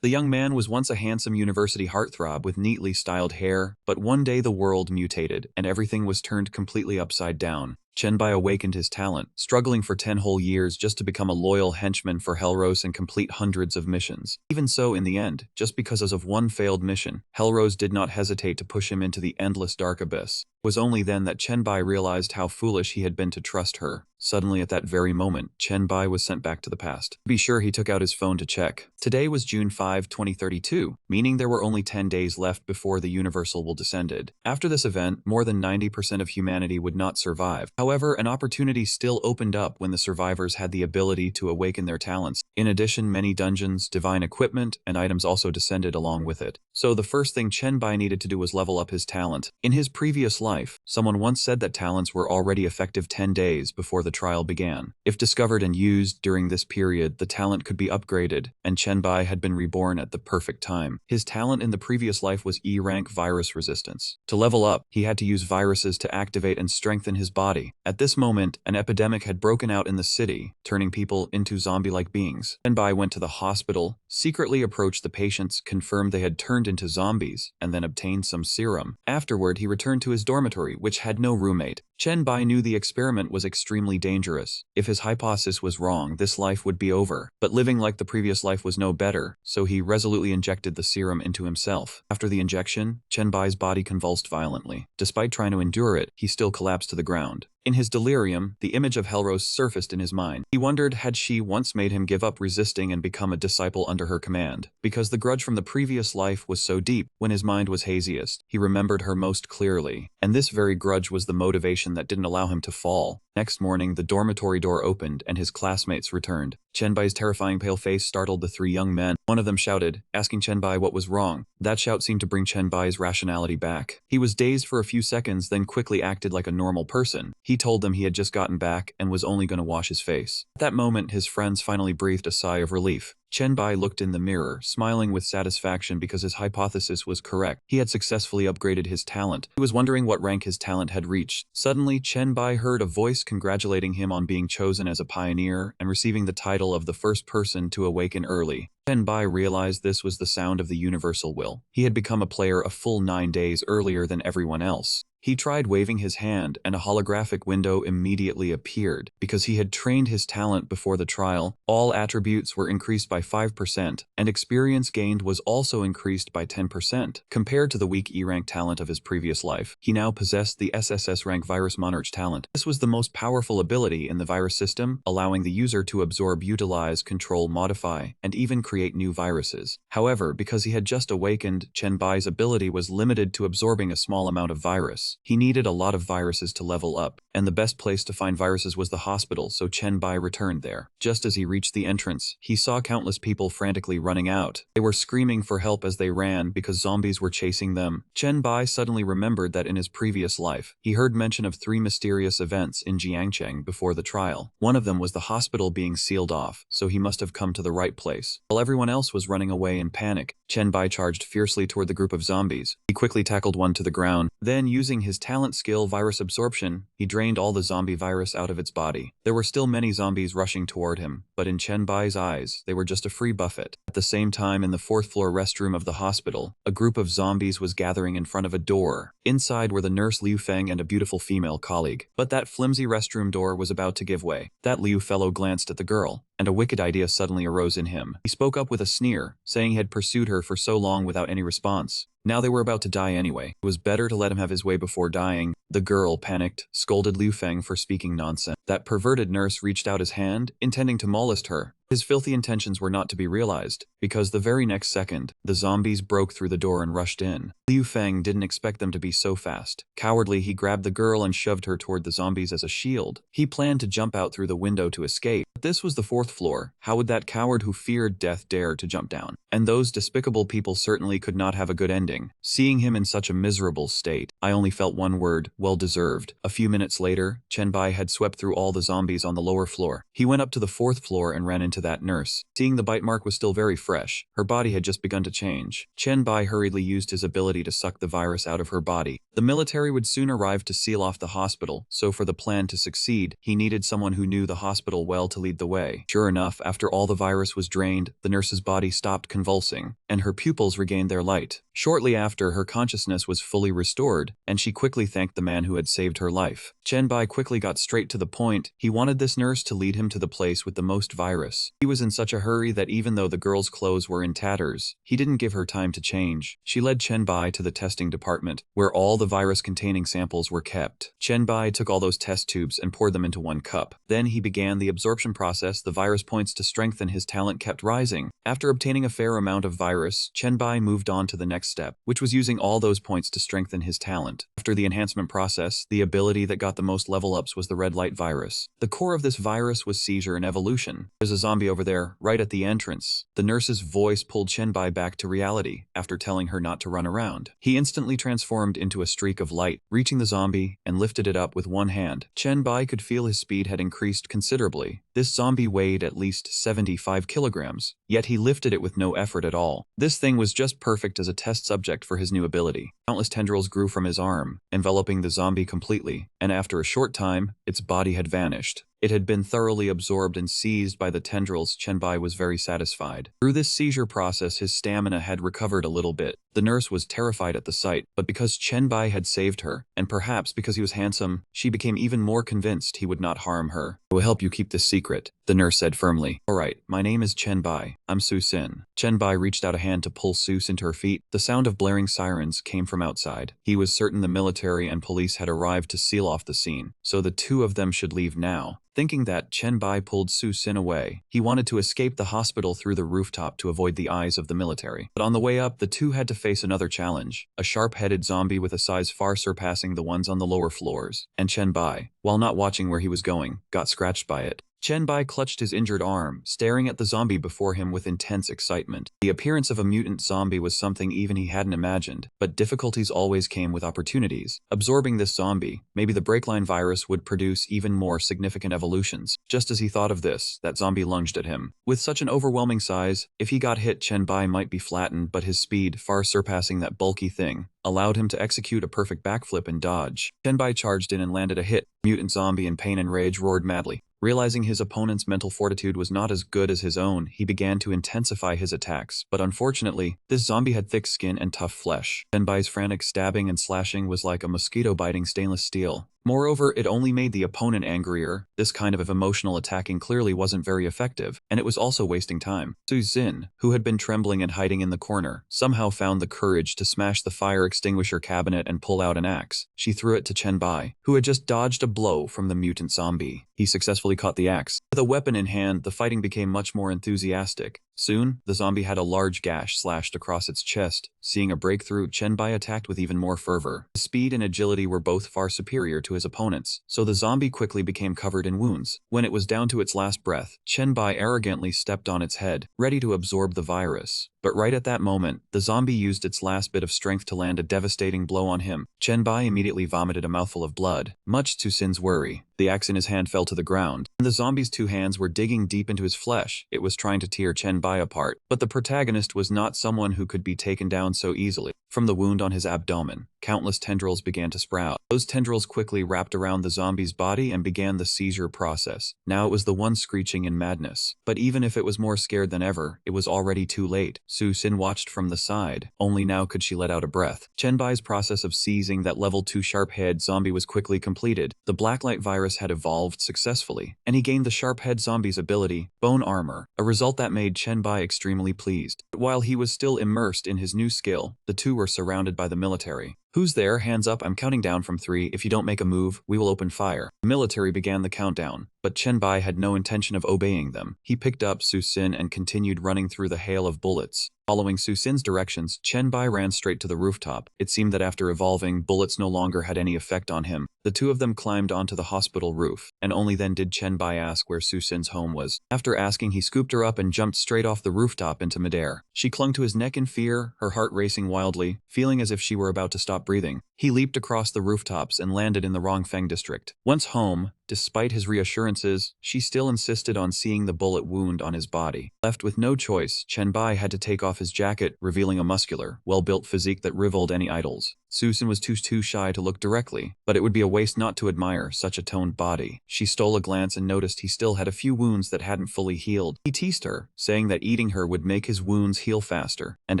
The young man was once a handsome university heartthrob with neatly styled hair, but one day the world mutated, and everything was turned completely upside down. Chenbai awakened his talent, struggling for 10 whole years just to become a loyal henchman for Hellrose and complete hundreds of missions. Even so, in the end, just because of one failed mission, Hellrose did not hesitate to push him into the endless dark abyss. It was only then that Chenbai realized how foolish he had been to trust her. Suddenly, at that very moment, Chenbai was sent back to the past. To be sure, he took out his phone to check. Today was June 5, 2032, meaning there were only 10 days left before the universal will descended. After this event, more than 90% of humanity would not survive. However, an opportunity still opened up when the survivors had the ability to awaken their talents. In addition, many dungeons, divine equipment, and items also descended along with it. So the first thing Chenbai needed to do was level up his talent. In his previous life, someone once said that talents were already effective 10 days before the trial began. If discovered and used during this period, the talent could be upgraded, and Chenbai had been reborn at the perfect time. His talent in the previous life was E-rank virus resistance. To level up, he had to use viruses to activate and strengthen his body. At this moment, an epidemic had broken out in the city, turning people into zombie-like beings. Chenbai went to the hospital, secretly approached the patients, confirmed they had turned into zombies, and then obtained some serum. Afterward, he returned to his dormitory, which had no roommate. Chenbai knew the experiment was extremely dangerous. If his hypothesis was wrong, this life would be over. But living like the previous life was no better, so he resolutely injected the serum into himself. After the injection, Chenbai's body convulsed violently. Despite trying to endure it, he still collapsed to the ground. In his delirium, the image of Hellrose surfaced in his mind. He wondered had she once made him give up resisting and become a disciple under her command. Because the grudge from the previous life was so deep, when his mind was haziest, he remembered her most clearly. And this very grudge was the motivation that didn't allow him to fall. Next morning, the dormitory door opened and his classmates returned. Chenbai's terrifying pale face startled the three young men. One of them shouted, asking Chenbai what was wrong. That shout seemed to bring Chenbai's rationality back. He was dazed for a few seconds, then quickly acted like a normal person. He told them he had just gotten back and was only going to wash his face. At that moment, his friends finally breathed a sigh of relief. Chenbai looked in the mirror, smiling with satisfaction because his hypothesis was correct. He had successfully upgraded his talent. He was wondering what rank his talent had reached. Suddenly, Chenbai heard a voice congratulating him on being chosen as a pioneer and receiving the title of the first person to awaken early. Chenbai realized this was the sound of the universal will. He had become a player a full 9 days earlier than everyone else. He tried waving his hand, and a holographic window immediately appeared. Because he had trained his talent before the trial, all attributes were increased by 5%, and experience gained was also increased by 10%. Compared to the weak E-rank talent of his previous life, he now possessed the SSS rank Virus Monarch talent. This was the most powerful ability in the virus system, allowing the user to absorb, utilize, control, modify, and even create new viruses. However, because he had just awakened, Chenbai's ability was limited to absorbing a small amount of virus. He needed a lot of viruses to level up, and the best place to find viruses was the hospital, so Chenbai returned there. Just as he reached the entrance, he saw countless people frantically running out. They were screaming for help as they ran because zombies were chasing them. Chenbai suddenly remembered that in his previous life, he heard mention of 3 mysterious events in Jiangcheng before the trial. One of them was the hospital being sealed off, so he must have come to the right place. While everyone else was running away in panic, Chenbai charged fiercely toward the group of zombies. He quickly tackled one to the ground. Then, using his talent skill virus absorption, he drained all the zombie virus out of its body. There were still many zombies rushing toward him, but in Chenbai's eyes, they were just a free buffet. At the same time, in the 4th floor restroom of the hospital, a group of zombies was gathering in front of a door. Inside were the nurse Liu Feng and a beautiful female colleague. But that flimsy restroom door was about to give way. That Liu fellow glanced at the girl, and a wicked idea suddenly arose in him. He spoke up with a sneer, saying he had pursued her for so long without any response. Now they were about to die anyway. It was better to let him have his way before dying. The girl, panicked, scolded Liu Feng for speaking nonsense. That perverted nurse reached out his hand, intending to molest her. His filthy intentions were not to be realized, because the very next second, the zombies broke through the door and rushed in. Liu Feng didn't expect them to be so fast. Cowardly, he grabbed the girl and shoved her toward the zombies as a shield. He planned to jump out through the window to escape, but this was the 4th floor. How would that coward who feared death dare to jump down? And those despicable people certainly could not have a good ending. Seeing him in such a miserable state, I only felt one word: well deserved. A few minutes later, Chenbai had swept through all the zombies on the lower floor. He went up to the 4th floor and ran into that nurse. Seeing the bite mark was still very fresh, her body had just begun to change. Chen Bai hurriedly used his ability to suck the virus out of her body. The military would soon arrive to seal off the hospital, so for the plan to succeed, he needed someone who knew the hospital well to lead the way. Sure enough, after all the virus was drained, the nurse's body stopped convulsing, and her pupils regained their light. Shortly after, her consciousness was fully restored, and she quickly thanked the man who had saved her life. Chen Bai quickly got straight to the point. He wanted this nurse to lead him to the place with the most virus. He was in such a hurry that even though the girl's clothes were in tatters, he didn't give her time to change. She led Chen Bai to the testing department, where all the virus-containing samples were kept. Chen Bai took all those test tubes and poured them into one cup. Then he began the absorption process. The virus points to strengthen his talent kept rising. After obtaining a fair amount of virus, Chen Bai moved on to the next step, which was using all those points to strengthen his talent. After the enhancement process, the ability that got the most level ups was the red light virus. The core of this virus was seizure and evolution. There's a zombie over there, right at the entrance. The nurse's voice pulled Chen Bai back to reality after telling her not to run around. He instantly transformed into a streak of light, reaching the zombie and lifted it up with one hand. Chen Bai could feel his speed had increased considerably. This zombie weighed at least 75 kilograms, yet he lifted it with no effort at all. This thing was just perfect as a test subject for his new ability. Countless tendrils grew from his arm, enveloping the zombie completely, and after a short time, its body had vanished. It had been thoroughly absorbed and seized by the tendrils. Chen Bai was very satisfied. Through this seizure process, his stamina had recovered a little bit. The nurse was terrified at the sight, but because Chen Bai had saved her, and perhaps because he was handsome, she became even more convinced he would not harm her. "I will help you keep this secret," the nurse said firmly. "Alright, my name is Chen Bai. I'm Su Sin." Chen Bai reached out a hand to pull Su into her feet. The sound of blaring sirens came from outside. He was certain the military and police had arrived to seal off the scene, so the two of them should leave now. Thinking that, Chen Bai pulled Su Sin away. He wanted to escape the hospital through the rooftop to avoid the eyes of the military. But on the way up, the two had to face another challenge, a sharp-headed zombie with a size far surpassing the ones on the lower floors. And Chen Bai, while not watching where he was going, got scratched by it. Chen Bai clutched his injured arm, staring at the zombie before him with intense excitement. The appearance of a mutant zombie was something even he hadn't imagined, but difficulties always came with opportunities. Absorbing this zombie, maybe the breakline virus would produce even more significant evolutions. Just as he thought of this, that zombie lunged at him. With such an overwhelming size, if he got hit, Chen Bai might be flattened, but his speed, far surpassing that bulky thing, allowed him to execute a perfect backflip and dodge. Chen Bai charged in and landed a hit. Mutant zombie in pain and rage roared madly. Realizing his opponent's mental fortitude was not as good as his own, he began to intensify his attacks, but unfortunately, this zombie had thick skin and tough flesh. Chen Bai's frantic stabbing and slashing was like a mosquito biting stainless steel. Moreover, it only made the opponent angrier. This kind of emotional attacking clearly wasn't very effective, and it was also wasting time. Su Xin, who had been trembling and hiding in the corner, somehow found the courage to smash the fire extinguisher cabinet and pull out an axe. She threw it to Chen Bai, who had just dodged a blow from the mutant zombie. He successfully caught the axe. With a weapon in hand, the fighting became much more enthusiastic. Soon, the zombie had a large gash slashed across its chest. Seeing a breakthrough, Chen Bai attacked with even more fervor. His speed and agility were both far superior to his opponents, so the zombie quickly became covered in wounds. When it was down to its last breath, Chen Bai arrogantly stepped on its head, ready to absorb the virus. But right at that moment, the zombie used its last bit of strength to land a devastating blow on him. Chen Bai immediately vomited a mouthful of blood, much to Sin's worry. The axe in his hand fell to the ground, and the zombie's two hands were digging deep into his flesh. It was trying to tear Chen Bai apart, but the protagonist was not someone who could be taken down so easily. From the wound on his abdomen, countless tendrils began to sprout. Those tendrils quickly wrapped around the zombie's body and began the seizure process. Now it was the one screeching in madness. But even if it was more scared than ever, it was already too late. Su Sin watched from the side. Only now could she let out a breath. Chen Bai's process of seizing that level 2 sharp-head zombie was quickly completed. The blacklight virus had evolved successfully, and he gained the sharp-head zombie's ability, Bone Armor, a result that made Chen Bai extremely pleased. But while he was still immersed in his new skill, the two were surrounded by the military. "Who's there? Hands up, I'm counting down from 3. If you don't make a move, we will open fire." The military began the countdown, but Chen Bai had no intention of obeying them. He picked up Su Sin and continued running through the hail of bullets. Following Su Sin's directions, Chen Bai ran straight to the rooftop. It seemed that after evolving, bullets no longer had any effect on him. The two of them climbed onto the hospital roof, and only then did Chen Bai ask where Su Sin's home was. After asking, he scooped her up and jumped straight off the rooftop into midair. She clung to his neck in fear, her heart racing wildly, feeling as if she were about to stop breathing. He leaped across the rooftops and landed in the Rongfeng district. Once home, despite his reassurances, she still insisted on seeing the bullet wound on his body. Left with no choice, Chen Bai had to take off his jacket, revealing a muscular, well-built physique that rivaled any idols. Susan was too shy to look directly, but it would be a waste not to admire such a toned body. She stole a glance and noticed he still had a few wounds that hadn't fully healed. He teased her, saying that eating her would make his wounds heal faster, and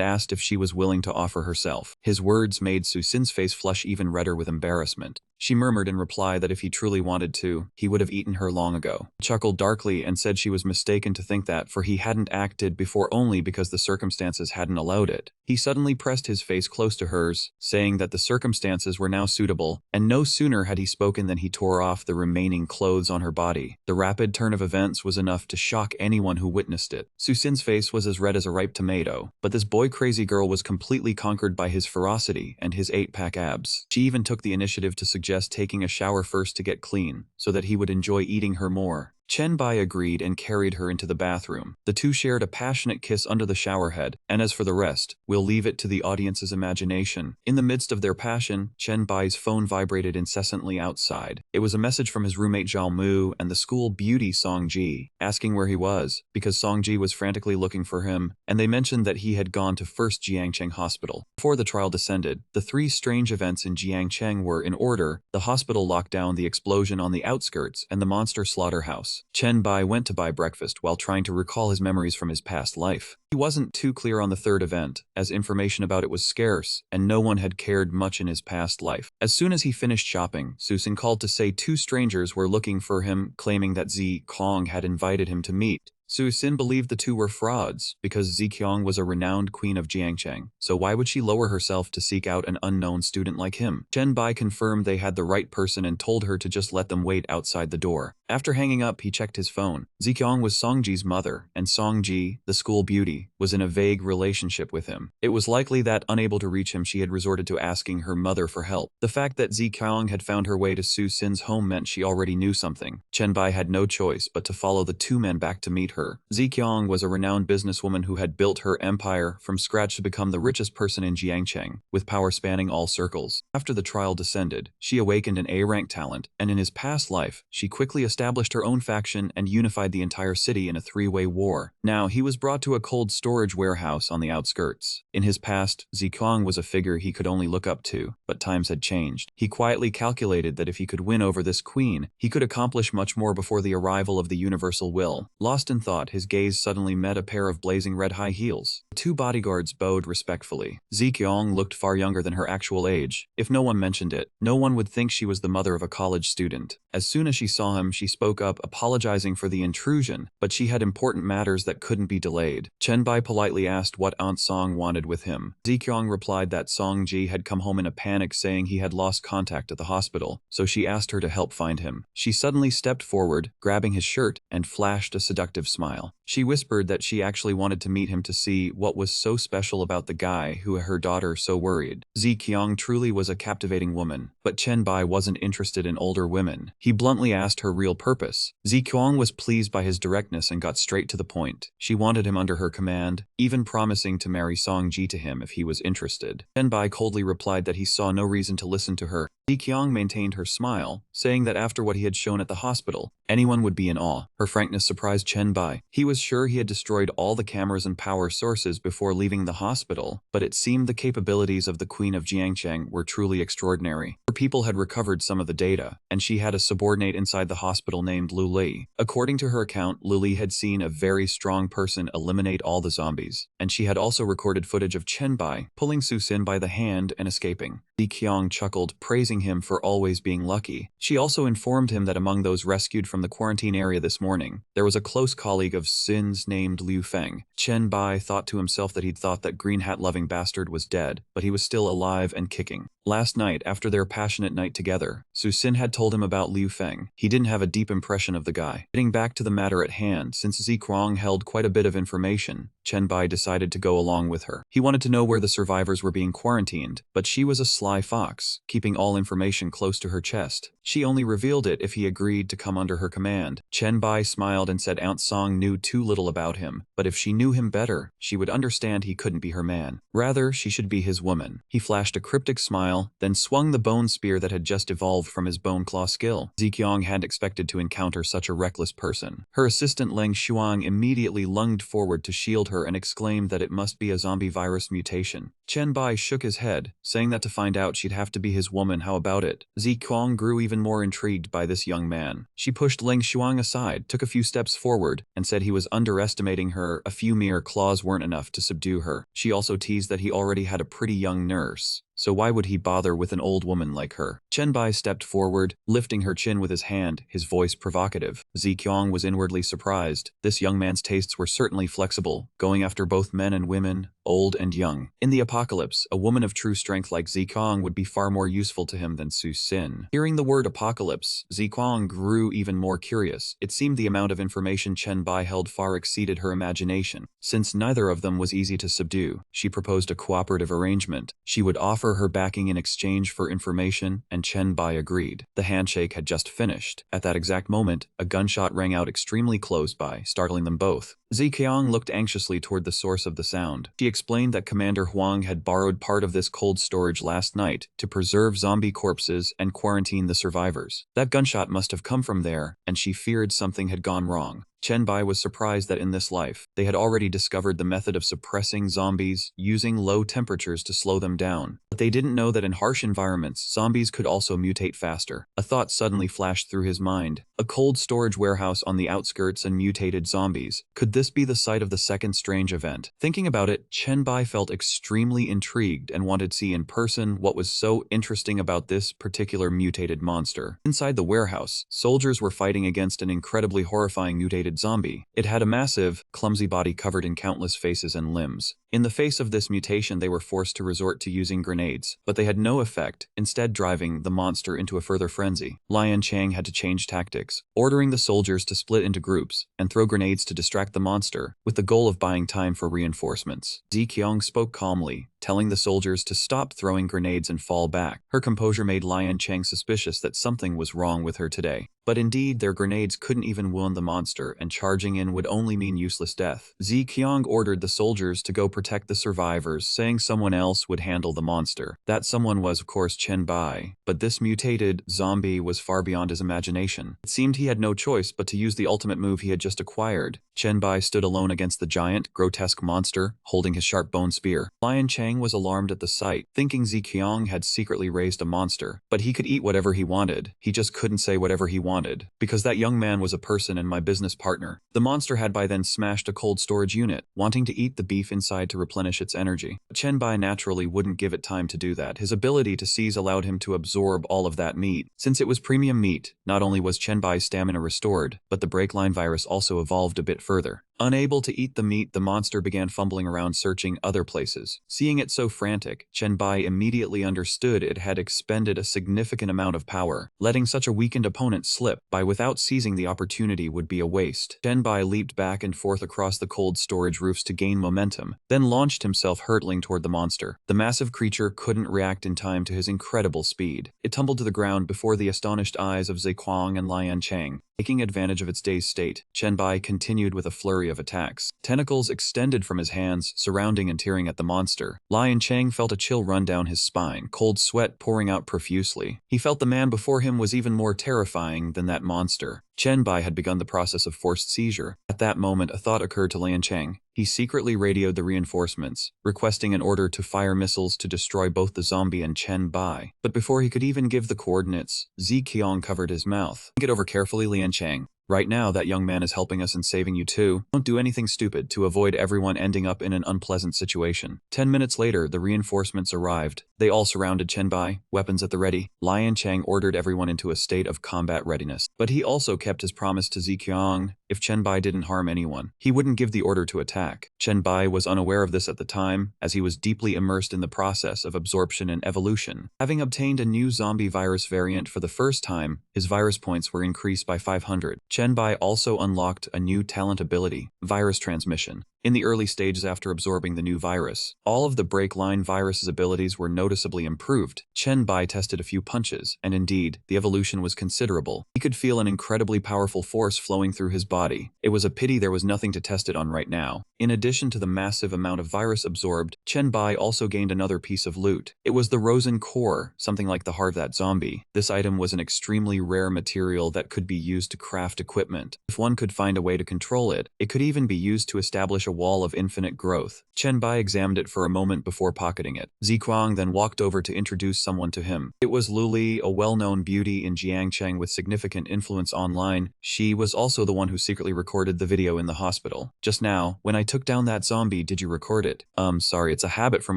asked if she was willing to offer herself. His words made Susan's face flush even redder with embarrassment. She murmured in reply that if he truly wanted to, he would have eaten her long ago. He chuckled darkly and said she was mistaken to think that, for he hadn't acted before only because the circumstances hadn't allowed it. He suddenly pressed his face close to hers, saying that the circumstances were now suitable, and no sooner had he spoken than he tore off the remaining clothes on her body. The rapid turn of events was enough to shock anyone who witnessed it. Susan's face was as red as a ripe tomato, but this boy-crazy girl was completely conquered by his ferocity and his 8-pack abs. She even took the initiative to suggest taking a shower first to get clean, so that he would enjoy eating her more. Chen Bai agreed and carried her into the bathroom. The two shared a passionate kiss under the shower head, and as for the rest, we'll leave it to the audience's imagination. In the midst of their passion, Chen Bai's phone vibrated incessantly outside. It was a message from his roommate Zhao Mu and the school beauty Song Ji, asking where he was, because Song Ji was frantically looking for him, and they mentioned that he had gone to First Jiangcheng Hospital. Before the trial descended, the three strange events in Jiangcheng were in order: the hospital lockdown, the explosion on the outskirts, and the monster slaughterhouse. Chen Bai went to buy breakfast while trying to recall his memories from his past life. He wasn't too clear on the third event, as information about it was scarce, and no one had cared much in his past life. As soon as he finished shopping, Susan called to say two strangers were looking for him, claiming that Zi Kong had invited him to meet. Susan believed the two were frauds, because Ziqiang was a renowned queen of Jiangcheng, so why would she lower herself to seek out an unknown student like him? Chen Bai confirmed they had the right person and told her to just let them wait outside the door. After hanging up, he checked his phone. Ziqiang was Songji's mother, and Songji, the school beauty, was in a vague relationship with him. It was likely that, unable to reach him, she had resorted to asking her mother for help. The fact that Ziqiang had found her way to Susan's home meant she already knew something. Chen Bai had no choice but to follow the two men back to meet her. Ziqiang was a renowned businesswoman who had built her empire from scratch to become the richest person in Jiangcheng, with power spanning all circles. After the trial descended, she awakened an A-rank talent, and in his past life, she quickly established her own faction and unified the entire city in a three-way war. Now, he was brought to a cold storage warehouse on the outskirts. In his past, Ziqiang was a figure he could only look up to, but times had changed. He quietly calculated that if he could win over this queen, he could accomplish much more before the arrival of the universal will. Lost in thought, his gaze suddenly met a pair of blazing red high heels. The two bodyguards bowed respectfully. Ziqiang looked far younger than her actual age. If no one mentioned it, no one would think she was the mother of a college student. As soon as she saw him, she spoke up, apologizing for the intrusion, but she had important matters that couldn't be delayed. Chen Bai politely asked what Aunt Song wanted with him. Ziqiang replied that Song Ji had come home in a panic, saying he had lost contact at the hospital, so she asked her to help find him. She suddenly stepped forward, grabbing his shirt, and flashed a seductive smile. She whispered that she actually wanted to meet him to see what was so special about the guy who her daughter so worried. Ziqiang truly was a captivating woman, but Chen Bai wasn't interested in older women. He bluntly asked her real purpose. Ziqiang was pleased by his directness and got straight to the point. She wanted him under her command, even promising to marry Song Ji to him if he was interested. Chen Bai coldly replied that he saw no reason to listen to her. Ziqiang maintained her smile, saying that after what he had shown at the hospital, anyone would be in awe. Her frankness surprised Chen Bai. He was sure he had destroyed all the cameras and power sources before leaving the hospital, but it seemed the capabilities of the Queen of Jiangcheng were truly extraordinary. Her people had recovered some of the data, and she had a subordinate inside the hospital named Lu Li. According to her account, Lu Li had seen a very strong person eliminate all the zombies, and she had also recorded footage of Chen Bai pulling Su Xin by the hand and escaping. Ziqiang chuckled, praising him for always being lucky. She also informed him that among those rescued from the quarantine area this morning, there was a close colleague of Sin's named Liu Feng. Chen Bai thought to himself that he'd thought that green hat-loving bastard was dead, but he was still alive and kicking. Last night, after their passionate night together, Su Xin had told him about Liu Feng. He didn't have a deep impression of the guy. Getting back to the matter at hand, since Ziqiang held quite a bit of information, Chen Bai decided to go along with her. He wanted to know where the survivors were being quarantined, but she was a sly fox, keeping all information close to her chest. She only revealed it if he agreed to come under her command. Chen Bai smiled and said Aunt Song knew too little about him, but if she knew him better, she would understand he couldn't be her man. Rather, she should be his woman. He flashed a cryptic smile, then swung the bone spear that had just evolved from his bone claw skill. Ziqiang hadn't expected to encounter such a reckless person. Her assistant Leng Shuang immediately lunged forward to shield her and exclaimed that it must be a zombie virus mutation. Chen Bai shook his head, saying that to find out she'd have to be his woman. How about it? Ziqiang grew even more intrigued by this young man. She pushed Leng Shuang aside, took a few steps forward, and said he was underestimating her. A few mere claws weren't enough to subdue her. She also teased that he already had a pretty young nurse. So why would he bother with an old woman like her? Chen Bai stepped forward, lifting her chin with his hand, his voice provocative. Ziqiang was inwardly surprised. This young man's tastes were certainly flexible, going after both men and women, old and young. In the apocalypse, a woman of true strength like Ziqiang would be far more useful to him than Su Xin. Hearing the word apocalypse, Ziqiang grew even more curious. It seemed the amount of information Chen Bai held far exceeded her imagination. Since neither of them was easy to subdue, she proposed a cooperative arrangement. She would offer her backing in exchange for information, and Chen Bai agreed. The handshake had just finished. At that exact moment, a gunshot rang out extremely close by, startling them both. Ziqiang looked anxiously toward the source of the sound. She explained that Commander Huang had borrowed part of this cold storage last night to preserve zombie corpses and quarantine the survivors. That gunshot must have come from there, and she feared something had gone wrong. Chen Bai was surprised that in this life, they had already discovered the method of suppressing zombies using low temperatures to slow them down. But they didn't know that in harsh environments, zombies could also mutate faster. A thought suddenly flashed through his mind. A cold storage warehouse on the outskirts and mutated zombies. Could this be the site of the second strange event? Thinking about it, Chen Bai felt extremely intrigued and wanted to see in person what was so interesting about this particular mutated monster. Inside the warehouse, soldiers were fighting against an incredibly horrifying mutated zombie. It had a massive, clumsy body covered in countless faces and limbs. In the face of this mutation, they were forced to resort to using grenades, but they had no effect, instead driving the monster into a further frenzy. Lian Chang had to change tactics, ordering the soldiers to split into groups and throw grenades to distract the monster, with the goal of buying time for reinforcements. Ziqiang spoke calmly, telling the soldiers to stop throwing grenades and fall back. Her composure made Lian Chang suspicious that something was wrong with her today. But indeed, their grenades couldn't even wound the monster, and charging in would only mean useless death. Ziqiang ordered the soldiers to go protect the survivors, saying someone else would handle the monster. That someone was, of course, Chen Bai, but this mutated zombie was far beyond his imagination. It seemed he had no choice but to use the ultimate move he had just acquired. Chen Bai stood alone against the giant, grotesque monster, holding his sharp bone spear. Lian Chang was alarmed at the sight, thinking Ziqiang had secretly raised a monster. But he could eat whatever he wanted. He just couldn't say whatever he wanted, because that young man was a person and my business partner. The monster had by then smashed a cold storage unit, wanting to eat the beef inside to replenish its energy. But Chen Bai naturally wouldn't give it time to do that. His ability to seize allowed him to absorb all of that meat. Since it was premium meat, not only was Chen Bai's stamina restored, but the breakline virus also evolved a bit further. Unable to eat the meat, the monster began fumbling around searching other places. Seeing it so frantic, Chen Bai immediately understood it had expended a significant amount of power. Letting such a weakened opponent slip by without seizing the opportunity would be a waste. Chen Bai leaped back and forth across the cold storage roofs to gain momentum, then launched himself hurtling toward the monster. The massive creature couldn't react in time to his incredible speed. It tumbled to the ground before the astonished eyes of Ziqiang and Lian Chang. Taking advantage of its dazed state, Chen Bai continued with a flurry of attacks. Tentacles extended from his hands, surrounding and tearing at the monster. Lian Chang felt a chill run down his spine, cold sweat pouring out profusely. He felt the man before him was even more terrifying than that monster. Chen Bai had begun the process of forced seizure. At that moment, a thought occurred to Lian Chang. He secretly radioed the reinforcements, requesting an order to fire missiles to destroy both the zombie and Chen Bai. But before he could even give the coordinates, Ziqiang covered his mouth. Think it over carefully, Lian Chang. Right now, that young man is helping us and saving you too. Don't do anything stupid to avoid everyone ending up in an unpleasant situation. 10 minutes later, the reinforcements arrived. They all surrounded Chen Bai, weapons at the ready. Lian Chang ordered everyone into a state of combat readiness. But he also kept his promise to Ziqiang. if Chen Bai didn't harm anyone, he wouldn't give the order to attack. Chen Bai was unaware of this at the time, as he was deeply immersed in the process of absorption and evolution. Having obtained a new zombie virus variant for the first time, his virus points were increased by 500. Chen Bai also unlocked a new talent ability, virus transmission. In the early stages after absorbing the new virus, all of the break-line virus's abilities were noticeably improved. Chen Bai tested a few punches, and indeed, the evolution was considerable. He could feel an incredibly powerful force flowing through his body. It was a pity there was nothing to test it on right now. In addition to the massive amount of virus absorbed, Chen Bai also gained another piece of loot. It was the Rosen core, something like the heart of that zombie. This item was an extremely rare material that could be used to craft equipment. If one could find a way to control it, it could even be used to establish a wall of infinite growth. Chen Bai examined it for a moment before pocketing it. Zikuang then walked over to introduce someone to him. It was Luli, a well-known beauty in Jiangcheng with significant influence online. She was also the one who secretly recorded the video in the hospital. Just now, when I took down that zombie, did you record it? Sorry, it's a habit from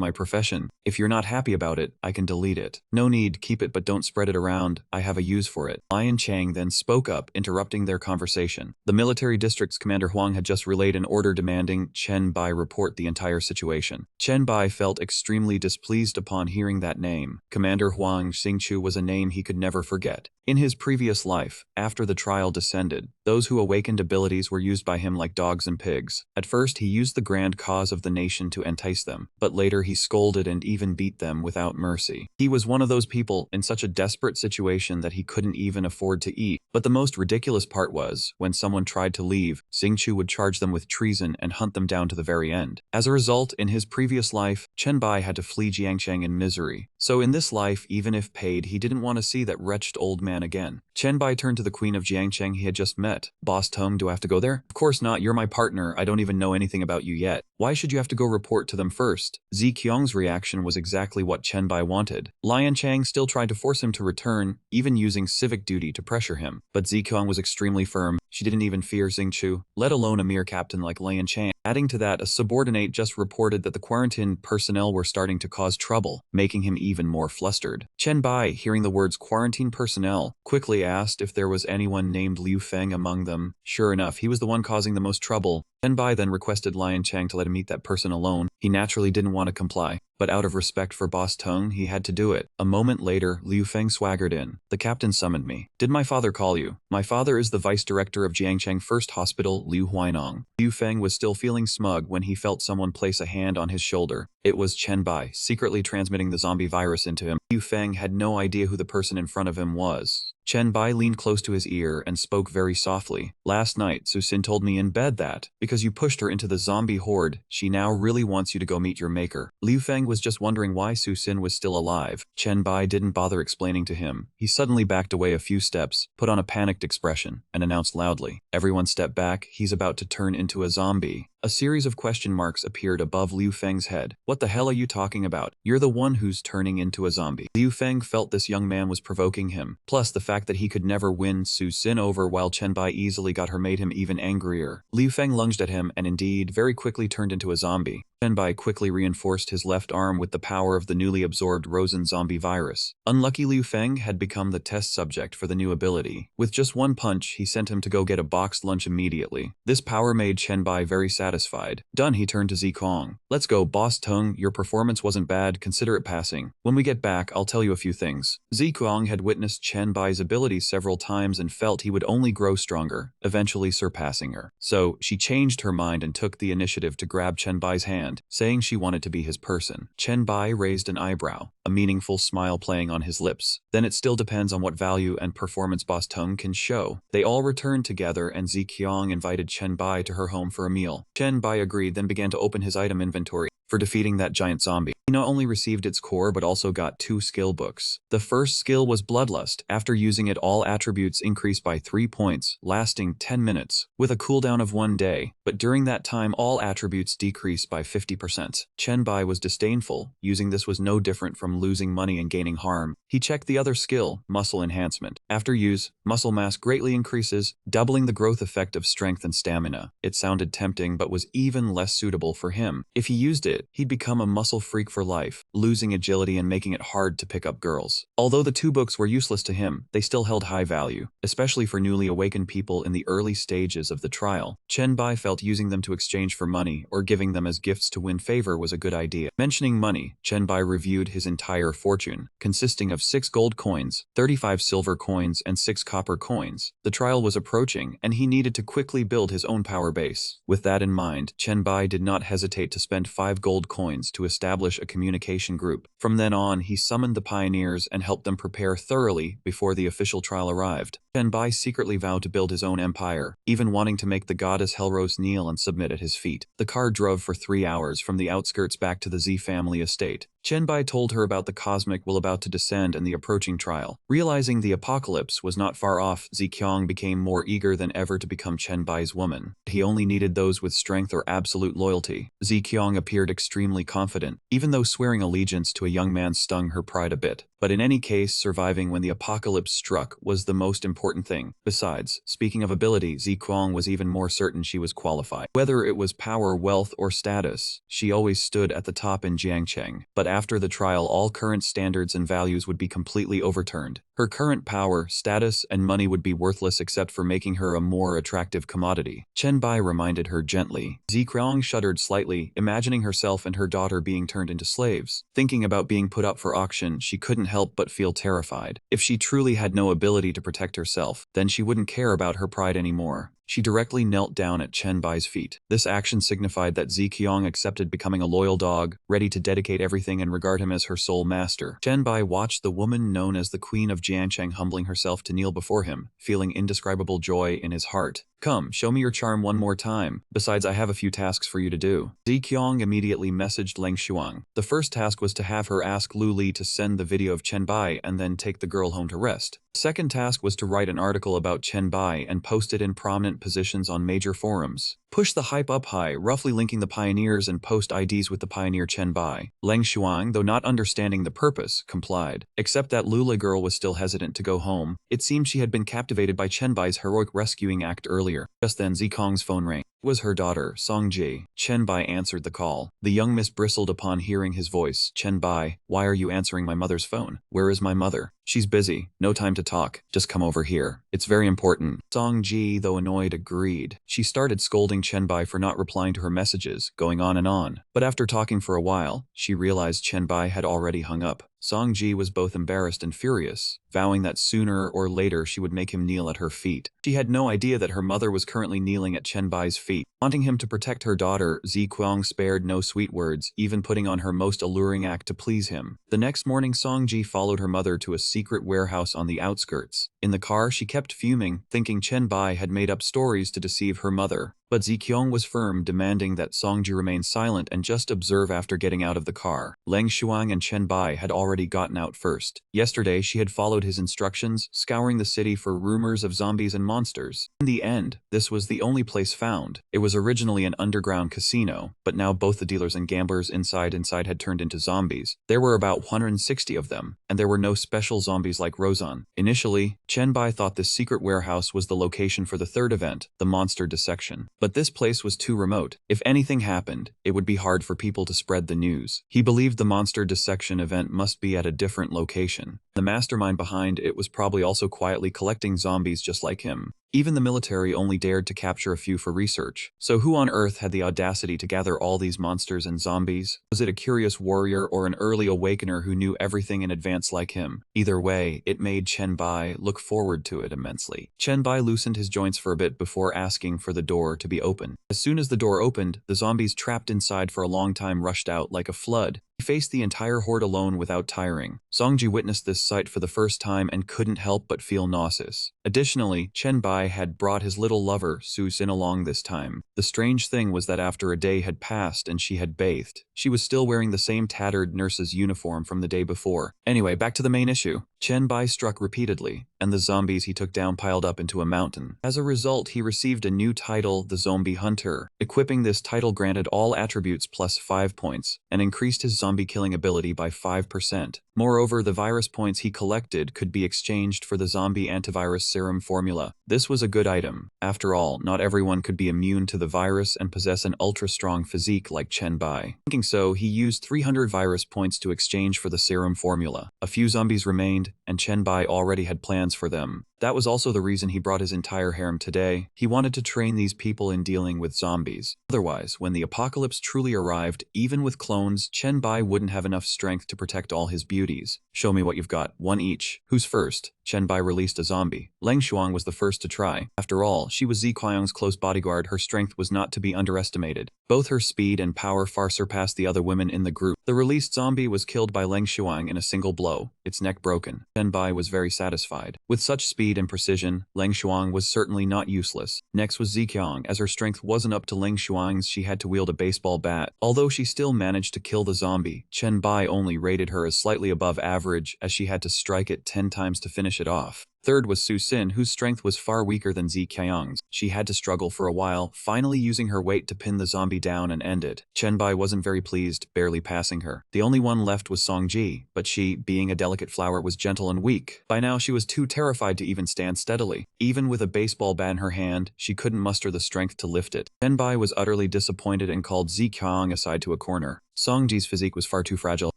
my profession. If you're not happy about it, I can delete it. No need, keep it but don't spread it around. I have a use for it. Lion Chang then spoke up, interrupting their conversation. The military district's commander Huang had just relayed an order demanding Chen Bai report the entire situation. Chen Bai felt extremely displeased upon hearing that name. Commander Huang Xingchu was a name he could never forget. In his previous life, after the trial descended, those who awakened abilities were used by him like dogs and pigs. At first, he used the grand cause of the nation to entice them, but later he scolded and even beat them without mercy. He was one of those people in such a desperate situation that he couldn't even afford to eat. But the most ridiculous part was, when someone tried to leave, Xingchu would charge them with treason and hunt them down to the very end. As a result, in his previous life, Chen Bai had to flee Jiangcheng in misery. So in this life, even if paid, he didn't want to see that wretched old man again. Chen Bai turned to the queen of Jiangcheng he had just met. Boss Tong, do I have to go there? Of course not, you're my partner, I don't even know anything about you yet. Why should you have to go report to them first? Zi Qiong's reaction was exactly what Chen Bai wanted. Lian Chang still tried to force him to return, even using civic duty to pressure him. But Zi Qiong was extremely firm. She didn't even fear Xingchu, let alone a mere captain like Lian Chang. Adding to that, a subordinate just reported that the quarantine personnel were starting to cause trouble, making him even more flustered. Chen Bai, hearing the words quarantine personnel, quickly asked if there was anyone named Liu Feng among them. Sure enough, he was the one causing the most trouble. Chen Bai then requested Lian Chang to let him meet that person alone. He naturally didn't want to comply, but out of respect for Boss Tong, he had to do it. A moment later, Liu Feng swaggered in. The captain summoned me. Did my father call you? My father is the vice director of Jiangcheng First Hospital, Liu Huainong. Liu Feng was still feeling smug when he felt someone place a hand on his shoulder. It was Chen Bai, secretly transmitting the zombie virus into him. Liu Feng had no idea who the person in front of him was. Chen Bai leaned close to his ear and spoke very softly. Last night, Su Xin told me in bed that, because you pushed her into the zombie horde, she now really wants you to go meet your maker. Liu Feng was just wondering why Su Xin was still alive. Chen Bai didn't bother explaining to him. He suddenly backed away a few steps, put on a panicked expression, and announced loudly, "Everyone step back, he's about to turn into a zombie." A series of question marks appeared above Liu Feng's head. What the hell are you talking about? You're the one who's turning into a zombie. Liu Feng felt this young man was provoking him. Plus, the fact that he could never win Su Xin over while Chen Bai easily got her made him even angrier. Liu Feng lunged at him and indeed very quickly turned into a zombie. Chen Bai quickly reinforced his left arm with the power of the newly absorbed Rosen zombie virus. Unlucky Liu Feng had become the test subject for the new ability. With just one punch, he sent him to go get a boxed lunch immediately. This power made Chen Bai very satisfied. Done, he turned to Zikong. Let's go, Boss Tung, your performance wasn't bad, consider it passing. When we get back, I'll tell you a few things. Zikong had witnessed Chen Bai's abilities several times and felt he would only grow stronger, eventually surpassing her. So, she changed her mind and took the initiative to grab Chen Bai's hand, saying she wanted to be his person. Chen Bai raised an eyebrow, a meaningful smile playing on his lips. Then it still depends on what value and performance Boss Tung can show. They all returned together and Zi Qiong invited Chen Bai to her home for a meal. Chen Bai agreed, then began to open his item inventory. For defeating that giant zombie, he not only received its core but also got 2 skill books. The first skill was Bloodlust. After using it, all attributes increased by 3 points, lasting 10 minutes, with a cooldown of 1 day, but during that time all attributes decreased by 50%. Chen Bai was disdainful. Using this was no different from losing money and gaining harm. He checked the other skill, Muscle Enhancement. After use, muscle mass greatly increases, doubling the growth effect of strength and stamina. It sounded tempting but was even less suitable for him. If he used it, he'd become a muscle freak for life, losing agility and making it hard to pick up girls. Although the 2 books were useless to him, they still held high value, especially for newly awakened people in the early stages of the trial. Chen Bai felt using them to exchange for money or giving them as gifts to win favor was a good idea. Mentioning money, Chen Bai reviewed his entire fortune, consisting of 6 gold coins, 35 silver coins, and 6 copper coins. The trial was approaching, and he needed to quickly build his own power base. With that in mind, Chen Bai did not hesitate to spend 5 gold coins to establish a communication group. From then on, he summoned the pioneers and helped them prepare thoroughly before the official trial arrived. Chen Bai secretly vowed to build his own empire, even wanting to make the goddess Helros kneel and submit at his feet. The car drove for 3 hours from the outskirts back to the Z family estate. Chen Bai told her about the cosmic will about to descend and the approaching trial. Realizing the apocalypse was not far off, Ziqiang became more eager than ever to become Chen Bai's woman. He only needed those with strength or absolute loyalty. Ziqiang appeared extremely confident, even though swearing allegiance to a young man stung her pride a bit. But in any case, surviving when the apocalypse struck was the most important thing. Besides, speaking of ability, Ziqiang was even more certain she was qualified. Whether it was power, wealth, or status, she always stood at the top in Jiangcheng. But after the trial, all current standards and values would be completely overturned. Her current power, status, and money would be worthless except for making her a more attractive commodity. Chen Bai reminded her gently. Ziqiang shuddered slightly, imagining herself and her daughter being turned into slaves. Thinking about being put up for auction, she couldn't help but feel terrified. If she truly had no ability to protect herself, then she wouldn't care about her pride anymore. She directly knelt down at Chen Bai's feet. This action signified that Ziqiang accepted becoming a loyal dog, ready to dedicate everything and regard him as her sole master. Chen Bai watched the woman known as the Queen of Jiangcheng humbling herself to kneel before him, feeling indescribable joy in his heart. Come, show me your charm one more time. Besides, I have a few tasks for you to do. Ziqiang immediately messaged Leng Shuang. The first task was to have her ask Lu Li to send the video of Chen Bai and then take the girl home to rest. The second task was to write an article about Chen Bai and post it in prominent positions on major forums. Push the hype up high, roughly linking the pioneers and post IDs with the pioneer Chen Bai. Leng Shuang, though not understanding the purpose, complied. Except that Lula girl was still hesitant to go home. It seemed she had been captivated by Chen Bai's heroic rescuing act earlier. Just then Ziqiang's phone rang. It was her daughter, Songji. Chen Bai answered the call. The young miss bristled upon hearing his voice. Chen Bai, why are you answering my mother's phone? Where is my mother? She's busy. No time to talk. Just come over here. It's very important. Songji, though annoyed, agreed. She started scolding Chen Bai for not replying to her messages, going on and on. But after talking for a while, she realized Chen Bai had already hung up. Songji was both embarrassed and furious, vowing that sooner or later she would make him kneel at her feet. She had no idea that her mother was currently kneeling at Chen Bai's feet. Wanting him to protect her daughter, Ziqiang spared no sweet words, even putting on her most alluring act to please him. The next morning, Songji followed her mother to a secret warehouse on the outskirts. In the car, she kept fuming, thinking Chen Bai had made up stories to deceive her mother. But Ziqiang was firm, demanding that Songji remain silent and just observe after getting out of the car. Leng Shuang and Chen Bai had already gotten out first. Yesterday, she had followed his instructions, scouring the city for rumors of zombies and monsters. In the end, this was the only place found. It was originally an underground casino, but now both the dealers and gamblers inside had turned into zombies. There were about 160 of them, and there were no special zombies like Rozan. Initially, Chen Bai thought this secret warehouse was the location for the third event, the monster dissection. But this place was too remote. If anything happened, it would be hard for people to spread the news. He believed the monster dissection event must be at a different location. The mastermind behind it was probably also quietly collecting zombies just like him. Even the military only dared to capture a few for research. So who on earth had the audacity to gather all these monsters and zombies? Was it a curious warrior or an early awakener who knew everything in advance like him? Either way, it made Chen Bai look forward to it immensely. Chen Bai loosened his joints for a bit before asking for the door to be opened. As soon as the door opened, the zombies trapped inside for a long time rushed out like a flood. He faced the entire horde alone without tiring. Songji witnessed this sight for the first time and couldn't help but feel nauseous. Additionally, Chen Bai had brought his little lover, Su Xin, along this time. The strange thing was that after a day had passed and she had bathed, she was still wearing the same tattered nurse's uniform from the day before. Anyway, back to the main issue. Chen Bai struck repeatedly, and the zombies he took down piled up into a mountain. As a result, he received a new title, the Zombie Hunter. Equipping this title granted all attributes plus 5 points, and increased his zombie killing ability by 5%. Moreover, the virus points he collected could be exchanged for the zombie antivirus serum formula. This was a good item. After all, not everyone could be immune to the virus and possess an ultra-strong physique like Chen Bai. Thinking Doing so, he used 300 virus points to exchange for the serum formula. A few zombies remained, and Chen Bai already had plans for them. That was also the reason he brought his entire harem today. He wanted to train these people in dealing with zombies. Otherwise, when the apocalypse truly arrived, even with clones, Chen Bai wouldn't have enough strength to protect all his beauties. Show me what you've got, one each. Who's first? Chen Bai released a zombie. Leng Shuang was the first to try. After all, she was Zi Qiang's close bodyguard. Her strength was not to be underestimated. Both her speed and power far surpassed the other women in the group. The released zombie was killed by Leng Shuang in a single blow, its neck broken. Chen Bai was very satisfied. With such speed and precision, Leng Shuang was certainly not useless. Next was Zi Qiang. As her strength wasn't up to Leng Shuang's, she had to wield a baseball bat. Although she still managed to kill the zombie, Chen Bai only rated her as slightly above average, as she had to strike it 10 times to finish it off. Third was Su Xin, whose strength was far weaker than Zi Qiang's. She had to struggle for a while, finally using her weight to pin the zombie down and end it. Chen Bai wasn't very pleased, barely passing her. The only one left was Song Ji, but she, being a delicate flower, was gentle and weak. By now she was too terrified to even stand steadily. Even with a baseball bat in her hand, she couldn't muster the strength to lift it. Chen Bai was utterly disappointed and called Zi Qiang aside to a corner. Song Ji's physique was far too fragile.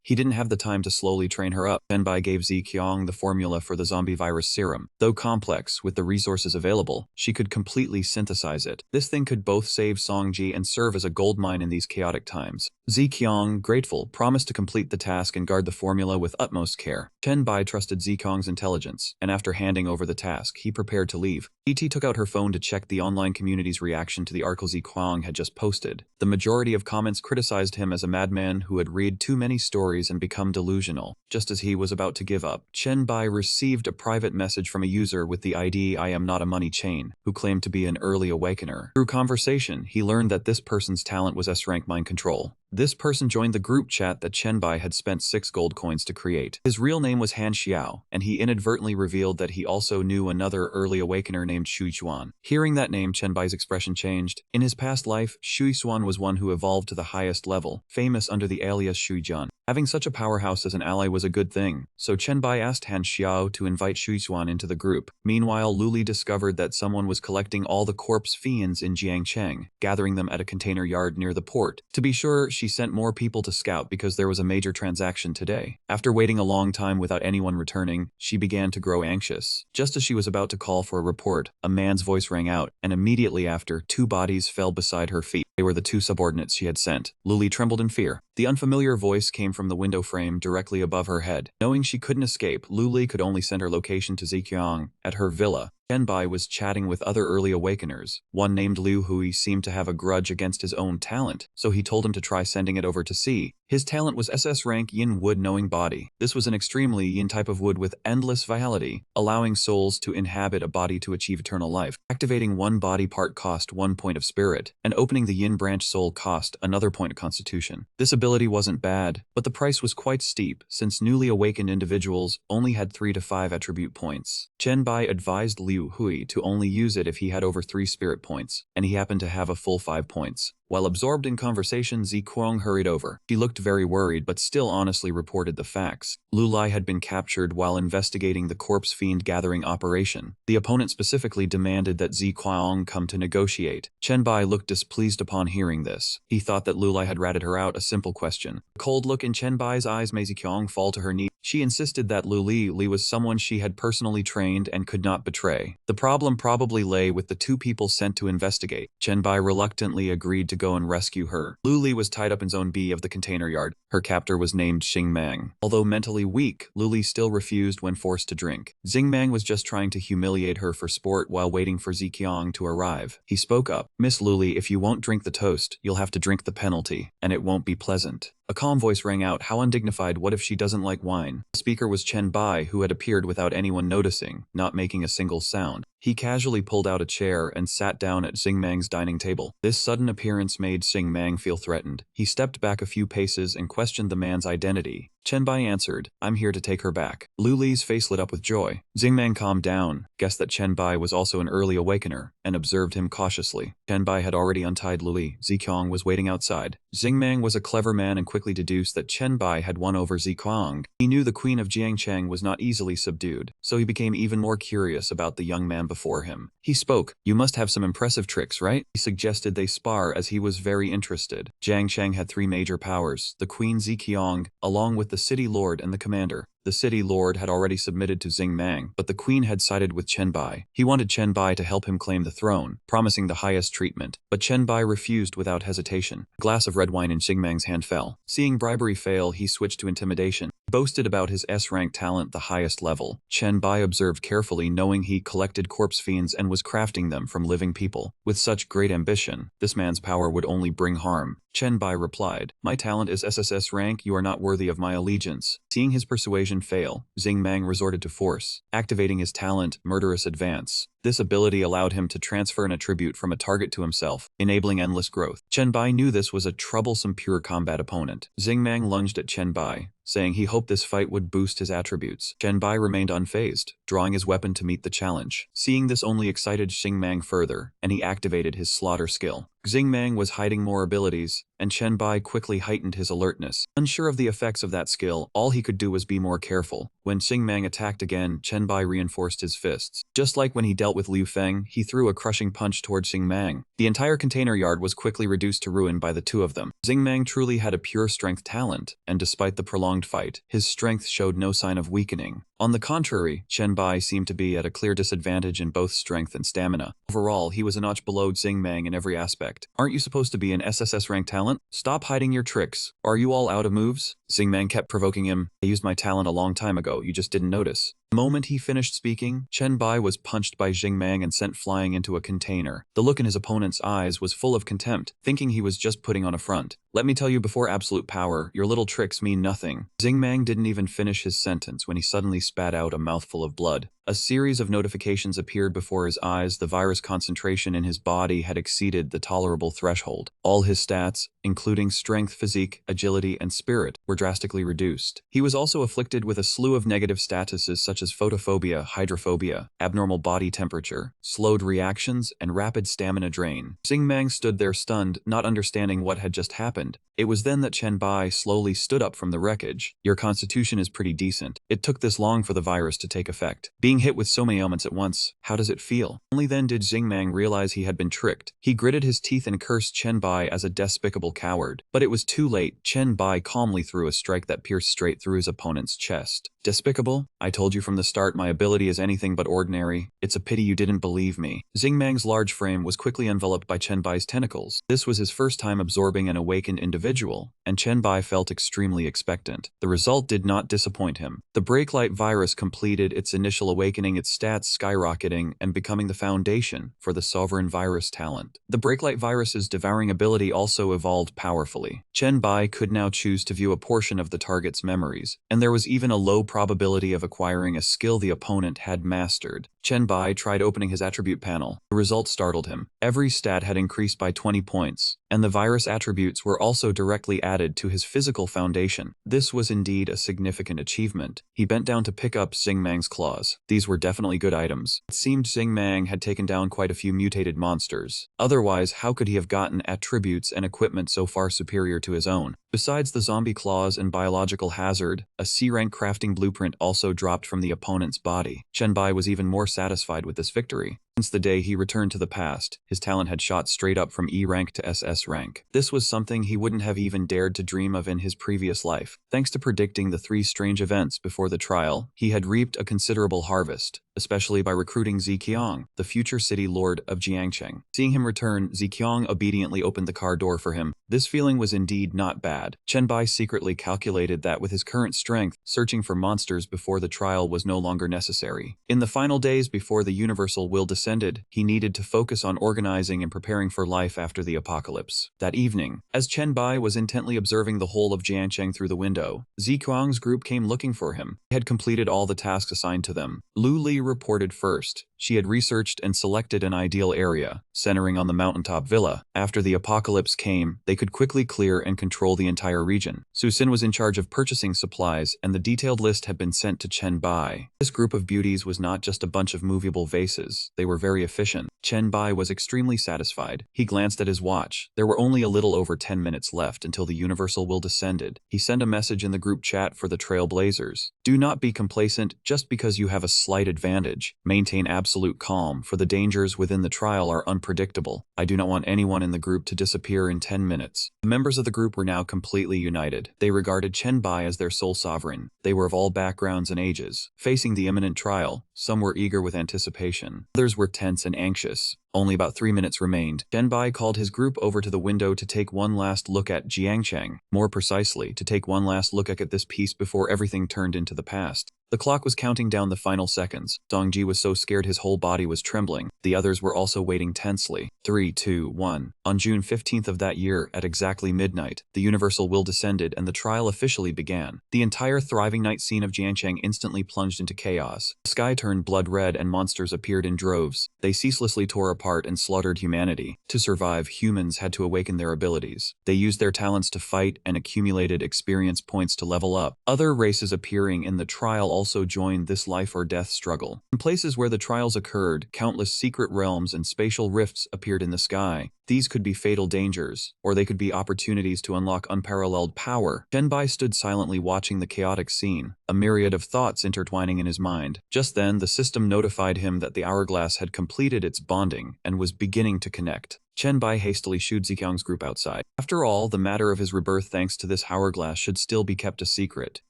He didn't have the time to slowly train her up. Chen Bai gave Zi Qiang the formula for the zombie virus serum. Though complex, with the resources available, she could completely synthesize it. This thing could both save Song Ji and serve as a goldmine in these chaotic times. Zi Qiang, grateful, promised to complete the task and guard the formula with utmost care. Chen Bai trusted Zi Qiang's intelligence, and after handing over the task, he prepared to leave. ET took out her phone to check the online community's reaction to the article Zi Qiang had just posted. The majority of comments criticized him as a madman who had read too many stories and become delusional. Just as he was about to give up, Chen Bai received a private message from a user with the ID "I am not a money chain," who claimed to be an early awakener. Through conversation, he learned that this person's talent was S-rank mind control. This person joined the group chat that Chen Bai had spent 6 gold coins to create. His real name was Han Xiao, and he inadvertently revealed that he also knew another early awakener named Shui Xuan. Hearing that name, Chen Bai's expression changed. In his past life, Shui Xuan was one who evolved to the highest level, famous under the alias Shui Jian. Having such a powerhouse as an ally was a good thing, so Chen Bai asked Han Xiao to invite Shui Xuan into the group. Meanwhile, Luli discovered that someone was collecting all the corpse fiends in Jiangcheng, gathering them at a container yard near the port. To be sure, she sent more people to scout because there was a major transaction today. After waiting a long time without anyone returning, she began to grow anxious. Just as she was about to call for a report, a man's voice rang out, and immediately after, 2 bodies fell beside her feet. They were the 2 subordinates she had sent. Luli trembled in fear. The unfamiliar voice came from the window frame directly above her head. Knowing she couldn't escape, Luli could only send her location to Zi Qiang at her villa. Chen Bai was chatting with other early awakeners. One named Liu Hui seemed to have a grudge against his own talent, so he told him to try sending it over to C. His talent was SS rank Yin Wood Knowing Body. This was an extremely Yin type of wood with endless vitality, allowing souls to inhabit a body to achieve eternal life. Activating one body part cost 1 point of spirit, and opening the Yin branch soul cost another point of constitution. This ability wasn't bad, but the price was quite steep, since newly awakened individuals only had 3 to 5 attribute points. Chen Bai advised Liu Hui to only use it if he had over 3 spirit points, and he happened to have a full 5 points. While absorbed in conversation, Zi Qiang hurried over. She looked very worried but still honestly reported the facts. Lu Lai had been captured while investigating the corpse fiend gathering operation. The opponent specifically demanded that Zi Qiang come to negotiate. Chen Bai looked displeased upon hearing this. He thought that Lu Lai had ratted her out a simple question. A cold look in Chen Bai's eyes made Zi Qiang fall to her knees. She insisted that Lu Li was someone she had personally trained and could not betray. The problem probably lay with the 2 people sent to investigate. Chen Bai reluctantly agreed to go and rescue her. Lu Li was tied up in Zone B of the container yard. Her captor was named Xing Mang. Although mentally weak, Lu Li still refused when forced to drink. Xing Mang was just trying to humiliate her for sport while waiting for Zi Qiang to arrive. He spoke up. "Miss Lu Li, if you won't drink the toast, you'll have to drink the penalty, and it won't be pleasant." A calm voice rang out. "How undignified, what if she doesn't like wine?" The speaker was Chen Bai, who had appeared without anyone noticing, not making a single sound. He casually pulled out a chair and sat down at Xing Mang's dining table. This sudden appearance made Xing Mang feel threatened. He stepped back a few paces and questioned the man's identity. Chen Bai answered, "I'm here to take her back." Lu Li's face lit up with joy. Xing Mang calmed down, guessed that Chen Bai was also an early awakener, and observed him cautiously. Chen Bai had already untied Lu Li. Zi Qiang was waiting outside. Xing Mang was a clever man and quickly deduced that Chen Bai had won over Zi Qiang. He knew the queen of Jiangcheng was not easily subdued, so he became even more curious about the young man before before him. He spoke. "You must have some impressive tricks, right?" He suggested they spar as he was very interested. Jiang Cheng had 3 major powers, the Queen Ziqiang, along with the City Lord and the Commander. The City Lord had already submitted to Xing Mang, but the Queen had sided with Chen Bai. He wanted Chen Bai to help him claim the throne, promising the highest treatment, but Chen Bai refused without hesitation. A glass of red wine in Xing Mang's hand fell. Seeing bribery fail, he switched to intimidation. Boasted about his S-rank talent, the highest level. Chen Bai observed carefully, knowing he collected corpse fiends and was crafting them from living people. With such great ambition, this man's power would only bring harm. Chen Bai replied, "My talent is SSS rank, you are not worthy of my allegiance." Seeing his persuasion fail, Xing Mang resorted to force, activating his talent, Murderous Advance. This ability allowed him to transfer an attribute from a target to himself, enabling endless growth. Chen Bai knew this was a troublesome pure combat opponent. Xing Mang lunged at Chen Bai, saying he hoped this fight would boost his attributes. Chen Bai remained unfazed, drawing his weapon to meet the challenge. Seeing this only excited Xing Mang further, and he activated his slaughter skill. Xing Mang was hiding more abilities, and Chen Bai quickly heightened his alertness. Unsure of the effects of that skill, all he could do was be more careful. When Xing Mang attacked again, Chen Bai reinforced his fists. Just like when he dealt with Liu Feng, he threw a crushing punch toward Xing Mang. The entire container yard was quickly reduced to ruin by the two of them. Xing Mang truly had a pure strength talent, and despite the prolonged fight, his strength showed no sign of weakening. On the contrary, Chen Bai seemed to be at a clear disadvantage in both strength and stamina. Overall, he was a notch below Xing Mang in every aspect. "Aren't you supposed to be an SSS rank talent? Stop hiding your tricks. Are you all out of moves?" Xing Mang kept provoking him. "I used my talent a long time ago, you just didn't notice." The moment he finished speaking, Chen Bai was punched by Xing Mang and sent flying into a container. The look in his opponent's eyes was full of contempt, thinking he was just putting on a front. "Let me tell you before absolute power, your little tricks mean nothing." Xing Mang didn't even finish his sentence when he suddenly spat out a mouthful of blood. A series of notifications appeared before his eyes. The virus concentration in his body had exceeded the tolerable threshold. All his stats, including strength, physique, agility, and spirit, were drastically reduced. He was also afflicted with a slew of negative statuses such as photophobia, hydrophobia, abnormal body temperature, slowed reactions, and rapid stamina drain. Xing Mang stood there stunned, not understanding what had just happened. It was then that Chen Bai slowly stood up from the wreckage. "Your constitution is pretty decent. It took this long for the virus to take effect. Being hit with so many ailments at once, how does it feel?" Only then did Xing Mang realize he had been tricked. He gritted his teeth and cursed Chen Bai as a despicable coward. But it was too late. Chen Bai calmly threw a strike that pierced straight through his opponent's chest. "Despicable? I told you from the start my ability is anything but ordinary. It's a pity you didn't believe me." Xing Mang's large frame was quickly enveloped by Chen Bai's tentacles. This was his first time absorbing an awakened individual, and Chen Bai felt extremely expectant. The result did not disappoint him. The Breaklight virus completed its initial awakening, its stats skyrocketing and becoming the foundation for the Sovereign virus talent. The Breaklight virus's devouring ability also evolved powerfully. Chen Bai could now choose to view a portion of the target's memories, and there was even a low probability of acquiring a skill the opponent had mastered. Chen Bai tried opening his attribute panel. The result startled him. Every stat had increased by 20 points, and the virus attributes were also directly added to his physical foundation. This was indeed a significant achievement. He bent down to pick up Xing Mang's claws. These were definitely good items. It seemed Xing Mang had taken down quite a few mutated monsters. Otherwise, how could he have gotten attributes and equipment so far superior to his own? Besides the zombie claws and biological hazard, a C-rank crafting blueprint also dropped from the opponent's body. Chen Bai was even more satisfied with this victory. Since the day he returned to the past, his talent had shot straight up from E rank to SS rank. This was something he wouldn't have even dared to dream of in his previous life. Thanks to predicting the 3 strange events before the trial, he had reaped a considerable harvest, especially by recruiting Ziqiang, the future city lord of Jiangcheng. Seeing him return, Ziqiang obediently opened the car door for him. This feeling was indeed not bad. Chen Bai secretly calculated that with his current strength, searching for monsters before the trial was no longer necessary. In the final days before the universal will descended, he needed to focus on organizing and preparing for life after the apocalypse. That evening, as Chen Bai was intently observing the whole of Jiangcheng through the window, Ziqiang's group came looking for him. They had completed all the tasks assigned to them. Lu Li reported first. She had researched and selected an ideal area, centering on the mountaintop villa. After the apocalypse came, they could quickly clear and control the entire region. Su Xin was in charge of purchasing supplies, and the detailed list had been sent to Chen Bai. This group of beauties was not just a bunch of movable vases. They were very efficient. Chen Bai was extremely satisfied. He glanced at his watch. There were only a little over 10 minutes left until the universal will descended. He sent a message in the group chat for the Trailblazers. "Do not be complacent just because you have a slight advantage. Maintain absolute absolute calm, for the dangers within the trial are unpredictable. I do not want anyone in the group to disappear in 10 minutes. The members of the group were now completely united. They regarded Chen Bai as their sole sovereign. They were of all backgrounds and ages. Facing the imminent trial, some were eager with anticipation. Others were tense and anxious. Only about 3 minutes remained. Chen Bai called his group over to the window to take one last look at Jiangcheng. More precisely, to take one last look at this piece before everything turned into the past. The clock was counting down the final seconds. Dongji was so scared his whole body was trembling. The others were also waiting tensely. 3, 2, 1. On June 15th of that year, at exactly midnight, the universal will descended and the trial officially began. The entire thriving night scene of Jiangcheng instantly plunged into chaos. The sky turned blood red and monsters appeared in droves. They ceaselessly tore apart and slaughtered humanity. To survive, humans had to awaken their abilities. They used their talents to fight and accumulated experience points to level up. Other races appearing in the trial also joined this life or death struggle. In places where the trials occurred, countless secret realms and spatial rifts appeared in the sky. These could be fatal dangers, or they could be opportunities to unlock unparalleled power. Chen Bai stood silently watching the chaotic scene, a myriad of thoughts intertwining in his mind. Just then, the system notified him that the hourglass had completed its bonding and was beginning to connect. Chen Bai hastily shooed Ziqiang's group outside. After all, the matter of his rebirth thanks to this hourglass should still be kept a secret.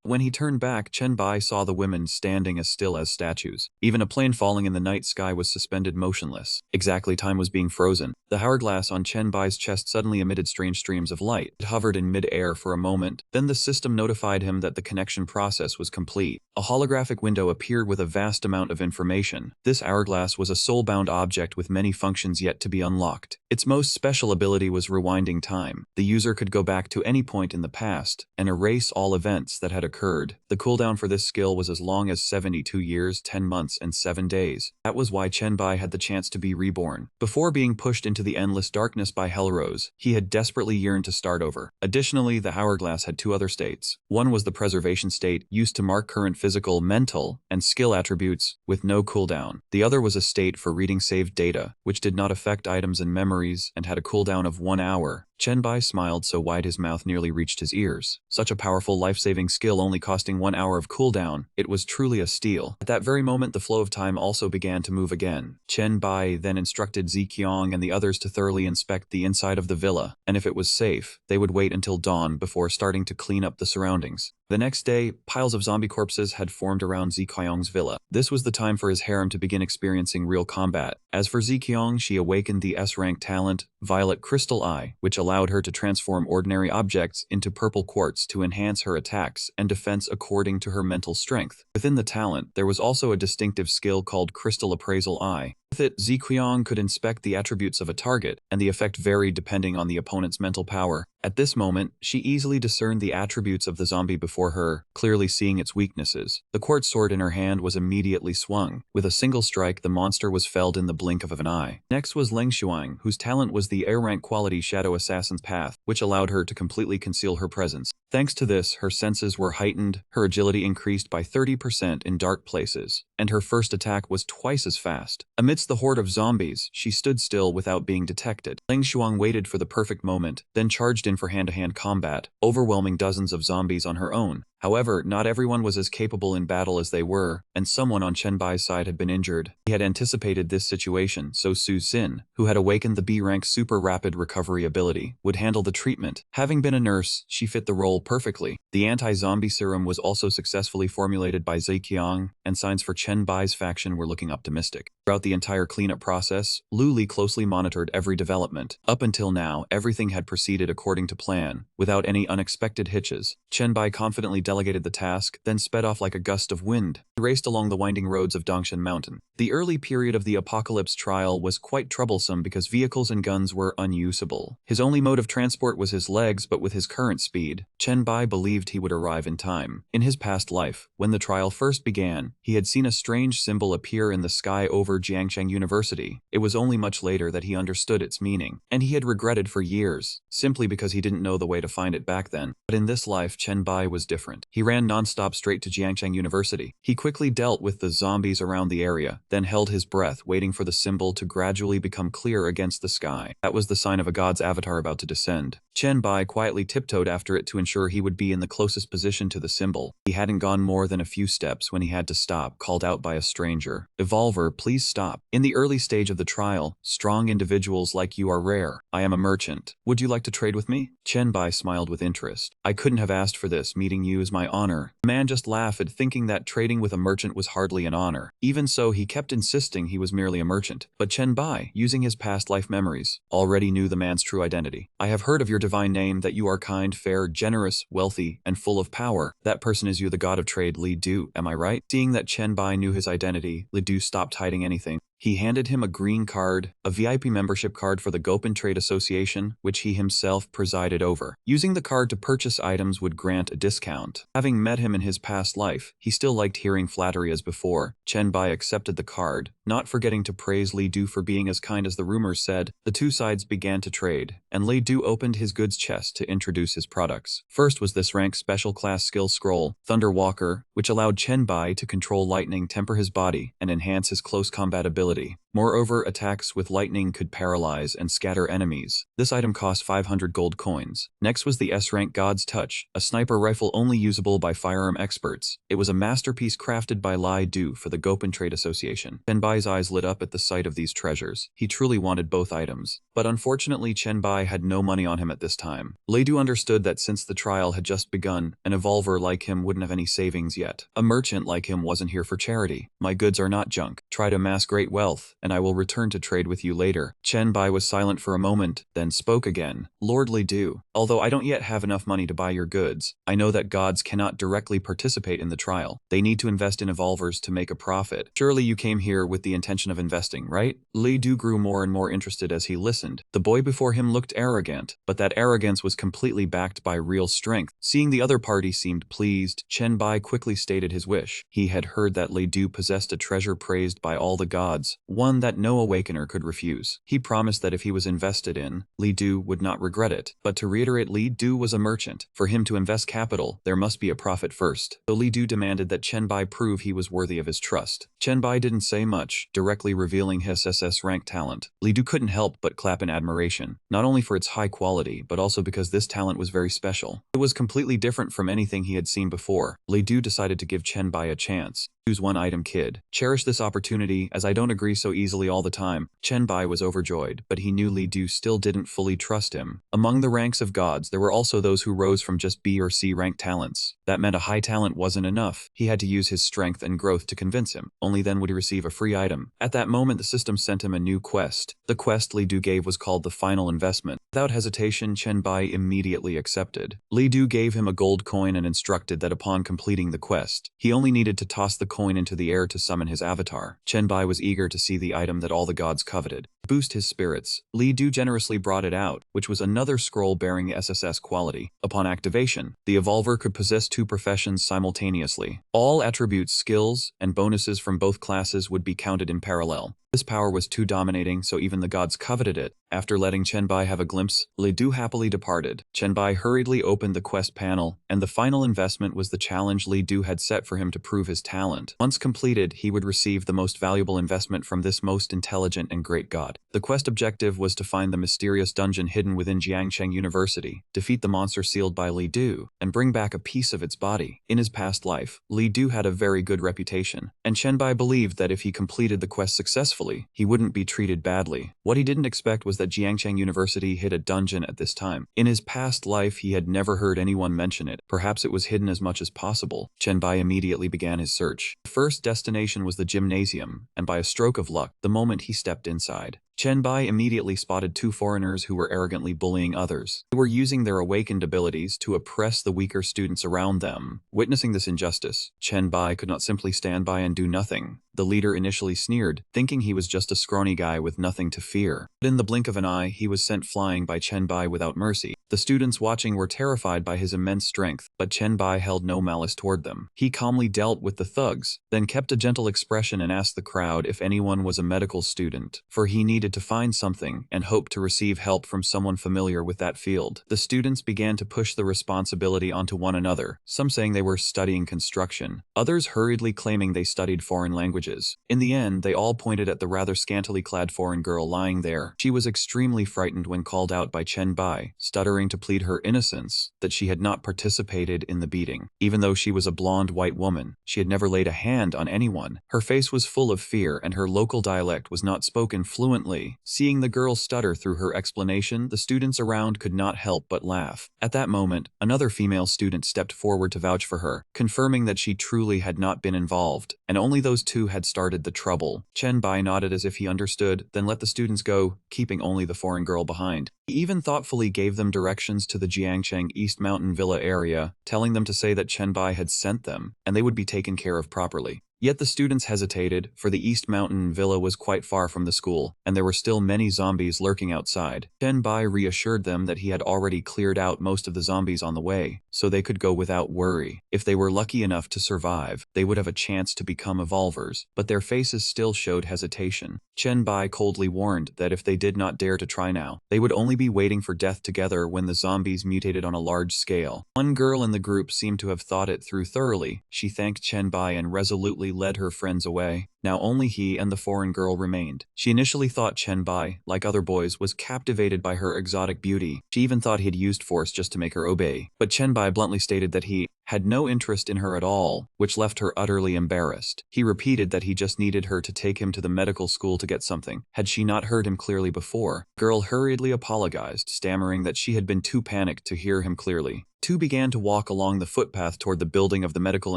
When he turned back, Chen Bai saw the women standing as still as statues. Even a plane falling in the night sky was suspended motionless. Exactly, time was being frozen. The hourglass on Chen Bai's chest suddenly emitted strange streams of light. It hovered in mid-air for a moment. Then the system notified him that the connection process was complete. A holographic window appeared with a vast amount of information. This hourglass was a soul-bound object with many functions yet to be unlocked. Its most special ability was rewinding time. The user could go back to any point in the past and erase all events that had occurred. The cooldown for this skill was as long as 72 years, 10 months, and 7 days. That was why Chen Bai had the chance to be reborn. Before being pushed into the endless darkness by Hellrose, he had desperately yearned to start over. Additionally, the hourglass had 2 other states. One was the preservation state, used to mark current physical, mental, and skill attributes with no cooldown. The other was a state for reading saved data, which did not affect items and memories and had a cooldown of 1 hour. Chen Bai smiled so wide his mouth nearly reached his ears. Such a powerful life-saving skill only costing 1 hour of cooldown, it was truly a steal. At that very moment the flow of time also began to move again. Chen Bai then instructed Ziqiang and the others to thoroughly inspect the inside of the villa, and if it was safe, they would wait until dawn before starting to clean up the surroundings. The next day, piles of zombie corpses had formed around Ziqiang's villa. This was the time for his harem to begin experiencing real combat. As for Ziqiang, she awakened the S-rank talent, Violet Crystal Eye, which allowed her to transform ordinary objects into purple quartz to enhance her attacks and defense according to her mental strength. Within the talent, there was also a distinctive skill called Crystal Appraisal Eye. With it, Ziqiang could inspect the attributes of a target, and the effect varied depending on the opponent's mental power. At this moment, she easily discerned the attributes of the zombie before her, clearly seeing its weaknesses. The quartz sword in her hand was immediately swung. With a single strike, the monster was felled in the blink of an eye. Next was Leng Shuang, whose talent was the air-rank quality Shadow Assassin's Path, which allowed her to completely conceal her presence. Thanks to this, her senses were heightened, her agility increased by 30% in dark places, and her first attack was twice as fast. Amidst the horde of zombies, she stood still without being detected. Leng Shuang waited for the perfect moment, then charged in for hand-to-hand combat, overwhelming dozens of zombies on her own. However, not everyone was as capable in battle as they were, and someone on Chen Bai's side had been injured. He had anticipated this situation, so Su Xin, who had awakened the B-rank super rapid recovery ability, would handle the treatment. Having been a nurse, she fit the role perfectly. The anti-zombie serum was also successfully formulated by Ziqiang, and signs for Chen Bai's faction were looking optimistic. Throughout the entire cleanup process, Lu Li closely monitored every development. Up until now, everything had proceeded according to plan, without any unexpected hitches. Chen Bai confidently delegated the task, then sped off like a gust of wind. He raced along the winding roads of Dongshan Mountain. The early period of the Apocalypse trial was quite troublesome because vehicles and guns were unusable. His only mode of transport was his legs, but with his current speed, Chen Bai believed he would arrive in time. In his past life, when the trial first began, he had seen a strange symbol appear in the sky over Jiangcheng University. It was only much later that he understood its meaning, and he had regretted for years, simply because he didn't know the way to find it back then. But in this life, Chen Bai was different. enrollment. He ran nonstop straight to Jiangcheng University. He quickly dealt with the zombies around the area, then held his breath, waiting for the symbol to gradually become clear against the sky. That was the sign of a god's avatar about to descend. Chen Bai quietly tiptoed after it to ensure he would be in the closest position to the symbol. He hadn't gone more than a few steps when he had to stop, called out by a stranger. "Evolver, please stop. In the early stage of the trial, strong individuals like you are rare. I am a merchant. Would you like to trade with me?" Chen Bai smiled with interest. "I couldn't have asked for this. Meeting you is my honor." The man just laughed, thinking that trading with a merchant was hardly an honor. Even so, he kept insisting he was merely a merchant. But Chen Bai, using his past life memories, already knew the man's true identity. "I have heard of your divine name, that you are kind, fair, generous, wealthy, and full of power. That person is you, the god of trade, Li Du. Am I right?" Seeing that Chen Bai knew his identity, Li Du stopped hiding anything. He handed him a green card, a VIP membership card for the Gopin Trade Association, which he himself presided over. Using the card to purchase items would grant a discount. Having met him in his past life, he still liked hearing flattery as before. Chen Bai accepted the card, not forgetting to praise Li Du for being as kind as the rumors said. The two sides began to trade, and Li Du opened his goods chest to introduce his products. First was this rank special class skill scroll, Thunder Walker, which allowed Chen Bai to control lightning, temper his body, and enhance his close combat ability. Moreover, attacks with lightning could paralyze and scatter enemies. This item cost 500 gold coins. Next was the S-rank God's Touch, a sniper rifle only usable by firearm experts. It was a masterpiece crafted by Li Du for the Gopin Trade Association. Chen Bai's eyes lit up at the sight of these treasures. He truly wanted both items. But unfortunately, Chen Bai had no money on him at this time. Li Du understood that since the trial had just begun, an evolver like him wouldn't have any savings yet. A merchant like him wasn't here for charity. "My goods are not junk. Try to amass great wealth, and I will return to trade with you later." Chen Bai was silent for a moment, then spoke again. "Lord Li Du, although I don't yet have enough money to buy your goods, I know that gods cannot directly participate in the trial. They need to invest in evolvers to make a profit. Surely you came here with the intention of investing, right?" Li Du grew more and more interested as he listened. The boy before him looked arrogant, but that arrogance was completely backed by real strength. Seeing the other party seemed pleased, Chen Bai quickly stated his wish. He had heard that Li Du possessed a treasure praised by all the gods, one that no awakener could refuse. He promised that if he was invested in, Li Du would not regret it. But to reiterate, Li Du was a merchant. For him to invest capital, there must be a profit first. So Li Du demanded that Chen Bai prove he was worthy of his trust. Chen Bai didn't say much, directly revealing his SSS rank talent. Li Du couldn't help but clap in admiration, not only for its high quality, but also because this talent was very special. It was completely different from anything he had seen before. Li Du decided to give Chen Bai a chance. "Choose one item, kid. Cherish this opportunity, as I don't agree so easily all the time." Chen Bai was overjoyed, but he knew Li Du still didn't fully trust him. Among the ranks of gods, there were also those who rose from just B or C rank talents. That meant a high talent wasn't enough. He had to use his strength and growth to convince him. Only then would he receive a free item. At that moment, the system sent him a new quest. The quest Li Du gave was called the Final Investment. Without hesitation, Chen Bai immediately accepted. Li Du gave him a gold coin and instructed that upon completing the quest, he only needed to toss the coin into the air to summon his avatar. Chen Bai was eager to see the item that all the gods coveted. To boost his spirits, Li Du generously brought it out, which was another scroll bearing SSS quality. Upon activation, the evolver could possess two professions simultaneously. All attributes, skills, and bonuses from both classes would be counted in parallel. This power was too dominating, so even the gods coveted it. After letting Chen Bai have a glimpse, Li Du happily departed. Chen Bai hurriedly opened the quest panel, and the final investment was the challenge Li Du had set for him to prove his talent. Once completed, he would receive the most valuable investment from this most intelligent and great god. The quest objective was to find the mysterious dungeon hidden within Jiangcheng University, defeat the monster sealed by Li Du, and bring back a piece of its body. In his past life, Li Du had a very good reputation, and Chen Bai believed that if he completed the quest successfully, he wouldn't be treated badly. What he didn't expect was that Jiangcheng University hid a dungeon at this time. In his past life, he had never heard anyone mention it. Perhaps it was hidden as much as possible. Chen Bai immediately began his search. The first destination was the gymnasium, and by a stroke of luck, the moment he stepped inside, Chen Bai immediately spotted two foreigners who were arrogantly bullying others. They were using their awakened abilities to oppress the weaker students around them. Witnessing this injustice, Chen Bai could not simply stand by and do nothing. The leader initially sneered, thinking he was just a scrawny guy with nothing to fear. But in the blink of an eye, he was sent flying by Chen Bai without mercy. The students watching were terrified by his immense strength, but Chen Bai held no malice toward them. He calmly dealt with the thugs, then kept a gentle expression and asked the crowd if anyone was a medical student, for he needed to find something and hoped to receive help from someone familiar with that field. The students began to push the responsibility onto one another, some saying they were studying construction, others hurriedly claiming they studied foreign languages. In the end, they all pointed at the rather scantily clad foreign girl lying there. She was extremely frightened when called out by Chen Bai, stuttering to plead her innocence, that she had not participated in the beating. Even though she was a blonde white woman, she had never laid a hand on anyone. Her face was full of fear and her local dialect was not spoken fluently. Seeing the girl stutter through her explanation, the students around could not help but laugh. At that moment, another female student stepped forward to vouch for her, confirming that she truly had not been involved, and only those two had started the trouble. Chen Bai nodded as if he understood, then let the students go, keeping only the foreign girl behind. He even thoughtfully gave them directions to the Jiangcheng East Mountain Villa area, telling them to say that Chen Bai had sent them, and they would be taken care of properly. Yet the students hesitated, for the East Mountain Villa was quite far from the school, and there were still many zombies lurking outside. Chen Bai reassured them that he had already cleared out most of the zombies on the way, so they could go without worry. If they were lucky enough to survive, they would have a chance to become evolvers, but their faces still showed hesitation. Chen Bai coldly warned that if they did not dare to try now, they would only be waiting for death together when the zombies mutated on a large scale. One girl in the group seemed to have thought it through thoroughly. She thanked Chen Bai and resolutely led her friends away. Now only he and the foreign girl remained. She initially thought Chen Bai, like other boys, was captivated by her exotic beauty. She even thought he had used force just to make her obey. But Chen Bai bluntly stated that he had no interest in her at all, which left her utterly embarrassed. He repeated that he just needed her to take him to the medical school to get something. Had she not heard him clearly before? The girl hurriedly apologized, stammering that she had been too panicked to hear him clearly. Two began to walk along the footpath toward the building of the Medical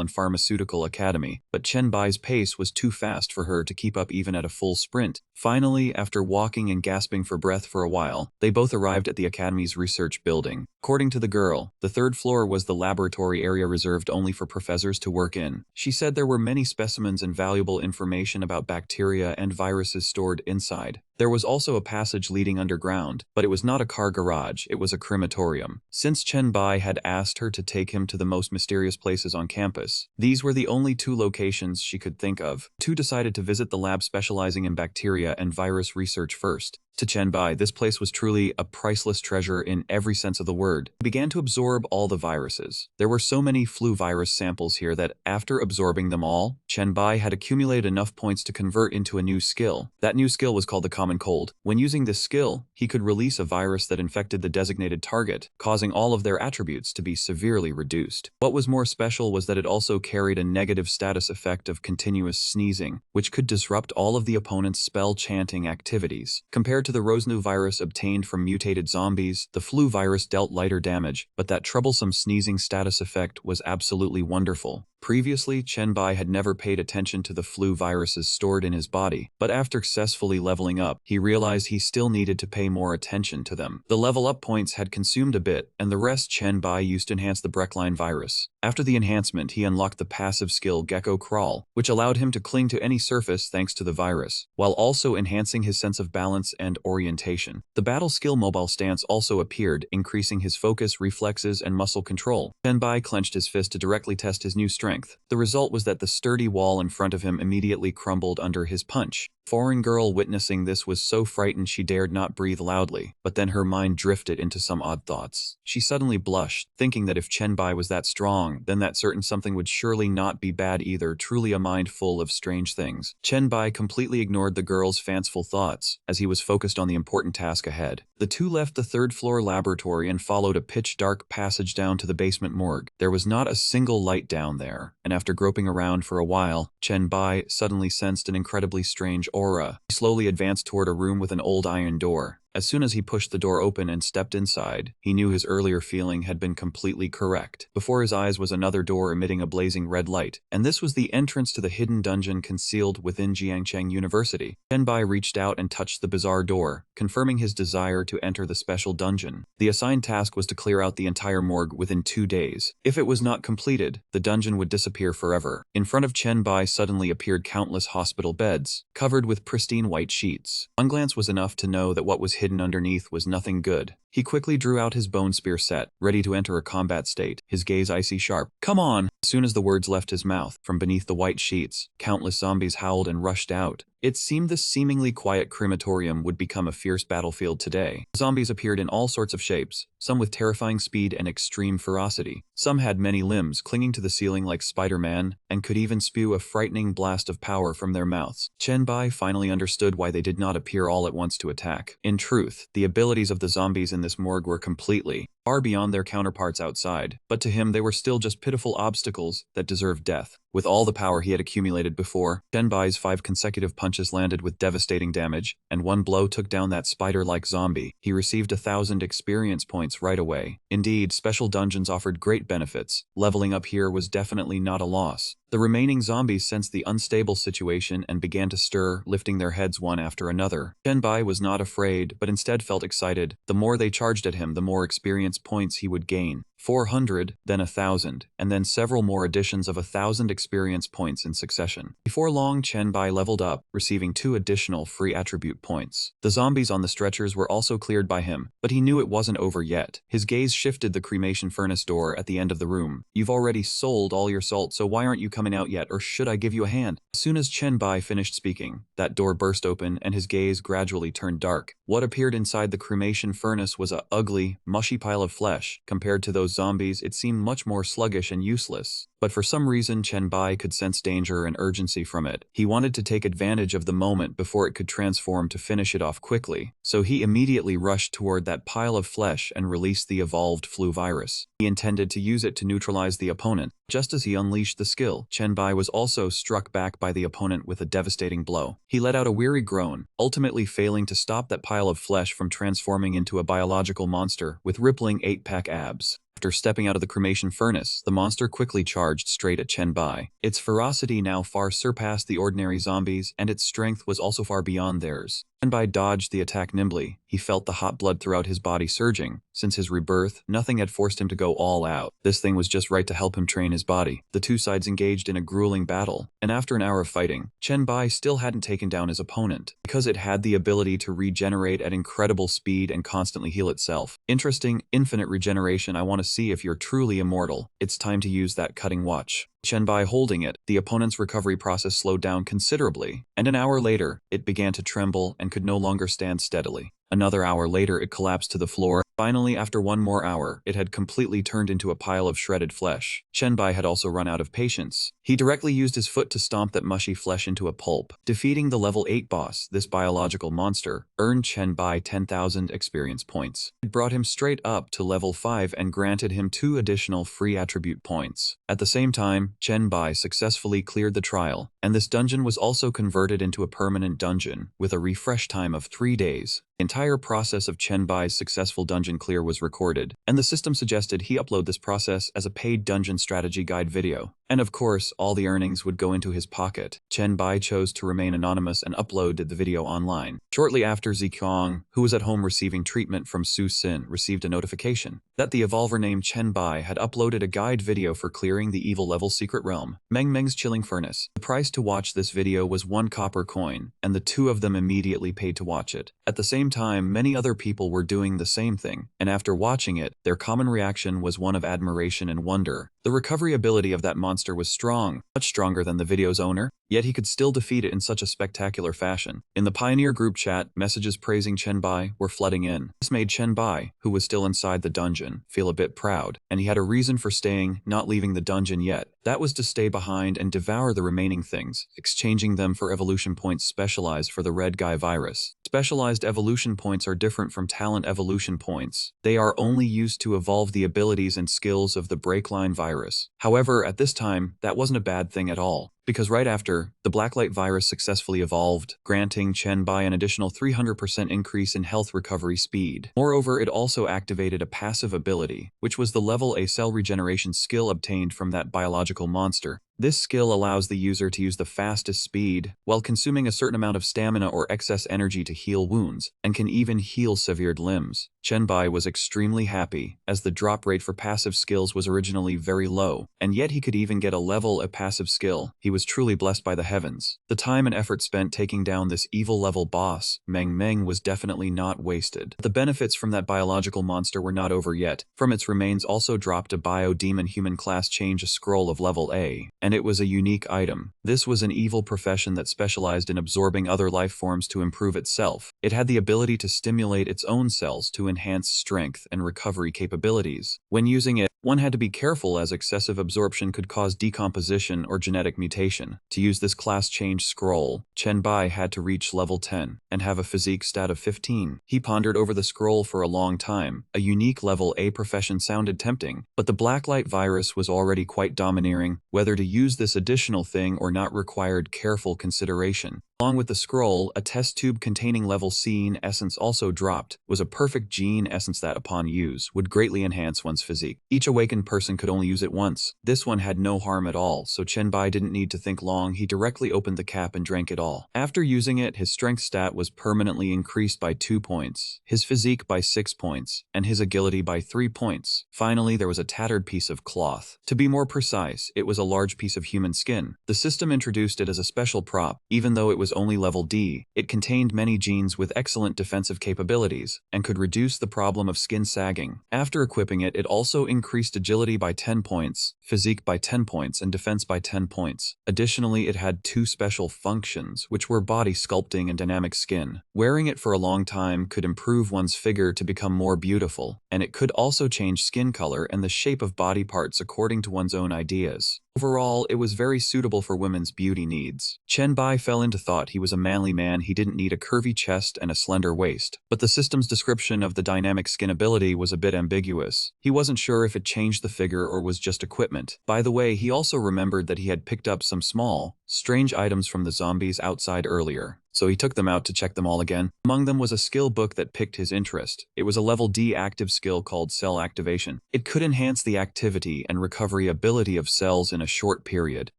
and Pharmaceutical Academy, but Chen Bai's pace was too fast for her to keep up even at a full sprint. Finally, after walking and gasping for breath for a while, they both arrived at the Academy's research building. According to the girl, the third floor was the laboratory area reserved only for professors to work in. She said there were many specimens and valuable information about bacteria and viruses stored inside. There was also a passage leading underground, but it was not a car garage, it was a crematorium. Since Chen Bai had asked her to take him to the most mysterious places on campus, these were the only two locations she could think of. Two decided to visit the lab specializing in bacteria and virus research first. To Chen Bai, this place was truly a priceless treasure in every sense of the word. He began to absorb all the viruses. There were so many flu virus samples here that after absorbing them all, Chen Bai had accumulated enough points to convert into a new skill. That new skill was called the common cold. When using this skill, he could release a virus that infected the designated target, causing all of their attributes to be severely reduced. What was more special was that it also carried a negative status effect of continuous sneezing, which could disrupt all of the opponent's spell chanting activities. Compared to the Rosnu virus obtained from mutated zombies, the flu virus dealt lighter damage, but that troublesome sneezing status effect was absolutely wonderful. Previously, Chen Bai had never paid attention to the flu viruses stored in his body, but after successfully leveling up, he realized he still needed to pay more attention to them. The level up points had consumed a bit, and the rest Chen Bai used to enhance the Breckline virus. After the enhancement, he unlocked the passive skill Gecko Crawl, which allowed him to cling to any surface thanks to the virus, while also enhancing his sense of balance and orientation. The battle skill Mobile Stance also appeared, increasing his focus, reflexes, and muscle control. Chen Bai clenched his fist to directly test his new strength. The result was that the sturdy wall in front of him immediately crumbled under his punch. Foreign girl witnessing this was so frightened she dared not breathe loudly, but then her mind drifted into some odd thoughts. She suddenly blushed, thinking that if Chen Bai was that strong, then that certain something would surely not be bad either, truly a mind full of strange things. Chen Bai completely ignored the girl's fanciful thoughts, as he was focused on the important task ahead. The two left the third-floor laboratory and followed a pitch-dark passage down to the basement morgue. There was not a single light down there, and after groping around for a while, Chen Bai suddenly sensed an incredibly strange aura. He slowly advanced toward a room with an old iron door. As soon as he pushed the door open and stepped inside, he knew his earlier feeling had been completely correct. Before his eyes was another door emitting a blazing red light, and this was the entrance to the hidden dungeon concealed within Jiangcheng University. Chen Bai reached out and touched the bizarre door, confirming his desire to enter the special dungeon. The assigned task was to clear out the entire morgue within 2 days. If it was not completed, the dungeon would disappear forever. In front of Chen Bai suddenly appeared countless hospital beds, covered with pristine white sheets. One glance was enough to know that what was hidden hidden underneath was nothing good. He quickly drew out his bone spear set, ready to enter a combat state, his gaze icy sharp. "Come on!" As soon as the words left his mouth, from beneath the white sheets, countless zombies howled and rushed out. It seemed this seemingly quiet crematorium would become a fierce battlefield today. Zombies appeared in all sorts of shapes, some with terrifying speed and extreme ferocity. Some had many limbs clinging to the ceiling like Spider-Man, and could even spew a frightening blast of power from their mouths. Chenbai finally understood why they did not appear all at once to attack. In truth, the abilities of the zombies in this morgue were completely, far beyond their counterparts outside, but to him they were still just pitiful obstacles that deserved death. With all the power he had accumulated before, Chenbai's 5 consecutive punches landed with devastating damage, and one blow took down that spider-like zombie. He received 1,000 experience points right away. Indeed, special dungeons offered great benefits. Leveling up here was definitely not a loss. The remaining zombies sensed the unstable situation and began to stir, lifting their heads one after another. Chenbai was not afraid, but instead felt excited. The more they charged at him, the more experience points he would gain. 400, then 1,000, and then several more additions of 1,000 experience points in succession. Before long, Chenbai leveled up, receiving 2 additional free attribute points. The zombies on the stretchers were also cleared by him, but he knew it wasn't over yet. His gaze shifted the cremation furnace door at the end of the room. "You've already sold all your salt, so why aren't you coming out yet, or should I give you a hand?" As soon as Chenbai finished speaking, that door burst open and his gaze gradually turned dark. What appeared inside the cremation furnace was a ugly, mushy pile of flesh. Compared to those zombies, it seemed much more sluggish and useless. But for some reason, Chenbai could sense danger and urgency from it. He wanted to take advantage of the moment before it could transform to finish it off quickly. So he immediately rushed toward that pile of flesh and released the evolved flu virus. He intended to use it to neutralize the opponent. Just as he unleashed the skill, Chenbai was also struck back by the opponent with a devastating blow. He let out a weary groan, ultimately failing to stop that pile of flesh from transforming into a biological monster with rippling 8-pack abs. After stepping out of the cremation furnace, the monster quickly charged straight at Chenbai. Its ferocity now far surpassed the ordinary zombies, and its strength was also far beyond theirs. Chenbai dodged the attack nimbly. He felt the hot blood throughout his body surging. Since his rebirth, nothing had forced him to go all out. This thing was just right to help him train his body. The two sides engaged in a grueling battle, and after an hour of fighting, Chenbai still hadn't taken down his opponent, because it had the ability to regenerate at incredible speed and constantly heal itself. Interesting, infinite regeneration. I want to see if you're truly immortal. It's time to use that cutting watch. Chenbai holding it, the opponent's recovery process slowed down considerably, and an hour later, it began to tremble and could no longer stand steadily. Another hour later, it collapsed to the floor. Finally, after one more hour, it had completely turned into a pile of shredded flesh. Chenbai had also run out of patience. He directly used his foot to stomp that mushy flesh into a pulp. Defeating the level 8 boss, this biological monster, earned Chenbai 10,000 experience points. It brought him straight up to level 5 and granted him 2 additional free attribute points. At the same time, Chenbai successfully cleared the trial, and this dungeon was also converted into a permanent dungeon, with a refresh time of 3 days. The entire process of Chenbai's successful dungeon clear was recorded, and the system suggested he upload this process as a paid dungeon strategy guide video. And of course, all the earnings would go into his pocket. Chenbai chose to remain anonymous and uploaded the video online. Shortly after, Ziqiang, who was at home receiving treatment from Su Xin, received a notification that the evolver named Chenbai had uploaded a guide video for clearing the evil level secret realm, Meng's Chilling Furnace. The price to watch this video was 1 copper coin, and the two of them immediately paid to watch it. At the same time, many other people were doing the same thing, and after watching it, their common reaction was one of admiration and wonder. The recovery ability of that monster was strong, much stronger than the video's owner, yet he could still defeat it in such a spectacular fashion. In the Pioneer group chat, messages praising Chenbai were flooding in. This made Chenbai, who was still inside the dungeon, feel a bit proud, and he had a reason for staying, not leaving the dungeon yet. That was to stay behind and devour the remaining things, exchanging them for evolution points specialized for the Red Guy virus. Specialized evolution points are different from talent evolution points. They are only used to evolve the abilities and skills of the Breakline virus. However, at this time, that wasn't a bad thing at all, because right after, the Blacklight virus successfully evolved, granting Chenbai an additional 300% increase in health recovery speed. Moreover, it also activated a passive ability, which was the level A cell regeneration skill obtained from that biological monster. This skill allows the user to use the fastest speed, while consuming a certain amount of stamina or excess energy to heal wounds, and can even heal severed limbs. Chen Bai was extremely happy, as the drop rate for passive skills was originally very low, and yet he could even get a level a passive skill. He was truly blessed by the heavens. The time and effort spent taking down this evil level boss, Meng, was definitely not wasted. But the benefits from that biological monster were not over yet. From its remains also dropped a bio-demon human class change a scroll of level A, and it was a unique item. This was an evil profession that specialized in absorbing other life forms to improve itself. It had the ability to stimulate its own cells to enhance strength and recovery capabilities. When using it, one had to be careful as excessive absorption could cause decomposition or genetic mutation. To use this class change scroll, Chen Bai had to reach level 10 and have a physique stat of 15. He pondered over the scroll for a long time. A unique level A profession sounded tempting, but the blacklight virus was already quite domineering. Whether to use this additional thing or not required careful consideration. Along with the scroll, a test tube containing level C essence also dropped, was a perfect gene essence that upon use would greatly enhance one's physique. Each awakened person could only use it once. This one had no harm at all, so Chen Bai didn't need to think long. He directly opened the cap and drank it all. After using it, his strength stat was permanently increased by 2 points, his physique by 6 points, and his agility by 3 points. Finally, there was a tattered piece of cloth. To be more precise, it was a large piece of human skin. The system introduced it as a special prop, even though it was only level D. It contained many genes with excellent defensive capabilities, and could reduce the problem of skin sagging. After equipping it, it also increased agility by 10 points, physique by 10 points, and defense by 10 points. Additionally, it had 2 special functions, which were body sculpting and dynamic skin. Wearing it for a long time could improve one's figure to become more beautiful, and it could also change skin color and the shape of body parts according to one's own ideas. Overall, it was very suitable for women's beauty needs. Chen Bai fell into thought he was a manly man. He didn't need a curvy chest and a slender waist. But the system's description of the dynamic skin ability was a bit ambiguous. He wasn't sure if it changed the figure or was just equipment. By the way, he also remembered that he had picked up some small, strange items from the zombies outside earlier, so he took them out to check them all again. Among them was a skill book that piqued his interest. It was a level D active skill called Cell Activation. It could enhance the activity and recovery ability of cells in a short period.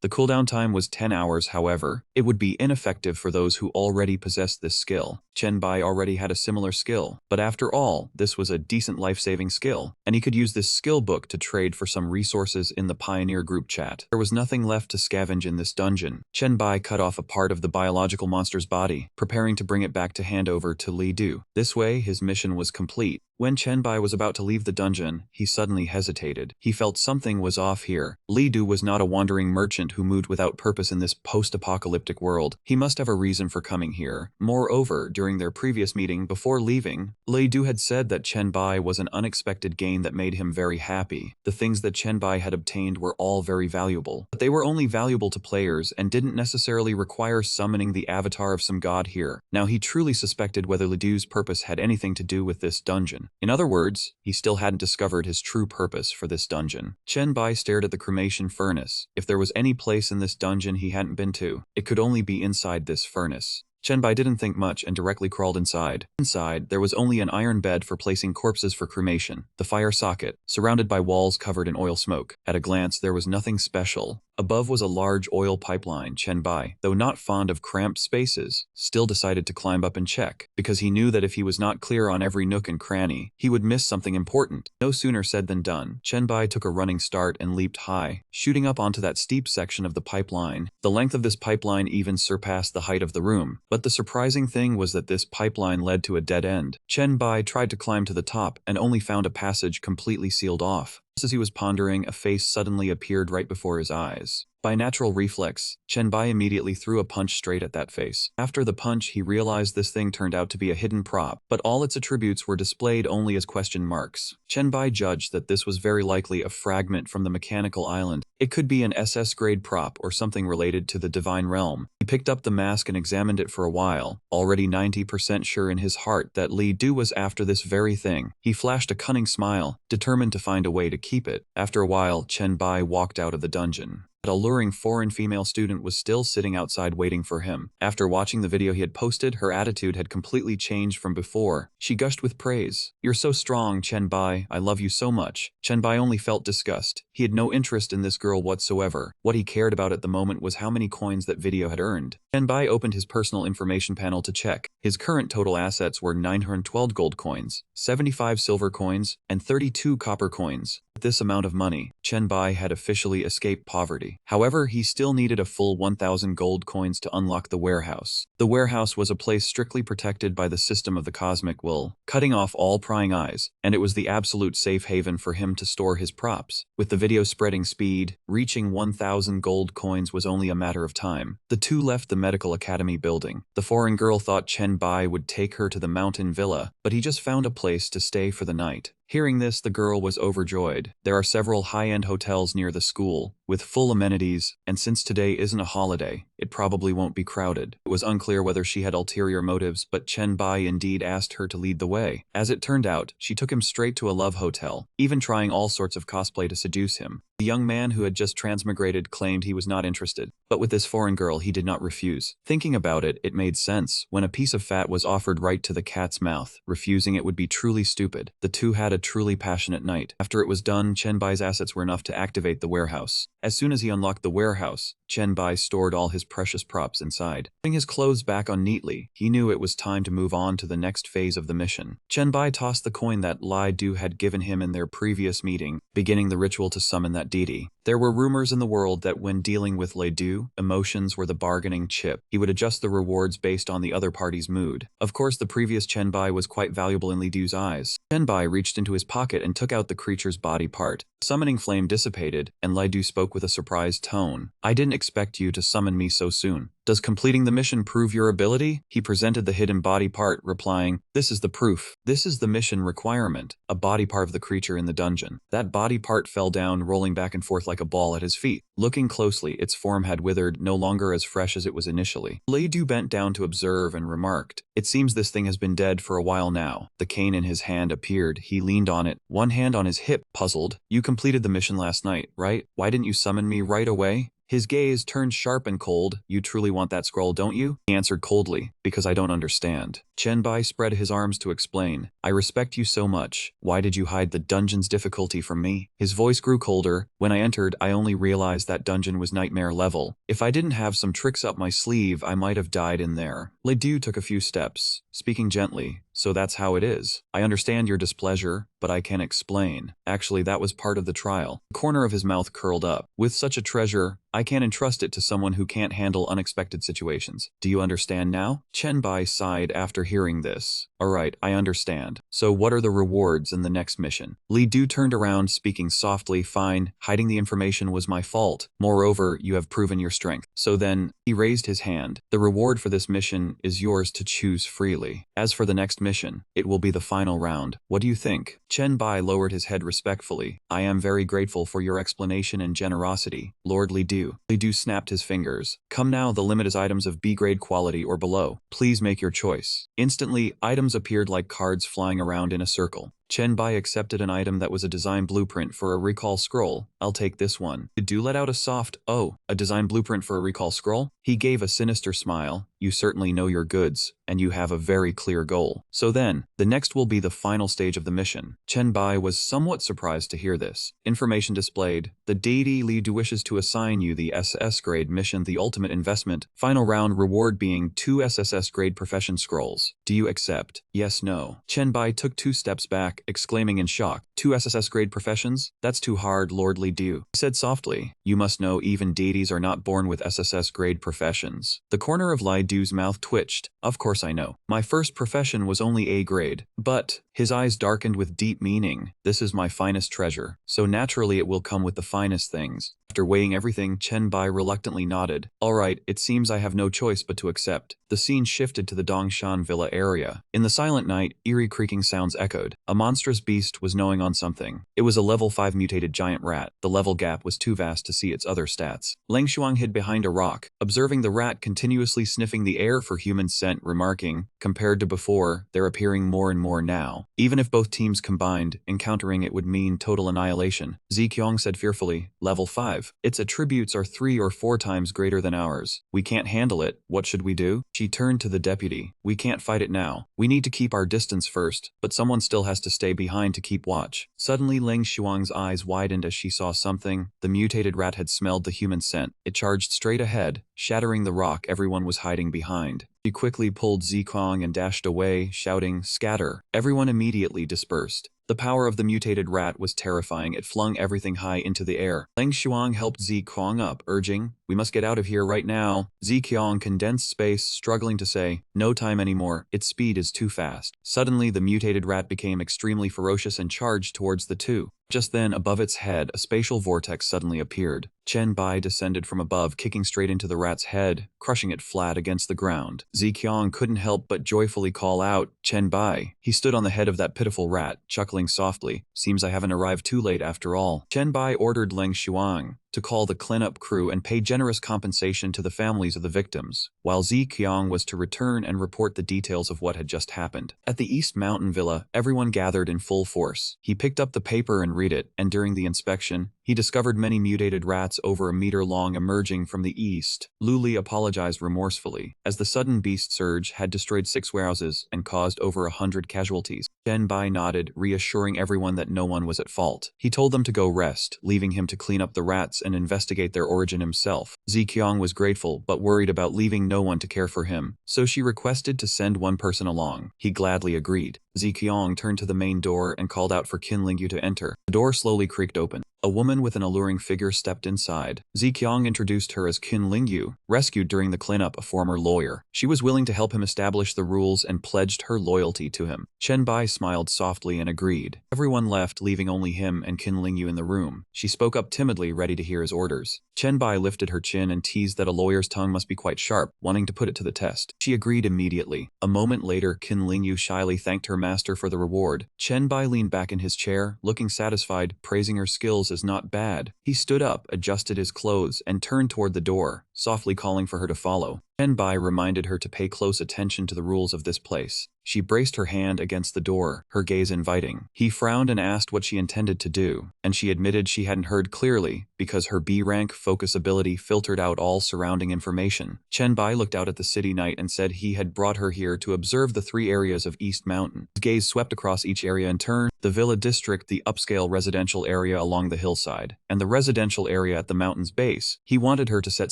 The cooldown time was 10 hours, however. It would be ineffective for those who already possessed this skill. Chen Bai already had a similar skill, but after all, this was a decent life-saving skill, and he could use this skill book to trade for some resources in the Pioneer group chat. There was nothing left to scavenge in this dungeon. Chen Bai cut off a part of the biological monster's body, preparing to bring it back to hand over to Li Du. This way, his mission was complete. When Chen Bai was about to leave the dungeon, he suddenly hesitated. He felt something was off here. Li Du was not a wandering merchant who moved without purpose in this post-apocalyptic world. He must have a reason for coming here. Moreover, during their previous meeting before leaving, Li Du had said that Chen Bai was an unexpected gain that made him very happy. The things that Chen Bai had obtained were all very valuable, but they were only valuable to players and didn't necessarily require summoning the avatar of some god here. Now he truly suspected whether Li Du's purpose had anything to do with this dungeon. In other words, he still hadn't discovered his true purpose for this dungeon. Chen Bai stared at the cremation furnace. If there was any place in this dungeon he hadn't been to, it could only be inside this furnace. Chen Bai didn't think much and directly crawled inside. Inside, there was only an iron bed for placing corpses for cremation, the fire socket, surrounded by walls covered in oil smoke. At a glance, there was nothing special. Above was a large oil pipeline. Chen Bai, though not fond of cramped spaces, still decided to climb up and check, because he knew that if he was not clear on every nook and cranny, he would miss something important. No sooner said than done. Chen Bai took a running start and leaped high, shooting up onto that steep section of the pipeline. The length of this pipeline even surpassed the height of the room, but the surprising thing was that this pipeline led to a dead end. Chen Bai tried to climb to the top and only found a passage completely sealed off. Just as he was pondering, a face suddenly appeared right before his eyes. By natural reflex, Chen Bai immediately threw a punch straight at that face. After the punch, he realized this thing turned out to be a hidden prop, but all its attributes were displayed only as question marks. Chen Bai judged that this was very likely a fragment from the mechanical island. It could be an SS grade prop or something related to the divine realm. He picked up the mask and examined it for a while, already 90% sure in his heart that Li Du was after this very thing. He flashed a cunning smile, determined to find a way to keep it. After a while, Chen Bai walked out of the dungeon. That alluring foreign female student was still sitting outside waiting for him. After watching the video he had posted, her attitude had completely changed from before. She gushed with praise. "You're so strong, Chen Bai. I love you so much." Chen Bai only felt disgust. He had no interest in this girl whatsoever. What he cared about at the moment was how many coins that video had earned. Chenbai opened his personal information panel to check. His current total assets were 912 gold coins, 75 silver coins, and 32 copper coins. With this amount of money, Chenbai had officially escaped poverty. However, he still needed a full 1,000 gold coins to unlock the warehouse. The warehouse was a place strictly protected by the system of the cosmic will, cutting off all prying eyes, and it was the absolute safe haven for him to store his props. With the video spreading speed, reaching 1,000 gold coins was only a matter of time. The two left the medical academy building. The foreign girl thought Chenbai would take her to the mountain villa, but he just found a place to stay for the night. Hearing this, the girl was overjoyed. There are several high-end hotels near the school, with full amenities, and since today isn't a holiday, it probably won't be crowded. It was unclear whether she had ulterior motives, but Chenbai indeed asked her to lead the way. As it turned out, she took him straight to a love hotel, even trying all sorts of cosplay to seduce him. The young man who had just transmigrated claimed he was not interested, but with this foreign girl he did not refuse. Thinking about it, it made sense. When a piece of fat was offered right to the cat's mouth, refusing it would be truly stupid. The two had a truly passionate night. After it was done, Chenbai's assets were enough to activate the warehouse. As soon as he unlocked the warehouse, Chenbai stored all his precious props inside. Putting his clothes back on neatly, he knew it was time to move on to the next phase of the mission. Chenbai tossed the coin that Lai Du had given him in their previous meeting, beginning the ritual to summon that deity. There were rumors in the world that when dealing with Lai Du, emotions were the bargaining chip. He would adjust the rewards based on the other party's mood. Of course, the previous Chenbai was quite valuable in Lai Du's eyes. Chenbai reached into his pocket and took out the creature's body part. The summoning flame dissipated, and Lai Du spoke with a surprised tone. "I didn't expect you to summon me so soon. Does completing the mission prove your ability?" He presented the hidden body part, replying, "This is the proof. This is the mission requirement," a body part of the creature in the dungeon. That body part fell down, rolling back and forth like a ball at his feet. Looking closely, its form had withered, no longer as fresh as it was initially. Lai Du bent down to observe and remarked, "It seems this thing has been dead for a while now." The cane in his hand appeared. He leaned on it, one hand on his hip, puzzled. "You completed the mission last night, right? Why didn't you summon me right away?" His gaze turned sharp and cold. "You truly want that scroll, don't you?" He answered coldly, "Because I don't understand." Chenbai spread his arms to explain, "I respect you so much. Why did you hide the dungeon's difficulty from me?" His voice grew colder. "When I entered, I only realized that dungeon was nightmare level. If I didn't have some tricks up my sleeve, I might have died in there." Lai Du took a few steps, speaking gently. "So that's how it is. I understand your displeasure, but I can explain. Actually, that was part of the trial." The corner of his mouth curled up. "With such a treasure, I can't entrust it to someone who can't handle unexpected situations. Do you understand now?" Chenbai sighed after hearing this. "Alright, I understand. So what are the rewards in the next mission?" Lai Du turned around, speaking softly. "Fine, hiding the information was my fault. Moreover, you have proven your strength. So then," he raised his hand, "the reward for this mission is yours to choose freely. As for the next mission, it will be the final round. What do you think?" Chenbai lowered his head respectfully. "I am very grateful for your explanation and generosity, Lord Lai Du." Lai Du snapped his fingers. "Come now, the limit is items of B-grade quality or below. Please make your choice." Instantly, items appeared like cards flying around in a circle. Chenbai accepted an item that was a design blueprint for a recall scroll. "I'll take this one." Lai Du let out a soft, "Oh, a design blueprint for a recall scroll?" He gave a sinister smile. "You certainly know your goods, and you have a very clear goal. So then, the next will be the final stage of the mission." Chenbai was somewhat surprised to hear this. Information displayed. "The deity Lai Du wishes to assign you the SS grade mission, the ultimate investment. Final round reward being 2 SSS grade profession scrolls. Do you accept? Yes, no." Chenbai took 2 steps back, exclaiming in shock, "2 SSS grade professions? That's too hard, Lord Lai Du." He said softly, "You must know even deities are not born with SSS grade professions." The corner of Lai Du's mouth twitched. "Of course I know. My first profession was only A grade. But," his eyes darkened with deep meaning, "this is my finest treasure, so naturally it will come with the finest things." After weighing everything, Chenbai reluctantly nodded. "Alright, it seems I have no choice but to accept." The scene shifted to the Dongshan Villa area. In the silent night, eerie creaking sounds echoed. A monstrous beast was gnawing on something. It was a level 5 mutated giant rat. The level gap was too vast to see its other stats. Lang Shuang hid behind a rock, observing the rat continuously sniffing the air for human scent, remarking, "Compared to before, they're appearing more and more now. Even if both teams combined, encountering it would mean total annihilation." Ziqiang said fearfully, "Level 5. alive. Its attributes are 3 or 4 times greater than ours. We can't handle it. What should we do? She turned to the deputy. We can't fight it now. We need to keep our distance first, but someone still has to stay behind to keep watch. Suddenly Ling Shuang's eyes widened as she saw something. The mutated rat had smelled the human scent. It charged straight ahead, shattering the rock everyone was hiding behind. She quickly pulled Zikong and dashed away, shouting, "Scatter!" Everyone immediately dispersed. The power of the mutated rat was terrifying. It flung everything high into the air. Ling Shuang helped Zikong up, urging, "We must get out of here right now." Zikong condensed space, struggling to say, "No time anymore. Its speed is too fast." Suddenly, the mutated rat became extremely ferocious and charged towards the two. Just then, above its head, a spatial vortex suddenly appeared. Chen Bai descended from above, kicking straight into the rat's head, crushing it flat against the ground. Ziqiang couldn't help but joyfully call out, "Chen Bai." He stood on the head of that pitiful rat, chuckling softly. "Seems I haven't arrived too late after all." Chen Bai ordered Leng Shuang to call the cleanup crew and pay generous compensation to the families of the victims, while Ziqiang was to return and report the details of what had just happened. At the East Mountain Villa, everyone gathered in full force. He picked up the paper and read it, and during the inspection, he discovered many mutated rats over a meter long emerging from the east. Luli apologized remorsefully, as the sudden beast surge had destroyed 6 warehouses and caused over 100 casualties. Chen Bai nodded, reassuring everyone that no one was at fault. He told them to go rest, leaving him to clean up the rats and investigate their origin himself. Ziqiang was grateful but worried about leaving no one to care for him, so she requested to send one person along. He gladly agreed. Ziqiang turned to the main door and called out for Qin Lingyu to enter. The door slowly creaked open. A woman with an alluring figure stepped inside. Ziqiang introduced her as Qin Lingyu, rescued during the cleanup, a former lawyer. She was willing to help him establish the rules and pledged her loyalty to him. Chen Bai smiled softly and agreed. Everyone left, leaving only him and Qin Lingyu in the room. She spoke up timidly, ready to hear his orders. Chen Bai lifted her chin and teased that a lawyer's tongue must be quite sharp, wanting to put it to the test. She agreed immediately. A moment later, Qin Lingyu shyly thanked her master for the reward. Chen Bai leaned back in his chair, looking satisfied, praising her skills as not bad. He stood up, adjusted his clothes, and turned toward the door, softly calling for her to follow. Chen Bai reminded her to pay close attention to the rules of this place. She braced her hand against the door, her gaze inviting. He frowned and asked what she intended to do, and she admitted she hadn't heard clearly because her B-rank focus ability filtered out all surrounding information. Chen Bai looked out at the city night and said he had brought her here to observe the 3 areas of East Mountain. His gaze swept across each area in turn: the Villa District, the upscale residential area along the hillside, and the residential area at the mountain's base. He wanted her to set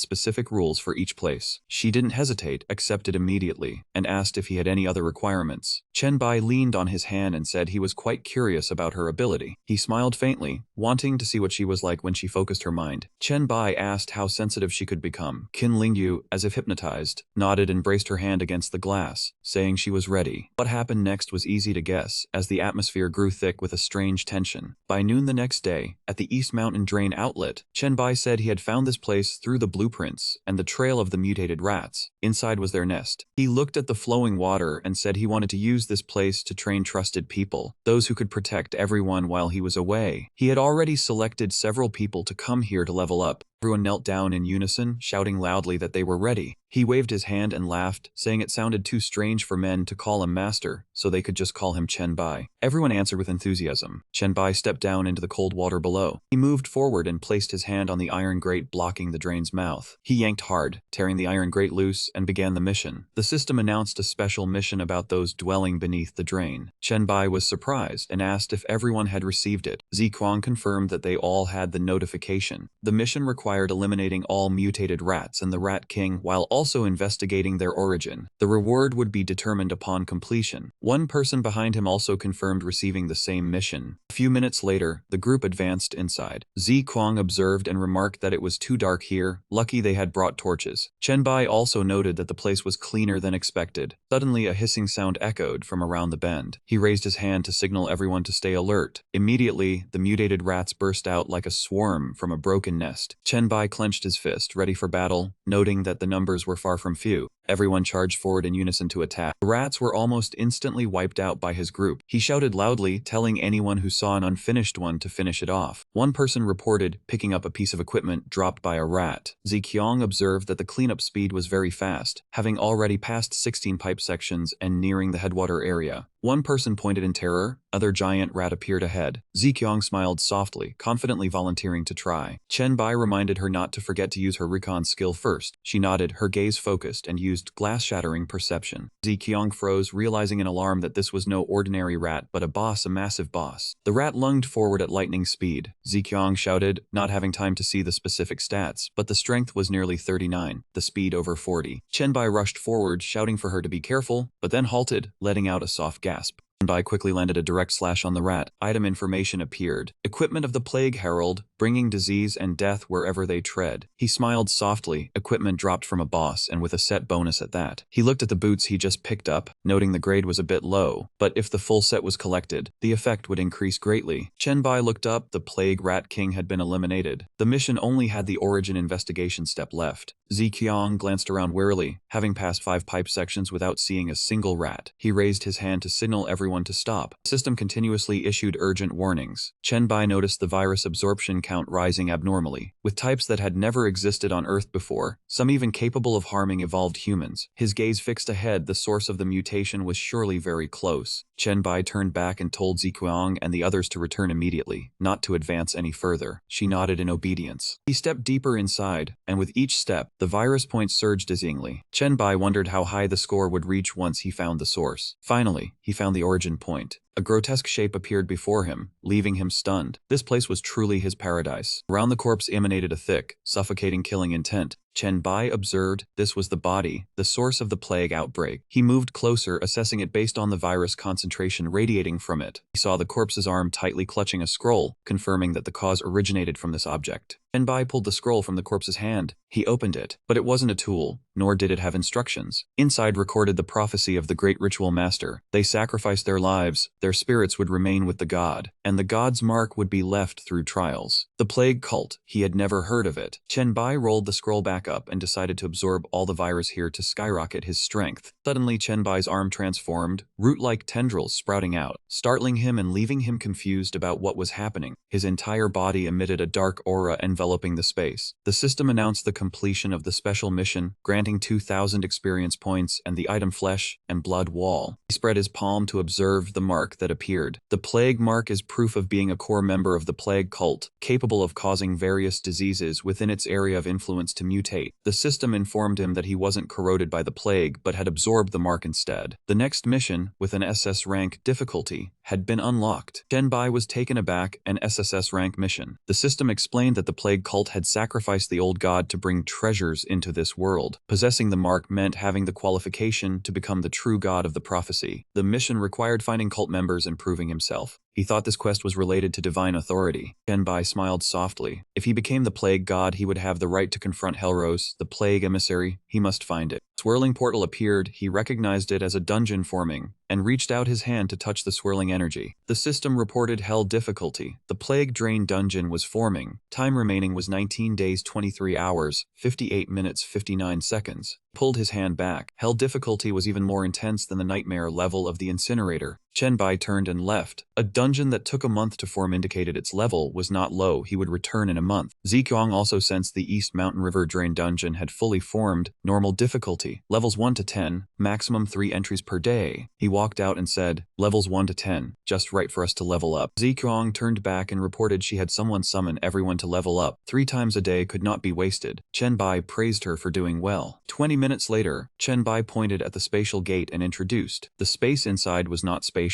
specific rules for each place. She didn't hesitate, accepted immediately, and asked if he had any other requirements. Chen Bai leaned on his hand and said he was quite curious about her ability. He smiled faintly, wanting to see what she was like when she focused her mind. Chen Bai asked how sensitive she could become. Qin Lingyu, as if hypnotized, nodded and braced her hand against the glass, saying she was ready. What happened next was easy to guess, as the atmosphere grew thick with a strange tension. By noon the next day, at the East Mountain Drain outlet, Chen Bai said he had found this place through the blueprints and the trail of the mutated rats. Inside was their nest. He looked at the flowing water and said he wanted to use this place to train trusted people, those who could protect everyone while he was away. He had already selected several people to come here to level up. Everyone knelt down in unison, shouting loudly that they were ready. He waved his hand and laughed, saying it sounded too strange for men to call him master, so they could just call him Chen Bai. Everyone answered with enthusiasm. Chen Bai stepped down into the cold water below. He moved forward and placed his hand on the iron grate blocking the drain's mouth. He yanked hard, tearing the iron grate loose, and began the mission. The system announced a special mission about those dwelling beneath the drain. Chen Bai was surprised and asked if everyone had received it. Ziquan confirmed that they all had the notification. The mission required eliminating all mutated rats and the Rat King while also investigating their origin. The reward would be determined upon completion. One person behind him also confirmed receiving the same mission. A few minutes later, the group advanced inside. Zi Kuang observed and remarked that it was too dark here, lucky they had brought torches. Chen Bai also noted that the place was cleaner than expected. Suddenly, a hissing sound echoed from around the bend. He raised his hand to signal everyone to stay alert. Immediately, the mutated rats burst out like a swarm from a broken nest. Chen Bai clenched his fist, ready for battle, noting that the numbers were far from few. Everyone charged forward in unison to attack. The rats were almost instantly wiped out by his group. He shouted loudly, telling anyone who saw an unfinished one to finish it off. One person reported picking up a piece of equipment dropped by a rat. Ziqiang observed that the cleanup speed was very fast, having already passed 16 pipe sections and nearing the headwater area. One person pointed in terror, other giant rat appeared ahead. Ziqiang smiled softly, confidently volunteering to try. Chen Bai reminded her not to forget to use her recon skill first. She nodded, her gaze focused, and used glass-shattering perception. Ziqiang froze, realizing in alarm that this was no ordinary rat but a massive boss. The rat lunged forward at lightning speed. Ziqiang shouted, not having time to see the specific stats, but the strength was nearly 39, the speed over 40. Chen Bai rushed forward, shouting for her to be careful, but then halted, letting out a soft gasp. Bai quickly landed a direct slash on the rat. Item information appeared. Equipment of the Plague Herald, bringing disease and death wherever they tread. He smiled softly. Equipment dropped from a boss, and with a set bonus at that. He looked at the boots he just picked up, noting the grade was a bit low, but if the full set was collected, the effect would increase greatly. Chen Bai looked up. The Plague Rat King had been eliminated. The mission only had the origin investigation step left. Ziqiang glanced around warily, having passed 5 pipe sections without seeing a single rat. He raised his hand to signal everyone to stop. The system continuously issued urgent warnings. Chen Bai noticed the virus absorption count rising abnormally, with types that had never existed on Earth before, some even capable of harming evolved humans. His gaze fixed ahead. The source of the mutation was surely very close. Chen Bai turned back and told Ziqiang and the others to return immediately, not to advance any further. She nodded in obedience. He stepped deeper inside, and with each step, the virus points surged dizzyingly. Chen Bai wondered how high the score would reach once he found the source. Finally, he found the origin point. A grotesque shape appeared before him, leaving him stunned. This place was truly his paradise. Around the corpse emanated a thick, suffocating killing intent. Chen Bai observed this was the body, the source of the plague outbreak. He moved closer, assessing it based on the virus concentration radiating from it. He saw the corpse's arm tightly clutching a scroll, confirming that the cause originated from this object. Chen Bai pulled the scroll from the corpse's hand. He opened it, but it wasn't a tool, nor did it have instructions. Inside recorded the prophecy of the great ritual master. They sacrificed their lives, their spirits would remain with the god, and the god's mark would be left through trials. The plague cult, he had never heard of it. Chen Bai rolled the scroll back up and decided to absorb all the virus here to skyrocket his strength. Suddenly Chen Bai's arm transformed, root-like tendrils sprouting out, startling him and leaving him confused about what was happening. His entire body emitted a dark aura enveloping the space. The system announced the completion of the special mission, granting 2,000 experience points and the item Flesh and Blood Wall. He spread his palm to observe the mark that appeared. The plague mark is proof of being a core member of the plague cult, capable of causing various diseases within its area of influence to mutate. The system informed him that he wasn't corroded by the plague but had absorbed the mark instead. The next mission, with an SS rank difficulty, had been unlocked. Chen Bai was taken aback, an SSS rank mission. The system explained that the plague cult had sacrificed the old god to bring treasures into this world. Possessing the mark meant having the qualification to become the true god of the prophecy. The mission required finding cult members and proving himself. He thought this quest was related to divine authority. Chen Bai smiled softly. If he became the plague god, he would have the right to confront Hellrose, the plague emissary. He must find it. A swirling portal appeared. He recognized it as a dungeon forming, and reached out his hand to touch the swirling energy. The system reported hell difficulty. The plague drain dungeon was forming. Time remaining was 19 days 23 hours, 58 minutes 59 seconds. Pulled his hand back. Hell difficulty was even more intense than the nightmare level of the incinerator. Chen Bai turned and left. A dungeon that took a month to form indicated its level was not low. He would return in a month. Ziqiang also sensed the East Mountain River Drain dungeon had fully formed. Normal difficulty, levels 1 to 10, maximum 3 entries per day. He walked out and said, levels 1 to 10, just right for us to level up. Ziqiang turned back and reported she had someone summon everyone to level up. 3 times a day could not be wasted. Chen Bai praised her for doing well. 20 minutes later, Chen Bai pointed at the spatial gate and introduced. The space inside was not spacious.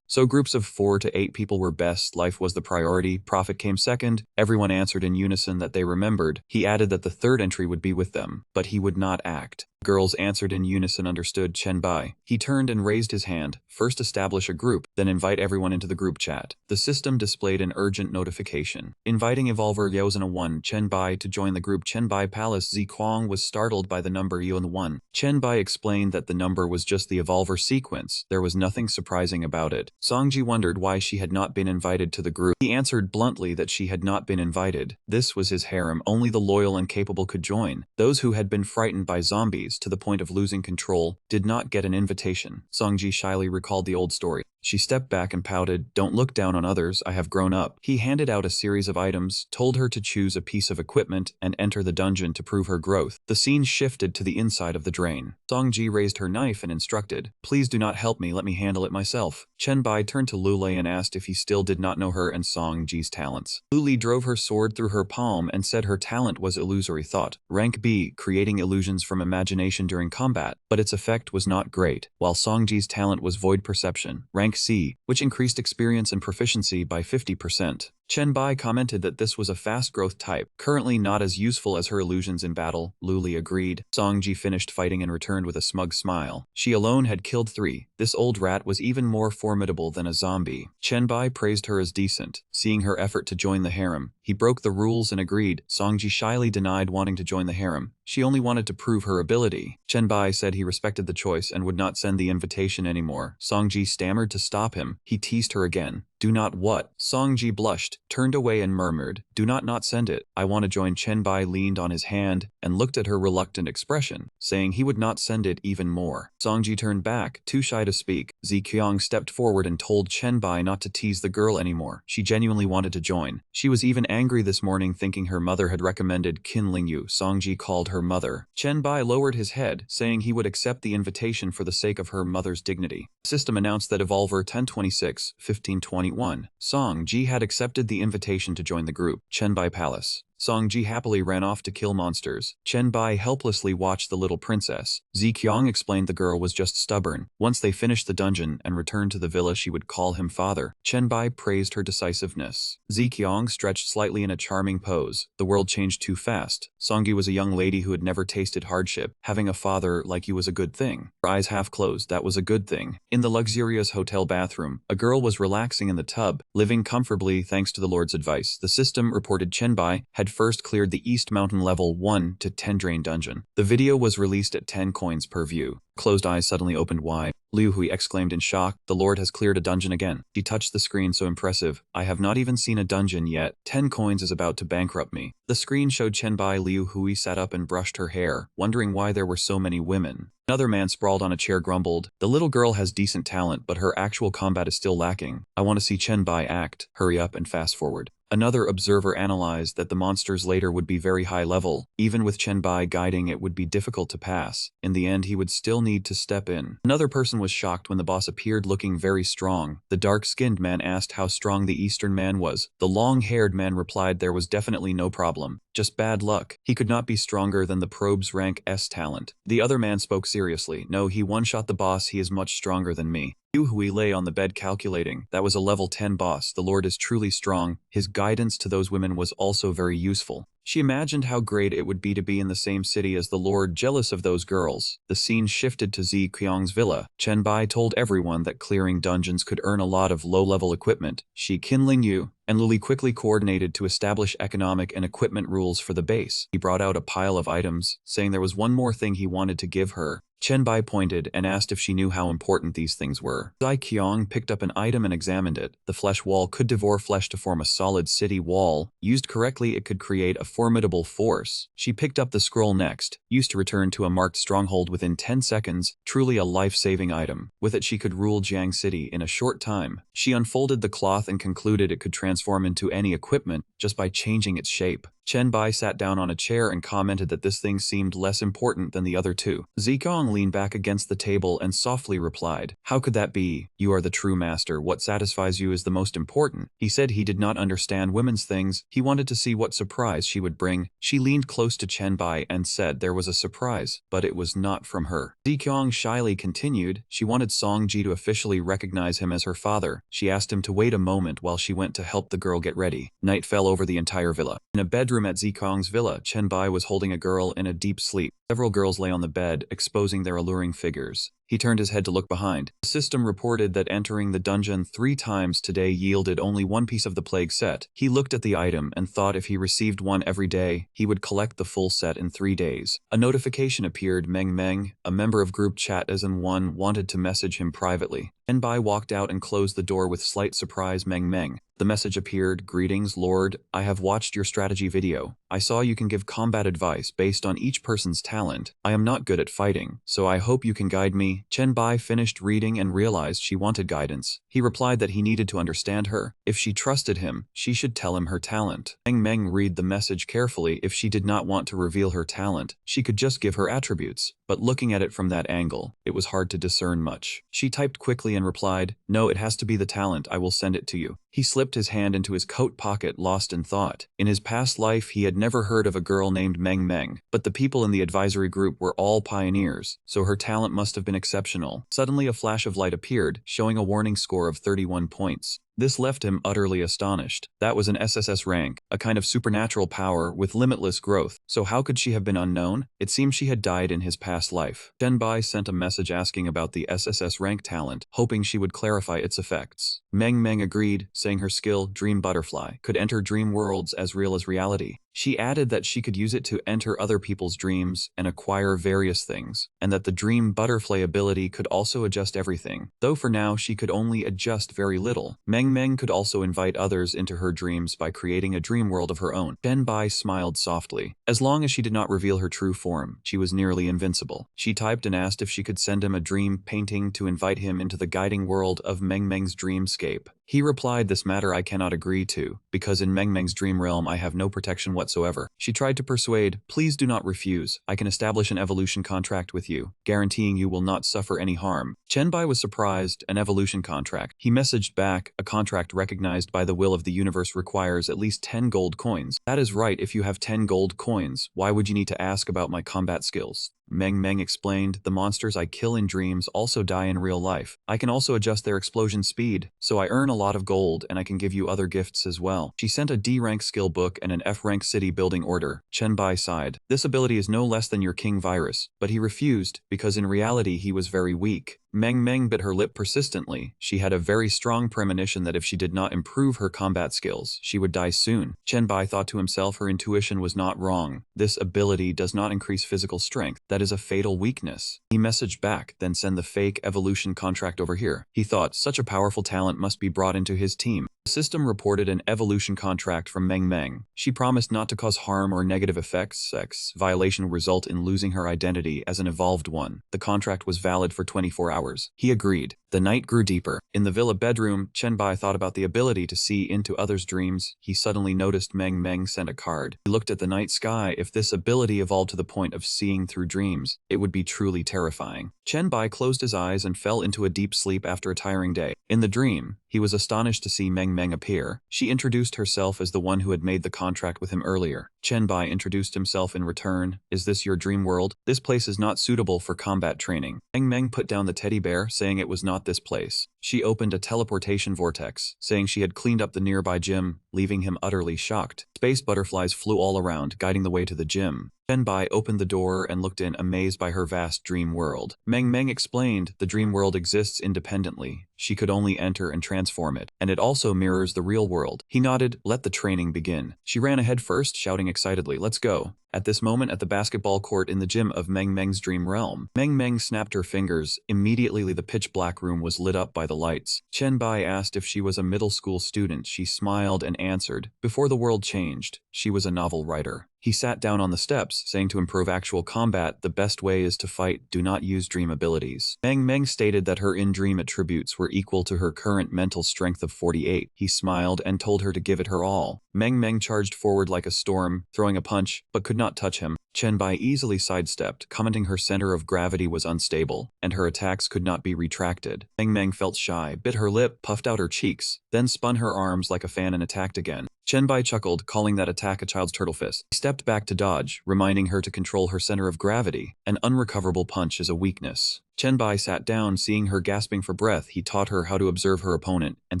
So groups of 4 to 8 people were best. Life was the priority. Profit came second. Everyone answered in unison that they remembered. He added that the third entry would be with them, but he would not act. Girls answered in unison understood Chen Bai. He turned and raised his hand. First establish a group, then invite everyone into the group chat. The system displayed an urgent notification, inviting Evolver Yozana1 Chenbai to join the group. Chenbai Palace Ziquang was startled by the number Yuan1. Chenbai explained that the number was just the Evolver sequence, there was nothing surprising about it. Songji wondered why she had not been invited to the group. He answered bluntly that she had not been invited. This was his harem, only the loyal and capable could join. Those who had been frightened by zombies to the point of losing control did not get an invitation. Songji shyly recalled the old story. She stepped back and pouted, "Don't look down on others, I have grown up." He handed out a series of items, told her to choose a piece of equipment, and enter the dungeon to prove her growth. The scene shifted to the inside of the drain. Songji raised her knife and instructed, "Please do not help me, let me handle it myself." Chenbai turned to Lulei and asked if he still did not know her and Songji's talents. Lulei drove her sword through her palm and said her talent was illusory thought. Rank B, creating illusions from imagination during combat, but its effect was not great, while Songji's talent was void perception. Rank C, which increased experience and proficiency by 50%. Chenbai commented that this was a fast-growth type, currently not as useful as her illusions in battle. Lulei agreed. Songji finished fighting and returned with a smug smile. She alone had killed 3. This old rat was even more formidable than a zombie. Chenbai praised her as decent, seeing her effort to join the harem. He broke the rules and agreed. Songji shyly denied wanting to join the harem. She only wanted to prove her ability. Chenbai said he respected the choice and would not send the invitation anymore. Songji stammered to stop him. He teased her again. "Do not what?" Songji blushed, turned away and murmured, "Do not send it. I want to join." Chenbai leaned on his hand and looked at her reluctant expression, saying he would not send it even more. Songji turned back, too shy to speak. Ziqiang stepped forward and told Chenbai not to tease the girl anymore. She genuinely wanted to join. She was even angry this morning thinking her mother had recommended Qin Lingyu. Songji called her mother. Chenbai lowered his head, saying he would accept the invitation for the sake of her mother's dignity. The system announced that Evolver 1026-1521 Songji had accepted the invitation to join the group. Chenbai Palace. Songji happily ran off to kill monsters. Chenbai helplessly watched the little princess. Ziqiang explained the girl was just stubborn. Once they finished the dungeon and returned to the villa, she would call him father. Chenbai praised her decisiveness. Ziqiang stretched slightly in a charming pose. The world changed too fast. Songji was a young lady who had never tasted hardship. Having a father like you was a good thing. Her eyes half closed, that was a good thing. In the luxurious hotel bathroom, a girl was relaxing in the tub, living comfortably thanks to the Lord's advice. The system reported Chenbai had first cleared the East Mountain level 1 to 10 drain dungeon. The video was released at 10 coins per view. Closed eyes suddenly opened wide. Liu Hui exclaimed in shock, "The Lord has cleared a dungeon again." She touched the screen, so impressive. "I have not even seen a dungeon yet. 10 coins is about to bankrupt me." The screen showed Chenbai. Liu Hui sat up and brushed her hair, wondering why there were so many women. Another man sprawled on a chair grumbled, "The little girl has decent talent, but her actual combat is still lacking. I want to see Chenbai act. Hurry up and fast forward." Another observer analyzed that the monsters later would be very high level. Even with Chenbai guiding, it would be difficult to pass. In the end, he would still need to step in. Another person was shocked when the boss appeared looking very strong. The dark-skinned man asked how strong the Eastern man was. The long-haired man replied there was definitely no problem. Just bad luck. He could not be stronger than the probe's rank S talent. The other man spoke seriously. "No, he one-shot the boss. He is much stronger than me." Liu Hui lay on the bed calculating. That was a level 10 boss. The Lord is truly strong. His guidance to those women was also very useful. She imagined how great it would be to be in the same city as the Lord, jealous of those girls. The scene shifted to Ziqiang's villa. Chenbai told everyone that clearing dungeons could earn a lot of low-level equipment. She, Qin Lingyu, and Luli quickly coordinated to establish economic and equipment rules for the base. He brought out a pile of items, saying there was one more thing he wanted to give her. Chenbai pointed and asked if she knew how important these things were. Ziqiang picked up an item and examined it. The flesh wall could devour flesh to form a solid city wall. Used correctly, it could create a formidable force. She picked up the scroll next, used to return to a marked stronghold within 10 seconds, truly a life-saving item. With it, she could rule Jiang City in a short time. She unfolded the cloth and concluded it could transform into any equipment just by changing its shape. Chenbai sat down on a chair and commented that this thing seemed less important than the other two. Ziqiang leaned back against the table and softly replied, "How could that be? You are the true master. What satisfies you is the most important." He said he did not understand women's things. He wanted to see what surprise she would bring. She leaned close to Chenbai and said there was a surprise, but it was not from her. Ziqiang shyly continued. She wanted Songji to officially recognize him as her father. She asked him to wait a moment while she went to help the girl get ready. Night fell over the entire villa. In a bedroom at Ziqiang's villa, Chenbai was holding a girl in a deep sleep. Several girls lay on the bed, exposing their alluring figures. He turned his head to look behind. The system reported that entering the dungeon 3 times today yielded only 1 piece of the plague set. He looked at the item and thought if he received one every day, he would collect the full set in 3 days. A notification appeared. Meng, a member of group chat as in one, wanted to message him privately. Enbai walked out and closed the door with slight surprise. Meng. The message appeared, "Greetings, Lord. I have watched your strategy video. I saw you can give combat advice based on each person's talent. I am not good at fighting, so I hope you can guide me." Chen Bai finished reading and realized she wanted guidance. He replied that he needed to understand her. If she trusted him, she should tell him her talent. Meng read the message carefully. If she did not want to reveal her talent, she could just give her attributes. But looking at it from that angle, it was hard to discern much. She typed quickly and replied, "No, it has to be the talent. I will send it to you." He slipped his hand into his coat pocket, lost in thought. In his past life, he had never heard of a girl named Meng, but the people in the advisory group were all pioneers, so her talent must have been exceptional. Suddenly, a flash of light appeared, showing a warning score of 31 points. This left him utterly astonished. That was an SSS rank, a kind of supernatural power with limitless growth. So how could she have been unknown? It seems she had died in his past life. Shenbai sent a message asking about the SSS rank talent, hoping she would clarify its effects. Meng agreed, saying her skill, Dream Butterfly, could enter dream worlds as real as reality. She added that she could use it to enter other people's dreams and acquire various things, and that the Dream Butterfly ability could also adjust everything, though for now she could only adjust very little. Meng could also invite others into her dreams by creating a dream world of her own. Shenbai smiled softly. As long as she did not reveal her true form, she was nearly invincible. She typed and asked if she could send him a dream painting to invite him into the guiding world of Meng's dreamscape. He replied, "This matter I cannot agree to, because in Meng's dream realm I have no protection whatsoever." She tried to persuade, "Please do not refuse. I can establish an evolution contract with you, guaranteeing you will not suffer any harm." Chenbai was surprised. An evolution contract. He messaged back, "A contract recognized by the will of the universe requires at least 10 gold coins." "That is right. If you have 10 gold coins, why would you need to ask about my combat skills?" Meng explained, "The monsters I kill in dreams also die in real life. I can also adjust their explosion speed, so I earn a lot of gold and I can give you other gifts as well." She sent a D-rank skill book and an F-rank city building order. Chenbai sighed. "This ability is no less than your king virus," but he refused, because in reality he was very weak. Meng bit her lip persistently. She had a very strong premonition that if she did not improve her combat skills, she would die soon. Chenbai thought to himself her intuition was not wrong. This ability does not increase physical strength. That is a fatal weakness. He messaged back, "Then send the fake evolution contract over here." He thought such a powerful talent must be brought into his team. The system reported an evolution contract from Meng. She promised not to cause harm or negative effects. Sex violation would result in losing her identity as an evolved one. The contract was valid for 24 hours. He agreed. The night grew deeper. In the villa bedroom, Chenbai thought about the ability to see into others' dreams. He suddenly noticed Meng sent a card. He looked at the night sky. If this ability evolved to the point of seeing through dreams, it would be truly terrifying. Chenbai closed his eyes and fell into a deep sleep after a tiring day. In the dream, he was astonished to see Meng appear. She introduced herself as the one who had made the contract with him earlier. Chenbai introduced himself in return. "Is this your dream world? This place is not suitable for combat training." Meng put down the teddy bear, saying it was not this place. She opened a teleportation vortex, saying she had cleaned up the nearby gym, leaving him utterly shocked. Space butterflies flew all around, guiding the way to the gym. Chenbai opened the door and looked in, amazed by her vast dream world. Meng explained, "The dream world exists independently. She could only enter and transform it, and it also mirrors the real world." He nodded. "Let the training begin." She ran ahead first, shouting excitedly, "Let's go." At this moment, at the basketball court in the gym of Meng's dream realm, Meng snapped her fingers. Immediately the pitch-black room was lit up by the lights. Chenbai asked if she was a middle school student. She smiled and answered, "Before the world changed, she was a novel writer." He sat down on the steps, saying to improve actual combat, "The best way is to fight, do not use dream abilities." Meng stated that her in-dream attributes were equal to her current mental strength of 48. He smiled and told her to give it her all. Meng charged forward like a storm, throwing a punch, but could not touch him. Chenbai easily sidestepped, commenting her center of gravity was unstable, and her attacks could not be retracted. Meng felt shy, bit her lip, puffed out her cheeks, then spun her arms like a fan and attacked again. Chenbai chuckled, calling that attack a child's turtle fist. He stepped back to dodge, reminding her to control her center of gravity. An unrecoverable punch is a weakness. Chen Bai sat down, seeing her gasping for breath. He taught her how to observe her opponent and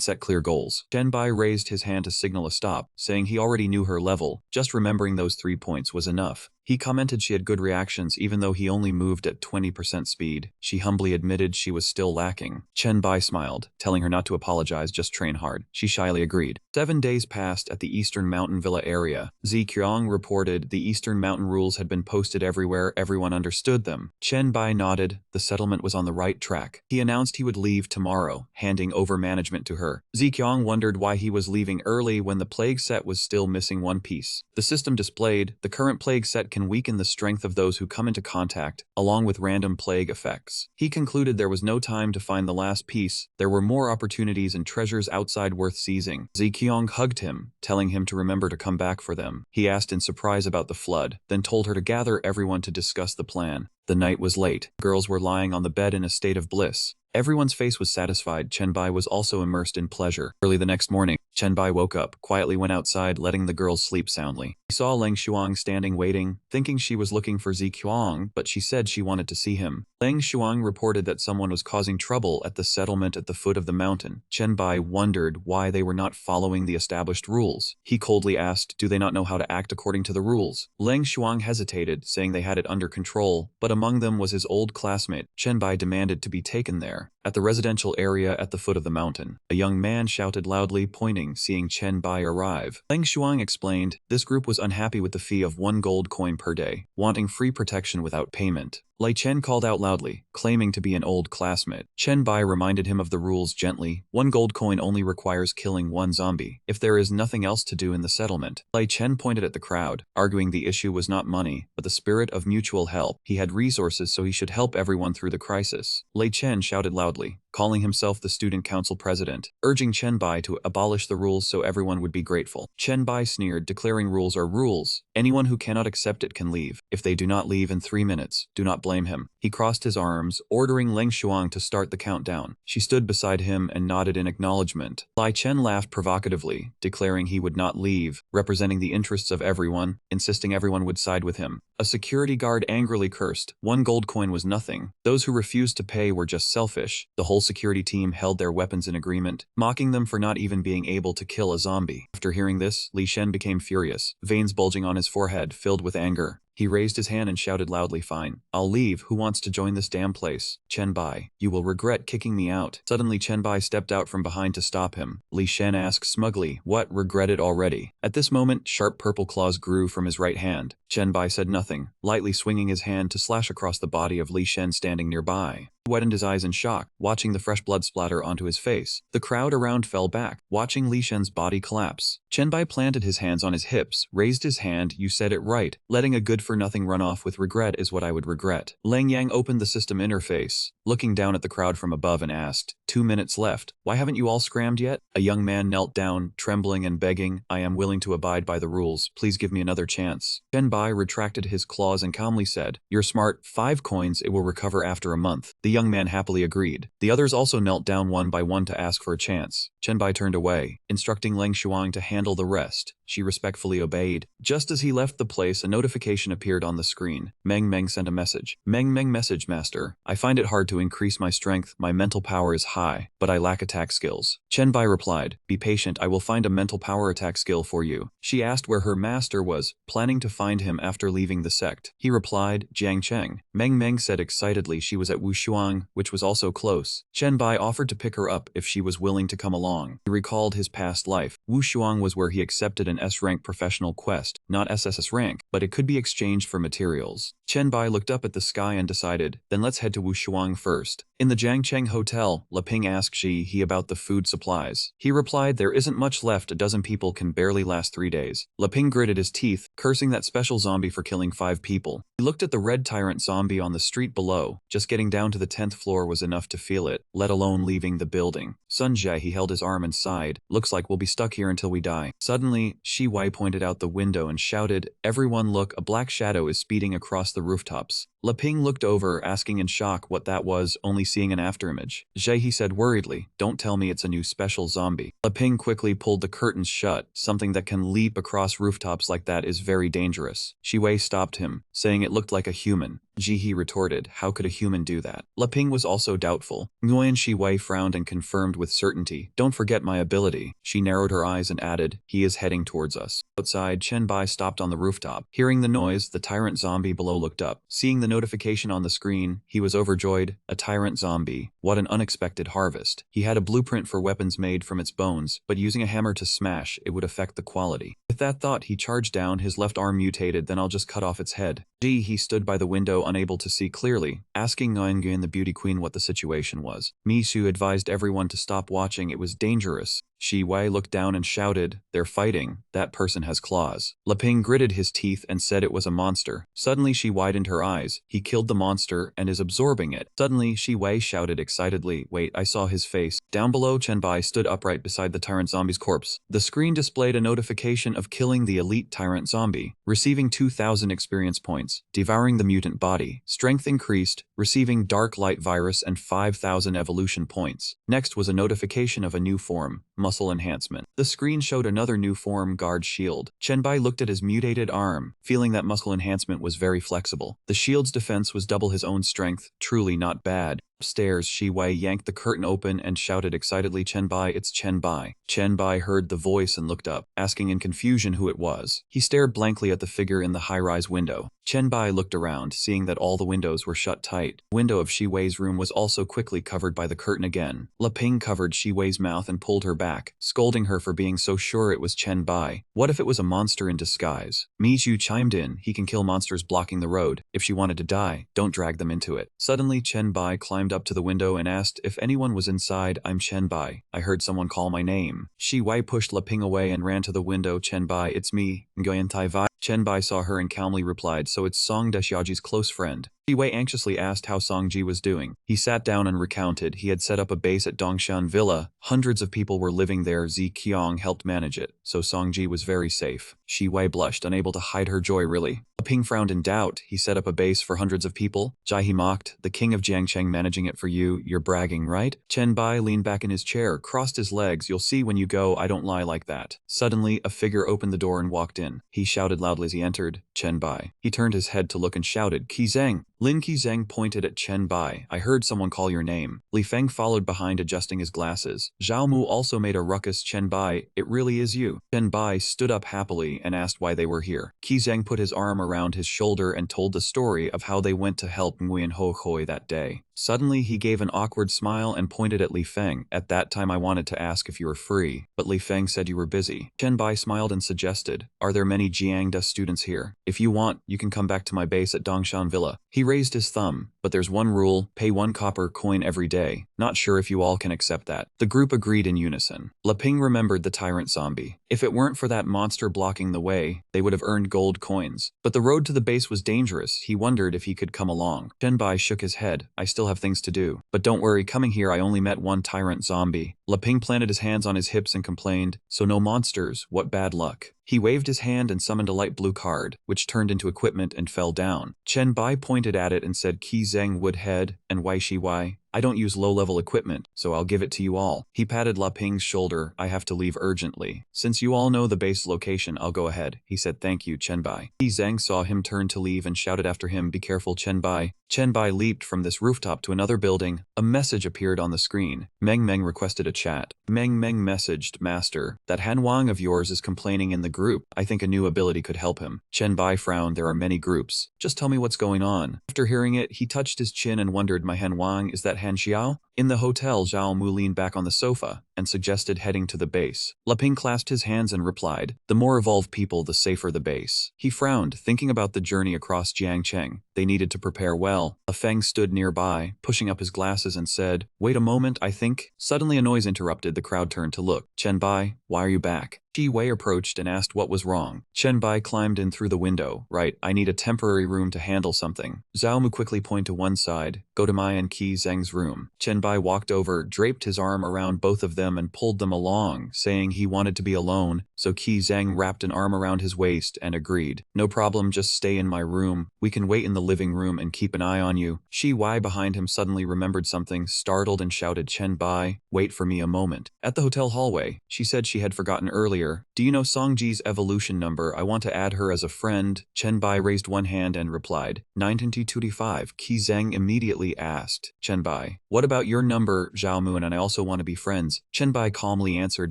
set clear goals. Chen Bai raised his hand to signal a stop, saying he already knew her level, just remembering those 3 points was enough. He commented she had good reactions even though he only moved at 20% speed. She humbly admitted she was still lacking. Chen Bai smiled, telling her not to apologize, just train hard. She shyly agreed. 7 days passed at the Eastern Mountain Villa area. Zi Qiang reported the Eastern Mountain rules had been posted everywhere, everyone understood them. Chen Bai nodded, the settlement was on the right track. He announced he would leave tomorrow, handing over management to her. Zi Qiang wondered why he was leaving early when the plague set was still missing one piece. The system displayed, the current plague set can weaken the strength of those who come into contact, along with random plague effects. He concluded there was no time to find the last piece. There were more opportunities and treasures outside worth seizing. Zi Qiang hugged him, telling him to remember to come back for them. He asked in surprise about the flood, then told her to gather everyone to discuss the plan. The night was late. Girls were lying on the bed in a state of bliss. Everyone's face was satisfied. Chen Bai was also immersed in pleasure. Early the next morning, Chen Bai woke up, quietly went outside, letting the girls sleep soundly. He saw Leng Shuang standing waiting, thinking she was looking for Zi Qiang, but she said she wanted to see him. Leng Shuang reported that someone was causing trouble at the settlement at the foot of the mountain. Chen Bai wondered why they were not following the established rules. He coldly asked, do they not know how to act according to the rules? Leng Shuang hesitated, saying they had it under control, but among them was his old classmate. Chen Bai demanded to be taken there. At the residential area at the foot of the mountain, a young man shouted loudly, pointing, seeing Chen Bai arrive. Leng Shuang explained, this group was unhappy with the fee of 1 gold coin per day, wanting free protection without payment. Lei Chen called out loudly, claiming to be an old classmate. Chen Bai reminded him of the rules gently. 1 gold coin only requires killing 1 zombie, if there is nothing else to do in the settlement. Lei Chen pointed at the crowd, arguing the issue was not money, but the spirit of mutual help. He had resources, so he should help everyone through the crisis. Lei Chen shouted loudly, calling himself the student council president, urging Chen Bai to abolish the rules so everyone would be grateful. Chen Bai sneered, declaring rules are rules. Anyone who cannot accept it can leave. If they do not leave in 3 minutes, do not blame him. He crossed his arms, ordering Leng Shuang to start the countdown. She stood beside him and nodded in acknowledgement. Lai Chen laughed provocatively, declaring he would not leave, representing the interests of everyone, insisting everyone would side with him. A security guard angrily cursed. 1 gold coin was nothing. Those who refused to pay were just selfish. The whole security team held their weapons in agreement, mocking them for not even being able to kill a zombie. After hearing this, Li Shen became furious, veins bulging on his forehead, filled with anger. He raised his hand and shouted loudly, fine. I'll leave. Who wants to join this damn place? Chen Bai, you will regret kicking me out. Suddenly Chen Bai stepped out from behind to stop him. Li Shen asked smugly, what, regret it already? At this moment, sharp purple claws grew from his right hand. Chen Bai said nothing, lightly swinging his hand to slash across the body of Li Shen standing nearby. He wetted his eyes in shock, watching the fresh blood splatter onto his face. The crowd around fell back, watching Li Shen's body collapse. Chen Bai planted his hands on his hips, raised his hand, you said it right. Letting a good-for-nothing run off with regret is what I would regret. Lang Yang opened the system interface, looking down at the crowd from above and asked, 2 minutes left. Why haven't you all scrammed yet? A young man knelt down, trembling and begging, I am willing to abide by the rules. Please give me another chance. Chen Bai retracted his claws and calmly said, you're smart. 5 coins, it will recover after a month. The young man happily agreed. The others also knelt down one by one to ask for a chance. Chen Bai turned away, instructing Leng Shuang to handle the rest. She respectfully obeyed. Just as he left the place, a notification appeared on the screen. Meng Meng sent a message. Meng message master. I find it hard to increase my strength. My mental power is high, but I lack attack skills. Chen Bai replied, be patient, I will find a mental power attack skill for you. She asked where her master was, planning to find him after leaving the sect. He replied, Jiang Cheng. Meng said excitedly she was at Wushuang, which was also close. Chen Bai offered to pick her up if she was willing to come along. He recalled his past life. Wushuang was where he accepted an S-rank professional quest, not SSS rank, but it could be exchanged for materials. Chen Bai looked up at the sky and decided, then let's head to Wushuang first. In the Jiangcheng Hotel, Leping asked He about the food supplies. He replied, there isn't much left, a dozen people can barely last 3 days. Leping gritted his teeth, cursing that special zombie for killing 5 people. He looked at the red tyrant zombie on the street below. Just getting down to the 10th floor was enough to feel it, let alone leaving the building. Sun Jie, he held his arm and sighed, looks like we'll be stuck here until we die. Suddenly, Shi Wei pointed out the window and shouted, everyone look, a black shadow is speeding across the rooftops. Leping looked over, asking in shock what that was, only seeing an afterimage. He said worriedly, don't tell me it's a new special zombie. Leping quickly pulled the curtains shut. Something that can leap across rooftops like that is very dangerous. Shi Wei stopped him, saying it looked like a human. Ji retorted, how could a human do that? Leping was also doubtful. Nguyen Shi Wei frowned and confirmed with certainty, don't forget my ability. She narrowed her eyes and added, he is heading towards us. Outside, Chen Bai stopped on the rooftop. Hearing the noise, the tyrant zombie below looked up. Seeing the notification on the screen, he was overjoyed. A tyrant zombie. What an unexpected harvest. He had a blueprint for weapons made from its bones, but using a hammer to smash, it would affect the quality. With that thought, he charged down, his left arm mutated, then I'll just cut off its head. He stood by the window unable to see clearly, asking Nguyen the beauty queen what the situation was. Mi Su advised everyone to stop watching, it was dangerous. Shi Wei looked down and shouted, they're fighting, that person has claws. Leping gritted his teeth and said it was a monster. Suddenly she widened her eyes, he killed the monster and is absorbing it. Suddenly Shi Wei shouted excitedly, wait, I saw his face. Down below, Chen Bai stood upright beside the tyrant zombie's corpse. The screen displayed a notification of killing the elite tyrant zombie, receiving 2,000 experience points, devouring the mutant body, strength increased, receiving dark light virus and 5,000 evolution points. Next was a notification of a new form, muscle enhancement. The screen showed another new form, guard shield. Chen Bai looked at his mutated arm, feeling that muscle enhancement was very flexible. The shield's defense was double his own strength, truly not bad. Upstairs, Shi Wei yanked the curtain open and shouted excitedly, Chen Bai, it's Chen Bai. Chen Bai heard the voice and looked up, asking in confusion who it was. He stared blankly at the figure in the high-rise window. Chen Bai looked around, seeing that all the windows were shut tight. The window of Shi Wei's room was also quickly covered by the curtain again. Leping covered Shi Wei's mouth and pulled her back, scolding her for being so sure it was Chen Bai. What if it was a monster in disguise? Mi Zhu chimed in, he can kill monsters blocking the road. If she wanted to die, don't drag them into it. Suddenly Chen Bai climbed up to the window and asked if anyone was inside. I'm Chen Bai. I heard someone call my name. Shi Wei pushed Leping away and ran to the window. Chen Bai, it's me, Nguyen Tai Vai. Chen Bai saw her and calmly replied, so it's Song Deshiaji's close friend. Shi Wei anxiously asked how Songji was doing. He sat down and recounted he had set up a base at Dongshan Villa. Hundreds of people were living there. Zi Qiang helped manage it, so Songji was very safe. Shi Wei blushed, unable to hide her joy really. Ping frowned in doubt. He set up a base for hundreds of people. Jai mocked, the king of Jiangcheng managing it for you, you're bragging, right? Chen Bai leaned back in his chair, crossed his legs, you'll see when you go, I don't lie like that. Suddenly, a figure opened the door and walked in. He shouted loudly as he entered, Chen Bai. He turned his head to look and shouted, Qi Zheng. Lin Qizheng pointed at Chen Bai. I heard someone call your name. Li Feng followed behind, adjusting his glasses. Zhao Mu also made a ruckus. Chen Bai, it really is you. Chen Bai stood up happily and asked why they were here. Qizheng put his arm around his shoulder and told the story of how they went to help Nguyen Ho Hoi that day. Suddenly, he gave an awkward smile and pointed at Li Feng. At that time I wanted to ask if you were free, but Li Feng said you were busy. Chen Bai smiled and suggested, are there many Jiangda students here? If you want, you can come back to my base at Dongshan Villa. He raised his thumb, but there's one rule, pay 1 copper coin every day. Not sure if you all can accept that. The group agreed in unison. Leping remembered the tyrant zombie. If it weren't for that monster blocking the way, they would have earned gold coins. But the road to the base was dangerous. He wondered if he could come along. Chen Bai shook his head. I still have things to do. But don't worry, coming here I only met one tyrant zombie. Leping planted his hands on his hips and complained, so no monsters, what bad luck. He waved his hand and summoned a light blue card, which turned into equipment and fell down. Chen Bai pointed at it and said, Qi Zheng Woodhead and Wai Shi Wai. I don't use low-level equipment, so I'll give it to you all. He patted La Ping's shoulder. I have to leave urgently. Since you all know the base location, I'll go ahead. He said thank you, Chen Bai. Qi Zheng saw him turn to leave and shouted after him, be careful, Chen Bai. Chen Bai leaped from this rooftop to another building. A message appeared on the screen. Meng Meng requested a chat. Meng Meng messaged, Master, that Han Wang of yours is complaining in the group. I think a new ability could help him. Chen Bai frowned, there are many groups. Just tell me what's going on. After hearing it, he touched his chin and wondered, my Han Wang, is that Han Xiao? In the hotel, Zhao Mu leaned back on the sofa and suggested heading to the base. Leping clasped his hands and replied, the more evolved people, the safer the base. He frowned, thinking about the journey across Jiangcheng. They needed to prepare well. A Feng stood nearby, pushing up his glasses and said, wait a moment, I think. Suddenly a noise interrupted. The crowd turned to look. Chen Bai, why are you back? Shi Wei approached and asked what was wrong. Chen Bai climbed in through the window. Right, I need a temporary room to handle something. Zhao Mu quickly pointed to one side. Go to Mai and Qi Zheng's room. Chen Bai walked over, draped his arm around both of them and pulled them along, saying he wanted to be alone, so Qi Zhang wrapped an arm around his waist and agreed. No problem, just stay in my room. We can wait in the living room and keep an eye on you. Shi Wei behind him suddenly remembered something, startled and shouted, Chen Bai, wait for me a moment. At the hotel hallway, she said she had forgotten earlier. Do you know Songji's evolution number? I want to add her as a friend. Chen Bai raised one hand and replied, 925. Qi Zhang immediately asked, Chen Bai, what about your number? Zhao Mu and I also want to be friends. Chen Bai calmly answered,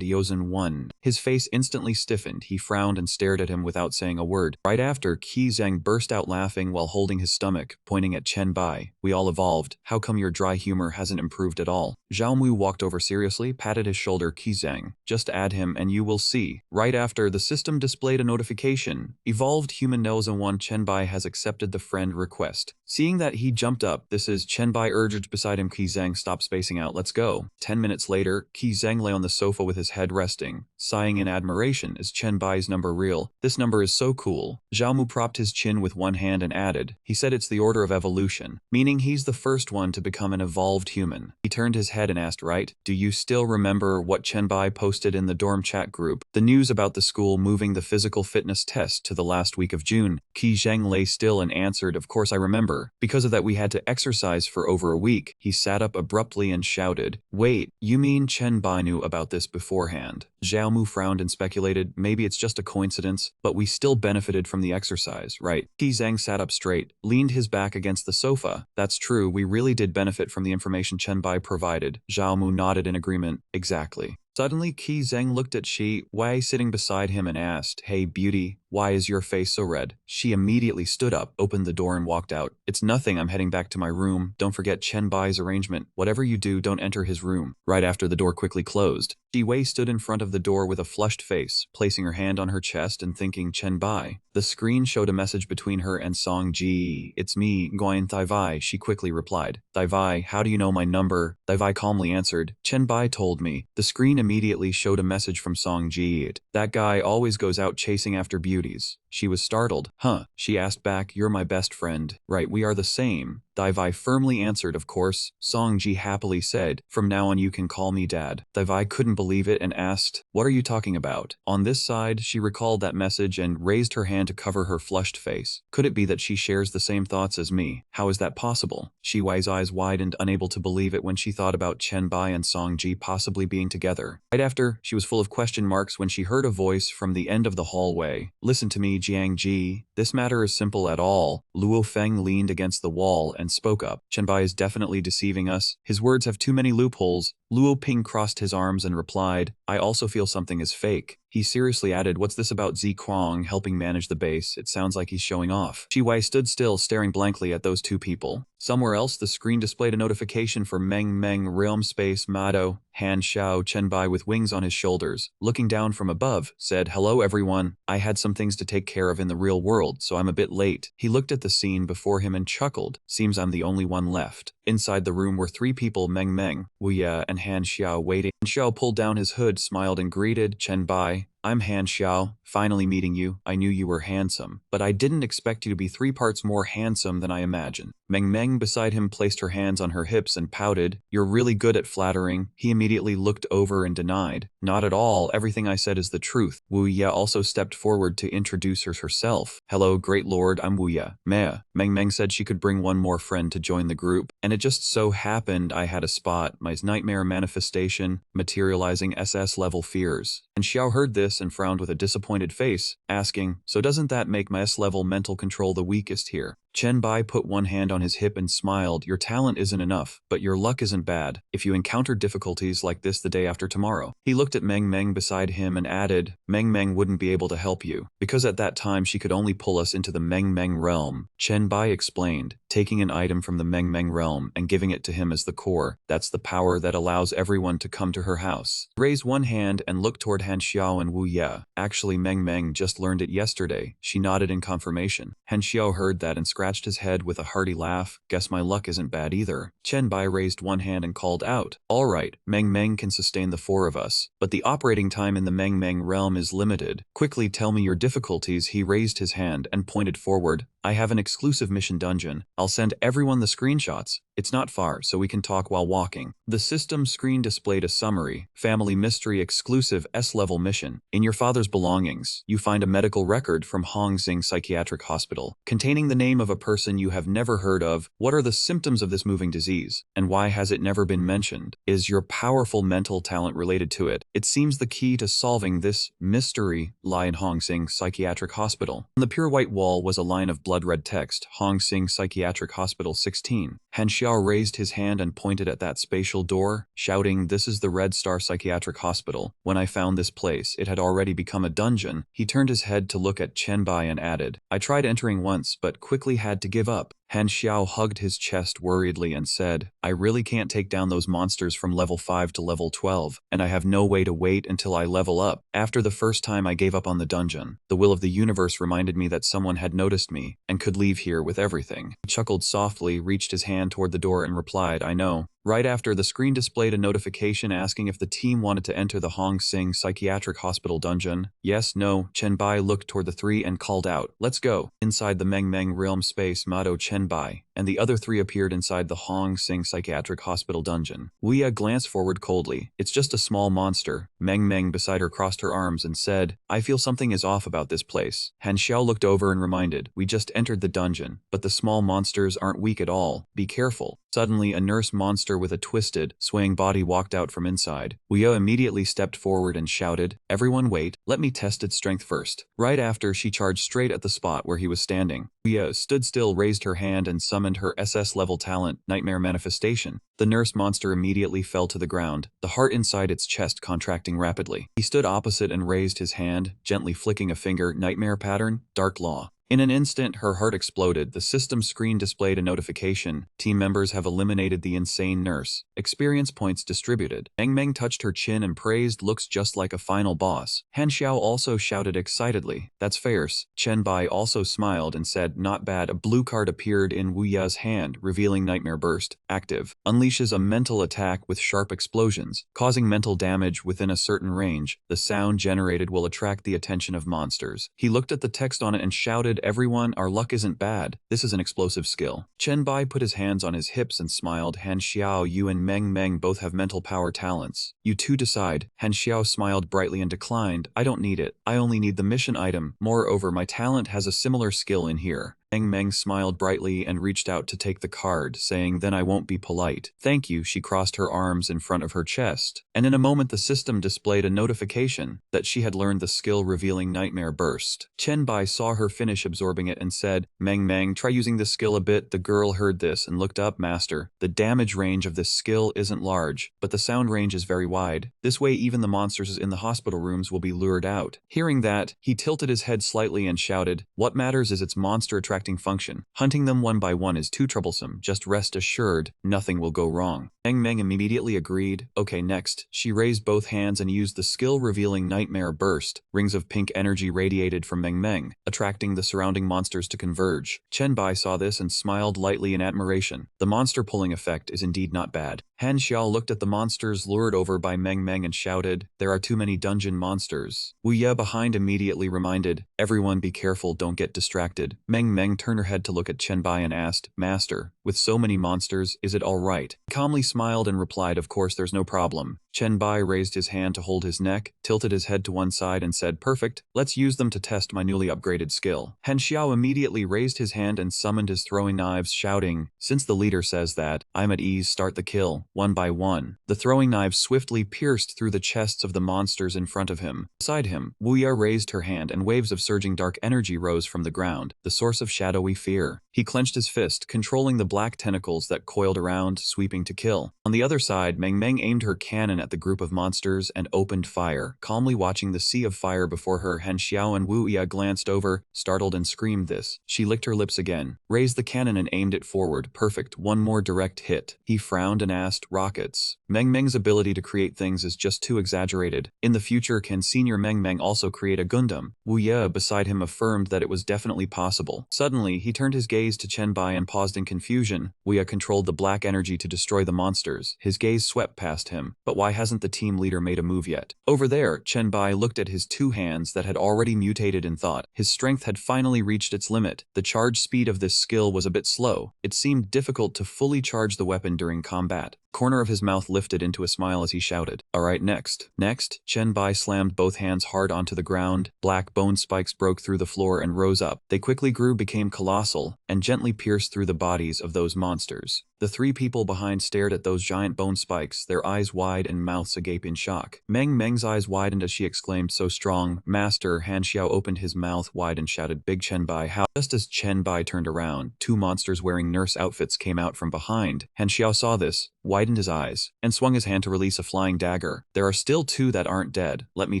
Yozhen 1. His face instantly stiffened. He frowned and stared at him without saying a word. Right after, Qi Zhang burst out laughing while holding his stomach, pointing at Chen Bai. We all evolved. How come your dry humor hasn't improved at all? Zhao Mu walked over seriously, patted his shoulder. Qi Zhang, just add him and you will see. Right after, the system displayed a notification. Evolved human Nelson 1 Chen Bai has accepted the friend request. Seeing that, he jumped up. This is Chen Bai urged beside him. Qi Zhang, stop spacing out. Let's go. 10 minutes later, Qi Zhang lay on the sofa with his head resting, sighing in admiration. Is Chen Bai's number real? This number is so cool. Zhao Mu propped his chin with one hand and added, he said it's the order of evolution, meaning he's the first one to become an evolved human. He turned his head and asked, right, do you still remember what Chen Bai posted in the dorm chat group? The news about the school moving the physical fitness test to the last week of June. Qi Zhang lay still and answered, of course I remember. Because of that we had to exercise for over a week. He sat up abruptly and shouted, wait, you mean Chen Bai knew about this beforehand? Zhao Mu frowned and speculated, maybe it's just a coincidence, but we still benefited from the exercise, right? Qi Zhang sat up straight, leaned his back against the sofa. That's true, we really did benefit from the information Chen Bai provided. Zhao Mu nodded in agreement. Exactly. Suddenly, Qi Zhang looked at Shi Wei sitting beside him and asked, hey beauty, why is your face so red? She immediately stood up, opened the door and walked out. It's nothing, I'm heading back to my room. Don't forget Chen Bai's arrangement. Whatever you do, don't enter his room. Right after the door quickly closed, Shi Wei stood in front of the door with a flushed face, placing her hand on her chest and thinking Chen Bai. The screen showed a message between her and Song Ji. It's me, Guan Thai, she quickly replied. Thai, how do you know my number? Thai calmly answered, Chen Bai told me. The screen immediately showed a message from Song Ji. That guy always goes out chasing after beauties. She was startled. Huh? She asked back, you're my best friend. Right, we are the same. Dai firmly answered, of course. Song Ji happily said, from now on you can call me Dad. Dai couldn't believe it and asked, what are you talking about? On this side, she recalled that message and raised her hand to cover her flushed face. Could it be that she shares the same thoughts as me? How is that possible? Shi Wei's eyes widened, unable to believe it when she thought about Chen Bai and Song Ji possibly being together. Right after, she was full of question marks when she heard a voice from the end of the hallway. Listen to me, Jiang Ji. This matter is simple at all. Luo Feng leaned against the wall and spoke up. Chen Bai is definitely deceiving us. His words have too many loopholes. Luo Ping crossed his arms and replied, I also feel something is fake. He seriously added, what's this about Zi Kuang helping manage the base? It sounds like he's showing off. Shi Wei stood still, staring blankly at those two people. Somewhere else, the screen displayed a notification for Meng Realm Space Mado. Han Xiao Chen Bai with wings on his shoulders, looking down from above, said, hello everyone. I had some things to take care of in the real world, so I'm a bit late. He looked at the scene before him and chuckled. Seems I'm the only one left. Inside the room were three people, Meng, Wu Ye, and Han Xiao waiting. Han Xiao pulled down his hood, smiled and greeted Chen Bai. I'm Han Xiao, finally meeting you. I knew you were handsome, but I didn't expect you to be 3 parts more handsome than I imagined. Meng beside him placed her hands on her hips and pouted. You're really good at flattering. He immediately looked over and denied. Not at all, everything I said is the truth. Wu Ye also stepped forward to introduce herself. Hello, great lord, I'm Wu Ye. Meh. Meng said she could bring one more friend to join the group, and it just so happened I had a spot, my nightmare manifestation, materializing SS level fears. And Xiao heard this and frowned with a disappointed face, asking, so doesn't that make my S-level mental control the weakest here? Chen Bai put one hand on his hip and smiled. Your talent isn't enough, but your luck isn't bad. If you encounter difficulties like this the day after tomorrow. He looked at Meng beside him and added, Meng wouldn't be able to help you, because at that time she could only pull us into the Meng realm. Chen Bai explained, taking an item from the Meng realm and giving it to him as the core. That's the power that allows everyone to come to her house. Raise one hand and look toward Han Xiao and Wu Ye. Actually, Meng just learned it yesterday. She nodded in confirmation. Han Xiao heard that and scratched his head with a hearty laugh. Guess my luck isn't bad either. Chen Bai raised one hand and called out, all right, Meng can sustain the 4 of us, but the operating time in the Meng realm is limited. Quickly tell me your difficulties. He raised his hand and pointed forward. I have an exclusive mission dungeon. I'll send everyone the screenshots. It's not far, so we can talk while walking. The system screen displayed a summary. Family Mystery Exclusive S-Level Mission. In your father's belongings, you find a medical record from Hong Sing Psychiatric Hospital, containing the name of a person you have never heard of. What are the symptoms of this moving disease, and why has it never been mentioned? Is your powerful mental talent related to it? It seems the key to solving this mystery lie in Hong Sing Psychiatric Hospital. On the pure white wall was a line of blood-red text, Hong Sing Psychiatric Hospital 16. Han Xiao raised his hand and pointed at that spatial door, shouting, "This is the Red Star Psychiatric Hospital. When I found this place, it had already become a dungeon." He turned his head to look at Chen Bai and added, "I tried entering once, but quickly had to give up." Han Xiao hugged his chest worriedly and said, "I really can't take down those monsters from level 5 to level 12, and I have no way to wait until I level up. After the first time I gave up on the dungeon, the will of the universe reminded me that someone had noticed me and could leave here with everything." He chuckled softly, reached his hand toward the door and replied, "I know." Right after, the screen displayed a notification asking if the team wanted to enter the Hong Sing Psychiatric Hospital dungeon. Yes, no. Chen Bai looked toward the three and called out, "Let's go." Inside the Meng Meng realm space, Mado, Chen Bai, and the other three appeared inside the Hong Sing Psychiatric Hospital dungeon. Wuya glanced forward coldly. "It's just a small monster." Meng Meng beside her crossed her arms and said, "I feel something is off about this place." Han Xiao looked over and reminded, "We just entered the dungeon, but the small monsters aren't weak at all. Be careful." Suddenly, a nurse monster with a twisted, swaying body walked out from inside. Wuya immediately stepped forward and shouted, "Everyone wait, let me test its strength first." Right after, she charged straight at the spot where he was standing. Wuya stood still, raised her hand and summoned her SS level talent, Nightmare Manifestation. The nurse monster immediately fell to the ground, the heart inside its chest contracting rapidly. He stood opposite and raised his hand, gently flicking a finger, Nightmare Pattern, Dark Law. In an instant, her heart exploded. The system screen displayed a notification. Team members have eliminated the insane nurse. Experience points distributed. Meng Meng touched her chin and praised, "Looks just like a final boss." Han Xiao also shouted excitedly, "That's fierce." Chen Bai also smiled and said, "Not bad." A blue card appeared in Wu Ya's hand, revealing Nightmare Burst. Active. Unleashes a mental attack with sharp explosions, causing mental damage within a certain range. The sound generated will attract the attention of monsters. He looked at the text on it and shouted, "Everyone, our luck isn't bad. This is an explosive skill." Chen Bai put his hands on his hips and smiled. "Han Xiao, you and Meng Meng both have mental power talents. You two decide." Han Xiao smiled brightly and declined, "I don't need it. I only need the mission item. Moreover, my talent has a similar skill in here." Meng Meng smiled brightly and reached out to take the card, saying, "Then I won't be polite." "Thank you." She crossed her arms in front of her chest, and in a moment the system displayed a notification that she had learned the skill, revealing Nightmare Burst. Chen Bai saw her finish absorbing it and said, "Meng Meng, try using this skill a bit." The girl heard this and looked up. "Master, the damage range of this skill isn't large, but the sound range is very wide. This way even the monsters in the hospital rooms will be lured out." Hearing that, he tilted his head slightly and shouted, "What matters is its monster attracting function. Hunting them one by one is too troublesome. Just rest assured, nothing will go wrong." Meng Meng immediately agreed. "Okay, next." She raised both hands and used the skill, revealing Nightmare Burst. Rings of pink energy radiated from Meng Meng, attracting the surrounding monsters to converge. Chen Bai saw this and smiled lightly in admiration. The monster pulling effect is indeed not bad. Han Xiao looked at the monsters lured over by Meng Meng and shouted, "There are too many dungeon monsters." Wu Ye behind immediately reminded, "Everyone be careful, don't get distracted." Meng Meng turned her head to look at Chen Bai and asked, "Master, with so many monsters, is it all right?" He calmly smiled and replied, "Of course there's no problem." Chen Bai raised his hand to hold his neck, tilted his head to one side and said, "Perfect, let's use them to test my newly upgraded skill." Han Xiao immediately raised his hand and summoned his throwing knives, shouting, "Since the leader says that, I'm at ease, start the kill." One by one, the throwing knives swiftly pierced through the chests of the monsters in front of him. Beside him, Wu Ya raised her hand and waves of surging dark energy rose from the ground, the source of shadowy fear. He clenched his fist, controlling the black tentacles that coiled around, sweeping to kill. On the other side, Meng Meng aimed her cannon at the group of monsters and opened fire, calmly watching the sea of fire before her. Han Xiao and Wu Ya glanced over, startled, and screamed this. She licked her lips again, raised the cannon and aimed it forward. Perfect, one more direct hit. He frowned and asked, "Rockets?" Meng Meng's ability to create things is just too exaggerated. In the future, can Senior Meng Meng also create a Gundam? Wu Ye beside him affirmed that it was definitely possible. Suddenly, he turned his gaze gaze to Chen Bai and paused in confusion. Wuya controlled the black energy to destroy the monsters. His gaze swept past him. But why hasn't the team leader made a move yet? Over there, Chen Bai looked at his two hands that had already mutated in thought. His strength had finally reached its limit. The charge speed of this skill was a bit slow. It seemed difficult to fully charge the weapon during combat. Corner of his mouth lifted into a smile as he shouted, "Alright, next." Next, Chen Bai slammed both hands hard onto the ground. Black bone spikes broke through the floor and rose up. They quickly grew, became colossal, and gently pierced through the bodies of those monsters. The three people behind stared at those giant bone spikes, their eyes wide and mouths agape in shock. Meng's eyes widened as she exclaimed, "So strong, Master." Han Xiao opened his mouth wide and shouted, "Big Chen Bai, how?" Just as Chen Bai turned around, two monsters wearing nurse outfits came out from behind. Han Xiao saw this, widened his eyes, and swung his hand to release a flying dagger. "There are still two that aren't dead. Let me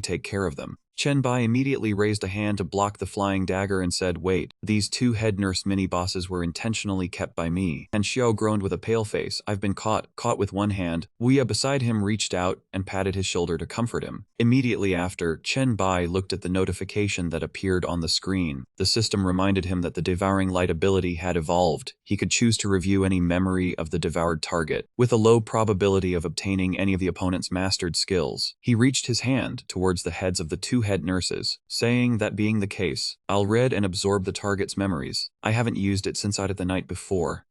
take care of them." Chen Bai immediately raised a hand to block the flying dagger and said, "Wait, these two head nurse mini-bosses were intentionally kept by me." And Xiao groaned with a pale face, "I've been caught with one hand." Wuya beside him reached out and patted his shoulder to comfort him. Immediately after, Chen Bai looked at the notification that appeared on the screen. The system reminded him that the Devouring Light ability had evolved. He could choose to review any memory of the devoured target, with a low probability of obtaining any of the opponent's mastered skills. He reached his hand towards the heads of the two head nurses, saying, "That being the case, I'll read and absorb the target's memories. I haven't used it since the night before."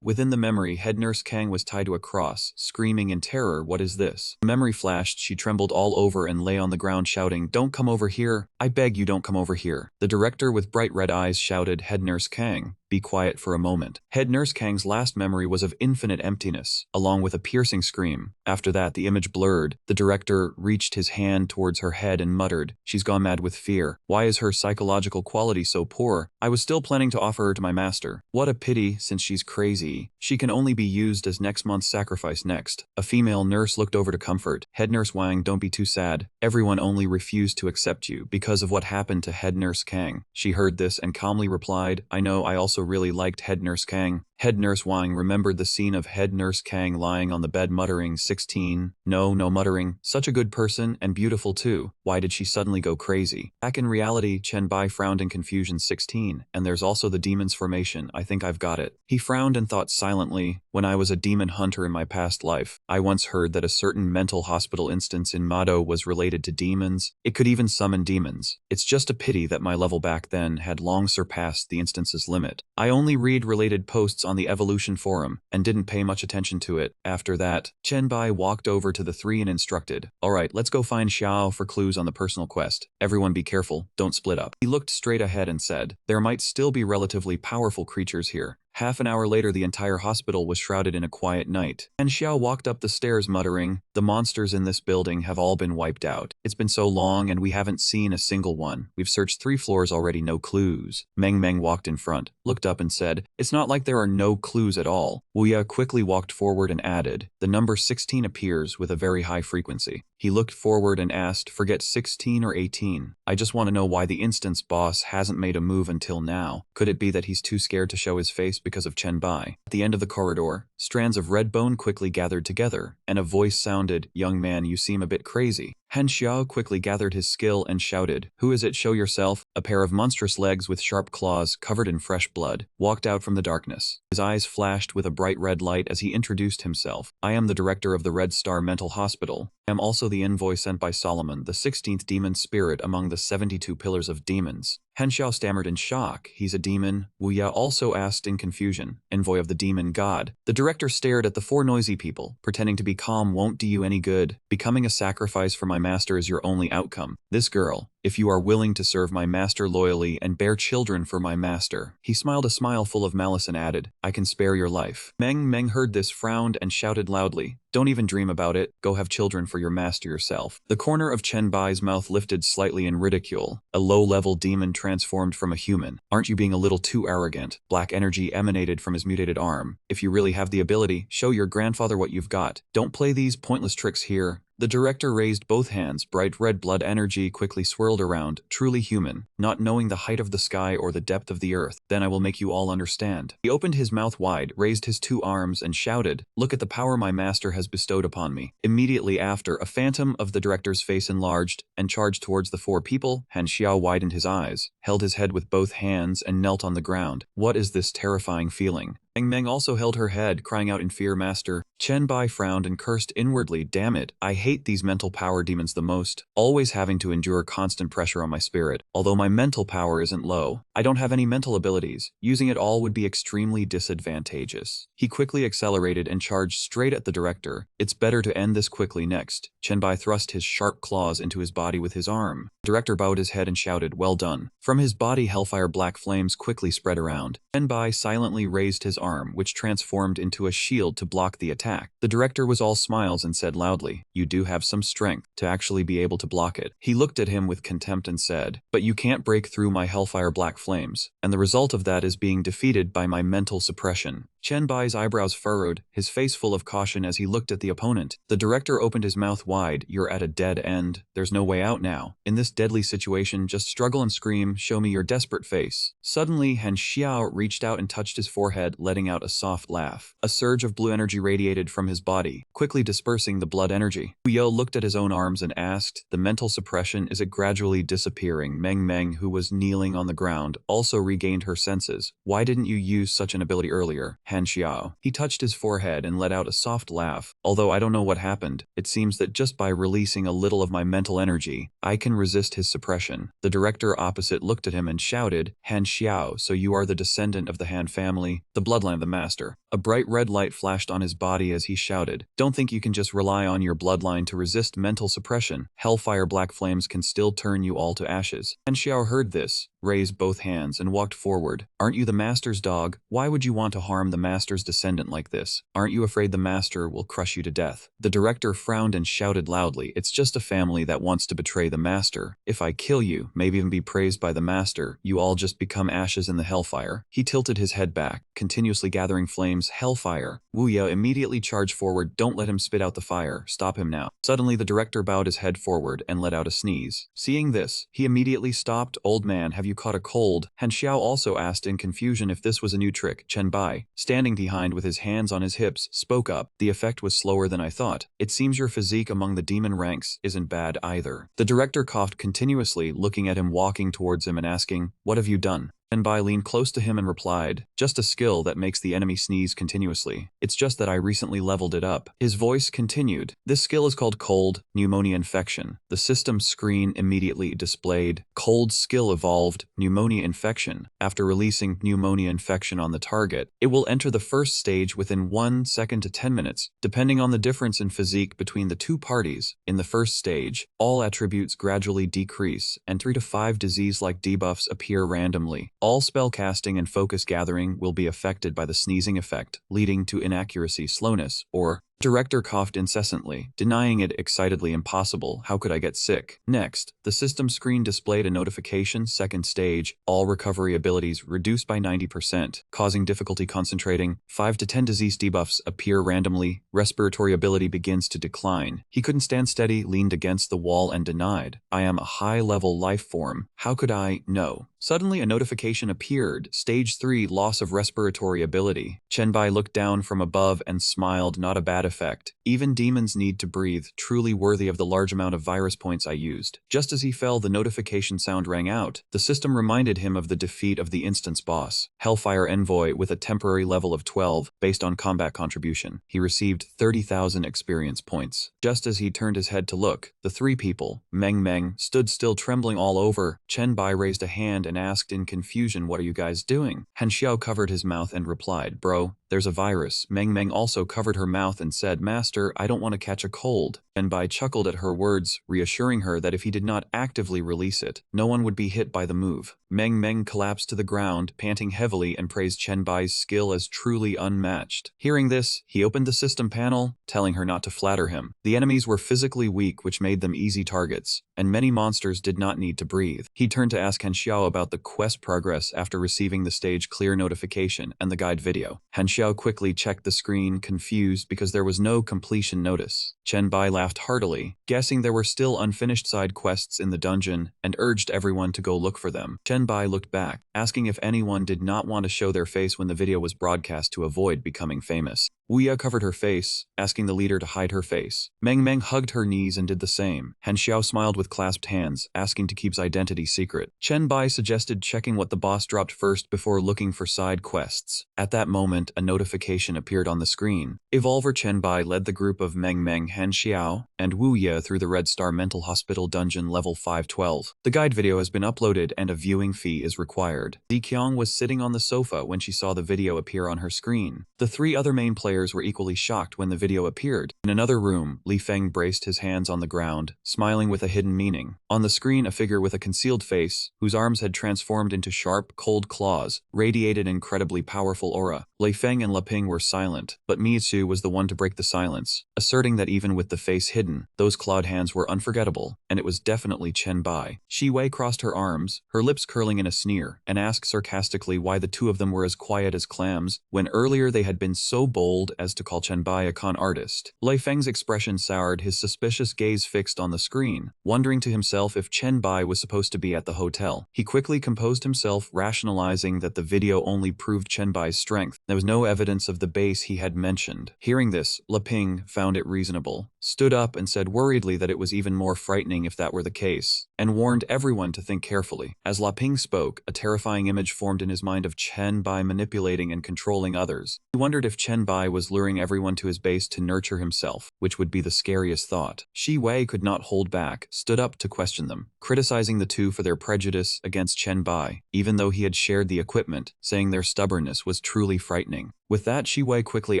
Within the memory, head nurse Kang was tied to a cross, screaming in terror, "What is this?" The memory flashed, she trembled all over and lay on the ground shouting, "Don't come over here. I beg you, don't come over here." The director with bright red eyes shouted, "Head nurse Kang, be quiet for a moment." Head nurse Kang's last memory was of infinite emptiness, along with a piercing scream. After that, the image blurred. The director reached his hand towards her head and muttered, "She's gone mad with fear. Why is her psychological quality so poor? I was still planning to offer her to my master. What a pity, since she's crazy. She can only be used as next month's sacrifice next." A female nurse looked over to comfort. "Head nurse Wang, don't be too sad. Everyone only refused to accept you because of what happened to head nurse Kang." She heard this and calmly replied, "I know, I also really liked head nurse Kang." Head nurse Wang remembered the scene of head nurse Kang lying on the bed muttering, 16, no muttering, "Such a good person, and beautiful too. Why did she suddenly go crazy?" Back in reality, Chen Bai frowned in confusion. 16, and there's also the demon's formation. I think I've got it. He frowned and thought silently, "When I was a demon hunter in my past life, I once heard that a certain mental hospital instance in Mado was related to demons. It could even summon demons. It's just a pity that my level back then had long surpassed the instance's limit. I only read related posts on the Evolution Forum, and didn't pay much attention to it." After that, Chen Bai walked over to the three and instructed, "Alright, let's go find Xiao for clues on the personal quest. Everyone be careful, don't split up." He looked straight ahead and said, "There might still be relatively powerful creatures here." Half an hour later, the entire hospital was shrouded in a quiet night. And Xiao walked up the stairs muttering, "The monsters in this building have all been wiped out. It's been so long and we haven't seen a single one. We've searched 3 floors already, no clues." Meng walked in front, looked up and said, "It's not like there are no clues at all." Wuya quickly walked forward and added, "The number 16 appears with a very high frequency." He looked forward and asked, "Forget 16 or 18. I just want to know why the instance boss hasn't made a move until now. Could it be that he's too scared to show his face because of Chen Bai?" At the end of the corridor, strands of red bone quickly gathered together, and a voice sounded, "Young man, you seem a bit crazy." Han Xiao quickly gathered his skill and shouted, "Who is it? Show yourself." A pair of monstrous legs with sharp claws covered in fresh blood walked out from the darkness. His eyes flashed with a bright red light as he introduced himself. "I am the director of the Red Star Mental Hospital. I am also the envoy sent by Solomon, the 16th demon spirit among the 72 pillars of demons." Han Xiao stammered in shock. "He's a demon?" Wuya also asked in confusion. "Envoy of the demon god." The director stared at the 4 noisy people. "Pretending to be calm won't do you any good. Becoming a sacrifice for my master is your only outcome. This girl, if you are willing to serve my master loyally and bear children for my master." He smiled a smile full of malice and added, "I can spare your life." Meng heard this, frowned and shouted loudly, "Don't even dream about it. Go have children for your master yourself." The corner of Chen Bai's mouth lifted slightly in ridicule. A low-level demon transformed from a human. "Aren't you being a little too arrogant?" Black energy emanated from his mutated arm. "If you really have the ability, show your grandfather what you've got. Don't play these pointless tricks here." The director raised both hands, bright red blood energy quickly swirled around, truly human, not knowing the height of the sky or the depth of the earth. Then I will make you all understand. He opened his mouth wide, raised his 2 arms, and shouted, "Look at the power my master has bestowed upon me." Immediately after, a phantom of the director's face enlarged and charged towards the 4 people. Han Xiao widened his eyes, held his head with both hands, and knelt on the ground. What is this terrifying feeling? Meng Meng also held her head, crying out in fear, "Master." Chen Bai frowned and cursed inwardly, "Damn it, I hate these mental power demons the most, always having to endure constant pressure on my spirit. Although my mental power isn't low, I don't have any mental abilities. Using it all would be extremely disadvantageous." He quickly accelerated and charged straight at the director. "It's better to end this quickly next." Chen Bai thrust his sharp claws into his body with his arm. The director bowed his head and shouted, "Well done." From his body, hellfire black flames quickly spread around. Chen Bai silently raised his arm, which transformed into a shield to block the attack. The director was all smiles and said loudly, "You do have some strength to actually be able to block it." He looked at him with contempt and said, "But you can't break through my hellfire black flames, and the result of that is being defeated by my mental suppression." Chen Bai's eyebrows furrowed, his face full of caution as he looked at the opponent. The director opened his mouth wide. "You're at a dead end. There's no way out now. In this deadly situation, just struggle and scream. Show me your desperate face." Suddenly, Han Xiao reached out and touched his forehead, letting out a soft laugh. A surge of blue energy radiated from his body, quickly dispersing the blood energy. Wu Yo looked at his own arms and asked, "The mental suppression, is it gradually disappearing?" Meng Meng, who was kneeling on the ground, also regained her senses. "Why didn't you use such an ability earlier, Han Xiao?" He touched his forehead and let out a soft laugh. "Although I don't know what happened, it seems that just by releasing a little of my mental energy, I can resist his suppression." The director opposite looked at him and shouted, "Han Xiao, so you are the descendant of the Han family, the bloodline of the master." A bright red light flashed on his body as he shouted, "Don't think you can just rely on your bloodline to resist mental suppression. Hellfire black flames can still turn you all to ashes." Han Xiao heard this, raised both hands, and walked forward. "Aren't you the master's dog? Why would you want to harm the master's descendant like this? Aren't you afraid the master will crush you to death?" The director frowned and shouted loudly, "It's just a family that wants to betray the master. If I kill you, maybe even be praised by the master, you all just become ashes in the hellfire." He tilted his head back, continuously gathering flames. "Hellfire." Wu Ye immediately charged forward. "Don't let him spit out the fire. Stop him now." Suddenly the director bowed his head forward and let out a sneeze. Seeing this, he immediately stopped. "Old man, have you caught a cold?" Han Xiao also asked in confusion if this was a new trick. Chen Bai, standing behind with his hands on his hips, spoke up. "The effect was slower than I thought. It seems your physique among the demon ranks isn't bad either." The director coughed continuously, looking at him, walking towards him and asking, "What have you done?" Chen Bai leaned close to him and replied, "Just a skill that makes the enemy sneeze continuously. It's just that I recently leveled it up." His voice continued, "This skill is called Cold Pneumonia Infection." The system screen immediately displayed, "Cold skill evolved, Pneumonia Infection. After releasing Pneumonia Infection on the target, it will enter the first stage within 1 second to 10 minutes, depending on the difference in physique between the 2 parties. In the first stage, all attributes gradually decrease, and 3 to 5 disease-like debuffs appear randomly. All spell casting and focus gathering will be affected by the sneezing effect, leading to inaccuracy, slowness, or..." Director coughed incessantly, denying it excitedly. "Impossible, how could I get sick?" Next, the system screen displayed a notification. Second stage, all recovery abilities reduced by 90%, causing difficulty concentrating. 5 to 10 disease debuffs appear randomly. Respiratory ability begins to decline. He couldn't stand steady, leaned against the wall and denied, "I am a high-level life form. How could I know?" Suddenly a notification appeared. Stage 3, loss of respiratory ability. Chen Bai looked down from above and smiled. "Not a bad effect. Even demons need to breathe, truly worthy of the large amount of virus points I used." Just as he fell, the notification sound rang out. The system reminded him of the defeat of the instance boss, Hellfire Envoy, with a temporary level of 12, based on combat contribution. He received 30,000 experience points. Just as he turned his head to look, the 3 people, Meng Meng, stood still, trembling all over. Chen Bai raised a hand and asked in confusion, "What are you guys doing?" Han Xiao covered his mouth and replied, "Bro, there's a virus." Meng Meng also covered her mouth and said, "Master, I don't want to catch a cold." Chen Bai chuckled at her words, reassuring her that if he did not actively release it, no one would be hit by the move. Meng Meng collapsed to the ground, panting heavily, and praised Chen Bai's skill as truly unmatched. Hearing this, he opened the system panel, telling her not to flatter him. The enemies were physically weak, which made them easy targets. and many monsters did not need to breathe. He turned to ask Han Xiao about the quest progress after receiving the stage clear notification and the guide video. Han Xiao quickly checked the screen, confused because there was no completion notice. Chen Bai laughed heartily, guessing there were still unfinished side quests in the dungeon, and urged everyone to go look for them. Chen Bai looked back, asking if anyone did not want to show their face when the video was broadcast to avoid becoming famous. Wu Ye covered her face, asking the leader to hide her face. Meng Meng hugged her knees and did the same. Han Xiao smiled with clasped hands, asking to keep his identity secret. Chen Bai suggested checking what the boss dropped first before looking for side quests. At that moment, a notification appeared on the screen. Evolver Chen Bai led the group of Meng Meng, Han Xiao, and Wu Ye through the Red Star Mental Hospital Dungeon level 512. The guide video has been uploaded and a viewing fee is required. Di Qiang was sitting on the sofa when she saw the video appear on her screen. The three other main players were equally shocked when the video appeared. In another room, Li Feng braced his hands on the ground, smiling with a hidden meaning. On the screen, a figure with a concealed face, whose arms had transformed into sharp, cold claws, radiated an incredibly powerful aura. Li Feng and Leping were silent, but Mitsu was the one to break the silence, asserting that even with the face hidden, those clawed hands were unforgettable, and it was definitely Chen Bai. Shi Wei crossed her arms, her lips curling in a sneer, and asked sarcastically why the two of them were as quiet as clams, when earlier they had been so bold as to call Chen Bai a con artist. Li Feng's expression soured, his suspicious gaze fixed on the screen, wondering to himself if Chen Bai was supposed to be at the hotel. He quickly composed himself, rationalizing that the video only proved Chen Bai's strength. There was no evidence of the base he had mentioned. Hearing this, Leping found it reasonable, stood up and said worriedly that it was even more frightening if that were the case, and warned everyone to think carefully. As Leping spoke, a terrifying image formed in his mind of Chen Bai manipulating and controlling others. He wondered if Chen Bai was luring everyone to his base to nurture himself, which would be the scariest thought. Shi Wei could not hold back, stood up to question them, criticizing the two for their prejudice against Chen Bai, even though he had shared the equipment, saying their stubbornness was truly frightening. With that, Shi Wei quickly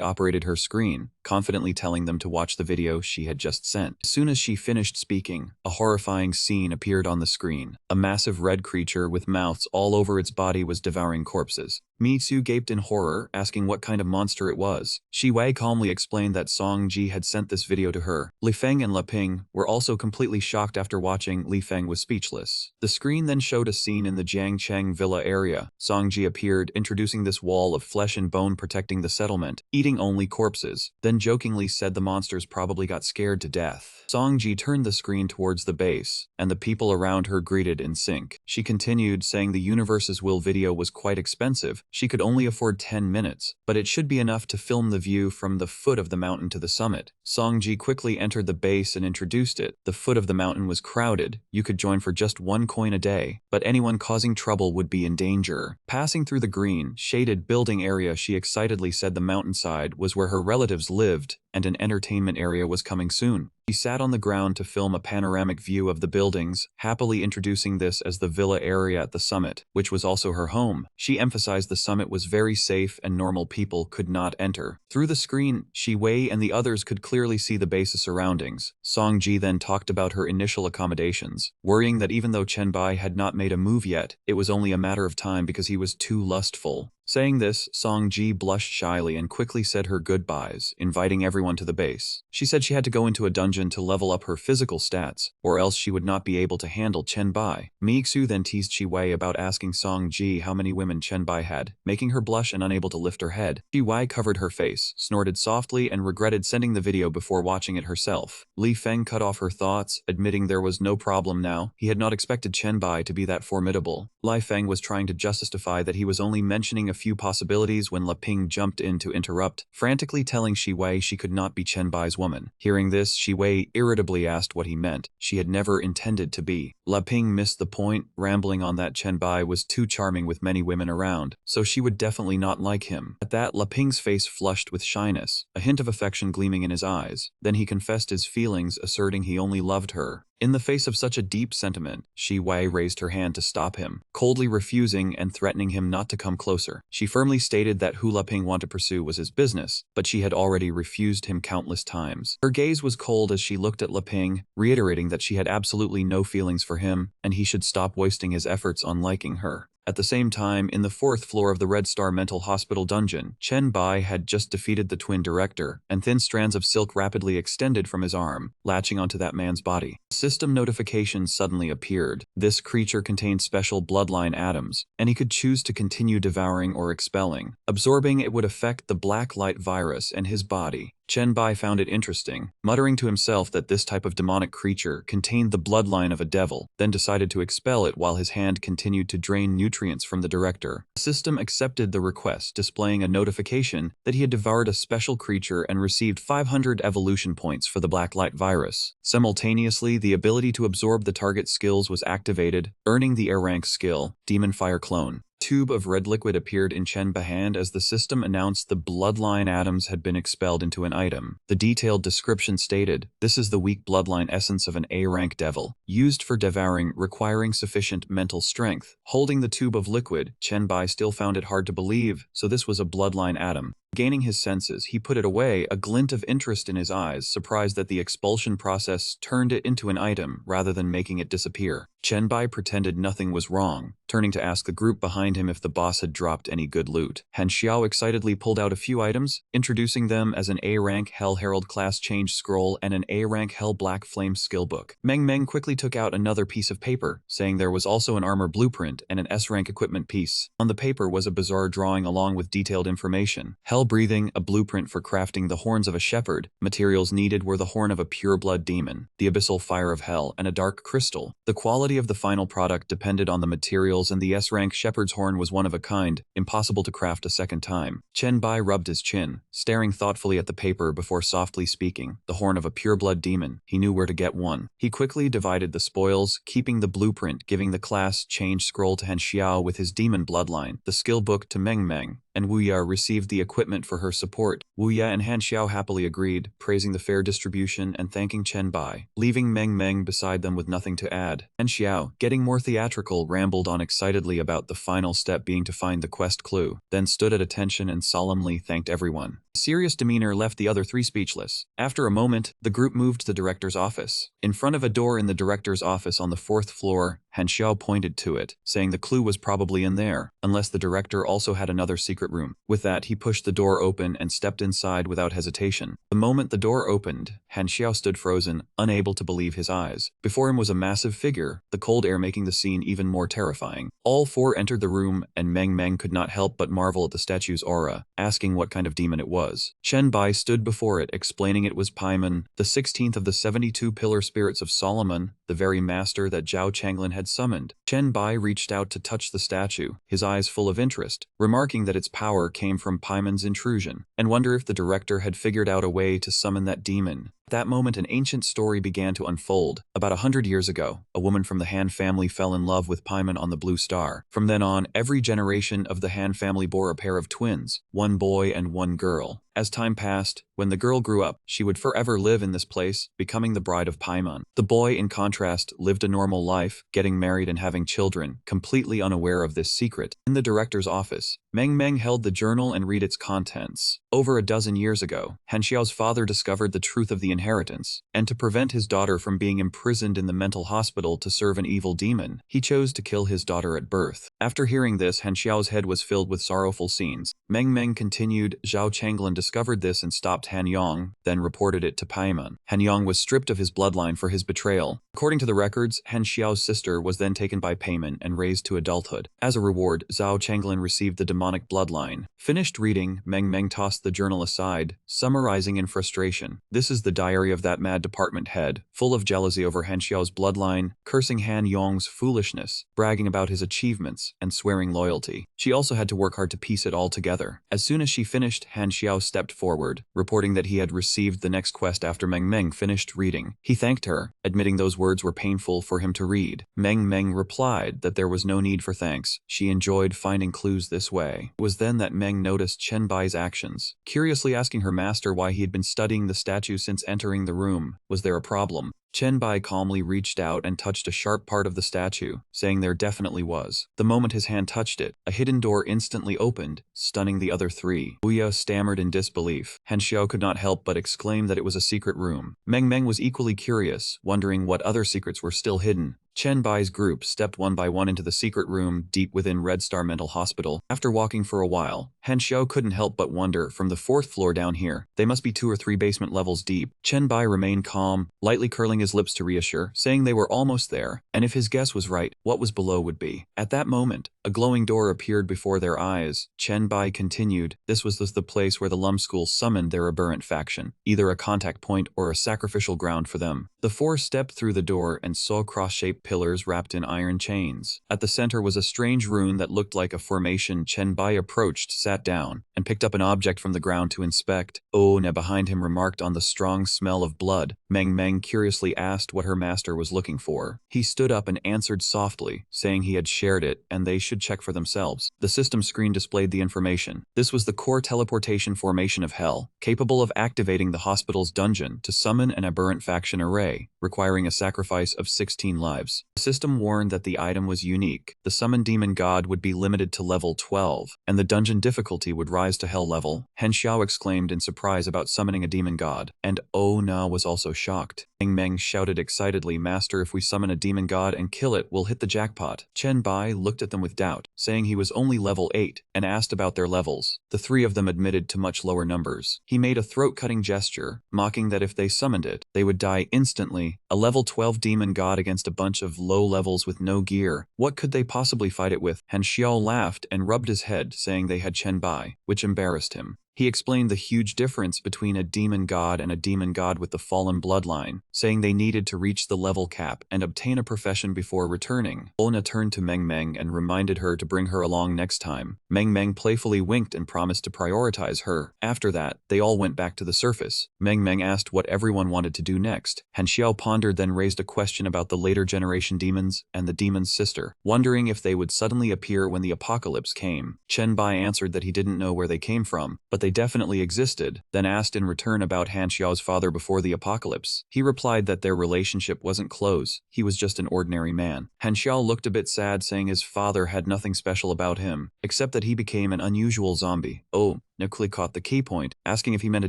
operated her screen, confidently telling them to watch the video she had just sent. As soon as she finished speaking, a horrifying scene appeared on the screen. A massive red creature with mouths all over its body was devouring corpses. Mitsu gaped in horror, asking what kind of monster it was. Shi Wei calmly explained that Song Ji had sent this video to her. Li Feng and Leping were also completely shocked after watching. Li Feng was speechless. The screen then showed a scene in the Jiangcheng Villa area. Song Ji appeared, introducing this wall of flesh and bone protecting the settlement, eating only corpses, then jokingly said the monsters probably got scared to death. Song Ji turned the screen towards the base, and the people around her greeted in sync. She continued, saying the Universe's Will video was quite expensive. She could only afford 10 minutes, but it should be enough to film the view from the foot of the mountain to the summit. Song Ji quickly entered the base and introduced it. The foot of the mountain was crowded. You could join for just 1 coin a day, but anyone causing trouble would be in danger. Passing through the green, shaded building area, she excitedly said the mountainside was where her relatives lived, and an entertainment area was coming soon. She sat on the ground to film a panoramic view of the buildings, happily introducing this as the villa area at the summit, which was also her home. She emphasized the summit was very safe and normal people could not enter. Through the screen, Shi Wei and the others could clearly see the base's surroundings. Song Ji then talked about her initial accommodations, worrying that even though Chen Bai had not made a move yet, it was only a matter of time because he was too lustful. Saying this, Song Ji blushed shyly and quickly said her goodbyes, inviting everyone to the base. She said she had to go into a dungeon to level up her physical stats, or else she would not be able to handle Chen Bai. Mixu then teased Shi Wei about asking Song Ji how many women Chen Bai had, making her blush and unable to lift her head. Shi Wei covered her face, snorted softly, and regretted sending the video before watching it herself. Li Feng cut off her thoughts, admitting there was no problem now. He had not expected Chen Bai to be that formidable. Li Feng was trying to justify that he was only mentioning a few possibilities when Leping jumped in to interrupt, frantically telling Shi Wei she could not be Chen Bai's woman. Hearing this, Shi Wei irritably asked what he meant. She had never intended to be. Leping missed the point, rambling on that Chen Bai was too charming with many women around, so she would definitely not like him. At that, Leping's face flushed with shyness, a hint of affection gleaming in his eyes. Then he confessed his feelings, asserting he only loved her. In the face of such a deep sentiment, Shi Wei raised her hand to stop him, coldly refusing and threatening him not to come closer. She firmly stated that who Leping wanted to pursue was his business, but she had already refused him countless times. Her gaze was cold as she looked at Leping, reiterating that she had absolutely no feelings for him, and he should stop wasting his efforts on liking her. At the same time, in the 4th floor of the Red Star Mental Hospital dungeon, Chen Bai had just defeated the twin director, and thin strands of silk rapidly extended from his arm, latching onto that man's body. System notification suddenly appeared. This creature contained special bloodline atoms, and he could choose to continue devouring or expelling. Absorbing it would affect the black light virus and his body. Chen Bai found it interesting, muttering to himself that this type of demonic creature contained the bloodline of a devil, then decided to expel it while his hand continued to drain nutrients from the director. The system accepted the request, displaying a notification that he had devoured a special creature and received 500 evolution points for the black light virus. Simultaneously, the ability to absorb the target skills was activated, earning the air rank skill, Demon Fire Clone. Tube of red liquid appeared in Chen Bai's hand as the system announced the bloodline atoms had been expelled into an item. The detailed description stated, "This is the weak bloodline essence of an A-rank devil, used for devouring, requiring sufficient mental strength." Holding the tube of liquid, Chen Bai still found it hard to believe, so this was a bloodline atom. Gaining his senses, he put it away, a glint of interest in his eyes, surprised that the expulsion process turned it into an item rather than making it disappear. Chen Bai pretended nothing was wrong, turning to ask the group behind him if the boss had dropped any good loot. Han Xiao excitedly pulled out a few items, introducing them as an A-rank Hell Herald class change scroll and an A-rank Hell Black Flame skill book. Meng Meng quickly took out another piece of paper, saying there was also an armor blueprint and an S-rank equipment piece. On the paper was a bizarre drawing along with detailed information. Hell breathing, a blueprint for crafting the horns of a shepherd. Materials needed were the horn of a pure-blood demon, the abyssal fire of hell, and a dark crystal. The quality of the final product depended on the materials, and the S-rank shepherd's horn was one of a kind, impossible to craft a second time. Chen Bai rubbed his chin, staring thoughtfully at the paper before softly speaking. The horn of a pure-blood demon. He knew where to get one. He quickly divided the spoils, keeping the blueprint, giving the class change scroll to Han Xiao with his demon bloodline, the skill book to Meng Meng, and Wu Ya received the equipment for her support. Wu Ya and Han Xiao happily agreed, praising the fair distribution and thanking Chen Bai, leaving Meng Meng beside them with nothing to add. Han Xiao, getting more theatrical, rambled on excitedly about the final step being to find the quest clue, then stood at attention and solemnly thanked everyone. Serious demeanor left the other three speechless. After a moment, the group moved to the director's office. In front of a door in the director's office on the 4th floor, Han Xiao pointed to it, saying the clue was probably in there, unless the director also had another secret room. With that, he pushed the door open and stepped inside without hesitation. The moment the door opened, Han Xiao stood frozen, unable to believe his eyes. Before him was a massive figure, the cold air making the scene even more terrifying. All four entered the room, and Meng Meng could not help but marvel at the statue's aura, asking what kind of demon it was. Chen Bai stood before it, explaining it was Paimon, the 16th of the 72 pillar spirits of Solomon, the very master that Zhao Changlin had summoned. Chen Bai reached out to touch the statue, his eyes full of interest, remarking that its power came from Paimon's intrusion, and wonder if the director had figured out a way to summon that demon. At that moment, an ancient story began to unfold. About 100 years ago, a woman from the Han family fell in love with Paimon on the Blue Star. From then on, every generation of the Han family bore a pair of twins, one boy and one girl. As time passed, when the girl grew up, she would forever live in this place, becoming the bride of Paimon. The boy, in contrast, lived a normal life, getting married and having children, completely unaware of this secret. In the director's office, Meng Meng held the journal and read its contents. Over a dozen years ago, Han Xiao's father discovered the truth of the inheritance, and to prevent his daughter from being imprisoned in the mental hospital to serve an evil demon, he chose to kill his daughter at birth. After hearing this, Han Xiao's head was filled with sorrowful scenes. Meng Meng continued, Zhao Changlin discovered this and stopped Han Yong, then reported it to Paimon. Han Yong was stripped of his bloodline for his betrayal. According to the records, Han Xiao's sister was then taken by Paimon and raised to adulthood. As a reward, Zhao Changlin received the demonic bloodline. Finished reading, Meng Meng tossed the journal aside, summarizing in frustration. This is the diary of that mad department head, full of jealousy over Han Xiao's bloodline, cursing Han Yong's foolishness, bragging about his achievements, and swearing loyalty. She also had to work hard to piece it all together. As soon as she finished, Han Xiao stepped forward, reporting that he had received the next quest after Meng Meng finished reading. He thanked her, admitting those words were painful for him to read. Meng Meng replied that there was no need for thanks. She enjoyed finding clues this way. It was then that Meng noticed Chen Bai's actions, curiously asking her master why he had been studying the statue since entering the room. Was there a problem? Chen Bai calmly reached out and touched a sharp part of the statue, saying there definitely was. The moment his hand touched it, a hidden door instantly opened, stunning the other three. Wuya stammered in disbelief. Han Xiao could not help but exclaim that it was a secret room. Meng Meng was equally curious, wondering what other secrets were still hidden. Chen Bai's group stepped one by one into the secret room deep within Red Star Mental Hospital. After walking for a while, Han Xiao couldn't help but wonder, from the 4th floor down here, they must be 2 or 3 basement levels deep. Chen Bai remained calm, lightly curling his lips to reassure, saying they were almost there, and if his guess was right, what was below would be. At that moment, a glowing door appeared before their eyes. Chen Bai continued, this was the place where the Lum School summoned their aberrant faction, either a contact point or a sacrificial ground for them. The 4 stepped through the door and saw cross-shaped pillars wrapped in iron chains. At the center was a strange rune that looked like a formation. Chen Bai approached, sat down, and picked up an object from the ground to inspect. Ona behind him remarked on the strong smell of blood. Meng curiously asked what her master was looking for. He stood up and answered softly, saying he had shared it and they should check for themselves. The system screen displayed the information. This was the core teleportation formation of Hell, capable of activating the hospital's dungeon to summon an aberrant faction array, requiring a sacrifice of 16 lives. The system warned that the item was unique. The summoned demon god would be limited to level 12, and the dungeon difficulty would rise to Hell level. Han Xiao exclaimed in surprise about summoning a demon god, and Oh Na was also shocked. Meng shouted excitedly, Master, if we summon a demon god and kill it, we'll hit the jackpot. Chen Bai looked at them with doubt, saying he was only level 8, and asked about their levels. The 3 of them admitted to much lower numbers. He made a throat-cutting gesture, mocking that if they summoned it, they would die instantly. A level 12 demon god against a bunch of low levels with no gear. What could they possibly fight it with? Han Xiao laughed and rubbed his head, saying they had Chen Bai, which embarrassed him. He explained the huge difference between a demon god and a demon god with the fallen bloodline, saying they needed to reach the level cap and obtain a profession before returning. Ona turned to Meng and reminded her to bring her along next time. Meng playfully winked and promised to prioritize her. After that, they all went back to the surface. Meng asked what everyone wanted to do next. Han Xiao pondered, then raised a question about the later generation demons and the demon's sister, wondering if they would suddenly appear when the apocalypse came. Chen Bai answered that he didn't know where they came from, but they definitely existed, then asked in return about Han Xiao's father before the apocalypse. He replied that their relationship wasn't close, he was just an ordinary man. Han Xiao looked a bit sad, saying his father had nothing special about him, except that he became an unusual zombie. Oh, Nikli caught the key point, asking if he meant a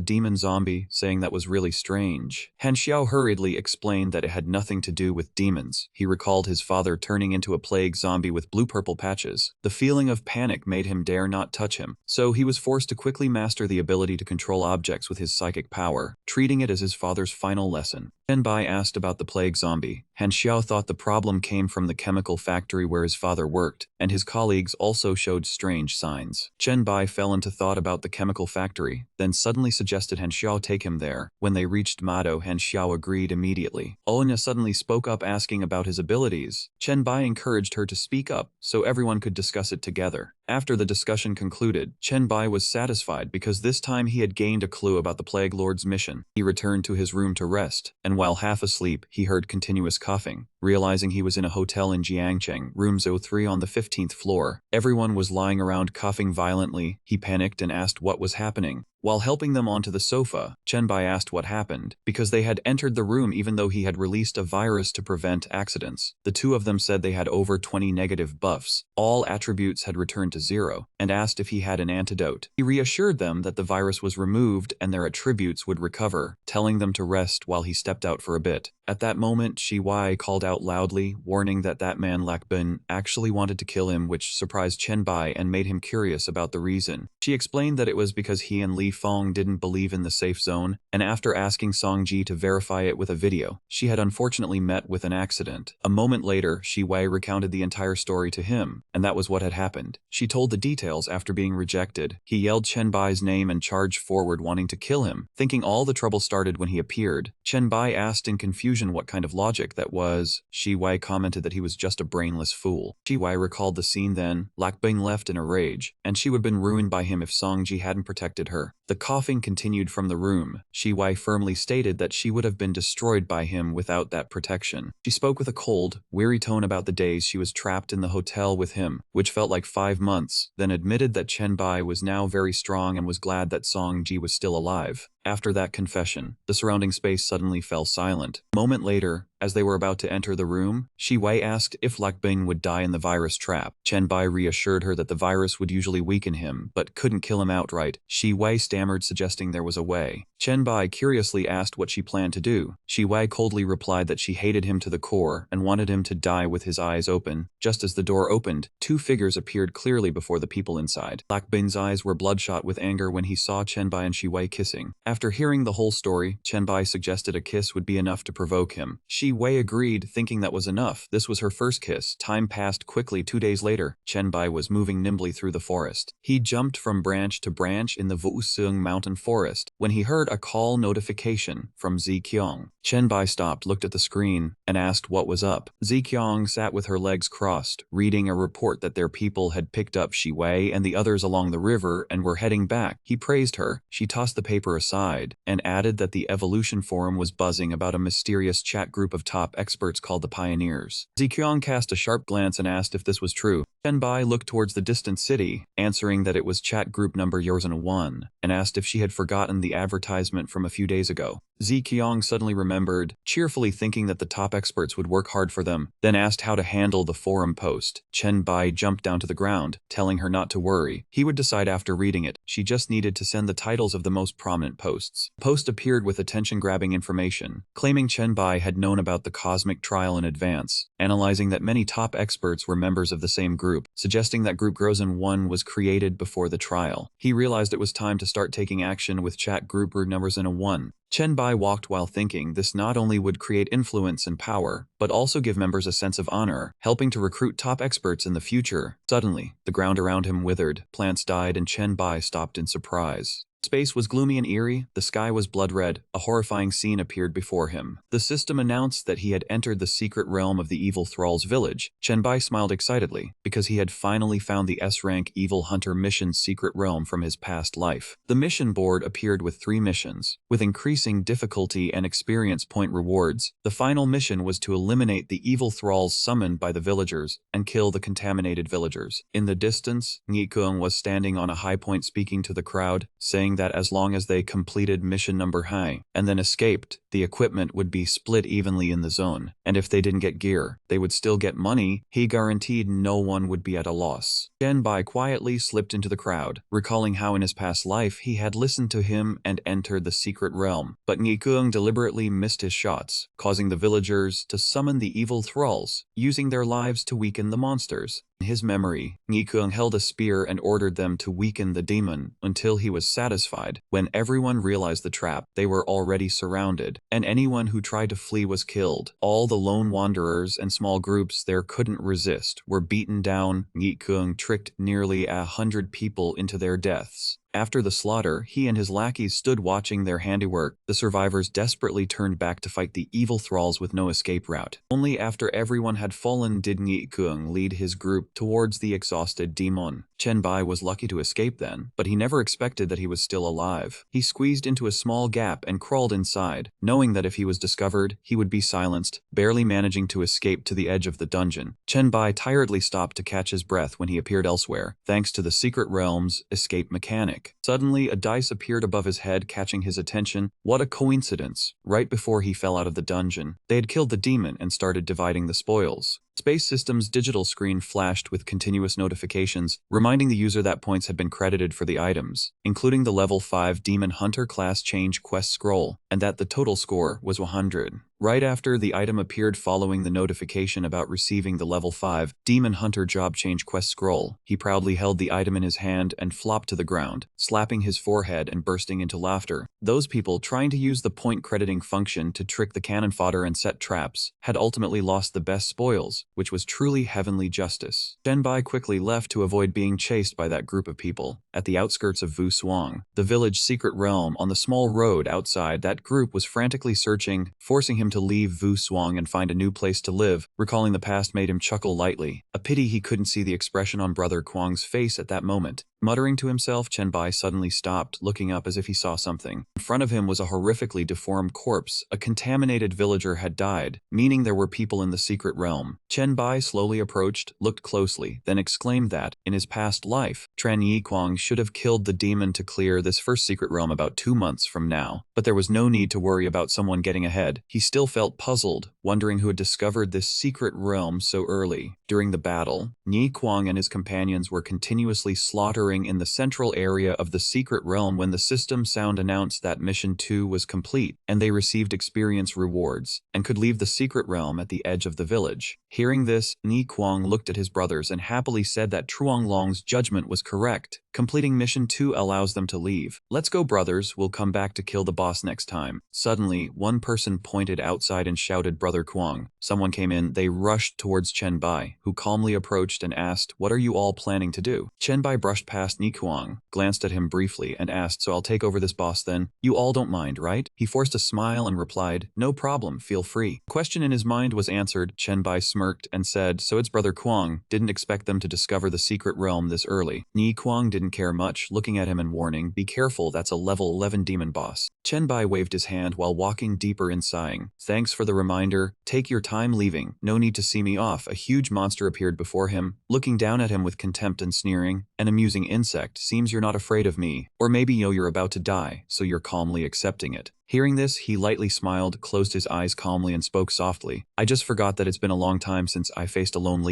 demon zombie, saying that was really strange. Han Xiao hurriedly explained that it had nothing to do with demons. He recalled his father turning into a plague zombie with blue-purple patches. The feeling of panic made him dare not touch him, so he was forced to quickly master the ability to control objects with his psychic power, treating it as his father's final lesson. Chen Bai asked about the plague zombie. Han Xiao thought the problem came from the chemical factory where his father worked, and his colleagues also showed strange signs. Chen Bai fell into thought about the chemical factory, then suddenly suggested Han Xiao take him there. When they reached Mado, Han Xiao agreed immediately. Ona suddenly spoke up, asking about his abilities. Chen Bai encouraged her to speak up, so everyone could discuss it together. After the discussion concluded, Chen Bai was satisfied because this time he had gained a clue about the Plague Lord's mission. He returned to his room to rest, and while half asleep, he heard continuous coughing. Realizing he was in a hotel in Jiangcheng, room 03 on the 15th floor, everyone was lying around coughing violently. He panicked and asked what was happening. While helping them onto the sofa, Chen Bai asked what happened, because they had entered the room even though he had released a virus to prevent accidents. The 2 of them said they had over 20 negative buffs. All attributes had returned to 0, and asked if he had an antidote. He reassured them that the virus was removed and their attributes would recover, telling them to rest while he stepped out for a bit. At that moment, Shi Wai called out loudly, warning that man Lak Bin actually wanted to kill him, which surprised Chen Bai and made him curious about the reason. She explained that it was because he and Li Fong didn't believe in the safe zone, and after asking Song Ji to verify it with a video, she had unfortunately met with an accident. A moment later, Shi Wei recounted the entire story to him, and that was what had happened. She told the details after being rejected. He yelled Chen Bai's name and charged forward, wanting to kill him, thinking all the trouble started when he appeared. Chen Bai asked in confusion what kind of logic that was. Shi Wei commented that he was just a brainless fool. Shi Wei recalled the scene then. Lak Bing left in a rage, and she would have been ruined by him if Song Ji hadn't protected her. The coughing continued from the room. Shi Wei firmly stated that she would have been destroyed by him without that protection. She spoke with a cold, weary tone about the days she was trapped in the hotel with him, which felt like 5 months, then admitted that Chen Bai was now very strong and was glad that Song Ji was still alive. After that confession, the surrounding space suddenly fell silent. A moment later, as they were about to enter the room, Shi Wei asked if Lak Bing would die in the virus trap. Chen Bai reassured her that the virus would usually weaken him, but couldn't kill him outright. Shi Wei stammered, suggesting there was a way. Chen Bai curiously asked what she planned to do. Shi Wei coldly replied that she hated him to the core and wanted him to die with his eyes open. Just as the door opened, two figures appeared clearly before the people inside. Lak Bing's eyes were bloodshot with anger when he saw Chen Bai and Shi Wei kissing. After hearing the whole story, Chen Bai suggested a kiss would be enough to provoke him. Shi Wei agreed, thinking that was enough. This was her first kiss. Time passed quickly. 2 days later, Chen Bai was moving nimbly through the forest. He jumped from branch to branch in the Wuseung mountain forest when he heard a call notification from Ziqiang. Chen Bai stopped, looked at the screen, and asked what was up. Ziqiang sat with her legs crossed, reading a report that their people had picked up Shi Wei and the others along the river and were heading back. He praised her. She tossed the paper aside and added that the Evolution Forum was buzzing about a mysterious chat group of top experts called the Pioneers. Ziqiang cast a sharp glance and asked if this was true. Chen Bai looked towards the distant city, answering that it was chat group number 1, and asked if she had forgotten the advertisement from a few days ago. Ziqiang suddenly remembered, cheerfully thinking that the top experts would work hard for them, then asked how to handle the forum post. Chen Bai jumped down to the ground, telling her not to worry. He would decide after reading it. She just needed to send the titles of the most prominent posts. The post appeared with attention-grabbing information, claiming Chen Bai had known about the cosmic trial in advance, analyzing that many top experts were members of the same group, suggesting that Group Grozen 1 was created before the trial. He realized it was time to start taking action with chat group numbers in a 1. Chen Bai walked while thinking this not only would create influence and power, but also give members a sense of honor, helping to recruit top experts in the future. Suddenly, the ground around him withered, plants died, and Chen Bai stopped in surprise. Space was gloomy and eerie, the sky was blood red, a horrifying scene appeared before him. The system announced that he had entered the secret realm of the evil thrall's village. Chen Bai smiled excitedly, because he had finally found the S-rank Evil Hunter mission's secret realm from his past life. The mission board appeared with 3 missions, with increasing difficulty and experience point rewards. The final mission was to eliminate the evil thralls summoned by the villagers, and kill the contaminated villagers. In the distance, Ngikung was standing on a high point speaking to the crowd, saying that as long as they completed mission number high and then escaped, the equipment would be split evenly in the zone, and if they didn't get gear, they would still get money. He guaranteed no one would be at a loss. Chen Bai quietly slipped into the crowd, recalling how in his past life he had listened to him and entered the secret realm, but Ngikung deliberately missed his shots, causing the villagers to summon the evil thralls, using their lives to weaken the monsters. In his memory, Ngikung held a spear and ordered them to weaken the demon until he was satisfied. When everyone realized the trap, they were already surrounded, and anyone who tried to flee was killed. All the lone wanderers and small groups there couldn't resist were beaten down. Ngikung tricked nearly 100 people into their deaths. After the slaughter, he and his lackeys stood watching their handiwork. The survivors desperately turned back to fight the evil thralls with no escape route. Only after everyone had fallen did Ngikung lead his group towards the exhausted demon. Chen Bai was lucky to escape then, but he never expected that he was still alive. He squeezed into a small gap and crawled inside, knowing that if he was discovered, he would be silenced, barely managing to escape to the edge of the dungeon. Chen Bai tiredly stopped to catch his breath when he appeared elsewhere, thanks to the secret realm's escape mechanic. Suddenly, a dice appeared above his head, catching his attention. What a coincidence! Right before he fell out of the dungeon, they had killed the demon and started dividing the spoils. Space System's digital screen flashed with continuous notifications, reminding the user that points had been credited for the items, including the level 5 Demon Hunter class change quest scroll, and that the total score was 100. Right after the item appeared following the notification about receiving the level 5 Demon Hunter job change quest scroll, he proudly held the item in his hand and flopped to the ground, slapping his forehead and bursting into laughter. Those people trying to use the point crediting function to trick the cannon fodder and set traps had ultimately lost the best spoils, which was truly heavenly justice. Chen Bai quickly left to avoid being chased by that group of people. At the outskirts of Wusuang, the village secret realm, on the small road outside, that group was frantically searching, forcing him to leave Wusuang and find a new place to live. Recalling the past made him chuckle lightly. A pity he couldn't see the expression on Brother Kwang's face at that moment. Muttering to himself, Chen Bai suddenly stopped, looking up as if he saw something. In front of him was a horrifically deformed corpse. A contaminated villager had died, meaning there were people in the secret realm. Chen Bai slowly approached, looked closely, then exclaimed that, in his past life, Tran Yiquang should have killed the demon to clear this first secret realm about 2 months from now, but there was no need to worry about someone getting ahead. He still felt puzzled, wondering who had discovered this secret realm so early. During the battle, Yiquang and his companions were continuously slaughtering in the central area of the secret realm when the system sound announced that Mission 2 was complete, and they received experience rewards, and could leave the secret realm at the edge of the village. Hearing this, Yiquang looked at his brothers and happily said that Truong Long's judgment was correct. Completing Mission 2 allows them to leave. Let's go, brothers, we'll come back to kill the boss next time. Suddenly, one person pointed outside and shouted, Brother Kuang. Someone came in. They rushed towards Chen Bai, who calmly approached and asked, what are you all planning to do? Chen Bai brushed past Ni Kuang, glanced at him briefly, and asked, so I'll take over this boss then? You all don't mind, right? He forced a smile and replied, no problem, feel free. The question in his mind was answered. Chen Bai smirked and said, so it's Brother Kuang. Didn't expect them to discover the secret realm this early. Ni Kuang didn't care much, looking at him and warning, be careful, that's a level 11 demon boss. Chen Bai waved his hand while walking deeper in, sighing. Thanks for the reminder. Take your time leaving. No need to see me off. A huge monster appeared before him, looking down at him with contempt and sneering. An amusing insect. Seems you're not afraid of me. Or maybe you're about to die, so you're calmly accepting it. Hearing this, he lightly smiled, closed his eyes calmly, and spoke softly. I just forgot that it's been a long time since I faced a lone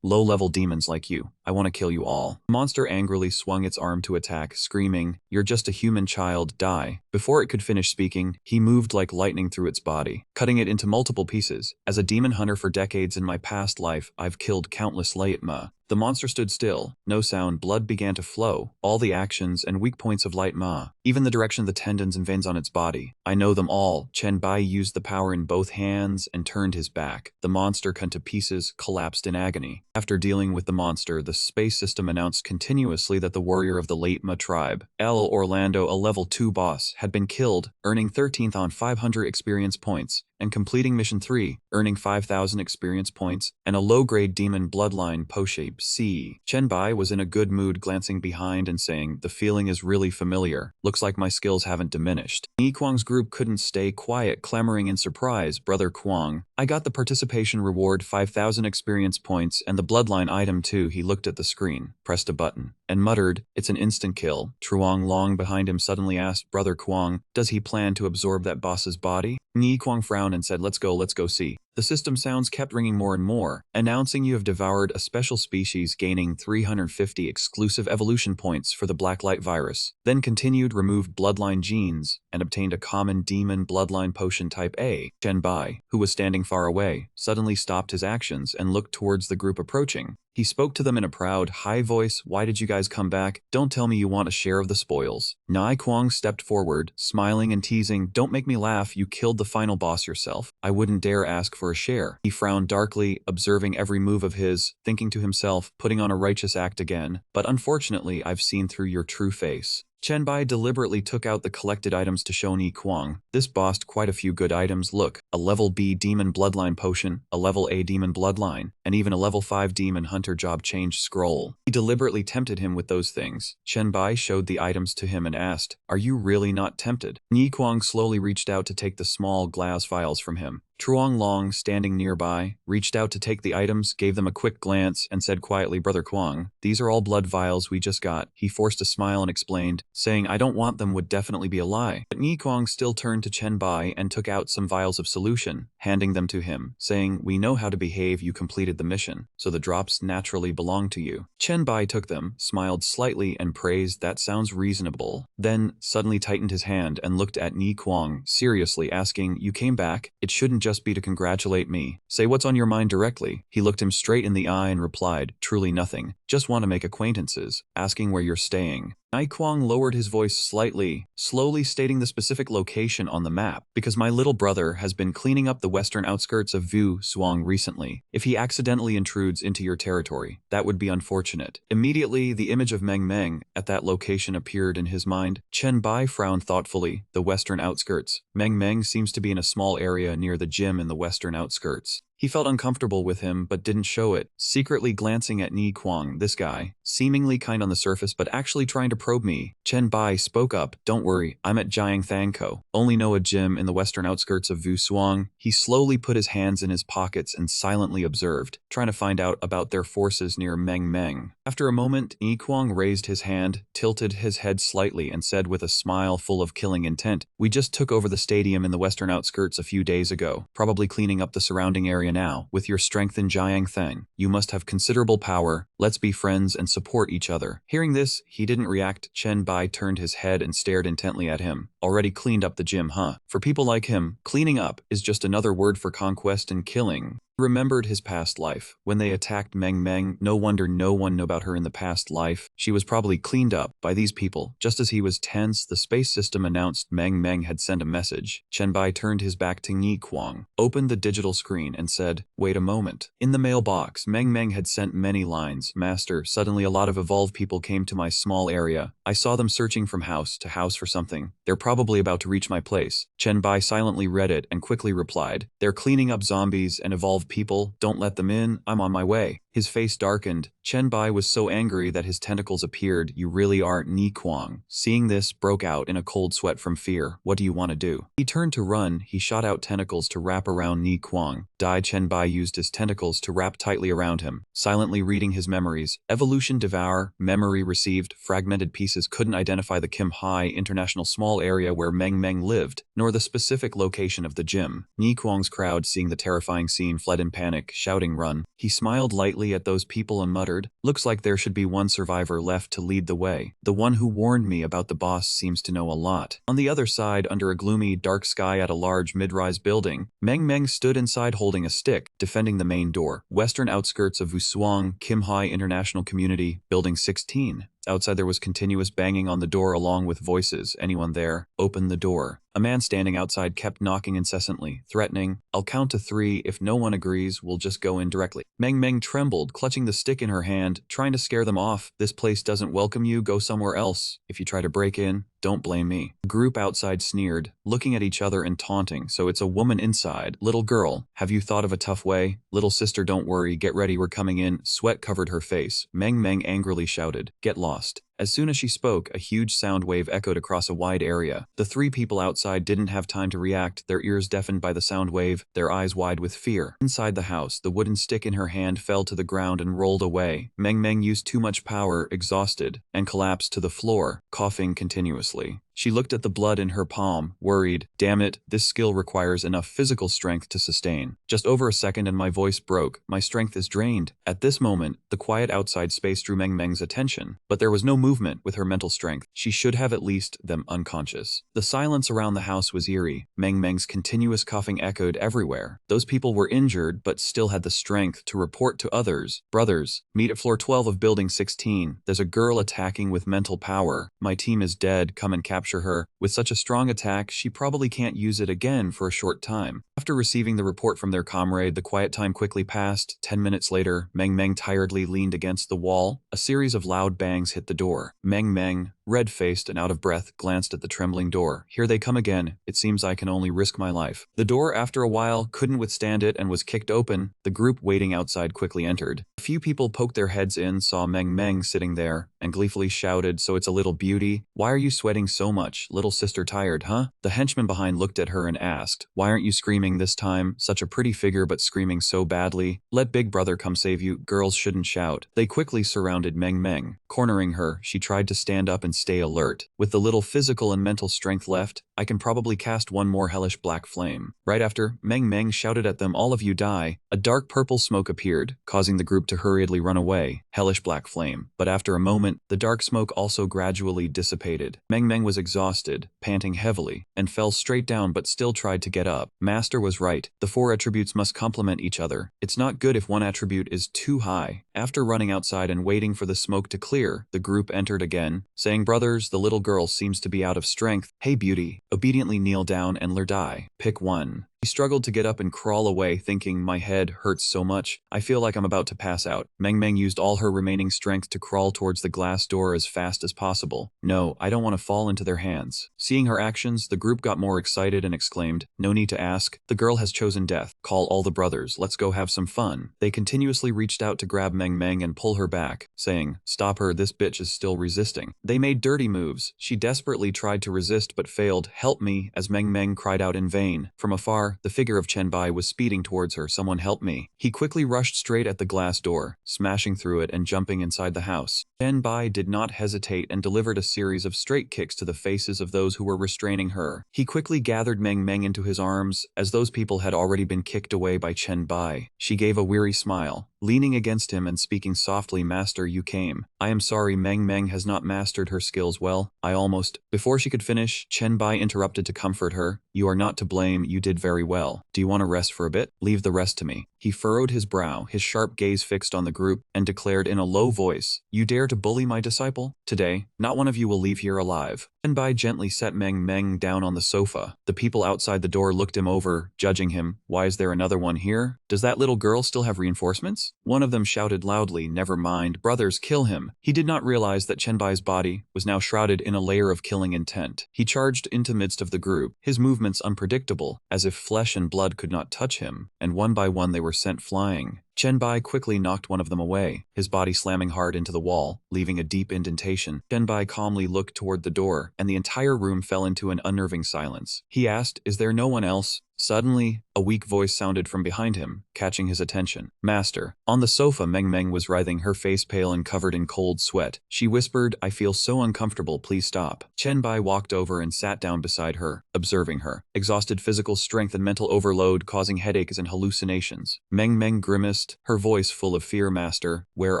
low-level demons like you. I want to kill you all. The monster angrily swung its arm to attack, screaming, you're just a human child, die. Before it could finish speaking, he moved like lightning through its body, cutting it into multiple pieces. As a demon hunter for decades in my past life, I've killed countless Light-ma. The monster stood still, no sound, blood began to flow, all the actions and weak points of Light-ma, even the direction of the tendons and veins on its body. I know them all. Chen Bai used the power in both hands and turned his back. The monster cut to pieces, collapsed in agony. After dealing with the monster, the space system announced continuously that the warrior of the Light-ma tribe, L. Orlando, a level 2 boss, had been killed, earning 13th on 500 experience points, and completing Mission 3, earning 5,000 experience points, and a low-grade demon bloodline po-shape C. Chen Bai was in a good mood, glancing behind and saying, the feeling is really familiar. Looks like my skills haven't diminished. Ni Kuang's group couldn't stay quiet, clamoring in surprise, Brother Kuang. I got the participation reward, 5,000 experience points, and the bloodline item too. He looked at the screen, pressed a button, and muttered, it's an instant kill. Truong Long behind him suddenly asked, Brother Kuang, does he plan to absorb that boss's body? Ni Kuang frowned and said, let's go see. The system sounds kept ringing more and more, announcing you have devoured a special species, gaining 350 exclusive evolution points for the Blacklight virus. Then continued, removed bloodline genes, and obtained a common demon bloodline potion type A. Chen Bai, who was standing far away, suddenly stopped his actions and looked towards the group approaching. He spoke to them in a proud, high voice, why did you guys come back? Don't tell me you want a share of the spoils. Nai Kuang stepped forward, smiling and teasing, don't make me laugh, you killed the final boss yourself. I wouldn't dare ask for a share. He frowned darkly, observing every move of his, thinking to himself, putting on a righteous act again, but unfortunately I've seen through your true face. Chen Bai deliberately took out the collected items to show Ni Kuang. This bossed quite a few good items. Look, a level B demon bloodline potion, a level A demon bloodline, and even a level 5 demon hunter job change scroll. He deliberately tempted him with those things. Chen Bai showed the items to him and asked, are you really not tempted? Ni Kuang slowly reached out to take the small glass vials from him. Truong Long, standing nearby, reached out to take the items, gave them a quick glance, and said quietly, Brother Kuang, these are all blood vials we just got. He forced a smile and explained, saying I don't want them would definitely be a lie. But Ni Kuang still turned to Chen Bai and took out some vials of solution, handing them to him, saying, we know how to behave, you completed the mission, so the drops naturally belong to you. Chen Bai took them, smiled slightly, and praised, that sounds reasonable. Then, suddenly tightened his hand and looked at Ni Kuang, seriously asking, you came back? It shouldn't just be to congratulate me. Say what's on your mind directly. He looked him straight in the eye and replied, truly nothing. Just want to make acquaintances, asking where you're staying. Nai Kuang lowered his voice slightly, slowly stating the specific location on the map, because my little brother has been cleaning up the western outskirts of Vu Suang recently. If he accidentally intrudes into your territory, that would be unfortunate. Immediately, the image of Meng Meng at that location appeared in his mind. Chen Bai frowned thoughtfully. The western outskirts. Meng Meng seems to be in a small area near the gym in the western outskirts. He felt uncomfortable with him but didn't show it, secretly glancing at Ni Kuang, this guy, seemingly kind on the surface but actually trying to probe me. Chen Bai spoke up, "Don't worry, I'm at Jiang Thangko. Only know a gym in the western outskirts of Vusuang." He slowly put his hands in his pockets and silently observed, trying to find out about their forces near Meng Meng. After a moment, Ni Kuang raised his hand, tilted his head slightly and said with a smile full of killing intent, "We just took over the stadium in the western outskirts a few days ago, probably cleaning up the surrounding area now. With your strength in Jiangthang, you must have considerable power. Let's be friends and support each other." Hearing this, he didn't react. Chen Bai turned his head and stared intently at him. "Already cleaned up the gym, huh? For people like him, cleaning up is just another word for conquest and killing." Remembered his past life. When they attacked Meng Meng, no wonder no one knew about her in the past life. She was probably cleaned up by these people. Just as he was tense, the space system announced Meng Meng had sent a message. Chen Bai turned his back to Ni Kuang, opened the digital screen and said, "Wait a moment." In the mailbox, Meng Meng had sent many lines. "Master, suddenly a lot of evolved people came to my small area. I saw them searching from house to house for something. They're probably about to reach my place." Chen Bai silently read it and quickly replied, "They're cleaning up zombies and evolved people. Don't let them in. I'm on my way." His face darkened. Chen Bai was so angry that his tentacles appeared. "You really are." Ni Kuang, seeing this, broke out in a cold sweat from fear. "What do you want to do?" He turned to run. He shot out tentacles to wrap around Ni Kuang. Chen Bai used his tentacles to wrap tightly around him, silently reading his memories. Evolution devour, memory received, fragmented pieces couldn't identify the Kim Hai International small area where Meng Meng lived, nor the specific location of the gym. Ni Kuang's crowd, seeing the terrifying scene, fled in panic, shouting, "Run." He smiled lightly at those people and muttered, "Looks like there should be one survivor left to lead the way. The one who warned me about the boss seems to know a lot." On the other side, under a gloomy, dark sky at a large mid-rise building, Meng Meng stood inside holding a stick, defending the main door. Western outskirts of Wusuang, Kim Hai International Community, Building 16. Outside there was continuous banging on the door along with voices. "Anyone there? Open the door." A man standing outside kept knocking incessantly, threatening, "I'll count to 3. If no one agrees, we'll just go in directly." Meng Meng trembled, clutching the stick in her hand, trying to scare them off. "This place doesn't welcome you. Go somewhere else. If you try to break in, don't blame me." The group outside sneered, looking at each other and taunting. "So it's a woman inside. Little girl, have you thought of a tough way? Little sister, don't worry. Get ready, we're coming in." Sweat covered her face. Meng Meng angrily shouted, "Get lost." As soon as she spoke, a huge sound wave echoed across a wide area. The 3 people outside didn't have time to react, their ears deafened by the sound wave, their eyes wide with fear. Inside the house, the wooden stick in her hand fell to the ground and rolled away. Meng Meng used too much power, exhausted, and collapsed to the floor, coughing continuously. She looked at the blood in her palm, worried. "Damn it, this skill requires enough physical strength to sustain." Just over a second and my voice broke. "My strength is drained." At this moment, the quiet outside space drew Meng Meng's attention, but there was no movement with her mental strength. She should have at least them unconscious. The silence around the house was eerie. Meng Meng's continuous coughing echoed everywhere. Those people were injured but still had the strength to report to others. "Brothers, meet at floor 12 of building 16. There's a girl attacking with mental power. My team is dead. Come and capture her. With such a strong attack, she probably can't use it again for a short time." After receiving the report from their comrade, the quiet time quickly passed. 10 minutes later, Meng Meng tiredly leaned against the wall. A series of loud bangs hit the door. Meng Meng, red-faced and out of breath, glanced at the trembling door. "Here they come again. It seems I can only risk my life." The door, after a while, couldn't withstand it and was kicked open. The group waiting outside quickly entered. A few people poked their heads in, saw Meng Meng sitting there, and gleefully shouted, "So it's a little beauty? Why are you sweating so much? Little sister tired, huh?" The henchman behind looked at her and asked, "Why aren't you screaming this time? Such a pretty figure but screaming so badly. Let big brother come save you. Girls shouldn't shout." They quickly surrounded Meng Meng. Cornering her, she tried to stand up and stay alert. "With the little physical and mental strength left, I can probably cast one more hellish black flame." Right after, Meng Meng shouted at them, "All of you die." A dark purple smoke appeared, causing the group to hurriedly run away. Hellish black flame. But after a moment, the dark smoke also gradually dissipated. Meng Meng was exhausted, panting heavily, and fell straight down but still tried to get up. Master was right. The 4 attributes must complement each other. It's not good if one attribute is too high. After running outside and waiting for the smoke to clear, the group entered again, saying, "Brothers, the little girl seems to be out of strength. Hey beauty, obediently kneel down and die. Pick one." He struggled to get up and crawl away, thinking, my head hurts so much, I feel like I'm about to pass out. Meng used all her remaining strength to crawl towards the glass door as fast as possible. No, I don't want to fall into their hands. Seeing her actions, the group got more excited and exclaimed, no need to ask, the girl has chosen death. Call all the brothers, let's go have some fun. They continuously reached out to grab Meng and pull her back, saying, stop her, this bitch is still resisting. They made dirty moves. She desperately tried to resist but failed. Help me, as Meng cried out in vain. From afar, the figure of Chen Bai was speeding towards her. Someone help me. He quickly rushed straight at the glass door, smashing through it and jumping inside the house. Chen Bai did not hesitate and delivered a series of straight kicks to the faces of those who were restraining her. He quickly gathered Meng into his arms, as those people had already been kicked away by Chen Bai. She gave a weary smile, leaning against him and speaking softly, Master, you came. I am sorry, Meng has not mastered her skills well. I almost... Before she could finish, Chen Bai interrupted to comfort her. You are not to blame, you did very well. Do you want to rest for a bit? Leave the rest to me. He furrowed his brow, his sharp gaze fixed on the group, and declared in a low voice, you dare to bully my disciple? Today, not one of you will leave here alive. Chen Bai gently set Meng down on the sofa. The people outside the door looked him over, judging him. Why is there another one here? Does that little girl still have reinforcements? One of them shouted loudly, never mind, brothers, kill him. He did not realize that Chen Bai's body was now shrouded in a layer of killing intent. He charged into midst of the group, his movements unpredictable, as if flesh and blood could not touch him, and one by one they were sent flying. Chen Bai quickly knocked one of them away, his body slamming hard into the wall, leaving a deep indentation. Chen Bai calmly looked toward the door, and the entire room fell into an unnerving silence. He asked, is there no one else? Suddenly, a weak voice sounded from behind him, catching his attention. Master. On the sofa, Meng was writhing, her face pale and covered in cold sweat. She whispered, I feel so uncomfortable, please stop. Chen Bai walked over and sat down beside her, observing her. Exhausted physical strength and mental overload causing headaches and hallucinations. Meng grimaced, her voice full of fear. Master, where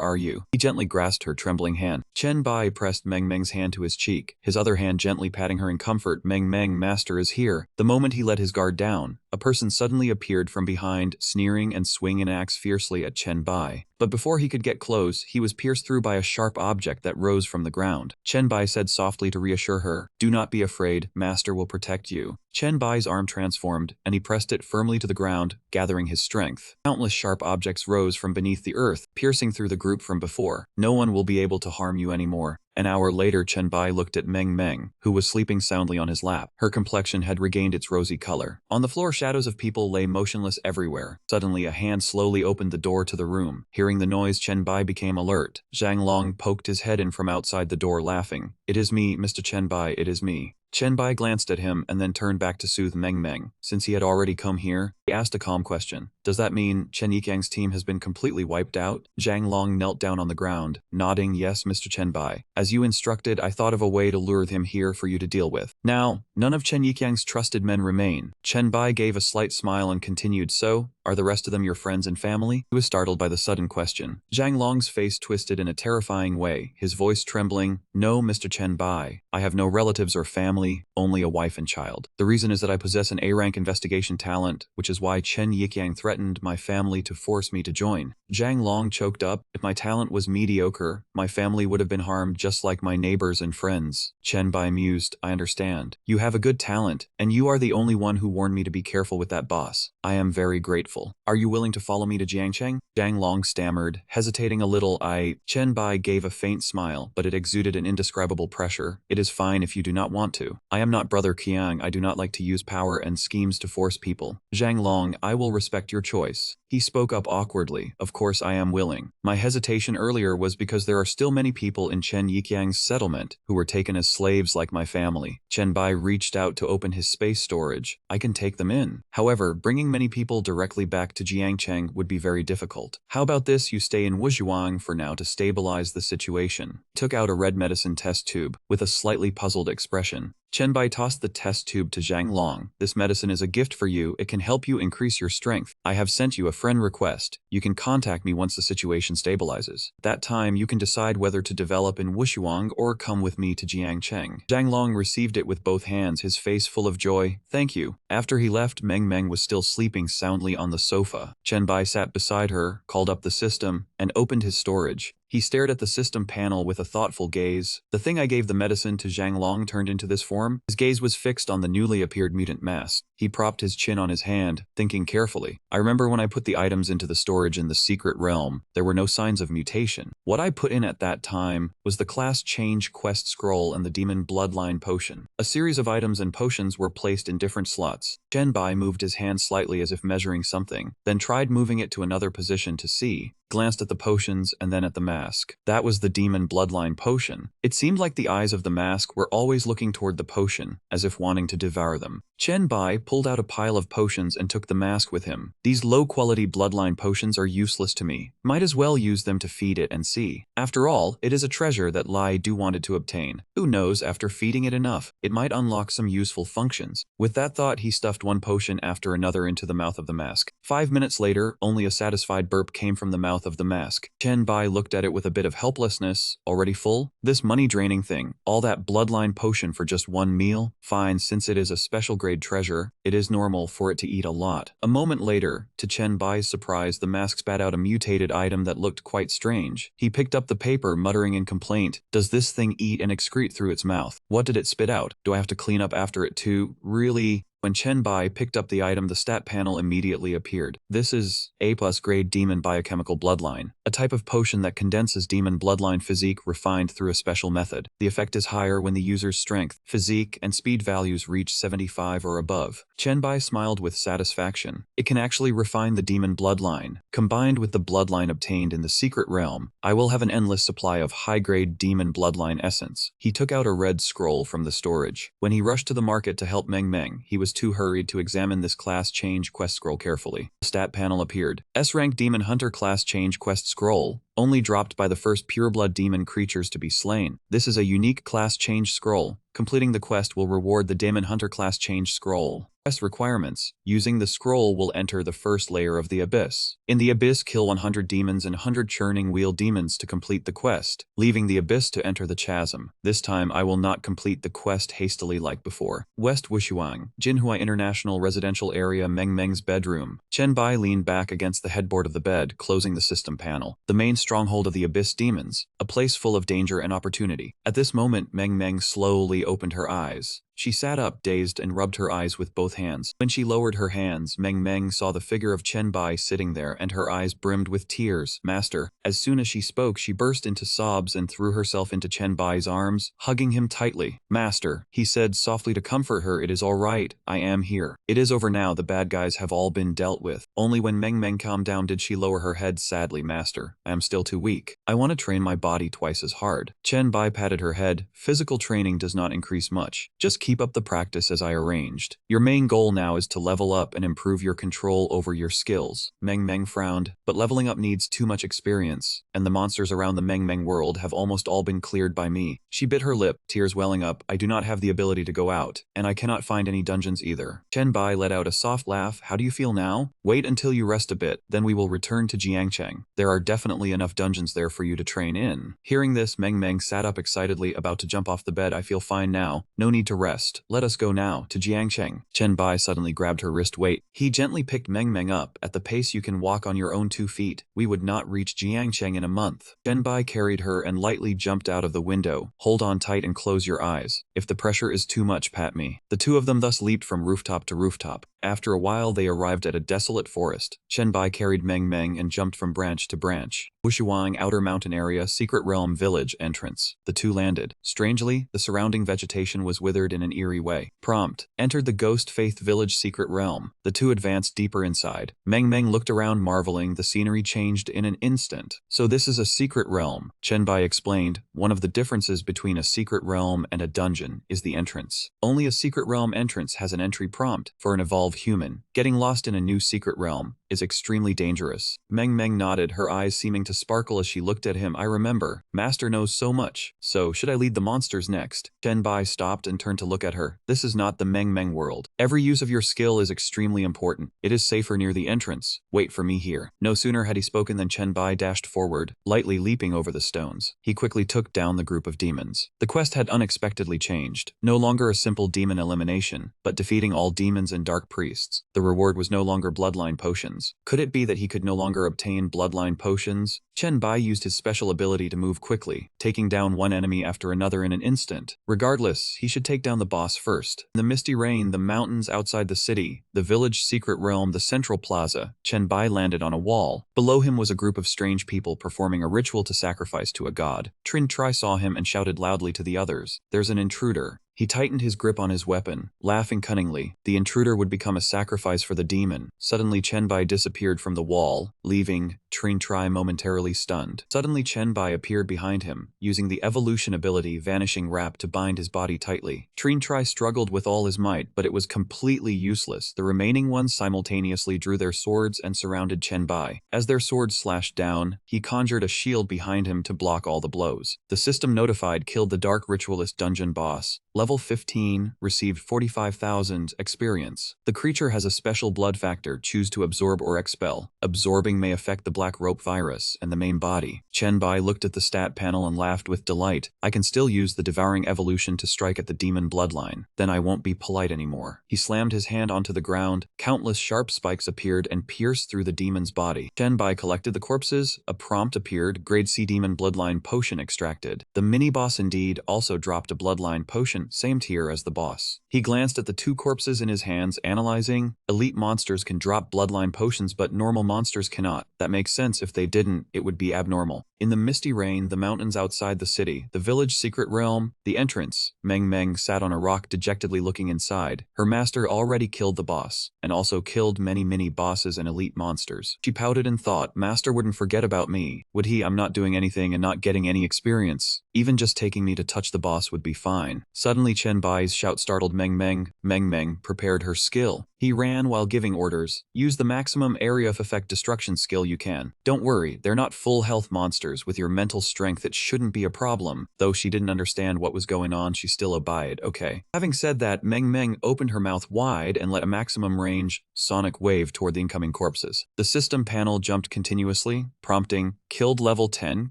are you? He gently grasped her trembling hand. Chen Bai pressed Meng's hand to his cheek, his other hand gently patting her in comfort. Meng, Master is here. The moment he let his guard down, a person suddenly appeared from behind, sneering and swinging an axe fiercely at Chen Bai. But before he could get close, he was pierced through by a sharp object that rose from the ground. Chen Bai said softly to reassure her, do not be afraid, Master will protect you. Chen Bai's arm transformed, and he pressed it firmly to the ground, gathering his strength. Countless sharp objects rose from beneath the earth, piercing through the group from before. No one will be able to harm you anymore. An hour later, Chen Bai looked at Meng, who was sleeping soundly on his lap. Her complexion had regained its rosy color. On the floor, shadows of people lay motionless everywhere. Suddenly, a hand slowly opened the door to the room. Hearing the noise, Chen Bai became alert. Zhang Long poked his head in from outside the door, laughing. It is me, Mr. Chen Bai, it is me. Chen Bai glanced at him and then turned back to soothe Meng. Since he had already come here, he asked a calm question. Does that mean Chen Yiqiang's team has been completely wiped out? Zhang Long knelt down on the ground, nodding, yes, Mr. Chen Bai. As you instructed, I thought of a way to lure him here for you to deal with. Now, none of Chen Yiqiang's trusted men remain. Chen Bai gave a slight smile and continued, so, are the rest of them your friends and family? He was startled by the sudden question. Zhang Long's face twisted in a terrifying way, his voice trembling. No, Mr. Chen Bai. I have no relatives or family, only a wife and child. The reason is that I possess an A-rank investigation talent, which is why Chen Yiqiang threatened my family to force me to join. Zhang Long choked up. If my talent was mediocre, my family would have been harmed just like my neighbors and friends. Chen Bai mused, I understand. You have a good talent, and you are the only one who warned me to be careful with that boss. I am very grateful. Are you willing to follow me to Jiangcheng? Zhang Long stammered, hesitating a little. Chen Bai gave a faint smile, but it exuded an indescribable pressure. It is fine if you do not want to. I am not Brother Qiang. I do not like to use power and schemes to force people. Zhang Long, I will respect your choice. He spoke up awkwardly. Of course I am willing. My hesitation earlier was because there are still many people in Chen Yiqiang's settlement who were taken as slaves like my family. Chen Bai reached out to open his space storage. I can take them in. However, bringing many people directly back to Jiangcheng would be very difficult. How about this, you stay in Wuzhuang for now to stabilize the situation. Took out a red medicine test tube with a slightly puzzled expression. Chen Bai tossed the test tube to Zhang Long. This medicine is a gift for you. It can help you increase your strength. I have sent you a friend request. You can contact me once the situation stabilizes. At that time, you can decide whether to develop in Wushuang or come with me to Jiangcheng. Zhang Long received it with both hands, his face full of joy. Thank you. After he left, Meng was still sleeping soundly on the sofa. Chen Bai sat beside her, called up the system, and opened his storage. He stared at the system panel with a thoughtful gaze. The thing I gave the medicine to Zhang Long turned into this form? His gaze was fixed on the newly appeared mutant mask. He propped his chin on his hand, thinking carefully. I remember when I put the items into the storage in the secret realm, there were no signs of mutation. What I put in at that time was the class change quest scroll and the demon bloodline potion. A series of items and potions were placed in different slots. Chen Bai moved his hand slightly as if measuring something, then tried moving it to another position to see, glanced at the potions and then at the mask. That was the demon bloodline potion. It seemed like the eyes of the mask were always looking toward the potion, as if wanting to devour them. Chen Bai pulled out a pile of potions and took the mask with him. These low-quality bloodline potions are useless to me. Might as well use them to feed it and see. After all, it is a treasure that Lai Du wanted to obtain. Who knows, after feeding it enough, it might unlock some useful functions. With that thought, he stuffed one potion after another into the mouth of the mask. 5 minutes later, only a satisfied burp came from the mouth of the mask. Chen Bai looked at it with a bit of helplessness. Already full? This money-draining thing. All that bloodline potion for just one meal? Fine, since it is a special grade treasure, it is normal for it to eat a lot. A moment later, to Chen Bai's surprise, the mask spat out a mutated item that looked quite strange. He picked up the paper, muttering in complaint. Does this thing eat and excrete through its mouth? What did it spit out? Do I have to clean up after it too? Really? When Chen Bai picked up the item, the stat panel immediately appeared. This is A+ grade demon biochemical bloodline, a type of potion that condenses demon bloodline physique refined through a special method. The effect is higher when the user's strength, physique, and speed values reach 75 or above. Chen Bai smiled with satisfaction. It can actually refine the demon bloodline. Combined with the bloodline obtained in the secret realm, I will have an endless supply of high-grade demon bloodline essence. He took out a red scroll from the storage. When he rushed to the market to help Meng Meng, he was too hurried to examine this class change quest scroll carefully. The stat panel appeared. S-rank Demon Hunter class change quest scroll, only dropped by the first pureblood demon creatures to be slain. This is a unique class change scroll. Completing the quest will reward the Demon Hunter class change scroll. Quest requirements. Using the scroll will enter the first layer of the Abyss. In the Abyss, kill 100 demons and 100 churning wheel demons to complete the quest, leaving the Abyss to enter the chasm. This time I will not complete the quest hastily like before. West Wushuang, Jinhua International Residential Area, Meng Meng's bedroom. Chen Bai leaned back against the headboard of the bed, closing the system panel. The main stronghold of the Abyss demons, a place full of danger and opportunity. At this moment, Meng Meng slowly opened her eyes. She sat up, dazed, and rubbed her eyes with both hands. When she lowered her hands, Meng Meng saw the figure of Chen Bai sitting there, and her eyes brimmed with tears. Master. As soon as she spoke, she burst into sobs and threw herself into Chen Bai's arms, hugging him tightly. Master, he said softly to comfort her, it is all right. I am here. It is over now. The bad guys have all been dealt with. Only when Meng Meng calmed down did she lower her head sadly. Master, I am still too weak. I want to train my body twice as hard. Chen Bai patted her head. Physical training does not increase much. Just keep up the practice as I arranged. Your main goal now is to level up and improve your control over your skills. Meng Meng frowned, but leveling up needs too much experience, and the monsters around the Meng Meng world have almost all been cleared by me. She bit her lip, tears welling up. I do not have the ability to go out, and I cannot find any dungeons either. Chen Bai let out a soft laugh. How do you feel now? Wait until you rest a bit, then we will return to Jiangcheng. There are definitely enough dungeons there for you to train in. Hearing this, Meng Meng sat up excitedly, about to jump off the bed. I feel fine now. No need to rest. Let us go now, to Jiangcheng. Chen Bai suddenly grabbed her wrist. Wait. He gently picked Meng Meng up. At the pace you can walk on your own 2 feet, we would not reach Jiangcheng in a month. Chen Bai carried her and lightly jumped out of the window. Hold on tight and close your eyes. If the pressure is too much, pat me. The two of them thus leaped from rooftop to rooftop. After a while they arrived at a desolate forest. Chen Bai carried Meng Meng and jumped from branch to branch. Wushuang Outer Mountain Area, Secret Realm Village entrance. The two landed. Strangely, the surrounding vegetation was withered in an eerie way. Prompt. Entered the Ghost Faith Village Secret Realm. The two advanced deeper inside. Meng Meng looked around, marveling. The scenery changed in an instant. So this is a secret realm, Chen Bai explained. One of the differences between a secret realm and a dungeon is the entrance. Only a secret realm entrance has an entry prompt. For an evolved human, getting lost in a new secret realm is extremely dangerous. Meng Meng nodded, her eyes seeming to sparkle as she looked at him. I remember. Master knows so much. So, should I lead the monsters next? Chen Bai stopped and turned to look at her. This is not the Meng Meng world. Every use of your skill is extremely important. It is safer near the entrance. Wait for me here. No sooner had he spoken than Chen Bai dashed forward, lightly leaping over the stones. He quickly took down the group of demons. The quest had unexpectedly changed. No longer a simple demon elimination, but defeating all demons and dark priests. The reward was no longer bloodline potions. potions. Could it be that he could no longer obtain bloodline potions? Chen Bai used his special ability to move quickly, taking down one enemy after another in an instant. Regardless, he should take down the boss first. In the misty rain, the mountains outside the city, the village secret realm, the central plaza, Chen Bai landed on a wall. Below him was a group of strange people performing a ritual to sacrifice to a god. Trin Tri saw him and shouted loudly to the others, "There's an intruder." He tightened his grip on his weapon, laughing cunningly. The intruder would become a sacrifice for the demon. Suddenly Chen Bai disappeared from the wall, leaving Trin Tri momentarily stunned. Suddenly Chen Bai appeared behind him, using the evolution ability Vanishing Wrap to bind his body tightly. Trin Tri struggled with all his might, but it was completely useless. The remaining ones simultaneously drew their swords and surrounded Chen Bai. As their swords slashed down, he conjured a shield behind him to block all the blows. The system notified killed the Dark Ritualist dungeon boss. Level 15, received 45,000 experience. The creature has a special blood factor, choose to absorb or expel. Absorbing may affect the black rope virus and the main body. Chen Bai looked at the stat panel and laughed with delight. I can still use the devouring evolution to strike at the demon bloodline. Then I won't be polite anymore. He slammed his hand onto the ground. Countless sharp spikes appeared and pierced through the demon's body. Chen Bai collected the corpses. A prompt appeared, grade C demon bloodline potion extracted. The mini-boss indeed also dropped a bloodline potion, same tier as the boss. He glanced at the two corpses in his hands, analyzing. Elite monsters can drop bloodline potions, but normal monsters cannot. That makes sense. If they didn't, it would be abnormal. In the misty rain, the mountains outside the city, the village secret realm, the entrance, Meng Meng sat on a rock dejectedly looking inside. Her master already killed the boss, and also killed many mini-bosses and elite monsters. She pouted and thought, master wouldn't forget about me, would he? I'm not doing anything and not getting any experience. Even just taking me to touch the boss would be fine. Suddenly Chen Bai's shout startled Meng Meng. Meng Meng prepared her skill. He ran while giving orders. Use the maximum area of effect destruction skill you can. Don't worry, they're not full health monsters. With your mental strength, it shouldn't be a problem. Though she didn't understand what was going on, she still obeyed. Okay. Having said that, Meng Meng opened her mouth wide and let a maximum range sonic wave toward the incoming corpses. The system panel jumped continuously, prompting killed level 10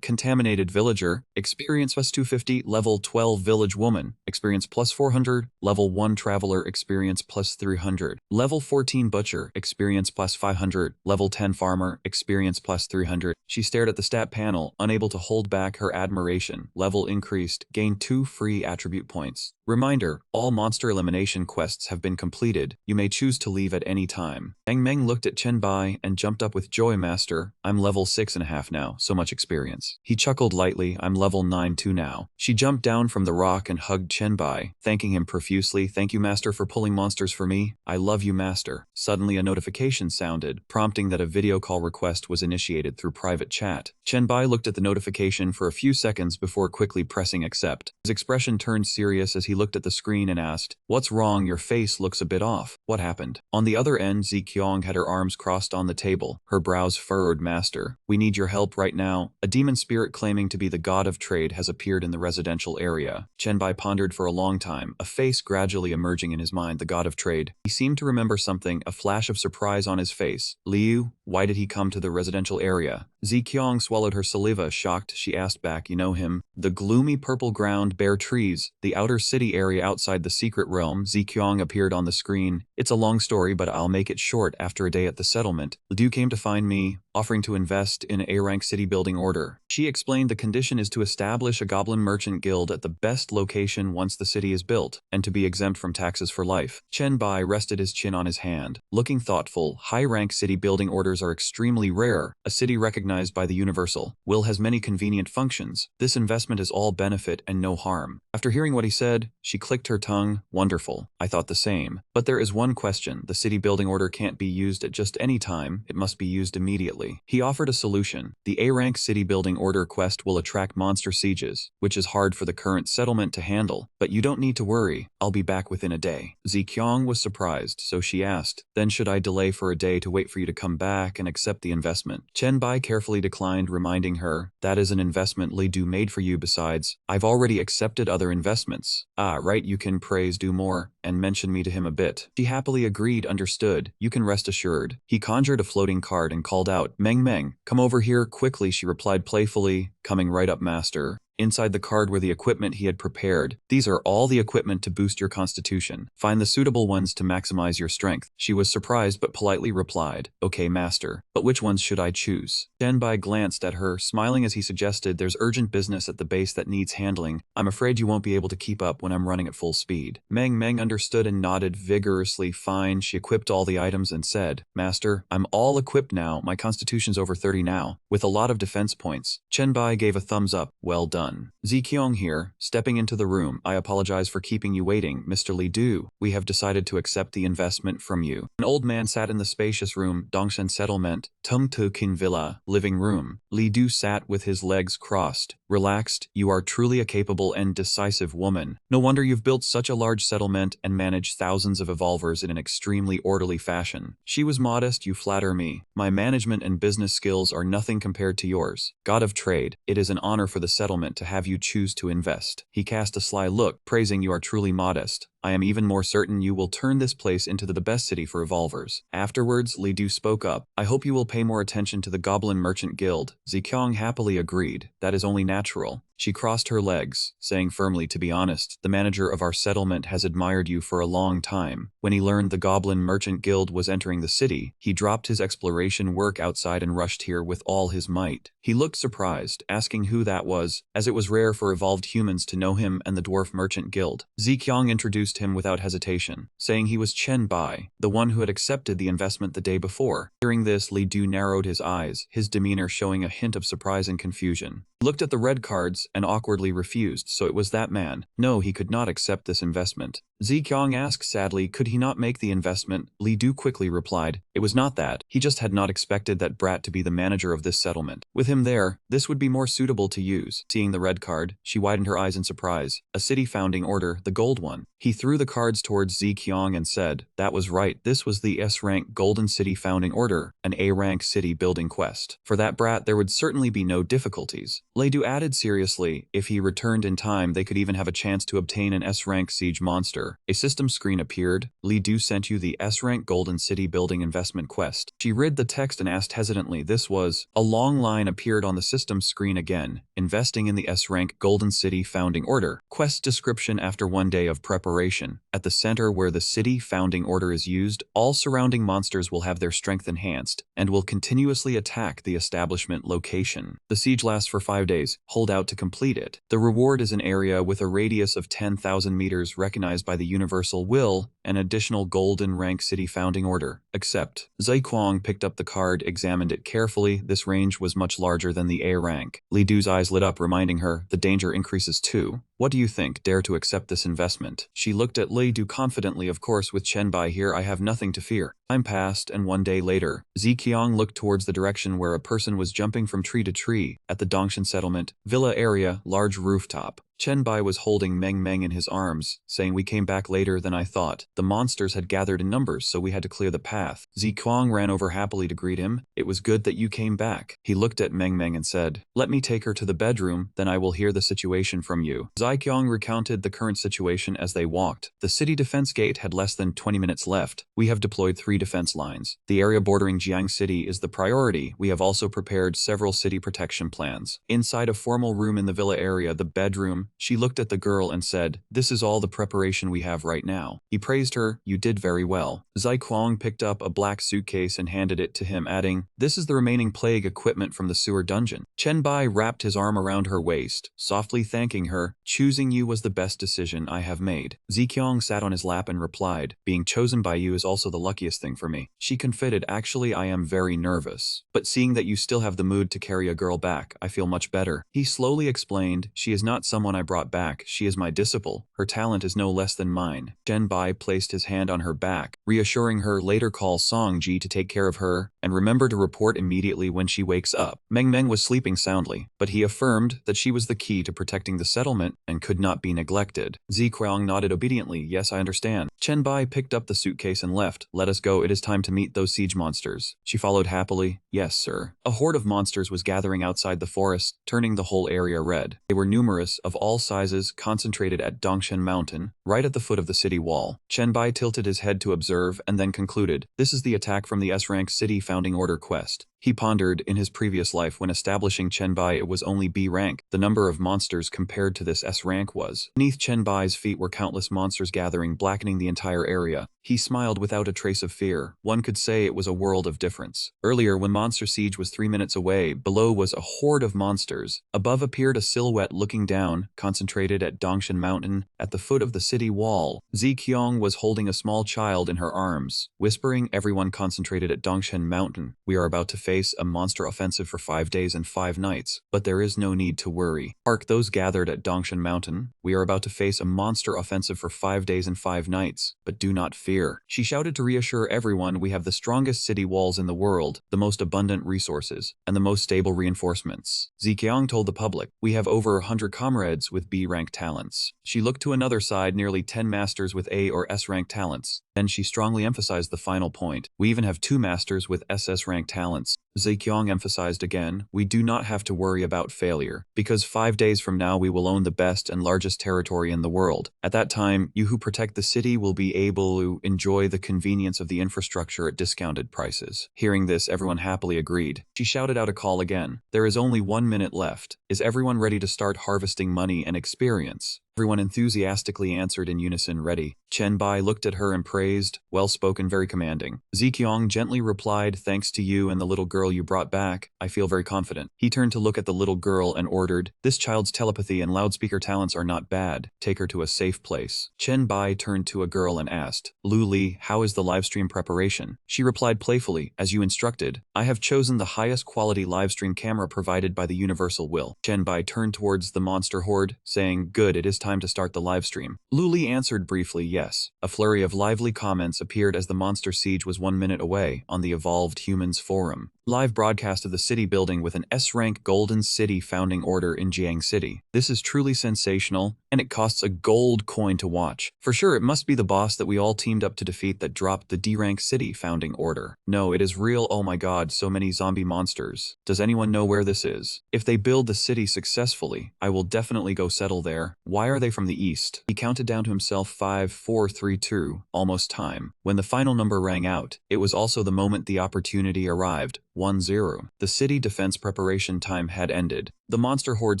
contaminated villager, experience plus 250, level 12 village woman, experience plus 400, level 1 traveler, experience plus 300. Level 14 Butcher, experience plus 500. Level 10 Farmer, experience plus 300. She stared at the stat panel, unable to hold back her admiration. Level increased, gained 2 free attribute points. Reminder, all monster elimination quests have been completed. You may choose to leave at any time. Meng Meng looked at Chen Bai and jumped up with joy. Master, I'm level 6.5 now, so much experience. He chuckled lightly, I'm level 9 too now. She jumped down from the rock and hugged Chen Bai, thanking him profusely. Thank you, master, for pulling monsters for me. I love you, master. Suddenly a notification sounded, prompting that a video call request was initiated through private chat. Chen Bai looked at the notification for a few seconds before quickly pressing accept. His expression turned serious as he looked at the screen and asked, "What's wrong? Your face looks a bit off. What happened?" On the other end, Ziqiang had her arms crossed on the table, her brows furrowed. Master, we need your help right now. A demon spirit claiming to be the god of trade has appeared in the residential area. Chen Bai pondered for a long time, a face gradually emerging in his mind. The god of trade. He seemed to remember something, a flash of surprise on his face. Liu, why did he come to the residential area? Ziqiang swallowed her saliva. Shocked, she asked back, you know him? The gloomy purple ground, bare trees, the outer city area outside the secret realm. Ziqiang appeared on the screen. It's a long story, but I'll make it short. After a day at the settlement, Liu came to find me, offering to invest in an A-rank city building order. She explained the condition is to establish a goblin merchant guild at the best location once the city is built, and to be exempt from taxes for life. Chen Bai rested his chin on his hand, looking thoughtful. High-rank city building orders are extremely rare. A city recognized by the Universal will has many convenient functions. This investment is all benefit and no harm. After hearing what he said, she clicked her tongue. Wonderful. I thought the same. But there is one question. The city building order can't be used at just any time. It must be used immediately. He offered a solution. The A-rank city building order quest will attract monster sieges, which is hard for the current settlement to handle. But you don't need to worry. I'll be back within a day. Ziqiang was surprised, so she asked, then should I delay for a day to wait for you to come back and accept the investment? Chen Bai carefully declined, reminding her, that is an investment Li Du made for you. Besides, I've already accepted other investments. Ah, right, you can praise Do more, and mention me to him a bit. She happily agreed. Understood. You can rest assured. He conjured a floating card and called out, Meng Meng, come over here quickly. She replied playfully, coming right up, master. Inside the card were the equipment he had prepared. These are all the equipment to boost your constitution. Find the suitable ones to maximize your strength. She was surprised but politely replied, okay, master, but which ones should I choose? Shenbai glanced at her, smiling as he suggested, there's urgent business at the base that needs handling. I'm afraid you won't be able to keep up when I'm running at full speed. Meng understood and nodded vigorously. Fine. She equipped all the items and said, master, I'm all equipped now. My constitution's over 30 now, with a lot of defense points. Shenbai gave a thumbs up. Well done. Ziqiang here, stepping into the room. I apologize for keeping you waiting, Mr. Li Du. We have decided to accept the investment from you. An old man sat in the spacious room, Dongshan Settlement, Tumtukin Villa, living room. Li Du sat with his legs crossed. Relaxed, you are truly a capable and decisive woman. No wonder you've built such a large settlement and managed thousands of evolvers in an extremely orderly fashion. She was modest, you flatter me. My management and business skills are nothing compared to yours. God of Trade, it is an honor for the settlement to have you choose to invest. He cast a sly look, praising you are truly modest. I am even more certain you will turn this place into the best city for evolvers. Afterwards, Li Du spoke up. I hope you will pay more attention to the Goblin Merchant Guild. Ziqiang happily agreed. That is only natural. She crossed her legs, saying firmly, to be honest, the manager of our settlement has admired you for a long time. When he learned the Goblin Merchant Guild was entering the city, he dropped his exploration work outside and rushed here with all his might. He looked surprised, asking who that was, as it was rare for evolved humans to know him and the Dwarf Merchant Guild. Ziqiang introduced him without hesitation, saying he was Chen Bai, the one who had accepted the investment the day before. Hearing this, Li Du narrowed his eyes, his demeanor showing a hint of surprise and confusion. He looked at the red cards and awkwardly refused, so it was that man. No, he could not accept this investment. Ziqiang asked sadly, could he not make the investment? Li Du quickly replied, it was not that. He just had not expected that brat to be the manager of this settlement. With him there, this would be more suitable to use. Seeing the red card, she widened her eyes in surprise. A city founding order, the gold one. He threw the cards towards Ziqiang and said, that was right, this was the S-rank Golden City Founding Order, an A-rank city building quest. For that brat, there would certainly be no difficulties. Li Du added seriously, if he returned in time, they could even have a chance to obtain an S-rank siege monster. A system screen appeared. Li Du sent you the S-rank Golden City Building Investment Quest. She read the text and asked hesitantly, this was. A long line appeared on the system screen again. Investing in the S-rank Golden City Founding Order. Quest description after 1 day of preparation. At the center where the city founding order is used, all surrounding monsters will have their strength enhanced and will continuously attack the establishment location. The siege lasts for 5 days. Hold out to complete it. The reward is an area with a radius of 10,000 meters recognized by the Universal Will, an additional golden rank city founding order. Accept. Ziqiang picked up the card, examined it carefully. This range was much larger than the A rank. Li Du's eyes lit up, reminding her, the danger increases too. What do you think? Dare to accept this investment? She looked at Li Du confidently. Of course, with Chen Bai here, I have nothing to fear. Time passed, and 1 day later, Ziqiang looked towards the direction where a person was jumping from tree to tree. At the Dongshan settlement, villa area, large rooftop. Chen Bai was holding Meng in his arms, saying, we came back later than I thought. The monsters had gathered in numbers, so we had to clear the path. Ziqiang ran over happily to greet him. It was good that you came back. He looked at Meng and said, let me take her to the bedroom, then I will hear the situation from you. Ziqiang recounted the current situation as they walked. The city defense gate had less than 20 minutes left. We have deployed 3 defense lines. The area bordering Jiang City is the priority. We have also prepared several city protection plans. Inside a formal room in the villa area, the bedroom, she looked at the girl and said, this is all the preparation we have right now. He praised her, you did very well. Ziqiang picked up a black suitcase and handed it to him, adding, this is the remaining plague equipment from the sewer dungeon. Chen Bai wrapped his arm around her waist, softly thanking her, choosing you was the best decision I have made. Ziqiang sat on his lap and replied, being chosen by you is also the luckiest thing for me. She confided, actually I am very nervous, but seeing that you still have the mood to carry a girl back, I feel much better. He slowly explained, she is not someone I brought back, she is my disciple. Her talent is no less than mine. Chen Bai placed his hand on her back, reassuring her, later call Song Ji to take care of her, and remember to report immediately when she wakes up. Meng was sleeping soundly, but he affirmed that she was the key to protecting the settlement and could not be neglected. Ziqiang nodded obediently, yes I understand. Chen Bai picked up the suitcase and left. Let us go, it is time to meet those siege monsters. She followed happily, yes sir. A horde of monsters was gathering outside the forest, turning the whole area red. They were numerous, of all sizes, concentrated at Dongshan Mountain, right at the foot of the city wall. Chen Bai tilted his head to observe and then concluded, this is the attack from the S-rank City Founding Order quest. He pondered, in his previous life when establishing Chenbai it was only B rank, the number of monsters compared to this S rank was. Beneath Chenbai's feet were countless monsters gathering, blackening the entire area. He smiled without a trace of fear. One could say it was a world of difference. Earlier, when Monster Siege was 3 minutes away, below was a horde of monsters. Above appeared a silhouette looking down, concentrated at Dongshan Mountain, at the foot of the city wall. Zi Qiong was holding a small child in her arms, whispering, "Everyone concentrated at Dongshan Mountain. We are about to face a monster offensive for 5 days and 5 nights, but there is no need to worry. Hark those gathered at Dongshan Mountain. We are about to face a monster offensive for 5 days and 5 nights, but do not fear." She shouted to reassure everyone, "We have the strongest city walls in the world, the most abundant resources, and the most stable reinforcements." Ziqiang told the public, "We have over 100 comrades with B-rank talents." She looked to another side, nearly 10 masters with A or S-rank talents. Then she strongly emphasized the final point, "We even have 2 masters with SS-rank talents." Ziqiang emphasized again, "We do not have to worry about failure, because 5 days from now we will own the best and largest territory in the world. At that time, you who protect the city will be able to enjoy the convenience of the infrastructure at discounted prices." Hearing this, everyone happily agreed. She shouted out a call again. "There is only 1 minute left. Is everyone ready to start harvesting money and experience?" Everyone enthusiastically answered in unison, "Ready." Chen Bai looked at her and praised, "Well spoken, very commanding." Ziqiang gently replied, "Thanks to you and the little girl you brought back, I feel very confident." He turned to look at the little girl and ordered, "This child's telepathy and loudspeaker talents are not bad. Take her to a safe place." Chen Bai turned to a girl and asked, "Lu Li, how is the livestream preparation?" She replied playfully, "As you instructed. I have chosen the highest quality livestream camera provided by the Universal Will." Chen Bai turned towards the monster horde, saying, "Good, it is time to start the livestream." Lu Li answered briefly, "Yes." A flurry of lively comments appeared as the monster siege was 1 minute away on the Evolved Humans forum. Live broadcast of the city building with an S-rank Golden City founding order in Jiang City. This is truly sensational, and it costs a gold coin to watch. For sure, it must be the boss that we all teamed up to defeat that dropped the D-rank city founding order. No, it is real. Oh my god, so many zombie monsters. Does anyone know where this is? If they build the city successfully, I will definitely go settle there. Why are they from the east? He counted down to himself, 5, 4, 3, 2, almost time. When the final number rang out, it was also the moment the opportunity arrived. 1-0. The city defense preparation time had ended. The monster horde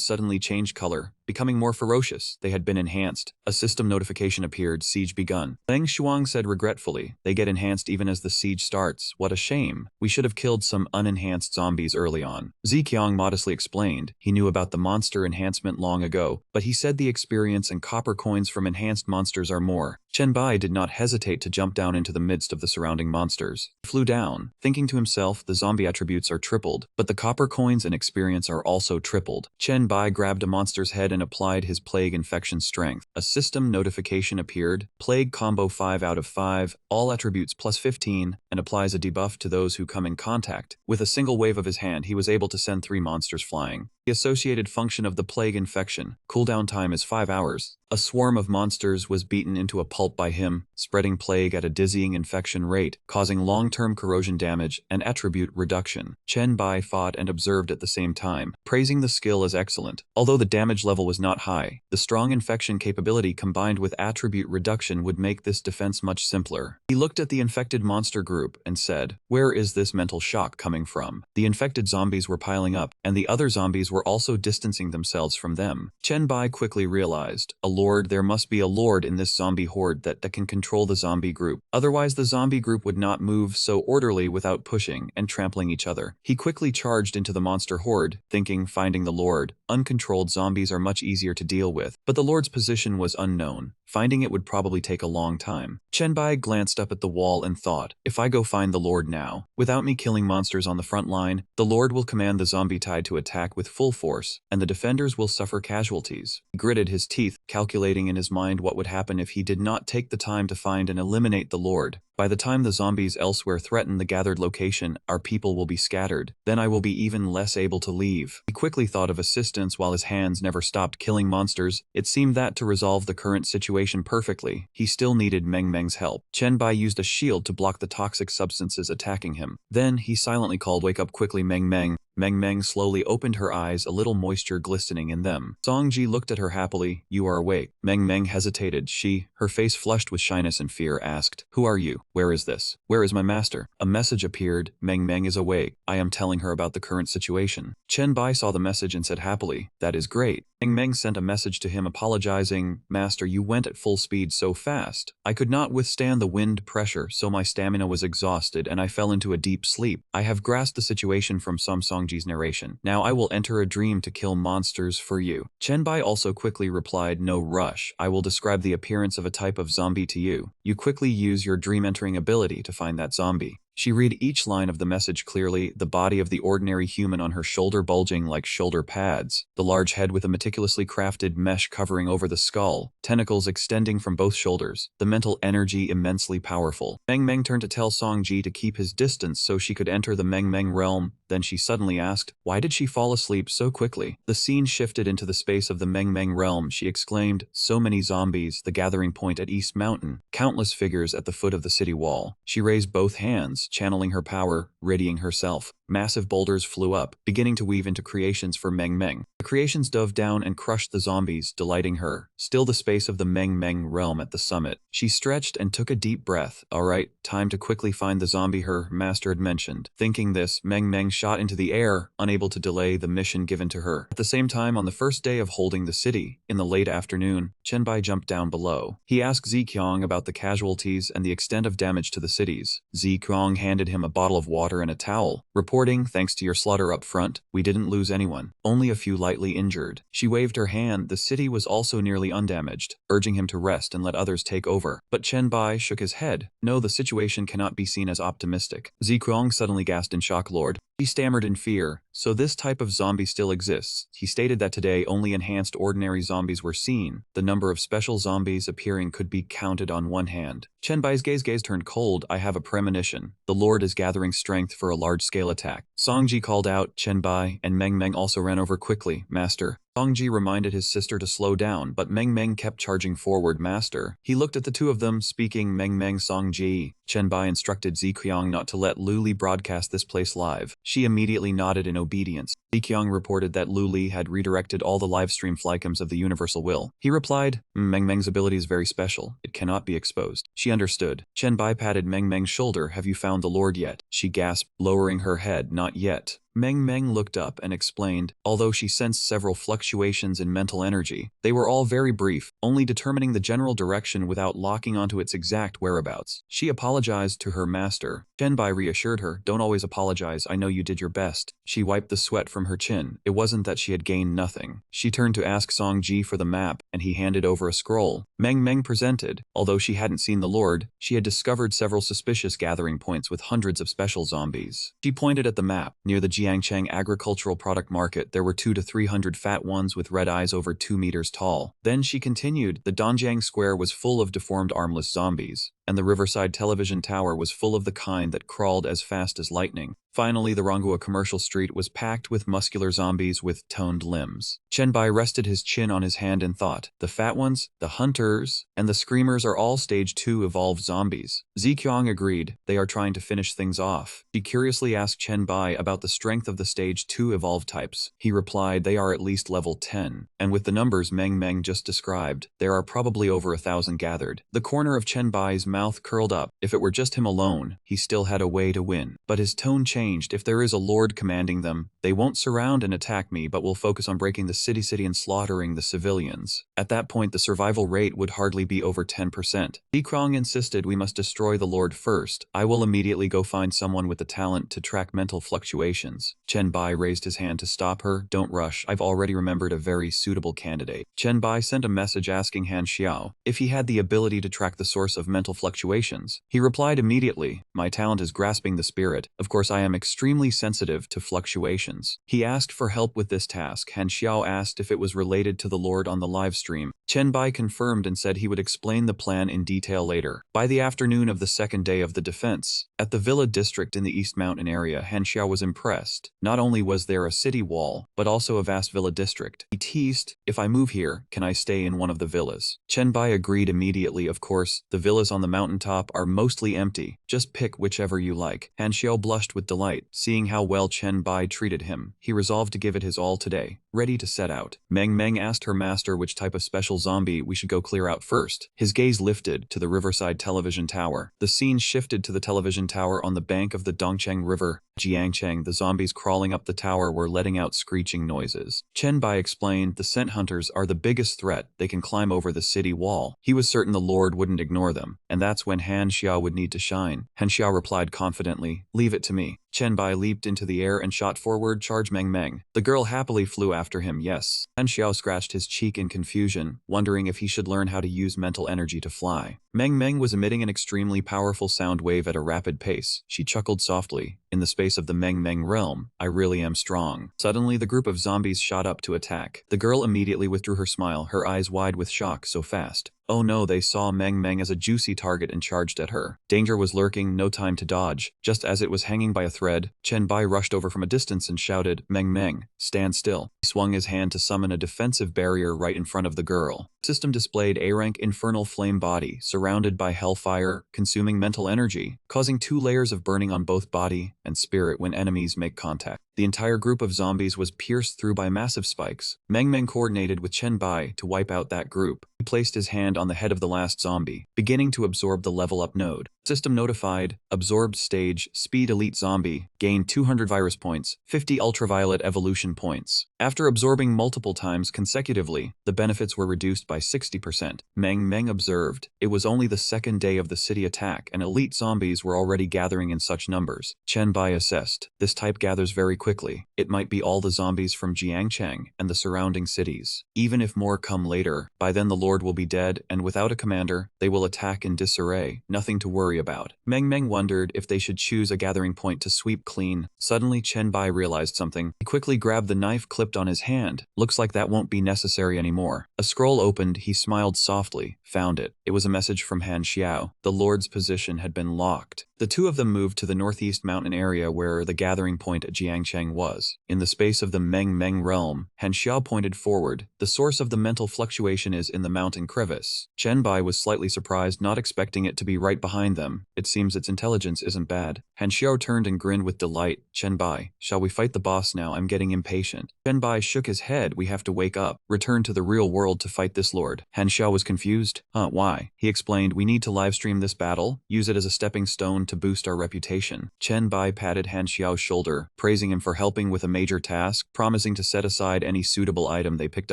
suddenly changed color, becoming more ferocious. They had been enhanced. A system notification appeared, "Siege begun." Leng Shuang said regretfully, "They get enhanced even as the siege starts. What a shame. We should have killed some unenhanced zombies early on." Ziqiang modestly explained, he knew about the monster enhancement long ago, but he said the experience and copper coins from enhanced monsters are more. Chen Bai did not hesitate to jump down into the midst of the surrounding monsters. He flew down, thinking to himself, the zombie attributes are tripled, but the copper coins and experience are also tripled. Chen Bai grabbed a monster's head and applied his plague infection strength. A system notification appeared, plague combo 5 out of 5, all attributes plus 15, and applies a debuff to those who come in contact. With a single wave of his hand, he was able to send 3 monsters flying. The associated function of the plague infection, cooldown time is 5 hours. A swarm of monsters was beaten into a pulp by him, spreading plague at a dizzying infection rate, causing long-term corrosion damage and attribute reduction. Chen Bai fought and observed at the same time, praising the skill as excellent. Although the damage level was not high, the strong infection capability combined with attribute reduction would make this defense much simpler. He looked at the infected monster group and said, "Where is this mental shock coming from?" The infected zombies were piling up, and the other zombies were also distancing themselves from them. Chen Bai quickly realized, there must be a lord in this zombie horde that can control the zombie group. Otherwise the zombie group would not move so orderly without pushing and trampling each other. He quickly charged into the monster horde, thinking, finding the lord. Uncontrolled zombies are much easier to deal with, but the lord's position was unknown. Finding it would probably take a long time. Chen Bai glanced up at the wall and thought, if I go find the lord now, without me killing monsters on the front line, the lord will command the zombie tide to attack with full force, and the defenders will suffer casualties. He gritted his teeth, calculating in his mind what would happen if he did not take the time to find and eliminate the lord. By the time the zombies elsewhere threaten the gathered location, our people will be scattered. Then I will be even less able to leave. He quickly thought of assistance while his hands never stopped killing monsters. It seemed that to resolve the current situation perfectly, he still needed Meng Meng's help. Chen Bai used a shield to block the toxic substances attacking him. Then he silently called, "Wake up quickly, Meng Meng." Meng Meng slowly opened her eyes, a little moisture glistening in them. Songji looked at her happily. You are awake. Meng Meng hesitated. She, her face flushed with shyness and fear, asked, Who are you? Where is this? Where is my master? A message appeared. Meng Meng is awake. I am telling her about the current situation. Chen Bai saw the message and said happily, That is great. Meng Meng sent a message to him apologizing, Master, you went at full speed so fast. I could not withstand the wind pressure, so my stamina was exhausted and I fell into a deep sleep. I have grasped the situation from Sam Songji's narration. Now I will enter a dream to kill monsters for you. Chen Bai also quickly replied, No rush. I will describe the appearance of a type of zombie to you. You quickly use your dream entering ability to find that zombie. She read each line of the message clearly, the body of the ordinary human on her shoulder bulging like shoulder pads, the large head with a meticulously crafted mesh covering over the skull, tentacles extending from both shoulders, the mental energy immensely powerful. Meng Meng turned to tell Songji to keep his distance so she could enter the Meng Meng realm, then she suddenly asked, Why did she fall asleep so quickly? The scene shifted into the space of the Meng Meng realm. She exclaimed, So many zombies, the gathering point at East Mountain, countless figures at the foot of the city wall. She raised both hands, channeling her power, readying herself. Massive boulders flew up, beginning to weave into creations for Meng Meng. The creations dove down and crushed the zombies, delighting her. Still the space of the Meng Meng realm at the summit. She stretched and took a deep breath. Alright, time to quickly find the zombie her master had mentioned. Thinking this, Meng Meng shot into the air, unable to delay the mission given to her. At the same time, on the first day of holding the city, in the late afternoon, Chen Bai jumped down below. He asked Ziqiang about the casualties and the extent of damage to the cities. Ziqiang handed him a bottle of water and a towel, reporting, Thanks to your slaughter up front, we didn't lose anyone, only a few lightly injured. She waved her hand. The city was also nearly undamaged, urging him to rest and let others take over. But Chen Bai shook his head. No, the situation cannot be seen as optimistic. Ziqiang suddenly gasped in shock. Lord. He stammered in fear. So this type of zombie still exists. He stated that today only enhanced ordinary zombies were seen. The number of special zombies appearing could be counted on one hand. Chen Bai's gaze turned cold. I have a premonition. The Lord is gathering strength for a large-scale attack. Songji called out, Chen Bai, and Meng Meng also ran over quickly. Master. Songji reminded his sister to slow down, but Meng Meng kept charging forward. Master. He looked at the two of them, speaking Meng Meng Songji. Chen Bai instructed Ziqiang not to let Lu Li broadcast this place live. She immediately nodded in obedience. Ziqiang reported that Lu Li had redirected all the livestream flycams of the Universal Will. He replied, Meng Meng's ability is very special. It cannot be exposed. She understood. Chen Bai patted Meng Meng's shoulder. Have you found the Lord yet? She gasped, lowering her head. Not yet. Meng Meng looked up and explained, although she sensed several fluctuations in mental energy, they were all very brief, only determining the general direction without locking onto its exact whereabouts. She apologized to her master. Chen Bai reassured her, Don't always apologize, I know you did your best. She wiped the sweat from her chin. It wasn't that she had gained nothing. She turned to ask Songji for the map, and he handed over a scroll. Meng Meng presented. Although she hadn't seen the Lord, she had discovered several suspicious gathering points with hundreds of special zombies. She pointed at the map. Near the Jiangcheng agricultural product market, there were 200 to 300 fat ones with red eyes over 2 meters tall. Then she continued, the Donjiang Square was full of deformed armless zombies, and the Riverside television tower was full of the kind that crawled as fast as lightning. Finally, the Ranghua commercial street was packed with muscular zombies with toned limbs. Chen Bai rested his chin on his hand and thought, the fat ones, the hunters, and the screamers are all stage 2 evolved zombies. Ziqiang agreed, they are trying to finish things off. She curiously asked Chen Bai about the strength of the stage 2 evolved types. He replied they are at least level 10, and with the numbers Meng Meng just described, there are probably over 1,000 gathered. The corner of Chen Bai's mouth curled up. If it were just him alone, he still had a way to win. But his tone changed. If there is a Lord commanding them, they won't surround and attack me but will focus on breaking the city and slaughtering the civilians. At that point the survival rate would hardly be over 10%. Ziqiang insisted we must destroy the Lord first. I will immediately go find someone with the talent to track mental fluctuations. Chen Bai raised his hand to stop her. Don't rush, I've already remembered a very suitable candidate. Chen Bai sent a message asking Han Xiao if he had the ability to track the source of mental fluctuations. He replied immediately, my talent is grasping the spirit. Of course I am extremely sensitive to fluctuations. He asked for help with this task. Han Xiao asked if it was related to the Lord on the live stream. Chen Bai confirmed and said he would explain the plan in detail later. By the afternoon of the second day of the defense, At the villa district in the East Mountain area, Han Xiao was impressed. Not only was there a city wall, but also a vast villa district. He teased, "If I move here, can I stay in one of the villas?" Chen Bai agreed immediately. Of course, the villas on the mountaintop are mostly empty. Just pick whichever you like. Han Xiao blushed with delight, seeing how well Chen Bai treated him. He resolved to give it his all today. Ready to set out, Meng asked her master which type of special zombie we should go clear out first. His gaze lifted to the riverside television tower. The scene shifted to the television tower on the bank of the Dongcheng River. Jiangcheng, the zombies crawling up the tower were letting out screeching noises. Chen Bai explained the scent hunters are the biggest threat. They can climb over the city wall. He was certain the Lord wouldn't ignore them, and that's when Han Xiao would need to shine. Han Xiao replied confidently, "Leave it to me." Chen Bai leaped into the air and shot forward, charge Meng. The girl happily flew after him, yes. Han Xiao scratched his cheek in confusion, wondering if he should learn how to use mental energy to fly. Meng was emitting an extremely powerful sound wave at a rapid pace. She chuckled softly. In the space of the Meng realm, I really am strong. Suddenly, the group of zombies shot up to attack. The girl immediately withdrew her smile, her eyes wide with shock, so fast. Oh no, they saw Meng as a juicy target and charged at her. Danger was lurking, no time to dodge. Just as it was hanging by a thread, Chen Bai rushed over from a distance and shouted, Meng, stand still. He swung his hand to summon a defensive barrier right in front of the girl. System displayed A-rank infernal flame body, surrounded by hellfire, consuming mental energy, causing 2 layers of burning on both body and spirit when enemies make contact. The entire group of zombies was pierced through by massive spikes. Meng coordinated with Chen Bai to wipe out that group. He placed his hand on the head of the last zombie, beginning to absorb the level up node. System notified, absorbed stage, speed elite zombie, gained 200 virus points, 50 ultraviolet evolution points. After absorbing multiple times consecutively, the benefits were reduced by 60%. Meng observed, it was only the second day of the city attack and elite zombies were already gathering in such numbers. Chen Bai assessed, this type gathers very quickly. It might be all the zombies from Jiangcheng and the surrounding cities. Even if more come later, by then the Lord will be dead and without a commander, they will attack in disarray. Nothing to worry about. Meng wondered if they should choose a gathering point to sweep clean. Suddenly Chen Bai realized something. He quickly grabbed the knife clipped on his hand. Looks like that won't be necessary anymore. A scroll opened, he smiled softly. Found it. It was a message from Han Xiao. The Lord's position had been locked. The two of them moved to the northeast mountain area where the gathering point at Jiangcheng was. In the space of the Meng realm, Han Xiao pointed forward. The source of the mental fluctuation is in the mountain crevice. Chen Bai was slightly surprised, not expecting it to be right behind them. It seems its intelligence isn't bad. Han Xiao turned and grinned with delight. Chen Bai, shall we fight the boss now? I'm getting impatient. Chen Bai shook his head. We have to wake up. Return to the real world to fight this lord. Han Xiao was confused. Why? He explained, we need to livestream this battle, use it as a stepping stone to boost our reputation. Chen Bai patted Han Xiao's shoulder, praising him for helping with a major task, promising to set aside any suitable item they picked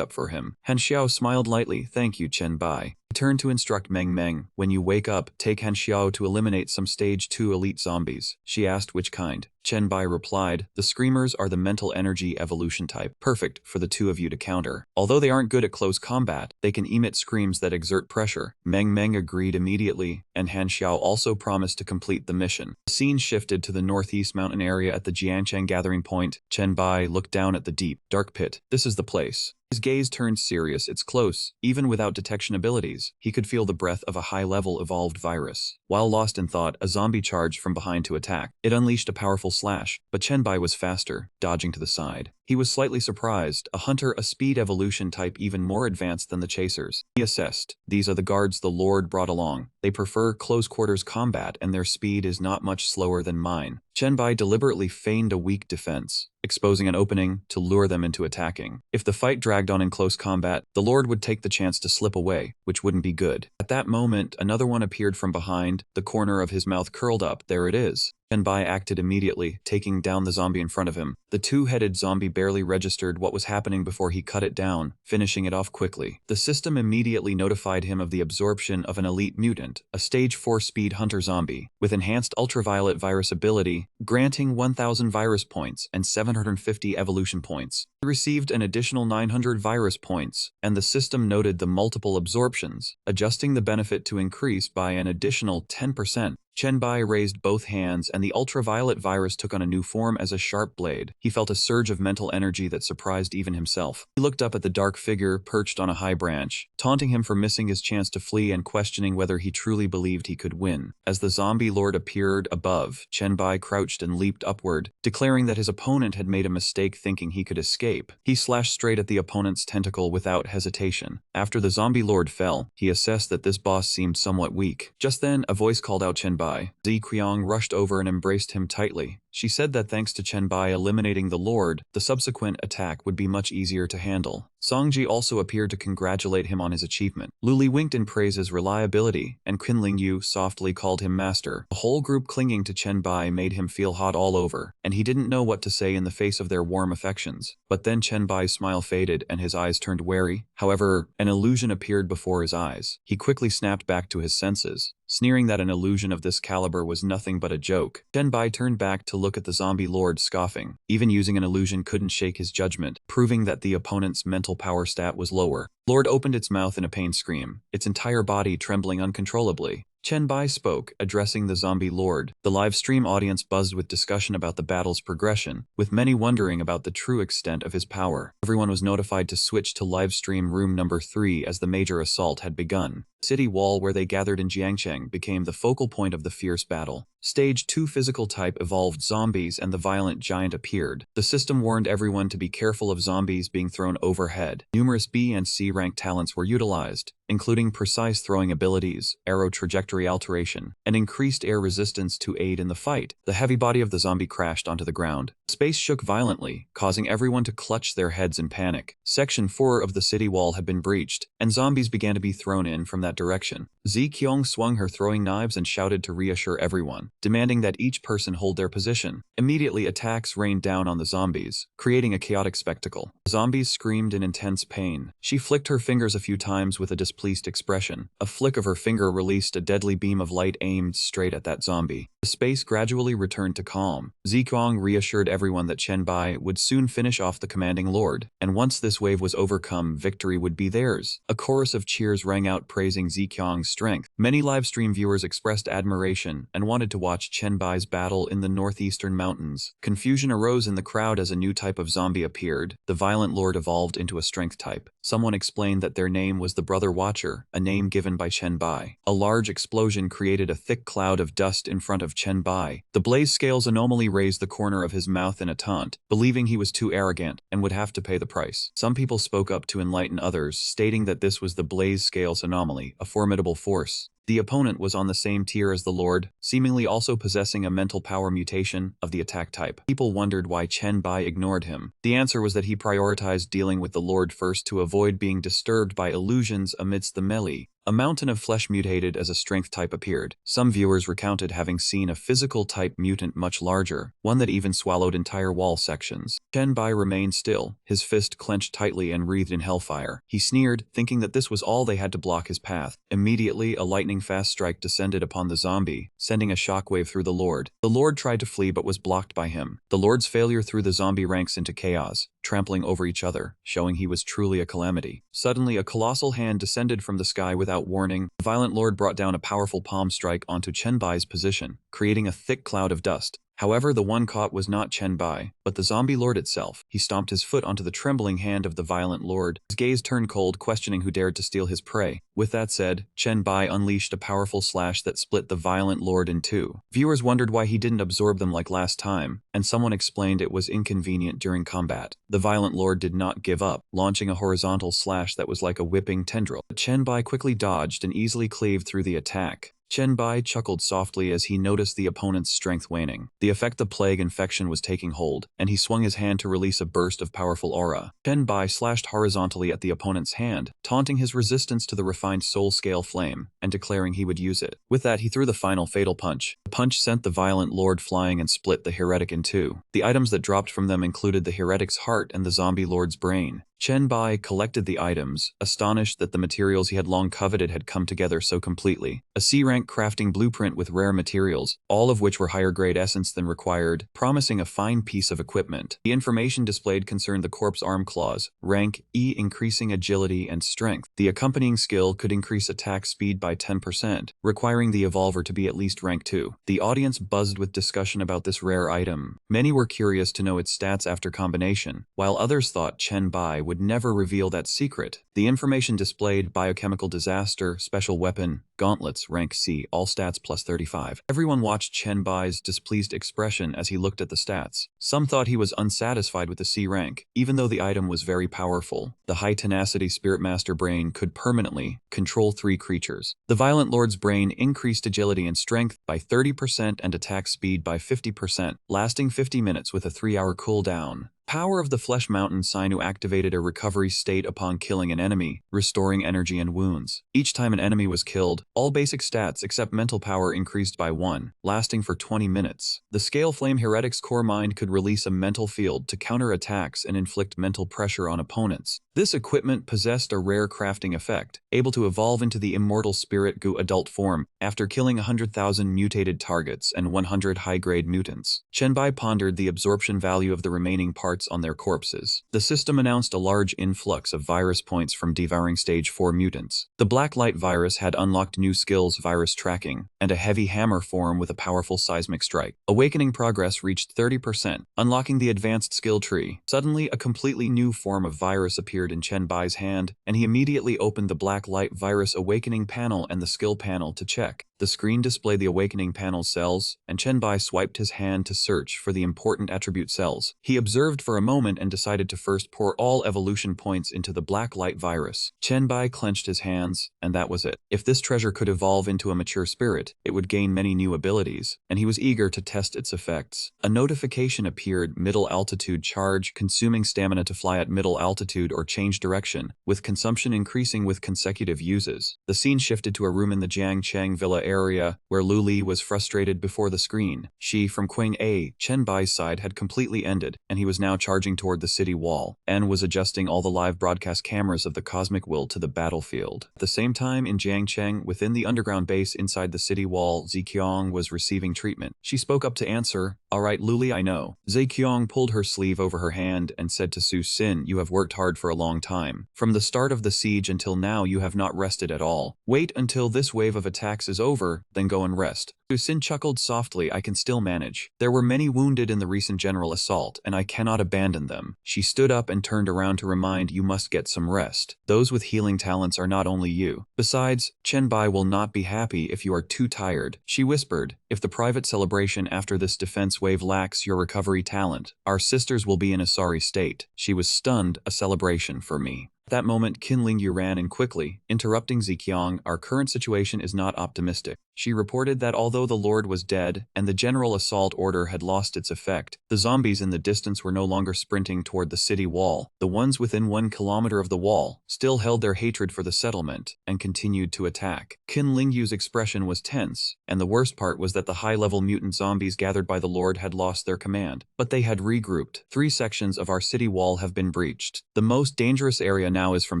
up for him. Han Xiao smiled lightly. Thank you, Chen Bai. He turned to instruct Meng. When you wake up, take Han Xiao to eliminate some stage 2 elite zombies. She asked which kind. Chen Bai replied, the screamers are the mental energy evolution type, perfect for the two of you to counter. Although they aren't good at close combat, they can emit screams that exert pressure. Meng agreed immediately, and Han Xiao also promised to complete the mission. The scene shifted to the northeast mountain area at the Jiangcheng gathering point. Chen Bai looked down at the deep, dark pit. This is the place. His gaze turned serious. It's close. Even without detection abilities, he could feel the breath of a high-level evolved virus. While lost in thought, a zombie charged from behind to attack. It unleashed a powerful slash, but Chen Bai was faster, dodging to the side. He was slightly surprised. A hunter, a speed evolution type even more advanced than the chasers. He assessed, these are the guards the Lord brought along. They prefer close-quarters combat and their speed is not much slower than mine. Chen Bai deliberately feigned a weak defense, exposing an opening to lure them into attacking. If the fight dragged on in close combat, the Lord would take the chance to slip away, which wouldn't be good. At that moment, another one appeared from behind, the corner of his mouth curled up. There it is. Chen Bai acted immediately, taking down the zombie in front of him. The two-headed zombie barely registered what was happening before he cut it down, finishing it off quickly. The system immediately notified him of the absorption of an elite mutant, a stage 4 speed hunter zombie, with enhanced ultraviolet virus ability, granting 1,000 virus points and 750 evolution points. He received an additional 900 virus points, and the system noted the multiple absorptions, adjusting the benefit to increase by an additional 10%. Chen Bai raised both hands and the ultraviolet virus took on a new form as a sharp blade. He felt a surge of mental energy that surprised even himself. He looked up at the dark figure perched on a high branch, taunting him for missing his chance to flee and questioning whether he truly believed he could win. As the zombie lord appeared above, Chen Bai crouched and leaped upward, declaring that his opponent had made a mistake thinking he could escape. He slashed straight at the opponent's tentacle without hesitation. After the zombie lord fell, he assessed that this boss seemed somewhat weak. Just then, a voice called out Chen Bai. Zi Qiang rushed over and embraced him tightly. She said that thanks to Chen Bai eliminating the lord, the subsequent attack would be much easier to handle. Songji also appeared to congratulate him on his achievement. Luli winked in praise his reliability, and Qinling Yu softly called him master. The whole group clinging to Chen Bai made him feel hot all over, and he didn't know what to say in the face of their warm affections. But then Chen Bai's smile faded and his eyes turned wary. However, an illusion appeared before his eyes. He quickly snapped back to his senses, sneering that an illusion of this caliber was nothing but a joke. Chen Bai turned back to look at the zombie lord, scoffing. Even using an illusion couldn't shake his judgment, proving that the opponent's mental power stat was lower. Lord opened its mouth in a pain scream, its entire body trembling uncontrollably. Chen Bai spoke, addressing the zombie lord. The live stream audience buzzed with discussion about the battle's progression, with many wondering about the true extent of his power. Everyone was notified to switch to live stream room number 3 as the major assault had begun. The city wall where they gathered in Jiangcheng became the focal point of the fierce battle. Stage 2 physical type evolved zombies and the violent giant appeared. The system warned everyone to be careful of zombies being thrown overhead. Numerous B and C rank talents were utilized, including precise throwing abilities, arrow trajectory alteration, and increased air resistance to aid in the fight. The heavy body of the zombie crashed onto the ground. Space shook violently, causing everyone to clutch their heads in panic. Section 4 of the city wall had been breached, and zombies began to be thrown in from that direction. Zi Qiang swung her throwing knives and shouted to reassure everyone, demanding that each person hold their position. Immediately, attacks rained down on the zombies, creating a chaotic spectacle. The zombies screamed in intense pain. She flicked her fingers a few times with a displeased expression. A flick of her finger released a deadly beam of light aimed straight at that zombie. The space gradually returned to calm. Zi Qiang reassured everyone that Chen Bai would soon finish off the commanding lord, and once this wave was overcome, victory would be theirs. A chorus of cheers rang out praising Zi Qiang's strength. Many livestream viewers expressed admiration and wanted to watch Chen Bai's battle in the northeastern mountains. Confusion arose in the crowd as a new type of zombie appeared. The violent lord evolved into a strength type. Someone explained that their name was the Brother Watcher, a name given by Chen Bai. A large explosion created a thick cloud of dust in front of Chen Bai. The blaze scales anomaly raised the corner of his mouth in a taunt, believing he was too arrogant and would have to pay the price. Some people spoke up to enlighten others, stating that this was the blaze scales anomaly, a formidable force. The opponent was on the same tier as the Lord, seemingly also possessing a mental power mutation of the attack type. People wondered why Chen Bai ignored him. The answer was that he prioritized dealing with the Lord first to avoid being disturbed by illusions amidst the melee. A mountain of flesh mutated as a strength type appeared. Some viewers recounted having seen a physical type mutant much larger, one that even swallowed entire wall sections. Chen Bai remained still, his fist clenched tightly and wreathed in hellfire. He sneered, thinking that this was all they had to block his path. Immediately, a lightning-fast strike descended upon the zombie, sending a shockwave through the Lord. The Lord tried to flee but was blocked by him. The Lord's failure threw the zombie ranks into chaos, trampling over each other, showing he was truly a calamity. Suddenly, a colossal hand descended from the sky without warning. The violent lord brought down a powerful palm strike onto Chen Bai's position, creating a thick cloud of dust. However, the one caught was not Chen Bai, but the zombie lord itself. He stomped his foot onto the trembling hand of the violent lord. His gaze turned cold, questioning who dared to steal his prey. With that said, Chen Bai unleashed a powerful slash that split the violent lord in two. Viewers wondered why he didn't absorb them like last time, and someone explained it was inconvenient during combat. The violent lord did not give up, launching a horizontal slash that was like a whipping tendril. But Chen Bai quickly dodged and easily cleaved through the attack. Chen Bai chuckled softly as he noticed the opponent's strength waning. The effect of plague infection was taking hold, and he swung his hand to release a burst of powerful aura. Chen Bai slashed horizontally at the opponent's hand, taunting his resistance to the refined soul scale flame, and declaring he would use it. With that, he threw the final fatal punch. The punch sent the violent lord flying and split the heretic in two. The items that dropped from them included the heretic's heart and the zombie lord's brain. Chen Bai collected the items, astonished that the materials he had long coveted had come together so completely. A C-rank crafting blueprint with rare materials, all of which were higher grade essence than required, promising a fine piece of equipment. The information displayed concerned the corpse arm claws, rank E increasing agility and strength. The accompanying skill could increase attack speed by 10%, requiring the evolver to be at least rank 2. The audience buzzed with discussion about this rare item. Many were curious to know its stats after combination, while others thought Chen Bai would never reveal that secret. The information displayed biochemical disaster, special weapon, gauntlets, rank C, all stats plus 35. Everyone watched Chen Bai's displeased expression as he looked at the stats. Some thought he was unsatisfied with the C rank, even though the item was very powerful. The high tenacity Spirit Master brain could permanently control 3 creatures. The Violent Lord's brain increased agility and strength by 30% and attack speed by 50%, lasting 50 minutes with a 3-hour cooldown. Power of the Flesh Mountain Sinew activated a recovery state upon killing an enemy, restoring energy and wounds. Each time an enemy was killed, all basic stats except mental power increased by 1, lasting for 20 minutes. The Scale Flame Heretic's core mind could release a mental field to counter attacks and inflict mental pressure on opponents. This equipment possessed a rare crafting effect, able to evolve into the Immortal Spirit Goo adult form after killing 100,000 mutated targets and 100 high-grade mutants. Chen Bai pondered the absorption value of the remaining parts on their corpses. The system announced a large influx of virus points from devouring stage 4 mutants. The Black Light virus had unlocked new skills, virus tracking, and a heavy hammer form with a powerful seismic strike. Awakening progress reached 30%, unlocking the advanced skill tree. Suddenly, a completely new form of virus appeared in Chen Bai's hand, and he immediately opened the Black Light virus awakening panel and the skill panel to check. The screen displayed the awakening panel cells, and Chen Bai swiped his hand to search for the important attribute cells. He observed for a moment and decided to first pour all evolution points into the Black Light virus. Chen Bai clenched his hands, and that was it. If this treasure could evolve into a mature spirit, it would gain many new abilities, and he was eager to test its effects. A notification appeared: middle altitude charge, consuming stamina to fly at middle altitude or change direction, with consumption increasing with consecutive uses. The scene shifted to a room in the Jiangcheng Villa area, where Lu Li was frustrated before the screen. She from Quang A, Chen Bai's side had completely ended, and he was now charging toward the city wall. N was adjusting all the live broadcast cameras of the Cosmic Will to the battlefield. At the same time, in Jiangcheng, within the underground base inside the city wall, Ziqiang was receiving treatment. She spoke up to answer, "Alright Lu Li, I know." Ziqiang pulled her sleeve over her hand and said to Su Xin, "You have worked hard for a long time. From the start of the siege until now you have not rested at all. Wait until this wave of attacks is over, then go and rest." Su Xin chuckled softly, "I can still manage. There were many wounded in the recent general assault, and I cannot abandon them." She stood up and turned around to remind, "You must get some rest. Those with healing talents are not only you. Besides, Chen Bai will not be happy if you are too tired." She whispered, "If the private celebration after this defense wave lacks your recovery talent, our sisters will be in a sorry state." She was stunned. "A celebration for me." At that moment, Qin Lingyu ran in quickly, interrupting Ziqiang. "Our current situation is not optimistic." She reported that although the Lord was dead and the general assault order had lost its effect, the zombies in the distance were no longer sprinting toward the city wall. The ones within 1 kilometer of the wall still held their hatred for the settlement and continued to attack. Qin Lingyu's expression was tense, and the worst part was that the high-level mutant zombies gathered by the Lord had lost their command, but they had regrouped. 3 sections of our city wall have been breached. The most dangerous area now is from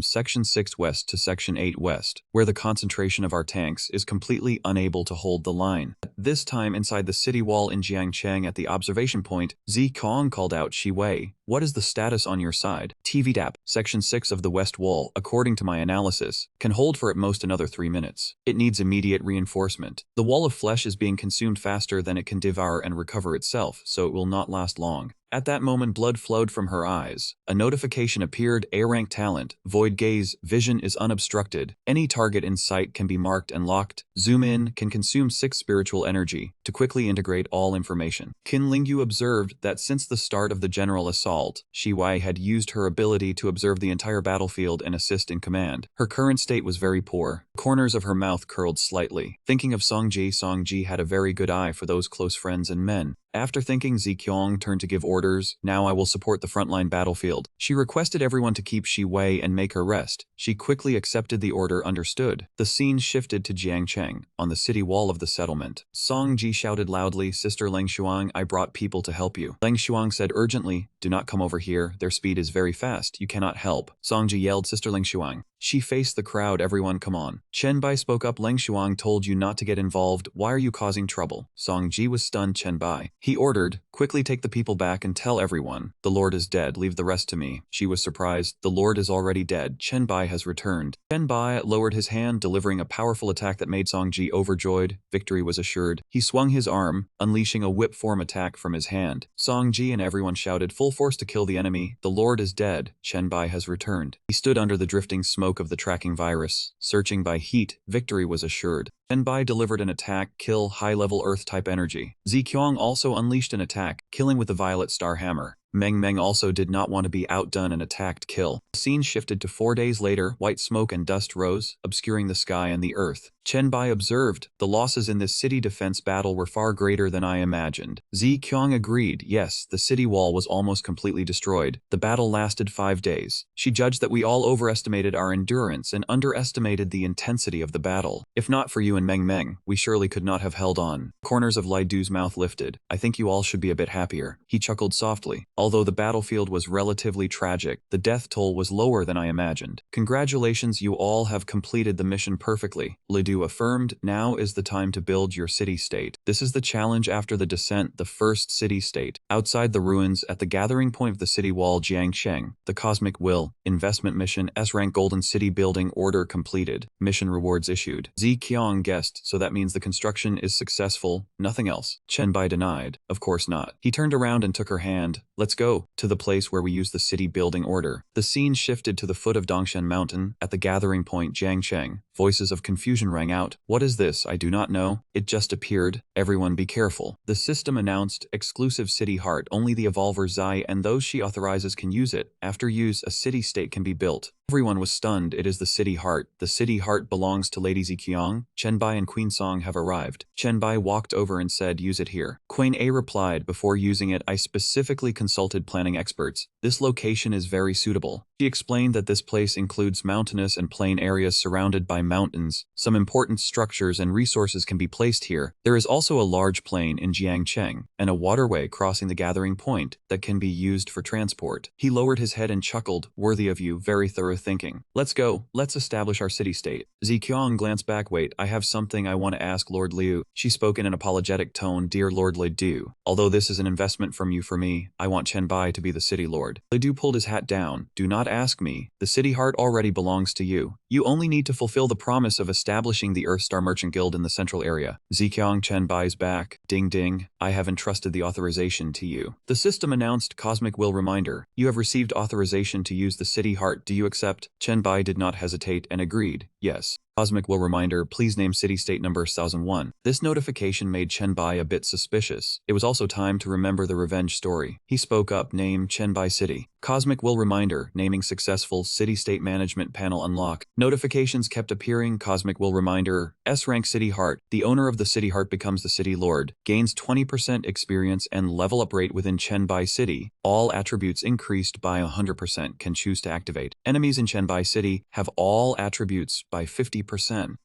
Section 6 West to Section 8 West, where the concentration of our tanks is completely unable to hold the line. This time inside the city wall in Jiangcheng at the observation point, Ziqiang called out, "Shi Wei, what is the status on your side?" TV DAP, Section 6 of the West Wall, according to my analysis, can hold for at most another 3 minutes. It needs immediate reinforcement. The wall of flesh is being consumed faster than it can devour and recover itself, so it will not last long. At that moment, blood flowed from her eyes. A notification appeared: A-rank talent, void gaze, vision is unobstructed. Any target in sight can be marked and locked. Zoom in, can consume 6 spiritual energy to quickly integrate all information. Qin Lingyu observed that since the start of the general assault, Shi Wei had used her ability to observe the entire battlefield and assist in command. Her current state was very poor. The corners of her mouth curled slightly. Thinking of Songji, Songji had a very good eye for those close friends and men. After thinking, Ziqiang turned to give orders. Now I will support the frontline battlefield. She requested everyone to keep Shi Wei and make her rest. She quickly accepted the order. Understood. The scene shifted to Jiangcheng, on the city wall of the settlement. Song Ji shouted loudly, Sister Leng Shuang, I brought people to help you. Leng Shuang said urgently, do not come over here. Their speed is very fast. You cannot help. Song Ji yelled, Sister Leng Shuang. She faced the crowd. Everyone come on. Chen Bai spoke up. Leng Shuang told you not to get involved. Why are you causing trouble? Song Ji was stunned. Chen Bai. He ordered, quickly take the people back and tell everyone. The Lord is dead. Leave the rest to me. She was surprised. The Lord is already dead. Chen Bai has returned. Chen Bai lowered his hand, delivering a powerful attack that made Song Ji overjoyed. Victory was assured. He swung his arm, unleashing a whip form attack from his hand. Song Ji and everyone shouted, full force to kill the enemy. The Lord is dead. Chen Bai has returned. He stood under the drifting smoke of the tracking virus. Searching by heat, victory was assured. Chen Bai delivered an attack, kill, high-level Earth-type energy. Ziqiang also unleashed an attack, killing with the Violet Star Hammer. Meng also did not want to be outdone and attacked kill. The scene shifted to 4 days later. White smoke and dust rose, obscuring the sky and the earth. Chen Bai observed, the losses in this city defense battle were far greater than I imagined. Ziqiang agreed, yes, the city wall was almost completely destroyed. The battle lasted 5 days. She judged that we all overestimated our endurance and underestimated the intensity of the battle. If not for you and Meng, we surely could not have held on. Corners of Lai Du's mouth lifted. I think you all should be a bit happier. He chuckled softly. Although the battlefield was relatively tragic, the death toll was lower than I imagined. Congratulations, you all have completed the mission perfectly. Lai Du affirmed, now is the time to build your city-state. This is the challenge after the descent, the first city-state. Outside the ruins, at the gathering point of the city wall Jiangcheng, the Cosmic Will, investment mission S-rank Golden City building order completed. Mission rewards issued. Ziqiang guessed, so that means the construction is successful, nothing else. Chen Bai denied, of course not. He turned around and took her hand. Let's go to the place where we use the city building order. The scene shifted to the foot of Dongshan Mountain, at the gathering point Jiangcheng. Voices of confusion rang out. What is this? I do not know. It just appeared. Everyone be careful. The system announced, exclusive city heart. Only the evolver Zai and those she authorizes can use it. After use, a city-state can be built. Everyone was stunned. It is the city heart. The city heart belongs to Lady Ziqiang. Chen Bai and Queen Song have arrived. Chen Bai walked over and said, use it here. Queen A replied, before using it, I specifically consulted planning experts. This location is very suitable. She explained that this place includes mountainous and plain areas surrounded by mountains. Some important structures and resources can be placed here. There is also a large plain in Jiangcheng, and a waterway crossing the gathering point that can be used for transport. He lowered his head and chuckled, worthy of you, very thorough thinking. Let's go. Let's establish our city-state. Ziqiang glanced back. Wait, I have something I want to ask Lord Liu. She spoke in an apologetic tone. Dear Lord Lai Du, although this is an investment from you for me, I want Chen Bai to be the city lord. Lai Du pulled his hat down. Do not ask me. The city heart already belongs to you. You only need to fulfill the promise of establishing the Earthstar Merchant Guild in the central area. Ziqiang, Chen Bai's back. Ding ding. I have entrusted the authorization to you. The system announced, Cosmic Will reminder. You have received authorization to use the city heart. Do you accept? Chen Bai did not hesitate and agreed. Yes. Cosmic Will reminder, please name city-state number 1001. This notification made Chen Bai a bit suspicious. It was also time to remember the revenge story. He spoke up, name Chen Bai City. Cosmic Will reminder, naming successful, city-state management panel unlock. Notifications kept appearing. Cosmic Will reminder, S-rank city heart. The owner of the city heart becomes the city lord. Gains 20% experience and level up rate within Chen Bai City. All attributes increased by 100%. Can choose to activate. Enemies in Chen Bai City have all attributes by 50%.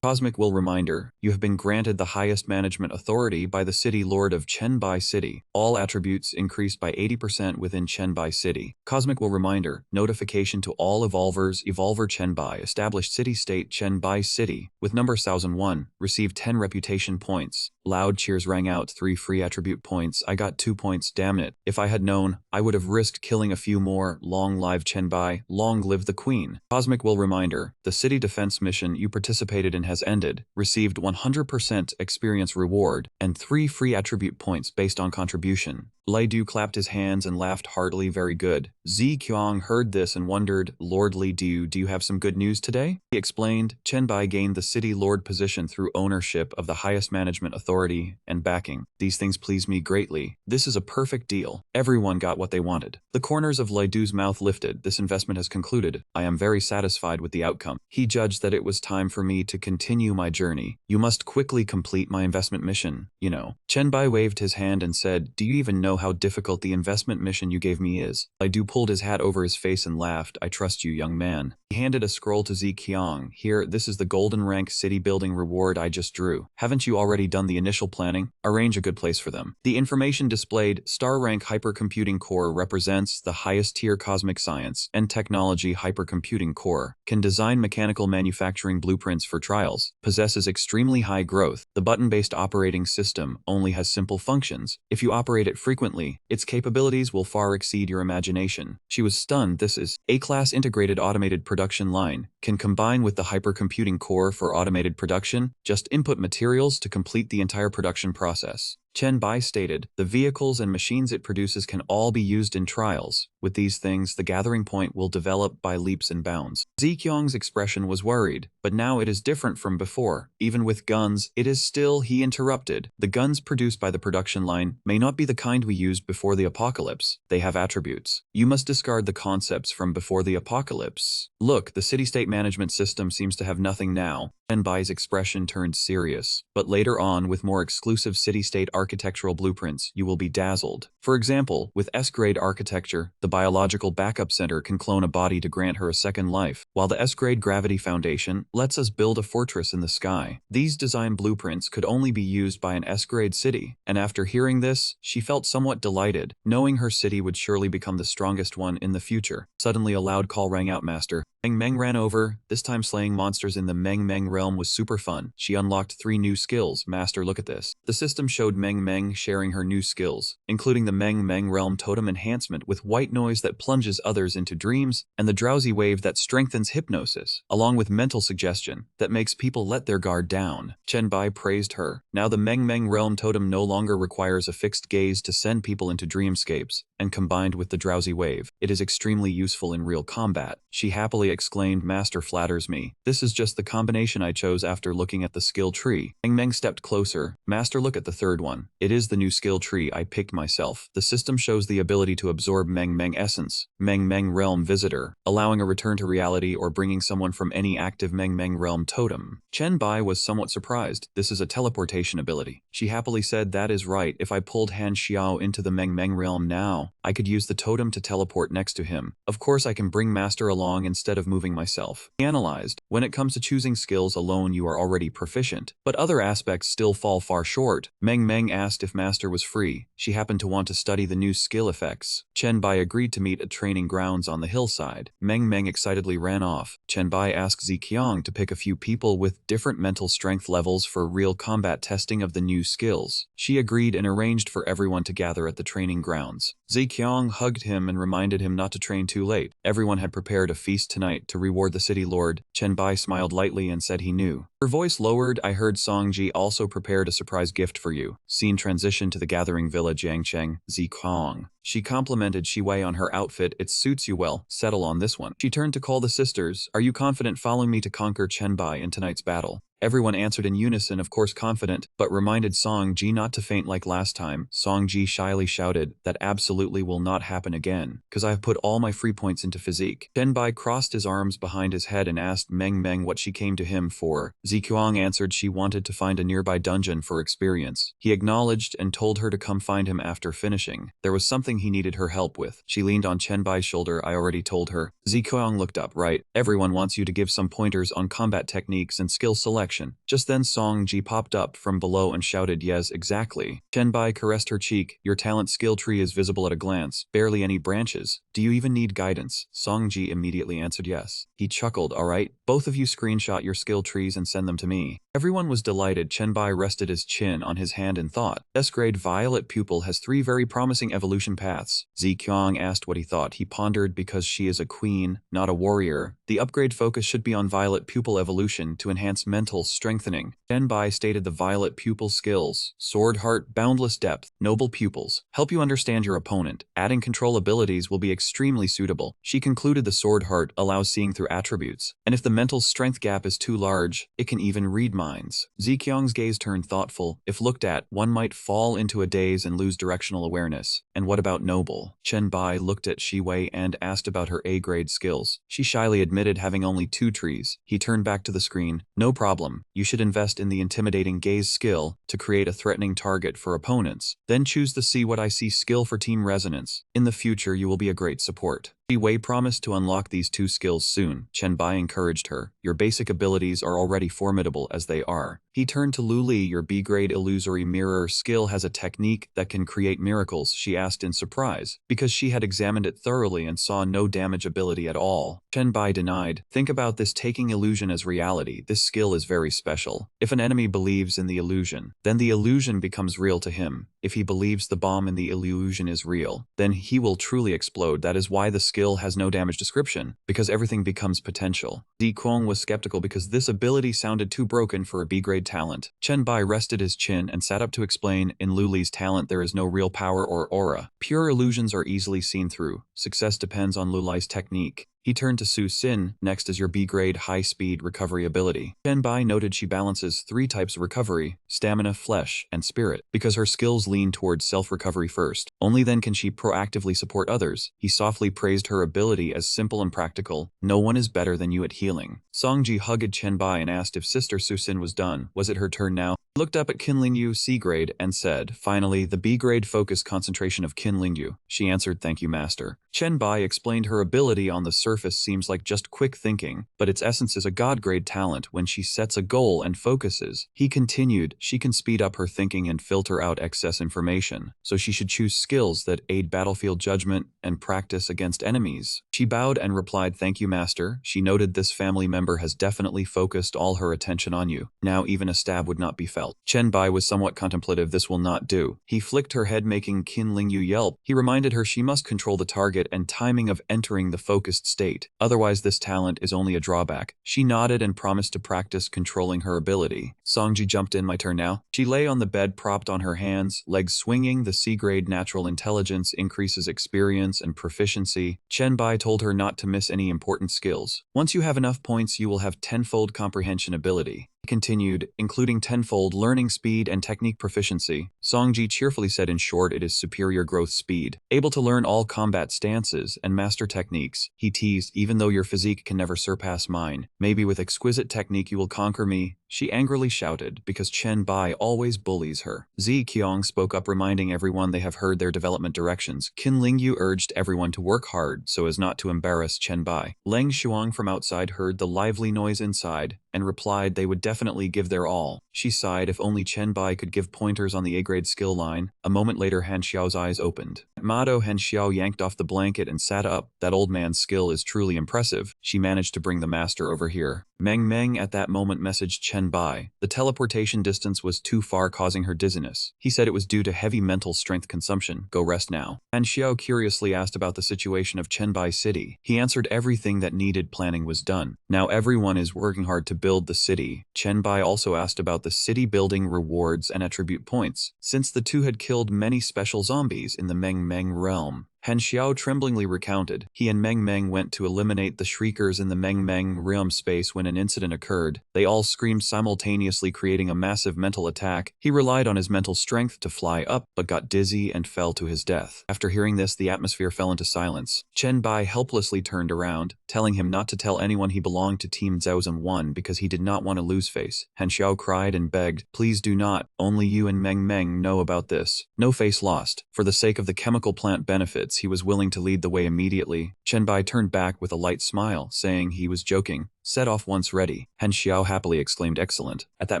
Cosmic Will reminder, you have been granted the highest management authority by the city lord of Chen Bai City. All attributes increased by 80% within Chen Bai City. Cosmic Will reminder, notification to all evolvers, Evolver Chen Bai, established city-state Chen Bai City, with number 1001, received 10 reputation points. Loud cheers rang out. 3 free attribute points. I got 2 points. Damn it. If I had known, I would have risked killing a few more. Long live Chen Bai. Long live the Queen. Cosmic Will reminder, the city defense mission you participated in has ended. Received 100% experience reward and 3 free attribute points based on contribution. Lai Du clapped his hands and laughed heartily. Very good. Zi Qiang heard this and wondered, Lord Li Du, do you have some good news today? He explained, Chen Bai gained the city lord position through ownership of the highest management authority and backing. These things please me greatly. This is a perfect deal. Everyone got what they wanted. The corners of Lai Du's mouth lifted. This investment has concluded. I am very satisfied with the outcome. He judged that it was time for me to continue my journey. You must quickly complete my investment mission, you know. Chen Bai waved his hand and said, do you even know how difficult the investment mission you gave me is? Lai Du pulled his hat over his face and laughed. I trust you, young man. He handed a scroll to Zi Qiang. Here, this is the golden rank city building reward I just drew. Haven't you already done the initial planning? Arrange a good place for them. The information displayed, star rank hypercomputing core represents the highest tier cosmic science and technology hypercomputing core, can design mechanical manufacturing blueprints for trials, possesses extremely high growth. The button-based operating system only has simple functions. If you operate it frequently, its capabilities will far exceed your imagination. She was stunned. This is A-class integrated automated production line, can combine with the hypercomputing core for automated production, just input materials to complete the entire production process. Chen Bai stated, the vehicles and machines it produces can all be used in trials. With these things, the gathering point will develop by leaps and bounds. Zi Qiang's expression was worried, but now it is different from before. Even with guns, it is still, he interrupted. The guns produced by the production line may not be the kind we used before the apocalypse. They have attributes. You must discard the concepts from before the apocalypse. Look, the city-state management system seems to have nothing now. Chen Bai's expression turned serious. But later on, with more exclusive city-state architectural blueprints, you will be dazzled. For example, with S-grade architecture, the biological backup center can clone a body to grant her a second life, while the S-grade gravity foundation lets us build a fortress in the sky. These design blueprints could only be used by an S-grade city, and after hearing this, she felt somewhat delighted, knowing her city would surely become the strongest one in the future. Suddenly a loud call rang out, Master. Meng ran over. This time slaying monsters in the Meng realm was super fun. She unlocked 3 new skills. Master, look at this. The system showed Meng sharing her new skills, including the Meng realm totem enhancement with white noise that plunges others into dreams, and the drowsy wave that strengthens hypnosis, along with mental suggestion that makes people let their guard down. Chen Bai praised her. Now the Meng realm totem no longer requires a fixed gaze to send people into dreamscapes, and combined with the drowsy wave, it is extremely useful in real combat. She happily exclaimed, Master flatters me. This is just the combination I chose after looking at the skill tree. Meng stepped closer. Master, look at the third one. It is the new skill tree I picked myself. The system shows the ability to absorb Meng essence, Meng realm visitor, allowing a return to reality or bringing someone from any active Meng realm totem. Chen Bai was somewhat surprised. This is a teleportation ability. She happily said, that is right. If I pulled Han Xiao into the Meng realm now, I could use the totem to teleport next to him. Of course I can bring Master along instead of moving myself. He analyzed, when it comes to choosing skills alone you are already proficient, but other aspects still fall far short. Meng asked if Master was free. She happened to want to study the new skill effects. Chen Bai agreed to meet at training grounds on the hillside. Meng excitedly ran off. Chen Bai asked Zi Qiang to pick a few people with different mental strength levels for real combat testing of the new skills. She agreed and arranged for everyone to gather at the training grounds. Zi Qiang hugged him and reminded him not to train too late. Everyone had prepared a feast tonight to reward the city lord. Chen Bai smiled lightly and said he knew. Her voice lowered. I heard Songji also prepared a surprise gift for you. Scene transition to the gathering village. Yangcheng, Zi Qiang. She complimented Shi Wei on her outfit. It suits you well. Settle on this one. She turned to call the sisters. Are you confident following me to conquer Chen Bai in tonight's battle? Everyone answered in unison, of course confident, but reminded Song Ji not to faint like last time. Song Ji shyly shouted, that absolutely will not happen again, cause I have put all my free points into physique. Chen Bai crossed his arms behind his head and asked Meng what she came to him for. Zi Qiang answered she wanted to find a nearby dungeon for experience. He acknowledged and told her to come find him after finishing. There was something he needed her help with. She leaned on Chen Bai's shoulder. I already told her. Zi Qiang looked up. Right, everyone wants you to give some pointers on combat techniques and skill selection. Just then Song Ji popped up from below and shouted, yes, exactly. Chen Bai caressed her cheek. Your talent skill tree is visible at a glance. Barely any branches. Do you even need guidance? Song Ji immediately answered yes. He chuckled, alright, both of you screenshot your skill trees and send them to me. Everyone was delighted. Chen Bai rested his chin on his hand and thought. S-grade violet pupil has 3 very promising evolution paths. Zi Qiang asked what he thought. He pondered because she is a queen, not a warrior. The upgrade focus should be on violet pupil evolution to enhance mental impulse strengthening. Chen Bai stated the violet pupil skills, sword heart, boundless depth, noble pupils, help you understand your opponent. Adding control abilities will be extremely suitable. She concluded the sword heart allows seeing through attributes, and if the mental strength gap is too large, it can even read minds. Ziqiang's gaze turned thoughtful. If looked at, one might fall into a daze and lose directional awareness. And what about noble? Chen Bai looked at Shi Wei and asked about her A-grade skills. She shyly admitted having only 2 trees. He turned back to the screen. No problem. You should invest in the intimidating gaze skill to create a threatening target for opponents. Then choose the See What I See skill for team resonance. In the future, you will be a great support. Shi Wei promised to unlock these 2 skills soon. Chen Bai encouraged her. Your basic abilities are already formidable as they are. He turned to Lu Li. Your B-grade illusory mirror skill has a technique that can create miracles, she asked in surprise, because she had examined it thoroughly and saw no damage ability at all. Chen Bai denied. Think about this, taking illusion as reality. This skill is very special. If an enemy believes in the illusion, then the illusion becomes real to him. If he believes the bomb in the illusion is real, then he will truly explode. That is why the skill has no damage description, because everything becomes potential. Di Kuang was skeptical because this ability sounded too broken for a B-grade talent. Chen Bai rested his chin and sat up to explain, in Lu Li's talent there is no real power or aura. Pure illusions are easily seen through. Success depends on Lu Li's technique. He turned to Su Xin. Next is your B-grade high-speed recovery ability. Chen Bai noted she balances 3 types of recovery: stamina, flesh, and spirit, because her skills lean towards self-recovery first. Only then can she proactively support others. He softly praised her ability as simple and practical. No one is better than you at healing. Songji hugged Chen Bai and asked if Sister Su Xin was done. Was it her turn now? He looked up at Qin Lingyu C-grade and said, finally, the B-grade focus concentration of Qin Lingyu. She answered, thank you, master. Chen Bai explained her ability on the surface seems like just quick thinking, but its essence is a god-grade talent when she sets a goal and focuses. He continued, she can speed up her thinking and filter out excess information, so she should choose skills that aid battlefield judgment and practice against enemies. She bowed and replied, thank you, master. She noted this family member has definitely focused all her attention on you. Now even a stab would not be felt. Chen Bai was somewhat contemplative. This will not do. He flicked her head, making Qin Lingyu yelp. He reminded her she must control the target and timing of entering the focused state. Otherwise, this talent is only a drawback. She nodded and promised to practice controlling her ability. Songji jumped in. My turn now. She lay on the bed, propped on her hands, legs swinging. The C-grade natural intelligence increases experience and proficiency. Chen Bai told her not to miss any important skills. Once you have enough points, you will have 10-fold comprehension ability. Continued, including 10-fold learning speed and technique proficiency. Songji cheerfully said, in short, it is superior growth speed. Able to learn all combat stances and master techniques. He teased, even though your physique can never surpass mine, maybe with exquisite technique you will conquer me. She angrily shouted, because Chen Bai always bullies her. Zi Qiang spoke up, reminding everyone they have heard their development directions. Qin Lingyu urged everyone to work hard so as not to embarrass Chen Bai. Leng Shuang from outside heard the lively noise inside and replied they would definitely give their all. She sighed, if only Chen Bai could give pointers on the A-grade skill line. A moment later, Han Xiao's eyes opened. At Mado, Han Xiao yanked off the blanket and sat up. That old man's skill is truly impressive. She managed to bring the master over here. Meng at that moment messaged Chen Bai. The teleportation distance was too far, causing her dizziness. He said it was due to heavy mental strength consumption. Go rest now. Han Xiao curiously asked about the situation of Chen Bai City. He answered everything that needed planning was done. Now everyone is working hard to build the city. Chen Bai also asked about the city building rewards and attribute points, since the two had killed many special zombies in the Meng realm. Han Xiao tremblingly recounted. He and Meng went to eliminate the Shriekers in the Meng realm space when an incident occurred. They all screamed simultaneously, creating a massive mental attack. He relied on his mental strength to fly up, but got dizzy and fell to his death. After hearing this, the atmosphere fell into silence. Chen Bai helplessly turned around, telling him not to tell anyone he belonged to Team Zhaozhen 1 because he did not want to lose face. Han Xiao cried and begged, please do not. Only you and Meng know about this. No face lost. For the sake of the chemical plant benefits, he was willing to lead the way immediately. Chen Bai turned back with a light smile, saying he was joking. Set off once ready. Han Xiao happily exclaimed, excellent. At that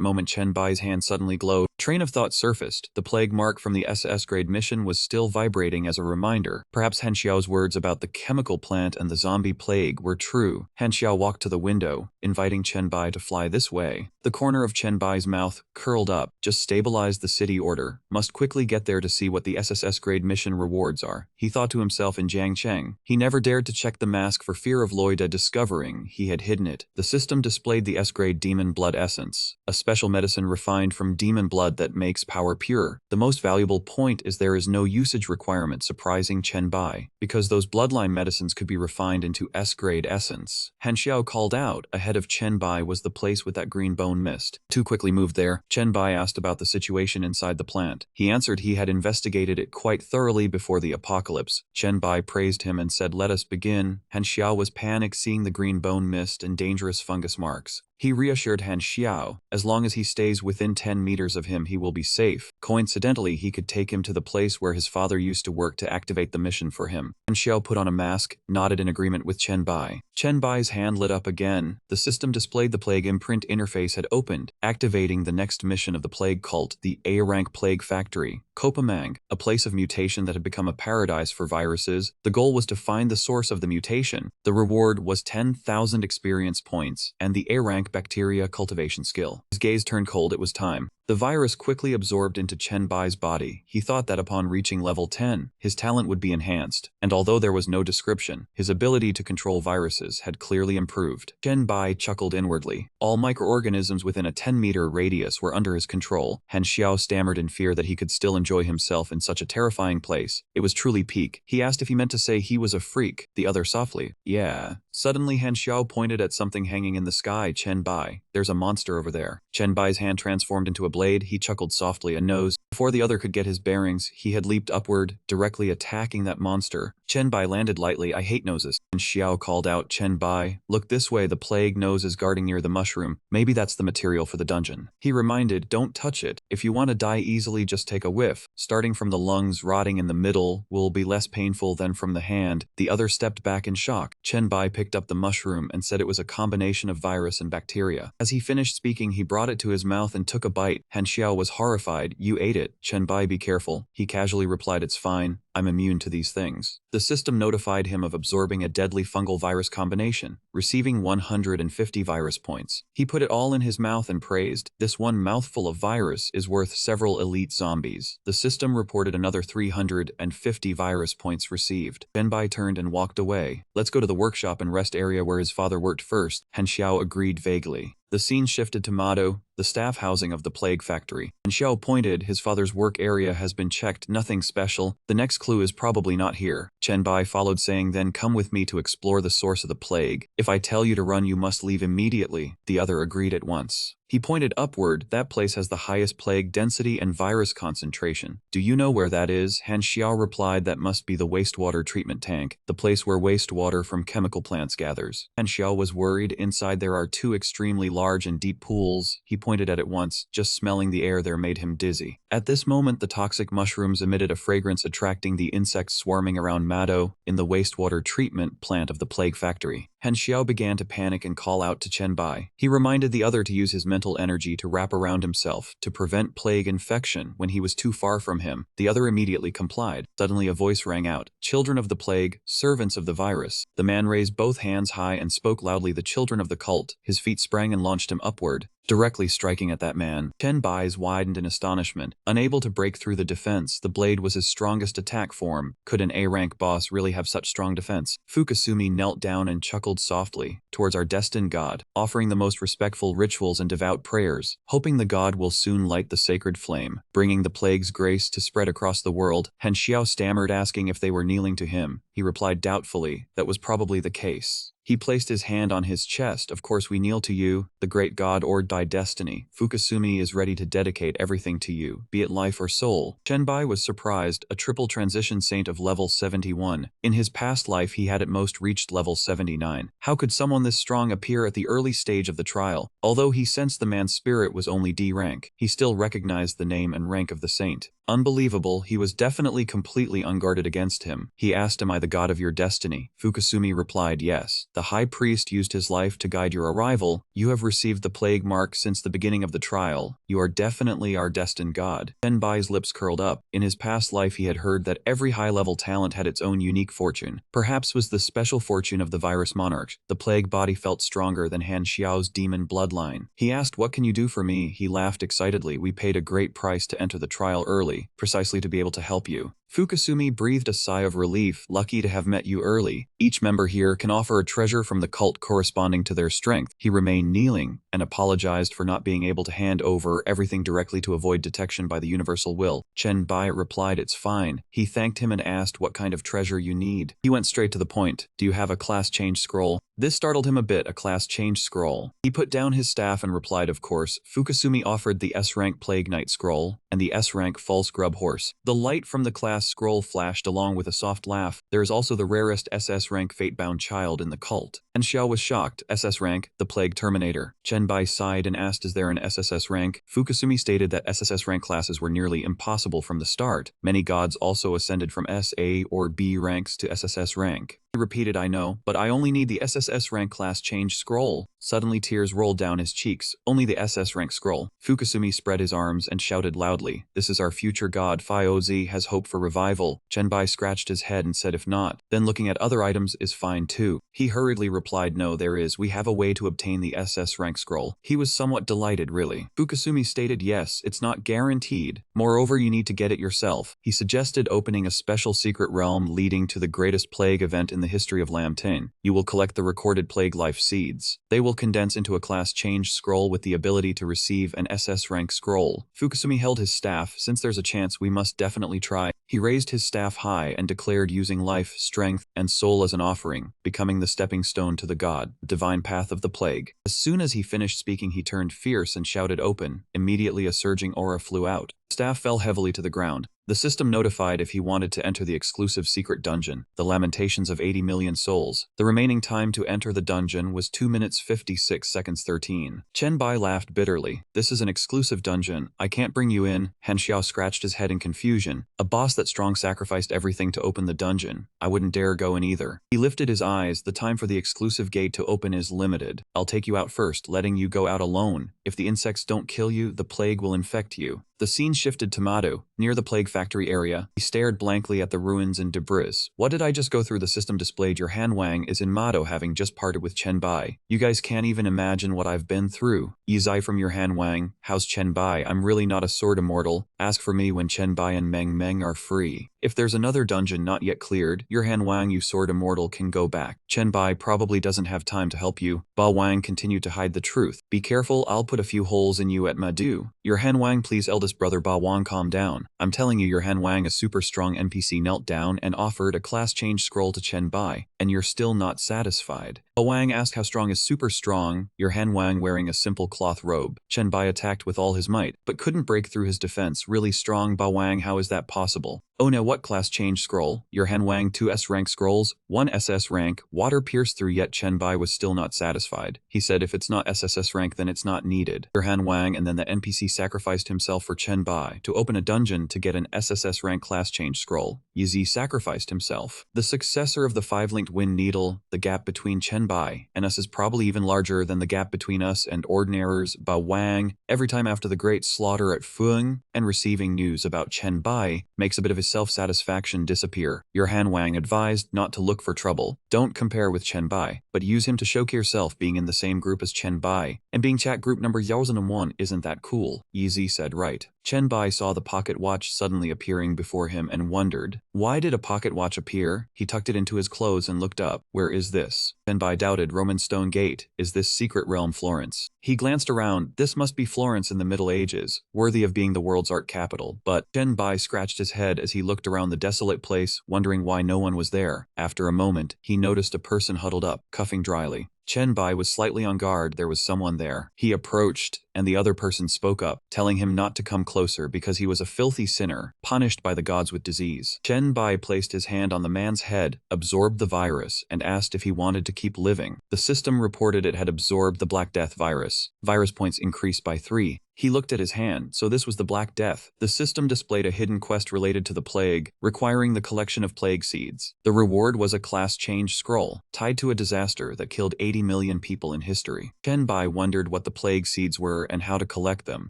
moment, Chen Bai's hand suddenly glowed. Train of thought surfaced. The plague mark from the SS grade mission was still vibrating as a reminder. Perhaps Han Xiao's words about the chemical plant and the zombie plague were true. Han Xiao walked to the window, inviting Chen Bai to fly this way. The corner of Chen Bai's mouth curled up. Just stabilize the city order. Must quickly get there to see what the SSS grade mission rewards are. He thought to himself in Jiangcheng. He never dared to check the mask for fear of Loida discovering he had hidden it. it. The system displayed the S-grade demon blood essence, a special medicine refined from demon blood that makes power pure. The most valuable point is there is no usage requirement, surprising Chen Bai, because those bloodline medicines could be refined into S-grade essence. Han Xiao called out. Ahead of Chen Bai was the place with that green bone mist. Two quickly moved there. Chen Bai asked about the situation inside the plant. He answered he had investigated it quite thoroughly before the apocalypse. Chen Bai praised him and said, "Let us begin." Han Xiao was panicked seeing the green bone mist and dangerous fungus marks. He reassured Han Xiao, as long as he stays within 10 meters of him he will be safe. Coincidentally, he could take him to the place where his father used to work to activate the mission for him. Han Xiao put on a mask, nodded in agreement with Chen Bai. Chen Bai's hand lit up again. The system displayed the plague imprint interface had opened, activating the next mission of the plague cult, the A-rank plague factory. Kopamang, a place of mutation that had become a paradise for viruses. The goal was to find the source of the mutation. The reward was 10,000 experience points and the A-rank bacteria cultivation skill. His gaze turned cold. It was time. The virus quickly absorbed into Chen Bai's body. He thought that upon reaching level 10, his talent would be enhanced, and although there was no description, his ability to control viruses had clearly improved. Chen Bai chuckled inwardly. All microorganisms within a 10-meter radius were under his control. Han Xiao stammered in fear that he could still enjoy himself in such a terrifying place. It was truly peak. He asked if he meant to say he was a freak. The other softly, "Yeah." Suddenly Han Xiao pointed at something hanging in the sky. "Chen Bai, there's a monster over there." Chen Bai's hand transformed into a blade. He chuckled softly and nose. Before the other could get his bearings, he had leaped upward, directly attacking that monster. Chen Bai landed lightly. "I hate noses." And Xiao called out, "Chen Bai, look this way. The plague nose is guarding near the mushroom. Maybe that's the material for the dungeon." He reminded, "Don't touch it. If you want to die easily, just take a whiff. Starting from the lungs, rotting in the middle will be less painful than from the hand." The other stepped back in shock. Chen Bai picked up the mushroom and said it was a combination of virus and bacteria. As he finished speaking, he brought it to his mouth and took a bite. Han Xiao was horrified. "You ate it." "Chen Bai, be careful." He casually replied, "It's fine. I'm immune to these things." The system notified him of absorbing a deadly fungal virus combination, receiving 150 virus points. He put it all in his mouth and praised, "This one mouthful of virus is worth several elite zombies." The system reported another 350 virus points received. Chen Bai turned and walked away. "Let's go to the workshop and rest area where his father worked first." Han Xiao agreed vaguely. The scene shifted to Mado, the staff housing of the plague factory. Han Xiao pointed, "His father's work area has been checked, nothing special. The next clue is probably not here." Chen Bai followed saying, "Then come with me to explore the source of the plague. If I tell you to run, you must leave immediately." The other agreed at once. He pointed upward. "That place has the highest plague density and virus concentration. Do you know where that is?" Han Xiao replied, "That must be the wastewater treatment tank, the place where wastewater from chemical plants gathers." Han Xiao was worried. "Inside there are two extremely large and deep pools." He pointed at it once. Just smelling the air there made him dizzy. At this moment, the toxic mushrooms emitted a fragrance attracting the insects swarming around Mado in the wastewater treatment plant of the plague factory. Han Xiao began to panic and call out to Chen Bai. He reminded the other to use his mental energy to wrap around himself to prevent plague infection when he was too far from him. The other immediately complied. Suddenly a voice rang out, "Children of the plague, servants of the virus." The man raised both hands high and spoke loudly, "The children of the cult." His feet sprang and launched him upward, directly striking at that man. Chen Bai's widened in astonishment. Unable to break through the defense, the blade was his strongest attack form. Could an A-rank boss really have such strong defense? Fukasumi knelt down and chuckled softly. "Towards our destined god, offering the most respectful rituals and devout prayers, hoping the god will soon light the sacred flame, bringing the plague's grace to spread across the world." Han Xiao stammered, asking if they were kneeling to him. He replied doubtfully, "That was probably the case." He placed his hand on his chest. "Of course we kneel to you, the great god or die destiny. Fukasumi is ready to dedicate everything to you, be it life or soul." Chen Bai was surprised, a triple transition saint of level 71. In his past life he had at most reached level 79. How could someone this strong appear at the early stage of the trial? Although he sensed the man's spirit was only D rank, he still recognized the name and rank of the saint. Unbelievable, he was definitely completely unguarded against him. He asked, "Am I the god of your destiny?" Fukasumi replied, "Yes. The high priest used his life to guide your arrival. You have received the plague mark since the beginning of the trial. You are definitely our destined god." Chen Bai's lips curled up. In his past life he had heard that every high-level talent had its own unique fortune. Perhaps was the special fortune of the virus monarch. The plague body felt stronger than Han Xiao's demon bloodline. He asked, "What can you do for me?" He laughed excitedly. "We paid a great price to enter the trial early, precisely to be able to help you." Fukusumi breathed a sigh of relief, lucky to have met you early. Each member here can offer a treasure from the cult corresponding to their strength. He remained kneeling and apologized for not being able to hand over everything directly to avoid detection by the universal will. Chen Bai replied, "It's fine." He thanked him and asked what kind of treasure you need. He went straight to the point. "Do you have a class change scroll?" This startled him a bit, a class change scroll. He put down his staff and replied, "Of course." Fukusumi offered the S-rank Plague Knight scroll and the S-rank False Grub Horse. The light from the class scroll flashed along with a soft laugh. "There is also the rarest SS rank Fate-bound child in the cult." And Xiao was shocked. SS rank, the Plague Terminator. Chen Bai sighed and asked, "Is there an SSS rank?" Fukusumi stated that SSS rank classes were nearly impossible from the start. Many gods also ascended from SA or B ranks to SSS rank. He repeated, "I know, but I only need the SSS rank class change scroll." Suddenly tears rolled down his cheeks. "Only the SS rank scroll." Fukusumi spread his arms and shouted loudly, "This is our future god. Fiozi has hope for revival." Chen Bai scratched his head and said, "If not, then looking at other items is fine too." He hurriedly replied, "No, there is. We have a way to obtain the SS rank scroll." He was somewhat delighted, really. Fukusumi stated, "Yes, it's not guaranteed. Moreover, you need to get it yourself." He suggested opening a special secret realm leading to the greatest plague event in the history of Lamtane. You will collect the recorded plague life seeds. They will condense into a class change scroll with the ability to receive an SS rank scroll. Fukusumi held his staff. "Since there's a chance, we must definitely try." He raised his staff high and declared, using life, strength, and soul as an offering, becoming the stepping stone to the god, the divine path of the plague. As soon as he finished speaking, he turned fierce and shouted, "Open." Immediately a surging aura flew out. The staff fell heavily to the ground. The system notified if he wanted to enter the exclusive secret dungeon, the Lamentations of 80 million souls. The remaining time to enter the dungeon was 2 minutes 56 seconds 13. Chen Bai laughed bitterly. "This is an exclusive dungeon. I can't bring you in." Han Xiao scratched his head in confusion. "A boss that strong sacrificed everything to open the dungeon. I wouldn't dare go in either." He lifted his eyes. "The time for the exclusive gate to open is limited. I'll take you out first, letting you go out alone. If the insects don't kill you, the plague will infect you." The scene shifted to Mado, near the plague factory area. He stared blankly at the ruins and debris. "What did I just go through?" The system displayed, "Your Hanwang is in Mado, having just parted with Chen Bai. You guys can't even imagine what I've been through." "Yizai from your Hanwang. How's Chen Bai?" "I'm really not a sword immortal. Ask for me when Chen Bai and Meng Meng are free. If there's another dungeon not yet cleared, your Hanwang, you sword immortal, can go back. Chen Bai probably doesn't have time to help you." Ba Wang continued to hide the truth. "Be careful, I'll put a few holes in you at Madu." "Your Hanwang, please." Eldest brother Ba Wang, calm down. "I'm telling you, your Hanwang, a super strong NPC, knelt down and offered a class change scroll to Chen Bai, and you're still not satisfied." Ba Wang asked, "How strong is super strong?" "Your Hanwang wearing a simple cloth robe." Chen Bai attacked with all his might, but couldn't break through his defense. "Really strong, Ba Wang? How is that possible?" "Oh no, what class change scroll?" "Your Hanwang, 2 S rank scrolls, 1 SS rank." Water pierced through, yet Chen Bai was still not satisfied. He said, "If it's not SSS rank, then it's not needed." Your Hanwang, and then the NPC sacrificed himself for Chen Bai to open a dungeon to get an SSS rank class change scroll. Yizi sacrificed himself. The successor of the 5-linked wind needle, the gap between Chen Bai and us is probably even larger than the gap between us and ordinarers. Ba Wang, every time after the great slaughter at Feng and receiving news about Chen Bai, makes a bit of his self-satisfaction disappear. Your Hanwang advised not to look for trouble. Don't compare with Chen Bai, but use him to show yourself. Being in the same group as Chen Bai and being chat group number 1001 isn't that cool. Yizi said, "Right." Chen Bai saw the pocket watch suddenly appearing before him and wondered, why did a pocket watch appear? He tucked it into his clothes and looked up. "Where is this?" Chen Bai doubted. "Roman Stone Gate. Is this secret realm Florence?" He glanced around. This must be Florence in the Middle Ages, worthy of being the world's art capital. But Chen Bai scratched his head as he looked around the desolate place, wondering why no one was there. After a moment, he noticed a person huddled up, coughing dryly. Chen Bai was slightly on guard. There was someone there. He approached, and the other person spoke up, telling him not to come closer because he was a filthy sinner, punished by the gods with disease. Chen Bai placed his hand on the man's head, absorbed the virus, and asked if he wanted to keep living. The system reported it had absorbed the Black Death virus. Virus points increased by 3. He looked at his hand, so this was the Black Death. The system displayed a hidden quest related to the plague, requiring the collection of plague seeds. The reward was a class change scroll, tied to a disaster that killed 80 million people in history. Chen Bai wondered what the plague seeds were and how to collect them.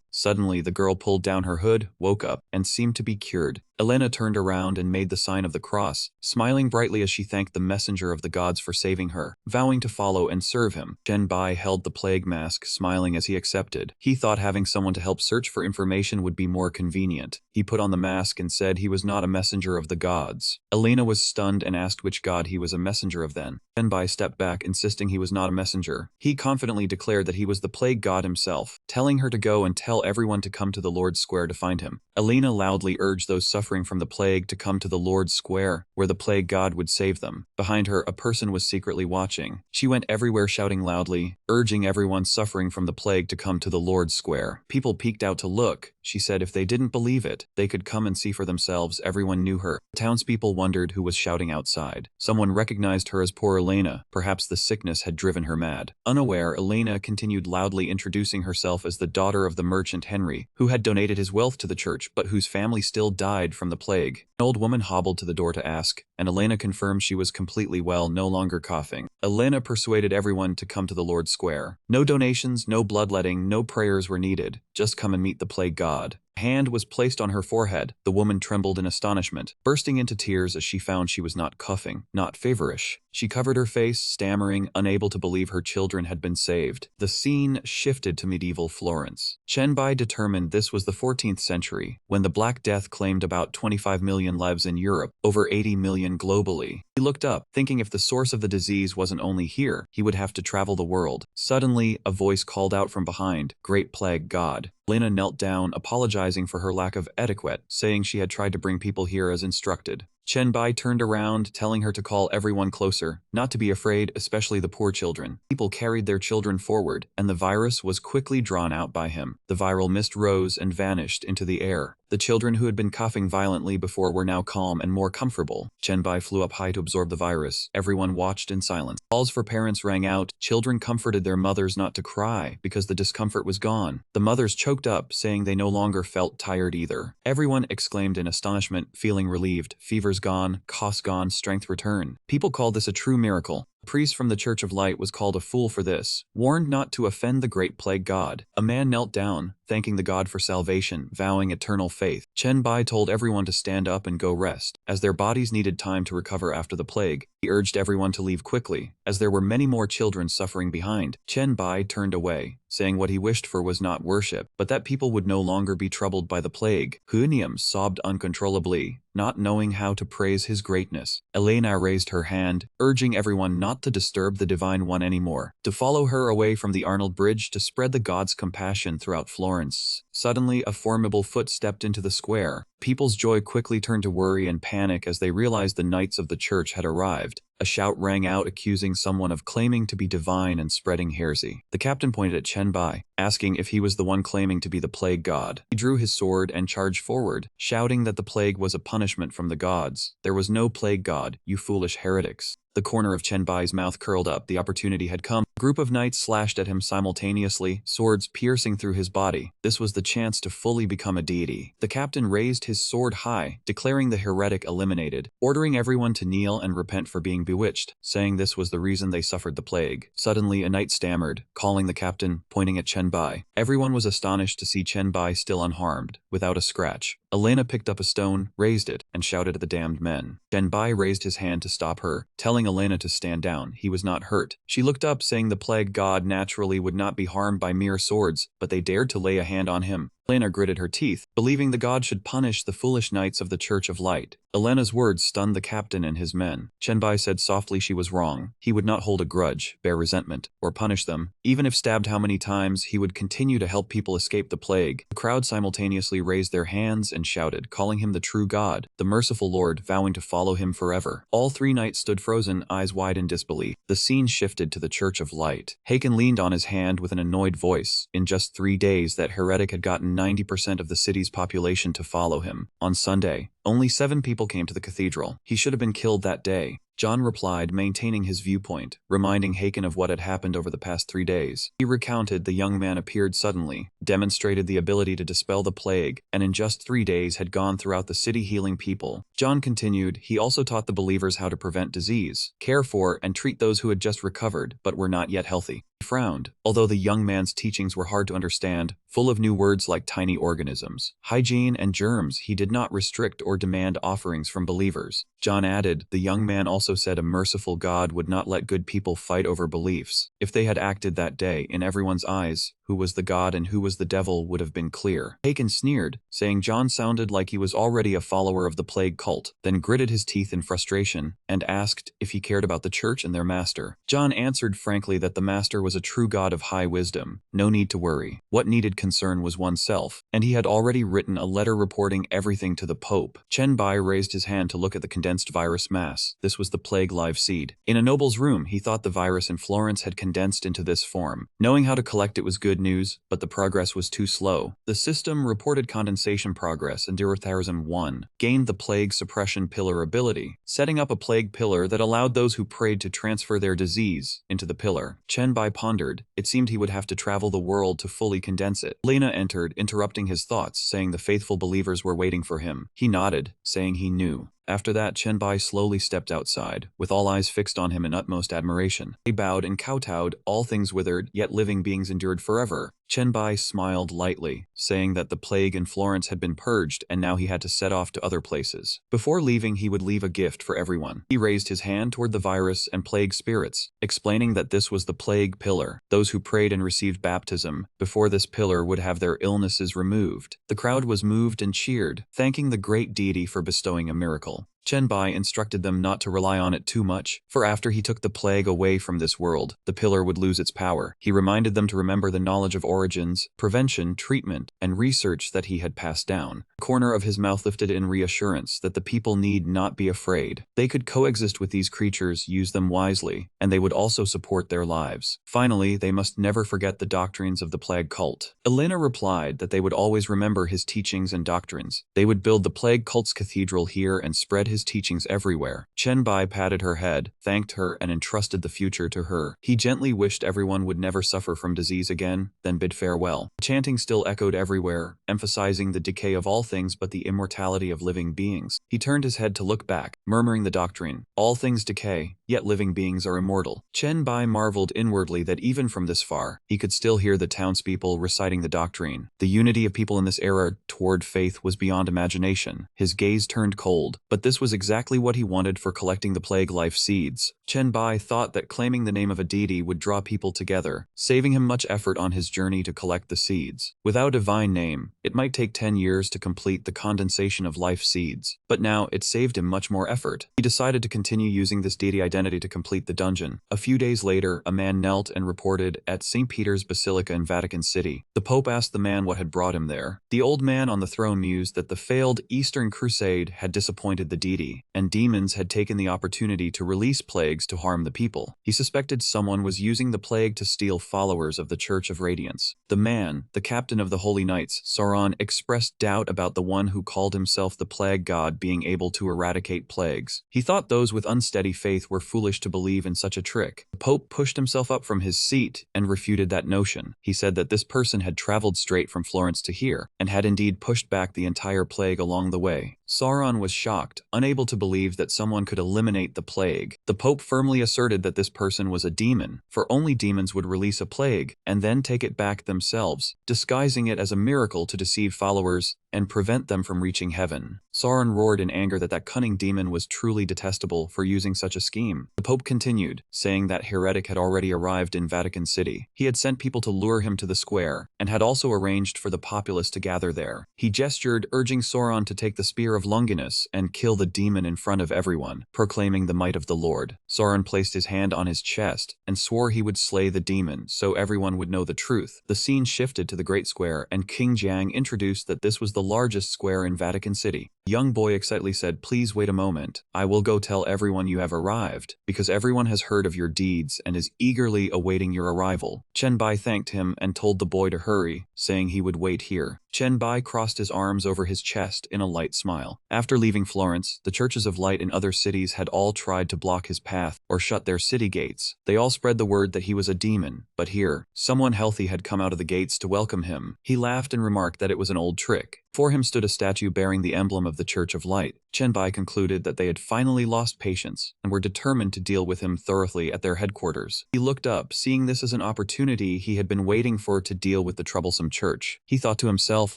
Suddenly, the girl pulled down her hood, woke up, and seemed to be cured. Elena turned around and made the sign of the cross, smiling brightly as she thanked the messenger of the gods for saving her, vowing to follow and serve him. Bai held the plague mask, smiling as he accepted. He thought having someone to help search for information would be more convenient. He put on the mask and said he was not a messenger of the gods. Elena was stunned and asked which god he was a messenger of then. Bai stepped back, insisting he was not a messenger. He confidently declared that he was the plague god himself, telling her to go and tell everyone to come to the Lord's Square to find him. Elena loudly urged those suffering from the plague to come to the Lord's Square, where the plague god would save them. Behind her, a person was secretly watching. She went everywhere shouting loudly, urging everyone suffering from the plague to come to the Lord's Square. People peeked out to look. She said if they didn't believe it, they could come and see for themselves. Everyone knew her. Townspeople wondered who was shouting outside. Someone recognized her as poor Elena. Perhaps the sickness had driven her mad. Unaware, Elena continued loudly introducing herself as the daughter of the merchant Henry, who had donated his wealth to the church but whose family still died from the plague. An old woman hobbled to the door to ask, and Elena confirmed she was completely well, no longer coughing. Elena persuaded everyone to come to the Lord's Square. No donations, no bloodletting, no prayers were needed. Just come and meet the plague god. A hand was placed on her forehead. The woman trembled in astonishment, bursting into tears as she found she was not coughing, not feverish. She covered her face, stammering, unable to believe her children had been saved. The scene shifted to medieval Florence. Bai determined this was the 14th century, when the Black Death claimed about 25 million lives in Europe, over 80 million globally. He looked up, thinking if the source of the disease wasn't only here, he would have to travel the world. Suddenly, a voice called out from behind, "Great Plague God." Elena knelt down, apologizing for her lack of etiquette, saying she had tried to bring people here as instructed. Bai turned around, telling her to call everyone closer, not to be afraid, especially the poor children. People carried their children forward, and the virus was quickly drawn out by him. The viral mist rose and vanished into the air. The children who had been coughing violently before were now calm and more comfortable. Bai flew up high to absorb the virus. Everyone watched in silence. Calls for parents rang out. Children comforted their mothers not to cry because the discomfort was gone. The mothers choked up, saying they no longer felt tired either. Everyone exclaimed in astonishment, feeling relieved. Fevers gone, coughs gone, strength returned. People called this a true miracle. A priest from the Church of Light was called a fool for this, warned not to offend the great plague god. A man knelt down, thanking the god for salvation, vowing eternal faith. Bai told everyone to stand up and go rest, as their bodies needed time to recover after the plague. He urged everyone to leave quickly, as there were many more children suffering behind. Bai turned away, saying what he wished for was not worship, but that people would no longer be troubled by the plague. Huinium sobbed uncontrollably, not knowing how to praise his greatness. Elena raised her hand, urging everyone not to disturb the Divine One anymore, to follow her away from the Arnold Bridge to spread the god's compassion throughout Florence. Suddenly, a formidable foot stepped into the square. People's joy quickly turned to worry and panic as they realized the knights of the church had arrived. A shout rang out accusing someone of claiming to be divine and spreading heresy. The captain pointed at Bai, asking if he was the one claiming to be the plague god. He drew his sword and charged forward, shouting that the plague was a punishment from the gods. There was no plague god, you foolish heretics. The corner of Bai's mouth curled up. The opportunity had come. A group of knights slashed at him simultaneously, swords piercing through his body. This was the chance to fully become a deity. The captain raised his sword high, declaring the heretic eliminated, ordering everyone to kneel and repent for being bewitched, saying this was the reason they suffered the plague. Suddenly, a knight stammered, calling the captain, pointing at Bai. Everyone was astonished to see Bai still unharmed, without a scratch. Elena picked up a stone, raised it, and shouted at the damned men. Bai raised his hand to stop her, telling Elena to stand down. He was not hurt. She looked up, saying the plague god naturally would not be harmed by mere swords, but they dared to lay a hand on him. Elena gritted her teeth, believing the god should punish the foolish knights of the Church of Light. Elena's words stunned the captain and his men. Bai said softly she was wrong. He would not hold a grudge, bear resentment, or punish them. Even if stabbed how many times, he would continue to help people escape the plague. The crowd simultaneously raised their hands and shouted, calling him the true god, the merciful Lord, vowing to follow him forever. All three knights stood frozen, eyes wide in disbelief. The scene shifted to the Church of Light. Haken leaned on his hand with an annoyed voice. In just 3 days, that heretic had gotten 90% of the city's population to follow him. On Sunday, only 7 people came to the cathedral. He should have been killed that day. John replied, maintaining his viewpoint, reminding Haken of what had happened over the past 3 days. He recounted the young man appeared suddenly, demonstrated the ability to dispel the plague, and in just 3 days had gone throughout the city healing people. John continued, he also taught the believers how to prevent disease, care for and treat those who had just recovered but were not yet healthy. He frowned, although the young man's teachings were hard to understand, full of new words like tiny organisms, hygiene, and germs. He did not restrict or demand offerings from believers. John added, the young man also said a merciful God would not let good people fight over beliefs. If they had acted that day, in everyone's eyes, who was the God and who was the devil would have been clear. Haken sneered, saying John sounded like he was already a follower of the plague cult, then gritted his teeth in frustration, and asked if he cared about the church and their master. John answered frankly that the master was a true God of high wisdom, no need to worry. What needed concern was oneself, and he had already written a letter reporting everything to the Pope. Chen Bai raised his hand to look at the condensed virus mass. This was the plague live seed. In a noble's room, he thought the virus in Florence had condensed into this form. Knowing how to collect it was good news, but the progress was too slow. The system reported condensation progress, and 0,001 gained the plague suppression pillar ability, setting up a plague pillar that allowed those who prayed to transfer their disease into the pillar. Chen Bai pondered. It seemed he would have to travel the world to fully condense it. Lena entered, interrupting his thoughts, saying the faithful believers were waiting for him. He nodded, saying he knew. After that, Chen Bai slowly stepped outside, with all eyes fixed on him in utmost admiration. He bowed and kowtowed, all things withered, yet living beings endured forever. Chen Bai smiled lightly, saying that the plague in Florence had been purged and now he had to set off to other places. Before leaving, he would leave a gift for everyone. He raised his hand toward the virus and plague spirits, explaining that this was the plague pillar. Those who prayed and received baptism before this pillar would have their illnesses removed. The crowd was moved and cheered, thanking the great deity for bestowing a miracle. Chen Bai instructed them not to rely on it too much, for after he took the plague away from this world, the pillar would lose its power. He reminded them to remember the knowledge of origins, prevention, treatment, and research that he had passed down. The corner of his mouth lifted in reassurance that the people need not be afraid. They could coexist with these creatures, use them wisely, and they would also support their lives. Finally, they must never forget the doctrines of the plague cult. Elena replied that they would always remember his teachings and doctrines. They would build the plague cult's cathedral here and spread his teachings everywhere. Chen Bai patted her head, thanked her, and entrusted the future to her. He gently wished everyone would never suffer from disease again, then bid farewell. The chanting still echoed everywhere, emphasizing the decay of all things but the immortality of living beings. He turned his head to look back, murmuring the doctrine, all things decay, yet living beings are immortal. Chen Bai marveled inwardly that even from this far, he could still hear the townspeople reciting the doctrine. The unity of people in this era toward faith was beyond imagination. His gaze turned cold, but this was exactly what he wanted for collecting the plague life seeds. Chen Bai thought that claiming the name of a deity would draw people together, saving him much effort on his journey to collect the seeds. Without a divine name, it might take 10 years to complete the condensation of life seeds, but now it saved him much more effort. He decided to continue using this deity identity to complete the dungeon. A few days later, a man knelt and reported at St. Peter's Basilica in Vatican City. The Pope asked the man what had brought him there. The old man on the throne mused that the failed Eastern Crusade had disappointed the deity, and demons had taken the opportunity to release plagues to harm the people. He suspected someone was using the plague to steal followers of the Church of Radiance. The man, the captain of the Holy Knights, Sauron, expressed doubt about the one who called himself the Plague God being able to eradicate plagues. He thought those with unsteady faith were foolish to believe in such a trick. The Pope pushed himself up from his seat and refuted that notion. He said that this person had traveled straight from Florence to here, and had indeed pushed back the entire plague along the way. Sauron was shocked, unable to believe that someone could eliminate the plague. The Pope firmly asserted that this person was a demon, for only demons would release a plague, and then take it back themselves, disguising it as a miracle to deceive followers and prevent them from reaching heaven. Sauron roared in anger that cunning demon was truly detestable for using such a scheme. The Pope continued, saying that heretic had already arrived in Vatican City. He had sent people to lure him to the square, and had also arranged for the populace to gather there. He gestured, urging Sauron to take the spear of Longinus and kill the demon in front of everyone, proclaiming the might of the Lord. Sauron placed his hand on his chest and swore he would slay the demon so everyone would know the truth. The scene shifted to the Great Square, and King Jiang introduced that this was the largest square in Vatican City. The young boy excitedly said, "Please wait a moment. I will go tell everyone you have arrived, because everyone has heard of your deeds and is eagerly awaiting your arrival." Chen Bai thanked him and told the boy to hurry, saying he would wait here. Chen Bai crossed his arms over his chest in a light smile. After leaving Florence, the churches of light in other cities had all tried to block his path or shut their city gates. They all spread the word that he was a demon, but here, someone healthy had come out of the gates to welcome him. He laughed and remarked that it was an old trick. Before him stood a statue bearing the emblem of the Church of Light. Chenbai concluded that they had finally lost patience and were determined to deal with him thoroughly at their headquarters. He looked up, seeing this as an opportunity he had been waiting for to deal with the troublesome church. He thought to himself,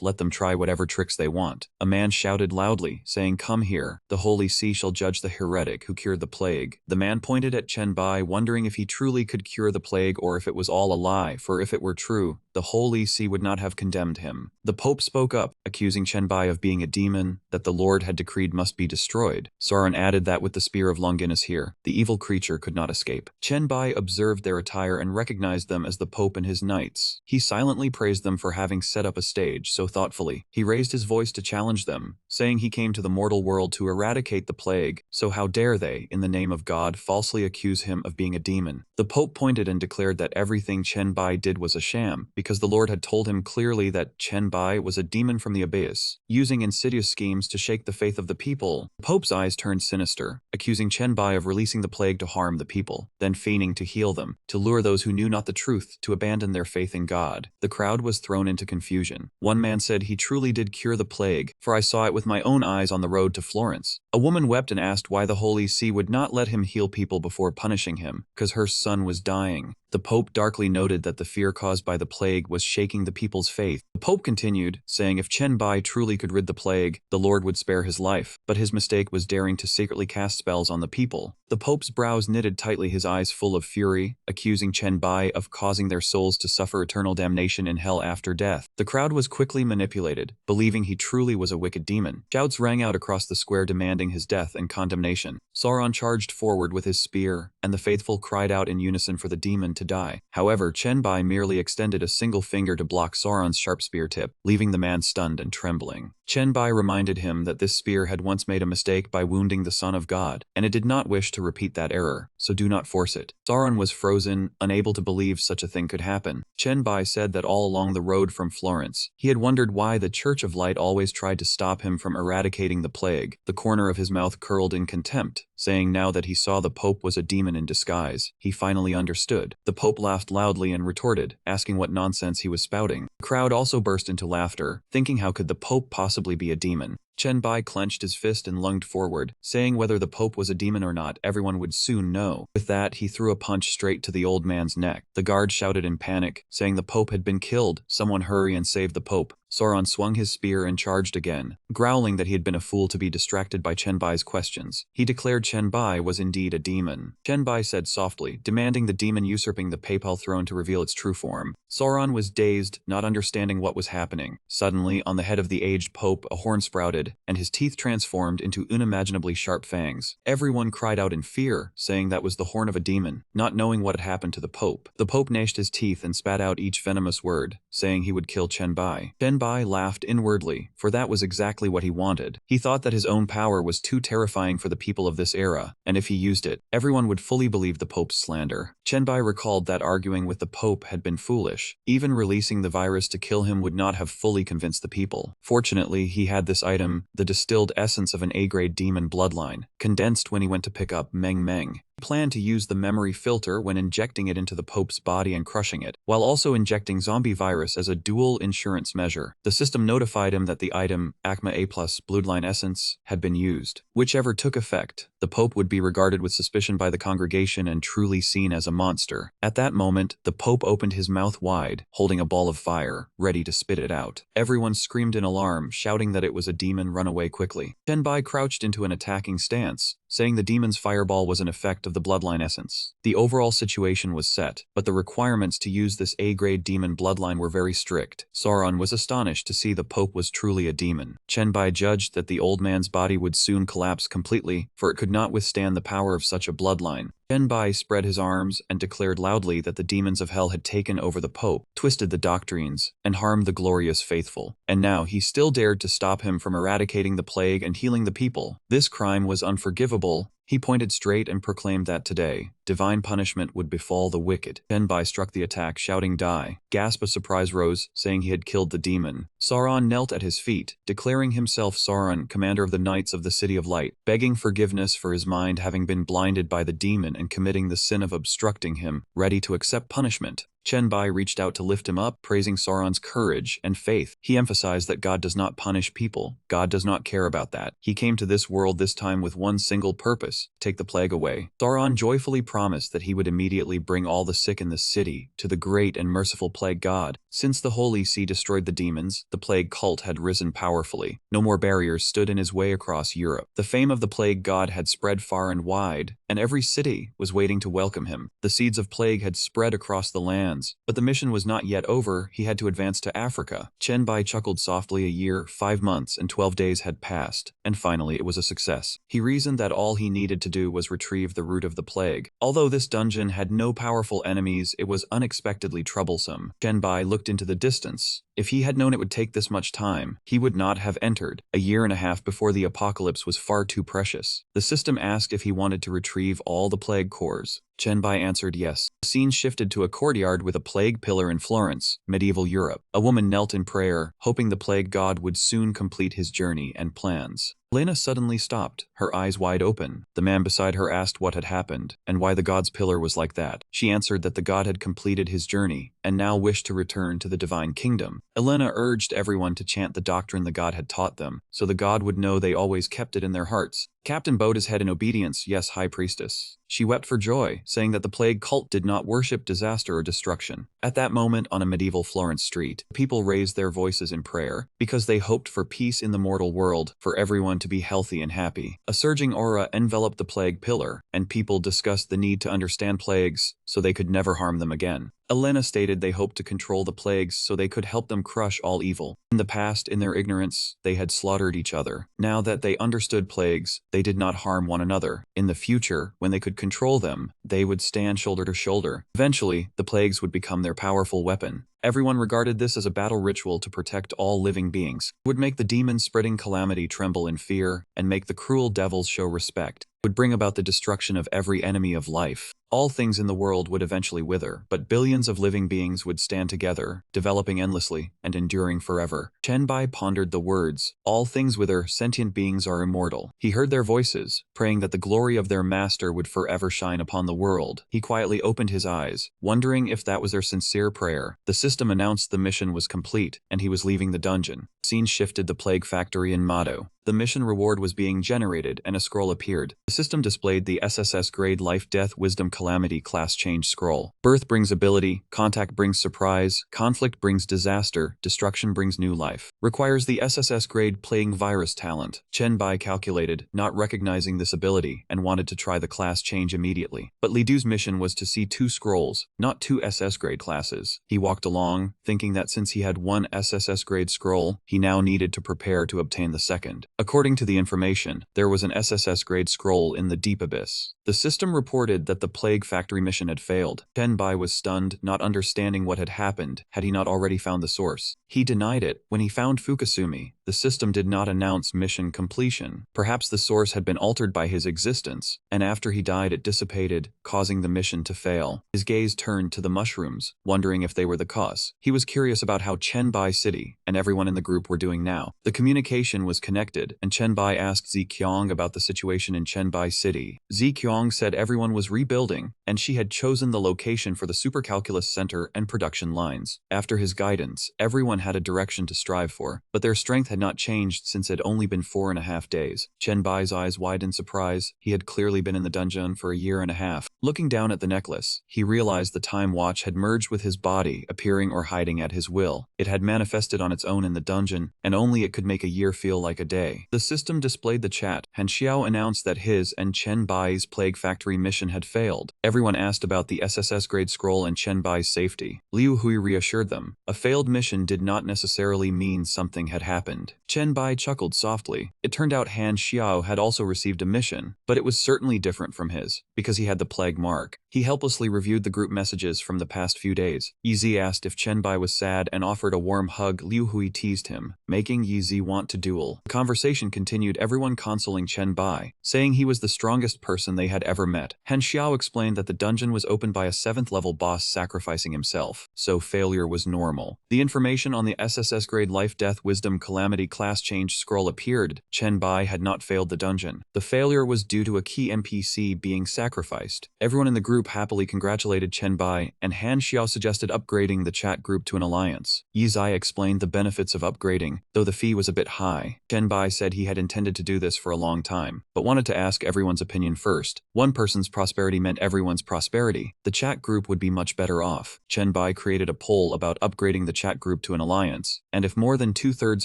let them try whatever tricks they want. A man shouted loudly, saying, "Come here. The Holy See shall judge the heretic who cured the plague." The man pointed at Chenbai, wondering if he truly could cure the plague or if it was all a lie, for if it were true, the Holy See would not have condemned him. The Pope spoke up, accusing Chenbai of being a demon that the Lord had decreed must be destroyed. Sauron added that with the spear of Longinus here, the evil creature could not escape. Chenbai observed their attire and recognized them as the Pope and his knights. He silently praised them for having set up a stage so thoughtfully. He raised his voice to challenge them, saying he came to the mortal world to eradicate the plague, so how dare they, in the name of God, falsely accuse him of being a demon. The Pope pointed and declared that everything Chenbai did was a sham, because the Lord had told him clearly that Chenbai was a demon from the abyss, using insidious schemes to shake the faith of the people. The Pope's eyes turned sinister, accusing Chenbai of releasing the plague to harm the people, then feigning to heal them, to lure those who knew not the truth to abandon their faith in God. The crowd was thrown into confusion. One man said he truly did cure the plague, for I saw it with my own eyes on the road to Florence. A woman wept and asked why the Holy See would not let him heal people before punishing him, because her son was dying. The Pope darkly noted that the fear caused by the plague was shaking the people's faith. The Pope continued, saying if Chenbai truly could rid the plague, the Lord would spare his life, but his mistake was daring to secretly cast spells on the people. The Pope's brows knitted tightly, his eyes full of fury, accusing Chenbai of causing their souls to suffer eternal damnation in hell after death. The crowd was quickly manipulated, believing he truly was a wicked demon. Shouts rang out across the square demanding his death and condemnation. Sauron charged forward with his spear, and the faithful cried out in unison for the demon to die. However, Chenbai merely extended a single finger to block Sauron's sharp spear tip, leaving the man stunned and trembling. Chenbai reminded him that this spear had once made a mistake by wounding the Son of God, and it did not wish to repeat that error, so do not force it. Sauron was frozen, unable to believe such a thing could happen. Chenbai said that all along the road from Florence, he had wondered why the Church of Light always tried to stop him from eradicating the plague. The corner of his mouth curled in contempt, saying now that he saw the Pope was a demon in disguise, he finally understood. The Pope laughed loudly and retorted, asking what nonsense he was spouting. The crowd also burst into laughter, thinking how could the Pope possibly be a demon. Chenbai clenched his fist and lunged forward, saying whether the Pope was a demon or not, everyone would soon know. With that, he threw a punch straight to the old man's neck. The guard shouted in panic, saying the Pope had been killed. Someone hurry and save the Pope. Sauron swung his spear and charged again, growling that he had been a fool to be distracted by Chenbai's questions. He declared Chenbai was indeed a demon. Chenbai said softly, demanding the demon usurping the papal throne to reveal its true form. Sauron was dazed, not understanding what was happening. Suddenly, on the head of the aged Pope, a horn sprouted, and his teeth transformed into unimaginably sharp fangs. Everyone cried out in fear, saying that was the horn of a demon, not knowing what had happened to the Pope. The Pope gnashed his teeth and spat out each venomous word, saying he would kill Chenbai. Chenbai laughed inwardly, for that was exactly what he wanted. He thought that his own power was too terrifying for the people of this era, and if he used it, everyone would fully believe the Pope's slander. Chenbai recalled that arguing with the Pope had been foolish. Even releasing the virus to kill him would not have fully convinced the people. Fortunately, he had this item, the distilled essence of an A-grade demon bloodline, condensed when he went to pick up Meng Meng. He planned to use the memory filter when injecting it into the Pope's body and crushing it, while also injecting zombie virus as a dual insurance measure. The system notified him that the item, Acma A+ bloodline essence, had been used. Whichever took effect, the Pope would be regarded with suspicion by the congregation and truly seen as a monster. At that moment, the Pope opened his mouth wide, holding a ball of fire, ready to spit it out. Everyone screamed in alarm, shouting that it was a demon. Run away quickly. Chenbai crouched into an attacking stance, saying the demon's fireball was an effect of the bloodline essence. The overall situation was set, but the requirements to use this A-grade demon bloodline were very strict. Sauron was astonished to see the Pope was truly a demon. Chenbai judged that the old man's body would soon collapse completely, for it could not withstand the power of such a bloodline. Chenbai spread his arms and declared loudly that the demons of hell had taken over the Pope, twisted the doctrines, and harmed the glorious faithful. And now he still dared to stop him from eradicating the plague and healing the people. This crime was unforgivable. He pointed straight and proclaimed that today, divine punishment would befall the wicked. Chenbai struck the attack, shouting, "Die!" Gasp of surprise rose, saying he had killed the demon. Sauron knelt at his feet, declaring himself Sauron, commander of the Knights of the City of Light, begging forgiveness for his mind having been blinded by the demon and committing the sin of obstructing him, ready to accept punishment. Chen Bai reached out to lift him up, praising Sauron's courage and faith. He emphasized that God does not punish people. God does not care about that. He came to this world this time with one single purpose: take the plague away. Sauron joyfully promised that he would immediately bring all the sick in the city to the great and merciful plague god. Since the Holy See destroyed the demons, the plague cult had risen powerfully. No more barriers stood in his way across Europe. The fame of the plague god had spread far and wide, and every city was waiting to welcome him. The seeds of plague had spread across the lands, but the mission was not yet over. He had to advance to Africa. Chen Bai chuckled softly. A year, 5 months, and 12 days had passed, and finally it was a success. He reasoned that all he needed to do was retrieve the root of the plague. Although this dungeon had no powerful enemies, it was unexpectedly troublesome. Chen Bai looked into the distance. If he had known it would take this much time, he would not have entered. A year and a half before the apocalypse was far too precious. The system asked if he wanted to retrieve all the plague cores. Chen Bai answered yes. The scene shifted to a courtyard with a plague pillar in Florence, medieval Europe. A woman knelt in prayer, hoping the plague god would soon complete his journey and plans. Lena suddenly stopped, her eyes wide open. The man beside her asked what had happened, and why the god's pillar was like that. She answered that the god had completed his journey, and now wished to return to the divine kingdom. Elena urged everyone to chant the doctrine the god had taught them, so the god would know they always kept it in their hearts. Captain bowed his head in obedience. Yes, High Priestess. She wept for joy, saying that the plague cult did not worship disaster or destruction. At that moment, on a medieval Florence street, people raised their voices in prayer, because they hoped for peace in the mortal world, for everyone to be healthy and happy. A surging aura enveloped the plague pillar, and people discussed the need to understand plagues, so they could never harm them again. Elena stated they hoped to control the plagues so they could help them crush all evil. In the past, in their ignorance, they had slaughtered each other. Now that they understood plagues, they did not harm one another. In the future, when they could control them, they would stand shoulder to shoulder. Eventually, the plagues would become their powerful weapon. Everyone regarded this as a battle ritual to protect all living beings. It would make the demons spreading calamity tremble in fear, and make the cruel devils show respect. It would bring about the destruction of every enemy of life. All things in the world would eventually wither, but billions of living beings would stand together, developing endlessly and enduring forever. Chen Bai pondered the words, "All things wither, sentient beings are immortal." He heard their voices, praying that the glory of their master would forever shine upon the world. He quietly opened his eyes, wondering if that was their sincere prayer. The system announced the mission was complete, and he was leaving the dungeon. The scene shifted the plague factory in Mado. The mission reward was being generated, and a scroll appeared. The system displayed the SSS grade Life Death Wisdom Calamity class change scroll. Birth brings ability, contact brings surprise, conflict brings disaster, destruction brings new life. Requires the SSS grade Plague Virus talent. Chen Bai calculated, not recognizing this ability, and wanted to try the class change immediately. But Li Du's mission was to see 2 scrolls, not 2 SS grade classes. He walked along, thinking that since he had 1 SSS grade scroll, he now needed to prepare to obtain the second. According to the information, there was an SSS grade scroll in the deep abyss. The system reported that the Plague Factory mission had failed. Chen Bai was stunned, not understanding what had happened. Had he not already found the source? He denied it. When he found Fukasumi, the system did not announce mission completion. Perhaps the source had been altered by his existence, and after he died it dissipated, causing the mission to fail. His gaze turned to the mushrooms, wondering if they were the cause. He was curious about how Chen Bai City and everyone in the group were doing now. The communication was connected, and Chen Bai asked Zi Qiang about the situation in Chen Bai City. Zi Qiang said everyone was rebuilding, and she had chosen the location for the supercalculus center and production lines. After his guidance, everyone had a direction to strive for, but their strength had not changed since it had only been 4.5 days. Chen Bai's eyes widened in surprise. He had clearly been in the dungeon for a year and a half. Looking down at the necklace, he realized the time watch had merged with his body, appearing or hiding at his will. It had manifested on its own in the dungeon, and only it could make a year feel like a day. The system displayed the chat. Han Xiao announced that his and Chen Bai's Plague Factory mission had failed. Everyone asked about the SSS grade scroll and Chen Bai's safety. Liu Hui reassured them. A failed mission did not necessarily mean something had happened. Chen Bai chuckled softly. It turned out Han Xiao had also received a mission, but it was certainly different from his, because he had the plague mark. He helplessly reviewed the group messages from the past few days. Yizi asked if Chen Bai was sad and offered a warm hug. Liu Hui teased him, making Yizi want to duel. The conversation continued, everyone consoling Chen Bai, saying he was the strongest person they had ever met. Han Xiao explained that the dungeon was opened by a 7th level boss sacrificing himself, so failure was normal. The information on the SSS grade Life Death Wisdom Calamity class change scroll appeared. Chen Bai had not failed the dungeon. The failure was due to a key NPC being sacrificed. Everyone in the group group happily congratulated Chen Bai, and Han Xiao suggested upgrading the chat group to an alliance. Yi Zai explained the benefits of upgrading, though the fee was a bit high. Chen Bai said he had intended to do this for a long time, but wanted to ask everyone's opinion first. One person's prosperity meant everyone's prosperity. The chat group would be much better off. Chen Bai created a poll about upgrading the chat group to an alliance, and if more than 2/3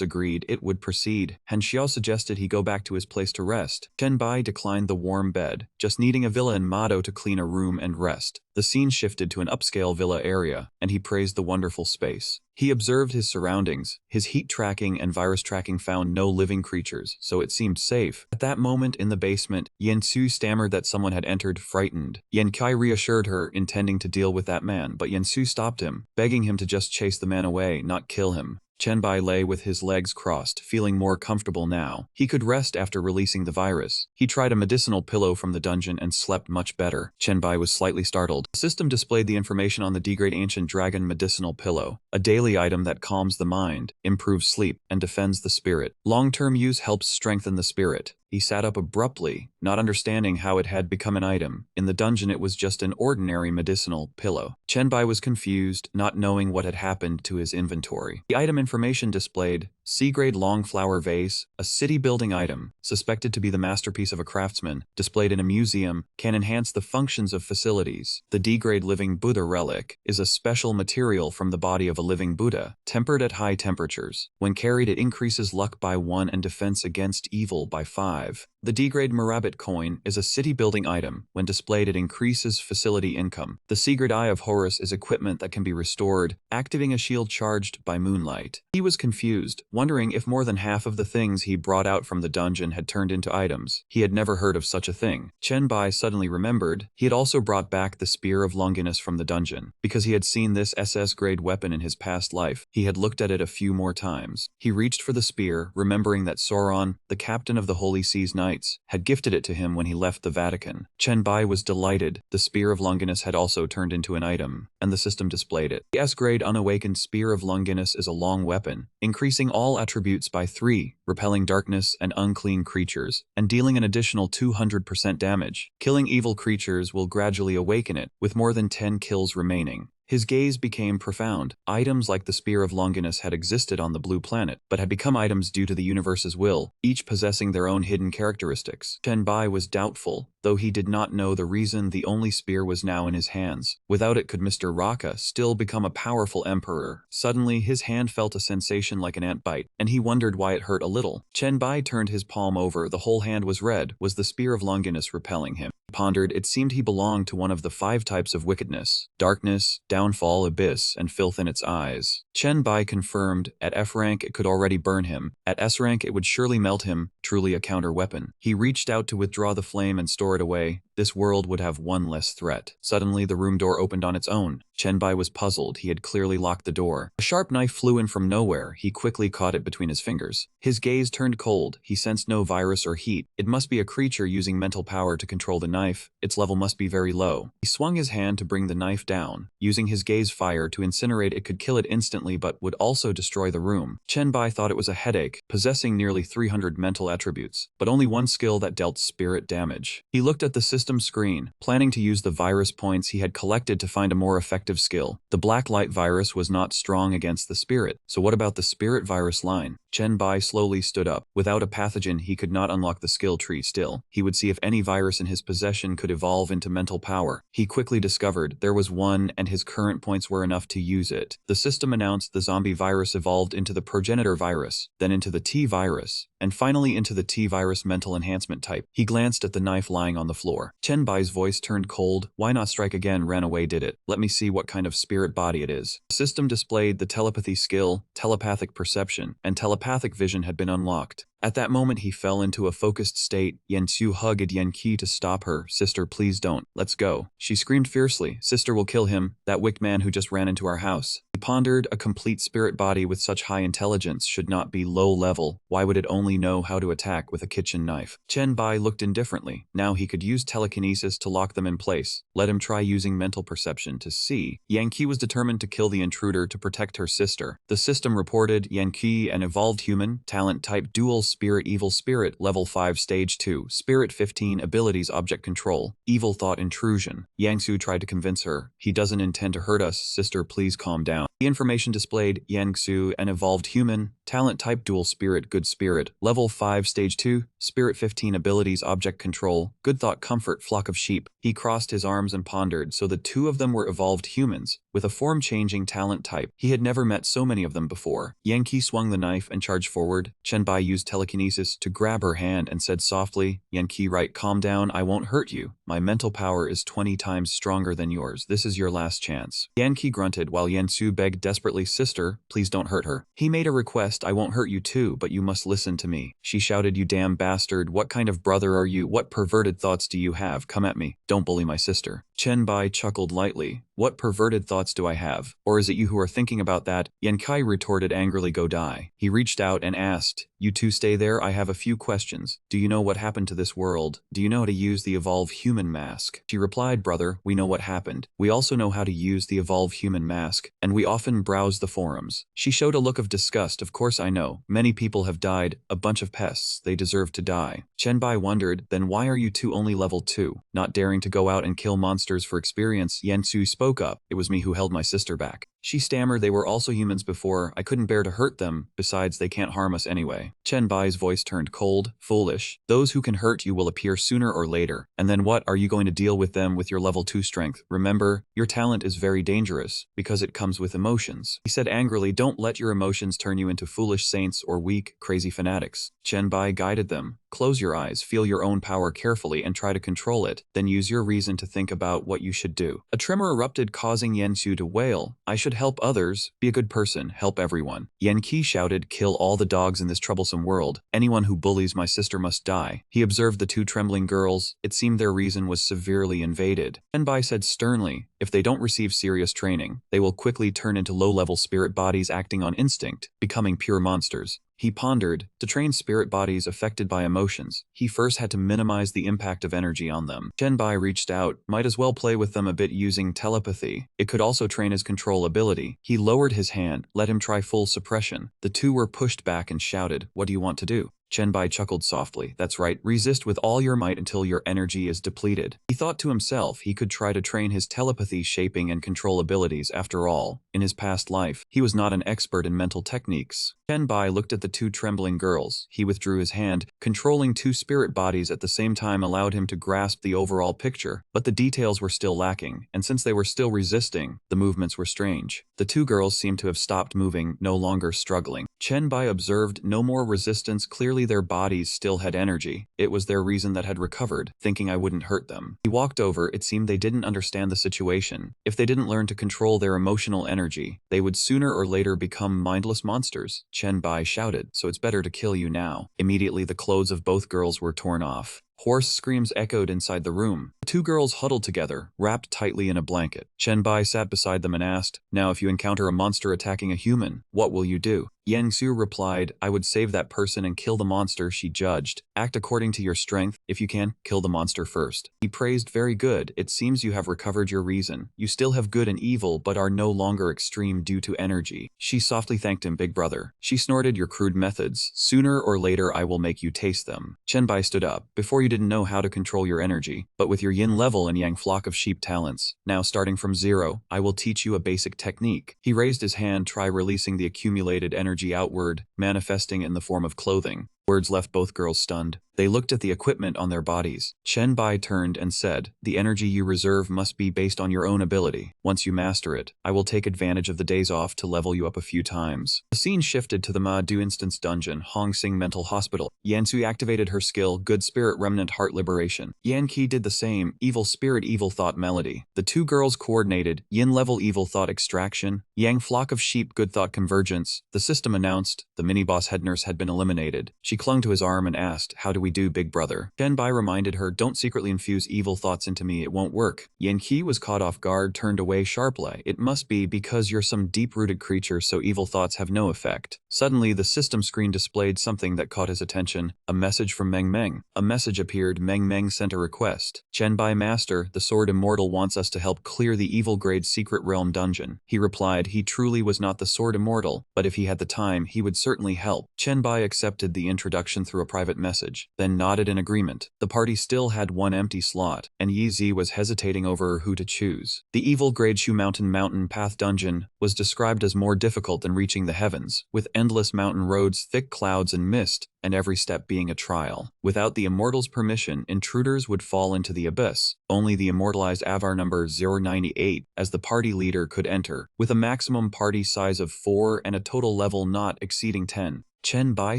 agreed, it would proceed. Han Xiao suggested he go back to his place to rest. Chen Bai declined the warm bed, just needing a villa in Mado to clean a room and rest. The scene shifted to an upscale villa area, and he praised the wonderful space. He observed his surroundings. His heat tracking and virus tracking found no living creatures, so it seemed safe. At that moment in the basement, Yen Su stammered that someone had entered, frightened. Yen Kai reassured her, intending to deal with that man, but Yen Su stopped him, begging him to just chase the man away, not kill him. Chen Bai lay with his legs crossed, feeling more comfortable now. He could rest after releasing the virus. He tried a medicinal pillow from the dungeon and slept much better. Chen Bai was slightly startled. The system displayed the information on the Degrade Ancient Dragon medicinal pillow, a daily item that calms the mind, improves sleep, and defends the spirit. Long-term use helps strengthen the spirit. He sat up abruptly, not understanding how it had become an item. In the dungeon it was just an ordinary medicinal pillow. Chen Bai was confused, not knowing what had happened to his inventory. The item information displayed: C-grade long flower vase, a city-building item, suspected to be the masterpiece of a craftsman, displayed in a museum, can enhance the functions of facilities. The D-grade living Buddha relic is a special material from the body of a living Buddha, tempered at high temperatures. When carried, it increases luck by 1 and defense against evil by 5. The D-grade Marabbit coin is a city-building item. When displayed, it increases facility income. The C-grade Eye of Horus is equipment that can be restored, activating a shield charged by moonlight. He was confused, wondering if more than half of the things he brought out from the dungeon had turned into items. He had never heard of such a thing. Chen Bai suddenly remembered he had also brought back the Spear of Longinus from the dungeon. Because he had seen this SS-grade weapon in his past life, he had looked at it a few more times. He reached for the spear, remembering that Sauron, the captain of the Holy Seas Knights, had gifted it to him when he left the Vatican. Chen Bai was delighted. The Spear of Longinus had also turned into an item, and the system displayed it. The S-grade Unawakened Spear of Longinus is a long weapon, increasing all attributes by 3, repelling darkness and unclean creatures, and dealing an additional 200% damage. Killing evil creatures will gradually awaken it, with more than 10 kills remaining. His gaze became profound. Items like the Spear of Longinus had existed on the blue planet, but had become items due to the universe's will, each possessing their own hidden characteristics. Chen Bai was doubtful, though he did not know the reason the only spear was now in his hands. Without it, could Mr. Raka still become a powerful emperor? Suddenly, his hand felt a sensation like an ant bite, and he wondered why it hurt a little. Chen Bai turned his palm over. The whole hand was red. Was the Spear of Longinus repelling him? He pondered. It seemed he belonged to one of the 5 types of wickedness: darkness, downfall, abyss, and filth in its eyes. Chen Bai confirmed. At F rank it could already burn him. At S rank it would surely melt him, truly a counter weapon. He reached out to withdraw the flame and store it away. This world would have one less threat. Suddenly the room door opened on its own. Chen Bai was puzzled. He had clearly locked the door. A sharp knife flew in from nowhere. He quickly caught it between his fingers. His gaze turned cold. He sensed no virus or heat. It must be a creature using mental power to control the knife. Its level must be very low. He swung his hand to bring the knife down. Using his gaze fire to incinerate it could kill it instantly but would also destroy the room. Chen Bai thought it was a headache, possessing nearly 300 mental attributes, but only one skill that dealt spirit damage. He looked at the system screen, planning to use the virus points he had collected to find a more effective skill. The black light virus was not strong against the spirit, so what about the spirit virus line? Chen Bai slowly stood up. Without a pathogen, he could not unlock the skill tree. Still, he would see if any virus in his possession could evolve into mental power. He quickly discovered there was one, and his current points were enough to use it. The system announced the zombie virus evolved into the progenitor virus, then into the T virus, and finally into the T virus mental enhancement type. He glanced at the knife lying on the floor. Chen Bai's voice turned cold. Why not strike again? Ran away, did it? Let me see what kind of spirit body it is. The system displayed the telepathy skill, telepathic perception, and telepathic vision had been unlocked. At that moment he fell into a focused state. Yen Xiu hugged Yen Qi to stop her. Sister, please don't. Let's go. She screamed fiercely. Sister will kill him, that wicked man who just ran into our house. He pondered. A complete spirit body with such high intelligence should not be low level. Why would it only know how to attack with a kitchen knife? Chen Bai looked indifferently. Now he could use telekinesis to lock them in place. Let him try using mental perception to see. Yen Qi was determined to kill the intruder to protect her sister. The system reported Yen Qi, an evolved human, talent type dual Evil Spirit, Level 5 Stage 2, Spirit 15 Abilities Object Control, Evil Thought Intrusion. Yangsu tried to convince her. He doesn't intend to hurt us, sister, please calm down. The information displayed, Yangsu, an evolved human, talent type Dual Spirit, Good Spirit, Level 5 Stage 2, Spirit 15 Abilities Object Control, Good Thought Comfort, Flock of Sheep. He crossed his arms and pondered, so the two of them were evolved humans, with a form-changing talent type. He had never met so many of them before. Yanqi swung the knife and charged forward. Chenbai used telekinesis to grab her hand and said softly, Yanqi, right, calm down, I won't hurt you. My mental power is 20 times stronger than yours. This is your last chance. Yanqi grunted while Yansu begged desperately, sister, please don't hurt her. He made a request, I won't hurt you too, but you must listen to me. She shouted, you damn bastard, what kind of brother are you? What perverted thoughts do you have? Come at me. Don't bully my sister. Chenbai chuckled lightly. What perverted thoughts do I have? Or is it you who are thinking about that? Yankai retorted angrily, go die. He reached out and asked, you two stay there, I have a few questions. Do you know what happened to this world? Do you know how to use the evolve human mask? She replied, brother, we know what happened. We also know how to use the evolve human mask, and we often browse the forums. She showed a look of disgust. Of course I know. Many people have died, a bunch of pests, they deserve to die. Chenbai wondered, then why are you two only level 2? Not daring to go out and kill monsters for experience? Yansu spoke up. It was me who held my sister back. She stammered, they were also humans before, I couldn't bear to hurt them, besides they can't harm us anyway. Chenbai's voice turned cold. Foolish. Those who can hurt you will appear sooner or later. And then what, are you going to deal with them with your level 2 strength? Remember, your talent is very dangerous, because it comes with emotions. He said angrily, don't let your emotions turn you into foolish saints or weak, crazy fanatics. Chenbai guided them. Close your eyes, feel your own power carefully and try to control it, then use your reason to think about what you should do. A tremor erupted, causing Yansu to wail. I should help others, be a good person, help everyone. Yanqi shouted, kill all the dogs in this troublesome world. Anyone who bullies my sister must die. He observed the two trembling girls. It seemed their reason was severely invaded. Chenbai said sternly, if they don't receive serious training, they will quickly turn into low-level spirit bodies acting on instinct, becoming pure monsters. He pondered, to train spirit bodies affected by emotions, he first had to minimize the impact of energy on them. Chenbai reached out, might as well play with them a bit using telepathy. It could also train his control ability. He lowered his hand, let him try full suppression. The two were pushed back and shouted, what do you want to do? Chenbai chuckled softly. That's right, resist with all your might until your energy is depleted. He thought to himself he could try to train his telepathy shaping and control abilities. After all, in his past life, he was not an expert in mental techniques. Chenbai looked at the two trembling girls. He withdrew his hand. Controlling two spirit bodies at the same time allowed him to grasp the overall picture, but the details were still lacking, and since they were still resisting, the movements were strange. The two girls seemed to have stopped moving, no longer struggling. Chenbai observed no more resistance. Clearly their bodies still had energy. It was their reason that had recovered, thinking I wouldn't hurt them. He walked over. It seemed they didn't understand the situation. If they didn't learn to control their emotional energy, they would sooner or later become mindless monsters. Chenbai shouted, so it's better to kill you now. Immediately the clothes of both girls were torn off. Hoarse screams echoed inside the room. The two girls huddled together, wrapped tightly in a blanket. Chenbai sat beside them and asked, now if you encounter a monster attacking a human, what will you do? Yangsu replied, I would save that person and kill the monster. She judged. Act according to your strength. If you can, kill the monster first. He praised, very good. It seems you have recovered your reason. You still have good and evil but are no longer extreme due to energy. She softly thanked him, big brother. She snorted, your crude methods. Sooner or later I will make you taste them. Chenbai stood up. Before you didn't know how to control your energy, but with your yin level and yang flock of sheep talents. Now starting from 0, I will teach you a basic technique. He raised his hand, try releasing the accumulated energy outward, manifesting in the form of clothing. Words left both girls stunned. They looked at the equipment on their bodies. Chenbai turned and said, the energy you reserve must be based on your own ability. Once you master it, I will take advantage of the days off to level you up a few times. The scene shifted to the Ma-Du Instance Dungeon, Hong Sing Mental Hospital. Yansu activated her skill, Good Spirit Remnant Heart Liberation. Yanqi did the same, Evil Spirit Evil Thought Melody. The two girls coordinated, Yin level Evil Thought Extraction, Yang Flock of Sheep Good Thought Convergence. The system announced, the mini-boss head nurse had been eliminated. She clung to his arm and asked, how do we do, big brother? Chenbai reminded her, don't secretly infuse evil thoughts into me, it won't work. Yanqi was caught off guard, turned away sharply. It must be because you're some deep-rooted creature so evil thoughts have no effect. Suddenly, the system screen displayed something that caught his attention, a message from Meng Meng. A message appeared, Meng Meng sent a request. Chenbai Master, the Sword Immortal wants us to help clear the evil grade secret realm dungeon. He replied he truly was not the Sword Immortal, but if he had the time, he would certainly help. Chenbai accepted the introduction introduction through a private message, then nodded in agreement. The party still had one empty slot, and Yi Zi was hesitating over who to choose. The evil Grade Shu Mountain Path dungeon was described as more difficult than reaching the heavens, with endless mountain roads, thick clouds and mist, and every step being a trial. Without the Immortal's permission, intruders would fall into the abyss. Only the immortalized Avar number 098 as the party leader could enter, with a maximum party size of 4 and a total level not exceeding 10. Chen Bai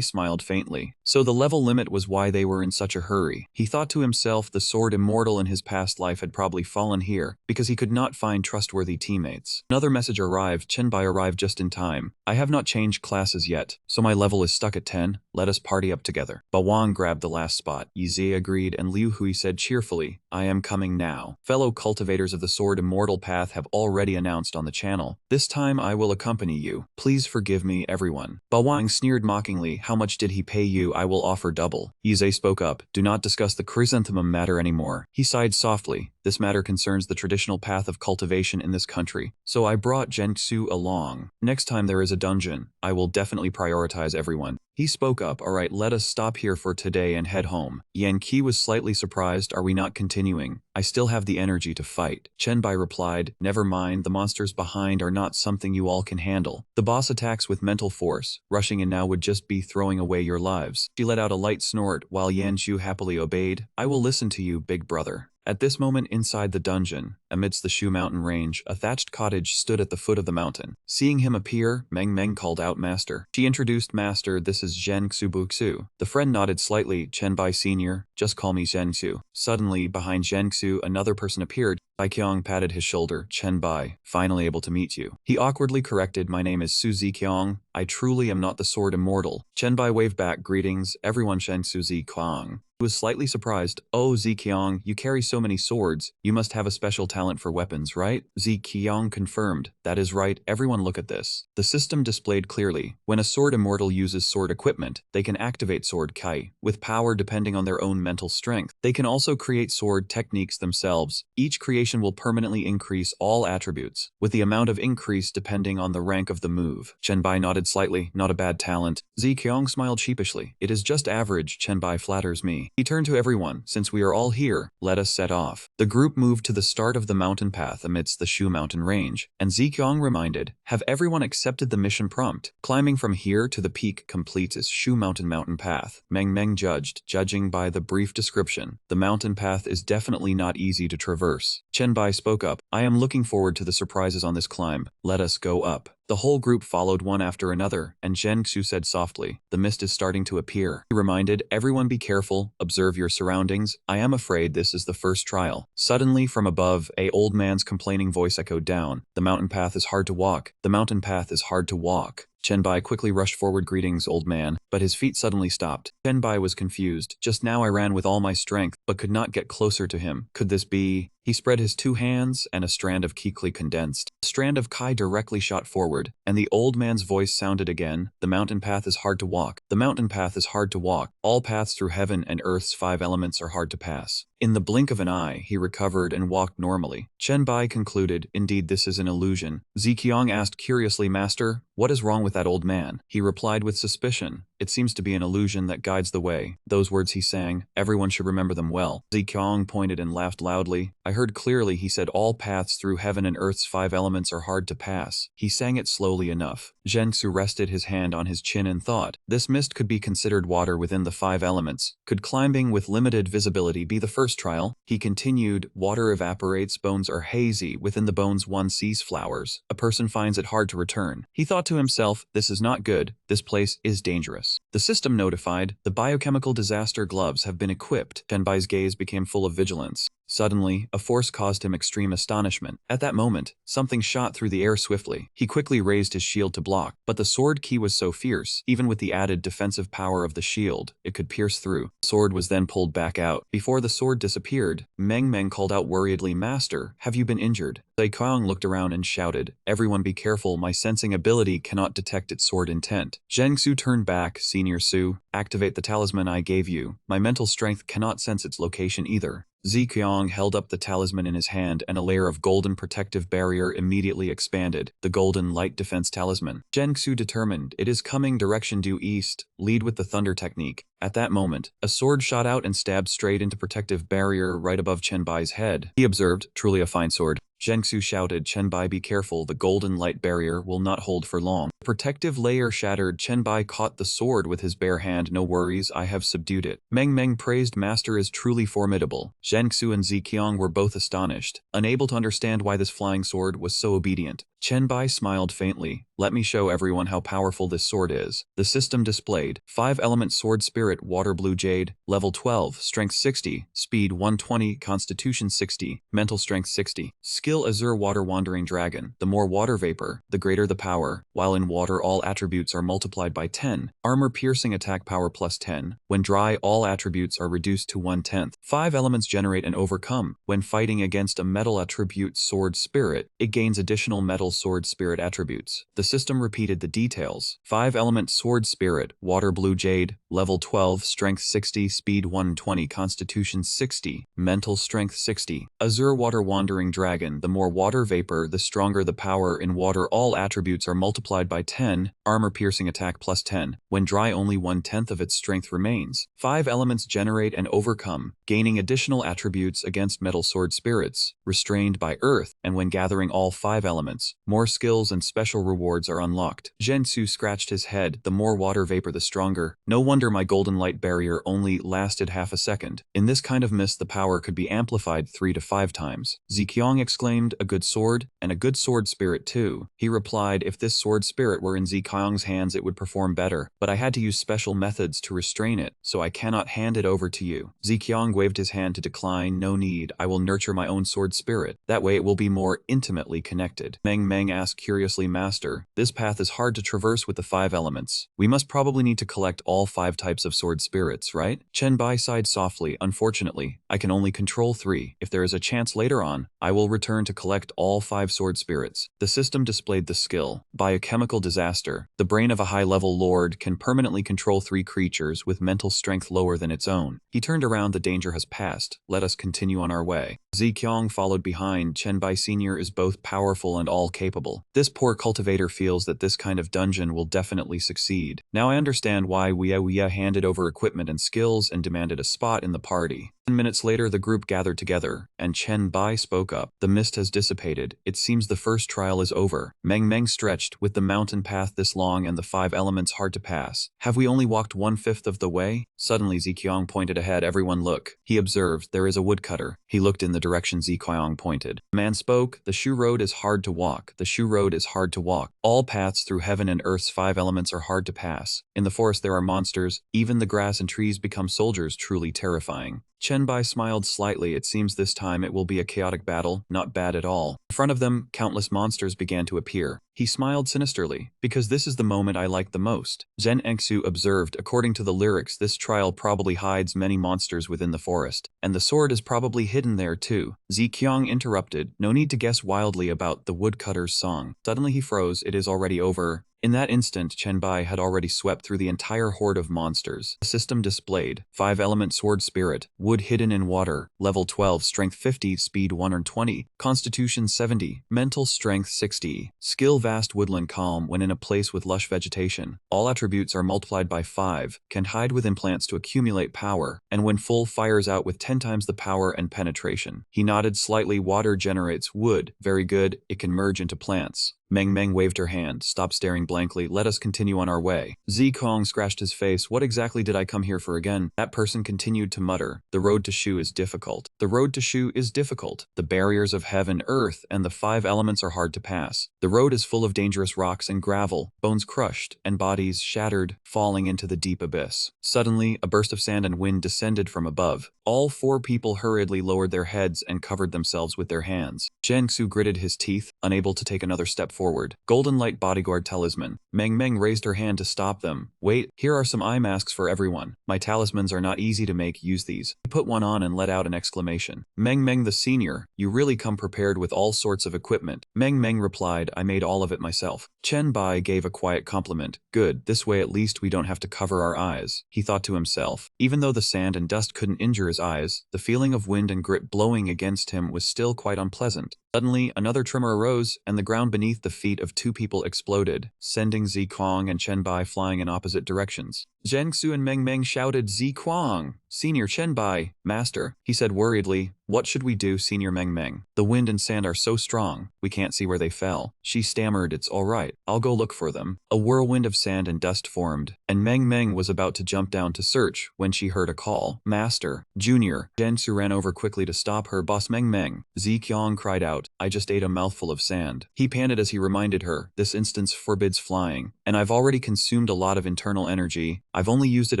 smiled faintly. So the level limit was why they were in such a hurry. He thought to himself the sword immortal in his past life had probably fallen here, because he could not find trustworthy teammates. Another message arrived. Chen Bai arrived just in time. I have not changed classes yet, so my level is stuck at 10. Let us party up together. Ba Wang grabbed the last spot. Yi Zi agreed, and Liu Hui said cheerfully, I am coming now. Fellow cultivators of the sword immortal path have already announced on the channel. This time I will accompany you. Please forgive me, everyone. Ba Wang sneered mockingly. How much did he pay you? I will offer double. Yi Zi spoke up. Do not discuss the chrysanthemum matter anymore. He sighed softly. This matter concerns the traditional path of cultivation in this country, so I brought Zhengxu along. Next time there is a dungeon, I will definitely prioritize everyone. He spoke up. Alright, let us stop here for today and head home. Yan Qi was slightly surprised. Are we not continuing? I still have the energy to fight. Chen Bai replied, never mind, the monsters behind are not something you all can handle. The boss attacks with mental force. Rushing in now would just be throwing away your lives. She let out a light snort while Yan Shu happily obeyed. I will listen to you, big brother. At this moment inside the dungeon, amidst the Shu mountain range, a thatched cottage stood at the foot of the mountain. Seeing him appear, Meng called out Master. She introduced Master, this is Zhen Xubuxu. The friend nodded slightly. Chen Bai Sr., just call me Zhenxu. Suddenly, behind Zhenxu, another person appeared. Bai Qiang patted his shoulder. Chen Bai, finally able to meet you. He awkwardly corrected, my name is Su Ziqiang. I truly am not the sword immortal. Chen Bai waved back, greetings, everyone. Zhengxu Ziqiang was slightly surprised. Oh, Ziqiang, you carry so many swords. You must have a special talent for weapons, right? Ziqiang confirmed. That is right, everyone look at this. The system displayed clearly. When a sword immortal uses sword equipment, they can activate sword kai, with power depending on their own mental strength. They can also create sword techniques themselves. Each creation will permanently increase all attributes, with the amount of increase depending on the rank of the move. Chen Bai nodded slightly, not a bad talent. Ziqiang smiled sheepishly. It is just average, Chen Bai flatters me. He turned to everyone, since we are all here, let us set off. The group moved to the start of the mountain path amidst the Shu mountain range, and Ziqiang reminded, have everyone accepted the mission prompt? Climbing from here to the peak completes its Shu mountain path. Meng judged, judging by the brief description, the mountain path is definitely not easy to traverse. Chen Bai spoke up, I am looking forward to the surprises on this climb. Let us go up. The whole group followed one after another, and Zhengxu said softly, the mist is starting to appear. He reminded, everyone be careful, observe your surroundings. I am afraid this is the first trial. Suddenly, from above, a old man's complaining voice echoed down. The mountain path is hard to walk. The mountain path is hard to walk. Chen Bai quickly rushed forward, greetings, old man, but his feet suddenly stopped. Chen Bai was confused. Just now I ran with all my strength, but could not get closer to him. Could this be? He spread his two hands, and a strand of Kikli condensed. A strand of Kai directly shot forward, and the old man's voice sounded again. The mountain path is hard to walk. The mountain path is hard to walk. All paths through heaven and earth's 5 elements are hard to pass. In the blink of an eye, he recovered and walked normally. Chen Bai concluded, indeed this is an illusion. Ziqiang asked curiously, Master, what is wrong with that old man? He replied with suspicion, it seems to be an illusion that guides the way. Those words he sang, everyone should remember them well. Ziqiang pointed and laughed loudly. I heard clearly he said all paths through heaven and earth's 5 elements are hard to pass. He sang it slowly enough. Zhengxu rested his hand on his chin and thought, this mist could be considered water within the 5 elements. Could climbing with limited visibility be the first trial? He continued, water evaporates, bones are hazy, within the bones one sees flowers. A person finds it hard to return. He thought to himself, this is not good, this place is dangerous. The system notified, the biochemical disaster gloves have been equipped. Chen Bai's gaze became full of vigilance. Suddenly, a force caused him extreme astonishment. At that moment, something shot through the air swiftly. He quickly raised his shield to block, but the sword key was so fierce, even with the added defensive power of the shield, it could pierce through. The sword was then pulled back out. Before the sword disappeared, Meng called out worriedly, Master, have you been injured? Ziqiang looked around and shouted, everyone be careful, my sensing ability cannot detect its sword intent. Zhengxu turned back, Senior Su, activate the talisman I gave you. My mental strength cannot sense its location either. Ziqiang held up the talisman in his hand and a layer of golden protective barrier immediately expanded, the golden light defense talisman. Zhenxu determined, it is coming, direction due east, lead with the thunder technique. At that moment, a sword shot out and stabbed straight into protective barrier right above Chenbai's head. He observed, truly a fine sword. Zhengxu shouted, Chenbai, be careful, the golden light barrier will not hold for long. The protective layer shattered, Chenbai caught the sword with his bare hand, no worries, I have subdued it. Meng Meng praised, master is truly formidable. Zhengxu and Ziqiang were both astonished, unable to understand why this flying sword was so obedient. Chenbai smiled faintly, let me show everyone how powerful this sword is. The system displayed, 5-element sword spirit, water blue jade, level 12, strength 60, speed 120, constitution 60, mental strength 60. Skill Azure water wandering dragon, the more water vapor, the greater the power. While in water all attributes are multiplied by 10, armor piercing attack power plus 10, when dry all attributes are reduced to 1/10. 5 elements generate and overcome, when fighting against a metal attribute sword spirit, it gains additional metal sword spirit attributes. The system repeated the details. 5-element sword spirit, water blue jade, level 12, strength 60, speed 120, constitution 60, mental strength 60. Azure water wandering dragon, the more water vapor, the stronger the power. In water all attributes are multiplied by 10, armor piercing attack plus 10, when dry only 1/10 of its strength remains. 5 elements generate and overcome, gaining additional attributes against metal sword spirits, restrained by earth, and when gathering all 5 elements, more skills and special rewards are unlocked. Zhensu scratched his head, the more water vapor the stronger. No wonder my golden light barrier only lasted half a second. In this kind of mist the power could be amplified 3 to 5 times. Ziqiang exclaimed, a good sword, and a good sword spirit too. He replied, if this sword spirit were in Ziqiang's hands it would perform better, but I had to use special methods to restrain it, so I cannot hand it over to you. Ziqiang waved his hand to decline, no need, I will nurture my own sword spirit. That way it will be more intimately connected. Meng Meng asked curiously, master, this path is hard to traverse with the 5 elements. We must probably need to collect all 5 types of sword spirits, right? Chenbai sighed softly, unfortunately, I can only control 3. If there is a chance later on, I will return to collect all 5 sword spirits. The system displayed the skill. Biochemical disaster. The brain of a high-level lord can permanently control 3 creatures with mental strength lower than its own. He turned around, the danger has passed. Let us continue on our way. Ziqiang followed behind. Chenbai Sr. is both powerful and all-capable. This poor cultivator feels that this kind of dungeon will definitely succeed. Now I understand why Wia handed over equipment and skills and demanded a spot in the party. 10 minutes later the group gathered together, and Chenbai spoke up. The mist has dissipated. It seems the first trial is over. Meng Meng stretched, with the mountain path this long and the 5 elements hard to pass. Have we only walked 1/5 of the way? Suddenly Ziqiang pointed ahead. Everyone look. He observed, there is a woodcutter. He looked in the direction Ziqiang pointed. The man spoke, the Shu road is hard to walk. The Shu road is hard to walk. All paths through heaven and earth's 5 elements are hard to pass. In the forest there are monsters. Even the grass and trees become soldiers, truly terrifying. Chenbai smiled slightly. It seems this time it will be a chaotic battle, not bad at all. In front of them, countless monsters began to appear. He smiled sinisterly, because this is the moment I like the most. Zhen Enxu observed, according to the lyrics, this trial probably hides many monsters within the forest, and the sword is probably hidden there too. Ziqiang interrupted, no need to guess wildly about the woodcutter's song. Suddenly he froze, it is already over. In that instant, Chenbai had already swept through the entire horde of monsters. The system displayed, 5-element sword spirit, wood hidden in water, level 12, strength 50, speed 120, constitution 70, mental strength 60, skill vast woodland calm when in a place with lush vegetation. All attributes are multiplied by 5, can hide within plants to accumulate power, and when full fires out with 10 times the power and penetration. He nodded slightly, water generates wood, very good, it can merge into plants. Meng Meng waved her hand, stop staring blankly, let us continue on our way. Ziqiang scratched his face, what exactly did I come here for again? That person continued to mutter, the road to Shu is difficult. The road to Shu is difficult. The barriers of heaven, earth, and the 5 elements are hard to pass. The road is full of dangerous rocks and gravel, bones crushed, and bodies shattered, falling into the deep abyss. Suddenly, a burst of sand and wind descended from above. All 4 people hurriedly lowered their heads and covered themselves with their hands. Jiangsu gritted his teeth, unable to take another step forward. Golden light bodyguard talisman. Meng Meng raised her hand to stop them. Wait, here are some eye masks for everyone. My talismans are not easy to make, use these. He put one on and let out an exclamation. Meng Meng the senior, you really come prepared with all sorts of equipment. Meng Meng replied, I made all of it myself. Chen Bai gave a quiet compliment. Good, this way at least we don't have to cover our eyes, he thought to himself. Even though the sand and dust couldn't injure his eyes, the feeling of wind and grit blowing against him was still quite unpleasant. Suddenly, another tremor arose, and the ground beneath the feet of two people exploded, sending Zikuang and Chen Bai flying in opposite directions. Jiangsu and Meng Meng shouted, Zikuang! Senior Chen Bai! Master, he said worriedly, what should we do, Senior Meng Meng? The wind and sand are so strong, we can't see where they fell. She stammered, it's all right, I'll go look for them. A whirlwind of sand and dust formed, and Meng Meng was about to jump down to search when she heard a call. Master, Junior. Jiangsu ran over quickly to stop her. Boss Meng Meng. Ziqiang cried out, I just ate a mouthful of sand. He panted as he reminded her, this instance forbids flying, and I've already consumed a lot of internal energy. I've only used it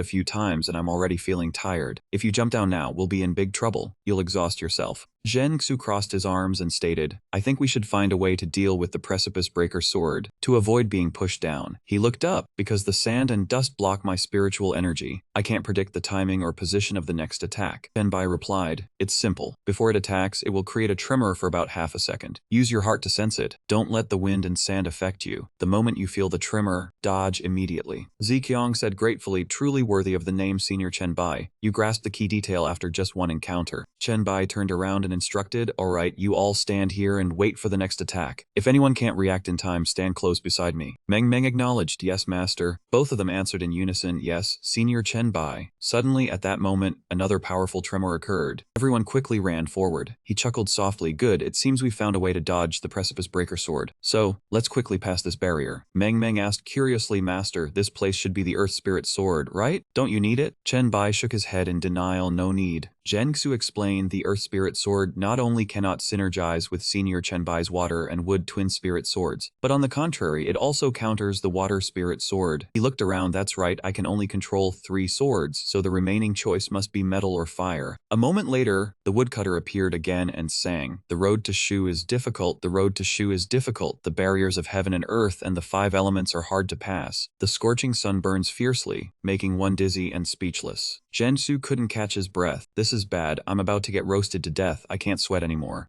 a few times and I'm already feeling tired. If you jump down now, we'll be in big trouble. You'll exhaust yourself. Jiangsu crossed his arms and stated, I think we should find a way to deal with the precipice breaker sword, to avoid being pushed down. He looked up, because the sand and dust block my spiritual energy. I can't predict the timing or position of the next attack. Tenbai replied, it's simple. Before it attacks, it will create a tremor for about half a second. Use your heart to sense it. Don't let the wind and sand affect you. The moment you feel the tremor, dodge immediately. Ziqiang said gratefully, truly worthy of the name Senior Chen Bai. You grasped the key detail after just one encounter. Chen Bai turned around and instructed, alright, you all stand here and wait for the next attack. If anyone can't react in time, stand close beside me. Meng Meng acknowledged, yes master. Both of them answered in unison, yes, Senior Chen Bai. Suddenly, at that moment, another powerful tremor occurred. Everyone quickly ran forward. He chuckled softly, good, it seems we found a way to dodge the precipice breaker sword. So, let's quickly pass this barrier. Meng Meng asked curiously, master, this place should be the earth spirit sword, right? Don't you need it? Chen Bai shook his head in denial, no need. Jiangsu explained the Earth Spirit Sword not only cannot synergize with Senior Chen Bai's Water and Wood Twin Spirit Swords, but on the contrary, it also counters the Water Spirit Sword. He looked around, that's right, I can only control 3 swords, so the remaining choice must be metal or fire. A moment later, the woodcutter appeared again and sang, the road to Shu is difficult, the road to Shu is difficult, the barriers of heaven and earth and the 5 elements are hard to pass. The scorching sun burns fiercely, making one dizzy and speechless. Jiangsu couldn't catch his breath. This is bad, I'm about to get roasted to death, I can't sweat anymore.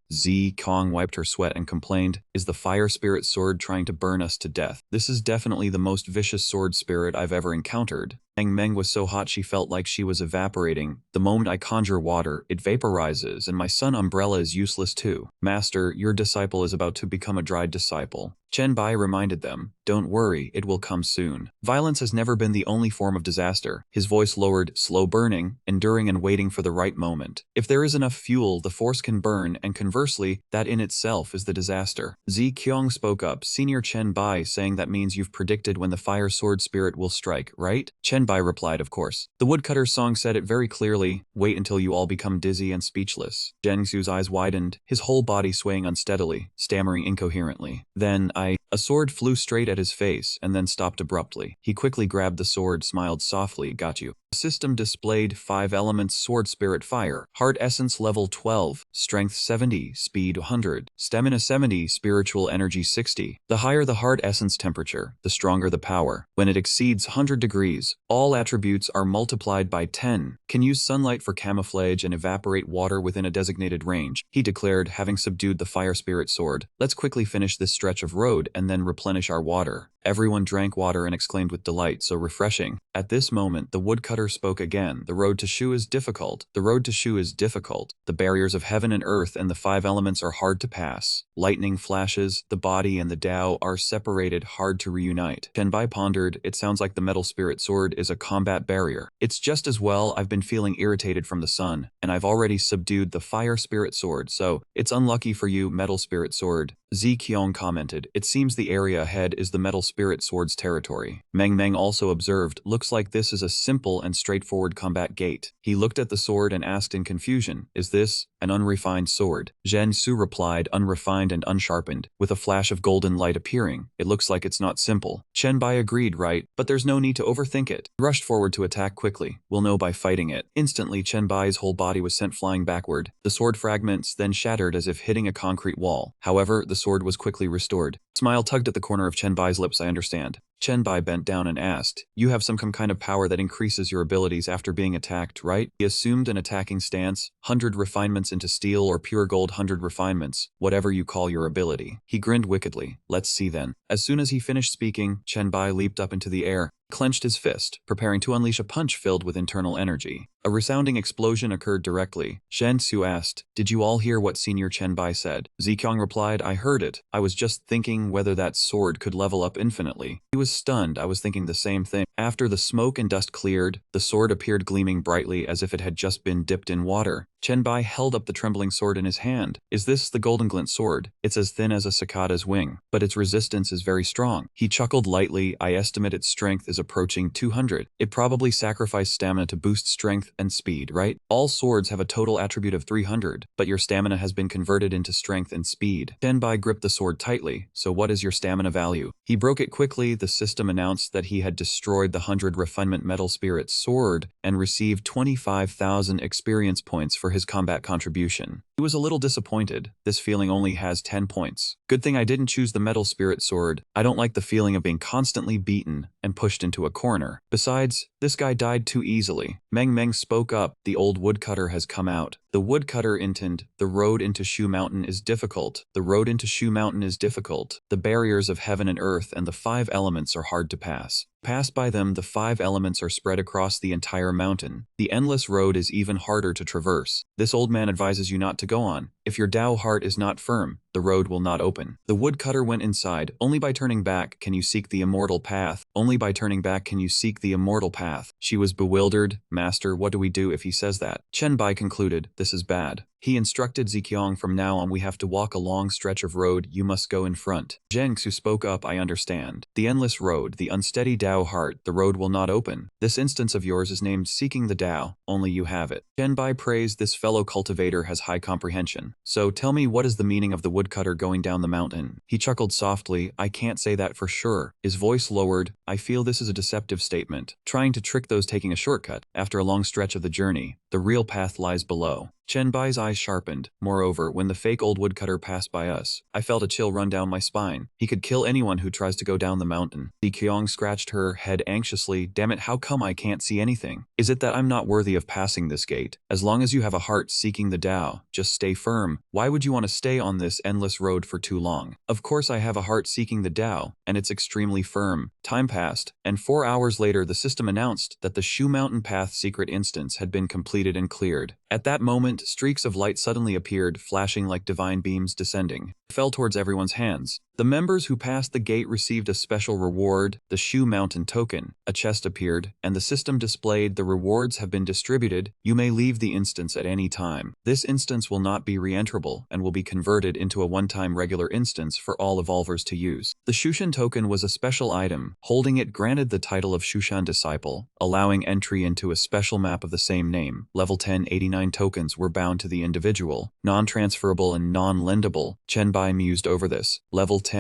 Kong wiped her sweat and complained, is the fire spirit sword trying to burn us to death? This is definitely the most vicious sword spirit I've ever encountered. Meng Meng was so hot she felt like she was evaporating. The moment I conjure water, it vaporizes, and my sun umbrella is useless too. Master, your disciple is about to become a dried disciple. Chen Bai reminded them, don't worry, it will come soon. Violence has never been the only form of disaster. His voice lowered, slow burning, enduring and waiting for the right moment. If there is enough fuel, the force can burn, and conversely, that in itself is the disaster. Ziqiang spoke up, Senior Chen Bai, saying that means you've predicted when the fire sword spirit will strike, right? Chen Bai replied, of course. The woodcutter's song said it very clearly, wait until you all become dizzy and speechless. Jiangsu's eyes widened, his whole body swaying unsteadily, stammering incoherently. Then, a sword flew straight at his face and then stopped abruptly. He quickly grabbed the sword, smiled softly, got you. The system displayed 5 elements sword spirit fire, heart essence level 12, strength 70, speed 100, stamina 70, spiritual energy 60. The higher the heart essence temperature, the stronger the power. When it exceeds 100 degrees, all attributes are multiplied by 10. Can use sunlight for camouflage and evaporate water within a designated range, he declared, having subdued the fire spirit sword. Let's quickly finish this stretch of road and then replenish our water. Everyone drank water and exclaimed with delight, so refreshing. At this moment, the woodcutter spoke again. The road to Shu is difficult. The road to Shu is difficult. The barriers of heaven and earth and the 5 elements are hard to pass. Lightning flashes, the body and the Tao are separated, hard to reunite. Tenbai pondered, it sounds like the metal spirit sword is a combat barrier. It's just as well I've been feeling irritated from the sun, and I've already subdued the fire spirit sword, so it's unlucky for you, metal spirit sword. Qiong commented, it seems the area ahead is the Metal Spirit Sword's territory. Meng also observed, looks like this is a simple and straightforward combat gate. He looked at the sword and asked in confusion, is this an unrefined sword? Zhen Su replied, unrefined and unsharpened, with a flash of golden light appearing. It looks like it's not simple. Chen Bai agreed, right, but there's no need to overthink it. He rushed forward to attack quickly. We'll know by fighting it. Instantly, Chen Bai's whole body was sent flying backward. The sword fragments then shattered as if hitting a concrete wall. However, the sword was quickly restored. Smile tugged at the corner of Chen Bai's lips. I understand. Chen Bai bent down and asked, you have some kind of power that increases your abilities after being attacked, right? He assumed an attacking stance, 100 refinements into steel or pure gold 100 refinements, whatever you call your ability. He grinned wickedly. Let's see then. As soon as he finished speaking, Chen Bai leaped up into the air, clenched his fist, preparing to unleash a punch filled with internal energy. A resounding explosion occurred directly. Shen Su asked, did you all hear what Senior Chen Bai said? Ziqiang replied, I heard it. I was just thinking whether that sword could level up infinitely. He was stunned. I was thinking the same thing. After the smoke and dust cleared, the sword appeared gleaming brightly as if it had just been dipped in water. Chen Bai held up the trembling sword in his hand. Is this the golden glint sword? It's as thin as a cicada's wing, but its resistance is very strong. He chuckled lightly. I estimate its strength is approaching 200. It probably sacrificed stamina to boost strength and speed, right? All swords have a total attribute of 300, but your stamina has been converted into strength and speed. Chen Bai gripped the sword tightly. So what is your stamina value? He broke it quickly. The system announced that he had destroyed the 100 refinement metal spirit sword and received 25,000 experience points for his combat contribution. He was a little disappointed. This feeling only has 10 points. Good thing I didn't choose the metal spirit sword. I don't like the feeling of being constantly beaten and pushed into a corner. Besides, this guy died too easily. Meng spoke up. The old woodcutter has come out. The woodcutter intoned, the road into Shu Mountain is difficult. The road into Shu Mountain is difficult. The barriers of heaven and earth and the 5 elements are hard to pass. Pass by them, the 5 elements are spread across the entire mountain. The endless road is even harder to traverse. This old man advises you not to go on. If your Tao heart is not firm, the road will not open. The woodcutter went inside. Only by turning back can you seek the immortal path. Only by turning back can you seek the immortal path. She was bewildered. Master, what do we do if he says that? Chen Bai concluded, this is bad. He instructed Ziqiang, from now on we have to walk a long stretch of road, you must go in front. Zheng Xu spoke up, I understand. The endless road, the unsteady Tao heart, the road will not open. This instance of yours is named Seeking the Tao, only you have it. Chen Bai praised this fellow cultivator has high comprehension. So tell me, what is the meaning of the woodcutter going down the mountain? He chuckled softly, I can't say that for sure. His voice lowered, I feel this is a deceptive statement, trying to trick those taking a shortcut. After a long stretch of the journey, the real path lies below. Chen Bai's eyes sharpened. Moreover, when the fake old woodcutter passed by us, I felt a chill run down my spine. He could kill anyone who tries to go down the mountain. Li Qiong scratched her head anxiously. Damn it, how come I can't see anything? Is it that I'm not worthy of passing this gate? As long as you have a heart seeking the Tao, just stay firm. Why would you want to stay on this endless road for too long? Of course I have a heart seeking the Tao, and it's extremely firm. Time passed, and 4 hours later the system announced that the Shu Mountain Path secret instance had been completed and cleared. At that moment, streaks of light suddenly appeared, flashing like divine beams descending. Fell towards everyone's hands. The members who passed the gate received a special reward, the Shu Mountain token. A chest appeared, and the system displayed the rewards have been distributed. You may leave the instance at any time. This instance will not be re-enterable and will be converted into a one-time regular instance for all evolvers to use. The Shushan token was a special item. Holding it granted the title of Shushan Disciple, allowing entry into a special map of the same name. Level 1089 tokens were bound to the individual, non-transferable and non-lendable. Chen Bai mused over this. Level 1089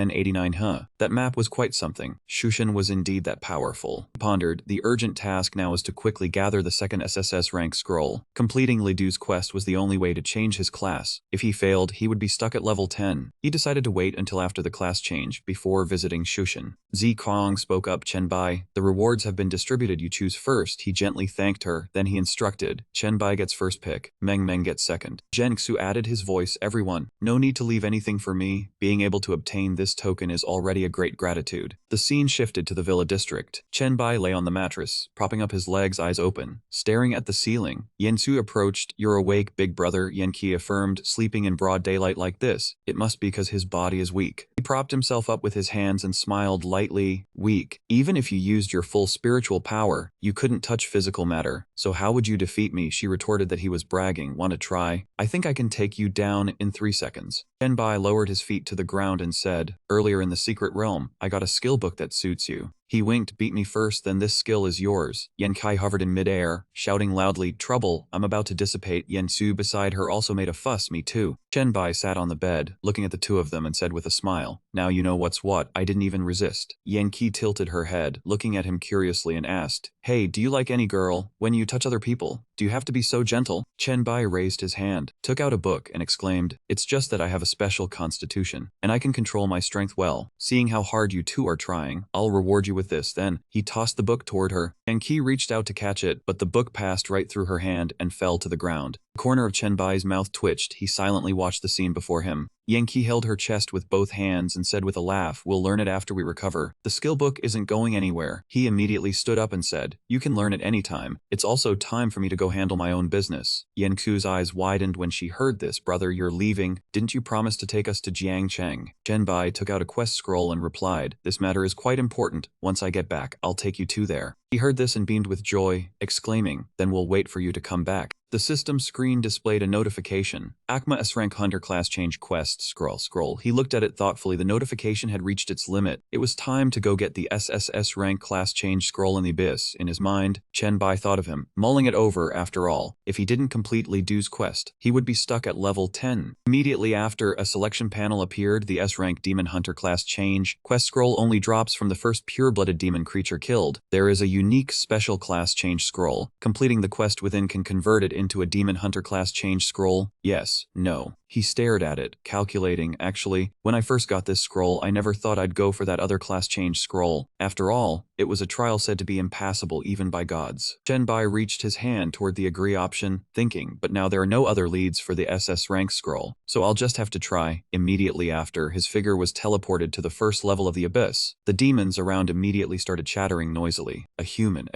that map was quite something. Shushan was indeed that powerful. He pondered, the urgent task now was to quickly gather the second SSS rank scroll. Completing Li Du's quest was the only way to change his class. If he failed, he would be stuck at level 10. He decided to wait until after the class change before visiting Shushan. Ziqiang spoke up, Chen Bai, the rewards have been distributed, you choose first. He gently thanked her, then he instructed, Chen Bai gets first pick, Meng gets second. Zheng Xu added his voice, everyone, no need to leave anything for me. Being able to obtain this token is already a great gratitude. The scene shifted to the villa district. Chen Bai lay on the mattress, propping up his legs, eyes open, staring at the ceiling. Yansu approached. You're awake, big brother, Yanqi affirmed, sleeping in broad daylight like this. It must be because his body is weak. He propped himself up with his hands and smiled lightly. Weak. Even if you used your full spiritual power, you couldn't touch physical matter. So how would you defeat me? She retorted that he was bragging. Want to try? I think I can take you down in 3 seconds. Chen lowered his feet to the ground and said, "Earlier in the secret realm, I got a skill book that suits you." He winked, "Beat me first, then this skill is yours." Yan Kai hovered in midair, shouting loudly, "Trouble, I'm about to dissipate." Yan Su beside her also made a fuss, "Me too." Chen Bai sat on the bed, looking at the two of them and said with a smile, "Now you know what's what, I didn't even resist." Yan Ki tilted her head, looking at him curiously and asked, "Hey, do you like any girl? When you touch other people, do you have to be so gentle?" Chen Bai raised his hand, took out a book and exclaimed, "It's just that I have a special constitution, and I can control my strength well. Seeing how hard you two are trying, I'll reward you with this." Then, he tossed the book toward her, and Ki reached out to catch it, but the book passed right through her hand and fell to the ground. The corner of Chen Bai's mouth twitched. He silently watched the scene before him. Yanqi held her chest with both hands and said with a laugh, "We'll learn it after we recover. The skill book isn't going anywhere." He immediately stood up and said, "You can learn it anytime. It's also time for me to go handle my own business." Yanku's eyes widened when she heard this. "Brother, you're leaving. Didn't you promise to take us to Jiangcheng?" Chen Bai took out a quest scroll and replied, "This matter is quite important. Once I get back, I'll take you to there." He heard this and beamed with joy, exclaiming, "Then we'll wait for you to come back." The system screen displayed a notification. Akma S rank Hunter class change quest scroll. He looked at it thoughtfully. The notification had reached its limit. It was time to go get the SSS rank class change scroll in the abyss. In his mind, Chen Bai thought of him, mulling it over. After all, if he didn't complete Li Du's quest, he would be stuck at level 10. Immediately after, a selection panel appeared. The S rank Demon Hunter class change quest scroll only drops from the first pure-blooded demon creature killed. There is a unique special class change scroll. Completing the quest within can convert it into a Demon Hunter class change scroll. Yes, no. He stared at it, calculating. Actually, when I first got this scroll, I never thought I'd go for that other class change scroll. After all, it was a trial said to be impassable even by gods. Chen Bai reached his hand toward the agree option, thinking, but now there are no other leads for the SS rank scroll, so I'll just have to try. Immediately after, his figure was teleported to the first level of the abyss. The demons around immediately started chattering noisily. A human,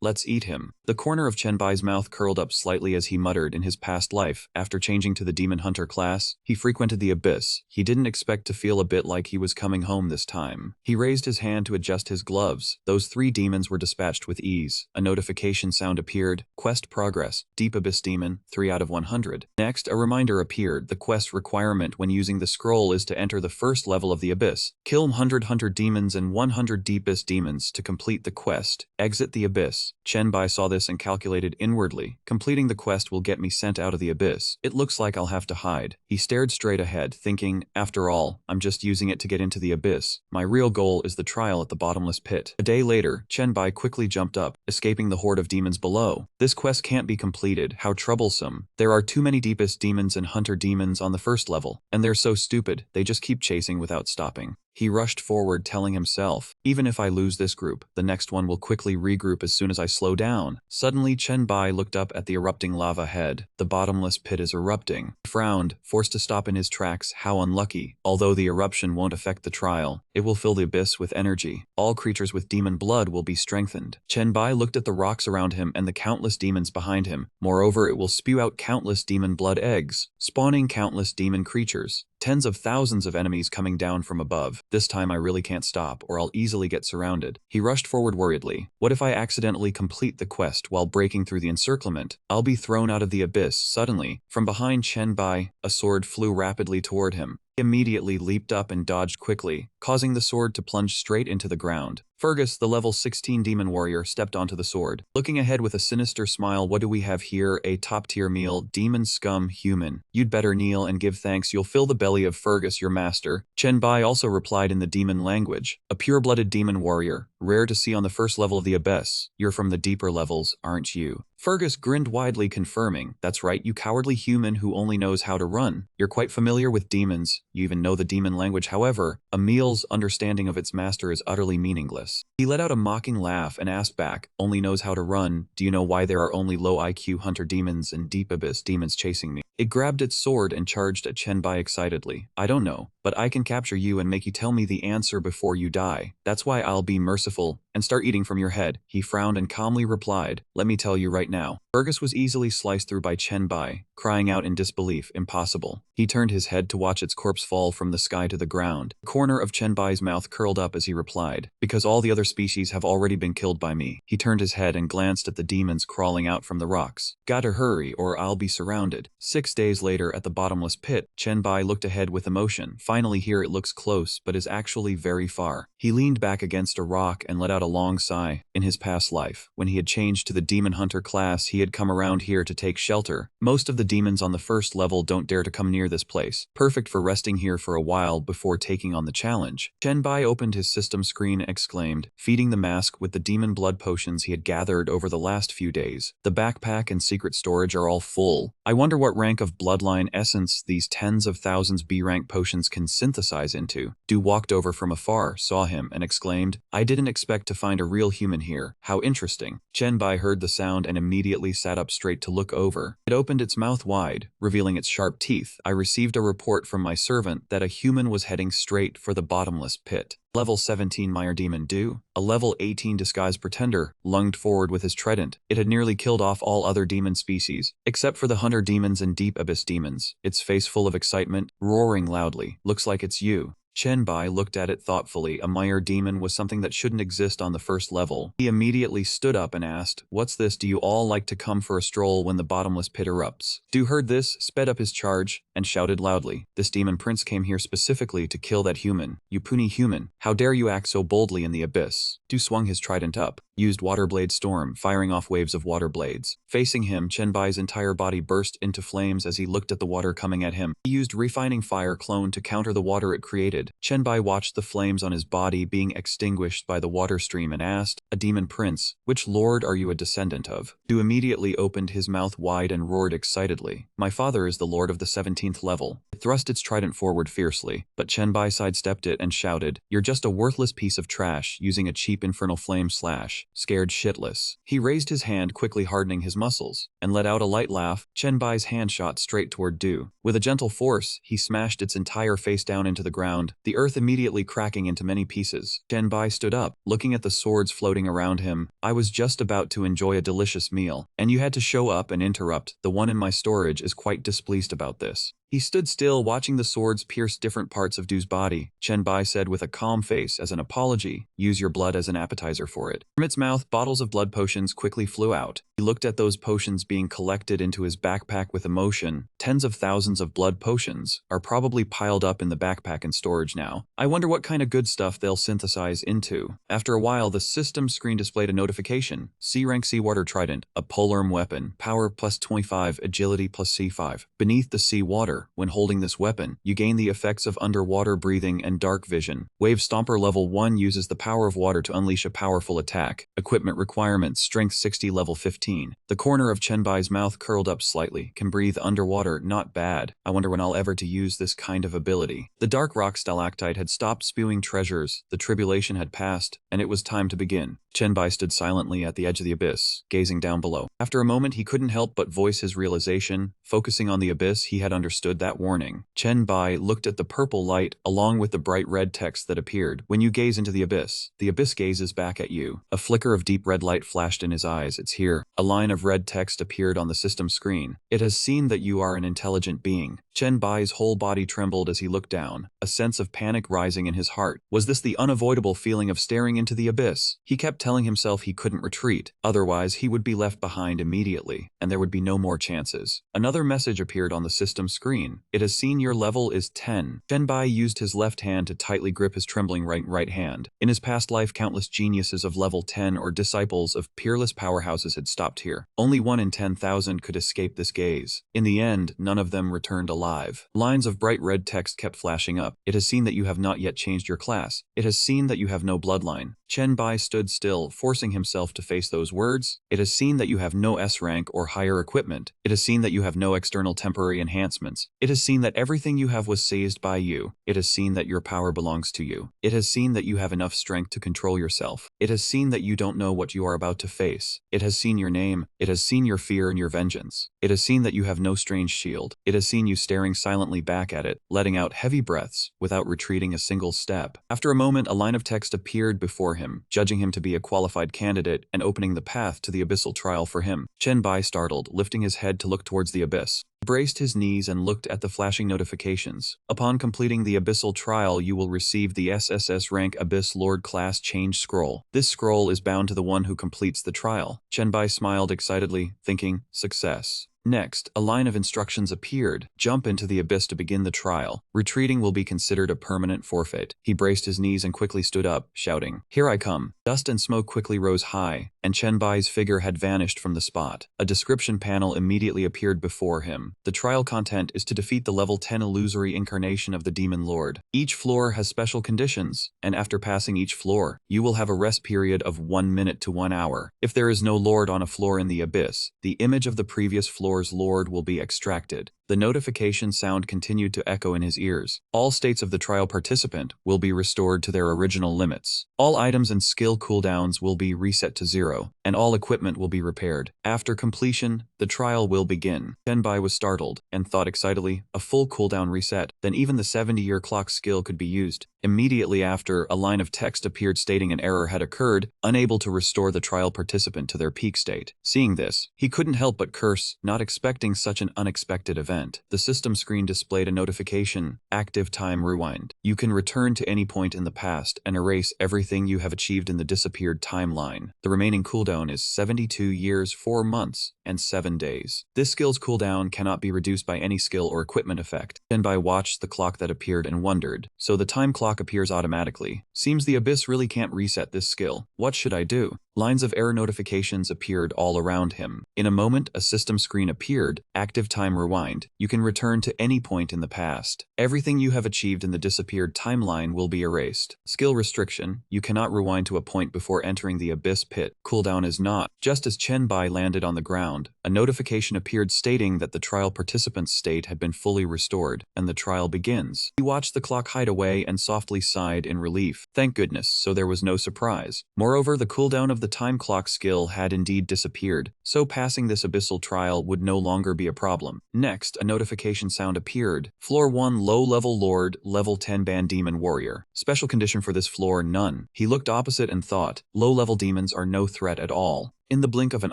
let's eat him." The corner of Chen Bai's mouth curled up slightly as he muttered. In his past life, after changing to the Demon Hunter class, he frequented the abyss. He didn't expect to feel a bit like he was coming home this time. He raised his hand to adjust his gloves. Those 3 demons were dispatched with ease. A notification sound appeared. Quest progress. Deep Abyss Demon, 3 out of 100. Next, a reminder appeared. The quest requirement when using the scroll is to enter the first level of the abyss. Kill 100 hunter demons and 100 deepest demons to complete the quest. Exit the abyss. Chen Bai saw this and calculated inwardly. Completing the quest will get me sent out of the abyss. It looks like I'll have to hide. He stared straight ahead, thinking, after all, I'm just using it to get into the abyss. My real goal is the trial at the bottomless pit. A day later, Chen Bai quickly jumped up, escaping the horde of demons below. This quest can't be completed. How troublesome. There are too many deepest demons and hunter demons on the first level, and they're so stupid, they just keep chasing without stopping. He rushed forward, telling himself, even if I lose this group, the next one will quickly regroup as soon as I slow down. Suddenly, Chen Bai looked up at the erupting lava head. The bottomless pit is erupting. He frowned, forced to stop in his tracks. How unlucky. Although the eruption won't affect the trial, it will fill the abyss with energy. All creatures with demon blood will be strengthened. Chen Bai looked at the rocks around him and the countless demons behind him. Moreover, it will spew out countless demon blood eggs, spawning countless demon creatures. Tens of thousands of enemies coming down from above. This time I really can't stop, or I'll easily get surrounded. He rushed forward worriedly. What if I accidentally complete the quest while breaking through the encirclement? I'll be thrown out of the abyss. Suddenly, from behind Chen Bai, a sword flew rapidly toward him. He immediately leaped up and dodged quickly, causing the sword to plunge straight into the ground. Fergus, the level 16 demon warrior, stepped onto the sword. Looking ahead with a sinister smile, "What do we have here? A top-tier meal. Demon scum human. You'd better kneel and give thanks. You'll fill the belly of Fergus, your master." Chen Bai also replied in the demon language. A pure-blooded demon warrior, rare to see on the first level of the abyss. You're from the deeper levels, aren't you? Fergus grinned widely, confirming, "That's right, you cowardly human who only knows how to run. You're quite familiar with demons. You even know the demon language. However, a meal's understanding of its master is utterly meaningless." He let out a mocking laugh and asked back, "Only knows how to run. Do you know why there are only low IQ hunter demons and deep abyss demons chasing me?" It grabbed its sword and charged at Chen Bai excitedly. "I don't know, but I can capture you and make you tell me the answer before you die. That's why I'll be merciful and start eating from your head." He frowned and calmly replied, "Let me tell you right now. Fergus was easily sliced through by Chen Bai, crying out in disbelief, impossible. He turned his head to watch its corpse fall from the sky to the ground. The corner of Chen Bai's mouth curled up as he replied, because all the other species have already been killed by me. He turned his head and glanced at the demons crawling out from the rocks. Gotta hurry or I'll be surrounded. 6 days later at the bottomless pit, Chen Bai looked ahead with emotion. Finally here it looks close but is actually very far. He leaned back against a rock and let out a long sigh. In his past life, when he had changed to the demon hunter class, he had come around here to take shelter. Most of the demons on the first level don't dare to come near this place. Perfect for resting here for a while before taking on the challenge. Chen Bai opened his system screen and exclaimed, feeding the mask with the demon blood potions he had gathered over the last few days. The backpack and secret storage are all full. I wonder what rank of bloodline essence these tens of thousands B-rank potions can synthesize into. Du walked over from afar, saw him, and exclaimed, I didn't expect to find a real human here. How interesting. Chen Bai heard the sound and immediately sat up straight to look over. It opened its mouth wide, revealing its sharp teeth. I received a report from my servant that a human was heading straight for the bottomless pit. Level 17 Mire Demon Du, a level 18 Disguised Pretender, lunged forward with his trident. It had nearly killed off all other demon species, except for the Hunter demons and Deep Abyss demons, its face full of excitement, roaring loudly. Looks like it's you. Chen Bai looked at it thoughtfully. A Mire demon was something that shouldn't exist on the first level. He immediately stood up and asked, what's this? Do you all like to come for a stroll when the bottomless pit erupts? Du heard this, sped up his charge, and shouted loudly, this demon prince came here specifically to kill that human. You puny human. How dare you act so boldly in the abyss? Du swung his trident up, used Water Blade Storm, firing off waves of water blades. Facing him, Chen Bai's entire body burst into flames as he looked at the water coming at him. He used Refining Fire Clone to counter the water it created. Chen Bai watched the flames on his body being extinguished by the water stream and asked, a demon prince, which lord are you a descendant of? Du immediately opened his mouth wide and roared excitedly, my father is the lord of the 17th level. It thrust its trident forward fiercely, but Chen Bai sidestepped it and shouted, you're just a worthless piece of trash using a cheap infernal flame slash. Scared shitless. He raised his hand, quickly hardening his muscles, and let out a light laugh. Chen Bai's hand shot straight toward Du. With a gentle force, he smashed its entire face down into the ground, the earth immediately cracking into many pieces. Chen Bai stood up, looking at the swords floating around him. I was just about to enjoy a delicious meal, and you had to show up and interrupt. The one in my storage is quite displeased about this. He stood still, watching the swords pierce different parts of Du's body. Chen Bai said with a calm face as an apology, use your blood as an appetizer for it. From its mouth, bottles of blood potions quickly flew out. He looked at those potions being collected into his backpack with emotion. Tens of thousands of blood potions are probably piled up in the backpack in storage now. I wonder what kind of good stuff they'll synthesize into. After a while, the system screen displayed a notification. C-rank Seawater Trident, a polearm weapon, power plus 25, agility plus C5. Beneath the sea water, when holding this weapon, you gain the effects of underwater breathing and dark vision. Wave Stomper level 1 uses the power of water to unleash a powerful attack. Equipment requirements, strength 60 level 15. The corner of Chen Bai's mouth curled up slightly. Can breathe underwater, not bad. I wonder when I'll ever to use this kind of ability. The dark rock stalactite had stopped spewing treasures, the tribulation had passed, and it was time to begin. Chen Bai stood silently at the edge of the abyss, gazing down below. After a moment he couldn't help but voice his realization. Focusing on the abyss, he had understood that warning. Chen Bai looked at the purple light along with the bright red text that appeared. When you gaze into the abyss gazes back at you. A flicker of deep red light flashed in his eyes. It's here. A line of red text appeared on the system screen. It has seen that you are an intelligent being. Chen Bai's whole body trembled as he looked down, a sense of panic rising in his heart. Was this the unavoidable feeling of staring into the abyss? He kept telling himself he couldn't retreat, otherwise he would be left behind immediately, and there would be no more chances. Another message appeared on the system screen. It has seen your level is 10. Chen Bai used his left hand to tightly grip his trembling right hand. In his past life, countless geniuses of level 10 or disciples of peerless powerhouses had stopped here. Only 1 in 10,000 could escape this gaze. In the end, none of them returned alive. Lines of bright red text kept flashing up. It has seen that you have not yet changed your class. It has seen that you have no bloodline. Chen Bai stood still, forcing himself to face those words. It has seen that you have no S rank or higher equipment. It has seen that you have no external temporary enhancements. It has seen that everything you have was seized by you. It has seen that your power belongs to you. It has seen that you have enough strength to control yourself. It has seen that you don't know what you are about to face. It has seen your name. It has seen your fear and your vengeance. It has seen that you have no strange shield. It has seen you staring silently back at it, letting out heavy breaths without retreating a single step. After a moment, a line of text appeared before him, judging him to be a qualified candidate and opening the path to the abyssal trial for him. Chen Bai startled, lifting his head to look towards the abyss. He braced his knees and looked at the flashing notifications. Upon completing the abyssal trial, you will receive the SSS rank Abyss Lord class change scroll. This scroll is bound to the one who completes the trial. Chen Bai smiled excitedly, thinking, success. Next, a line of instructions appeared. Jump into the abyss to begin the trial. Retreating will be considered a permanent forfeit. He braced his knees and quickly stood up, shouting, "Here I come." Dust and smoke quickly rose high, and Chen Bai's figure had vanished from the spot. A description panel immediately appeared before him. The trial content is to defeat the level 10 illusory incarnation of the Demon Lord. Each floor has special conditions, and after passing each floor, you will have a rest period of 1 minute to 1 hour. If there is no Lord on a floor in the abyss, the image of the previous floor's Lord will be extracted. The notification sound continued to echo in his ears. All states of the trial participant will be restored to their original limits. All items and skill cooldowns will be reset to 0, and all equipment will be repaired. After completion, the trial will begin. Chen Bai was startled and thought excitedly, a full cooldown reset, then even the 70-year clock skill could be used. Immediately after, a line of text appeared stating an error had occurred, unable to restore the trial participant to their peak state. Seeing this, he couldn't help but curse, not expecting such an unexpected event. The system screen displayed a notification, active time rewind. You can return to any point in the past and erase everything you have achieved in the disappeared timeline. The remaining cooldown is 72 years, 4 months, and 7 days. This skill's cooldown cannot be reduced by any skill or equipment effect. Shenbai watched the clock that appeared and wondered, so the time clock appears automatically. Seems the abyss really can't reset this skill. What should I do? Lines of error notifications appeared all around him. In a moment, a system screen appeared, active time rewind. You can return to any point in the past. Everything you have achieved in the disappeared timeline will be erased. Skill restriction, you cannot rewind to a point before entering the abyss pit. Cooldown is not. Just as Chen Bai landed on the ground, a notification appeared stating that the trial participant's state had been fully restored, and the trial begins. He watched the clock hide away and softly sighed in relief. Thank goodness, so there was no surprise. Moreover, the cooldown of the time clock skill had indeed disappeared, so passing this abyssal trial would no longer be a problem. Next, a notification sound appeared. Floor 1 low-level Lord, level 10 Band Demon Warrior. Special condition for this floor, none. He looked opposite and thought, low-level demons are no threat at all. In the blink of an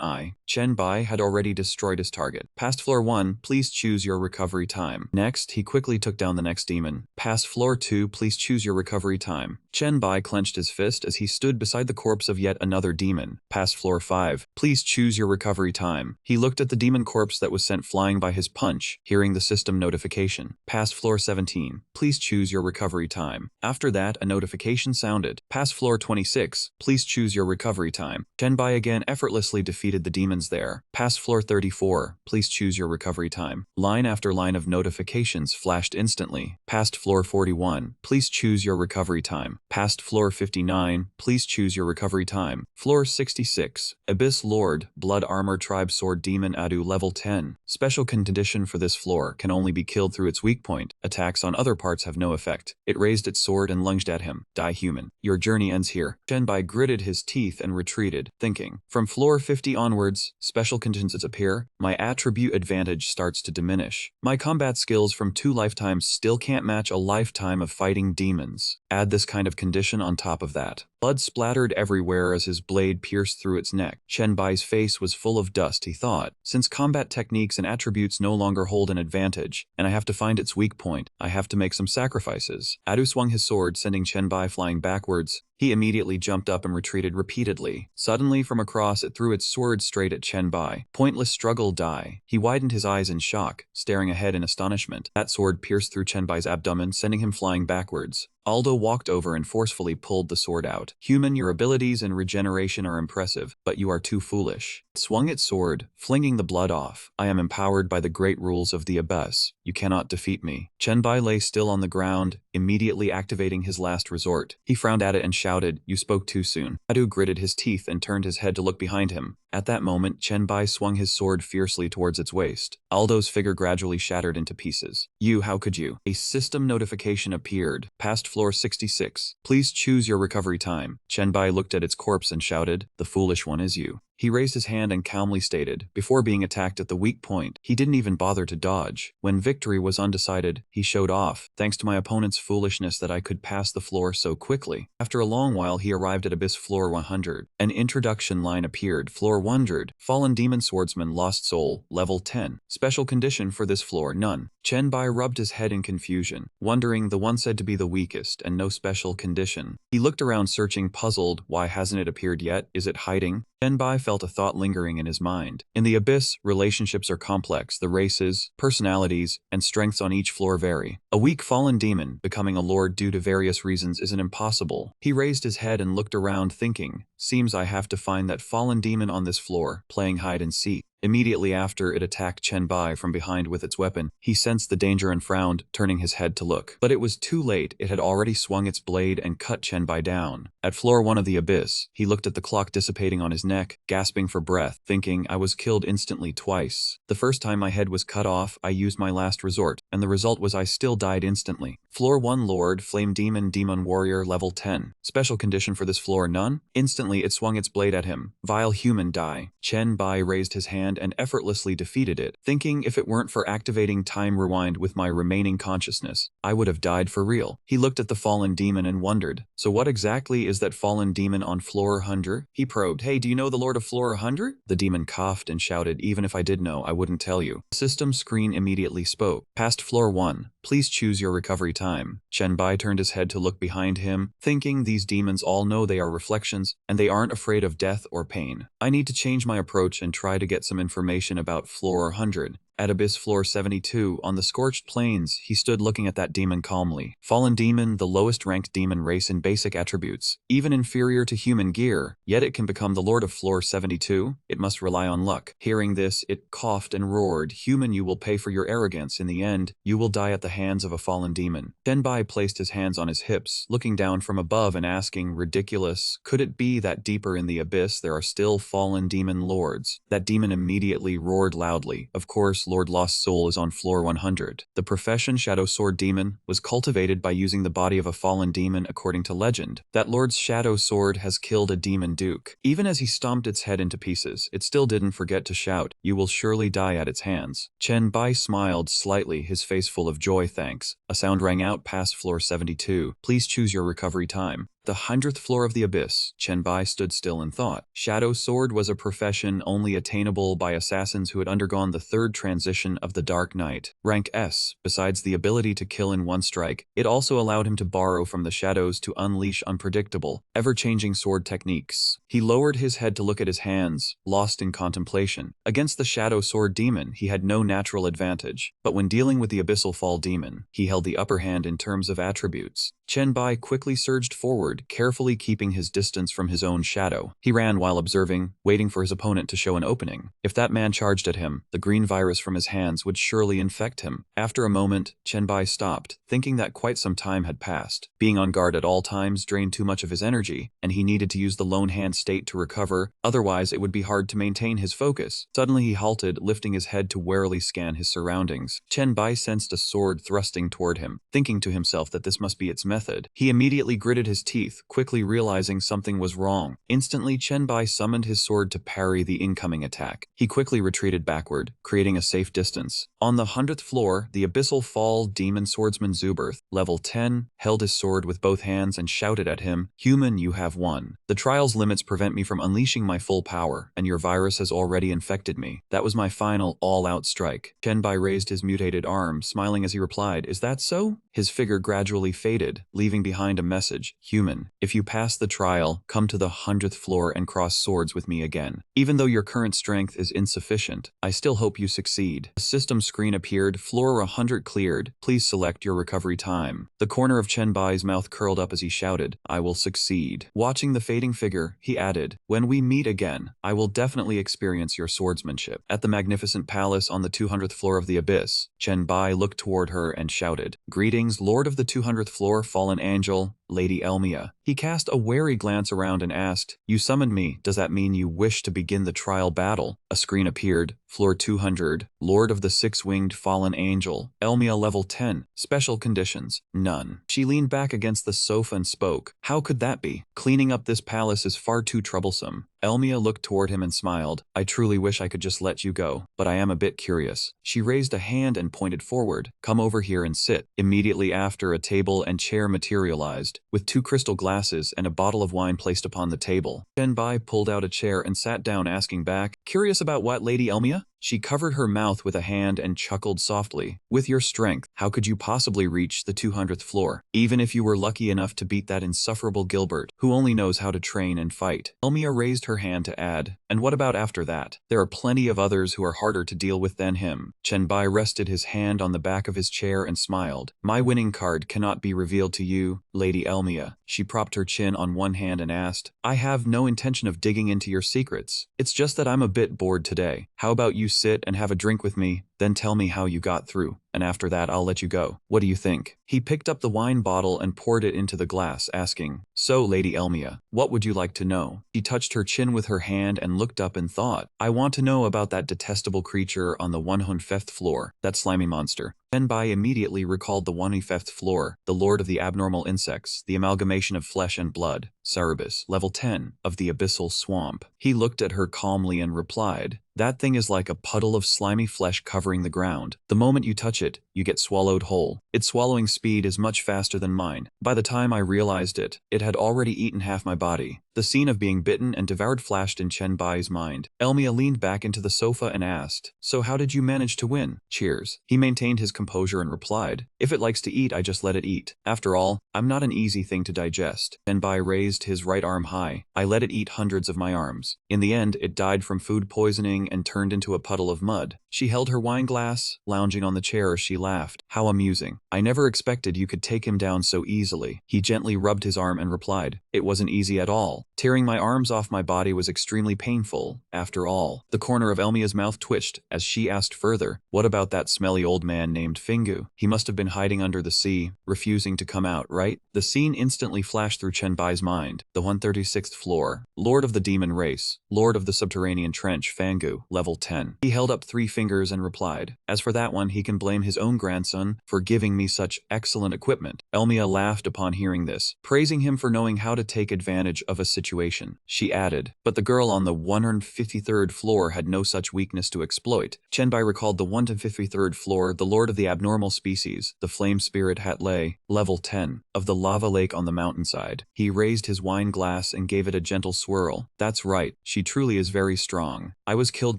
eye, Chen Bai had already destroyed his target. Past floor 1, please choose your recovery time. Next, he quickly took down the next demon. Past floor 2, please choose your recovery time. Chen Bai clenched his fist as he stood beside the corpse of yet another demon. Past floor 5, please choose your recovery time. He looked at the demon corpse that was sent flying by his punch, hearing the system notification. Past floor 17, please choose your recovery time. After that, a notification sounded. Past floor 26, please choose your recovery time. Chen Bai again effortlessly defeated the demons there. Past floor 34, please choose your recovery time. Line after line of notifications flashed instantly. Past floor 41, please choose your recovery time. Past floor 59, please choose your recovery time. Floor 66, Abyss Lord, Blood Armor Tribe Sword Demon Adu level 10. Special condition for this floor, can only be killed through its weak point. Attacks on other parts have no effect. It raised its sword and lunged at him. Die human. Your journey ends here. Chen Bai gritted his teeth and retreated, thinking, from floor 50 onwards, special conditions appear. My attribute advantage starts to diminish. My combat skills from 2 lifetimes still can't match a lifetime of fighting demons. Add this kind of condition on top of that. Blood splattered everywhere as his blade pierced through its neck. Chen Bai's face was full of dust, he thought. Since combat techniques and attributes no longer hold an advantage, and I have to find its weak point, I have to make some sacrifices. Adu swung his sword, sending Chen Bai flying backwards. He immediately jumped up and retreated repeatedly. Suddenly, from across, it threw its sword straight at Chen Bai. Pointless struggle, die. He widened his eyes in shock, staring ahead in astonishment. That sword pierced through Chen Bai's abdomen, sending him flying backwards. Aldo walked over and forcefully pulled the sword out. Human, your abilities and regeneration are impressive, but you are too foolish. It swung its sword, flinging the blood off. I am empowered by the great rules of the abyss. You cannot defeat me. Chen Bai lay still on the ground, immediately activating his last resort. He frowned at it and shouted, you spoke too soon. Adu gritted his teeth and turned his head to look behind him. At that moment, Chen Bai swung his sword fiercely towards its waist. Aldo's figure gradually shattered into pieces. You, how could you? A system notification appeared. Past floor 66. Please choose your recovery time. Chen Bai looked at its corpse and shouted, "The foolish one is you." He raised his hand and calmly stated, before being attacked at the weak point, he didn't even bother to dodge. When victory was undecided, he showed off, thanks to my opponent's foolishness that I could pass the floor so quickly. After a long while, he arrived at Abyss Floor 100. An introduction line appeared. Floor 100. Fallen Demon Swordsman Lost Soul, Level 10. Special condition for this floor, none. Chen Bai rubbed his head in confusion, wondering the one said to be the weakest and no special condition. He looked around searching, puzzled, why hasn't it appeared yet? Is it hiding? Chen Bai felt a thought lingering in his mind. In the Abyss, relationships are complex. The races, personalities, and strengths on each floor vary. A weak fallen demon becoming a lord due to various reasons isn't impossible. He raised his head and looked around thinking, seems I have to find that fallen demon on this floor, playing hide and seek. Immediately after it attacked Chen Bai from behind with its weapon, he sensed the danger and frowned, turning his head to look. But it was too late. It had already swung its blade and cut Chen Bai down. At floor 1 of the Abyss, he looked at the clock dissipating on his neck, gasping for breath, thinking, I was killed instantly twice. The first time my head was cut off, I used my last resort, and the result was I still died instantly. Floor 1 Lord, Flame Demon, Demon Warrior, Level 10. Special condition for this floor, none. Instantly it swung its blade at him. Vile human, die. Chen Bai raised his hand and effortlessly defeated it, thinking if it weren't for activating Time Rewind with my remaining consciousness, I would have died for real. He looked at the fallen demon and wondered, so what exactly is that fallen demon on floor 100? He probed, hey, do you know the Lord of floor 100? The demon coughed and shouted, even if I did know, I wouldn't tell you. The system screen immediately spoke. Past floor 1, please choose your recovery time. Chen Bai turned his head to look behind him, thinking these demons all know they are reflections, and they aren't afraid of death or pain. I need to change my approach and try to get some information about floor 100. At Abyss Floor 72, on the scorched plains, he stood looking at that demon calmly. Fallen demon, the lowest ranked demon race in basic attributes, even inferior to human gear, yet it can become the Lord of Floor 72. It must rely on luck. Hearing this, it coughed and roared, human, you will pay for your arrogance. In the end, you will die at the hands of a fallen demon. Chen Bai placed his hands on his hips, looking down from above and asking, ridiculous, could it be that deeper in the abyss there are still fallen demon lords? That demon immediately roared loudly. Of course, Lord Lost Soul is on floor 100. The profession Shadow Sword Demon was cultivated by using the body of a fallen demon according to legend. That Lord's Shadow Sword has killed a demon duke. Even as he stomped its head into pieces, it still didn't forget to shout, you will surely die at its hands. Chen Bai smiled slightly, his face full of joy, thanks. A sound rang out past floor 72. Please choose your recovery time. The 100th floor of the Abyss. Chen Bai stood still in thought. Shadow Sword was a profession only attainable by assassins who had undergone the third transition of the Dark Knight. Rank S. Besides the ability to kill in one strike, it also allowed him to borrow from the shadows to unleash unpredictable, ever-changing sword techniques. He lowered his head to look at his hands, lost in contemplation. Against the Shadow Sword Demon, he had no natural advantage, but when dealing with the Abyssal Fall Demon, he held the upper hand in terms of attributes. Chen Bai quickly surged forward, carefully keeping his distance from his own shadow. He ran while observing, waiting for his opponent to show an opening. If that man charged at him, the green virus from his hands would surely infect him. After a moment, Chen Bai stopped, thinking that quite some time had passed. Being on guard at all times drained too much of his energy, and he needed to use the lone hand state to recover, otherwise it would be hard to maintain his focus. Suddenly he halted, lifting his head to warily scan his surroundings. Chen Bai sensed a sword thrusting toward him, thinking to himself that this must be its method. He immediately gritted his teeth, quickly realizing something was wrong. Instantly, Chen Bai summoned his sword to parry the incoming attack. He quickly retreated backward, creating a safe distance. On the 100th floor, the Abyssal Fall Demon Swordsman Zuberth, level 10, held his sword with both hands and shouted at him, human, you have won. The trial's limits prevent me from unleashing my full power, and your virus has already infected me. That was my final, all-out strike. Chen Bai raised his mutated arm, smiling as he replied, is that so? His figure gradually faded, leaving behind a message, human, if you pass the trial, come to the 100th floor and cross swords with me again. Even though your current strength is insufficient, I still hope you succeed. A system screen appeared, floor 100 cleared, please select your recovery time. The corner of Chen Bai's mouth curled up as he shouted, I will succeed. Watching the fading figure, he added, when we meet again, I will definitely experience your swordsmanship. At the magnificent palace on the 200th floor of the Abyss, Chen Bai looked toward her and shouted, greetings, Lord of the 200th floor, fallen angel, Lady Elmia. He cast a wary glance around and asked, "You summoned me. Does that mean you wish to begin the trial battle?" A screen appeared. Floor 200. Lord of the Six-Winged Fallen Angel. Elmia level 10. Special conditions. None. She leaned back against the sofa and spoke. "How could that be? Cleaning up this palace is far too troublesome." Elmia looked toward him and smiled. "I truly wish I could just let you go, but I am a bit curious." She raised a hand and pointed forward. "Come over here and sit." Immediately after, a table and chair materialized, with 2 crystal glasses and a bottle of wine placed upon the table. Bai pulled out a chair and sat down, asking back, "Curious about what, Lady Elmia?" She covered her mouth with a hand and chuckled softly. "With your strength, how could you possibly reach the 200th floor? Even if you were lucky enough to beat that insufferable Gilbert, who only knows how to train and fight." Elmia raised her hand to add, "And what about after that? There are plenty of others who are harder to deal with than him." Bai rested his hand on the back of his chair and smiled. "My winning card cannot be revealed to you, Lady Elmia." She propped her chin on one hand and asked, "I have no intention of digging into your secrets. It's just that I'm a bit bored today. How about you sit and have a drink with me, then tell me how you got through, and after that I'll let you go. What do you think?" He picked up the wine bottle and poured it into the glass, asking, "So, Lady Elmia, what would you like to know?" She touched her chin with her hand and looked up and thought, "I want to know about that detestable creature on the 105th floor, that slimy monster." Bai immediately recalled the 105th floor, the lord of the abnormal insects, the amalgamation of flesh and blood, Cerebus, level 10, of the abyssal swamp. He looked at her calmly and replied, "That thing is like a puddle of slimy flesh covering the ground. The moment you touch it, you get swallowed whole. Its swallowing speed is much faster than mine. By the time I realized it, it had already eaten half my body." The scene of being bitten and devoured flashed in Bai's mind. Elmia leaned back into the sofa and asked, "So how did you manage to win?" "Cheers." He maintained his composure and replied, "If it likes to eat, I just let it eat. After all, I'm not an easy thing to digest." Bai raised his right arm high. "I let it eat hundreds of my arms. In the end, it died from food poisoning and turned into a puddle of mud." She held her wine glass, lounging on the chair as she laughed. "How amusing. I never expected you could take him down so easily." He gently rubbed his arm and replied, "It wasn't easy at all. Tearing my arms off my body was extremely painful, after all." The corner of Elmia's mouth twitched as she asked further, "What about that smelly old man named Fingu? He must have been hiding under the sea, refusing to come out, right?" The scene instantly flashed through Bai's mind. The 136th floor. Lord of the demon race. Lord of the subterranean trench, Fangu, level 10. He held up 3 fingers and replied, "As for that one, he can blame his own grandson for giving me such excellent equipment." Elmia laughed upon hearing this, praising him for knowing how to take advantage of a situation. She added, "But the girl on the 153rd floor had no such weakness to exploit." Bai recalled the 153rd floor, the lord of the abnormal species, the flame spirit Hatley, level 10, of the lava lake on the mountainside. He raised his wine glass and gave it a gentle swirl. "That's right, she truly is very strong. I was killed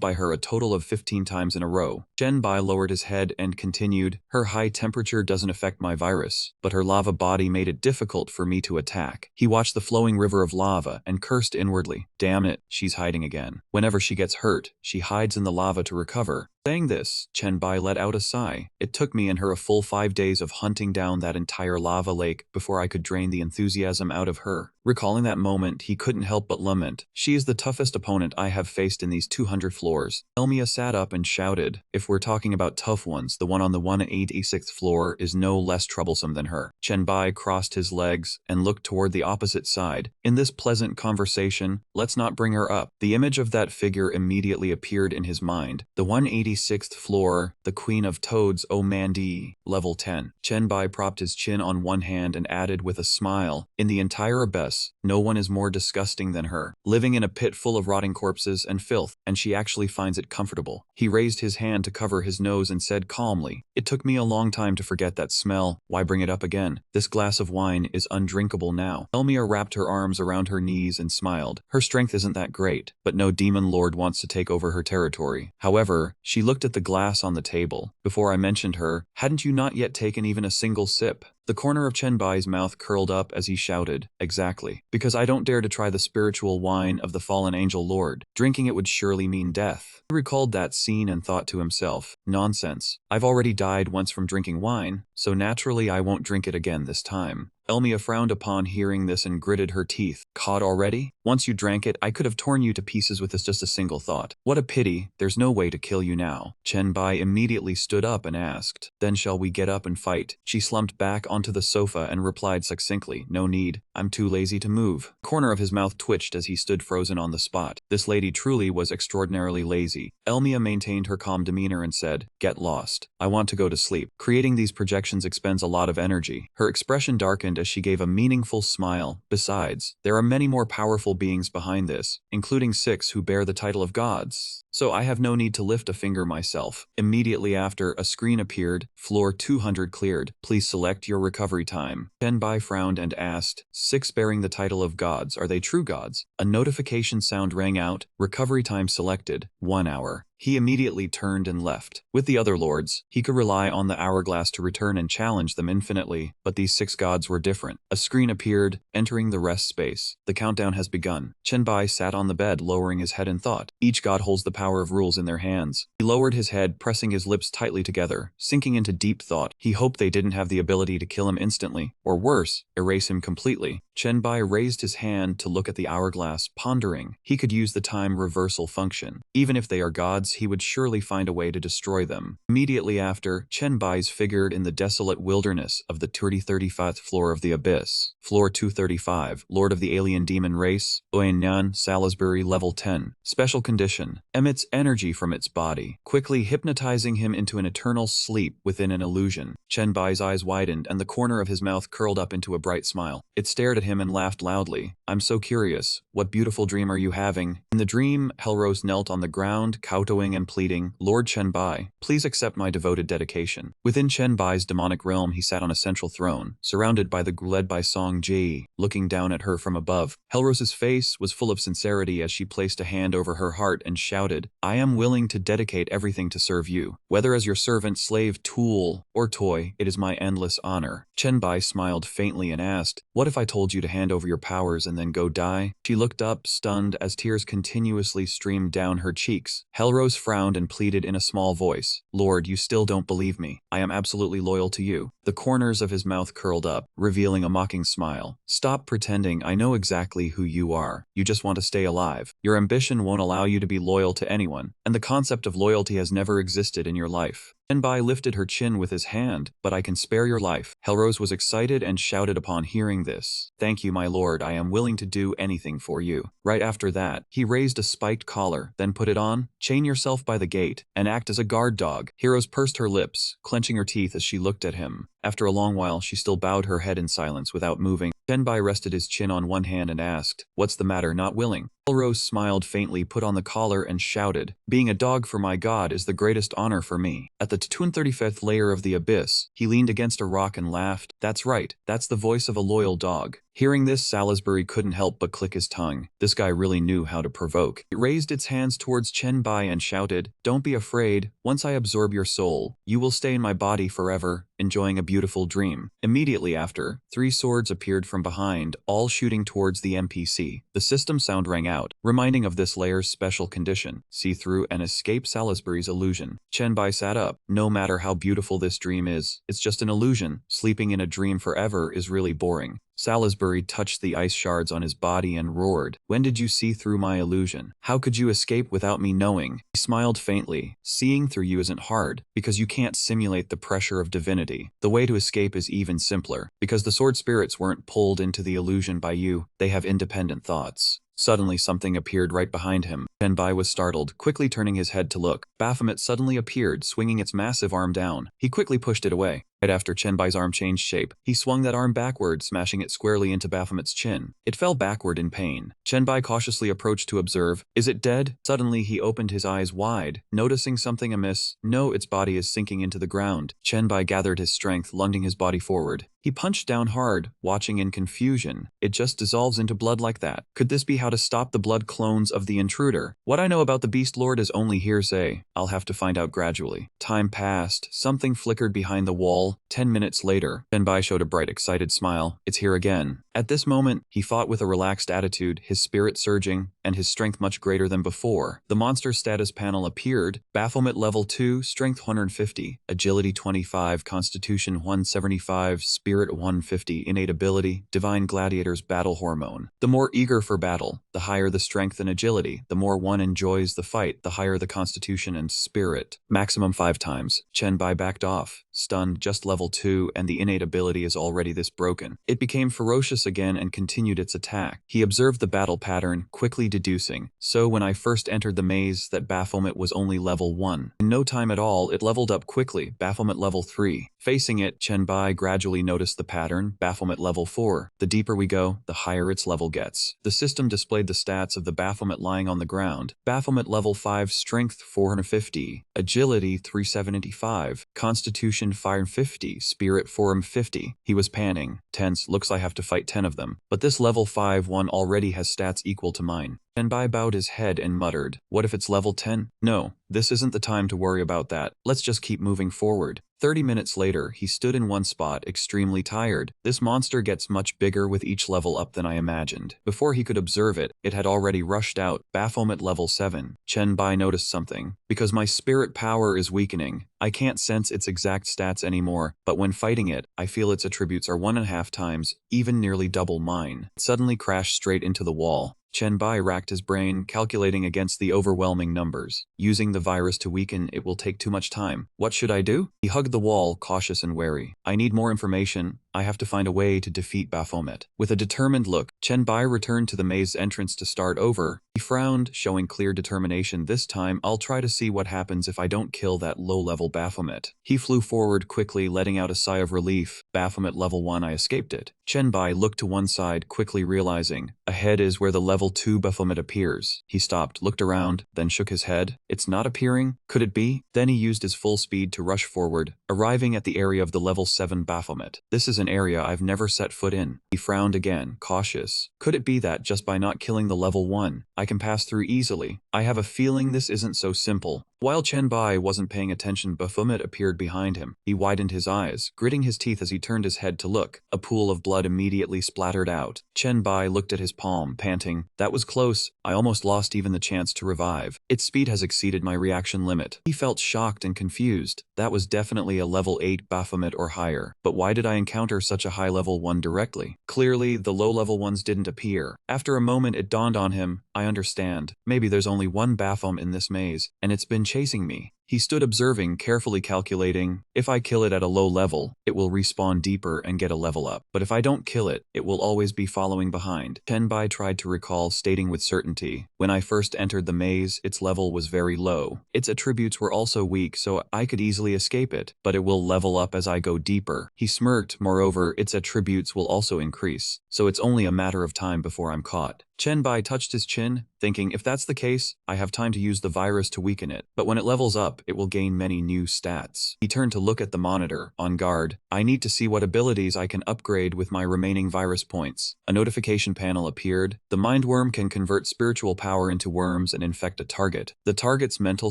by her a total of 15 times in a row." Bai lowered his head and continued, "Her high temperature doesn't affect my virus, but her lava body made it difficult for me to attack." He watched the flowing river of lava and cursed inwardly. "Damn it, she's hiding again. Whenever she gets hurt, she hides in the lava to recover." Saying this, Bai let out a sigh. "It took me and her a full 5 days of hunting down that entire lava lake before I could drain the enthusiasm out of her." Recalling that moment, he couldn't help but lament, "She is the toughest opponent I have faced in these 200 floors." Elmia sat up and shouted, "If we're talking about tough ones, the one on the 186th floor is no less troublesome than her." Bai crossed his legs and looked toward the opposite side. "In this pleasant conversation, let's not bring her up." The image of that figure immediately appeared in his mind. The 186th floor, the Queen of Toads, Mandi, level 10. Bai propped his chin on one hand and added with a smile, "In the entire abyss, no one is more disgusting than her, living in a pit full of rotting corpses and filth, and she actually finds it comfortable." He raised his hand to cover his nose and said calmly, "It took me a long time to forget that smell. Why bring it up again? This glass of wine is undrinkable now." Elmia wrapped her arms around her knees and smiled. Her strength isn't that great, but no demon lord wants to take over her territory. However, she looked at the glass on the table. "Before I mentioned her, hadn't you not yet taken even a single sip?" The corner of Bai's mouth curled up as he shouted, "Exactly. Because I don't dare to try the spiritual wine of the fallen angel lord. Drinking it would surely mean death." He recalled that scene and thought to himself, "Nonsense. I've already died once from drinking wine, so naturally I won't drink it again this time." Elmia frowned upon hearing this and gritted her teeth. "Caught already? Once you drank it, I could have torn you to pieces with just a single thought. What a pity, there's no way to kill you now." Bai immediately stood up and asked, "Then shall we get up and fight?" She slumped back onto the sofa and replied succinctly, "No need. I'm too lazy to move." Corner of his mouth twitched as he stood frozen on the spot. This lady truly was extraordinarily lazy. Elmia maintained her calm demeanor and said, "Get lost. I want to go to sleep." Creating these projections expends a lot of energy. Her expression darkened as she gave a meaningful smile. Besides, there are many more powerful beings behind this, including 6 who bear the title of gods. So I have no need to lift a finger myself. Immediately after, a screen appeared. Floor 200 cleared. Please select your recovery time. Tenbai frowned and asked, 6 bearing the title of gods, are they true gods? A notification sound rang out. Recovery time selected, 1 hour. He immediately turned and left. With the other lords, he could rely on the hourglass to return and challenge them infinitely, but these 6 gods were different. A screen appeared, entering the rest space. The countdown has begun. Chenbai sat on the bed, lowering his head in thought. Each god holds the power of rules in their hands. He lowered his head, pressing his lips tightly together, sinking into deep thought. He hoped they didn't have the ability to kill him instantly, or worse, erase him completely. Chenbai raised his hand to look at the hourglass, pondering. He could use the time reversal function. Even if they are gods, he would surely find a way to destroy them. Immediately after, Chenbai's figured in the desolate wilderness of the 235th floor of the Abyss. Floor 235, Lord of the Alien Demon Race, Oenyan, Salisbury, level 10. Special condition. Emits energy from its body, quickly hypnotizing him into an eternal sleep within an illusion. Chenbai's eyes widened and the corner of his mouth curled up into a bright smile. It stared at him and laughed loudly. "I'm so curious. What beautiful dream are you having?" In the dream, Helrose knelt on the ground, kowtowing and pleading, "Lord Chenbai, please accept my devoted dedication." Within Chenbai's demonic realm, he sat on a central throne, surrounded by the led by Song Ji, looking down at her from above. Helrose's face was full of sincerity as she placed a hand over her heart and shouted, "I am willing to dedicate everything to serve you. Whether as your servant, slave, tool, or toy, it is my endless honor." Chenbai smiled faintly and asked, "What if I told you to hand over your powers and then go die?" She looked up, stunned, as tears continuously streamed down her cheeks. Helrose frowned and pleaded in a small voice, "Lord, you still don't believe me. I am absolutely loyal to you." The corners of his mouth curled up, revealing a mocking smile. "Stop pretending. I know exactly who you are. You just want to stay alive. Your ambition won't allow you to be loyal to anyone, and the concept of loyalty has never existed in your life." Chenbai lifted her chin with his hand, "But I can spare your life." Helrose was excited and shouted upon hearing this, "Thank you, my lord. I am willing to do anything for you." Right after that, he raised a spiked collar, then put it on, "Chain yourself by the gate, and act as a guard dog." Heroes pursed her lips, clenching her teeth as she looked at him. After a long while, she still bowed her head in silence without moving. Chenbai rested his chin on one hand and asked, "What's the matter, not willing?" Helrose smiled faintly, put on the collar, and shouted, "Being a dog for my god is the greatest honor for me." At the 235th layer of the Abyss, he leaned against a rock and laughed. "That's right, that's the voice of a loyal dog." Hearing this, Salisbury couldn't help but click his tongue. This guy really knew how to provoke. It raised its hands towards Chenbai and shouted, "Don't be afraid. Once I absorb your soul, you will stay in my body forever, enjoying a beautiful dream." Immediately after, 3 swords appeared from behind, all shooting towards the NPC. The system sound rang out, reminding of this layer's special condition: see through and escape Salisbury's illusion. Chenbai sat up. "No matter how beautiful this dream is, it's just an illusion. Sleeping in a dream forever is really boring." Salisbury touched the ice shards on his body and roared, "When did you see through my illusion? How could you escape without me knowing?" He smiled faintly. "Seeing through you isn't hard, because you can't simulate the pressure of divinity. The way to escape is even simpler, because the sword spirits weren't pulled into the illusion by you, they have independent thoughts." Suddenly something appeared right behind him. Chenbai was startled, quickly turning his head to look. Baphomet suddenly appeared, swinging its massive arm down. He quickly pushed it away. Right after Chenbai's arm changed shape, he swung that arm backward, smashing it squarely into Baphomet's chin. It fell backward in pain. Chenbai cautiously approached to observe. "Is it dead?" Suddenly he opened his eyes wide, noticing something amiss. "No, its body is sinking into the ground." Chenbai gathered his strength, lunging his body forward. He punched down hard, watching in confusion. "It just dissolves into blood like that. Could this be how to stop the blood clones of the intruder? What I know about the Beast Lord is only hearsay. I'll have to find out gradually." Time passed. Something flickered behind the wall. 10 minutes later, Chenbai showed a bright, excited smile. "It's here again." At this moment, he fought with a relaxed attitude, his spirit surging, and his strength much greater than before. The monster status panel appeared. Baphomet level 2, strength 150, agility 25, constitution 175, spirit 150, innate ability, divine gladiator's battle hormone. The more eager for battle, the higher the strength and agility. The more one enjoys the fight, the higher the constitution and spirit. Maximum 5 times. Chenbai backed off, stunned, just level 2 and the innate ability is already this broken. It became ferocious again and continued its attack. He observed the battle pattern, quickly deducing, so when I first entered the maze, that Baphomet was only level 1. In no time at all, it leveled up quickly, Baphomet level 3. Facing it, Chenbai gradually noticed the pattern, Baphomet level 4. The deeper we go, the higher its level gets. The system displayed the stats of the Baphomet lying on the ground. Baphomet level 5, strength 450, agility 375, constitution 550, spirit 450. He was panning. Tense, looks I have to fight 10 of them. But this level 5 one already has stats equal to mine. Chenbai bowed his head and muttered, "What if it's level 10? No, this isn't the time to worry about that. Let's just keep moving forward." 30 minutes later, he stood in one spot, extremely tired. This monster gets much bigger with each level up than I imagined. Before he could observe it, it had already rushed out, Baphomet level 7. Chenbai noticed something. Because my spirit power is weakening, I can't sense its exact stats anymore, but when fighting it, I feel its attributes are 1.5 times, even nearly double mine. It suddenly crashed straight into the wall. Chenbai racked his brain, calculating against the overwhelming numbers. Using the virus to weaken it will take too much time. What should I do? He hugged the wall, cautious and wary. I need more information. I have to find a way to defeat Baphomet. With a determined look, Chenbai returned to the maze entrance to start over. He frowned, showing clear determination. This time, I'll try to see what happens if I don't kill that low-level Baphomet. He flew forward quickly, letting out a sigh of relief. Baphomet level 1, I escaped it. Chenbai looked to one side, quickly realizing, ahead is where the level 2 Baphomet appears. He stopped, looked around, then shook his head. It's not appearing? Could it be? Then he used his full speed to rush forward, arriving at the area of the level 7 Baphomet. This is an area I've never set foot in. He frowned again, cautious. Could it be that, just by not killing the level 1, I can pass through easily? I have a feeling this isn't so simple. While Chenbai wasn't paying attention, Baphomet appeared behind him. He widened his eyes, gritting his teeth as he turned his head to look. A pool of blood immediately splattered out. Chenbai looked at his palm, panting. That was close. I almost lost even the chance to revive. Its speed has exceeded my reaction limit. He felt shocked and confused. That was definitely a level 8 Baphomet or higher. But why did I encounter such a high level one directly? Clearly, the low level ones didn't appear. After a moment, it dawned on him. I understand. Maybe there's only one Baphomet in this maze, and it's been chasing me. He stood observing, carefully calculating. If I kill it at a low level, it will respawn deeper and get a level up. But if I don't kill it, it will always be following behind. Chenbai tried to recall, stating with certainty, when I first entered the maze, its level was very low. Its attributes were also weak, so I could easily escape it, but it will level up as I go deeper. He smirked. Moreover, its attributes will also increase, so it's only a matter of time before I'm caught. Chenbai touched his chin, thinking, if that's the case, I have time to use the virus to weaken it, but when it levels up, it will gain many new stats. He turned to look at the monitor, on guard. I need to see what abilities I can upgrade with my remaining virus points. A notification panel appeared. The mind worm can convert spiritual power into worms and infect a target. The target's mental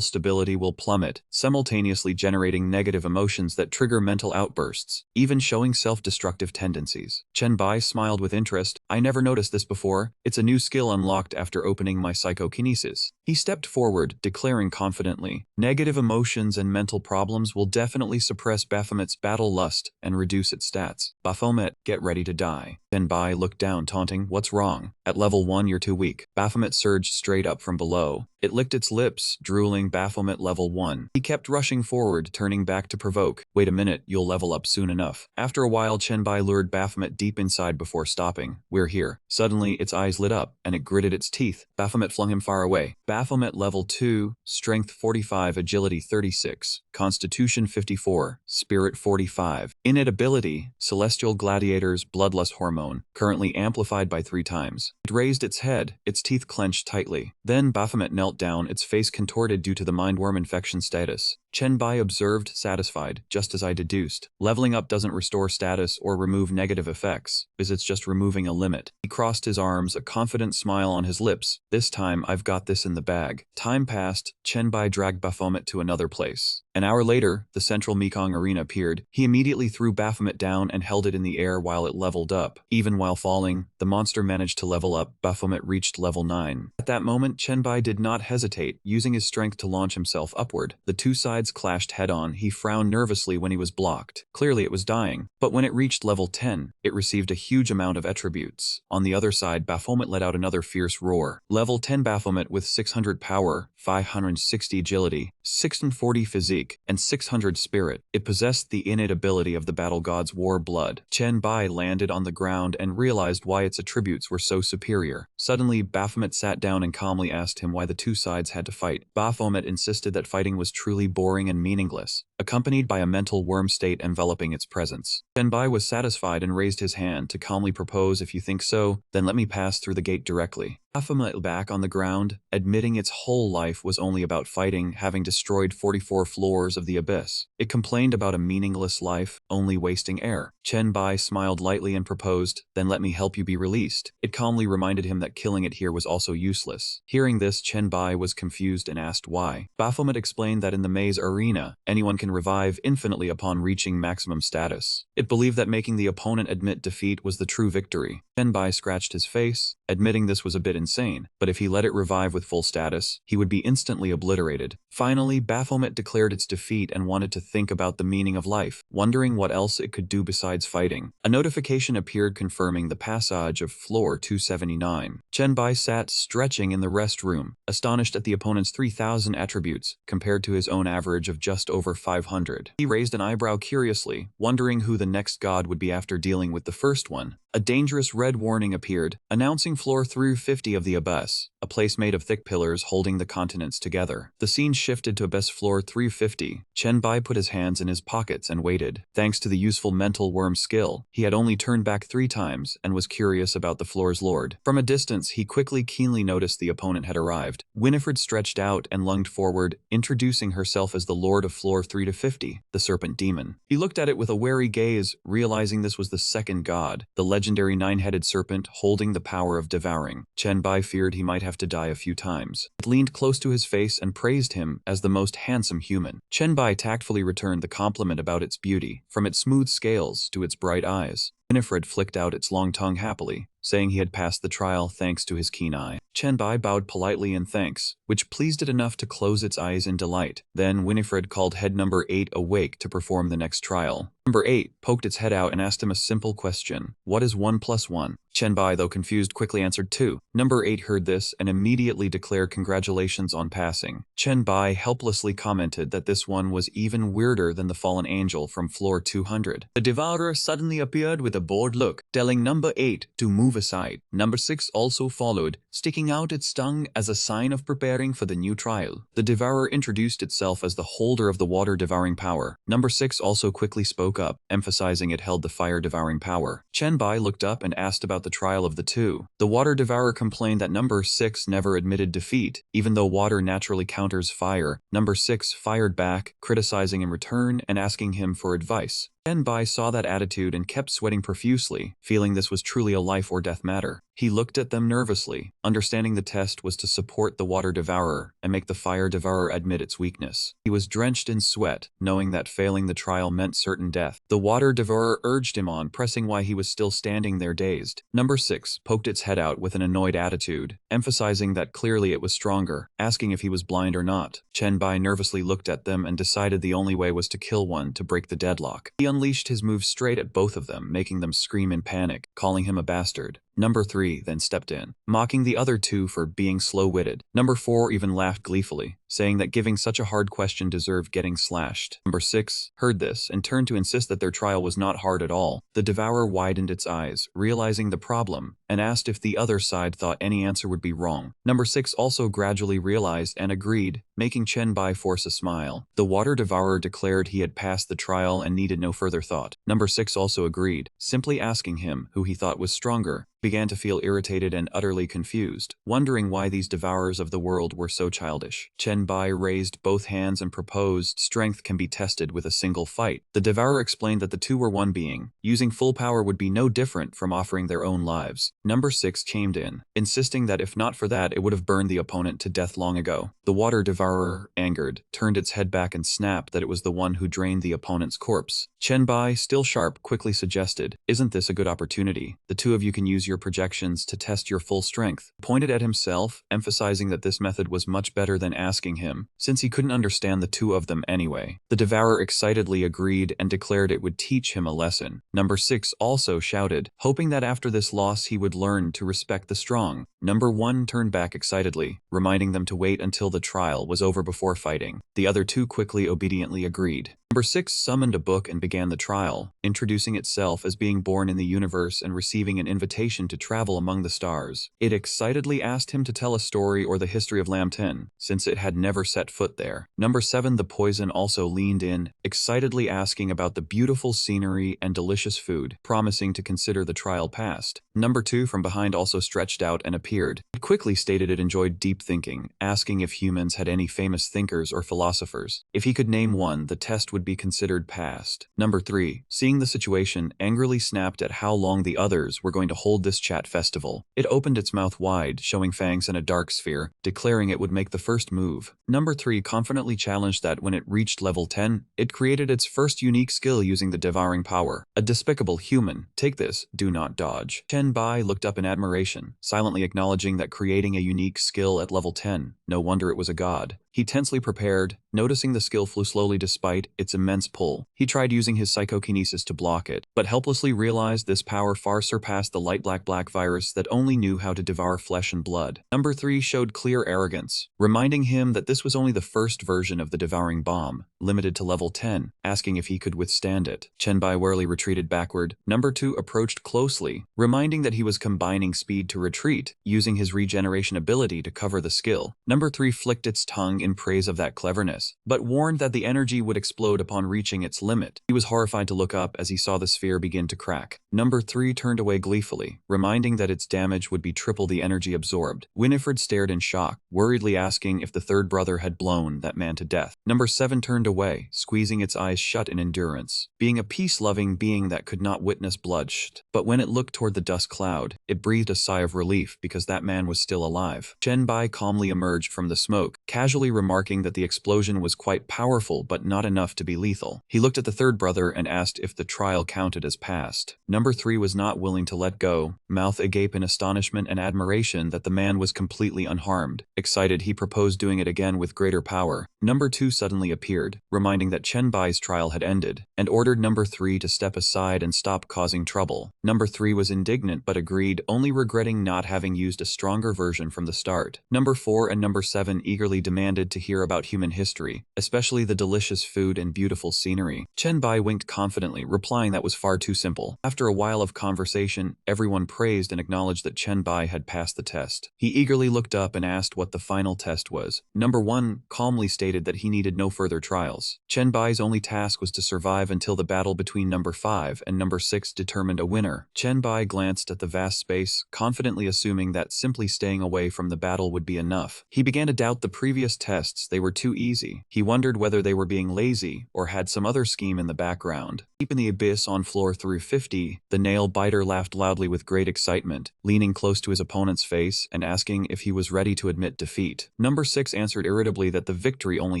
stability will plummet, simultaneously generating negative emotions that trigger mental outbursts, even showing self-destructive tendencies. Chenbai smiled with interest. I never noticed this before. It's a new skill unlocked after opening my psychokinesis. He stepped forward, declaring confidently, negative emotions and mental problems will definitely suppress Baphomet's battle lust and reduce its stats. Baphomet, get ready to die. Chenbai looked down, taunting, what's wrong? At level 1 you're too weak. Baphomet surged straight up from below. It licked its lips, drooling. Baphomet level 1. He kept rushing forward, turning back to provoke. Wait a minute, you'll level up soon enough. After a while, Chenbai lured Baphomet deep inside before stopping. We're here. Suddenly, its eyes lit up, and it gritted its teeth. Baphomet flung him far away. Baphomet level 2, strength 45, agility 36, constitution 54, spirit 45. Innate ability, celestial gladiator's bloodlust hormone, currently amplified by 3 times. It raised its head, its teeth clenched tightly. Then Baphomet knelt down, its face contorted due to the mindworm infection status. Chenbai observed, satisfied, just as I deduced. Leveling up doesn't restore status or remove negative effects, it's just removing a limit. He crossed his arms, a confident smile on his lips. This time, I've got this in the bag. Time passed. Chenbai dragged Baphomet to another place. An hour later, the central Mekong arena appeared. He immediately threw Baphomet down and held it in the air while it leveled up. Even while falling, the monster managed to level up. Baphomet reached level 9. At that moment, Chenbai did not hesitate, using his strength to launch himself upward. The two sides clashed head-on. He frowned nervously when he was blocked. Clearly it was dying, but when it reached level 10, it received a huge amount of attributes. On the other side, Baphomet let out another fierce roar. Level 10 Baphomet with 600 power, 560 agility, 640 physique, and 600 spirit. It possessed the innate ability of the battle god's war blood. Chen Bai landed on the ground and realized why its attributes were so superior. Suddenly, Baphomet sat down and calmly asked him why the two sides had to fight. Baphomet insisted that fighting was truly boring and meaningless, accompanied by a mental worm state enveloping its presence. Chen Bai was satisfied and raised his hand to calmly propose, "If you think so, then let me pass through the gate directly." Baphomet back on the ground, admitting its whole life was only about fighting, having destroyed 44 floors of the abyss. It complained about a meaningless life, only wasting air. Chen Bai smiled lightly and proposed, "Then let me help you be released." It calmly reminded him that killing it here was also useless. Hearing this, Chen Bai was confused and asked why. Baphomet explained that in the maze arena, anyone can revive infinitely upon reaching maximum status. It believed that making the opponent admit defeat was the true victory. Chen Bai scratched his face, admitting this was a bit insane, but if he let it revive with full status, he would be instantly obliterated. Finally, Baphomet declared its defeat and wanted to think about the meaning of life, wondering what else it could do besides fighting. A notification appeared confirming the passage of floor 279. Chen Bai sat stretching in the restroom, astonished at the opponent's 3,000 attributes, compared to his own average of just over 500. He raised an eyebrow curiously, wondering who the next god would be after dealing with the first one. A dangerous red warning appeared, announcing floor 350 of the abyss, a place made of thick pillars holding the continents together. The scene shifted to abyss floor 350. Chen Bai put his hands in his pockets and waited. Thanks to the useful mental worm skill, he had only turned back 3 times and was curious about the floor's lord. From a distance, he keenly noticed the opponent had arrived. Winifred stretched out and lunged forward, introducing herself as the lord of floor 350, the serpent demon. He looked at it with a wary gaze, realizing this was the second god, the legendary 9-headed serpent holding the power of devouring. Chen Bai feared he might have to die a few times. It leaned close to his face and praised him as the most handsome human. Chen Bai tactfully returned the compliment about its beauty, from its smooth scales to its bright eyes. Winifred flicked out its long tongue happily, saying he had passed the trial thanks to his keen eye. Chen Bai bowed politely in thanks, which pleased it enough to close its eyes in delight. Then Winifred called head number 8 awake to perform the next trial. Number 8 poked its head out and asked him a simple question. "What is 1 plus 1? Chen Bai, though confused, quickly answered 2. Number 8 heard this and immediately declared congratulations on passing. Chen Bai helplessly commented that this one was even weirder than the fallen angel from floor 200. The devourer suddenly appeared with a bored look, telling number 8 to move aside. Number 6 also followed, sticking out its tongue as a sign of preparing for the new trial. The devourer introduced itself as the holder of the water-devouring power. Number 6 also quickly spoke up, emphasizing it held the fire-devouring power. Chen Bai looked up and asked about the trial of the two. The water devourer complained that number 6 never admitted defeat, even though water naturally counters fire. Number 6 fired back, criticizing in return and asking him for advice. Chen Bai saw that attitude and kept sweating profusely, feeling this was truly a life or death matter. He looked at them nervously, understanding the test was to support the water devourer and make the fire devourer admit its weakness. He was drenched in sweat, knowing that failing the trial meant certain death. The water devourer urged him on, pressing why he was still standing there dazed. Number 6 poked its head out with an annoyed attitude, emphasizing that clearly it was stronger, asking if he was blind or not. Chen Bai nervously looked at them and decided the only way was to kill one to break the deadlock. He unleashed his move straight at both of them, making them scream in panic, calling him a bastard. Number 3 then stepped in, mocking the other two for being slow-witted. Number 4 even laughed gleefully, saying that giving such a hard question deserved getting slashed. Number 6 heard this and turned to insist that their trial was not hard at all. The devourer widened its eyes, realizing the problem, and asked if the other side thought any answer would be wrong. Number 6 also gradually realized and agreed, making Chen Bai force a smile. The water devourer declared he had passed the trial and needed no further thought. Number 6 also agreed, simply asking him who he thought was stronger. Began to feel irritated and utterly confused, wondering why these devourers of the world were so childish. Chen Bai raised both hands and proposed strength can be tested with a single fight. The devourer explained that the two were one being. Using full power would be no different from offering their own lives. Number 6 chimed in, insisting that if not for that it would have burned the opponent to death long ago. The water devourer, angered, turned its head back and snapped that it was the one who drained the opponent's corpse. Chen Bai, still sharp, quickly suggested, "Isn't this a good opportunity? The two of you can use your your projections to test your full strength. He pointed at himself, emphasizing that this method was much better than asking him, since he couldn't understand the two of them anyway. The devourer excitedly agreed and declared it would teach him a lesson. Number 6 also shouted, hoping that after this loss he would learn to respect the strong. Number 1 turned back excitedly, reminding them to wait until the trial was over before fighting. The other two quickly obediently agreed. Number 6 summoned a book and began the trial, introducing itself as being born in the universe and receiving an invitation to travel among the stars. It excitedly asked him to tell a story or the history of Lamten, since it had never set foot there. Number 7 the poison also leaned in, excitedly asking about the beautiful scenery and delicious food, promising to consider the trial passed. Number 2 from behind also stretched out and appeared. It quickly stated it enjoyed deep thinking, asking if humans had any famous thinkers or philosophers. If he could name one, the test would be considered passed. Number 3, seeing the situation, angrily snapped at how long the others were going to hold this chat festival. It opened its mouth wide, showing fangs and a dark sphere, declaring it would make the first move. Number 3 confidently challenged that when it reached level 10, it created its first unique skill using the devouring power. A despicable human. Take this, do not dodge. Chen Bai looked up in admiration, silently acknowledging that creating a unique skill at level 10, no wonder it was a god. He tensely prepared, noticing the skill flew slowly despite its immense pull. He tried using his psychokinesis to block it, but helplessly realized this power far surpassed the light black virus that only knew how to devour flesh and blood. Number 3 showed clear arrogance, reminding him that this was only the first version of the devouring bomb, limited to level 10, asking if he could withstand it. Chen Bai warily retreated backward. Number 2 approached closely, reminding that he was combining speed to retreat, using his regeneration ability to cover the skill. Number 3 flicked its tongue in praise of that cleverness, but warned that the energy would explode upon reaching its limit. He was horrified to look up as he saw the sphere begin to crack. Number 3 turned away gleefully, reminding that its damage would be triple the energy absorbed. Winifred stared in shock, worriedly asking if the third brother had blown that man to death. Number 7 turned away, squeezing its eyes shut in endurance, being a peace-loving being that could not witness bloodshed. But when it looked toward the dust cloud, it breathed a sigh of relief because that man was still alive. Chen Bai calmly emerged from the smoke, casually remarking that the explosion was quite powerful but not enough to be lethal. He looked at the third brother and asked if the trial counted as passed. Number 3 was not willing to let go, mouth agape in astonishment and admiration that the man was completely unharmed. Excited, he proposed doing it again with greater power. Number 2 suddenly appeared, reminding that Chen Bai's trial had ended, and ordered Number 3 to step aside and stop causing trouble. Number 3 was indignant but agreed, only regretting not having used a stronger version from the start. Number 4 and Number 7 eagerly demanded to hear about human history, especially the delicious food and beautiful scenery. Chen Bai winked confidently, replying that was far too simple. After a while of conversation, everyone praised and acknowledged that Chen Bai had passed the test. He eagerly looked up and asked what the final test was. Number 1 calmly stated that he needed no further trials. Chen Bai's only task was to survive until the battle between Number 5 and Number 6 determined a winner. Chen Bai glanced at the vast space, confidently assuming that simply staying away from the battle would be enough. He began to doubt the previous tests, they were too easy. He wondered whether they were being lazy or had some other scheme in the background. Deep in the abyss on floor 350, the nail biter laughed loudly with great excitement, leaning close to his opponent's face and asking if he was ready to admit defeat. Number 6 answered irritably that the victory only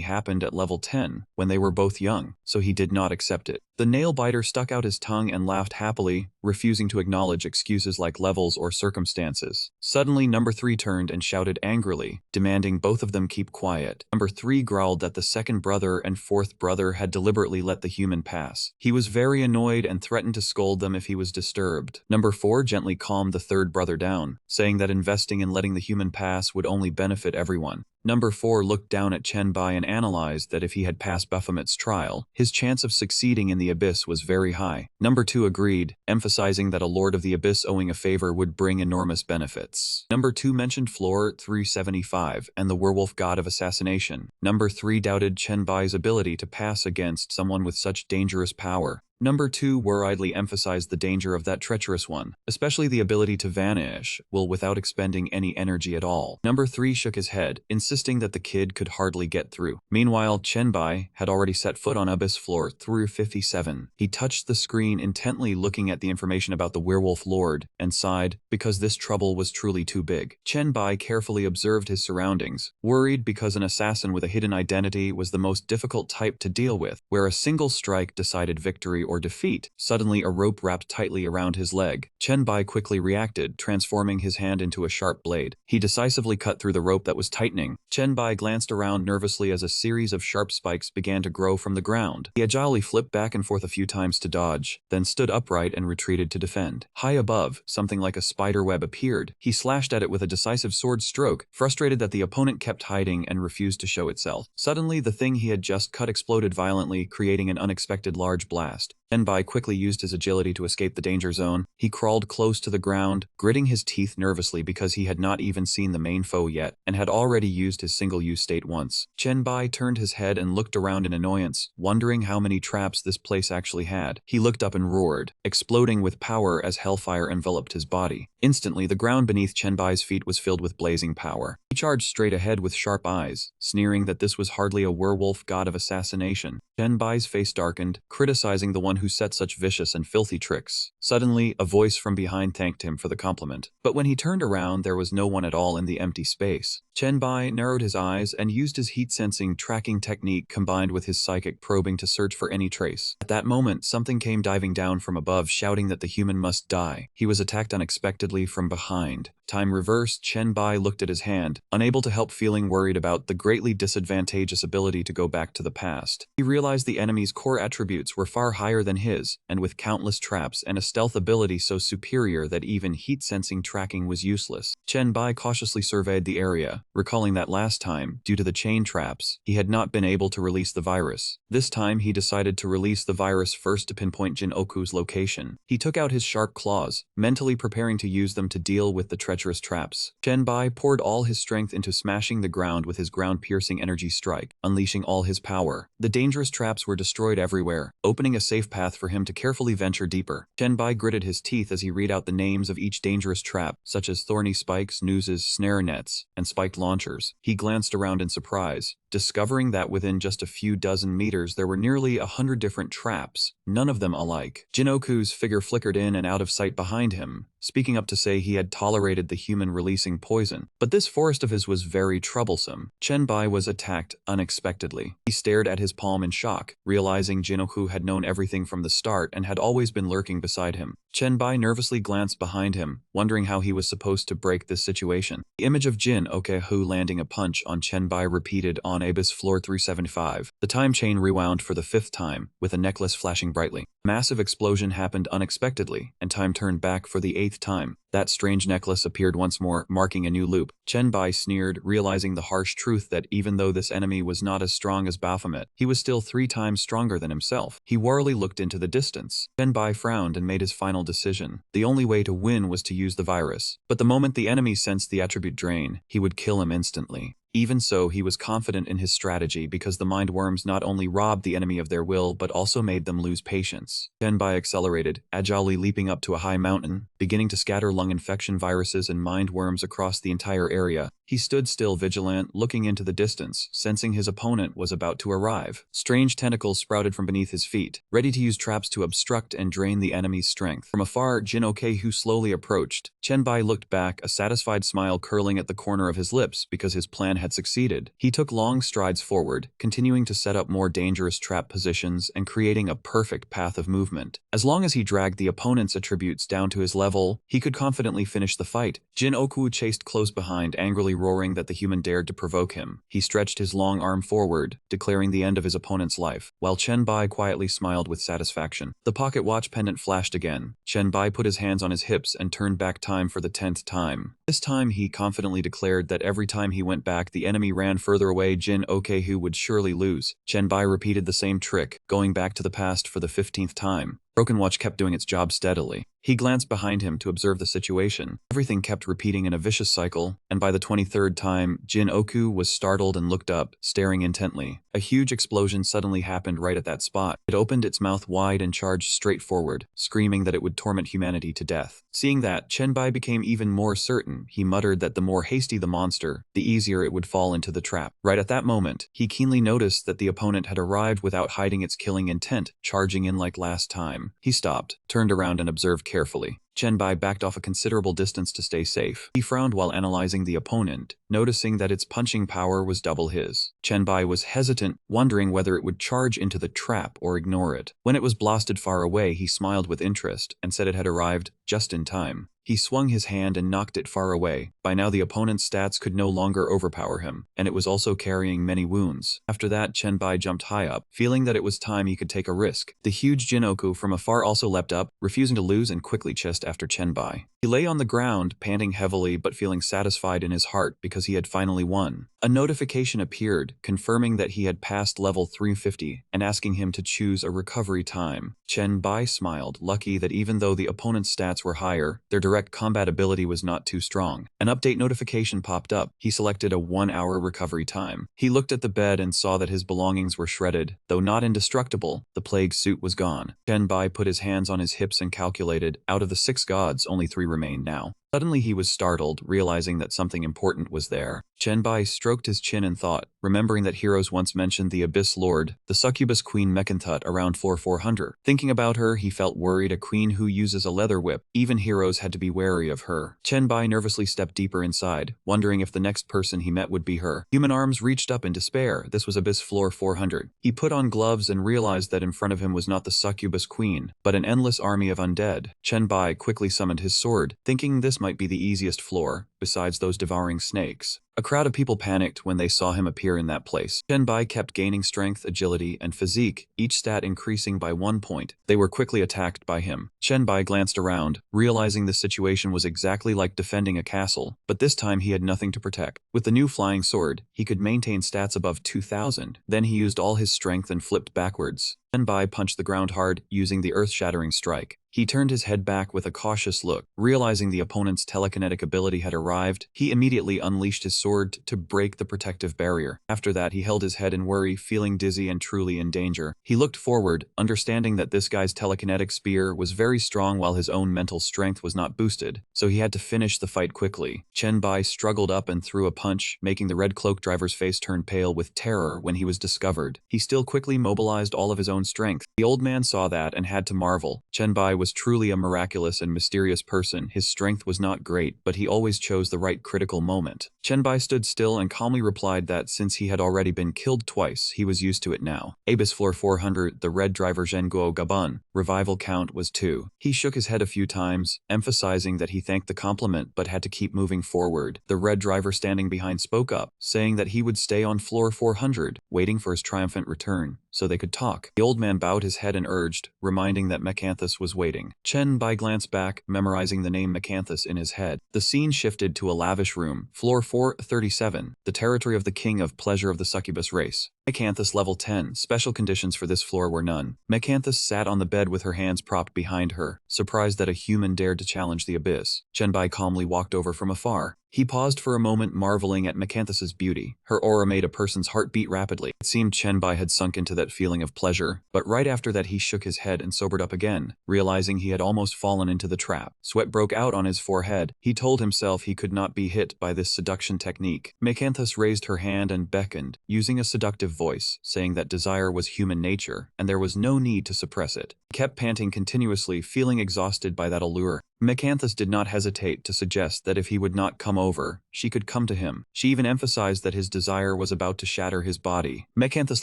happened at level 10, when they were both young, so he did not accept it. The nail biter stuck out his tongue and laughed happily, refusing to acknowledge excuses like levels or circumstances. Suddenly, Number 3 turned and shouted angrily, demanding both of them keep quiet. Number 3 growled that the second brother and fourth brother had deliberately let the human pass. He was very annoyed and threatened to scold them if he was disturbed. Number 4 gently calmed the third brother down, saying that investing in letting the human pass would only benefit everyone. Number 4 looked down at Chen Bai and analyzed that if he had passed Baphomet's trial, his chance of succeeding in the abyss was very high. Number 2 agreed, emphasizing that a Lord of the Abyss owing a favor would bring enormous benefits. Number 2 mentioned floor 375 and the werewolf god of assassination. Number 3 doubted Chen Bai's ability to pass against someone with such dangerous power. Number 2 worriedly emphasized the danger of that treacherous one, especially the ability to vanish, without expending any energy at all. Number 3 shook his head, insisting that the kid could hardly get through. Meanwhile, Chen Bai had already set foot on Abyss floor 357. He touched the screen intently, looking at the information about the werewolf lord, and sighed, because this trouble was truly too big. Chen Bai carefully observed his surroundings, worried because an assassin with a hidden identity was the most difficult type to deal with, where a single strike decided victory or defeat. Suddenly, a rope wrapped tightly around his leg. Chen Bai quickly reacted, transforming his hand into a sharp blade. He decisively cut through the rope that was tightening. Chen Bai glanced around nervously as a series of sharp spikes began to grow from the ground. He agilely flipped back and forth a few times to dodge, then stood upright and retreated to defend. High above, something like a spider web appeared. He slashed at it with a decisive sword stroke, frustrated that the opponent kept hiding and refused to show itself. Suddenly, the thing he had just cut exploded violently, creating an unexpected large blast. Chen Bai quickly used his agility to escape the danger zone. He crawled close to the ground, gritting his teeth nervously because he had not even seen the main foe yet, and had already used his single-use state once. Chen Bai turned his head and looked around in annoyance, wondering how many traps this place actually had. He looked up and roared, exploding with power as hellfire enveloped his body. Instantly, the ground beneath Chen Bai's feet was filled with blazing power. He charged straight ahead with sharp eyes, sneering that this was hardly a werewolf god of assassination. Chen Bai's face darkened, criticizing the one who set such vicious and filthy tricks. Suddenly, a voice from behind thanked him for the compliment. But when he turned around, there was no one at all in the empty space. Chen Bai narrowed his eyes and used his heat-sensing tracking technique combined with his psychic probing to search for any trace. At that moment, something came diving down from above, shouting that the human must die. He was attacked unexpectedly from behind. Time reversed, Chen Bai looked at his hand, unable to help feeling worried about the greatly disadvantageous ability to go back to the past. He realized the enemy's core attributes were far higher than his, and with countless traps and a stealth ability so superior that even heat-sensing tracking was useless. Chen Bai cautiously surveyed the area, recalling that last time, due to the chain traps, he had not been able to release the virus. This time, he decided to release the virus first to pinpoint Jin Oku's location. He took out his sharp claws, mentally preparing to use them to deal with the treacherous traps. Chen Bai poured all his strength into smashing the ground with his ground-piercing energy strike, unleashing all his power. The dangerous traps were destroyed everywhere, opening a safe path for him to carefully venture deeper. Chen Bai gritted his teeth as he read out the names of each dangerous trap, such as thorny spikes, nooses, snare nets, and spiked launchers. He glanced around in surprise, discovering that within just a few dozen meters there were nearly 100 different traps, none of them alike. Jin Oku's figure flickered in and out of sight behind him, speaking up to say he had tolerated the human releasing poison. But this forest of his was very troublesome. Chen Bai was attacked unexpectedly. He stared at his palm in shock, realizing Jin Oku had known everything from the start and had always been lurking beside him. Chen Bai nervously glanced behind him, wondering how he was supposed to break this situation. The image of Jin Oku landing a punch on Chen Bai repeated on Abyss Floor 375. The time chain rewound for the 5th time, with a necklace flashing brightly. A massive explosion happened unexpectedly, and time turned back for the 8th time. That strange necklace appeared once more, marking a new loop. Chen Bai sneered, realizing the harsh truth that even though this enemy was not as strong as Baphomet, he was still 3 times stronger than himself. He warily looked into the distance. Chen Bai frowned and made his final decision. The only way to win was to use the virus. But the moment the enemy sensed the attribute drain, he would kill him instantly. Even so, he was confident in his strategy because the mind worms not only robbed the enemy of their will but also made them lose patience. Chen Bai accelerated, agilely leaping up to a high mountain, beginning to scatter lung infection viruses and mind worms across the entire area. He stood still, vigilant, looking into the distance, sensing his opponent was about to arrive. Strange tentacles sprouted from beneath his feet, ready to use traps to obstruct and drain the enemy's strength. From afar, Jin Oku slowly approached. Chen Bai looked back, a satisfied smile curling at the corner of his lips because his plan had succeeded. He took long strides forward, continuing to set up more dangerous trap positions and creating a perfect path of movement. As long as he dragged the opponent's attributes down to his level, he could confidently finish the fight. Jin Oku chased close behind, angrily roaring that the human dared to provoke him. He stretched his long arm forward, declaring the end of his opponent's life, while Chen Bai quietly smiled with satisfaction. The pocket watch pendant flashed again. Chen Bai put his hands on his hips and turned back time for the 10th time. This time he confidently declared that every time he went back the enemy ran further away. Jin Oku would surely lose. Chen Bai repeated the same trick, going back to the past for the 15th time. Broken Watch kept doing its job steadily. He glanced behind him to observe the situation. Everything kept repeating in a vicious cycle, and by the 23rd time, Jin Oku was startled and looked up, staring intently. A huge explosion suddenly happened right at that spot. It opened its mouth wide and charged straight forward, screaming that it would torment humanity to death. Seeing that, Chen Bai became even more certain. He muttered that the more hasty the monster, the easier it would fall into the trap. Right at that moment, he keenly noticed that the opponent had arrived without hiding its killing intent, charging in like last time. He stopped, turned around and observed carefully. Chenbai backed off a considerable distance to stay safe. He frowned while analyzing the opponent, noticing that its punching power was double his. Chenbai was hesitant, wondering whether it would charge into the trap or ignore it. When it was blasted far away, he smiled with interest and said it had arrived just in time. He swung his hand and knocked it far away. By now the opponent's stats could no longer overpower him, and it was also carrying many wounds. After that, Chenbai jumped high up, feeling that it was time he could take a risk. The huge Jinoku from afar also leapt up, refusing to lose and quickly chased after Chenbai. He lay on the ground, panting heavily but feeling satisfied in his heart because he had finally won. A notification appeared, confirming that he had passed level 350 and asking him to choose a recovery time. Chenbai smiled, lucky that even though the opponent's stats were higher, their direct combat ability was not too strong. An update notification popped up. He selected a 1-hour recovery time. He looked at the bed and saw that his belongings were shredded. Though not indestructible, the plague suit was gone. Chenbai put his hands on his hips and calculated, out of the 6 gods, only 3 remained now. Suddenly he was startled, realizing that something important was there. Chenbai stroked his chin and thought, remembering that heroes once mentioned the Abyss Lord, the succubus queen Mekantut around floor 400. Thinking about her, he felt worried. A queen who uses a leather whip. Even heroes had to be wary of her. Chenbai nervously stepped deeper inside, wondering if the next person he met would be her. Human arms reached up in despair. This was Abyss floor 400. He put on gloves and realized that in front of him was not the succubus queen, but an endless army of undead. Chenbai quickly summoned his sword, thinking this might be the easiest floor, besides those devouring snakes. A crowd of people panicked when they saw him appear in that place. Chenbai kept gaining strength, agility, and physique, each stat increasing by 1 point. They were quickly attacked by him. Chenbai glanced around, realizing the situation was exactly like defending a castle, but this time he had nothing to protect. With the new flying sword, he could maintain stats above 2,000. Then he used all his strength and flipped backwards. Chenbai punched the ground hard, using the earth-shattering strike. He turned his head back with a cautious look. Realizing the opponent's telekinetic ability had arrived, he immediately unleashed his sword to break the protective barrier. After that, he held his head in worry, feeling dizzy and truly in danger. He looked forward, understanding that this guy's telekinetic spear was very strong while his own mental strength was not boosted, so he had to finish the fight quickly. Chenbai struggled up and threw a punch, making the red cloak driver's face turn pale with terror when he was discovered. He still quickly mobilized all of his own strength. The old man saw that and had to marvel. Chenbai was truly a miraculous and mysterious person. His strength was not great, but he always chose the right critical moment. Chenbai stood still and calmly replied that since he had already been killed twice, he was used to it now. Abyss floor 400, the red driver Zhenguo Gabun. Revival count was 2. He shook his head a few times, emphasizing that he thanked the compliment but had to keep moving forward. The red driver standing behind spoke up, saying that he would stay on floor 400, waiting for his triumphant return, so they could talk. The old man bowed his head and urged, reminding that Mecanthus was waiting. Chenbai glanced back, memorizing the name Mecanthus in his head. The scene shifted to a lavish room, floor 437, the territory of the king of pleasure of the succubus race. Mecanthus level 10. Special conditions for this floor were none. Mecanthus sat on the bed with her hands propped behind her, surprised that a human dared to challenge the abyss. Chenbai calmly walked over from afar. He paused for a moment, marveling at Mecanthus's beauty. Her aura made a person's heart beat rapidly. It seemed Chenbai had sunk into that feeling of pleasure, but right after that he shook his head and sobered up again, realizing he had almost fallen into the trap. Sweat broke out on his forehead. He told himself he could not be hit by this seduction technique. Mecanthus raised her hand and beckoned, using a seductive voice, saying that desire was human nature, and there was no need to suppress it. He kept panting continuously, feeling exhausted by that allure. Mecanthus did not hesitate to suggest that if he would not come over, she could come to him. She even emphasized that his desire was about to shatter his body. Mecanthus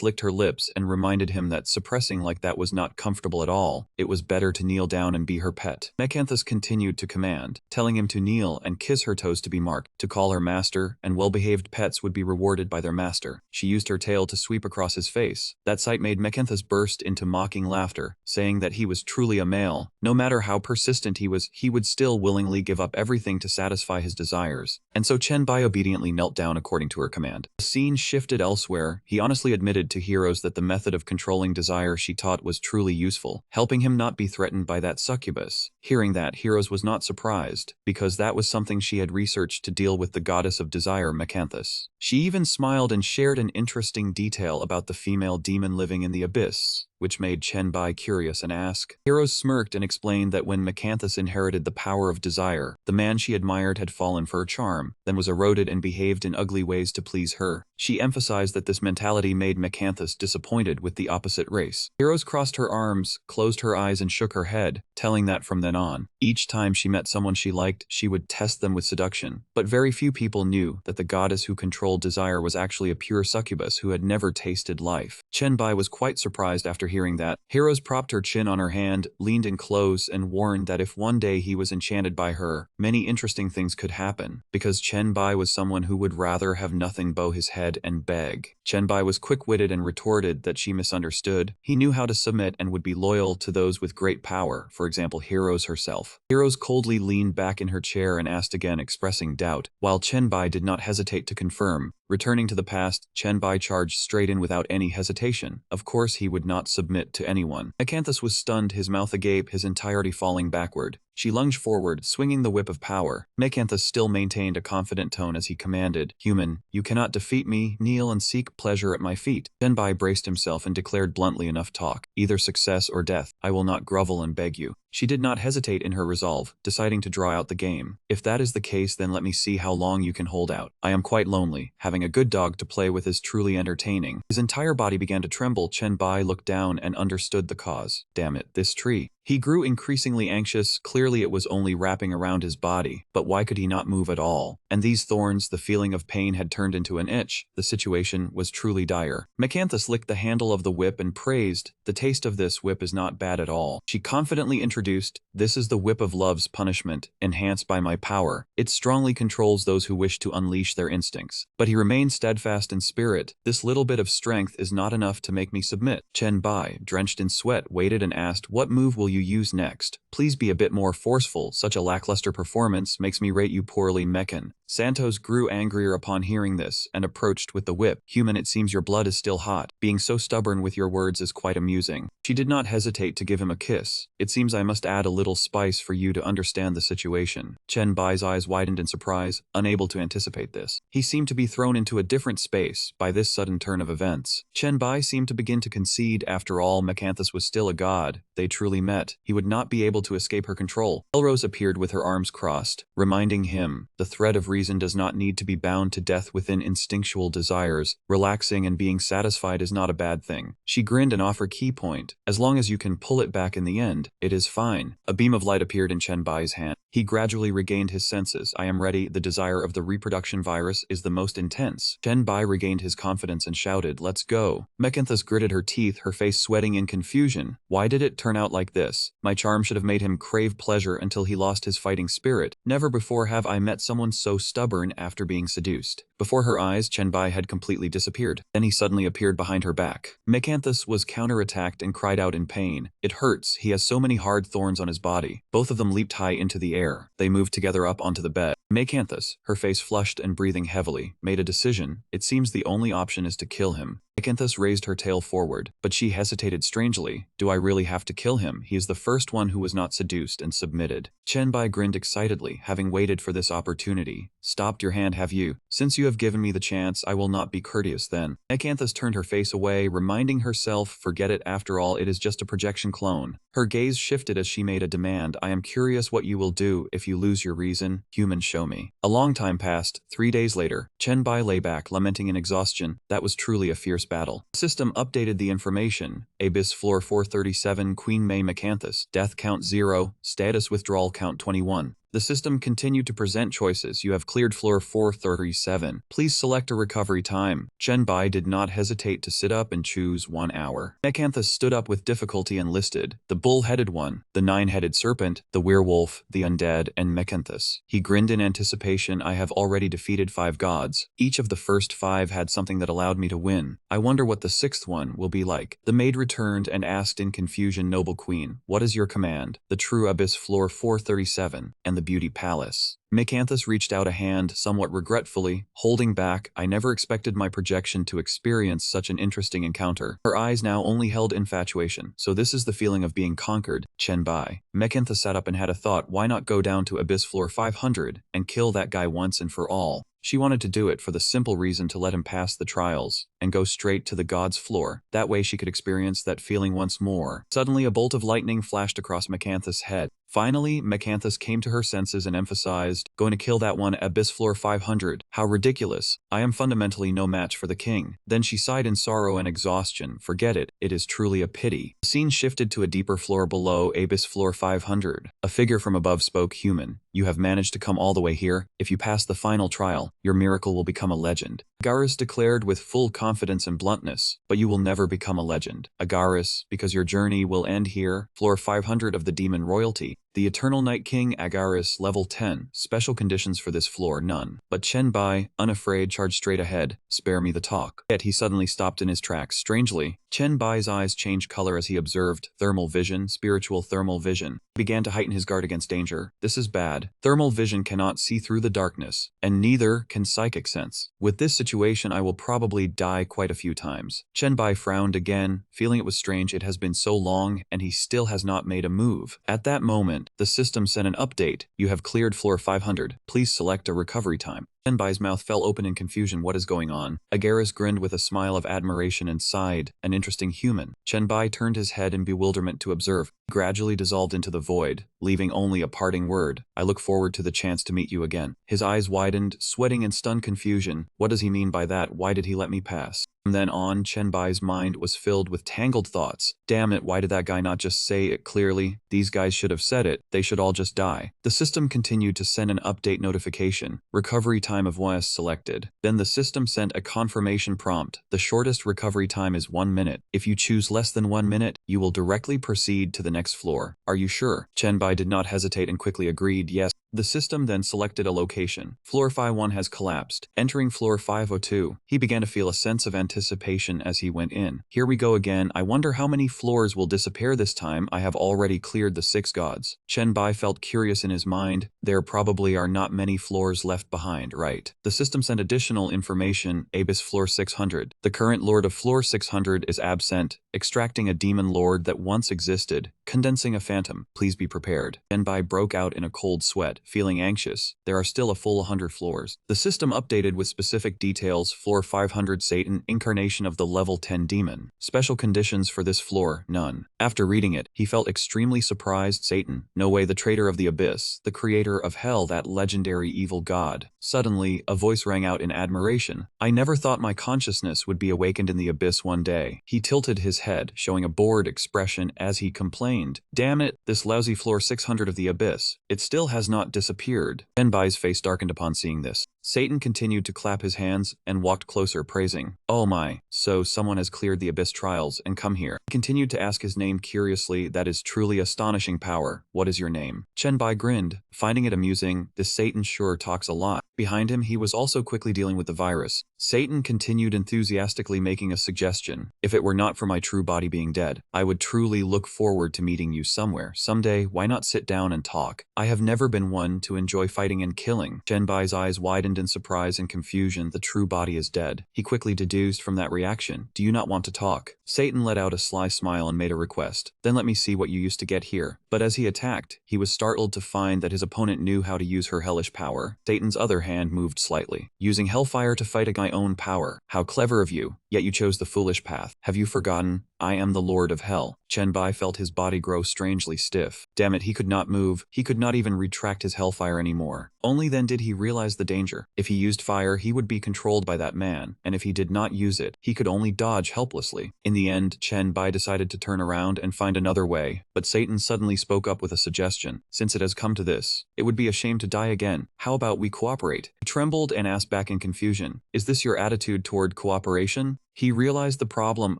licked her lips and reminded him that suppressing like that was not comfortable at all. It was better to kneel down and be her pet. Mecanthus continued to command, telling him to kneel and kiss her toes to be marked, to call her master, and well-behaved pets would be rewarded by their master. She used her tail to sweep across his face. That sight made Mecanthus burst into mocking laughter, saying that he was truly a male. No matter how persistent he was, he would still willingly give up everything to satisfy his desires. And so Chenbai obediently knelt down according to her command. The scene shifted elsewhere. He honestly admitted to Heroes that the method of controlling desire she taught was truly useful, helping him not be threatened by that succubus. Hearing that, Heroes was not surprised, because that was something she had researched to deal with the goddess of desire, Mecanthus. She even smiled and shared an interesting detail about the female demon living in the abyss, which made Chenbai curious and ask. Heroes smirked and explained that when Mecanthus inherited the power of desire, the man she admired had fallen for her charm, then was eroded and behaved in ugly ways to please her. She emphasized that this mentality made Mecanthus disappointed with the opposite race. Heroes crossed her arms, closed her eyes and shook her head, telling that from then on, each time she met someone she liked, she would test them with seduction. But very few people knew that the goddess who controlled desire was actually a pure succubus who had never tasted life. Chenbai was quite surprised after hearing that. Heroes propped her chin on her hand, leaned in close, and warned that if one day he was enchanted by her, many interesting things could happen, because Chenbai was someone who would rather have nothing bow his head and beg. Chenbai was quick-witted and retorted that she misunderstood. He knew how to submit and would be loyal to those with great power, for example Heroes herself. Heroes coldly leaned back in her chair and asked again, expressing doubt, while Chenbai did not hesitate to confirm. Returning to the past, Chenbai charged straight in without any hesitation. Of course he would not submit to anyone. Acanthus was stunned, his mouth agape, his entirety falling backward. She lunged forward, swinging the whip of power. Acanthus still maintained a confident tone as he commanded, "Human, you cannot defeat me, kneel and seek pleasure at my feet." Chenbai braced himself and declared bluntly, "Enough talk. Either success or death. I will not grovel and beg you." She did not hesitate in her resolve, deciding to draw out the game. "If that is the case, then let me see how long you can hold out. I am quite lonely. Having a good dog to play with is truly entertaining." His entire body began to tremble. Chenbai looked down and understood the cause. Damn it, this tree. He grew increasingly anxious. Clearly it was only wrapping around his body, but why could he not move at all? And these thorns, the feeling of pain had turned into an itch. The situation was truly dire. Acanthus licked the handle of the whip and praised, "The taste of this whip is not bad at all." She confidently introduced, "This is the whip of love's punishment, enhanced by my power. It strongly controls those who wish to unleash their instincts." But he remained steadfast in spirit. "This little bit of strength is not enough to make me submit." Chenbai, drenched in sweat, waited and asked, "What move will you use next? Please be a bit more forceful. Such a lackluster performance makes me rate you poorly." Meccan. Santos grew angrier upon hearing this and approached with the whip. "Human, it seems your blood is still hot. Being so stubborn with your words is quite amusing." She did not hesitate to give him a kiss. "It seems I must add a little spice for you to understand the situation." Chenbai's eyes widened in surprise, unable to anticipate this. He seemed to be thrown into a different space by this sudden turn of events. Chenbai seemed to begin to concede. After all, Acanthus was still a god. They truly met. He would not be able to escape her control. Elrose appeared with her arms crossed, reminding him, "The thread of reason does not need to be bound to death within instinctual desires. Relaxing and being satisfied is not a bad thing." She grinned and offered key point, "As long as you can pull it back in the end, it is fine." A beam of light appeared in Chenbai's hand. He gradually regained his senses. "I am ready. The desire of the reproduction virus is the most intense." Chenbai regained his confidence and shouted, "Let's go." Acanthus gritted her teeth, her face sweating in confusion. Why did it turn out like this? My charm should have made him crave pleasure until he lost his fighting spirit. Never before have I met someone so stubborn after being seduced. Before her eyes, Chenbai had completely disappeared. Then he suddenly appeared behind her back. Acanthus was counterattacked and cried out in pain. "It hurts. He has so many hard thorns on his body." Both of them leaped high into the air. They moved together up onto the bed. Acanthus, her face flushed and breathing heavily, made a decision. It seems the only option is to kill him. Acanthus raised her tail forward, but she hesitated strangely. "Do I really have to kill him? He is the first one who was not seduced and submitted." Chenbai grinned excitedly, having waited for this opportunity. "Stopped your hand, have you? Since you have given me the chance, I will not be courteous then." Acanthus turned her face away, reminding herself, forget it, after all, it is just a projection clone. Her gaze shifted as she made a demand. "I am curious what you will do if you lose your reason. Human, show me." A long time passed. 3 days later, Chenbai lay back, lamenting in exhaustion. That was truly a fierce battle. The system updated the information. Abyss floor 437, Queen May Acanthus, death count 0, status withdrawal count 21. The system continued to present choices. You have cleared floor 437. Please select a recovery time. Chenbai did not hesitate to sit up and choose 1 hour. Acanthus stood up with difficulty and listed the bull-headed one, the 9-headed serpent, the werewolf, the undead, and Acanthus. He grinned in anticipation. "I have already defeated 5 gods. Each of the first 5 had something that allowed me to win. I wonder what the 6th one will be like." The maid returned and asked in confusion, "Noble queen, what is your command?" "The true abyss floor 437, and the beauty palace." Acanthus reached out a hand, somewhat regretfully, holding back. "I never expected my projection to experience such an interesting encounter." Her eyes now only held infatuation. "So this is the feeling of being conquered." Chenbai. Acanthus sat up and had a thought. Why not go down to abyss floor 500 and kill that guy once and for all? She wanted to do it for the simple reason to let him pass the trials and go straight to the god's floor. That way she could experience that feeling once more. Suddenly a bolt of lightning flashed across Acanthus' head. Finally, Acanthus came to her senses and emphasized, confused. Going to kill that one Abyss Floor 500. How ridiculous. I am fundamentally no match for the king. Then she sighed in sorrow and exhaustion. Forget it. It is truly a pity. The scene shifted to a deeper floor below Abyss Floor 500. A figure from above spoke. Human, you have managed to come all the way here. If you pass the final trial, your miracle will become a legend. Agaris declared with full confidence and bluntness, but you will never become a legend. Agaris, because your journey will end here. Floor 500 of the Demon Royalty. The Eternal Night King Agaris, level 10. Special conditions for this floor, none. But Chen Bai, unafraid, charged straight ahead. Spare me the talk. Yet he suddenly stopped in his tracks. Strangely, Chen Bai's eyes changed color as he observed thermal vision, spiritual thermal vision. He began to heighten his guard against danger. This is bad. Thermal vision cannot see through the darkness, and neither can psychic sense. With this situation, I will probably die quite a few times. Chen Bai frowned again, feeling it was strange. It has been so long, and he still has not made a move. At that moment, the system sent an update. You have cleared floor 500. Please select a recovery time. Chen Bai's mouth fell open in confusion. What is going on? Agaris grinned with a smile of admiration and sighed. An interesting human. Chen Bai turned his head in bewilderment to observe. He gradually dissolved into the void, leaving only a parting word. I look forward to the chance to meet you again. His eyes widened, sweating in stunned confusion. What does he mean by that? Why did he let me pass? From then on, Chen Bai's mind was filled with tangled thoughts. Damn it, why did that guy not just say it clearly? These guys should have said it. They should all just die. The system continued to send an update notification. Recovery time of OS selected. Then the system sent a confirmation prompt. The shortest recovery time is 1 minute. If you choose less than 1 minute, you will directly proceed to the next floor. Are you sure? Chen Bai did not hesitate and quickly agreed, yes. The system then selected a location. Floor 51 has collapsed. Entering floor 502, he began to feel a sense of anticipation as he went in. Here we go again. I wonder how many floors will disappear this time. I have already cleared the 6 gods. Chen Bai felt curious in his mind. There probably are not many floors left behind, right? The system sent additional information. Abyss floor 600. The current lord of floor 600 is absent, extracting a demon lord that once existed, condensing a phantom. Please be prepared. Chen Bai broke out in a cold sweat. Feeling anxious, there are still a full 100 floors. The system updated with specific details. Floor 500 Satan, incarnation of the level 10 demon. Special conditions for this floor, none. After reading it, he felt extremely surprised. Satan, no way, the traitor of the abyss, the creator of hell, that legendary evil god. Suddenly, a voice rang out in admiration. I never thought my consciousness would be awakened in the abyss one day. He tilted his head, showing a bored expression as he complained. Damn it, this lousy floor 600 of the abyss. It still has not disappeared. Chen Bai's face darkened upon seeing this. Satan continued to clap his hands and walked closer, praising. Oh my, so someone has cleared the abyss trials and come here. He continued to ask his name curiously. That is truly astonishing power. What is your name? Chen Bai grinned, finding it amusing. This Satan sure talks a lot. Behind him, he was also quickly dealing with the virus. Satan continued enthusiastically, making a suggestion. If it were not for my true body being dead, I would truly look forward to meeting you somewhere. Someday, why not sit down and talk? I have never been one to enjoy fighting and killing. Chen Bai's eyes widened in surprise and confusion. The true body is dead. He quickly deduced from that reaction. Do you not want to talk? Satan let out a sly smile and made a request. Then let me see what you used to get here. But as he attacked, he was startled to find that his opponent knew how to use her hellish power. Satan's other hand moved slightly. Using hellfire to fight my own power. How clever of you, yet you chose the foolish path. Have you forgotten? I am the Lord of Hell. Chen Bai felt his body grow strangely stiff. Damn it, he could not move. He could not even retract his hellfire anymore. Only then did he realize the danger. If he used fire, he would be controlled by that man, and if he did not use it, he could only dodge helplessly. In the end, Chen Bai decided to turn around and find another way, but Satan suddenly spoke up with a suggestion. Since it has come to this, it would be a shame to die again. How about we cooperate? He trembled and asked back in confusion. Is this your attitude toward cooperation? He realized the problem,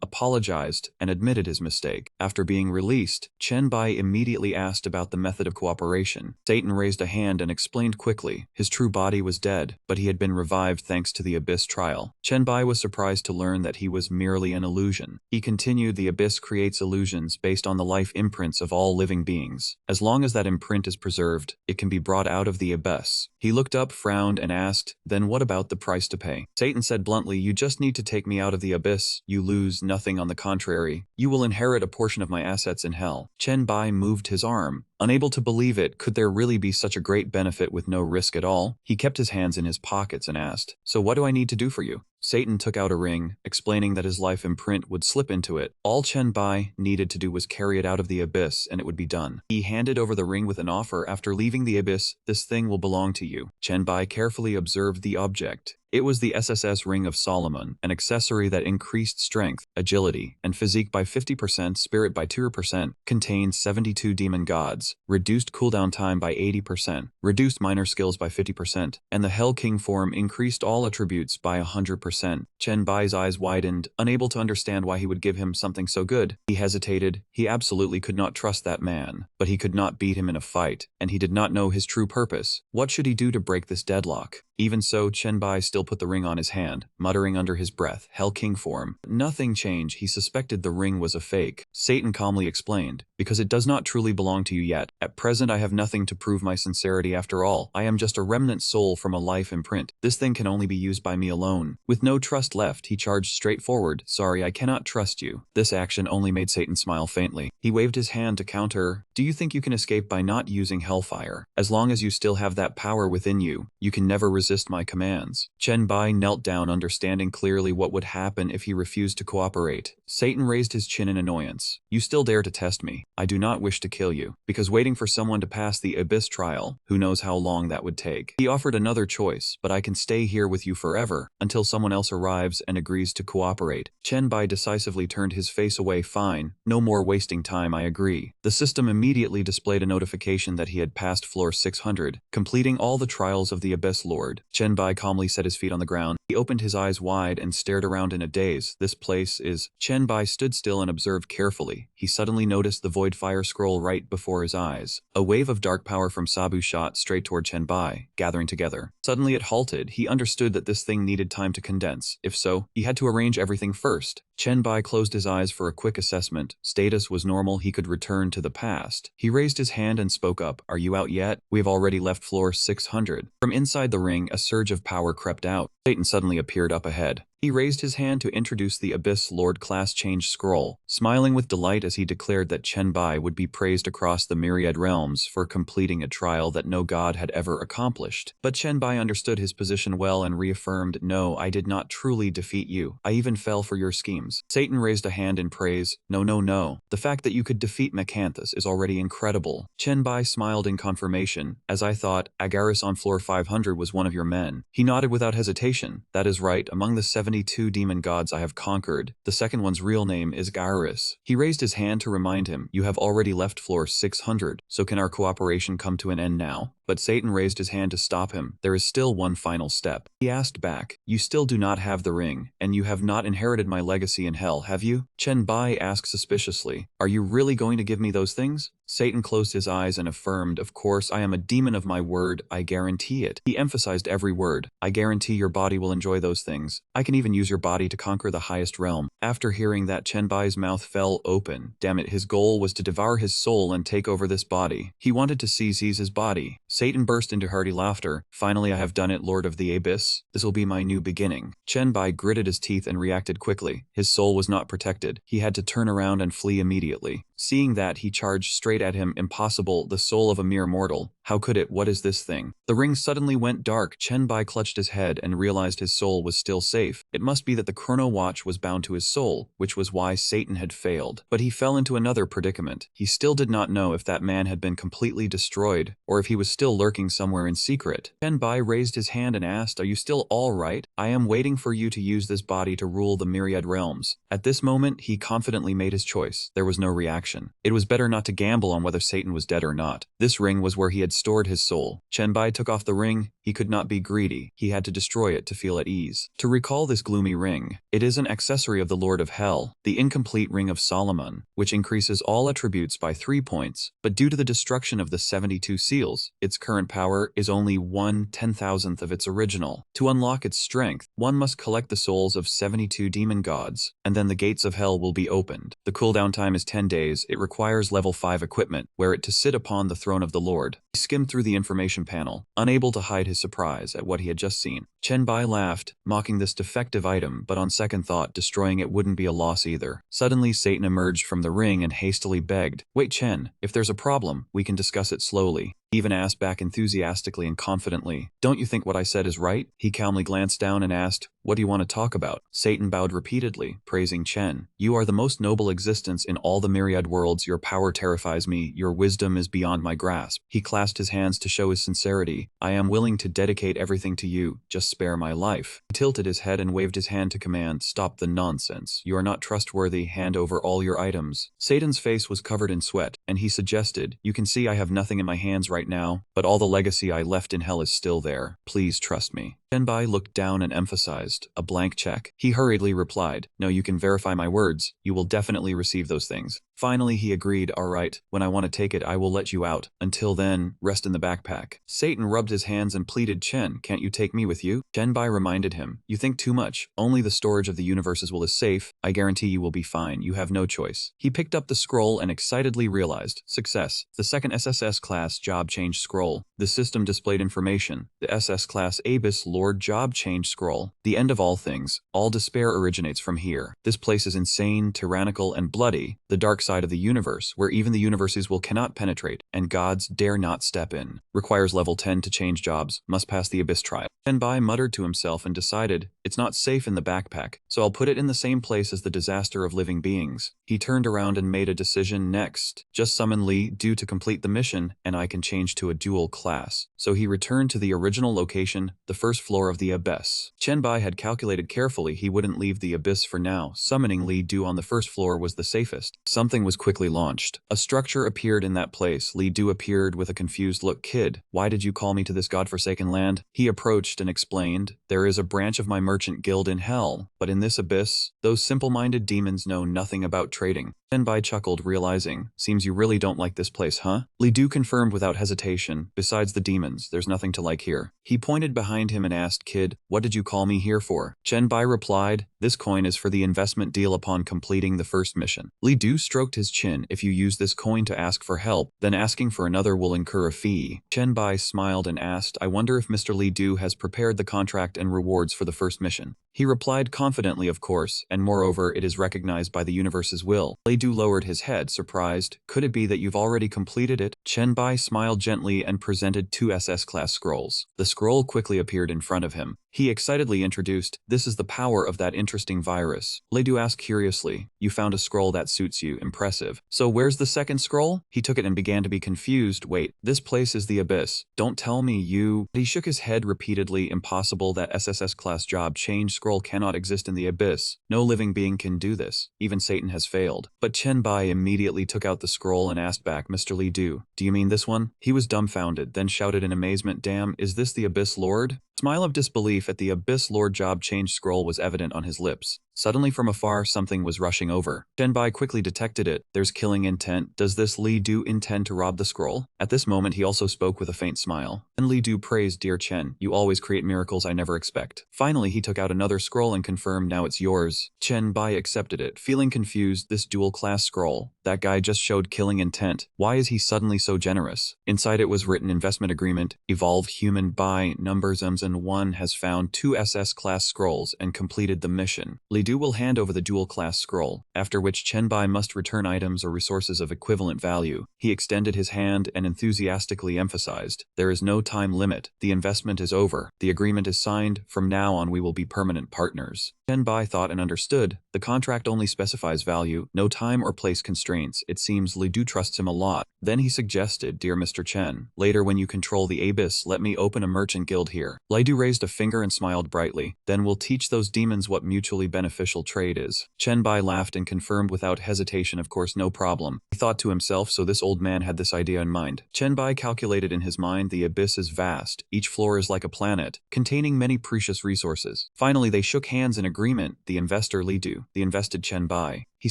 apologized, and admitted his mistake. After being released, Chen Bai immediately asked about the method of cooperation. Satan raised a hand and explained quickly. His true body was dead, but he had been revived thanks to the Abyss trial. Chen Bai was surprised to learn that he was merely an illusion. He continued, the Abyss creates illusions based on the life imprints of all living beings. As long as that imprint is preserved, it can be brought out of the Abyss. He looked up, frowned, and asked, then what about the price to pay? Satan said bluntly, you just need to take me out of the abyss. You lose nothing, on the contrary. You will inherit a portion of my assets in hell. Chen Bai moved his arm. Unable to believe it, could there really be such a great benefit with no risk at all? He kept his hands in his pockets and asked, so what do I need to do for you? Satan took out a ring, explaining that his life imprint would slip into it. All Chen Bai needed to do was carry it out of the abyss and it would be done. He handed over the ring with an offer. After leaving the abyss, this thing will belong to you. Chen Bai carefully observed the object. It was the SSS Ring of Solomon, an accessory that increased strength, agility, and physique by 50%, spirit by 2%, contained 72 demon gods, reduced cooldown time by 80%, reduced minor skills by 50%, and the Hell King form increased all attributes by 100%. Chen Bai's eyes widened, unable to understand why he would give him something so good. He hesitated. He absolutely could not trust that man, but he could not beat him in a fight, and he did not know his true purpose. What should he do to break this deadlock? Even so, Chen Bai still put the ring on his hand, muttering under his breath, Hell King form. Nothing changed. He suspected the ring was a fake. Satan calmly explained, because it does not truly belong to you yet. At present I have nothing to prove my sincerity after all. I am just a remnant soul from a life imprint. This thing can only be used by me alone. With no trust left, he charged straight forward. Sorry, I cannot trust you. This action only made Satan smile faintly. He waved his hand to counter. Do you think you can escape by not using hellfire? As long as you still have that power within you, you can never resist my commands. Chen Bai knelt down, understanding clearly what would happen if he refused to cooperate. Satan raised his chin in annoyance. You still dare to test me? I do not wish to kill you, because waiting for someone to pass the abyss trial, who knows how long that would take. He offered another choice, but I can stay here with you forever, until someone else arrives and agrees to cooperate. Chen Bai decisively turned his face away. Fine, no more wasting time, I agree. The system immediately displayed a notification that he had passed floor 600, completing all the trials of the Abyss Lord. Chen Bai calmly set his feet on the ground. He opened his eyes wide and stared around in a daze. This place is... Chen Bai stood still and observed carefully. He suddenly noticed the void fire scroll right before his eyes. A wave of dark power from Sabu shot straight toward Chen Bai, gathering together. Suddenly it halted. He understood that this thing needed time to condense. If so, he had to arrange everything first. Chen Bai closed his eyes for a quick assessment. Status was normal. He could return to the past. He raised his hand and spoke up. Are you out yet? We have already left floor 600. From inside the ring, a surge of power crept out. Satan suddenly appeared up ahead. He raised his hand to introduce the Abyss Lord class change scroll, smiling with delight as he declared that Chen Bai would be praised across the myriad realms for completing a trial that no god had ever accomplished. But Chen Bai understood his position well and reaffirmed, no, I did not truly defeat you. I even fell for your schemes. Satan raised a hand in praise. No, no, no. The fact that you could defeat Macanthus is already incredible. Chen Bai smiled in confirmation. As I thought, Agaris on floor 500 was one of your men. He nodded without hesitation. That is right. Among the 72 demon gods I have conquered, the second one's real name is Agaris. He raised his hand to remind him, you have already left floor 600, so can our cooperation come to an end now? But Satan raised his hand to stop him. There is still one final step. He asked back, you still do not have the ring, and you have not inherited my legacy in hell, have you? Chen Bai asked suspiciously, are you really going to give me those things? Satan closed his eyes and affirmed, of course, I am a demon of my word, I guarantee it. He emphasized every word. I guarantee your body will enjoy those things. I can even use your body to conquer the highest realm. After hearing that, Chen Bai's mouth fell open. Damn it, his goal was to devour his soul and take over this body. He wanted to seize his body. Satan burst into hearty laughter. Finally, I have done it, Lord of the Abyss. This will be my new beginning. Chen Bai gritted his teeth and reacted quickly. His soul was not protected. He had to turn around and flee immediately. Seeing that, he charged straight at him. Impossible, the soul of a mere mortal. How could it? What is this thing? The ring suddenly went dark. Chen Bai clutched his head and realized his soul was still safe. It must be that the chrono watch was bound to his soul, which was why Satan had failed. But he fell into another predicament. He still did not know if that man had been completely destroyed, or if he was still lurking somewhere in secret. Chen Bai raised his hand and asked, are you still all right? I am waiting for you to use this body to rule the myriad realms. At this moment, he confidently made his choice. There was no reaction. It was better not to gamble on whether Satan was dead or not. This ring was where he had stored his soul. Chen Bai took off the ring. He could not be greedy. He had to destroy it to feel at ease. To recall this gloomy ring, it is an accessory of the Lord of Hell, the incomplete Ring of Solomon, which increases all attributes by 3 points, but due to the destruction of the 72 seals, its current power is only 1/10,000th of its original. To unlock its strength, one must collect the souls of 72 demon gods, and then the gates of hell will be opened. The cooldown time is 10 days. It requires level 5 equipment, wear it to sit upon the throne of the Lord. He skimmed through the information panel, unable to hide his surprise at what he had just seen. Chen Bai laughed, mocking this defective item, but on second thought, destroying it wouldn't be a loss either. Suddenly, Satan emerged from the ring and hastily begged, wait Chen, if there's a problem, we can discuss it slowly. He even asked back enthusiastically and confidently, don't you think what I said is right? He calmly glanced down and asked, What do you want to talk about? Satan bowed repeatedly, praising Chen. You are the most noble existence in all the myriad worlds. Your power terrifies me. Your wisdom is beyond my grasp. He clasped his hands to show his sincerity. I am willing to dedicate everything to you. Just spare my life. He tilted his head and waved his hand to command. Stop the nonsense. You are not trustworthy. Hand over all your items. Satan's face was covered in sweat, and he suggested, you can see I have nothing in my hands right now, but all the legacy I left in hell is still there. Please trust me. Shenbai looked down and emphasized, a blank check. He hurriedly replied, no, you can verify my words. You will definitely receive those things. Finally, he agreed, all right, when I want to take it, I will let you out. Until then, rest in the backpack. Satan rubbed his hands and pleaded, Chen, can't you take me with you? Shenbai reminded him, you think too much. Only the storage of the universes is safe. I guarantee you will be fine. You have no choice. He picked up the scroll and excitedly realized, success. The second SSS class job change scroll. The system displayed information. The SS class Abyss Lord job change scroll. The end of all things. All despair originates from here. This place is insane, tyrannical, and bloody. The dark side of the universe, where even the universes cannot penetrate, and gods dare not step in. Requires level 10 to change jobs. Must pass the Abyss trial. Shenbai muttered to himself and decided, it's not safe in the backpack, so I'll put it in the same place as the disaster of living beings. He turned around and made a decision next. Just summon Li Du to complete the mission, and I can change to a dual class. So he returned to the original location, the first floor of the Abyss. Shenbai had calculated carefully he wouldn't leave the Abyss for now. Summoning Li Du on the first floor was the safest. Something was quickly launched. A structure appeared in that place. Li Du appeared with a confused look. Kid, why did you call me to this godforsaken land? He approached and explained, there is a branch of my merchant guild in hell, but in this abyss, those simple-minded demons know nothing about trading. Shenbai chuckled, realizing, seems you really don't like this place, huh? Li Du confirmed without hesitation, besides the demons, there's nothing to like here. He pointed behind him and asked, kid, what did you call me here for? Shenbai replied, this coin is for the investment deal upon completing the first mission. Li Du stroked his chin. If you use this coin to ask for help, then asking for another will incur a fee. Shenbai smiled and asked, I wonder if Mr. Li Du has prepared the contract and rewards for the first mission. He replied confidently, of course, and moreover, it is recognized by the universe's will. Li Du lowered his head, surprised. Could it be that you've already completed it? Shenbai smiled gently and presented 2 SS-class scrolls. The scroll quickly appeared in front of him. He excitedly introduced, this is the power of that interesting virus. Li Du asked curiously, you found a scroll that suits you, impressive. So where's the second scroll? He took it and began to be confused. Wait, this place is the Abyss. Don't tell me you... He shook his head repeatedly, impossible, that SSS class job change scroll cannot exist in the Abyss. No living being can do this. Even Satan has failed. But Shenbai immediately took out the scroll and asked back, Mr. Li Du, do you mean this one? He was dumbfounded, then shouted in amazement, damn, is this the Abyss Lord? Smile of disbelief at the Abyss Lord job change scroll was evident on his lips. Suddenly from afar something was rushing over. Shenbai quickly detected it. There's killing intent. Does this Li Du intend to rob the scroll? At this moment he also spoke with a faint smile. And Li Du praised, dear Chen, you always create miracles I never expect. Finally he took out another scroll and confirmed, now it's yours. Shenbai accepted it, feeling confused. This dual class scroll. That guy just showed killing intent. Why is he suddenly so generous? Inside it was written investment agreement, evolve human by numbers and 1 has found 2 SS class scrolls and completed the mission. Li Du will hand over the dual class scroll, after which Shenbai must return items or resources of equivalent value. He extended his hand and enthusiastically emphasized, there is no time limit. The investment is over. The agreement is signed. From now on we will be permanent partners. Shenbai thought and understood. The contract only specifies value, no time or place constraints. It seems Li Du trusts him a lot. Then he suggested, dear Mr. Chen, later when you control the Abyss, let me open a merchant guild here. Li Du raised a finger and smiled brightly. Then we'll teach those demons what mutually beneficial trade is. Shenbai laughed and confirmed without hesitation, of course, no problem. He thought to himself, so this old man had this idea in mind. Shenbai calculated in his mind, the Abyss is vast. Each floor is like a planet, containing many precious resources. Finally they shook hands in agreement. The investor Li Du, the invested Shenbai. He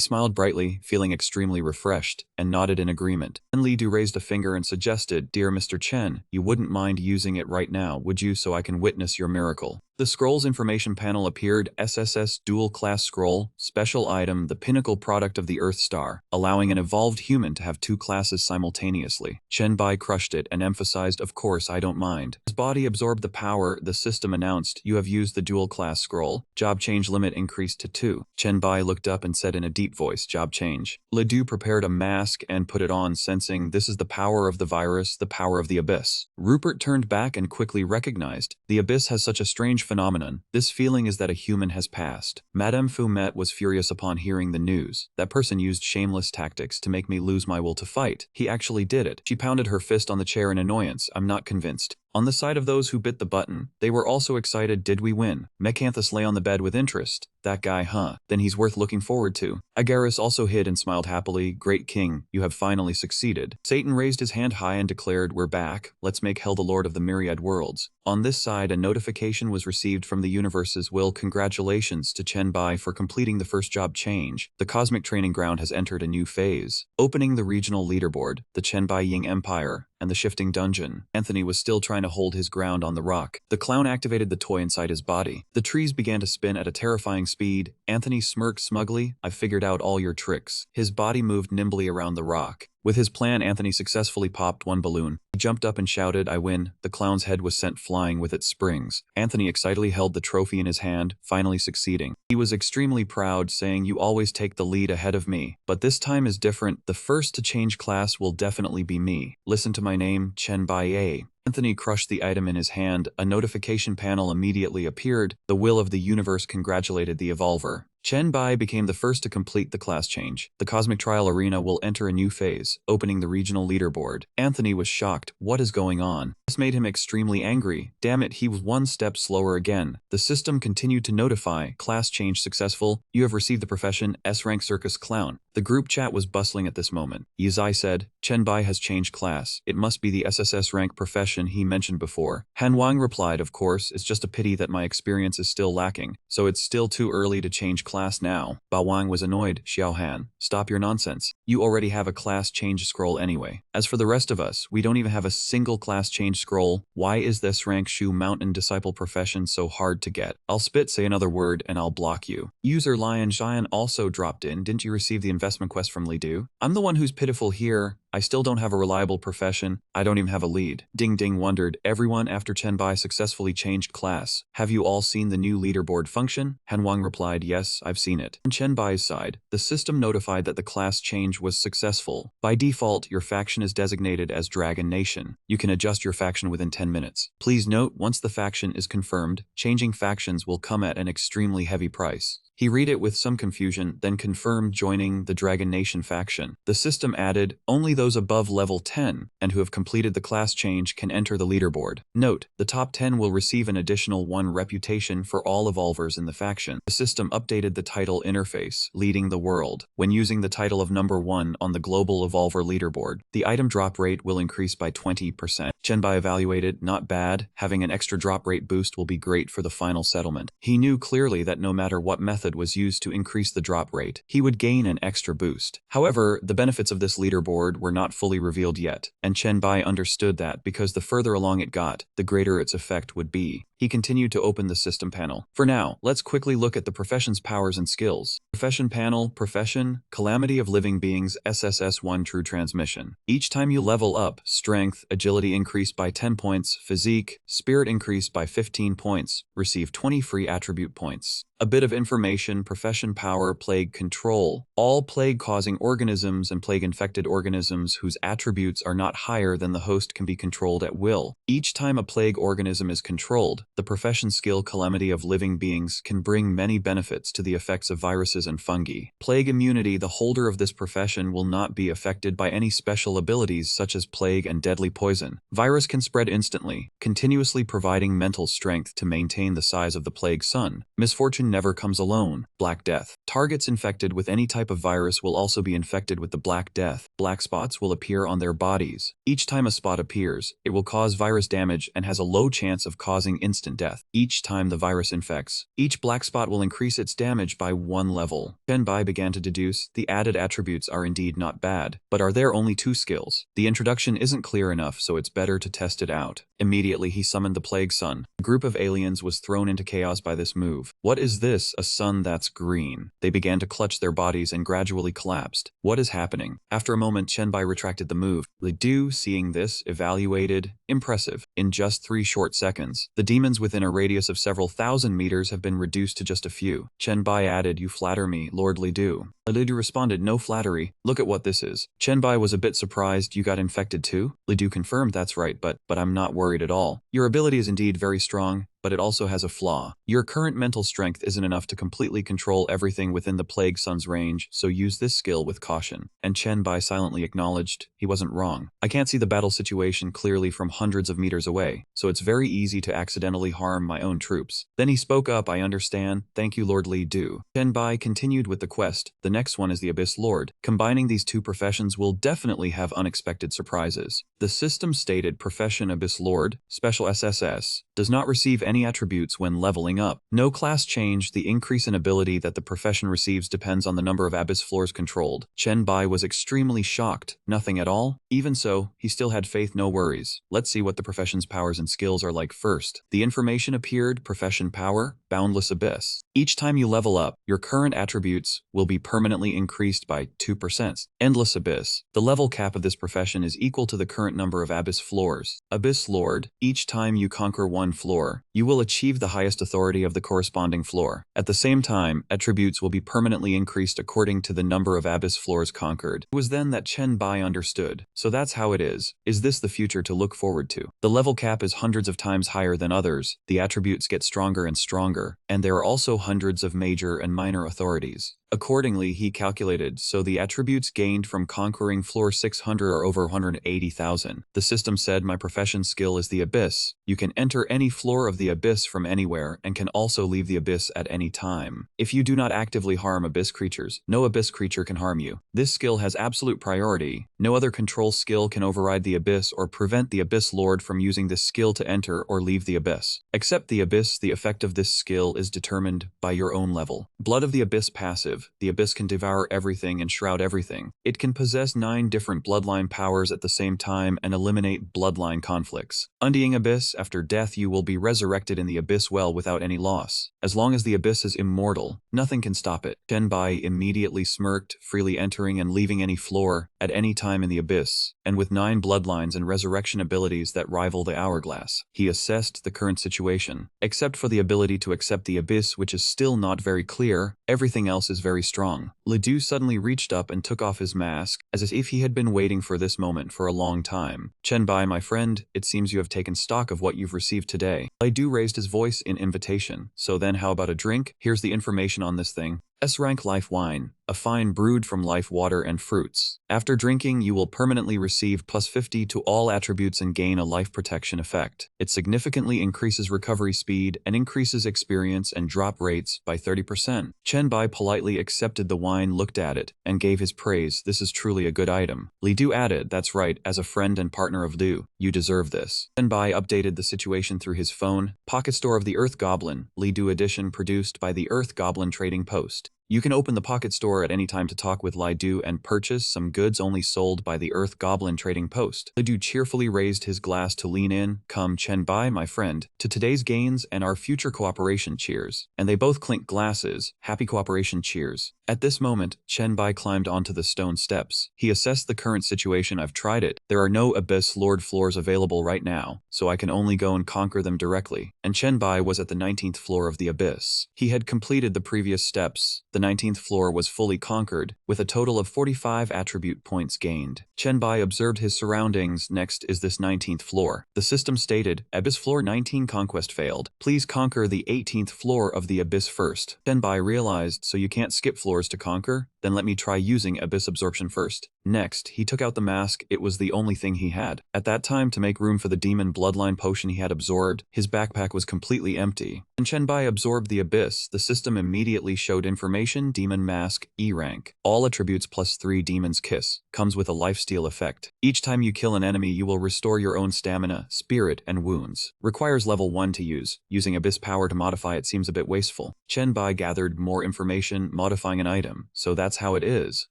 smiled brightly, feeling extremely refreshed, and nodded in agreement. Then Li Du raised a finger and suggested, dear Mr. Chen, you wouldn't mind using it right now, would you, so I can witness your miracle? The scroll's information panel appeared, SSS Dual Class Scroll, Special Item, the pinnacle product of the Earth Star, allowing an evolved human to have 2 classes simultaneously. Shenbai crushed it and emphasized, of course I don't mind. His body absorbed the power. The system announced, you have used the Dual Class Scroll. Job change limit increased to 2. Shenbai looked up and said in a deep deep voice, job change. Ledoux prepared a mask and put it on, sensing this is the power of the virus, the power of the abyss. Rupert turned back and quickly recognized, the abyss has such a strange phenomenon. This feeling is that a human has passed. Madame Foumet was furious upon hearing the news. That person used shameless tactics to make me lose my will to fight. He actually did it. She pounded her fist on the chair in annoyance. I'm not convinced. On the side of those who bit the button, they were also excited. Did we win? Mecanthus lay on the bed with interest. That guy, huh? Then he's worth looking forward to. Agaris also hid and smiled happily. Great king, you have finally succeeded. Satan raised his hand high and declared, we're back. Let's make Hell the lord of the myriad worlds. On this side, a notification was received from the universe's will. Congratulations to Chen Bai for completing the first job change. The cosmic training ground has entered a new phase. Opening the regional leaderboard, the Chen Bai Ying Empire, and the shifting dungeon. Anthony was still trying to hold his ground on the rock. The clown activated the toy inside his body. The trees began to spin at a terrifying speed. Anthony smirked smugly. I've figured out all your tricks. His body moved nimbly around the rock. With his plan, Anthony successfully popped one balloon. He jumped up and shouted, I win. The clown's head was sent flying with its springs. Anthony excitedly held the trophy in his hand, finally succeeding. He was extremely proud, saying, you always take the lead ahead of me. But this time is different. The first to change class will definitely be me. Listen to my name, Chen Bai. Anthony crushed the item in his hand. A notification panel immediately appeared. The will of the universe congratulated the evolver. Chen Bai became the first to complete the class change. The Cosmic Trial Arena will enter a new phase, opening the regional leaderboard. Anthony was shocked. What is going on? This made him extremely angry. Damn it, he was one step slower again. The system continued to notify, class change successful. You have received the profession S-Rank Circus Clown. The group chat was bustling at this moment. Yizai said, Chen Bai has changed class. It must be the SSS rank profession he mentioned before. Han Wang replied, of course, it's just a pity that my experience is still lacking, so it's still too early to change class now. Bao Wang was annoyed. Xiao Han, stop your nonsense. You already have a class change scroll anyway. As for the rest of us, we don't even have a single class change scroll. Why is this rank Shu Mountain Disciple profession so hard to get? I'll say another word and I'll block you. User Lion Xian also dropped in. Didn't you receive the investment quest from Ledoux? I'm the one who's pitiful here. I still don't have a reliable profession. I don't even have a lead. Ding Ding wondered, everyone after Chen Bai successfully changed class. Have you all seen the new leaderboard function? Han Wang replied, yes, I've seen it. On Chen Bai's side, the system notified that the class change was successful. By default, your faction is designated as Dragon Nation. You can adjust your faction within 10 minutes. Please note, once the faction is confirmed, changing factions will come at an extremely heavy price. He read it with some confusion, then confirmed joining the Dragon Nation faction. The system added, only those above level 10 and who have completed the class change can enter the leaderboard. Note, the top 10 will receive an additional 1 reputation for all evolvers in the faction. The system updated the title interface, leading the world. When using the title of number 1 on the global evolver leaderboard, the item drop rate will increase by 20%. Chen Bai evaluated, not bad. Having an extra drop rate boost will be great for the final settlement. He knew clearly that no matter what method was used to increase the drop rate, he would gain an extra boost. However, the benefits of this leaderboard were not fully revealed yet, and Chen Bai understood that because the further along it got, the greater its effect would be. He continued to open the system panel. For now, let's quickly look at the profession's powers and skills. Profession panel, Profession, Calamity of Living Beings, SSS1 True Transmission. Each time you level up, Strength, Agility increased by 10 points, Physique, Spirit increased by 15 points, receive 20 free attribute points. A bit of information, Profession Power, Plague Control. All plague-causing organisms and plague-infected organisms whose attributes are not higher than the host can be controlled at will. Each time a plague organism is controlled, the profession skill Calamity of Living Beings can bring many benefits to the effects of viruses and fungi. Plague Immunity, the holder of this profession will not be affected by any special abilities such as plague and deadly poison. Virus can spread instantly, continuously providing mental strength to maintain the size of the plague sun. Misfortune never comes alone. Black Death. Targets infected with any type of virus will also be infected with the Black Death. Black spots will appear on their bodies. Each time a spot appears, it will cause virus damage and has a low chance of causing instant death. Each time the virus infects, each black spot will increase its damage by 1 level. Chen Bai began to deduce, the added attributes are indeed not bad, but are there only 2 skills? The introduction isn't clear enough, so it's better to test it out. Immediately he summoned the Plague Sun. A group of aliens was thrown into chaos by this move. What is this? A sun that's green. They began to clutch their bodies and gradually collapsed. What is happening? After a moment, Chen Bai retracted the move. Ledoux, seeing this, evaluated, impressive. In just 3 short seconds, the demons friends within a radius of several thousand meters have been reduced to just a few. Chen Bai added, "You flatter me, Lord Li Du." Li Du responded, "No flattery, look at what this is." Chen Bai was a bit surprised. "You got infected too?" Li Du confirmed, "That's right, but I'm not worried at all. Your ability is indeed very strong, but it also has a flaw. Your current mental strength isn't enough to completely control everything within the Plague Sun's range, so use this skill with caution." And Chen Bai silently acknowledged he wasn't wrong. "I can't see the battle situation clearly from hundreds of meters away, so it's very easy to accidentally harm my own troops." Then he spoke up, "I understand. Thank you, Lord Li Du." Chen Bai continued with the quest. The next one is the Abyss Lord. Combining these two professions will definitely have unexpected surprises. The system stated profession Abyss Lord, special SSS, does not receive any attributes when leveling up. No class change. The increase in ability that the profession receives depends on the number of abyss floors controlled. Chen Bai was extremely shocked. Nothing at all? Even so, he still had faith. "No worries. Let's see what the profession's powers and skills are like first." The information appeared: profession power, Boundless Abyss. Each time you level up, your current attributes will be permanently increased by 2%. Endless Abyss. The level cap of this profession is equal to the current number of abyss floors. Abyss Lord. Each time you conquer one floor, you will achieve the highest authority of the corresponding floor. At the same time, attributes will be permanently increased according to the number of abyss floors conquered. It was then that Chen Bai understood. So that's how it is. Is this the future to look forward to? The level cap is hundreds of times higher than others, the attributes get stronger and stronger, and there are also hundreds of major and minor authorities. Accordingly, he calculated, so the attributes gained from conquering floor 600 are over 180,000. The system said, "My profession skill is the Abyss. You can enter any floor of the Abyss from anywhere and can also leave the Abyss at any time. If you do not actively harm Abyss creatures, no Abyss creature can harm you. This skill has absolute priority. No other control skill can override the Abyss or prevent the Abyss Lord from using this skill to enter or leave the Abyss. Except the Abyss, the effect of this skill is determined by your own level." Blood of the Abyss passive. The Abyss can devour everything and shroud everything. It can possess 9 different bloodline powers at the same time and eliminate bloodline conflicts. Undying Abyss. After death you will be resurrected in the Abyss well without any loss. As long as the Abyss is immortal, nothing can stop it. Chen Bai immediately smirked, freely entering and leaving any floor at any time in the Abyss, and with 9 bloodlines and resurrection abilities that rival the Hourglass. He assessed the current situation. Except for the ability to accept the Abyss, which is still not very clear, everything else is very strong. Li Du suddenly reached up and took off his mask, as if he had been waiting for this moment for a long time. "Chen Bai, my friend, it seems you have taken stock of what you've received today." Li Du raised his voice in invitation. "So then how about a drink? Here's the information on this thing. S-rank life wine, a fine brewed from life water and fruits. After drinking, you will permanently receive +50 to all attributes and gain a life protection effect. It significantly increases recovery speed and increases experience and drop rates by 30%. Chen Bai politely accepted the wine, looked at it, and gave his praise. "This is truly a good item." Li Du added, "That's right, as a friend and partner of Liu, you deserve this." Chen Bai updated the situation through his phone. Pocket Store of the Earth Goblin, Li Du edition produced by the Earth Goblin Trading Post. You can open the Pocket Store at any time to talk with Li Du and purchase some goods only sold by the Earth Goblin Trading Post. Li Du cheerfully raised his glass to lean in. "Come, Chen Bai, my friend, to today's gains and our future cooperation, cheers." And they both clinked glasses. Happy cooperation, cheers. At this moment, Chen Bai climbed onto the stone steps. He assessed the current situation. "I've tried it. There are no Abyss Lord floors available right now, so I can only go and conquer them directly." And Chen Bai was at the 19th floor of the Abyss. He had completed the previous steps. The 19th floor was fully conquered, with a total of 45 attribute points gained. Chen Bai observed his surroundings. Next is this 19th floor. The system stated, "Abyss floor 19 conquest failed. Please conquer the 18th floor of the Abyss first." Chen Bai realized, so you can't skip floors to conquer? Then let me try using Abyss absorption first. Next, he took out the mask. It was the only thing he had. At that time, to make room for the demon bloodline potion he had absorbed, his backpack was completely empty. When Chen Bai absorbed the Abyss, the system immediately showed information: Demon Mask, E rank. All attributes +3 Demon's Kiss. Comes with a lifesteal effect. Each time you kill an enemy, you will restore your own stamina, spirit, and wounds. Requires level 1 to use. Using Abyss power to modify it seems a bit wasteful. Chen Bai gathered more information, modifying an item. So that's how it is.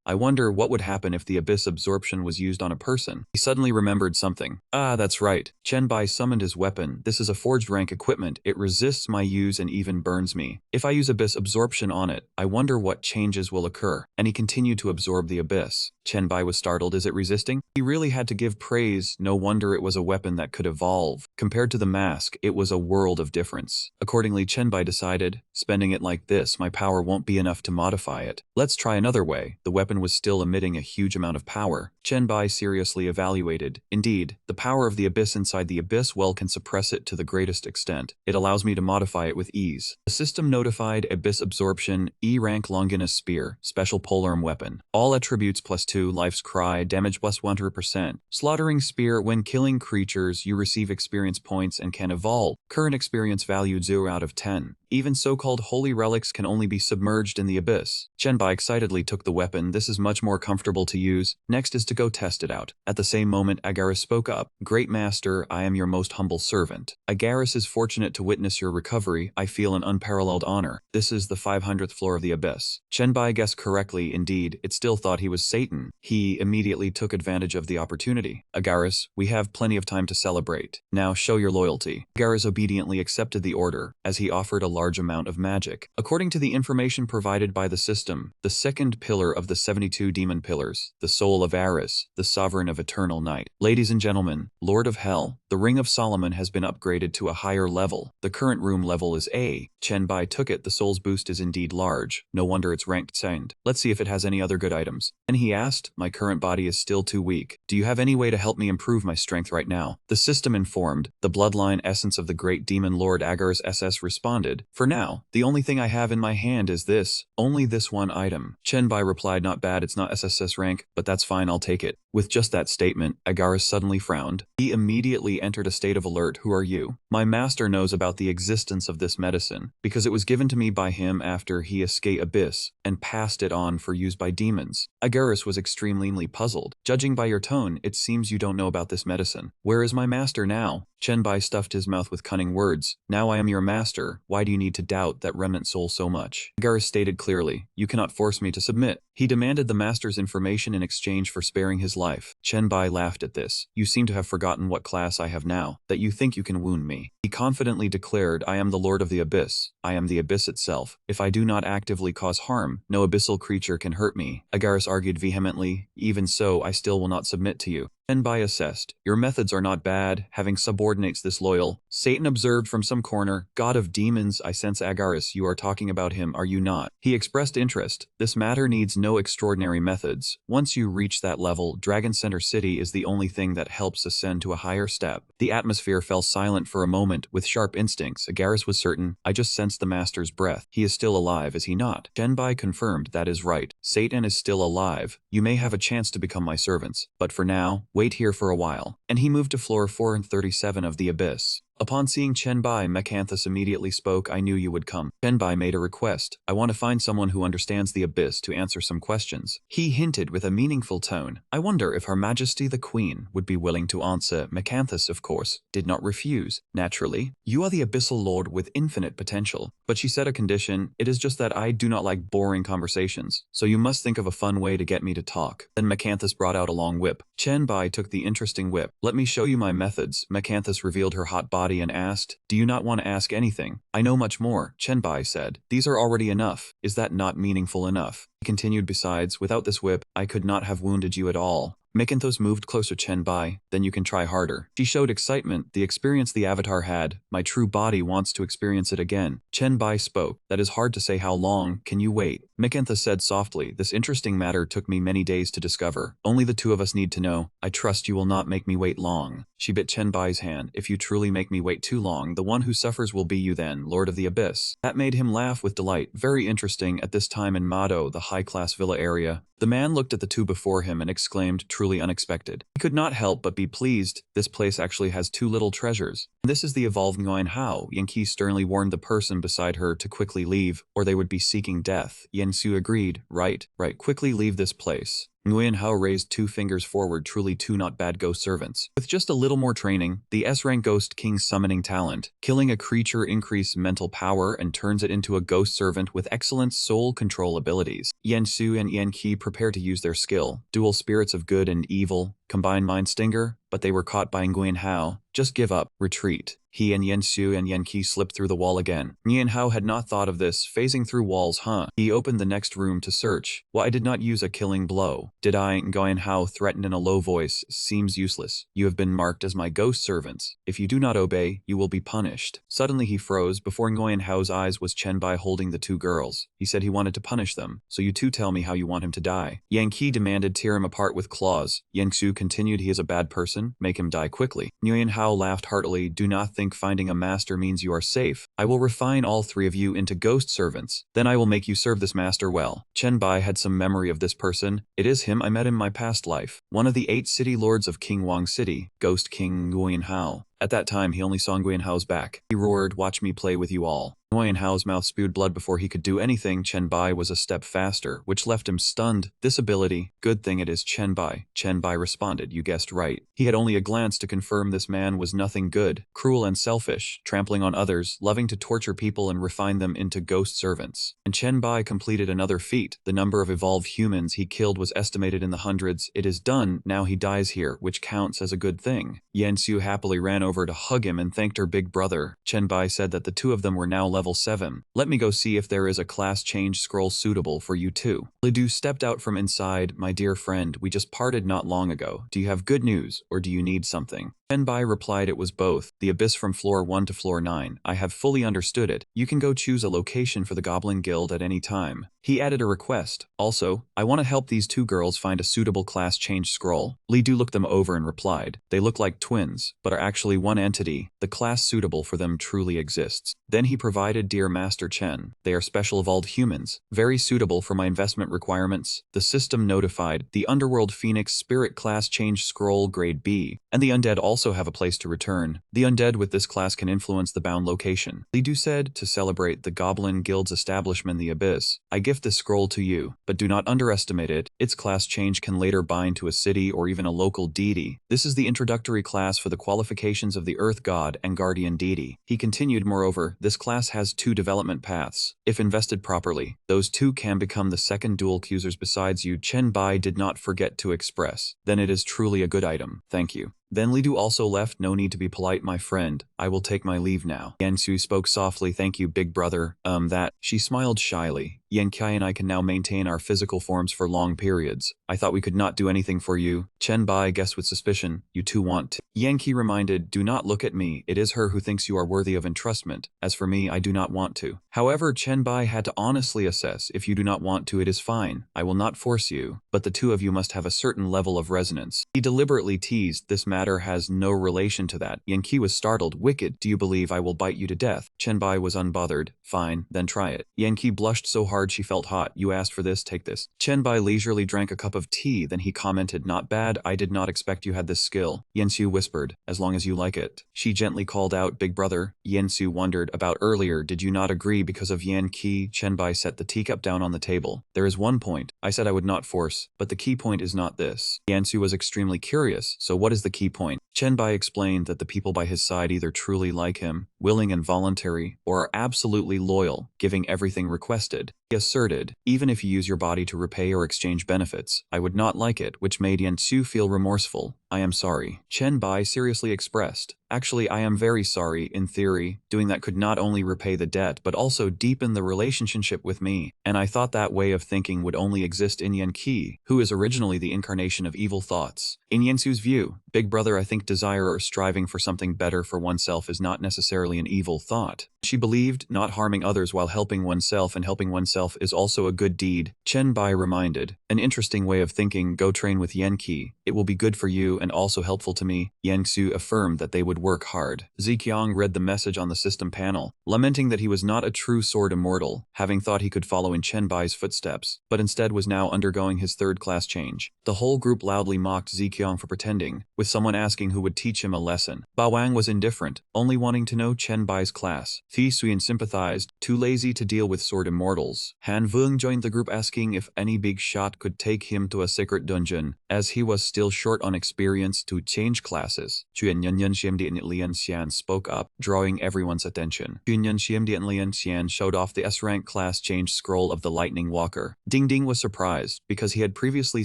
I wonder what would happen if the Abyss absorption was used on a person. He suddenly remembered something. Ah, that's right. Chen Bai summoned his weapon. This is a forged rank equipment. It resists my use and even burns me. If I use Abyss absorption on it, I wonder what changes will occur. And he continued to absorb the Abyss. Chen Bai was startled. Is it resisting? He really had to give praise. No wonder it was a weapon that could evolve. Compared to the mask, it was a world of difference. Accordingly, Chenbai decided, spending it like this, my power won't be enough to modify it. Let's try another way. The weapon was still emitting a huge amount of power. Chenbai seriously evaluated. Indeed, the power of the abyss inside the abyss well can suppress it to the greatest extent. It allows me to modify it with ease. The system notified Abyss Absorption, E rank Longinus Spear, Special Polearm Weapon. All attributes +2, Life's Cry, damage +100%. Slaughtering Spear, when killing creatures, you receive experience points and can evolve. Current experience valued 0 out of 10. Even so-called holy relics can only be submerged in the abyss. Chenbai excitedly took the weapon. This is much more comfortable to use. Next is to go test it out. At the same moment, Agaris spoke up. Great master, I am your most humble servant. Agaris is fortunate to witness your recovery. I feel an unparalleled honor. This is the 500th floor of the abyss. Chenbai guessed correctly. Indeed, it still thought he was Satan. He immediately took advantage of the opportunity. Agaris, we have plenty of time to celebrate. Now show your loyalty. Agaris obediently accepted the order, as he offered a large amount of magic. According to the information provided by the system, the second pillar of the 72 demon pillars, the soul of Aris, the sovereign of eternal night. Ladies and gentlemen, Lord of Hell, the Ring of Solomon has been upgraded to a higher level. The current room level is A. Chenbai took it. The soul's boost is indeed large. No wonder it's ranked second. Let's see if it has any other good items. And he asked, my current body is still too weak. Do you have any way to help me improve my strength right now? The system informed. The bloodline essence of the great demon Lord Agaris SS responded. For now, the only thing I have in my hand is this. Only this one item. Chenbai replied, not bad, it's not SSS rank, but that's fine, I'll take it. With just that statement, Agaris suddenly frowned. He immediately entered a state of alert. Who are you? My master knows about the existence of this medicine, because it was given to me by him after he escaped Abyss, and passed it on for use by demons. Agaris was extremely puzzled. Judging by your tone, it seems you don't know about this medicine. Where is my master now? Chenbai stuffed his mouth with cunning words. Now I am your master. Why do you need to doubt that remnant soul so much? Agaris stated clearly, you cannot force me to submit. He demanded the master's information in exchange for sparing his life. Chenbai laughed at this. You seem to have forgotten what class I have now, that you think you can wound me. He confidently declared, I am the Lord of the Abyss. I am the Abyss itself. If I do not actively cause harm, no abyssal creature can hurt me. Agaris argued vehemently, even so, I still will not submit to you. Chenbai assessed, your methods are not bad, having subordinates this loyal. Satan observed from some corner, God of demons, I sense Agaris, you are talking about him, are you not? He expressed interest. This matter needs no extraordinary methods. Once you reach that level, Dragon Center City is the only thing that helps ascend to a higher step. The atmosphere fell silent for a moment. With sharp instincts, Agaris was certain, I just sensed the master's breath. He is still alive, is he not? Chenbai confirmed, that is right. Satan is still alive. You may have a chance to become my servants. But for now, wait here for a while. And he moved to floor 437 of the abyss. Upon seeing Chenbai, Mecanthus immediately spoke, I knew you would come. Chenbai made a request. I want to find someone who understands the abyss to answer some questions. He hinted with a meaningful tone. I wonder if Her Majesty the Queen would be willing to answer. Mecanthus, of course, did not refuse. Naturally, you are the abyssal lord with infinite potential. But she set a condition. It is just that I do not like boring conversations. So you must think of a fun way to get me to talk. Then Mecanthus brought out a long whip. Chenbai took the interesting whip. Let me show you my methods. Mecanthus revealed her hot body and asked, do you not want to ask anything? I know much more, Chenbai said. These are already enough. Is that not meaningful enough? He continued, besides, without this whip, I could not have wounded you at all. Mecanthus moved closer. Chenbai, then you can try harder. She showed excitement, the experience the avatar had. My true body wants to experience it again. Chenbai spoke. That is hard to say. How long can you wait? Mecanthus said softly, this interesting matter took me many days to discover. Only the two of us need to know. I trust you will not make me wait long. She bit Chenbai's hand. If you truly make me wait too long, the one who suffers will be you then, Lord of the Abyss. That made him laugh with delight. Very interesting. At this time in Mado, the high-class villa area, the man looked at the two before him and exclaimed, truly unexpected. He could not help but be pleased. This place actually has two little treasures. This is the evolved Nguyen Hao. Yanqi sternly warned the person beside her to quickly leave, or they would be seeking death. Yen Su agreed. Right, quickly leave this place. Nguyen Hao raised two fingers forward, truly two not bad ghost servants. With just a little more training, the S-rank Ghost King's summoning talent, killing a creature increases mental power and turns it into a ghost servant with excellent soul control abilities. Yen Su and Yen Qi prepare to use their skill. Dual spirits of good and evil, combined mind stinger, but they were caught by Nguyen Hao. Just give up, retreat. He and Yansu and Yanqi slipped through the wall again. Nianhao had not thought of this, phasing through walls, huh? He opened the next room to search. Well, I did not use a killing blow. Did I? Nguyenhao threatened in a low voice. Seems useless. You have been marked as my ghost servants. If you do not obey, you will be punished. Suddenly he froze. Before Nguyenhao's eyes was Chenbai holding the two girls. He said he wanted to punish them. So you two tell me how you want him to die. Yanqi demanded tear him apart with claws. Yanxu continued he is a bad person. Make him die quickly. Nguyenhao laughed heartily. Do not think finding a master means you are safe. I will refine all three of you into ghost servants. Then I will make you serve this master well. Chenbai had some memory of this person. It is him I met in my past life. One of the 8 city lords of King Wang City, Ghost King Nguyenhao. At that time, he only saw Nguyenhao's back. He roared, watch me play with you all. Nguyenhao's mouth spewed blood before he could do anything. Chenbai was a step faster, which left him stunned. This ability, good thing it is Chenbai. Chenbai responded, you guessed right. He had only a glance to confirm this man was nothing good, cruel and selfish, trampling on others, loving to torture people and refine them into ghost servants. And Chenbai completed another feat. The number of evolved humans he killed was estimated in the hundreds. It is done, now he dies here, which counts as a good thing. Yansu happily ran over to hug him and thanked her big brother. Chenbai said that the two of them were now level 7. Let me go see if there is a class change scroll suitable for you too. Lidu stepped out from inside. My dear friend, we just parted not long ago. Do you have good news, or do you need something? Chenbai replied it was both. The abyss from floor 1 to floor 9. I have fully understood it. You can go choose a location for the Goblin Guild at any time. He added a request. Also, I want to help these two girls find a suitable class change scroll. Lidu looked them over and replied, they look like twins, but are actually one entity. The class suitable for them truly exists. Then he provided Dear Master Chen. They are special evolved humans, very suitable for my investment requirements. The system notified the Underworld Phoenix Spirit class change scroll grade B, and the undead also have a place to return. The undead with this class can influence the bound location. Lidu said, to celebrate the Goblin Guild's establishment in the Abyss, I gift this scroll to you, but do not underestimate it. Its class change can later bind to a city or even a local deity. This is the introductory class for the qualifications of the Earth God and Guardian deity. He continued, moreover, this class has 2 development paths. If invested properly, those 2 can become the second dual accusers besides you. Chenbai did not forget to express. Then it is truly a good item. Thank you. Then Lidu also left. No need to be polite, my friend. I will take my leave now. Yansu spoke softly. Thank you, big brother. That. She smiled shyly. Yankai and I can now maintain our physical forms for long periods. I thought we could not do anything for you. Chenbai guessed with suspicion. You two want to. Yanqi reminded, do not look at me. It is her who thinks you are worthy of entrustment. As for me, I do not want to. However, Chenbai had to honestly assess. If you do not want to, it is fine. I will not force you. But the two of you must have a certain level of resonance. He deliberately teased, this matter has no relation to that. Yanqi was startled. Wicked, do you believe I will bite you to death? Chenbai was unbothered. Fine, then try it. Yanqi blushed so hard she felt hot. You asked for this, take this. Chenbai leisurely drank a cup of tea, then he commented, not bad, I did not expect you had this skill. Yansu whispered, as long as you like it. She gently called out, big brother. Yansu wondered about earlier, did you not agree because of Yanqi? Chenbai set the teacup down on the table. There is one point. I said I would not force, but the key point is not this. Yansu was extremely curious, so what is the key point? Chenbai explained that the people by his side either truly like him, willing and voluntary, or are absolutely loyal, giving everything requested. He asserted, even if you use your body to repay or exchange benefits, I would not like it, which made Yansu feel remorseful. I am sorry. Chenbai seriously expressed, actually I am very sorry. In theory, doing that could not only repay the debt but also deepen the relationship with me, and I thought that way of thinking would only exist in Yanqi, who is originally the incarnation of evil thoughts. In Yansu's view, big brother, I think desire or striving for something better for oneself is not necessarily an evil thought. She believed not harming others while helping oneself and helping oneself is also a good deed. Chenbai reminded, an interesting way of thinking, go train with Yanqi. It will be good for you and also helpful to me. Yansu affirmed that they would work hard. Ziqiang read the message on the system panel, lamenting that he was not a true sword immortal, having thought he could follow in Chenbai's footsteps, but instead was now undergoing his 3rd class change. The whole group loudly mocked Ziqiang for pretending, with someone asking who would teach him a lesson. Ba Wang was indifferent, only wanting to know Chenbai's class. Thi Suyan sympathized, too lazy to deal with sword immortals. Han Vung joined the group asking if any big shot could take him to a secret dungeon, as he was still short on experience to change classes. Chuan Yunyan Shimdi Lianxian spoke up, drawing everyone's attention. Junyan Lianxian showed off the S-rank class change scroll of the Lightning Walker. Ding Ding was surprised, because he had previously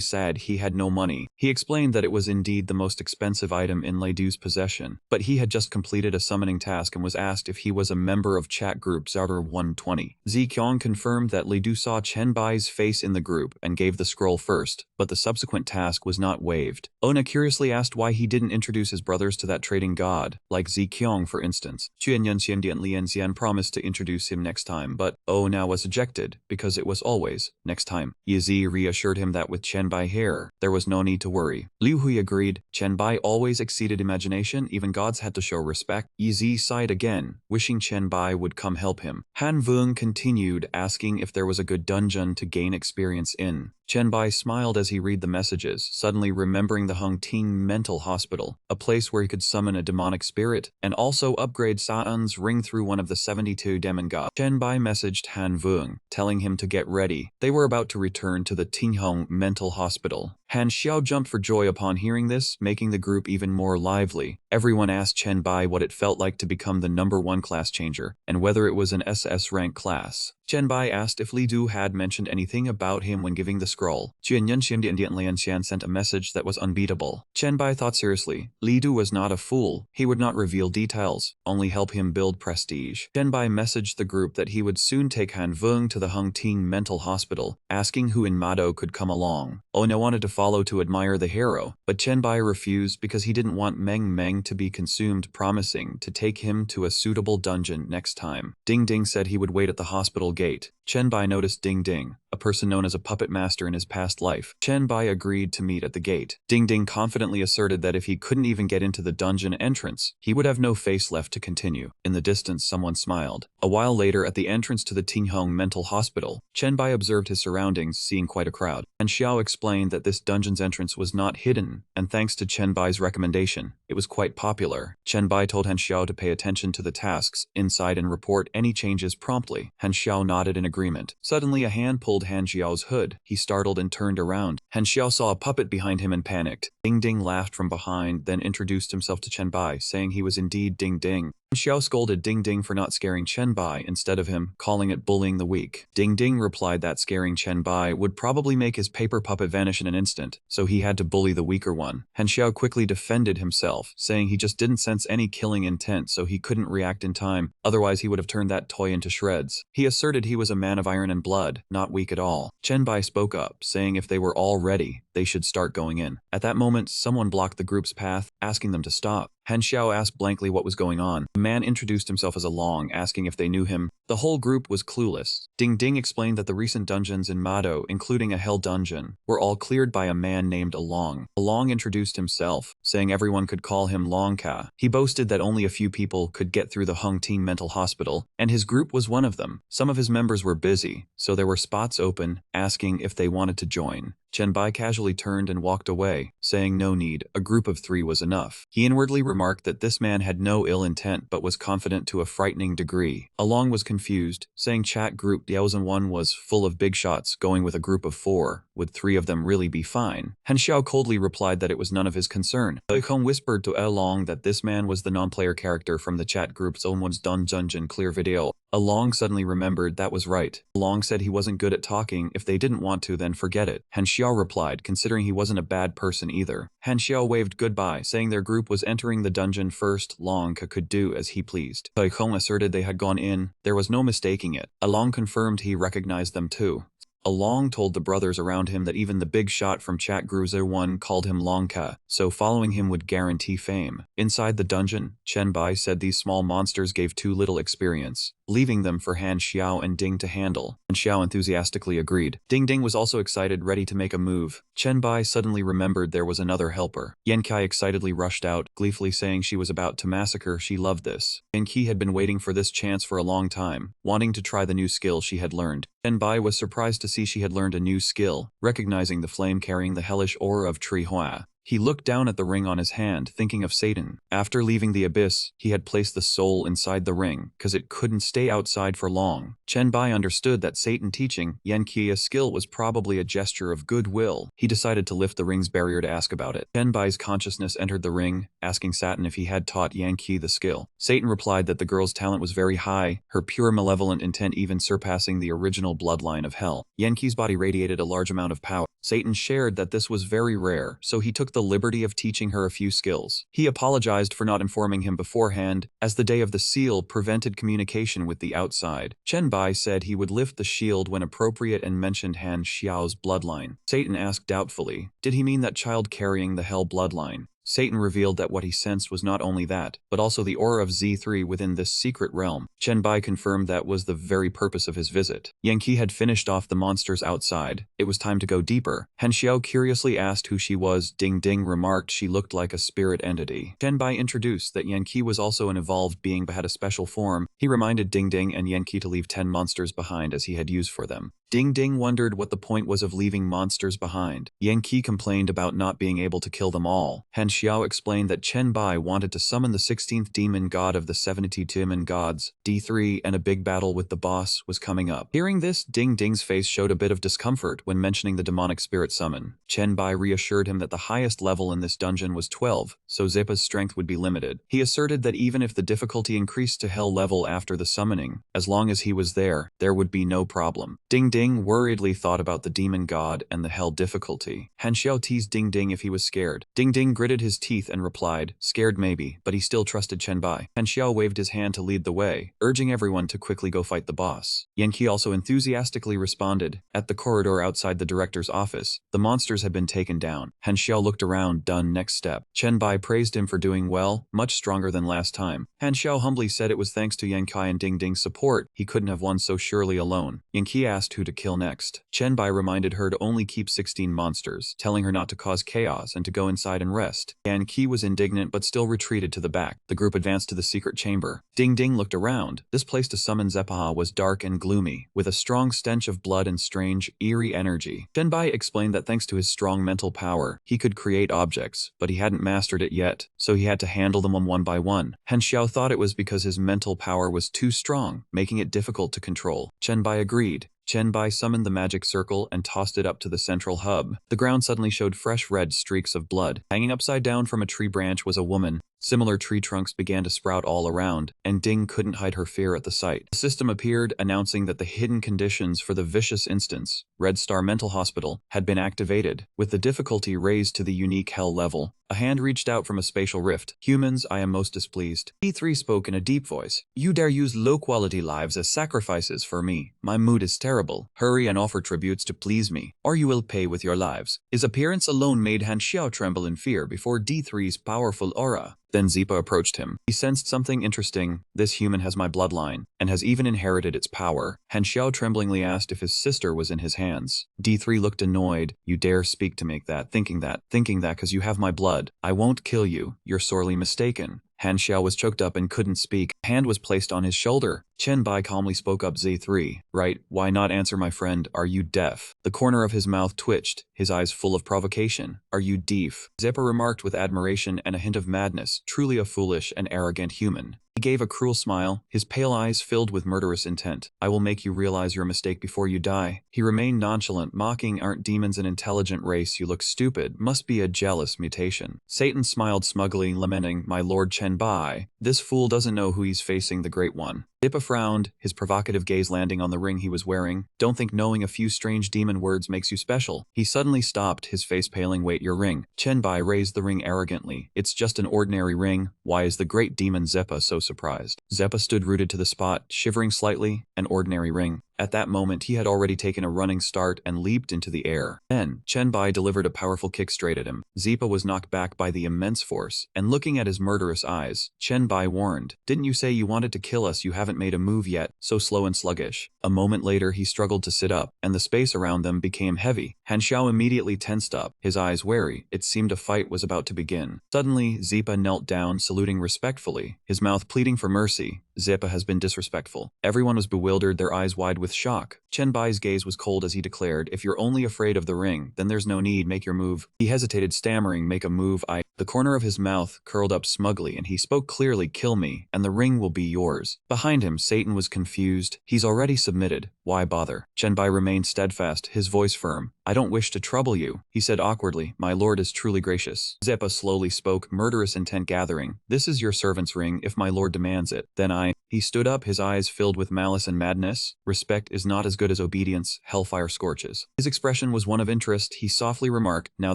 said he had no money. He explained that it was indeed the most expensive item in Lei Du's possession, but he had just completed a summoning task and was asked if he was a member of chat group Zouter 120. Ziqiang confirmed that Lei Du saw Chen Bai's face in the group and gave the scroll first, but the subsequent task was not waived. Ona curiously asked why he didn't introduce his brothers to that trading god, like Ziqiang for instance. Chuanyan Xiandian Lianxian promised to introduce him next time, but Ona was ejected, because it was always next time. Yizi reassured him that with Chen Bai here, there was no need to worry. Liu Hui agreed. Chen Bai always exceeded imagination, even gods had to show respect. Yizi sighed again, wishing Chen Bai would come help him. Han Vung continued, asking if there was a good dungeon to gain experience in. Chen Bai smiled as he read the messages, suddenly remembering the Hung Ting Mental Hospital, a place where he could summon a demonic spirit, and also upgrade Sa'an's ring through one of the 72 demon gods. Chen Bai messaged Han Vung, telling him to get ready. They were about to return to the Tinghong Mental Hospital. Han Xiao jumped for joy upon hearing this, making the group even more lively. Everyone asked Chen Bai what it felt like to become the #1 class changer, and whether it was an SS rank class. Chen Bai asked if Li Du had mentioned anything about him when giving the scroll. Juanyan Xiandian Lianxian sent a message that was unbeatable. Chen Bai thought seriously. Li Du was not a fool. He would not reveal details, only help him build prestige. Chen Bai messaged the group that he would soon take Han Vung to the Hung Ting Mental Hospital, asking who in Mado could come along. Ona wanted to follow to admire the hero, but Chen Bai refused because he didn't want Meng Meng to be consumed, promising to take him to a suitable dungeon next time. Ding Ding said he would wait at the hospital gate. Chen Bai noticed Ding Ding, a person known as a puppet master in his past life. Chen Bai agreed to meet at the gate. Ding Ding confidently asserted that if he couldn't even get into the dungeon entrance, he would have no face left to continue. In the distance, someone smiled. A while later, at the entrance to the Tinghong Mental Hospital, Chen Bai observed his surroundings, seeing quite a crowd. And Xiao explained that this dungeon's entrance was not hidden, and thanks to Chen Bai's recommendation, it was quite popular. Chen Bai told Han Xiao to pay attention to the tasks inside and report any changes promptly. Han Xiao nodded in agreement. Suddenly, a hand pulled Han Xiao's hood. He startled and turned around. Han Xiao saw a puppet behind him and panicked. Ding Ding laughed from behind, then introduced himself to Chen Bai, saying he was indeed Ding Ding. Xiao scolded Ding Ding for not scaring Chen Bai instead of him, calling it bullying the weak. Ding Ding replied that scaring Chen Bai would probably make his paper puppet vanish in an instant, so he had to bully the weaker one. Han Xiao quickly defended himself, saying he just didn't sense any killing intent, so he couldn't react in time, otherwise he would have turned that toy into shreds. He asserted he was a man of iron and blood, not weak at all. Chen Bai spoke up, saying if they were all ready, they should start going in. At that moment, someone blocked the group's path, asking them to stop. Han Xiao asked blankly what was going on. The man introduced himself as Along, asking if they knew him. The whole group was clueless. Ding Ding explained that the recent dungeons in Mado, including a hell dungeon, were all cleared by a man named Along. Along introduced himself, saying everyone could call him Longka. He boasted that only a few people could get through the Hung Ting Mental Hospital, and his group was one of them. Some of his members were busy, so there were spots open, asking if they wanted to join. Chen Bai casually turned and walked away, saying no need, a group of 3 was enough. He inwardly remarked that this man had no ill intent but was confident to a frightening degree. Along was confused, saying chat group Diaozhen was full of big shots, going with a group of 4. Would 3 of them really be fine? Han Xiao coldly replied that it was none of his concern. Awaken whispered to Along that this man was the non-player character from the chat group's Onwan's Dungeon clear video. Along suddenly remembered that was right. Along said he wasn't good at talking, if they didn't want to then forget it. Han Xiao replied, considering he wasn't a bad person either. Han Xiao waved goodbye, saying their group was entering the dungeon first. Longka could do as he pleased. Taikong asserted they had gone in. There was no mistaking it. Along confirmed he recognized them too. Along told the brothers around him that even the big shot from Chat Gruzer 1 called him Longka, so following him would guarantee fame. Inside the dungeon, Chen Bai said these small monsters gave too little experience, leaving them for Han Xiao and Ding to handle. Han Xiao enthusiastically agreed. Ding Ding was also excited, ready to make a move. Chen Bai suddenly remembered there was another helper. Yankai excitedly rushed out, gleefully saying she was about to massacre. She loved this. Yankai had been waiting for this chance for a long time, wanting to try the new skill she had learned. Chen Bai was surprised to see she had learned a new skill, recognizing the flame carrying the hellish aura of Tree Hua. He looked down at the ring on his hand, thinking of Satan. After leaving the abyss, he had placed the soul inside the ring, cause it couldn't stay outside for long. Chen Bai understood that Satan teaching Yanqi a skill was probably a gesture of goodwill. He decided to lift the ring's barrier to ask about it. Chen Bai's consciousness entered the ring, asking Satan if he had taught Yanqi the skill. Satan replied that the girl's talent was very high, her pure malevolent intent even surpassing the original bloodline of hell. Yanqi's body radiated a large amount of power. Satan shared that this was very rare, so he took the liberty of teaching her a few skills. He apologized for not informing him beforehand, as the day of the seal prevented communication with the outside. Chen Bai said he would lift the shield when appropriate and mentioned Han Xiao's bloodline. Satan asked doubtfully, did he mean that child carrying the hell bloodline? Satan revealed that what he sensed was not only that, but also the aura of Z3 within this secret realm. Chen Bai confirmed that was the very purpose of his visit. Yanqi had finished off the monsters outside. It was time to go deeper. Han Xiao curiously asked who she was. Ding Ding remarked she looked like a spirit entity. Chen Bai introduced that Yanqi was also an evolved being but had a special form. He reminded Ding Ding and Yanqi to leave 10 monsters behind as he had used for them. Ding Ding wondered what the point was of leaving monsters behind. Yanqi complained about not being able to kill them all. Han Xiao explained that Chen Bai wanted to summon the 16th demon god of the 72 demon gods, D3, and a big battle with the boss was coming up. Hearing this, Ding Ding's face showed a bit of discomfort when mentioning the demonic spirit summon. Chen Bai reassured him that the highest level in this dungeon was 12, so Zippa's strength would be limited. He asserted that even if the difficulty increased to hell level after the summoning, as long as he was there would be no problem. Ding Ding worriedly thought about the demon god and the hell difficulty. Han Xiao teased Ding Ding if he was scared. Ding Ding gritted his teeth and replied, scared maybe, but he still trusted Chen Bai. Han Xiao waved his hand to lead the way, urging everyone to quickly go fight the boss. Yanqi also enthusiastically responded. At the corridor outside the director's office, the monsters had been taken down. Han Xiao looked around, done, next step. Chen Bai praised him for doing well, much stronger than last time. Han Xiao humbly said it was thanks to Yanqi and Ding Ding's support he couldn't have won so surely alone. Yanqi asked who to kill next. Chen Bai reminded her to only keep 16 monsters, telling her not to cause chaos and to go inside and rest. Yanqi was indignant but still retreated to the back. The group advanced to the secret chamber. Ding Ding looked around. This place to summon Zeppaha was dark and gloomy, with a strong stench of blood and strange, eerie energy. Chen Bai explained that thanks to his strong mental power, he could create objects, but he hadn't mastered it yet, so he had to handle them one by one. Han Xiao thought it was because his mental power was too strong, making it difficult to control. Chen Bai agreed. Chen Bai summoned the magic circle and tossed it up to the central hub. The ground suddenly showed fresh red streaks of blood. Hanging upside down from a tree branch was a woman. Similar tree trunks began to sprout all around, and Ding couldn't hide her fear at the sight. The system appeared, announcing that the hidden conditions for the vicious instance, Red Star Mental Hospital, had been activated. With the difficulty raised to the unique hell level, a hand reached out from a spatial rift. Humans, I am most displeased. D3 spoke in a deep voice. You dare use low-quality lives as sacrifices for me. My mood is terrible. Hurry and offer tributes to please me, or you will pay with your lives. His appearance alone made Han Xiao tremble in fear before D3's powerful aura. Then Zipa approached him. He sensed something interesting. This human has my bloodline, and has even inherited its power. Han Xiao tremblingly asked if his sister was in his hands. D3 looked annoyed. You dare speak to make that, thinking that because you have my blood. I won't kill you. You're sorely mistaken. Han Xiao was choked up and couldn't speak. A hand was placed on his shoulder. Chen Bai calmly spoke up. Z3. Right, why not answer my friend? Are you deaf? The corner of his mouth twitched, his eyes full of provocation. Are you deaf? Zeppa remarked with admiration and a hint of madness. Truly a foolish and arrogant human. He gave a cruel smile, his pale eyes filled with murderous intent. I will make you realize your mistake before you die. He remained nonchalant, mocking, aren't demons an intelligent race? You look stupid. Must be a jealous mutation. Satan smiled smugly, lamenting, my lord Chen Bai. This fool doesn't know who he's facing, the Great One. Dippa frowned, his provocative gaze landing on the ring he was wearing. Don't think knowing a few strange demon words makes you special. He suddenly stopped, his face paling. Wait, your ring. Chen Bai raised the ring arrogantly. It's just an ordinary ring. Why is the great demon Zeppa so surprised? Zeppa stood rooted to the spot, shivering slightly. An ordinary ring. At that moment, he had already taken a running start and leaped into the air. Then, Chen Bai delivered a powerful kick straight at him. Zipa was knocked back by the immense force, and looking at his murderous eyes, Chen Bai warned, didn't you say you wanted to kill us? You haven't made a move yet, so slow and sluggish. A moment later, he struggled to sit up, and the space around them became heavy. Han Xiao immediately tensed up, his eyes wary. It seemed a fight was about to begin. Suddenly, Zipa knelt down, saluting respectfully, his mouth pleading for mercy. Zippa has been disrespectful. Everyone was bewildered, their eyes wide with shock. Chenbai's gaze was cold as he declared, if you're only afraid of the ring, then there's no need, make your move. He hesitated, stammering, make a move. The corner of his mouth curled up smugly and he spoke clearly, kill me, and the ring will be yours. Behind him, Satan was confused. He's already submitted. Why bother? Chenbai remained steadfast, his voice firm. I don't wish to trouble you, he said awkwardly. My lord is truly gracious. Zeppa slowly spoke, murderous intent gathering. This is your servant's ring, if my lord demands it. Then He stood up, his eyes filled with malice and madness. Respect is not as good as obedience, hellfire scorches. His expression was one of interest. He softly remarked, now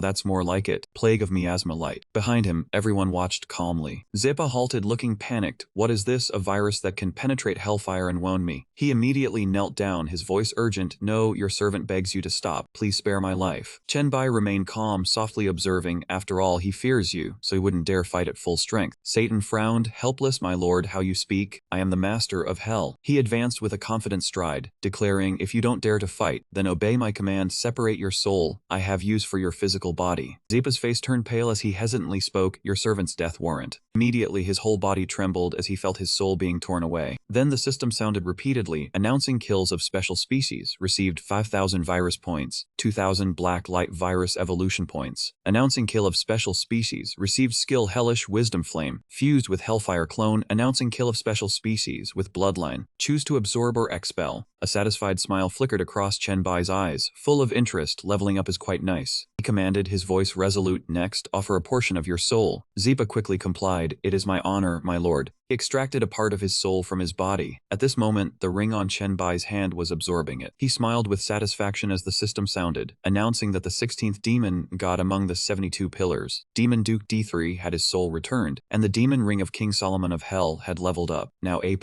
that's more like it. Plague of miasma light. Behind him, everyone watched calmly. Zeppa halted, looking panicked. What is this? A virus that can penetrate hellfire and wound me? He immediately knelt down, his voice urgent. No, your servant begs you to stop. Please spare my life. Chenbai remained calm, softly observing. After all, he fears you, so he wouldn't dare fight at full strength. Satan frowned. Helpless, my lord, how you speak. I am the master of hell. He advanced with a confident stride, declaring, if you don't dare to fight, then obey my command. Separate your soul. I have use for your physical body. Zeppa's face turned pale as he hesitantly spoke, your servant's death warrant. Immediately his whole body trembled as he felt his soul being torn away. Then the system sounded repeatedly, announcing kills of special species, received 5,000 virus points, 2,000 black light virus evolution points. Announcing kill of special species, received skill hellish wisdom flame, fused with hellfire clone. Announcing kill of special species with bloodline, choose to absorb or expel. A satisfied smile flickered across Chenbai's eyes, full of interest. Leveling up is quite nice, he commanded, his voice resolute. Next, offer a portion of your soul. Zeppa quickly complied. It is my honor, my lord. He extracted a part of his soul from his body. At this moment, the ring on Chenbai's hand was absorbing it. He smiled with satisfaction as the system sounded, announcing that the 16th demon god among the 72 pillars, Demon Duke D3, had his soul returned, and the demon ring of King Solomon of Hell had leveled up, now A+.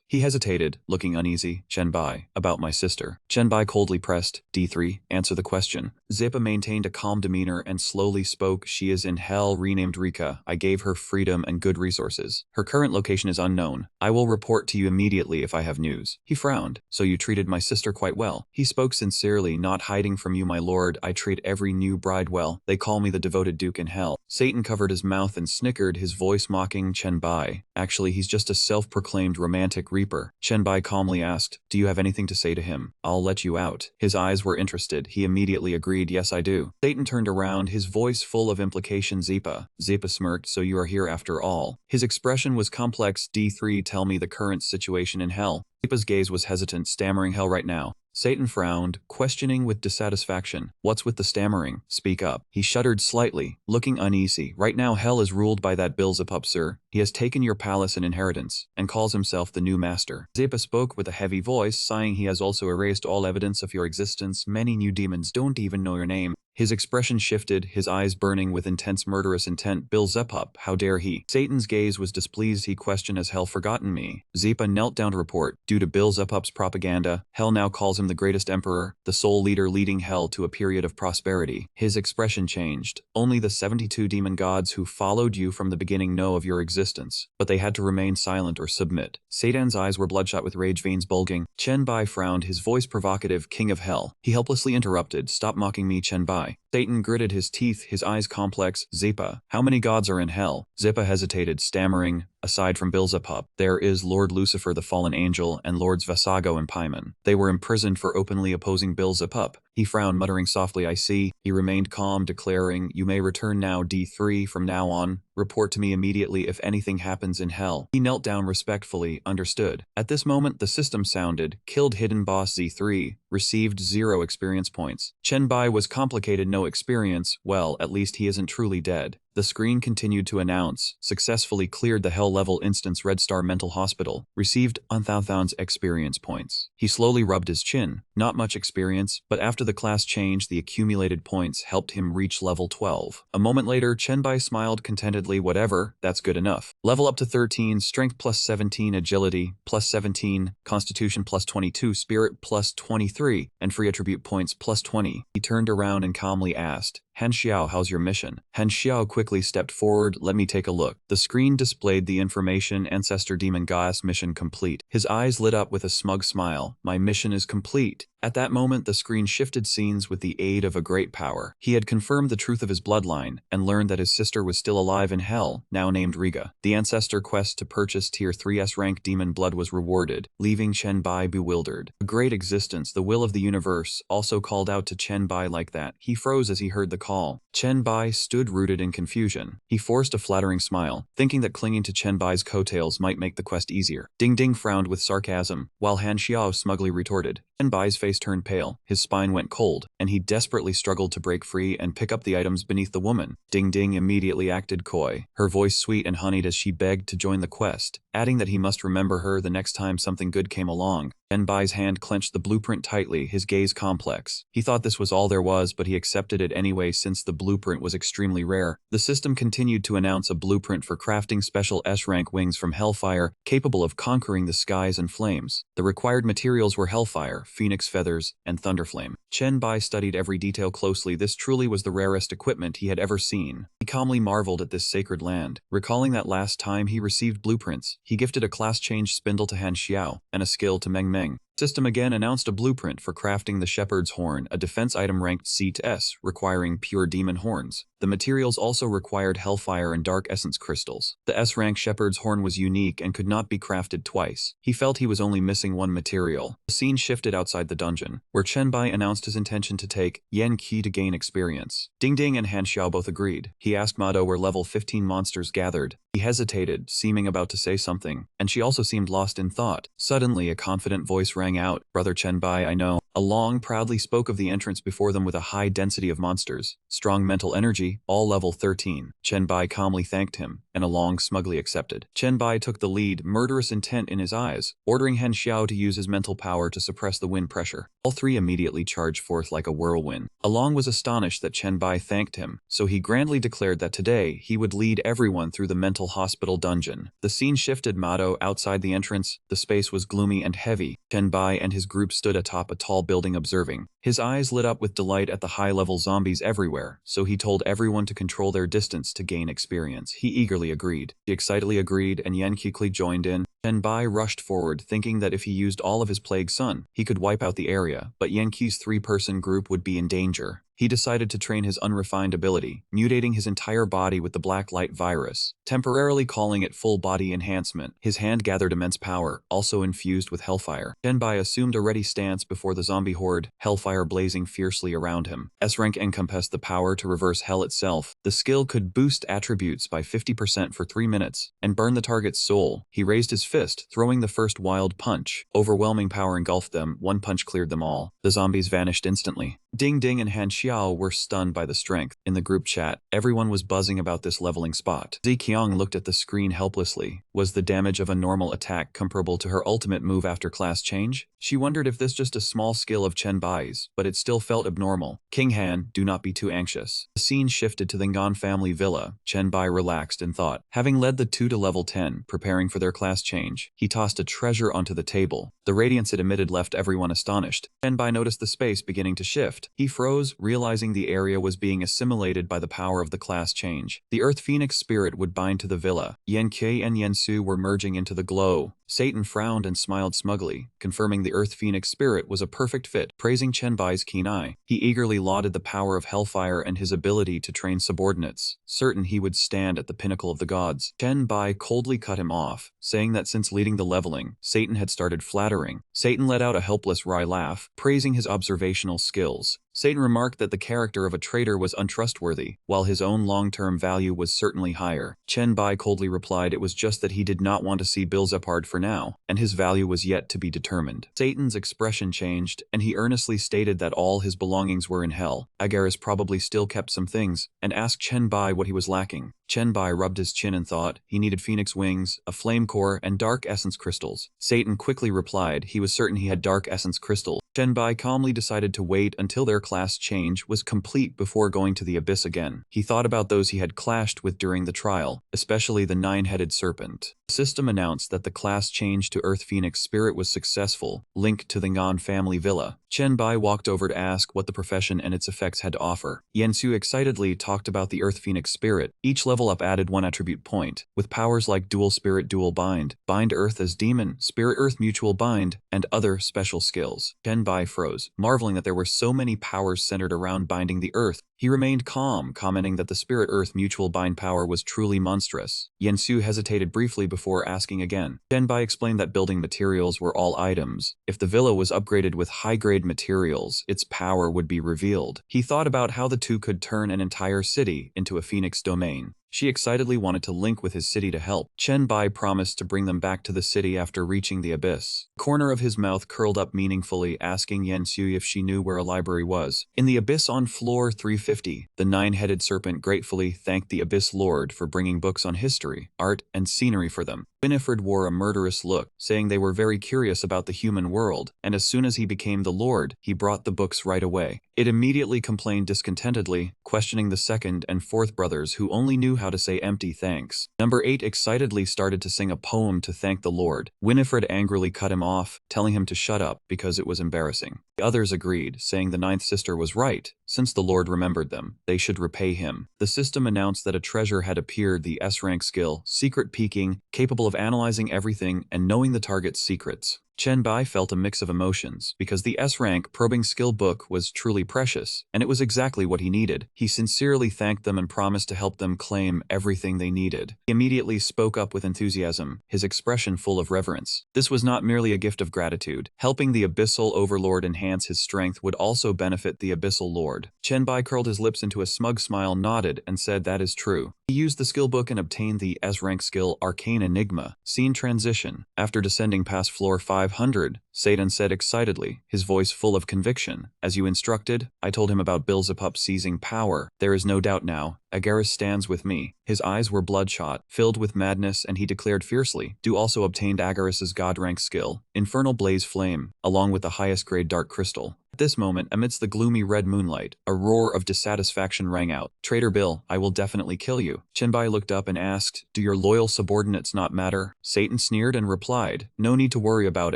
He hesitated, looking uneasy. Chenbai, about my sister. Chenbai coldly pressed, D3, answer the question. Zeppa maintained a calm demeanor and slowly spoke, she is in hell, renamed Rika. I gave her freedom and good resources. Her current location is unknown. I will report to you immediately if I have news. He frowned. So you treated my sister quite well. He spoke sincerely, not hiding from you, my lord. I treat every new bride well. They call me the devoted duke in hell. Satan covered his mouth and snickered, his voice mocking. Chenbai. Actually, he's just a self-proclaimed romantic reaper. Chenbai calmly asked, do you have anything to say to him? I'll let you out. His eyes were interested. He immediately agreed, yes I do. Satan turned around, his voice full of implication. Zeppa. Zeppa smirked, so you are here after all. His expression was complex. D3, tell me the current situation in hell. Zeppa's gaze was hesitant, stammering, hell right now. Satan frowned, questioning with dissatisfaction. What's with the stammering? Speak up. He shuddered slightly, looking uneasy. Right now hell is ruled by that Beelzebub, sir. He has taken your palace and inheritance, and calls himself the new master. Zeppa spoke with a heavy voice, sighing. He has also erased all evidence of your existence. Many new demons don't even know your name. His expression shifted, his eyes burning with intense murderous intent. Beelzebub, how dare he? Satan's gaze was displeased. He questioned, has hell forgotten me? Zeppa knelt down to report. Due to Beelzebub's propaganda, hell now calls him the greatest emperor, the sole leader leading hell to a period of prosperity. His expression changed. Only the 72 demon gods who followed you from the beginning know of your existence, but they had to remain silent or submit. Satan's eyes were bloodshot with rage, veins bulging. Chenbai frowned, his voice provocative. King of hell. He helplessly interrupted. Stop mocking me, Chenbai. Satan gritted his teeth, his eyes complex. Zeppa, how many gods are in hell? Zeppa hesitated, stammering, aside from Beelzebub, there is Lord Lucifer the fallen angel and Lords Vasago and Paimon. They were imprisoned for openly opposing Beelzebub. He frowned, muttering softly, I see. He remained calm, declaring, you may return now, D3. From now on, report to me immediately if anything happens in hell. He knelt down respectfully, understood. At this moment, the system sounded, killed hidden boss Z3, received 0 experience points. Chenbai was complicated, no experience. Well, at least he isn't truly dead. The screen continued to announce, successfully cleared the hell level instance Red Star Mental Hospital, received 1,000 experience points. He slowly rubbed his chin, not much experience, but after the class change the accumulated points helped him reach level 12. A moment later, Chenbai smiled contentedly, whatever, that's good enough. Level up to 13, strength plus 17, agility plus 17, constitution plus 22, spirit plus 23, and free attribute points plus 20. He turned around and calmly asked, Han Xiao, how's your mission? Han Xiao quickly stepped forward. Let me take a look. The screen displayed the information Ancestor Demon Goddess mission complete. His eyes lit up with a smug smile. My mission is complete. At that moment, the screen shifted scenes with the aid of a great power. He had confirmed the truth of his bloodline and learned that his sister was still alive in hell, now named Riga. The ancestor quest to purchase tier 3S rank demon blood was rewarded, leaving Chen Bai bewildered. A great existence, the will of the universe, also called out to Chen Bai like that. He froze as he heard the call. Chen Bai stood rooted in confusion. He forced a flattering smile, thinking that clinging to Chen Bai's coattails might make the quest easier. Ding Ding frowned with sarcasm, while Han Xiao smugly retorted. Chen Bai's face turned pale, his spine went cold, and he desperately struggled to break free and pick up the items beneath the woman. Ding Ding immediately acted coy, her voice sweet and honeyed as she begged to join the quest, adding that he must remember her the next time something good came along. Chen Bai's hand clenched the blueprint tightly, his gaze complex. He thought this was all there was, but he accepted it anyway since the blueprint was extremely rare. The system continued to announce a blueprint for crafting special S-rank wings from Hellfire, capable of conquering the skies and flames. The required materials were Hellfire, Phoenix Feathers, and Thunderflame. Chen Bai studied every detail closely. This truly was the rarest equipment he had ever seen. He calmly marveled at this sacred land. Recalling that last time he received blueprints, he gifted a class change spindle to Han Xiao, and a skill to Meng Meng. System again announced a blueprint for crafting the Shepherd's Horn, a defense item ranked C to S, requiring pure demon horns. The materials also required Hellfire and Dark Essence crystals. The S-rank Shepherd's Horn was unique and could not be crafted twice. He felt he was only missing one material. The scene shifted outside the dungeon, where Chen Bai announced his intention to take Yen Qi to gain experience. Ding Ding and Han Xiao both agreed. He asked Mado where level 15 monsters gathered. He hesitated, seeming about to say something, and she also seemed lost in thought. Suddenly, a confident voice rang out. Brother Chen Bai, I know. Along proudly spoke of the entrance before them with a high density of monsters. Strong mental energy, all level 13. Chen Bai calmly thanked him, and Along smugly accepted. Chen Bai took the lead, murderous intent in his eyes, ordering Han Xiao to use his mental power to suppress the wind pressure. All three immediately charged forth like a whirlwind. Along was astonished that Chen Bai thanked him, so he grandly declared that today he would lead everyone through the mental hospital dungeon. The scene shifted. Mado outside the entrance. The space was gloomy and heavy. Chen Bai and his group stood atop a tall building observing. His eyes lit up with delight at the high-level zombies everywhere, so he told everyone to control their distance to gain experience. He eagerly agreed. He excitedly agreed, and Yan quickly joined in. Chen Bai rushed forward, thinking that if he used all of his Plague Sun, he could wipe out the area, but Yanqi's three-person group would be in danger. He decided to train his unrefined ability, mutating his entire body with the Black Light virus, temporarily calling it Full Body Enhancement. His hand gathered immense power, also infused with Hellfire. Chen Bai assumed a ready stance before the zombie horde, Hellfire blazing fiercely around him. S-rank encompassed the power to reverse Hell itself. The skill could boost attributes by 50% for 3 minutes, and burn the target's soul. He raised his fist, throwing the first wild punch. Overwhelming power engulfed them. One punch cleared them all. The zombies vanished instantly. Ding Ding and Han Xiao were stunned by the strength. In the group chat, everyone was buzzing about this leveling spot. Ziqiang looked at the screen helplessly. Was the damage of a normal attack comparable to her ultimate move after class change? She wondered if this just a small skill of Chen Bai's, but it still felt abnormal. King Han, do not be too anxious. The scene shifted to the Ngan family villa. Chen Bai relaxed in thought. Having led the two to level 10, preparing for their class change, he tossed a treasure onto the table. The radiance it emitted left everyone astonished. Chen Bai noticed the space beginning to shift. He froze, realizing the area was being assimilated by the power of the class change. The Earth Phoenix spirit would bind to the villa. Yan Ke and Yan Su were merging into the glow. Satan frowned and smiled smugly, confirming the Earth Phoenix spirit was a perfect fit, praising Chen Bai's keen eye. He eagerly lauded the power of Hellfire and his ability to train subordinates, certain he would stand at the pinnacle of the gods. Chen Bai coldly cut him off, saying that since leading the leveling, Satan had started flattering. Satan let out a helpless wry laugh, praising his observational skills. Satan remarked that the character of a traitor was untrustworthy, while his own long-term value was certainly higher. Chen Bai coldly replied it was just that he did not want to see Bilzapard for now, and his value was yet to be determined. Satan's expression changed, and he earnestly stated that all his belongings were in hell. Agaris probably still kept some things, and asked Chen Bai what he was lacking. Chen Bai rubbed his chin and thought he needed phoenix wings, a flame core, and dark essence crystals. Satan quickly replied he was certain he had dark essence crystals. Chen Bai calmly decided to wait until their class change was complete before going to the abyss again. He thought about those he had clashed with during the trial, especially the nine-headed serpent. The system announced that the class change to Earth Phoenix Spirit was successful, linked to the Ngan family villa. Chen Bai walked over to ask what the profession and its effects had to offer. Yansu excitedly talked about the Earth Phoenix Spirit. Each level up added one attribute point, with powers like Dual Spirit Dual Bind, Bind Earth as Demon, Spirit Earth Mutual Bind, and other special skills. Chen Bai froze, marveling that there were so many powers centered around binding the Earth. He remained calm, commenting that the Spirit Earth Mutual Bind power was truly monstrous. Yansu hesitated briefly before asking again. Chen Bai explained that building materials were all items. If the villa was upgraded with high-grade materials, its power would be revealed. He thought about how the two could turn an entire city into a Phoenix domain. She excitedly wanted to link with his city to help. Chen Bai promised to bring them back to the city after reaching the abyss. The corner of his mouth curled up meaningfully, asking Yansu if she knew where a library was. In the abyss on floor 350, the nine-headed serpent gratefully thanked the Abyss Lord for bringing books on history, art, and scenery for them. Winifred wore a murderous look, saying they were very curious about the human world, and as soon as he became the Lord, he brought the books right away. It immediately complained discontentedly, questioning the second and fourth brothers who only knew how to say empty thanks. Number 8 excitedly started to sing a poem to thank the Lord. Winifred angrily cut him off, telling him to shut up because it was embarrassing. The others agreed, saying the ninth sister was right. Since the Lord remembered them, they should repay him. The system announced that a treasure had appeared, the S-rank skill, Secret Peeking, capable of analyzing everything and knowing the target's secrets. Chen Bai felt a mix of emotions, because the S-rank probing skill book was truly precious, and it was exactly what he needed. He sincerely thanked them and promised to help them claim everything they needed. He immediately spoke up with enthusiasm, his expression full of reverence. This was not merely a gift of gratitude. Helping the Abyssal Overlord enhance his strength would also benefit the Abyssal Lord. Chen Bai curled his lips into a smug smile, nodded, and said that is true. He used the skill book and obtained the S-rank skill Arcane Enigma. Scene transition. After descending past floor 500, Satan said excitedly, his voice full of conviction, "As you instructed, I told him about Beelzebub seizing power. There is no doubt now. Agaris stands with me." His eyes were bloodshot, filled with madness, and he declared fiercely, "Do also obtained Agaris's god-rank skill, Infernal Blaze Flame, along with the highest grade Dark Crystal." At this moment, amidst the gloomy red moonlight, a roar of dissatisfaction rang out. "Traitor Bill, I will definitely kill you." Chen Bai looked up and asked, "Do your loyal subordinates not matter?" Satan sneered and replied, "No need to worry about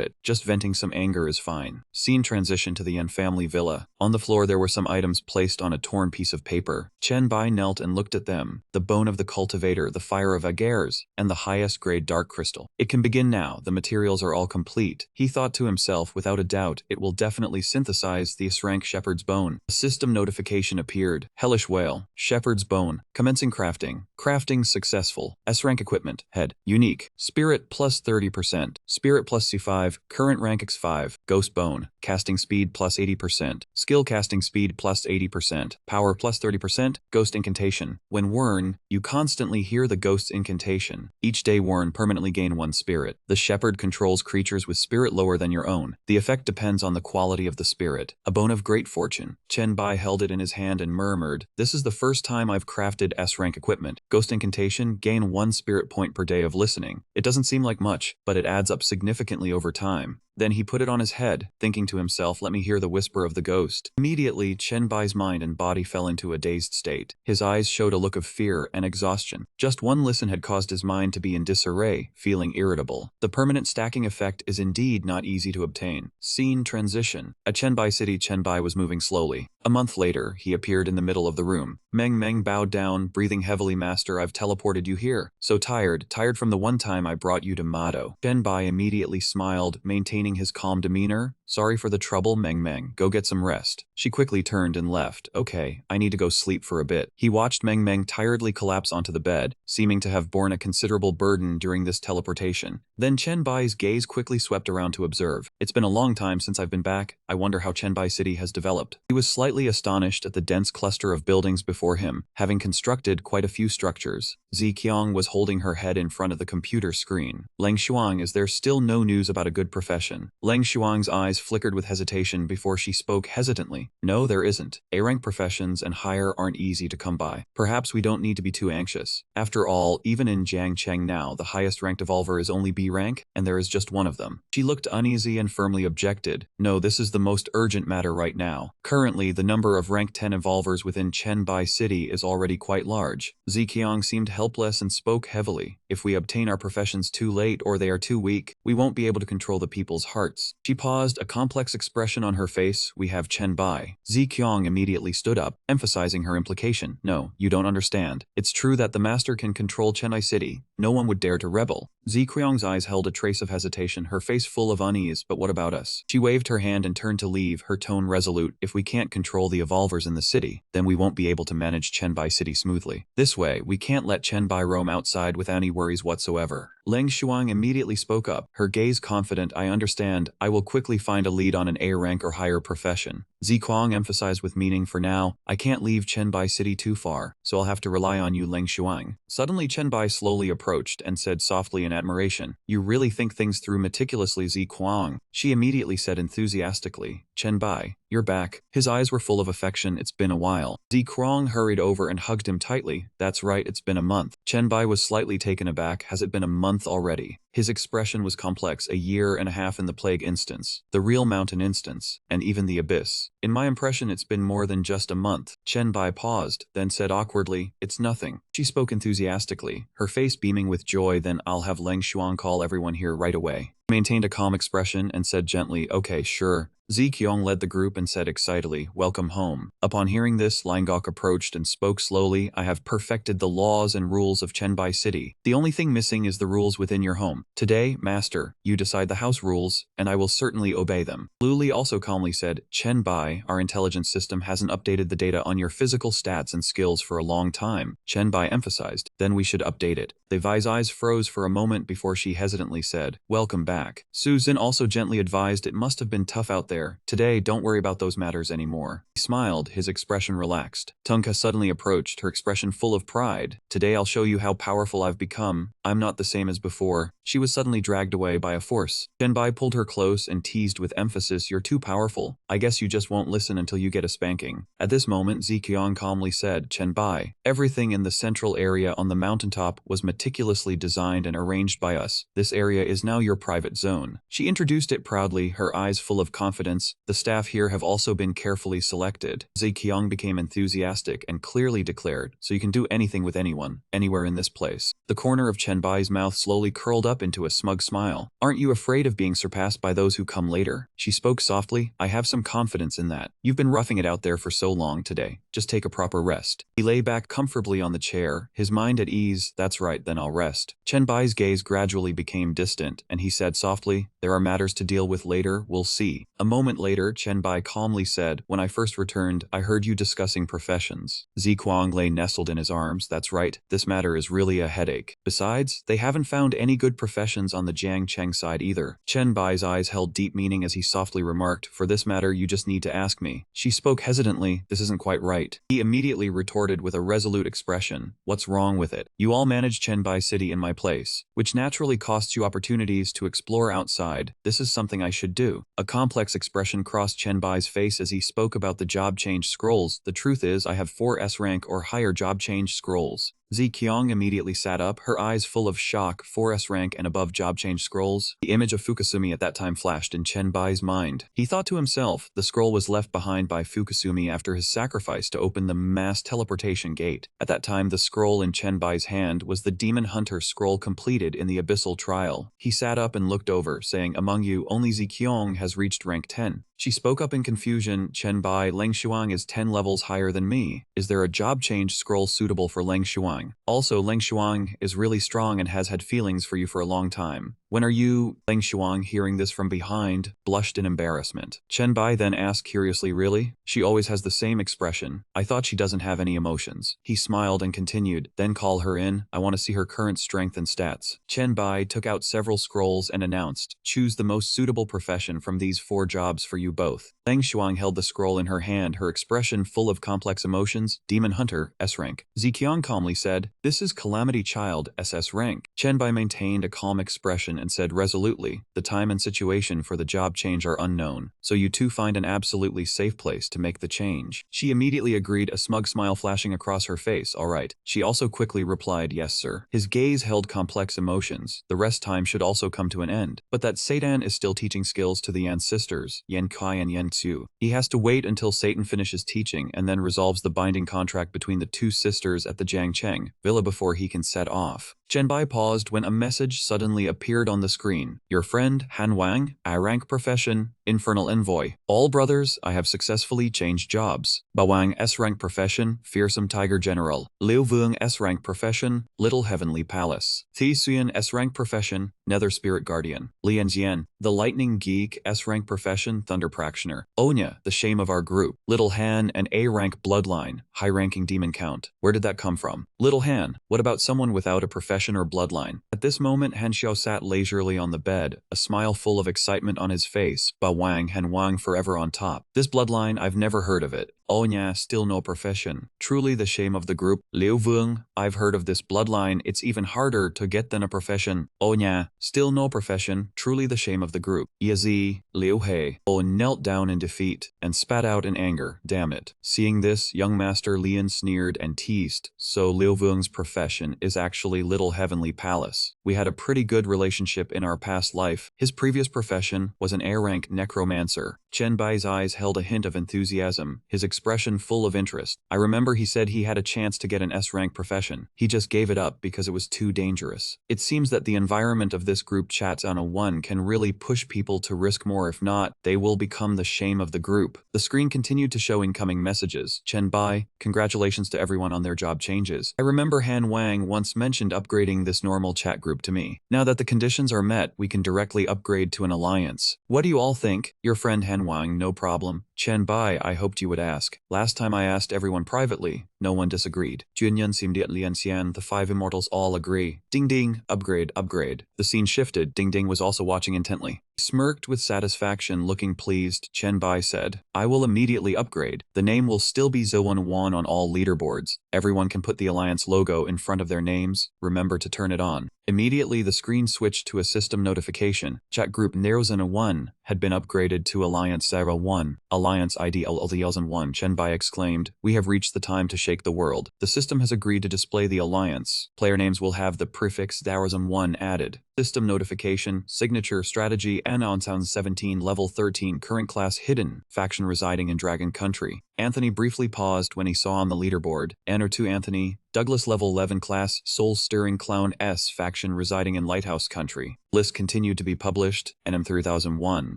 it, just venting some anger is fine." Scene transition to the Yen family villa. On the floor there were some items placed on a torn piece of paper. Chen Bai knelt and looked at them. The bone of the cultivator, the fire of Agares, and the highest grade dark crystal. It can begin now, the materials are all complete. He thought to himself, without a doubt, it will definitely synthesize the S-rank Shepherd's Bone. A system notification appeared. Hellish Whale, Shepherd's Bone, commencing crafting. Crafting successful. S-rank equipment, head, unique. Spirit plus 30%. Spirit plus C5, current rank X5. Ghost Bone, casting speed plus 80%. Skill casting speed plus 80%. Power plus 30%. Ghost incantation. When worn, you constantly hear the ghost's incantation. Each day worn permanently gain 1 spirit. The Shepherd controls creatures with spirit lower than your own. The effect depends on the quality of the spirit. A bone of great fortune. Chen Bai held it in his hand and murmured, "This is the first time I've crafted S-rank equipment. Ghost incantation, gain 1 spirit point per day of listening. It doesn't seem like much, but it adds up significantly over time." Then he put it on his head, thinking to himself, "Let me hear the whisper of the ghost." Immediately, Chen Bai's mind and body fell into a dazed state. His eyes showed a look of fear and exhaustion. Just one listen had caused his mind to be in disarray, feeling irritable. The permanent stacking effect is indeed not easy to obtain. Scene transition. At Chen Bai City, Chen Bai was moving slowly. A month later, he appeared in the middle of the room. Meng bowed down, breathing heavily. "Master, I've teleported you here. So tired from the one time I brought you to Mado." Chen Bai immediately smiled, maintaining his calm demeanor. "Sorry for the trouble, Meng. Go get some rest." She quickly turned and left. "Okay, I need to go sleep for a bit." He watched Meng tiredly collapse onto the bed, seeming to have borne a considerable burden during this teleportation. Then Chen Bai's gaze quickly swept around to observe. "It's been a long time since I've been back. I wonder how Chen Bai City has developed." He was slightly astonished at the dense cluster of buildings before him, having constructed quite a few structures. Zi Qiang was holding her head in front of the computer screen. "Leng Shuang, is there still no news about a good profession?" Leng Shuang's eyes eyes flickered with hesitation before she spoke hesitantly. No, there isn't. A-rank professions and higher aren't easy to come by. Perhaps we don't need to be too anxious. After all, even in Jiangcheng now, the highest ranked evolver is only B rank, and there is just one of them. She looked uneasy and firmly objected. No, this is the most urgent matter right now. Currently, the number of rank 10 evolvers within Chenbai City is already quite large. Ziqiang seemed helpless and spoke heavily. If we obtain our professions too late or they are too weak, we won't be able to control the people's hearts. She paused, a complex expression on her face. We have Chenbai. Ziqiang immediately stood up, emphasizing her implication. No, you don't understand. It's true that the master can control Chennai City. No one would dare to rebel. Ziqiang's eyes held a trace of hesitation, her face full of unease. But what about us? She waved her hand and turned to leave, her tone resolute. If we can't control the evolvers in the city, then we won't be able to manage Chenbai City smoothly. This way, we can't let Chenbai roam outside without any worries whatsoever. Leng Shuang immediately spoke up, her gaze confident. I understand. I will quickly find a lead on an A rank or higher profession. Ziqiang emphasized with meaning. For now, I can't leave Chenbai City too far, so I'll have to rely on you, Leng Shuang. Suddenly Chenbai slowly approached and said softly in admiration, you really think things through meticulously, Ziqiang. She immediately said enthusiastically, Chenbai, you're back. His eyes were full of affection. It's been a while. Ziqiang hurried over and hugged him tightly. That's right, it's been a month. Chenbai was slightly taken aback. Has it been a month already? His expression was complex. A year and a half in the plague instance, the real mountain instance, and even the abyss. In my impression, it's been more than just a month. Chenbai paused, then said awkwardly, it's nothing. She spoke enthusiastically, her face beaming with joy. Then I'll have Leng Shuang call everyone here right away. He maintained a calm expression and said gently, okay, sure. Ziqiang led the group and said excitedly, welcome home. Upon hearing this, Langok approached and spoke slowly, I have perfected the laws and rules of Chenbai City. The only thing missing is the rules within your home. Today, master, you decide the house rules, and I will certainly obey them. Luli also calmly said, Chenbai, our intelligence system hasn't updated the data on your physical stats and skills for a long time. Chenbai emphasized, then we should update it. Levi's eyes froze for a moment before she hesitantly said, welcome back. Susan also gently advised, it must have been tough out there. Today, don't worry about those matters anymore. He smiled, his expression relaxed. Tunka suddenly approached, her expression full of pride. Today I'll show you how powerful I've become. I'm not the same as before. She was suddenly dragged away by a force. Chenbai pulled her close and teased with emphasis, you're too powerful. I guess you just won't listen until you get a spanking. At this moment, Ziqiang calmly said, Chenbai, everything in the central area on the mountaintop was meticulously designed and arranged by us. This area is now your private zone. She introduced it proudly, her eyes full of confidence. The staff here have also been carefully selected. Ziqiang became enthusiastic and clearly declared, so you can do anything with anyone, anywhere in this place. The corner of Chenbai's mouth slowly curled up into a smug smile. Aren't you afraid of being surpassed by those who come later? She spoke softly, I have some confidence in that. You've been roughing it out there for so long today. Just take a proper rest. He lay back comfortably on the chair, his mind at ease. That's right, then I'll rest. Chenbai's gaze gradually became distant, and he said softly, there are matters to deal with later, we'll see. A moment later, Chenbai calmly said, when I first returned, I heard you discussing professions. Ziqiang lay nestled in his arms. That's right, this matter is really a headache. Besides, they haven't found any good professions on the Jiangcheng side either. Chenbai's eyes held deep meaning as he softly remarked, for this matter you just need to ask me. She spoke hesitantly, this isn't quite right. He immediately retorted with a resolute expression, what's wrong with it? You all manage Chenbai City in my place, which naturally costs you opportunities to explore outside. This is something I should do. A complex expression crossed Chenbai's face as he spoke about the job change scrolls. The truth is, I have 4 S rank or higher job change scrolls. Ziqiang immediately sat up, her eyes full of shock. 4S rank and above job change scrolls. The image of Fukusumi at that time flashed in Chenbai's mind. He thought to himself, the scroll was left behind by Fukusumi after his sacrifice to open the mass teleportation gate. At that time, the scroll in Chenbai's hand was the Demon Hunter scroll completed in the Abyssal Trial. He sat up and looked over, saying, among you, only Ziqiang has reached rank 10. She spoke up in confusion, Chenbai, Leng Shuang is 10 levels higher than me. Is there a job change scroll suitable for Leng Shuang? Also, Leng Shuang is really strong and has had feelings for you for a long time. When are you? Leng Shuang, hearing this from behind, blushed in embarrassment. Chenbai then asked curiously, really? She always has the same expression. I thought she doesn't have any emotions. He smiled and continued, then call her in. I want to see her current strength and stats. Chenbai took out several scrolls and announced, choose the most suitable profession from these 4 jobs for you both. Leng Shuang held the scroll in her hand, her expression full of complex emotions. Demon Hunter, S rank. Ziqiang calmly said, this is Calamity Child, SS rank. Chenbai maintained a calm expression and said resolutely, the time and situation for the job change are unknown, so you two find an absolutely safe place to make the change. She immediately agreed, a smug smile flashing across her face. All right. She also quickly replied, yes sir. His gaze held complex emotions. The rest time should also come to an end. But that Satan is still teaching skills to the Yan sisters, Yan Kai and Yan Tzu. He has to wait until Satan finishes teaching and then resolves the binding contract between the two sisters at the Jiangcheng villa before he can set off. Chenbai paused when a message suddenly appeared on the screen. Your friend, Han Wang, I rank profession, Infernal Envoy. All brothers, I have successfully changed jobs. Ba Wang S rank profession, Fearsome Tiger General. Liu Vuong S rank profession, Little Heavenly Palace. Thi Xuan S rank profession, Nether Spirit Guardian. Lian Jian, the Lightning Geek S rank profession, Thunder Practitioner. Onya, the shame of our group. Little Han and A rank bloodline, high ranking demon count. Where did that come from? Little Han, what about someone without a profession or bloodline? At this moment, Han Xiao sat leisurely on the bed, a smile full of excitement on his face. Ba Wang, Han Wang forever on top. This bloodline, I've never heard of it. Onya, still no profession. Truly the shame of the group. Liu Vuong, I've heard of this bloodline. It's even harder to get than a profession. Onya, still no profession. Truly the shame of the group. Yazi, Liu He. O knelt down in defeat and spat out in anger. Damn it. Seeing this, young master Lian sneered and teased. So Liu Vuong's profession is actually Little Heavenly Palace. We had a pretty good relationship in our past life. His previous profession was an A-rank necromancer. Chen Bai's eyes held a hint of enthusiasm, his expression full of interest. I remember he said he had a chance to get an S-rank profession. He just gave it up because it was too dangerous. It seems that the environment of this group chats on a 1 can really push people to risk more. If not, they will become the shame of the group. The screen continued to show incoming messages. Chen Bai, congratulations to everyone on their job changes. I remember Han Wang once mentioned upgrading this normal chat group to me. Now that the conditions are met, we can directly upgrade to an alliance. What do you all think? Your friend Han Wang, no problem. Chen Bai, I hoped you would ask. Last time I asked everyone privately, no one disagreed. Junyan Simdiat Lian Xian, the 5 immortals all agree. Ding ding, upgrade, upgrade. The scene shifted. Ding Ding was also watching intently. Smirked with satisfaction, looking pleased, Chen Bai said, I will immediately upgrade. The name will still be Zhou Wan on all leaderboards. Everyone can put the Alliance logo in front of their names. Remember to turn it on. Immediately the screen switched to a system notification. Chat group Nerozana 1 had been upgraded to Alliance 01. Alliance ID L1. Chen Bai exclaimed, we have reached the time to shake the world. The system has agreed to display the Alliance. Player names will have the prefix Darazan 1 added. System notification, signature, strategy, Anonsound 17, level 13, current class hidden, faction residing in Dragon Country. Anthony briefly paused when he saw on the leaderboard, Enter to Anthony, Douglas level 11 class, Soul Stirring Clown S, faction residing in Lighthouse Country. List continued to be published, NM3001.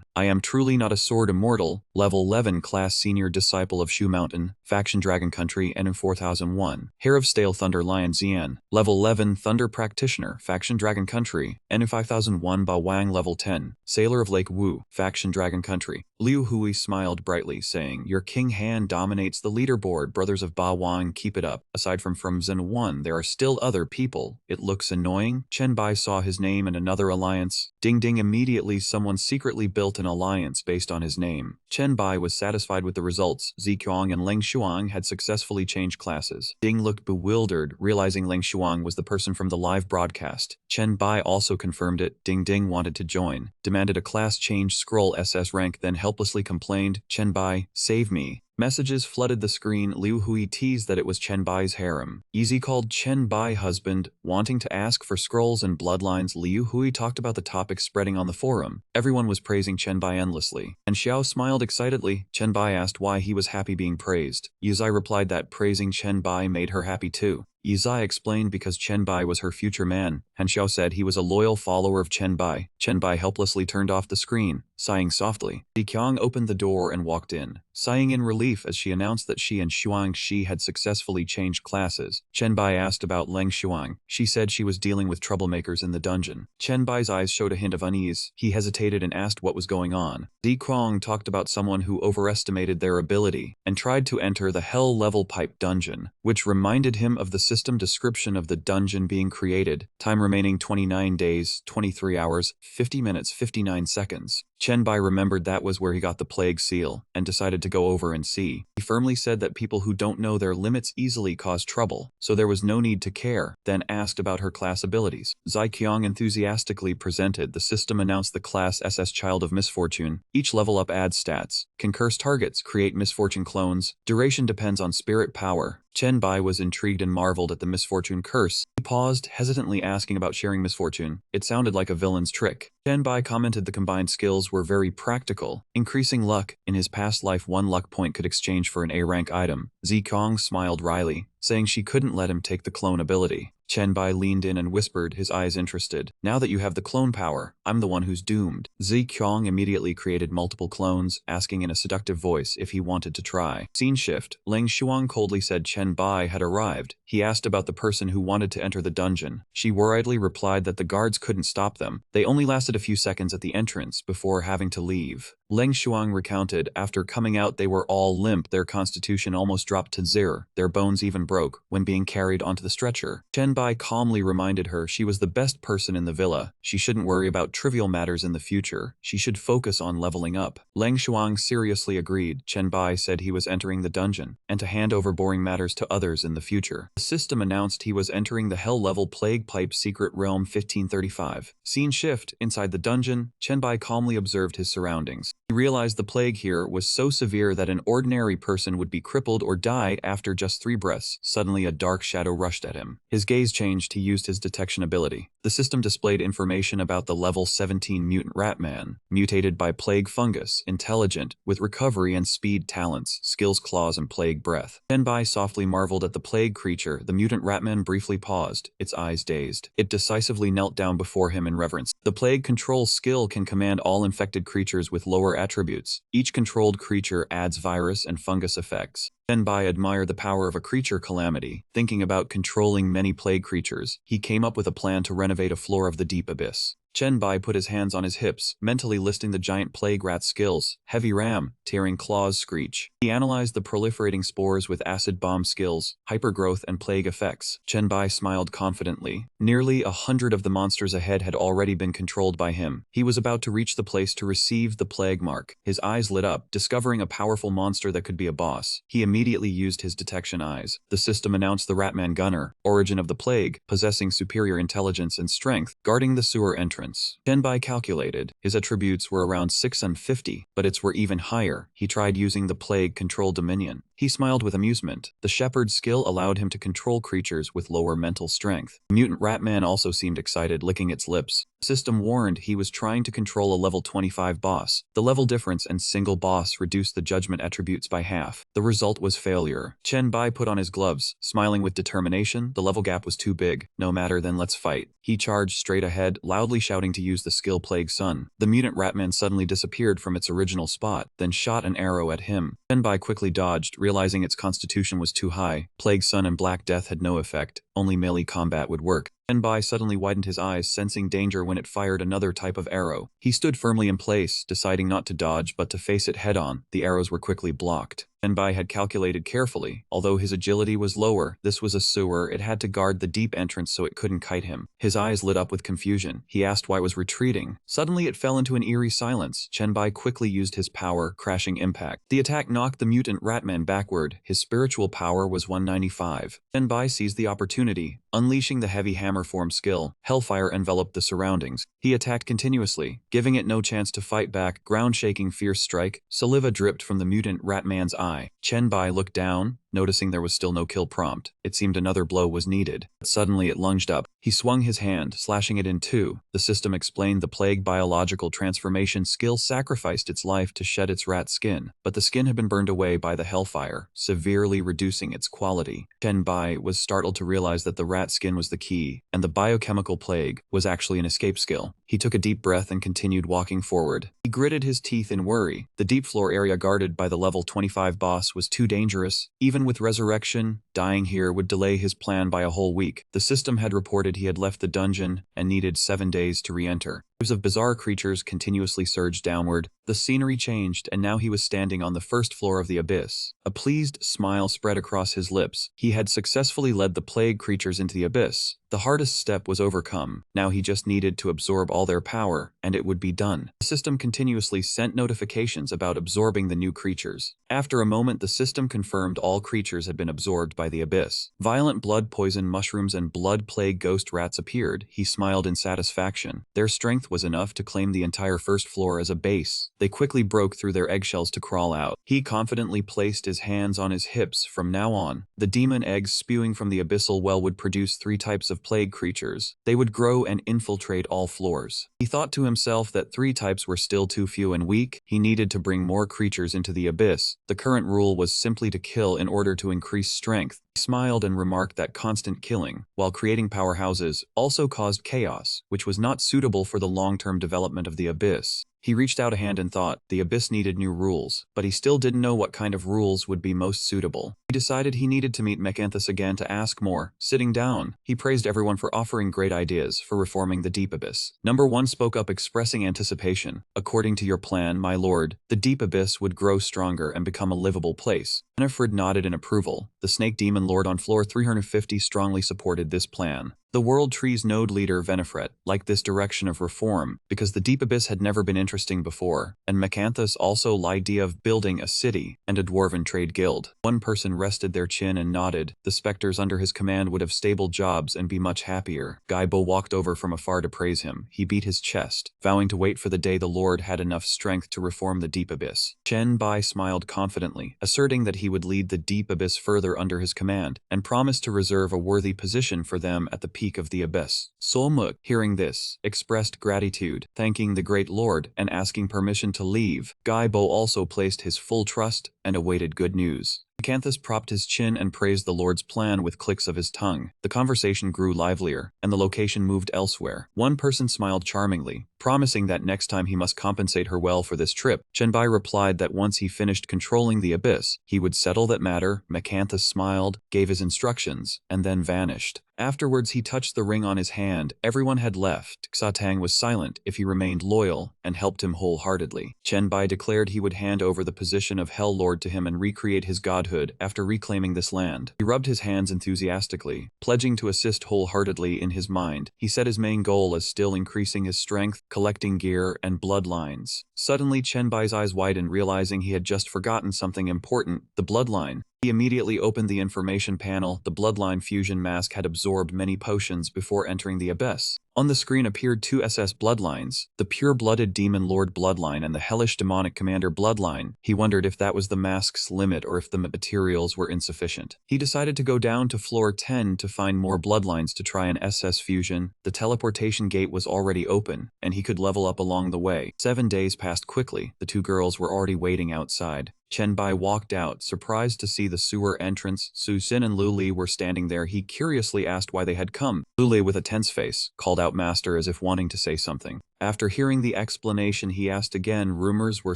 I am truly not a sword immortal, level 11 class senior disciple of Shu Mountain, faction Dragon Country, NM4001. Hair of Stale Thunder Lion Xian, level 11 Thunder Practitioner, faction Dragon Country, NM5001. Ba Wang level 10, Sailor of Lake Wu, faction Dragon Country. Liu Hui smiled brightly, saying, your King Han dominates the leaderboard, brothers of Ba Wang, keep it up. Aside from Zhen 1, there are still other people. It looks annoying. Chen Bai saw his name in another alliance. Ding ding, immediately someone secretly built an alliance based on his name. Chen Bai was satisfied with the results. Ziqiang and Leng Shuang had successfully changed classes. Ding looked bewildered, realizing Leng Shuang was the person from the live broadcast. Chen Bai also confirmed it. Ding Ding wanted to join, demanded a class change, scroll SS rank, then helplessly complained, Chen Bai, save me. Messages flooded the screen. Liu Hui teased that it was Chen Bai's harem. Easy called Chen Bai husband, wanting to ask for scrolls and bloodlines. Liu Hui talked about the topic spreading on the forum. Everyone was praising Chen Bai endlessly. And Xiao smiled excitedly. Chen Bai asked why he was happy being praised. Yuzai replied that praising Chen Bai made her happy too. Yuzai explained because Chen Bai was her future man. Han Xiao said he was a loyal follower of Chen Bai. Chen Bai helplessly turned off the screen, sighing softly. Ziqiang opened the door and walked in, sighing in relief as she announced that she and Shuang Shi had successfully changed classes. Chen Bai asked about Leng Shuang. She said she was dealing with troublemakers in the dungeon. Chen Bai's eyes showed a hint of unease. He hesitated and asked what was going on. Ziqiang talked about someone who overestimated their ability and tried to enter the Hell level pipe dungeon, which reminded him of the system description of the dungeon being created. Time remaining 29 days, 23 hours, 50 minutes, 59 seconds. Bai remembered that was where he got the plague seal, and decided to go over and see. He firmly said that people who don't know their limits easily cause trouble, so there was no need to care, then asked about her class abilities. Qiang enthusiastically presented. The system announced the class SS Child of Misfortune. Each level up adds stats. Can curse targets, create misfortune clones. Duration depends on spirit power. Bai was intrigued and marveled at the misfortune curse. He paused, hesitantly asking about sharing misfortune. It sounded like a villain's trick. Bai commented the combined skills were very practical, increasing luck. In his past life, 1 luck point could exchange for an A-rank item. Kong smiled wryly, saying she couldn't let him take the clone ability. Bai leaned in and whispered, his eyes interested. Now that you have the clone power, I'm the one who's doomed. Kong immediately created multiple clones, asking in a seductive voice if he wanted to try. Scene shift. Leng Shuang coldly said Bai had arrived. He asked about the person who wanted to enter the dungeon. She worriedly replied that the guards couldn't stop them. They only lasted a few seconds at the entrance before having to leave. Leng Shuang recounted, after coming out they were all limp, their constitution almost dropped to 0, their bones even broke when being carried onto the stretcher. Bai calmly reminded her she was the best person in the villa. She shouldn't worry about trivial matters in the future. She should focus on leveling up. Leng Shuang seriously agreed. Bai said he was entering the dungeon, and to hand over boring matters to others in the future. The system announced he was entering the hell-level Plague Pipe Secret Realm 1535. Scene shift. Inside the dungeon, Bai calmly observed his surroundings. He realized the plague here was so severe that an ordinary person would be crippled or die after just 3 breaths. Suddenly a dark shadow rushed at him. His gaze changed. He used his detection ability. The system displayed information about the level 17 mutant Ratman, mutated by plague fungus, intelligent, with recovery and speed talents, skills claws and plague breath. Bai softly marveled at the plague creature. The mutant Ratman briefly paused, its eyes dazed. It decisively knelt down before him in reverence. The plague control skill can command all infected creatures with lower attributes. Each controlled creature adds virus and fungus effects. Bai admired the power of a creature calamity. Thinking about controlling many plague creatures, he came up with a plan to renovate a floor of the deep abyss. Bai put his hands on his hips, mentally listing the giant plague rat skills. Heavy ram, tearing claws screech. He analyzed the proliferating spores with acid bomb skills, hypergrowth and plague effects. Bai smiled confidently. Nearly 100 of the monsters ahead had already been controlled by him. He was about to reach the place to receive the plague mark. His eyes lit up, discovering a powerful monster that could be a boss. He immediately used his detection eyes. The system announced the Ratman Gunner, origin of the plague, possessing superior intelligence and strength, guarding the sewer entrance. Bai calculated. His attributes were around 650, but its were even higher. He tried using the plague control dominion. He smiled with amusement. The shepherd skill allowed him to control creatures with lower mental strength. The mutant Ratman also seemed excited, licking its lips. The system warned he was trying to control a level 25 boss. The level difference and single boss reduced the judgment attributes by half. The result was failure. Bai put on his gloves, smiling with determination. The level gap was too big. No matter, then let's fight. He charged straight ahead, loudly shouting to use the skill Plague Sun. The mutant Ratman suddenly disappeared from its original spot, then shot an arrow at him. Bai quickly dodged, realizing its constitution was too high. Plague Sun and Black Death had no effect. Only melee combat would work. Bai suddenly widened his eyes, sensing danger when it fired another type of arrow. He stood firmly in place, deciding not to dodge but to face it head-on. The arrows were quickly blocked. Bai had calculated carefully. Although his agility was lower, this was a sewer. It had to guard the deep entrance so it couldn't kite him. His eyes lit up with confusion. He asked why it was retreating. Suddenly it fell into an eerie silence. Bai quickly used his power, crashing impact. The attack knocked the mutant Ratman backward. His spiritual power was 195. Bai seized the opportunity, unleashing the heavy hammer form skill. Hellfire enveloped the surroundings. He attacked continuously, giving it no chance to fight back. Ground-shaking fierce strike. Saliva dripped from the mutant Ratman's eye. Bai looked down, noticing there was still no kill prompt. It seemed another blow was needed. But suddenly it lunged up. He swung his hand, slashing it in two. The system explained the plague biological transformation skill sacrificed its life to shed its rat skin, but the skin had been burned away by the hellfire, severely reducing its quality. Bai was startled to realize that the rat skin was the key, and the biochemical plague was actually an escape skill. He took a deep breath and continued walking forward. He gritted his teeth in worry. The deep floor area guarded by the level 25 boss was too dangerous. Even with resurrection, dying here would delay his plan by a whole week. The system had reported he had left the dungeon and needed 7 days to re-enter. Waves of bizarre creatures continuously surged downward. The scenery changed, and now he was standing on the first floor of the abyss. A pleased smile spread across his lips. He had successfully led the plague creatures into the abyss. The hardest step was overcome. Now he just needed to absorb all their power, and it would be done. The system continuously sent notifications about absorbing the new creatures. After a moment, the system confirmed all creatures had been absorbed by the abyss. Violent blood poison mushrooms and blood plague ghost rats appeared. He smiled in satisfaction. Their strength was enough to claim the entire first floor as a base. They quickly broke through their eggshells to crawl out. He confidently placed his hands on his hips. From now on, the demon eggs spewing from the abyssal well would produce 3 types of plague creatures. They would grow and infiltrate all floors. He thought to himself that 3 types were still too few and weak. He needed to bring more creatures into the abyss. The current rule was simply to kill in order to increase strength. He smiled and remarked that constant killing, while creating powerhouses, also caused chaos, which was not suitable for the long-term development of the abyss. He reached out a hand and thought the abyss needed new rules, but he still didn't know what kind of rules would be most suitable. He decided he needed to meet Mecanthus again to ask more. Sitting down, he praised everyone for offering great ideas for reforming the deep abyss. Number 1 spoke up, expressing anticipation. According to your plan, my lord, the deep abyss would grow stronger and become a livable place. Winifred nodded in approval. The snake demon lord on floor 350 strongly supported this plan. The World Tree's node leader Venifret liked this direction of reform because the deep abyss had never been interesting before, and Mecanthus also liked the idea of building a city and a dwarven trade guild. One person rested their chin and nodded. The specters under his command would have stable jobs and be much happier. Gaibo walked over from afar to praise him. He beat his chest, vowing to wait for the day the Lord had enough strength to reform the deep abyss. Chen Bai smiled confidently, asserting that he would lead the deep abyss further under his command, and promised to reserve a worthy position for them at the peak of the abyss. Solmuk, hearing this, expressed gratitude, thanking the great lord and asking permission to leave. Gaibo also placed his full trust and awaited good news. Mecanthus propped his chin and praised the Lord's plan with clicks of his tongue. The conversation grew livelier, and the location moved elsewhere. One person smiled charmingly, promising that next time he must compensate her well for this trip. Chenbai replied that once he finished controlling the abyss, he would settle that matter. Mecanthus smiled, gave his instructions, and then vanished. Afterwards, he touched the ring on his hand. Everyone had left. Xatang was silent if he remained loyal and helped him wholeheartedly. Chenbai declared he would hand over the position of Hell Lord to him and recreate his godhood after reclaiming this land. He rubbed his hands enthusiastically, pledging to assist wholeheartedly in his mind. He set his main goal as still increasing his strength, collecting gear, and bloodlines. Suddenly, Chenbai's eyes widened, realizing he had just forgotten something important: the bloodline. He immediately opened the information panel. The bloodline fusion mask had absorbed many potions before entering the abyss. On the screen appeared 2 SS bloodlines, the pure-blooded demon lord bloodline and the hellish demonic commander bloodline. He wondered if that was the mask's limit or if the materials were insufficient. He decided to go down to floor 10 to find more bloodlines to try an SS fusion. The teleportation gate was already open, and he could level up along the way. 7 days passed quickly. The 2 girls were already waiting outside. Chenbai walked out, surprised to see the sewer entrance. Su Xin and Lu Li were standing there. He curiously asked why they had come. Lu Li, with a tense face, called out Master as if wanting to say something. After hearing the explanation, he asked again. Rumors were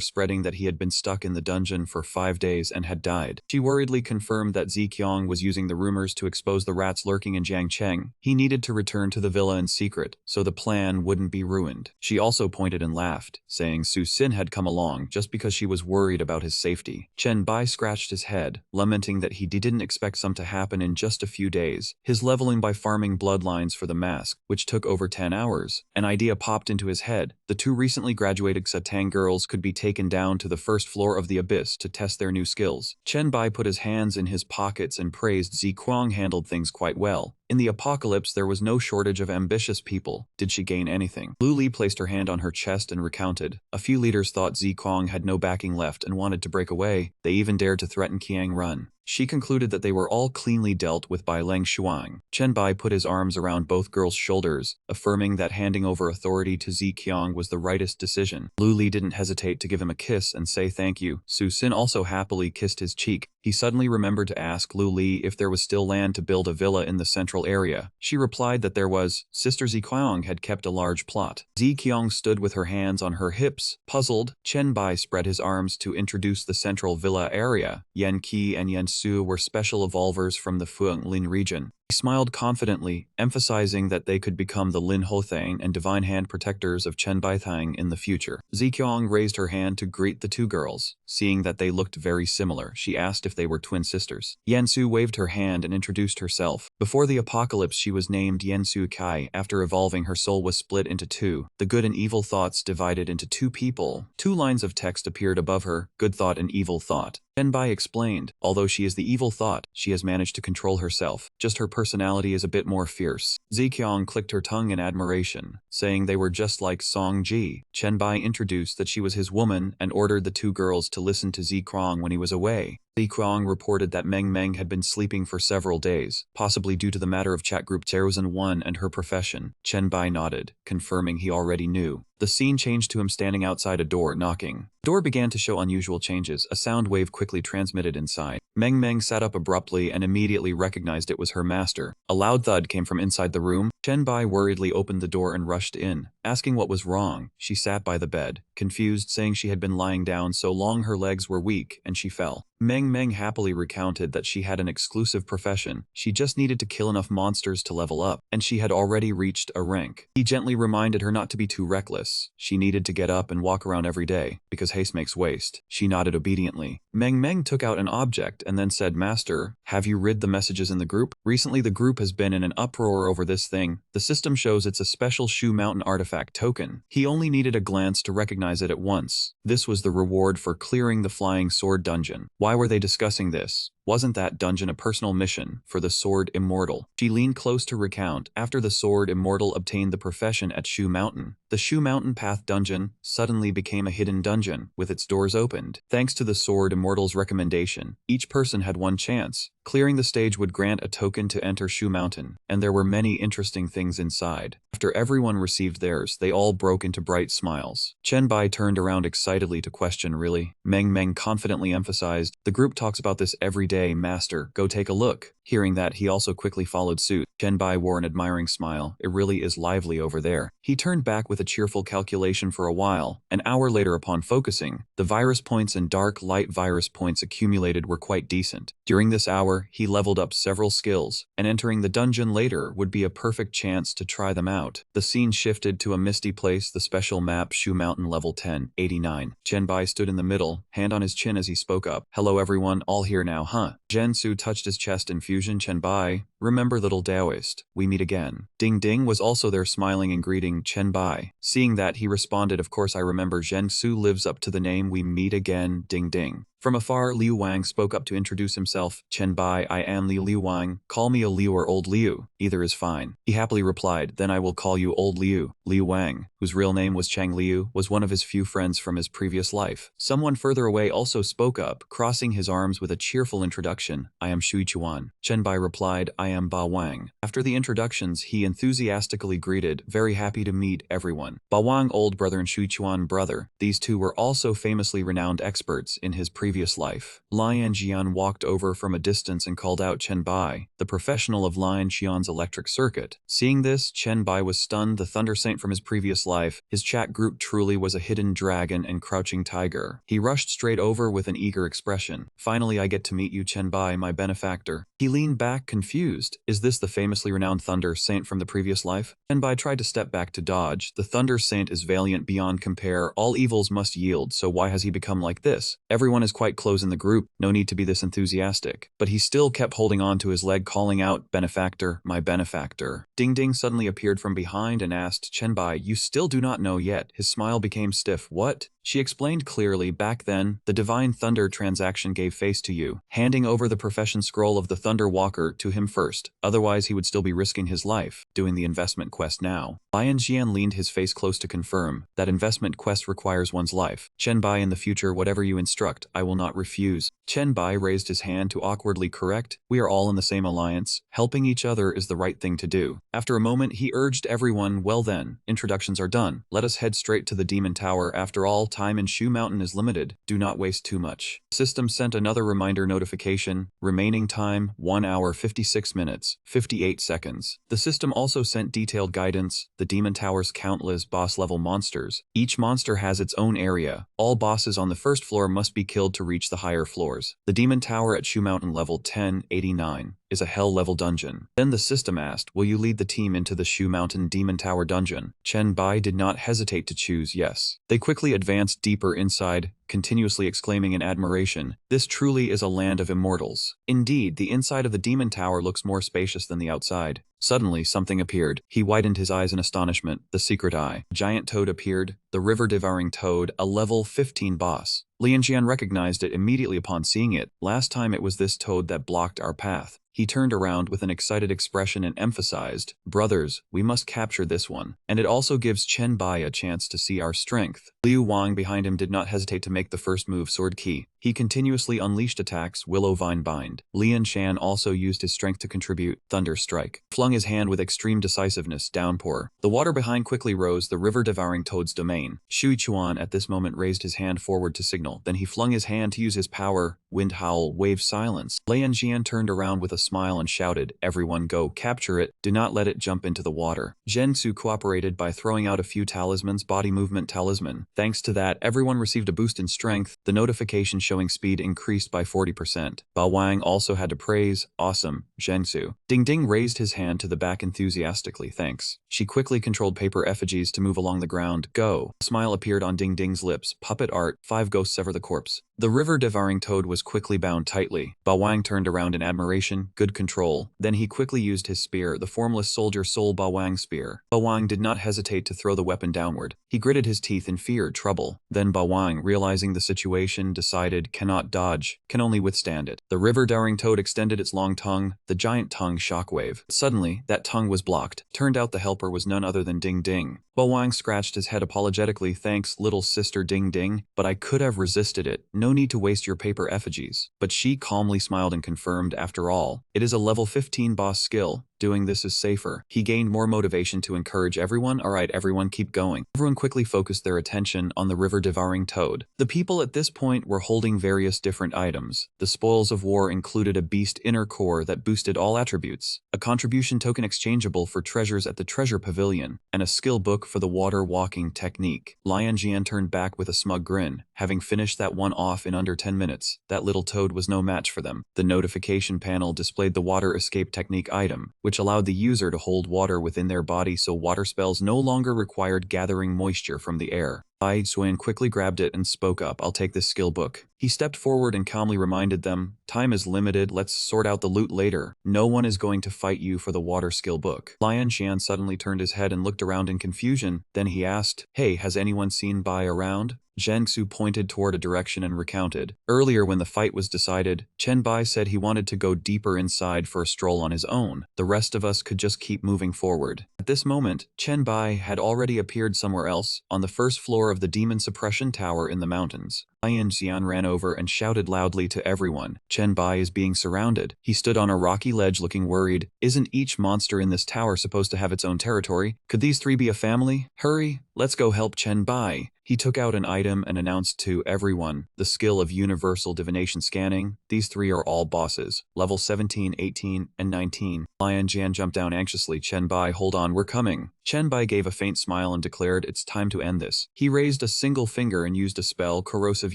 spreading that he had been stuck in the dungeon for 5 days and had died. She worriedly confirmed that Ziqiang was using the rumors to expose the rats lurking in Jiangcheng. He needed to return to the villa in secret, so the plan wouldn't be ruined. She also pointed and laughed, saying Su Xin had come along just because she was worried about his safety. Chen Bai scratched his head, lamenting that he didn't expect some to happen in just a few days. His leveling by farming bloodlines for the mask, which took over 10 hours. An idea popped into his head. The 2 recently graduated Xatang girls could be taken down to the first floor of the abyss to test their new skills. Chen Bai put his hands in his pockets and praised Ziqiang handled things quite well. In the apocalypse, there was no shortage of ambitious people. Did she gain anything? Lu Li placed her hand on her chest and recounted. A few leaders thought Ziqiang had no backing left and wanted to break away. They even dared to threaten Qiang Run. She concluded that they were all cleanly dealt with by Lang Shuang. Chen Bai put his arms around both girls' shoulders, affirming that handing over authority to Ziqiang was the rightest decision. Lu Li didn't hesitate to give him a kiss and say thank you. Su Xin also happily kissed his cheek. He suddenly remembered to ask Lu Li if there was still land to build a villa in the central area. She replied that there was. Sister Ziqiang had kept a large plot. Ziqiang stood with her hands on her hips. Puzzled, Chen Bai spread his arms to introduce the central villa area. Yan Qi and Yan Su were special evolvers from the Fuanglin region. He smiled confidently, emphasizing that they could become the Lin Hothang and Divine Hand protectors of Chen Baithang in the future. Ziqiang raised her hand to greet the two girls. Seeing that they looked very similar, she asked if they were twin sisters. Yansu waved her hand and introduced herself. Before the apocalypse, she was named Yansu Kai. After evolving, her soul was split into two. The good and evil thoughts divided into two people. Two lines of text appeared above her, good thought and evil thought. Bai explained, although she is the evil thought, she has managed to control herself. Just her personality is a bit more fierce. Ziqiang clicked her tongue in admiration, saying they were just like Song Ji. Bai introduced that she was his woman and ordered the two girls to listen to Ziqiang when he was away. Ziqiang reported that Meng Meng had been sleeping for several days, possibly due to the matter of chat group 01 and her profession. Bai nodded, confirming he already knew. The scene changed to him standing outside a door, knocking. The door began to show unusual changes. A sound wave quickly transmitted inside. Meng Meng sat up abruptly and immediately recognized it was her master. A loud thud came from inside the room. Bai worriedly opened the door and rushed in, asking what was wrong. She sat by the bed, confused, saying she had been lying down so long her legs were weak and she fell. Meng Meng happily recounted that she had an exclusive profession. She just needed to kill enough monsters to level up, and she had already reached a rank. He gently reminded her not to be too reckless. She needed to get up and walk around every day, because haste makes waste. She nodded obediently. Meng Meng took out an object and then said, "Master, have you read the messages in the group? Recently the group has been in an uproar over this thing. The system shows it's a special Shu Mountain artifact token." He only needed a glance to recognize it at once. This was the reward for clearing the Flying Sword dungeon. Why were they discussing this? Wasn't that dungeon a personal mission for the Sword Immortal? She leaned close to recount. After the Sword Immortal obtained the profession at Shu Mountain, the Shu Mountain Path dungeon suddenly became a hidden dungeon with its doors opened. Thanks to the Sword Immortal's recommendation, each person had one chance. Clearing the stage would grant a token to enter Shu Mountain, and there were many interesting things inside. After everyone received theirs, they all broke into bright smiles. Bai turned around excitedly to question, "Really?" Meng Meng confidently emphasized, "The group talks about this every day, master. Go take a look." Hearing that, he also quickly followed suit. Bai wore an admiring smile. "It really is lively over there." He turned back with a cheerful calculation for a while. An hour later, upon focusing, the virus points and dark light virus points accumulated were quite decent. During this hour, he leveled up several skills, and entering the dungeon later would be a perfect chance to try them out. The scene shifted to a misty place, the special map Shu Mountain level 1089. Bai stood in the middle, hand on his chin as he spoke up. "Hello everyone, all here now, huh?" Su touched his chest in fusion. Bai, "Remember little Taoist, we meet again." Ding Ding was also there smiling and greeting Bai. Seeing that, he responded, "Of course I remember. Su lives up to the name. We meet again, Ding Ding." From afar, Liu Wang spoke up to introduce himself. "Bai, I am Liu Wang. Call me a Liu or Old Liu. Either is fine." He happily replied, "Then I will call you Old Liu." Liu Wang, whose real name was Chang Liu, was one of his few friends from his previous life. Someone further away also spoke up, crossing his arms with a cheerful introduction. "I am Shui Chuan." Bai replied, "I am Ba Wang." After the introductions, he enthusiastically greeted, "Very happy to meet everyone." Ba Wang, old brother, and Shui Chuan, brother. These two were also famously renowned experts in his previous life. Lian Jian walked over from a distance and called out Bai, the professional of Lian Xian's electric circuit. Seeing this, Bai was stunned. The Thunder Saint from his previous life. His chat group truly was a hidden dragon and crouching tiger. He rushed straight over with an eager expression. "Finally I get to meet you, Bai, my benefactor." He leaned back, confused. Is this the famously renowned Thunder Saint from the previous life? Bai tried to step back to dodge. The Thunder Saint is valiant beyond compare. All evils must yield, so why has he become like this? Everyone is quite close in the group. No need to be this enthusiastic. But he still kept holding on to his leg, calling out, "Benefactor, my benefactor." Ding Ding suddenly appeared from behind and asked, Bai, "You still do not know yet?" His smile became stiff. "What?" She explained clearly, "Back then, the Divine Thunder transaction gave face to you, handing over the profession scroll of the Thunder Walker to him first. Otherwise, he would still be risking his life, doing the investment quest now." Lian Jian leaned his face close to confirm, "That investment quest requires one's life. Bai, in the future, whatever you instruct, I will not refuse." Bai raised his hand to awkwardly correct, "We are all in the same alliance. Helping each other is the right thing to do." After a moment, he urged everyone, "Well then, introductions are done. Let us head straight to the Demon Tower. After all, time in Shu Mountain is limited. Do not waste too much." The system sent another reminder notification. Remaining time, 1 hour 56 minutes, 58 seconds. The system also sent detailed guidance. The Demon Tower's countless boss-level monsters. Each monster has its own area. All bosses on the first floor must be killed to reach the higher floors. The Demon Tower at Shu Mountain level 1089 is a hell-level dungeon. Then the system asked, will you lead the team into the Shu Mountain Demon Tower dungeon? Chen Bai did not hesitate to choose yes. They quickly advanced deeper inside, continuously exclaiming in admiration, this truly is a land of immortals. Indeed, the inside of the demon tower looks more spacious than the outside. Suddenly, something appeared. He widened his eyes in astonishment. The secret eye. A giant toad appeared, the river-devouring toad, a level 15 boss. Lian Jian recognized it immediately upon seeing it. Last time it was this toad that blocked our path. He turned around with an excited expression and emphasized, brothers, we must capture this one. And it also gives Chen Bai a chance to see our strength. Liu Wang behind him did not hesitate to make the first move, Sword Key. He continuously unleashed attacks, Willow Vine Bind. Lian Shan also used his strength to contribute, Thunder Strike. Flung his hand with extreme decisiveness, Downpour. The water behind quickly rose, the river-devouring toad's domain. Shui Chuan at this moment raised his hand forward to signal. Then he flung his hand to use his power, Wind Howl, Wave Silence. Lian Jian turned around with a smile and shouted, everyone go, capture it, do not let it jump into the water. Zhen Su cooperated by throwing out a few talismans, Body Movement Talisman. Thanks to that, everyone received a boost in strength. The notification showing speed increased by 40%. Bao Wang also had to praise, awesome, Zhen Su. Ding Ding raised his hand to the back enthusiastically, thanks. She quickly controlled paper effigies to move along the ground, go. A smile appeared on Ding Ding's lips, puppet art, 5 ghosts sever the corpse. The river-devouring toad was quickly bound tightly. Bao Wang turned around in admiration, good control. Then he quickly used his spear, the formless soldier soul Bao Wang spear. Bao Wang did not hesitate to throw the weapon downward. He gritted his teeth in fear, trouble. Then Bao Wang, realizing the situation, decided, cannot dodge, can only withstand it. The river-devouring toad extended its long tongue, the giant tongue shockwave. Suddenly, that tongue was blocked. Turned out the helper was none other than Ding Ding. Bao Wang scratched his head apologetically, thanks, little sister Ding Ding, but I could have resisted it. No need to waste your paper effigies. But she calmly smiled and confirmed, after all, it is a level 15 boss skill. Doing this is safer. He gained more motivation to encourage everyone. Alright, everyone keep going. Everyone quickly focused their attention on the river-devouring toad. The people at this point were holding various different items. The spoils of war included a beast inner core that boosted all attributes, a contribution token exchangeable for treasures at the treasure pavilion, and a skill book for the water walking technique. Lian Jian turned back with a smug grin, having finished that one off in under 10 minutes. That little toad was no match for them. The notification panel displayed the water escape technique item, which allowed the user to hold water within their body so water spells no longer required gathering moisture from the air. Bai Xuan quickly grabbed it and spoke up, I'll take this skill book. He stepped forward and calmly reminded them, time is limited, let's sort out the loot later. No one is going to fight you for the water skill book. Lian Xian suddenly turned his head and looked around in confusion, then he asked, hey, has anyone seen Bai around? Zheng Su pointed toward a direction and recounted. Earlier when the fight was decided, Chen Bai said he wanted to go deeper inside for a stroll on his own. The rest of us could just keep moving forward. At this moment, Chen Bai had already appeared somewhere else, on the first floor of the Demon Suppression Tower in the mountains. Lian Xian ran over and shouted loudly to everyone, Chen Bai is being surrounded. He stood on a rocky ledge looking worried. Isn't each monster in this tower supposed to have its own territory? Could these three be a family? Hurry, let's go help Chen Bai. He took out an item and announced to everyone, the skill of universal divination scanning. These three are all bosses, level 17, 18, and 19. Lian Jian jumped down anxiously. Chen Bai, hold on, we're coming. Chen Bai gave a faint smile and declared, it's time to end this. He raised a single finger and used a spell, Corrosive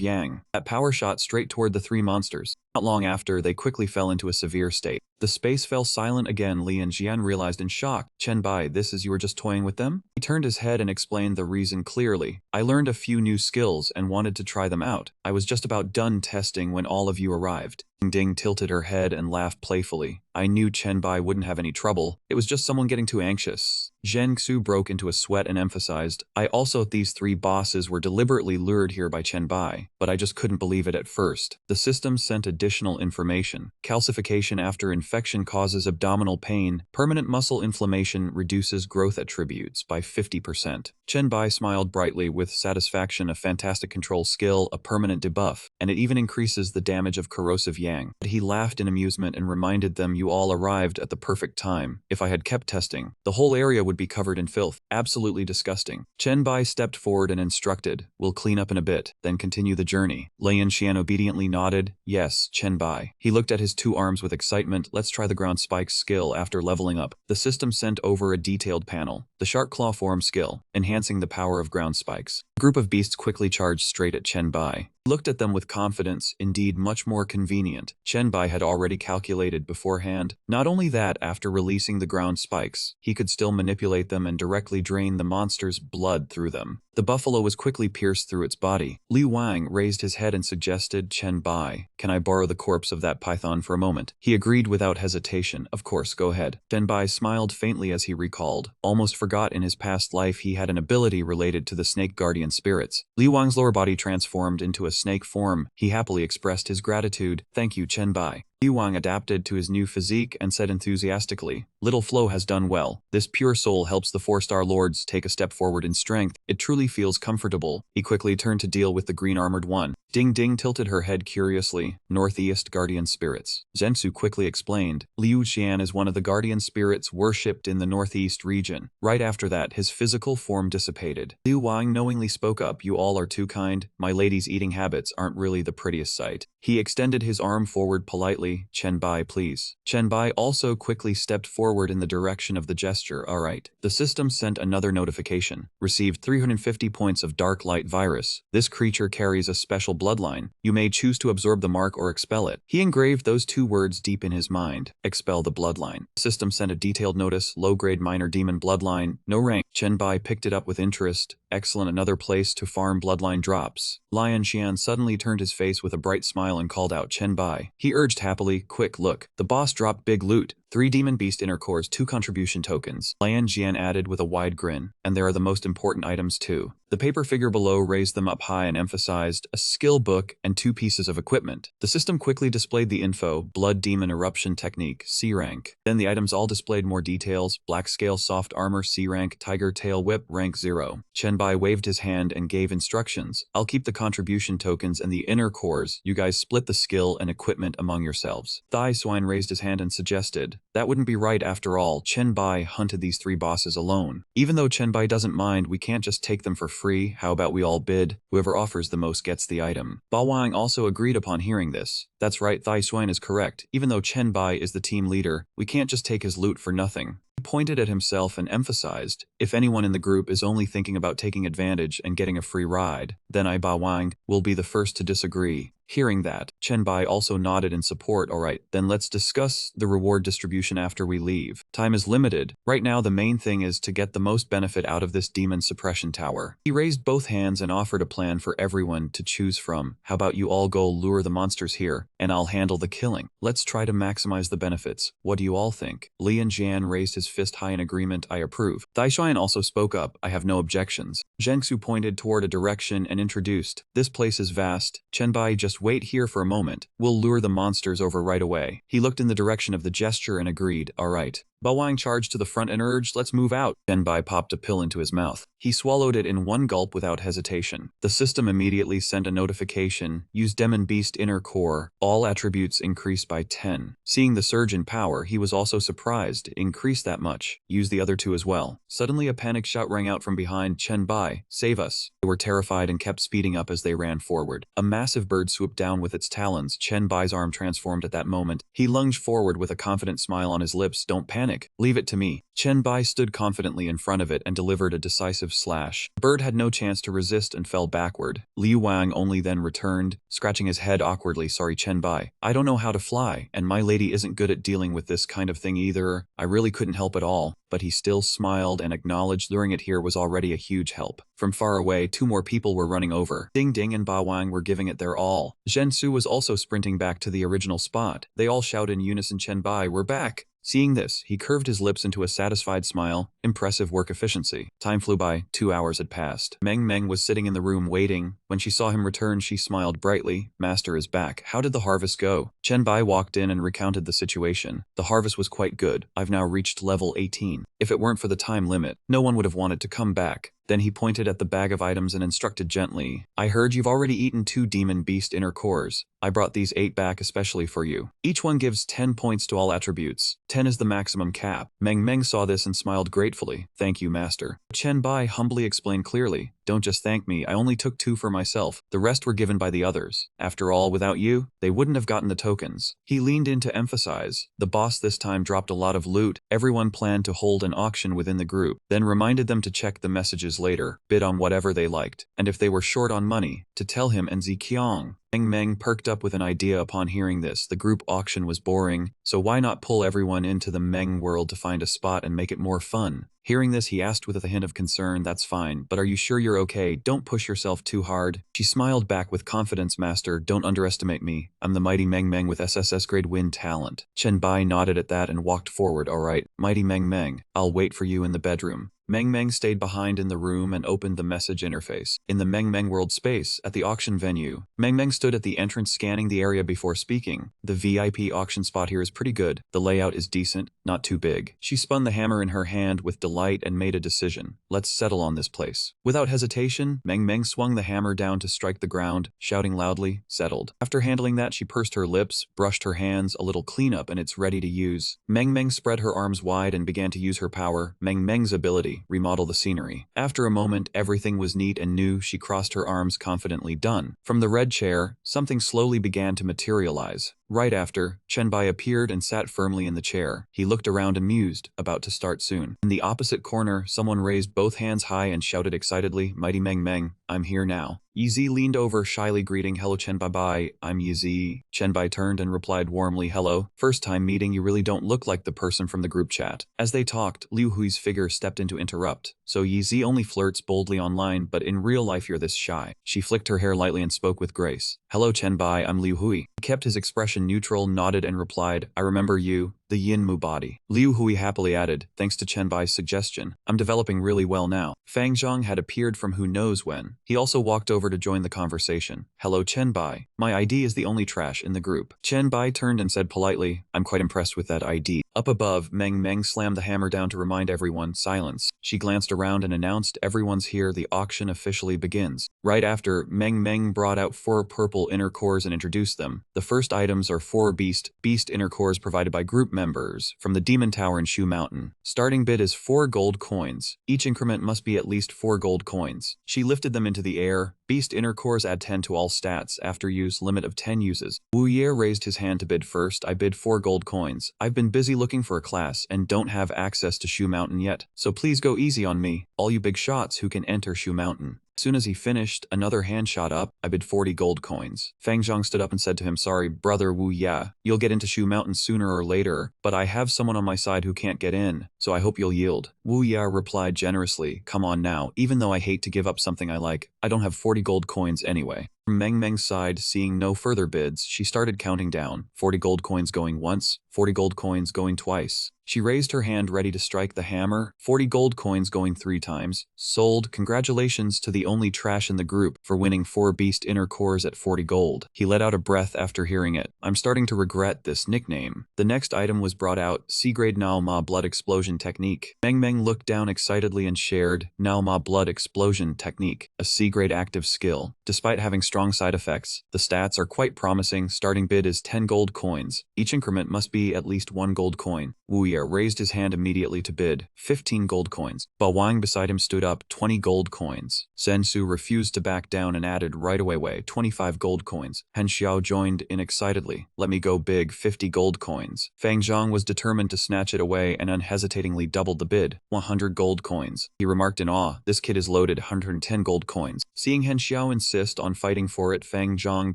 Yang. That power shot straight toward the three monsters. Not long after, they quickly fell into a severe state. The space fell silent again. Lian Jian realized in shock. Chen Bai, this is you were just toying with them? He turned his head and explained the reason clearly. I learned a few new skills and wanted to try them out. I was just about done testing when all of you arrived. Ding Ding tilted her head and laughed playfully. I knew Chen Bai wouldn't have any trouble. It was just someone getting too anxious. Zheng Su broke into a sweat and emphasized, I also thought these three bosses were deliberately lured here by Chen Bai, but I just couldn't believe it at first. The system sent additional information. Calcification after infection causes abdominal pain. Permanent muscle inflammation reduces growth attributes by 50%. Chen Bai smiled brightly with satisfaction. A fantastic control skill, a permanent debuff, and it even increases the damage of corrosive yang. But he laughed in amusement and reminded them, you all arrived at the perfect time. If I had kept testing, the whole area would be covered in filth. Absolutely disgusting. Chen Bai stepped forward and instructed, we'll clean up in a bit, then continue the journey. Lian Xian obediently nodded, yes, Chen Bai. He looked at his two arms with excitement. Let's try the ground spike skill after leveling up. The system sent over a detailed panel. The shark claw form skill, enhancing the power of ground spikes. A group of beasts quickly charged straight at Chen Bai. Looked at them with confidence, indeed much more convenient. Chen Bai had already calculated beforehand. Not only that, after releasing the ground spikes, he could still manipulate them and directly drain the monster's blood through them. The buffalo was quickly pierced through its body. Li Wang raised his head and suggested, Chen Bai, can I borrow the corpse of that python for a moment? He agreed without hesitation. Of course, go ahead. Chen Bai smiled faintly as he recalled. Almost forgot in his past life he had an ability related to the snake guardian spirits. Li Wang's lower body transformed into a snake form. He happily expressed his gratitude. Thank you, Chen Bai. Li Wang adapted to his new physique and said enthusiastically, Little Flo has done well. This pure soul helps the 4-star lords take a step forward in strength. It truly feels comfortable. He quickly turned to deal with the green-armored one. Ding Ding tilted her head curiously. Northeast guardian spirits. Zhensu quickly explained. Liu Xian is one of the guardian spirits worshipped in the northeast region. Right after that, his physical form dissipated. Liu Wang knowingly spoke up, You all are too kind. My lady's eating habits aren't really the prettiest sight. He extended his arm forward politely. Chen Bai, please. Chen Bai also quickly stepped forward in the direction of the gesture. Alright. The system sent another notification. Received 350 points of dark light virus. This creature carries a special bloodline. You may choose to absorb the mark or expel it. He engraved those 2 words deep in his mind. Expel the bloodline. The system sent a detailed notice. Low-grade minor demon bloodline. No rank. Chen Bai picked it up with interest. Excellent, another place to farm bloodline drops. Lian Xian suddenly turned his face with a bright smile and called out Chen Bai. He urged happily, quick, look. The boss dropped big loot. 3 Demon Beast Inner Cores, 2 contribution tokens. Lian Jian added with a wide grin. And there are the most important items too. The paper figure below raised them up high and emphasized a skill book and 2 pieces of equipment. The system quickly displayed the info, Blood Demon Eruption Technique, C rank. Then the items all displayed more details, Black Scale Soft Armor, C rank, Tiger Tail Whip, rank 0. Chen Bai waved his hand and gave instructions. I'll keep the contribution tokens and the inner cores. You guys split the skill and equipment among yourselves. Thai Swine raised his hand and suggested, that wouldn't be right after all. Chen Bai hunted these 3 bosses alone. Even though Chen Bai doesn't mind, we can't just take them for free. How about we all bid? Whoever offers the most gets the item. Ba Wang also agreed upon hearing this. That's right, Thai Swine is correct. Even though Chen Bai is the team leader, we can't just take his loot for nothing. He pointed at himself and emphasized, if anyone in the group is only thinking about taking advantage and getting a free ride, then I, Ba Wang, will be the first to disagree. Hearing that, Chen Bai also nodded in support. Alright, then let's discuss the reward distribution after we leave. Time is limited. Right now the main thing is to get the most benefit out of this demon suppression tower. He raised both hands and offered a plan for everyone to choose from. How about you all go lure the monsters here, and I'll handle the killing. Let's try to maximize the benefits. What do you all think? Lian Jian raised his fist high in agreement. I approve. Thai Shuan also spoke up. I have no objections. Zheng Su pointed toward a direction and introduced, this place is vast. Chen Bai, just wait here for a moment. We'll lure the monsters over right away. He looked in the direction of the gesture and agreed. Alright. Ba Wang charged to the front and urged, let's move out. Chen Bai popped a pill into his mouth. He swallowed it in one gulp without hesitation. The system immediately sent a notification. Use Demon Beast Inner Core. All attributes increased by 10. Seeing the surge in power, he was also surprised. Increased that much. Use the other 2 as well. Suddenly a panic shout rang out from behind. Chen Bai, save us. They were terrified and kept speeding up as they ran forward. A massive bird swooped down with its talons. Chen Bai's arm transformed at that moment. He lunged forward with a confident smile on his lips. Don't panic. Leave it to me. Chen Bai stood confidently in front of it and delivered a decisive slash. The bird had no chance to resist and fell backward. Liu Wang only then returned, scratching his head awkwardly. Sorry, Chen Bai. I don't know how to fly, and my lady isn't good at dealing with this kind of thing either. I really couldn't help at all. But he still smiled and acknowledged luring it here was already a huge help. From far away, 2 more people were running over. Ding Ding and Ba Wang were giving it their all. Zhen Su was also sprinting back to the original spot. They all shouted in unison, Chen Bai, we're back. Seeing this, he curved his lips into a satisfied smile. Impressive work efficiency. Time flew by. 2 hours had passed. Meng Meng was sitting in the room waiting. When she saw him return, she smiled brightly. Master is back. How did the harvest go? Chen Bai walked in and recounted the situation. The harvest was quite good. I've now reached level 18. If it weren't for the time limit, no one would have wanted to come back. Then he pointed at the bag of items and instructed gently, I heard you've already eaten 2 Demon Beast Inner Cores. I brought these 8 back especially for you. Each one gives 10 points to all attributes. 10 is the maximum cap. Meng Meng saw this and smiled gratefully. Thank you, Master. Chen Bai humbly explained clearly. Don't just thank me, I only took 2 for myself. The rest were given by the others. After all, without you, they wouldn't have gotten the tokens. He leaned in to emphasize. The boss this time dropped a lot of loot. Everyone planned to hold an auction within the group, then reminded them to check the messages later, bid on whatever they liked, and if they were short on money, to tell him and Ziqiang. Meng perked up with an idea upon hearing this. The group auction was boring, so why not pull everyone into the Meng world to find a spot and make it more fun? Hearing this, he asked with a hint of concern, "That's fine, but are you sure you're okay? Don't push yourself too hard." She smiled back with confidence, "Master, don't underestimate me. I'm the mighty Meng with SSS grade win talent." Chen Bai nodded at that and walked forward. "Alright, mighty Meng, I'll wait for you in the bedroom." Meng stayed behind in the room and opened the message interface. In the Meng world space, at the auction venue, Meng stood at the entrance scanning the area before speaking. "The VIP auction spot here is pretty good. The layout is decent, not too big." She spun the hammer in her hand with delight and made a decision. "Let's settle on this place." Without hesitation, Meng swung the hammer down to strike the ground, shouting loudly, "Settled." After handling that, she pursed her lips, brushed her hands, a little cleanup, and it's ready to use. Meng spread her arms wide and began to use her power, Meng's ability, remodel the scenery. After a moment, everything was neat and new. She crossed her arms confidently. "Done." From the red chair, something slowly began to materialize. Right after, Chen Bai appeared and sat firmly in the chair. He looked around amused, about to start soon. In the opposite corner, someone raised both hands high and shouted excitedly, "Mighty Meng, I'm here now." Yizi leaned over, shyly greeting, "Hello Chen Bai, I'm Yizi." Chen Bai turned and replied warmly, "Hello. First time meeting, you really don't look like the person from the group chat." As they talked, Liu Hui's figure stepped in to interrupt. "So Yizi only flirts boldly online, but in real life you're this shy." She flicked her hair lightly and spoke with grace. "Hello Chen Bai, I'm Liu Hui." He kept his expression neutral, nodded and replied, "I remember you. The Yin Mu body." Liu Hui happily added, "Thanks to Chen Bai's suggestion, I'm developing really well now." Fang Zhang had appeared from who knows when. He also walked over to join the conversation. "Hello Chen Bai. My ID is the only trash in the group." Chen Bai turned and said politely, "I'm quite impressed with that ID." Up above, Meng slammed the hammer down to remind everyone, "Silence." She glanced around and announced, "Everyone's here, the auction officially begins." Right after, Meng brought out 4 purple inner cores and introduced them. The first items are 4 beast inner cores provided by group members from the Demon Tower in Shu Mountain. Starting bid is 4 gold coins. Each increment must be at least 4 gold coins. She lifted them into the air. Beast inner cores add 10 to all stats. After use, limit of 10 uses. Wu Ye raised his hand to bid first. "I bid 4 gold coins. I've been busy looking for a class and don't have access to Shu Mountain yet, so please go easy on me, all you big shots who can enter Shu Mountain." As soon as he finished, another hand shot up. "I bid 40 gold coins." Fang Zhang stood up and said to him, "Sorry, brother Wu Ya, you'll get into Shu Mountain sooner or later, but I have someone on my side who can't get in, so I hope you'll yield." Wu Ya replied generously, "Come on now, even though I hate to give up something I like, I don't have 40 gold coins anyway." From Meng's side, seeing no further bids, she started counting down. 40 gold coins going once, 40 gold coins going twice. She raised her hand ready to strike the hammer. 40 gold coins going 3 times. Sold. Congratulations to the only trash in the group for winning 4 beast inner cores at 40 gold. He let out a breath after hearing it. "I'm starting to regret this nickname." The next item was brought out, C-grade Nao Ma Blood Explosion Technique. Meng looked down excitedly and shared, "Nao Ma Blood Explosion Technique, a C-grade active skill. Despite having strong side effects, the stats are quite promising. Starting bid is 10 gold coins. Each increment must be at least 1 gold coin." Wu Ye raised his hand immediately to bid, 15 gold coins. Ba Wang beside him stood up, 20 gold coins. Zhen Su refused to back down and added right away, 25 gold coins. Han Xiao joined in excitedly, "Let me go big, 50 gold coins." Fang Zhang was determined to snatch it away and unhesitatingly doubled the bid, 100 gold coins. He remarked in awe, "This kid is loaded, 110 gold coins." Seeing Han Xiao insist on fighting for it, Fang Zhang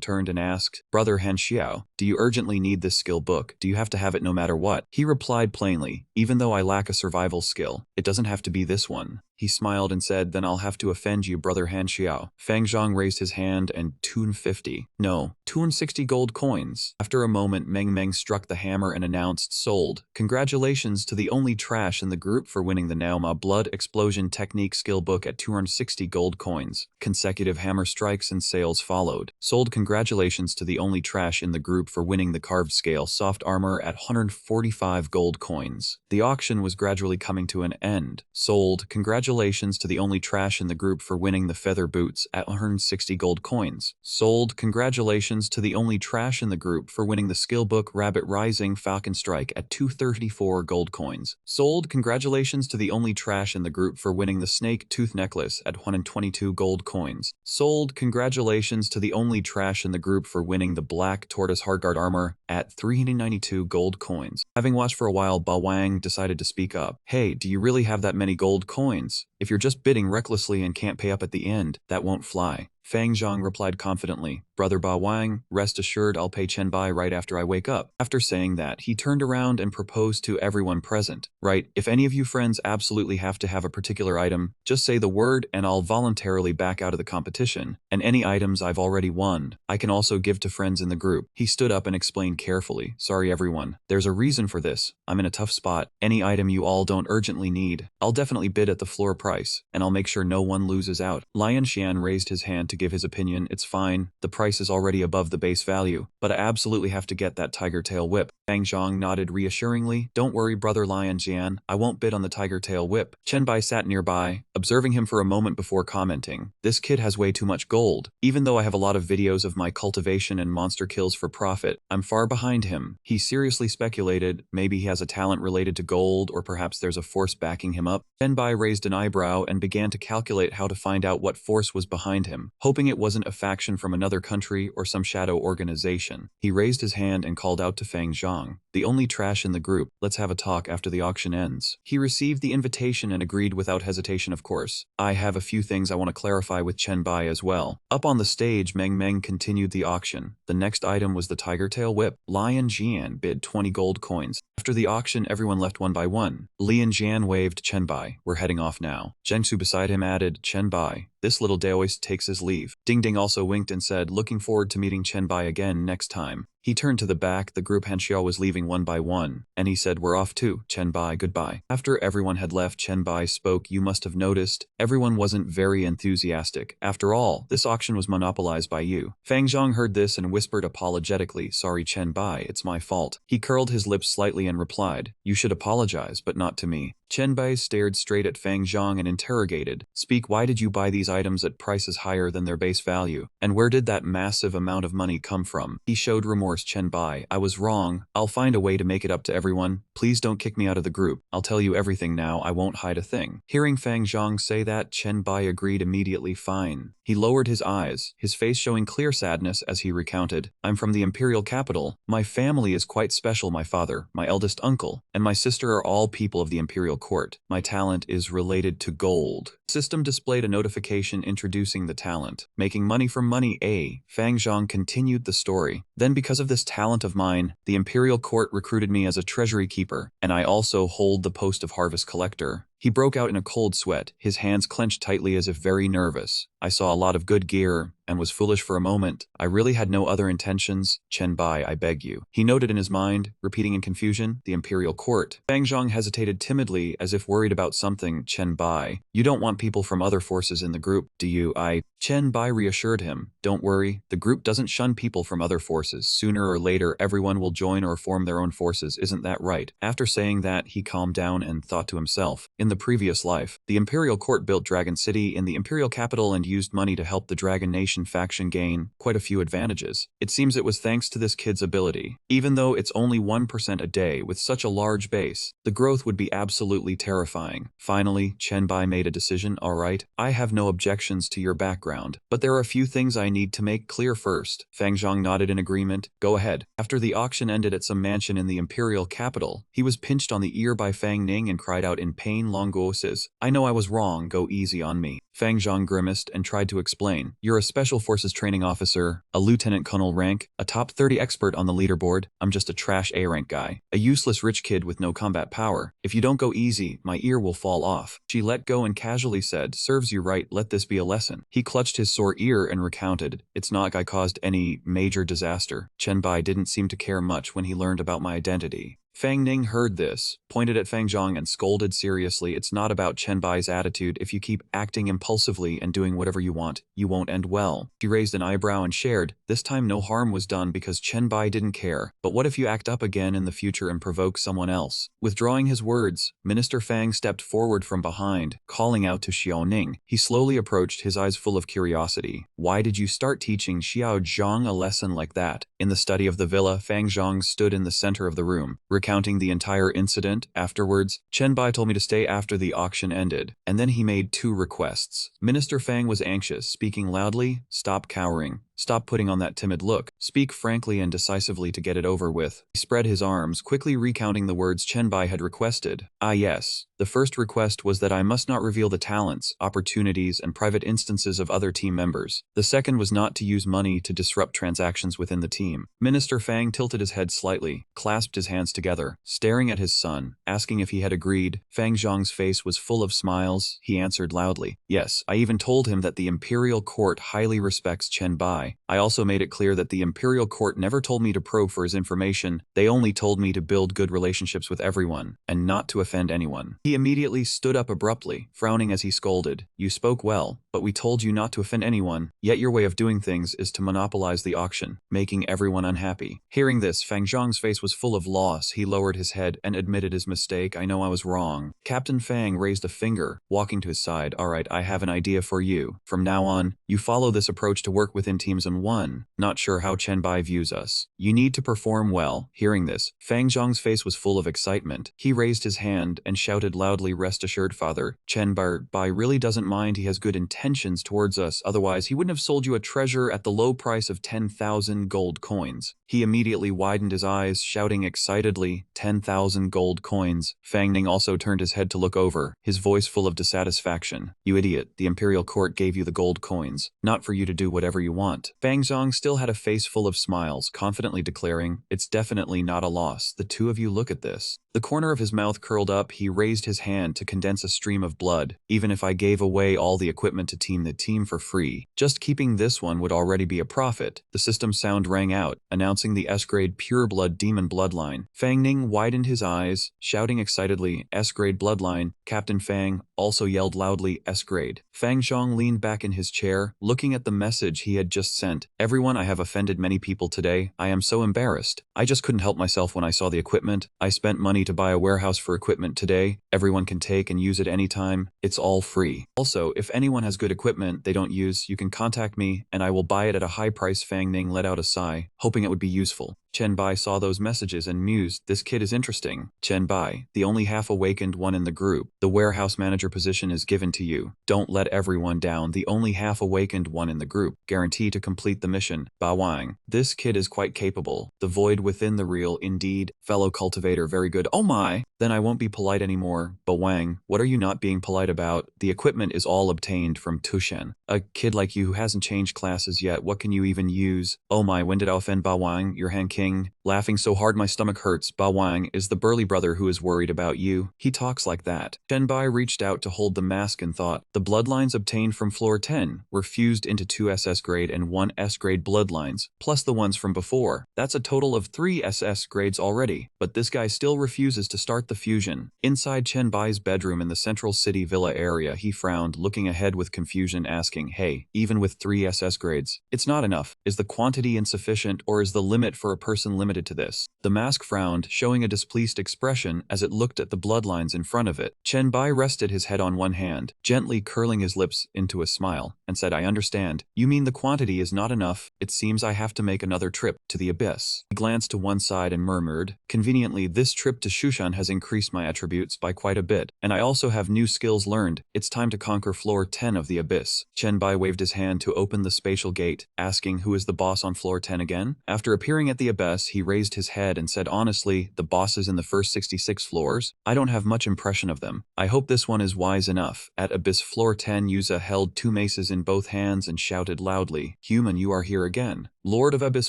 turned and asked, "Brother Han Xiao, do you urgently need this skill book? Do you have to have it no matter what?" He replied plainly, "Even though I lack a survival skill, it doesn't have to be this one." He smiled and said, "Then I'll have to offend you, brother Han Xiao." Fang Zhang raised his hand and toon 50. No, toon 60 gold coins. After a moment, Meng struck the hammer and announced, "Sold. Congratulations to the only trash in the group for winning the Nao Ma Blood Explosion Technique skill book at 260 gold coins." Consecutive hammer strikes and sales followed. "Sold. Congratulations to the only trash in the group group for winning the carved scale soft armor at 145 gold coins. The auction was gradually coming to an end. Sold, congratulations to the only trash in the group for winning the feather boots at 160 gold coins. Sold, congratulations to the only trash in the group for winning the skill book Rabbit Rising Falcon Strike at 234 gold coins. Sold, congratulations to the only trash in the group for winning the snake tooth necklace at 122 gold coins. Sold, congratulations to the only trash in the group for winning the black tortoise hardguard armor at 392 gold coins. Having watched for a while, Ba Wang decided to speak up. Hey, do you really have that many gold coins? If you're just bidding recklessly and can't pay up at the end, that won't fly. Fang Zhang replied confidently, Brother Ba Wang, rest assured I'll pay Chen Bai right after I wake up. After saying that, he turned around and proposed to everyone present. Right, if any of you friends absolutely have to have a particular item, just say the word and I'll voluntarily back out of the competition. And any items I've already won, I can also give to friends in the group. He stood up and explained carefully, sorry everyone, there's a reason for this. I'm in a tough spot. Any item you all don't urgently need, I'll definitely bid at the floor price, and I'll make sure no one loses out. Lian Xian raised his hand to give his opinion. It's fine, the price is already above the base value, but I absolutely have to get that tiger tail whip. Fang Zhang nodded reassuringly. Don't worry, brother Lian Xian, I won't bid on the tiger tail whip. Chen Bai sat nearby, observing him for a moment before commenting. This kid has way too much gold. Even though I have a lot of videos of my cultivation and monster kills for profit, I'm far behind him. He seriously speculated, maybe he has a talent related to gold, or perhaps there's a force backing him up. Chen Bai raised an eyebrow and began to calculate how to find out what force was behind him, hoping it wasn't a faction from another country or some shadow organization. He raised his hand and called out to Fang Zhang, the only trash in the group, let's have a talk after the auction ends. He received the invitation and agreed without hesitation, of course. I have a few things I want to clarify with Chen Bai as well. Up on the stage, Meng Meng continued the auction. The next item was the tiger tail whip. Lian Jian bid 20 gold coins. After the auction, everyone left one by one. Lian Jian waved Chen Bai, we're heading off now. Zheng Su beside him added, Chen Bai, this little Daoist takes his leave. Ding Ding also winked and said, looking forward to meeting Chen Bai again next time. He turned to the back, the group Hanxiao was leaving one by one, and he said, we're off too, Chen Bai, goodbye. After everyone had left, Chen Bai spoke, you must have noticed, everyone wasn't very enthusiastic. After all, this auction was monopolized by you. Fang Zhang heard this and whispered apologetically, sorry Chen Bai, it's my fault. He curled his lips slightly and replied, you should apologize, but not to me. Chen Bai stared straight at Fang Zhang and interrogated, speak, why did you buy these items at prices higher than their base value? And where did that massive amount of money come from? He showed remorse. Chen Bai, I was wrong. I'll find a way to make it up to everyone. Please don't kick me out of the group. I'll tell you everything now. I won't hide a thing. Hearing Fang Zhang say that, Chen Bai agreed immediately, fine. He lowered his eyes, his face showing clear sadness as he recounted, I'm from the imperial capital. My family is quite special. My father, my eldest uncle, and my sister are all people of the imperial court. My talent is related to gold. System displayed a notification introducing the talent. Making money from money. Fang Zhang continued the story. Then because of this talent of mine, the imperial court recruited me as a treasury keeper, and I also hold the post of harvest collector. He broke out in a cold sweat, his hands clenched tightly as if very nervous. I saw a lot of good gear, and was foolish for a moment. I really had no other intentions. Chen Bai, I beg you. He noted in his mind, repeating in confusion, the imperial court. Fang Zhang hesitated timidly, as if worried about something. Chen Bai, you don't want people from other forces in the group, do you? Chen Bai reassured him, don't worry, the group doesn't shun people from other forces. Sooner or later, everyone will join or form their own forces, isn't that right? After saying that, he calmed down and thought to himself, in the previous life, the imperial court built Dragon City in the imperial capital and used money to help the Dragon Nation faction gain quite a few advantages. It seems it was thanks to this kid's ability. Even though it's only 1% a day with such a large base, the growth would be absolutely terrifying. Finally, Chen Bai made a decision. Alright, I have no objections to your background, but there are a few things I need to make clear first. Fang Zhang nodded in agreement. Go ahead. After the auction ended at some mansion in the imperial capital, he was pinched on the ear by Fang Ning and cried out in pain, Longo says, I know I was wrong, go easy on me. Fang Zhang grimaced and tried to explain. You're a Special Forces training officer, a lieutenant colonel rank, a top 30 expert on the leaderboard. I'm just a trash A rank guy, a useless rich kid with no combat power. If you don't go easy, my ear will fall off. She let go and casually said, serves you right, let this be a lesson. He clutched his sore ear and recounted, it's not like I caused any major disaster. Chen Bai didn't seem to care much when he learned about my identity. Fang Ning heard this, pointed at Fang Zhang and scolded seriously. It's not about Chen Bai's attitude. If you keep acting impulsively and doing whatever you want, you won't end well. She raised an eyebrow and shared, this time no harm was done because Chen Bai didn't care. But what if you act up again in the future and provoke someone else? Withdrawing his words, Minister Fang stepped forward from behind, calling out to Xiao Ning. He slowly approached, his eyes full of curiosity. Why did you start teaching Xiao Zhang a lesson like that? In the study of the villa, Fang Zhang stood in the center of the room, recounting the entire incident. Afterwards, Chen Bai told me to stay after the auction ended, and then he made 2 requests. Minister Fang was anxious, speaking loudly, stop cowering. Stop putting on that timid look. Speak frankly and decisively to get it over with. He spread his arms, quickly recounting the words Chen Bai had requested. Ah yes. The first request was that I must not reveal the talents, opportunities, and private instances of other team members. The second was not to use money to disrupt transactions within the team. Minister Fang tilted his head slightly, clasped his hands together, staring at his son, asking if he had agreed. Fang Zhang's face was full of smiles. He answered loudly, yes, I even told him that the Imperial Court highly respects Chen Bai. I also made it clear that the Imperial Court never told me to probe for his information. They only told me to build good relationships with everyone, and not to offend anyone. He immediately stood up abruptly, frowning as he scolded. You spoke well, but we told you not to offend anyone, yet your way of doing things is to monopolize the auction, making everyone unhappy. Hearing this, Fang Zhang's face was full of loss. He lowered his head and admitted his mistake. I know I was wrong. Captain Fang raised a finger, walking to his side. Alright, I have an idea for you. From now on, you follow this approach to work within teams in one. Not sure how Chen Bai views us. You need to perform well. Hearing this, Fang Zhang's face was full of excitement. He raised his hand and shouted loudly, rest assured, Father. Chen Bai really doesn't mind. He has good intentions towards us. Otherwise, he wouldn't have sold you a treasure at the low price of 10,000 gold coins. He immediately widened his eyes, shouting excitedly, 10,000 gold coins. Fang Ning also turned his head to look over, his voice full of dissatisfaction. You idiot, the Imperial Court gave you the gold coins, not for you to do whatever you want. Fang Zhang still had a face full of smiles, confidently declaring, it's definitely not a loss. The two of you look at this. The corner of his mouth curled up. He raised his hand to condense a stream of blood. Even if I gave away all the equipment to team the team for free, just keeping this one would already be a profit. The system sound rang out, announcing the S-grade pure-blood demon bloodline. Fang Ning widened his eyes, shouting excitedly, S-grade bloodline. Captain Fang also yelled loudly, S-grade. Fang Zhang leaned back in his chair, looking at the message he had just sent. Everyone, I have offended many people today. I am so embarrassed. I just couldn't help myself when I saw the equipment. I spent money to buy a warehouse for equipment today. Everyone can take and use it anytime. It's all free. Also, if anyone has good equipment they don't use, you can contact me and I will buy it at a high price. Fang Ning let out a sigh, hoping it would be useful. Chen Bai saw those messages and mused, this kid is interesting. Chen Bai, the only half-awakened one in the group. The warehouse manager position is given to you. Don't let everyone down. The only half-awakened one in the group. Guarantee to complete the mission. Ba Wang. This kid is quite capable. The void within the real, indeed. Fellow cultivator, very good. Oh my! Then I won't be polite anymore. Ba Wang, what are you not being polite about? The equipment is all obtained from Tushen. A kid like you who hasn't changed classes yet, what can you even use? Oh my, when did I offend Ba Wang, your hand king? Laughing so hard my stomach hurts. Ba Wang is the burly brother who is worried about you. He talks like that. Chen Bai reached out to hold the mask and thought. The bloodlines obtained from floor 10 were fused into 2 SS grade and 1 S grade bloodlines, plus the ones from before. That's a total of 3 SS grades already. But this guy still refuses to start the fusion. Inside Chen Bai's bedroom in the central city villa area, he frowned, looking ahead with confusion, asking, hey, even with 3 SS grades, it's not enough. Is the quantity insufficient, or is the limit for a person limited to this? The mask frowned, showing a displeased expression as it looked at the bloodlines in front of it. Chen Bai rested his head on one hand, gently curling his lips into a smile, and said, I understand. You mean the quantity is not enough? It seems I have to make another trip to the abyss. He glanced to one side and murmured, conveniently, this trip to Shushan has increased my attributes by quite a bit, and I also have new skills learned. It's time to conquer floor 10 of the abyss. Chen Bai waved his hand to open the spatial gate, asking who is the boss on floor 10 again? After appearing at the abyss, he raised his head and said, honestly, the bosses in the first 66 floors, I don't have much impression of them. I hope this one is wise enough. At abyss floor 10, Yuza held 2 maces in both hands and shouted loudly, human, you are here again. Lord of Abyss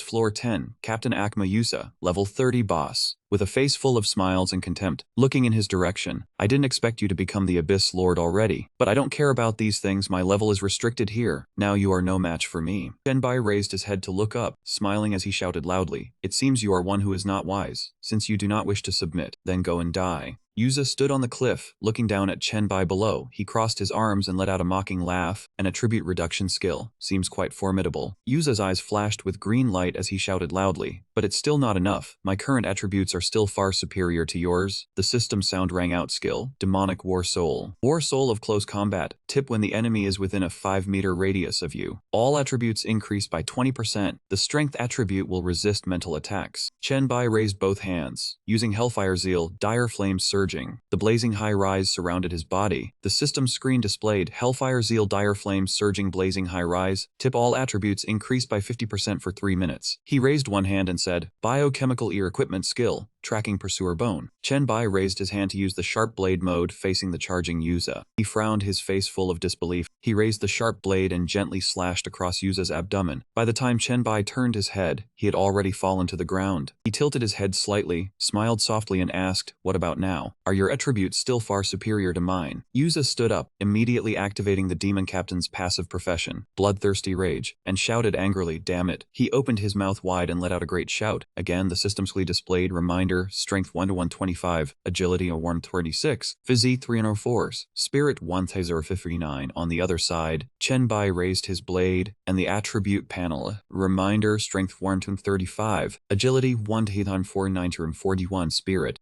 Floor 10, Captain Akma Yusa, level 30 boss. With a face full of smiles and contempt, looking in his direction. I didn't expect you to become the Abyss Lord already, but I don't care about these things, my level is restricted here. Now you are no match for me. Shenbai raised his head to look up, smiling as he shouted loudly, "It seems you are one who is not wise. Since you do not wish to submit, then go and die." Yusa stood on the cliff, looking down at Chenbai below. He crossed his arms and let out a mocking laugh. An attribute reduction skill. Seems quite formidable. Yusa's eyes flashed with green light as he shouted loudly, "But it's still not enough. My current attributes are still far superior to yours." The system sound rang out skill. Demonic War Soul. War Soul of close combat. Tip when the enemy is within a 5-meter radius of you. All attributes increase by 20%. The strength attribute will resist mental attacks. Chenbai raised both hands. Using Hellfire Zeal, dire flames surging. The blazing high rise surrounded his body. The system screen displayed Hellfire Zeal, dire flames surging, blazing high rise. Tip all attributes increased by 50% for 3 minutes. He raised one hand and said, "Biochemical ear equipment skill. Tracking Pursuer Bone." Chenbai raised his hand to use the sharp blade mode facing the charging Yusa. He frowned, his face full of disbelief. He raised the sharp blade and gently slashed across Yusa's abdomen. By the time Chenbai turned his head, he had already fallen to the ground. He tilted his head slightly, smiled softly and asked, "What about now? Are your attributes still far superior to mine?" Yusa stood up, immediately activating the demon captain's passive profession, Bloodthirsty Rage, and shouted angrily, "Damn it." He opened his mouth wide and let out a great shout. Again, the system screen displayed reminder, strength 1 to 125, agility 126, physi 304s, spirit 1059. On the other side, Chenbai raised his blade, and the attribute panel, reminder, strength 1 to 35, agility 1 to 441, spirit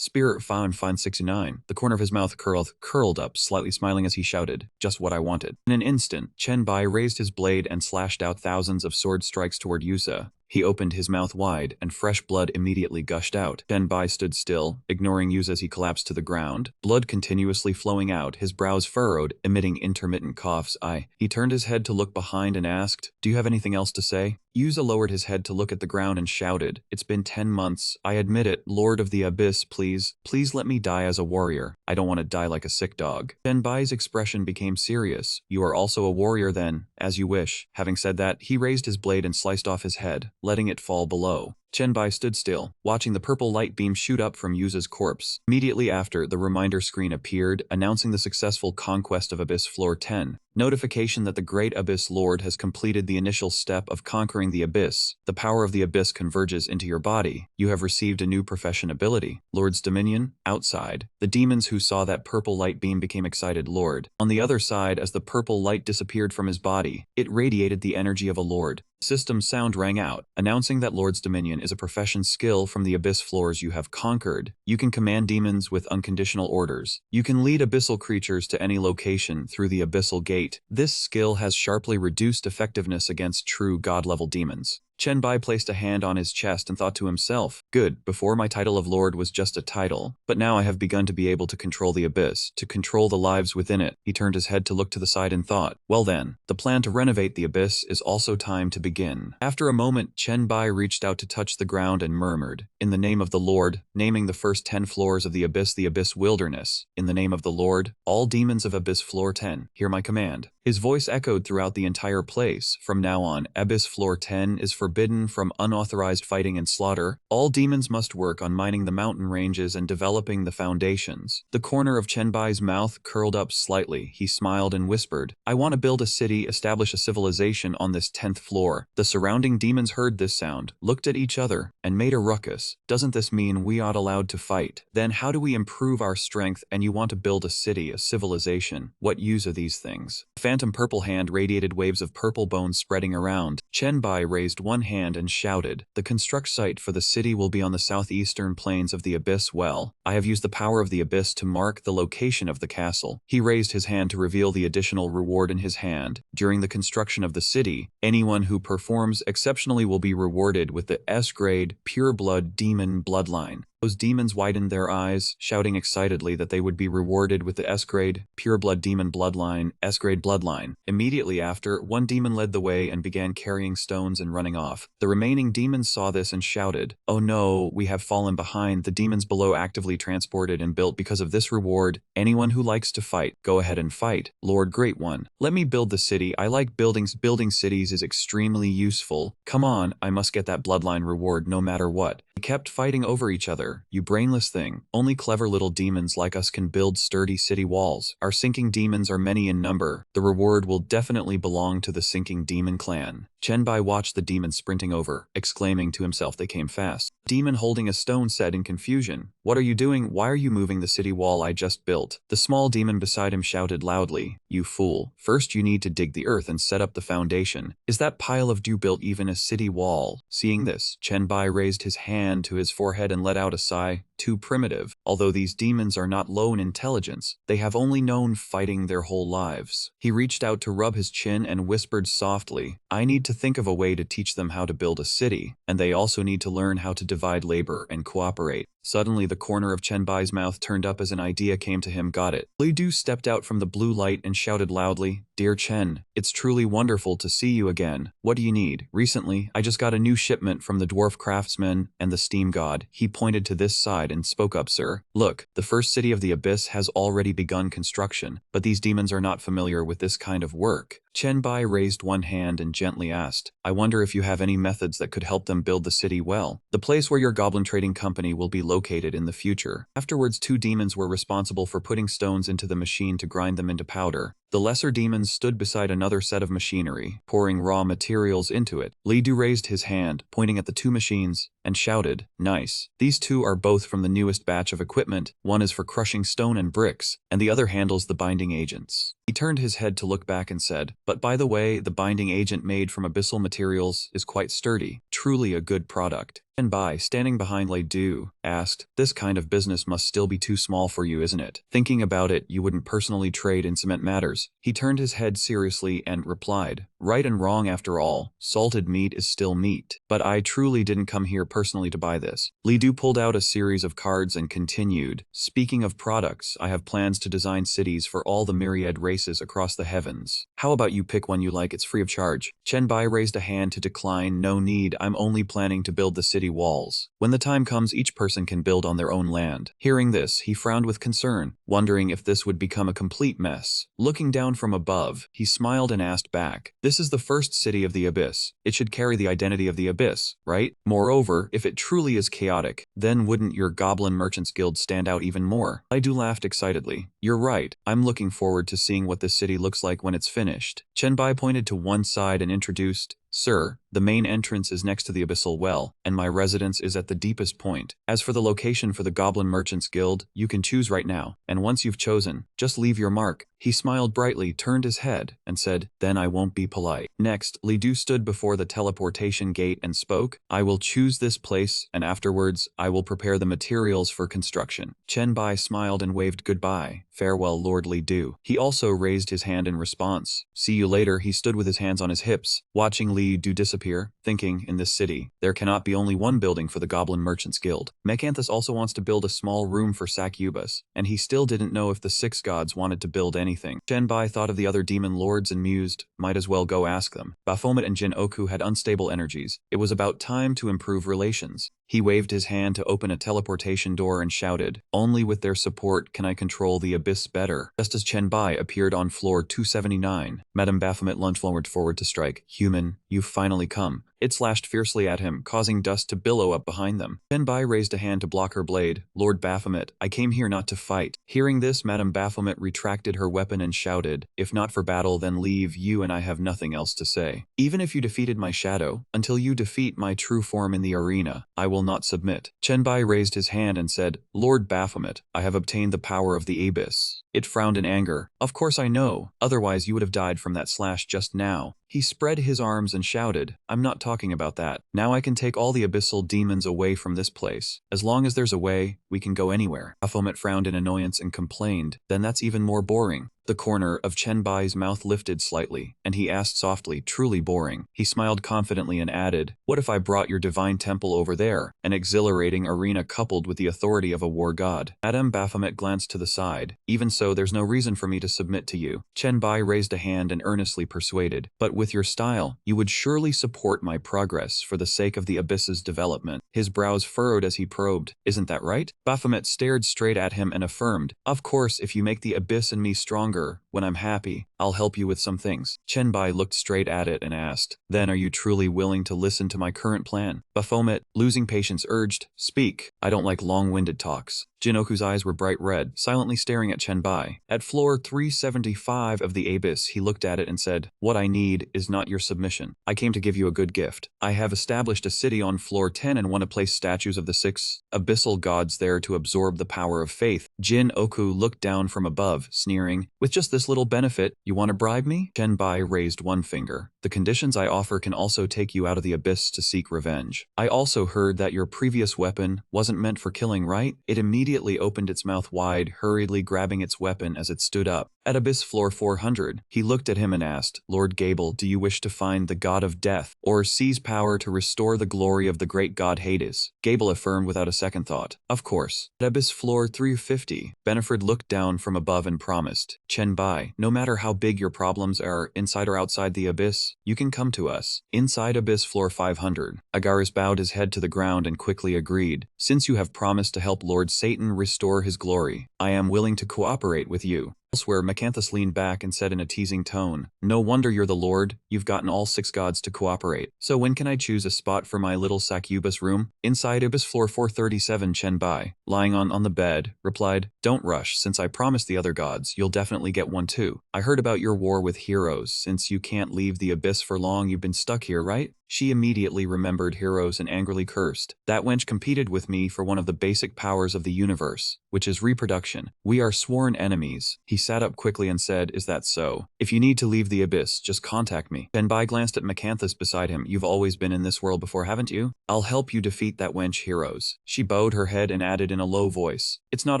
569. The corner of his mouth curled up, slightly smiling as he shouted, "Just what I wanted." In an instant, Chenbai raised his blade and slashed out thousands of sword strikes toward Yusa. He opened his mouth wide, and fresh blood immediately gushed out. Chenbai stood still, ignoring Yusa as he collapsed to the ground, blood continuously flowing out, his brows furrowed, emitting intermittent coughs. He turned his head to look behind and asked, "Do you have anything else to say?" Yusa lowered his head to look at the ground and shouted, "It's been 10 months. I admit it, Lord of the Abyss, please let me die as a warrior. I don't want to die like a sick dog." Chenbai's expression became serious. "You are also a warrior then, as you wish." Having said that, he raised his blade and sliced off his head, letting it fall below. Chenbai stood still, watching the purple light beam shoot up from Yusa's corpse. Immediately after, the reminder screen appeared, announcing the successful conquest of Abyss Floor 10. Notification that the Great Abyss Lord has completed the initial step of conquering the Abyss. The power of the Abyss converges into your body. You have received a new profession ability. Lord's Dominion. Outside, the demons who saw that purple light beam became excited. Lord. On the other side, as the purple light disappeared from his body, it radiated the energy of a lord. System sound rang out, announcing that Lord's Dominion is a profession skill from the Abyss floors you have conquered. You can command demons with unconditional orders. You can lead abyssal creatures to any location through the abyssal gate. This skill has sharply reduced effectiveness against true god-level demons. Chenbai placed a hand on his chest and thought to himself, "Good, before my title of Lord was just a title, but now I have begun to be able to control the Abyss, to control the lives within it." He turned his head to look to the side and thought, "Well then, the plan to renovate the Abyss is also time to begin." After a moment, Chenbai reached out to touch the ground and murmured, "In the name of the Lord," naming the first 10 floors of the Abyss Wilderness. "In the name of the Lord, all demons of Abyss Floor 10, hear my command." His voice echoed throughout the entire place. From now on, Abyss Floor 10 is forbidden from unauthorized fighting and slaughter. All demons must work on mining the mountain ranges and developing the foundations. The corner of Chenbai's mouth curled up slightly. He smiled and whispered, "I want to build a city, establish a civilization on this 10th floor. The surrounding demons heard this sound, looked at each other, and made a ruckus. Doesn't this mean we aren't allowed to fight? Then how do we improve our strength? And you want to build a city, a civilization? What use are these things?" Phantom purple hand radiated waves of purple bones spreading around. Chenbai raised one hand and shouted, "The construct site for the city will be on the southeastern plains of the Abyss Well. I have used the power of the Abyss to mark the location of the castle." He raised his hand to reveal the additional reward in his hand. During the construction of the city, anyone who performs exceptionally will be rewarded with the S-grade pure blood demon bloodline. Those demons widened their eyes, shouting excitedly that they would be rewarded with the S-grade, pureblood demon bloodline, S-grade bloodline. Immediately after, one demon led the way and began carrying stones and running off. The remaining demons saw this and shouted, "Oh no, we have fallen behind." The demons below actively transported and built because of this reward. Anyone who likes to fight, go ahead and fight. Lord Great One, let me build the city. I like buildings. Building cities is extremely useful. Come on, I must get that bloodline reward no matter what. They kept fighting over each other. You brainless thing. Only clever little demons like us can build sturdy city walls. Our sinking demons are many in number. The reward will definitely belong to the sinking demon clan. Chenbai watched the demons sprinting over, exclaiming to himself they came fast. Demon holding a stone said in confusion, "What are you doing? Why are you moving the city wall I just built?" The small demon beside him shouted loudly, "You fool. First you need to dig the earth and set up the foundation. Is that pile of dew built even a city wall?" Seeing this, Chenbai raised his hand to his forehead and let out a sigh. Too primitive. Although these demons are not low in intelligence, they have only known fighting their whole lives. He reached out to rub his chin and whispered softly, "I need to think of a way to teach them how to build a city, and they also need to learn how to divide labor and cooperate." Suddenly the corner of Chenbai's mouth turned up as an idea came to him. Got it. Li Du stepped out from the blue light and shouted loudly, "Dear Chen, it's truly wonderful to see you again. What do you need?" "Recently, I just got a new shipment from the dwarf craftsman and the steam god." He pointed to this side and spoke up, "Sir, look, the first city of the abyss has already begun construction, but these demons are not familiar with this kind of work." Chenbai raised one hand and gently asked, "I wonder if you have any methods that could help them build the city well. The place where your goblin trading company will be located in the future." Afterwards, two demons were responsible for putting stones into the machine to grind them into powder. The lesser demons stood beside another set of machinery, pouring raw materials into it. Li Du raised his hand, pointing at the two machines, and shouted, "Nice. These two are both from the newest batch of equipment. One is for crushing stone and bricks, and the other handles the binding agents." He turned his head to look back and said, "But by the way, the binding agent made from abyssal materials is quite sturdy. Truly a good product." And Bai, standing behind Li Du, asked, "This kind of business must still be too small for you, isn't it? Thinking about it, you wouldn't personally trade in cement matters." He turned his head seriously and replied, "Right and wrong after all, salted meat is still meat. But I truly didn't come here personally to buy this." Li Du pulled out a series of cards and continued, "Speaking of products, I have plans to design cities for all the myriad races across the heavens. How about you pick one you like? It's free of charge." Chen Bai raised a hand to decline. "No need, I'm only planning to build the city walls. When the time comes, each person can build on their own land." Hearing this, he frowned with concern, wondering if this would become a complete mess. Looking down from above, he smiled and asked back, "This is the first city of the abyss. It should carry the identity of the abyss, right? Moreover, if it truly is chaotic, then wouldn't your Goblin Merchants Guild stand out even more?" Li Du laughed excitedly. "You're right. I'm looking forward to seeing what this city looks like when it's finished." Chen Bai pointed to one side and introduced, "Sir, the main entrance is next to the abyssal well, and my residence is at the deepest point. As for the location for the Goblin Merchants Guild, you can choose right now, and once you've chosen, just leave your mark." He smiled brightly, turned his head, and said, "Then I won't be polite." Next, Li Du stood before the teleportation gate and spoke, "I will choose this place, and afterwards, I will prepare the materials for construction." Chen Bai smiled and waved goodbye. "Farewell, Lord Li Du." He also raised his hand in response. "See you later." He stood with his hands on his hips, watching Li Du disappear, thinking, in this city, there cannot be only one building for the Goblin Merchants Guild. Mecanthus also wants to build a small room for Succubus, and he still didn't know if the six gods wanted to build anything. Chen Bai thought of the other demon lords and mused, might as well go ask them. Baphomet and Jin Oku had unstable energies. It was about time to improve relations. He waved his hand to open a teleportation door and shouted, "Only with their support can I control the abyss better." Just as Chen Bai appeared on floor 279, Madame Baphomet lunged forward to strike. "Human, you've finally come." It slashed fiercely at him, causing dust to billow up behind them. Chen Bai raised a hand to block her blade. "Lord Baphomet, I came here not to fight." Hearing this, Madame Baphomet retracted her weapon and shouted, "If not for battle, then leave you and I have nothing else to say. Even if you defeated my shadow, until you defeat my true form in the arena, I will not submit." Chen Bai raised his hand and said, "Lord Baphomet, I have obtained the power of the abyss. It frowned in anger. Of course I know, otherwise you would have died from that slash just now. He spread his arms and shouted, I'm not talking about that. Now I can take all the abyssal demons away from this place. As long as there's a way, we can go anywhere. Baphomet frowned in annoyance and complained, then that's even more boring. The corner of Chenbai's mouth lifted slightly, and he asked softly, truly boring. He smiled confidently and added, what if I brought your divine temple over there? An exhilarating arena coupled with the authority of a war god. Madame Baphomet glanced to the side. Even so, there's no reason for me to submit to you. Chenbai raised a hand and earnestly persuaded, but with your style, you would surely support my progress for the sake of the abyss's development. His brows furrowed as he probed, isn't that right? Baphomet stared straight at him and affirmed, of course, if you make the abyss in me stronger, when I'm happy, I'll help you with some things. Chenbai looked straight at it and asked, then are you truly willing to listen to my current plan? Baphomet, losing patience, urged, speak. I don't like long-winded talks. Jinoku's eyes were bright red, silently staring at Chenbai. At floor 375 of the abyss, he looked at it and said, what I need is not your submission. I came to give you a good gift. I have established a city on floor 10 and want to place statues of the 6 abyssal gods there to absorb the power of faith. Jin-Oku looked down from above, sneering, with just this little benefit, you want to bribe me? Chenbai raised one finger. The conditions I offer can also take you out of the abyss to seek revenge. I also heard that your previous weapon wasn't meant for killing, right? It immediately opened its mouth wide, hurriedly grabbing its weapon as it stood up. At abyss floor 400, he looked at him and asked, Lord Gable, do you wish to find the god of death, or seize power to restore the glory of the great god Hades? Gable affirmed without a second thought, of course. At abyss floor 350, Beneford looked down from above and promised, Chenbai, no matter how big your problems are, inside or outside the abyss, you can come to us. Inside abyss floor 500, Agaris bowed his head to the ground and quickly agreed, since you have promised to help Lord Satan restore his glory, I am willing to cooperate with you. Elsewhere, Macanthus leaned back and said in a teasing tone, no wonder you're the Lord, you've gotten all 6 gods to cooperate. So when can I choose a spot for my little succubus room? Inside abyss floor 437, Chenbai, lying on the bed, replied, don't rush, since I promised the other gods, you'll definitely get one too. I heard about your war with heroes, since you can't leave the abyss for long you've been stuck here, right? She immediately remembered heroes and angrily cursed. That wench competed with me for one of the basic powers of the universe, which is reproduction. We are sworn enemies. He sat up quickly and said, is that so? If you need to leave the abyss, just contact me. Chenbai glanced at Macanthus beside him. You've always been in this world before, haven't you? I'll help you defeat that wench heroes. She bowed her head and added in a low voice, it's not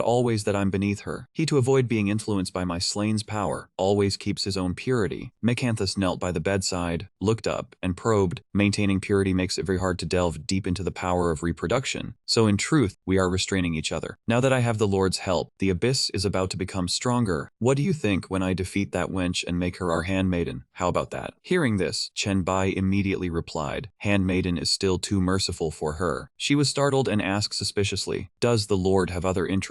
always that I'm beneath her. He, to avoid being influenced by my slain's power, always keeps his own purity. Macanthus knelt by the bedside, looked up, and probed. Maintaining purity makes it very hard to delve deep into the power of reproduction. So in truth, we are restraining each other. Now that I have the Lord's help, the abyss is about to become stronger. What do you think when I defeat that wench and make her our handmaiden? How about that? Hearing this, Chenbai immediately replied, handmaiden is still too merciful for her. She was startled and asked suspiciously, does the Lord have other interests?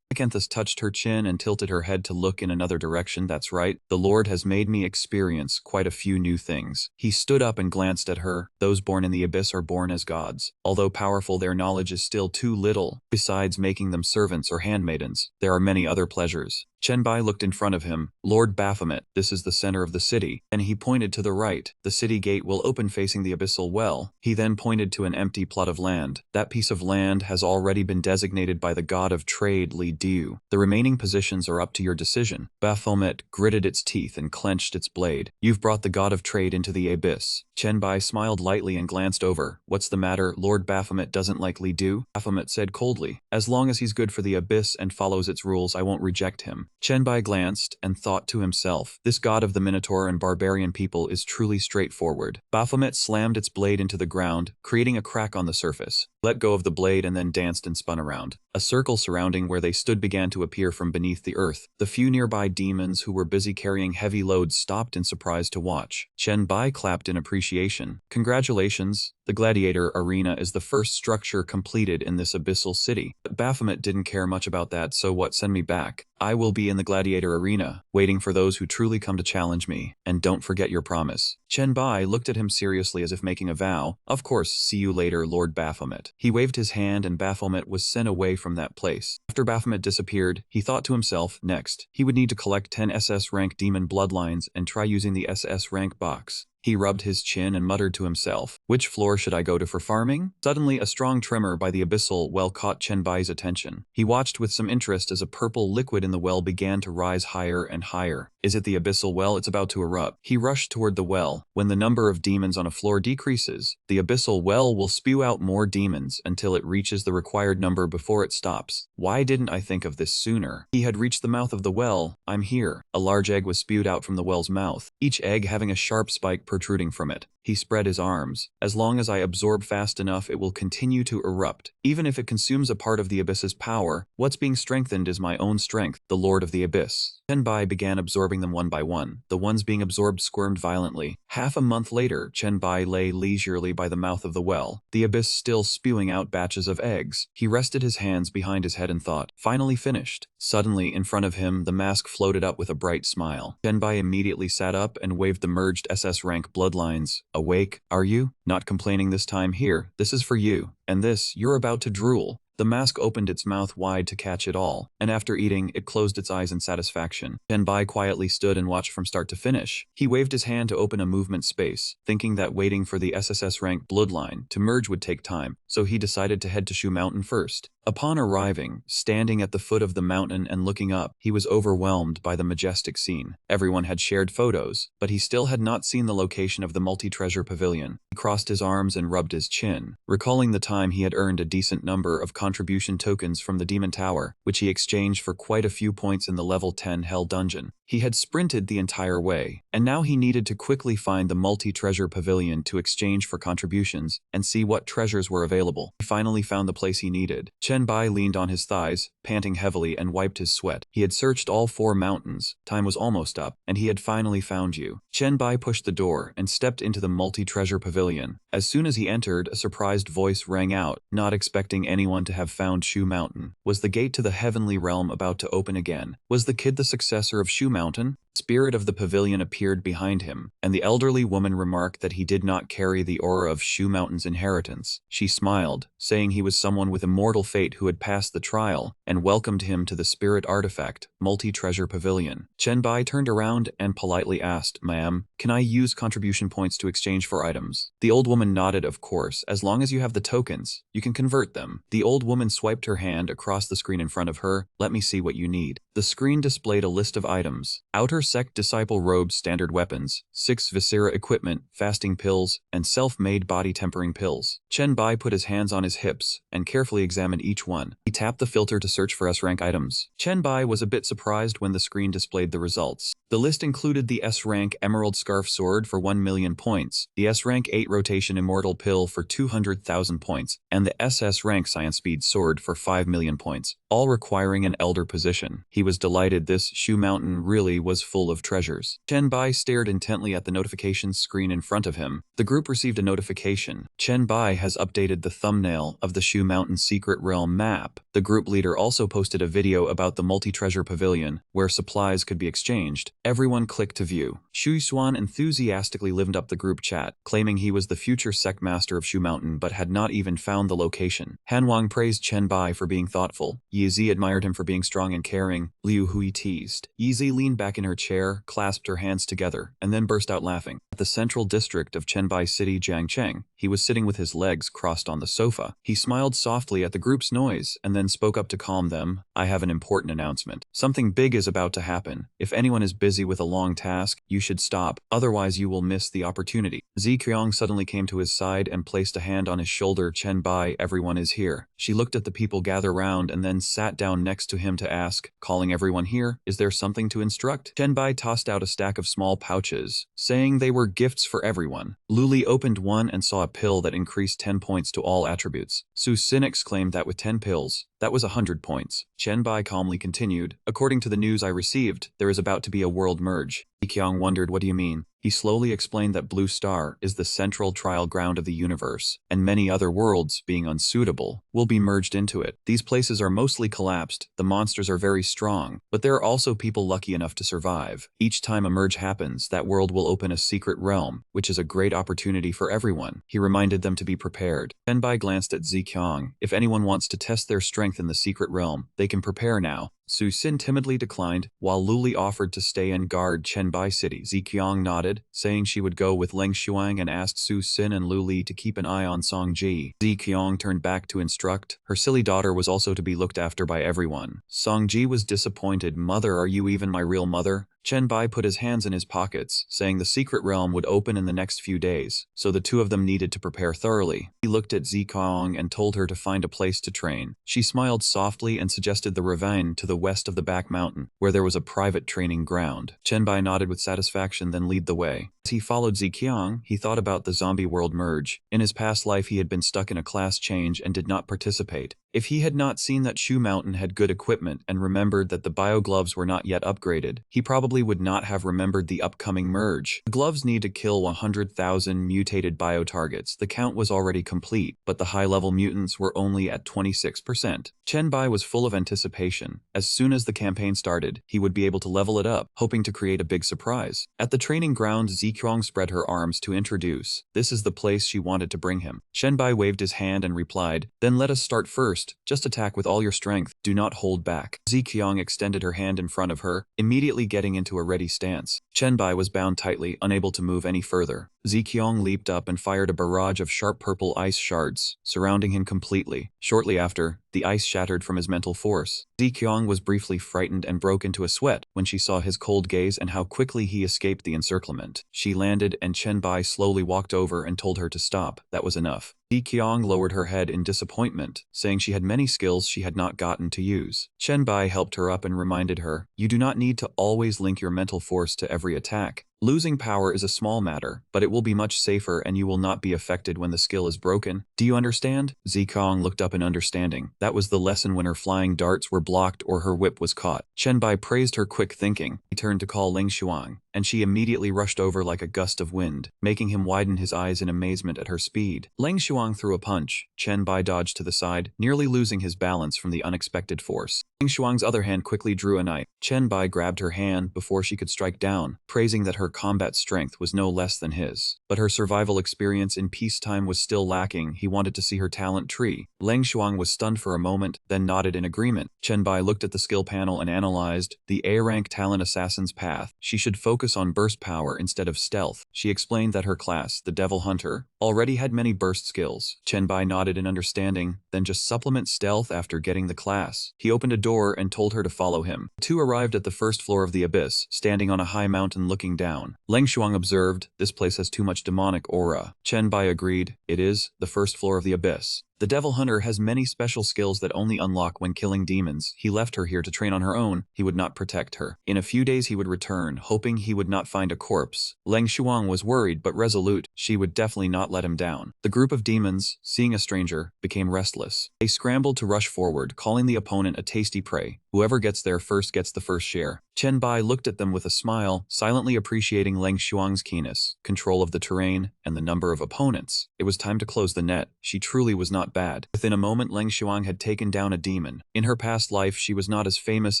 Macanthus touched her chin and tilted her head to look in another direction. That's right, the Lord has made me experience quite a few new things. He stood up and glanced at her. Those born in the abyss are born as gods. Although powerful, their knowledge is still too little. Besides making them servants or handmaidens, there are many other pleasures. Chenbai looked in front of him. Lord Baphomet, this is the center of the city, and he pointed to the right. The city gate will open facing the abyssal well. He then pointed to an empty plot of land. That piece of land has already been designated by the god of trade, Li Diu. The remaining positions are up to your decision. Baphomet gritted its teeth and clenched its blade. You've brought the god of trade into the abyss. Chenbai smiled lightly and glanced over. What's the matter? Lord Baphomet doesn't like Li Diu? Baphomet said coldly, as long as he's good for the abyss and follows its rules, I won't reject him. Chenbai glanced and thought to himself, this god of the Minotaur and barbarian people is truly straightforward. Baphomet slammed its blade into the ground, creating a crack on the surface, let go of the blade and then danced and spun around. A circle surrounding where they stood began to appear from beneath the earth. The few nearby demons who were busy carrying heavy loads stopped in surprise to watch. Chenbai clapped in appreciation. Congratulations. The gladiator arena is the first structure completed in this abyssal city. But Baphomet didn't care much about that, so what, send me back. I will be in the gladiator arena, waiting for those who truly come to challenge me, and don't forget your promise. Chenbai looked at him seriously as if making a vow. Of course, see you later, Lord Baphomet. He waved his hand and Baphomet was sent away from that place. After Baphomet disappeared, he thought to himself, next, he would need to collect 10 SS rank demon bloodlines and try using the SS rank box. He rubbed his chin and muttered to himself, which floor should I go to for farming? Suddenly, a strong tremor by the abyssal well caught Chenbai's attention. He watched with some interest as a purple liquid in the well began to rise higher and higher. Is it the abyssal well? It's about to erupt. He rushed toward the well. When the number of demons on a floor decreases, the abyssal well will spew out more demons until it reaches the required number before it stops. Why didn't I think of this sooner? He had reached the mouth of the well. I'm here. A large egg was spewed out from the well's mouth, each egg having a sharp spike protruding from it. He spread his arms. As long as I absorb fast enough, it will continue to erupt. Even if it consumes a part of the abyss's power, what's being strengthened is my own strength, the Lord of the Abyss. Chenbai began absorbing them one by one. The ones being absorbed squirmed violently. Half a month later, Chenbai lay leisurely by the mouth of the well, the abyss still spewing out batches of eggs. He rested his hands behind his head and thought, finally finished. Suddenly, in front of him, the mask floated up with a bright smile. Chenbai immediately sat up and waved the merged SS rank bloodlines. Awake, are you? Not complaining this time. Here, this is for you. And this, you're about to drool. The mask opened its mouth wide to catch it all, and after eating, it closed its eyes in satisfaction. Chenbai quietly stood and watched from start to finish. He waved his hand to open a movement space, thinking that waiting for the SSS rank bloodline to merge would take time, so he decided to head to Shu Mountain first. Upon arriving, standing at the foot of the mountain and looking up, he was overwhelmed by the majestic scene. Everyone had shared photos, but he still had not seen the location of the multi-treasure pavilion. He crossed his arms and rubbed his chin, recalling the time he had earned a decent number of contribution tokens from the Demon Tower, which he exchanged for quite a few points in the level 10 Hell Dungeon. He had sprinted the entire way, and now he needed to quickly find the multi-treasure pavilion to exchange for contributions and see what treasures were available. He finally found the place he needed. Chenbai leaned on his thighs, panting heavily, and wiped his sweat. He had searched all 4 mountains, time was almost up, and he had finally found you. Chenbai pushed the door and stepped into the multi-treasure pavilion. As soon as he entered, a surprised voice rang out, not expecting anyone to have found Shu Mountain. Was the gate to the heavenly realm about to open again? Was the kid the successor of Shu Mountain? Spirit of the pavilion appeared behind him, and the elderly woman remarked that he did not carry the aura of Shu Mountain's inheritance. She smiled, saying he was someone with immortal fate who had passed the trial, and welcomed him to the spirit artifact, multi-treasure pavilion. Chenbai turned around and politely asked, "Ma'am, can I use contribution points to exchange for items?" The old woman nodded. Of course, as long as you have the tokens, you can convert them. The old woman swiped her hand across the screen in front of her. Let me see what you need. The screen displayed a list of items. Outer Sect Disciple Robes, standard weapons, 6 Viscera equipment, fasting pills, and self-made body tempering pills. Chenbai put his hands on his hips and carefully examined each one. He tapped the filter to search for S-rank items. Chenbai was a bit surprised when the screen displayed the results. The list included the S-rank Emerald Scarf Sword for 1 million points, the S-rank 8 Rotation Immortal Pill for 200,000 points, and the SS rank Science Speed Sword for 5 million points, all requiring an Elder position. He was delighted. This Shu Mountain really was full of treasures. Chenbai stared intently at the notifications screen in front of him. The group received a notification. Chenbai has updated the thumbnail of the Shu Mountain Secret Realm map. The group leader also posted a video about the multi-treasure pavilion, where supplies could be exchanged. Everyone clicked to view. Shu Xuan enthusiastically lived up the group chat, claiming he was the future sect master of Shu Mountain but had not even found the location. Han Wang praised Chenbai for being thoughtful. Yizi admired him for being strong and caring. Liu Hui teased. Yizi leaned back in her chair, clasped her hands together, and then burst out laughing. At the central district of Chenbai City, Jiangcheng, he was sitting with his legs crossed on the sofa. He smiled softly at the group's noise and then spoke up to calm them. I have an important announcement. Something big is about to happen. If anyone is busy with a long task, you should stop, otherwise you will miss the opportunity. Ziqiang suddenly came to his side and placed a hand on his shoulder. Chenbai, everyone is here. She looked at the people gather round and then sat down next to him to ask, calling everyone here, is there something to instruct? Chenbai tossed out a stack of small pouches, saying they were gifts for everyone. Luli opened one and saw a pill that increased 10 points to all attributes. Su Sin exclaimed that with 10 pills, that was 100 points. Chenbai calmly continued, according to the news I received, there is about to be a world merge. Ziqiang wondered, what do you mean? He slowly explained that Blue Star is the central trial ground of the universe, and many other worlds, being unsuitable, will be merged into it. These places are mostly collapsed, the monsters are very strong, but there are also people lucky enough to survive. Each time a merge happens, that world will open a secret realm, which is a great opportunity for everyone. He reminded them to be prepared. Chenbai glanced at Ziqiang. If anyone wants to test their strength in the secret realm, they can prepare now. Su Xin timidly declined, while Luli offered to stay and guard Chenbai City. Ziqiang nodded, saying she would go with Leng Shuang and asked Su Xin and Luli to keep an eye on Songji. Ziqiang turned back to instruct. Her silly daughter was also to be looked after by everyone. Songji was disappointed. Mother, are you even my real mother? Chenbai put his hands in his pockets, saying the secret realm would open in the next few days, so the two of them needed to prepare thoroughly. He looked at Ziqiang and told her to find a place to train. She smiled softly and suggested the ravine to the west of the back mountain, where there was a private training ground. Chenbai nodded with satisfaction, then led the way. As he followed Ziqiang, he thought about the zombie world merge. In his past life he had been stuck in a class change and did not participate. If he had not seen that Shu Mountain had good equipment and remembered that the bio gloves were not yet upgraded, he probably would not have remembered the upcoming merge. The gloves need to kill 100,000 mutated bio targets. The count was already complete, but the high-level mutants were only at 26%. Chenbai was full of anticipation. As soon as the campaign started, he would be able to level it up, hoping to create a big surprise. At the training ground, Ziqiang spread her arms to introduce. This is the place she wanted to bring him. Chenbai waved his hand and replied, "Then let us start first. Just attack with all your strength. Do not hold back." Ziqiang extended her hand in front of her, immediately getting into a ready stance. Chenbai was bound tightly, unable to move any further. Ziqiang leaped up and fired a barrage of sharp purple ice shards, surrounding him completely. Shortly after, the ice shattered from his mental force. Ziqiang was briefly frightened and broke into a sweat when she saw his cold gaze and how quickly he escaped the encirclement. She landed and Chenbai slowly walked over and told her to stop. That was enough. Ziqiang lowered her head in disappointment, saying she had many skills she had not gotten to use. Chenbai helped her up and reminded her, "You do not need to always link your mental force to every attack. Losing power is a small matter, but it will be much safer and you will not be affected when the skill is broken. Do you understand?" Ziqiang looked up in understanding. That was the lesson when her flying darts were blocked or her whip was caught. Chenbai praised her quick thinking. He turned to call Leng Shuang, and she immediately rushed over like a gust of wind, making him widen his eyes in amazement at her speed. Leng Shuang threw a punch. Chenbai dodged to the side, nearly losing his balance from the unexpected force. Leng Shuang's other hand quickly drew a knife. Chenbai grabbed her hand before she could strike down, praising that her combat strength was no less than his. But her survival experience in peacetime was still lacking. He wanted to see her talent tree. Leng Shuang was stunned for a moment, then nodded in agreement. Chenbai looked at the skill panel and analyzed the A-rank talent assassin's path. She should focus on burst power instead of stealth. She explained that her class, the Devil Hunter, already had many burst skills. Chenbai nodded in understanding, then just supplement stealth after getting the class. He opened a door and told her to follow him. The two arrived at the first floor of the abyss, standing on a high mountain looking down. Leng Shuang observed, "This place has too much demonic aura." Chenbai agreed, "It is the first floor of the abyss. The Devil Hunter has many special skills that only unlock when killing demons. He left her here to train on her own. He would not protect her. In a few days he would return, hoping he would not find a corpse." Leng Shuang was worried but resolute. She would definitely not let him down. The group of demons, seeing a stranger, became restless. They scrambled to rush forward, calling the opponent a tasty prey. Whoever gets there first gets the first share. Chenbai looked at them with a smile, silently appreciating Leng Shuang's keenness, control of the terrain, and the number of opponents. It was time to close the net. She truly was not bad. Within a moment, Leng Shuang had taken down a demon. In her past life, she was not as famous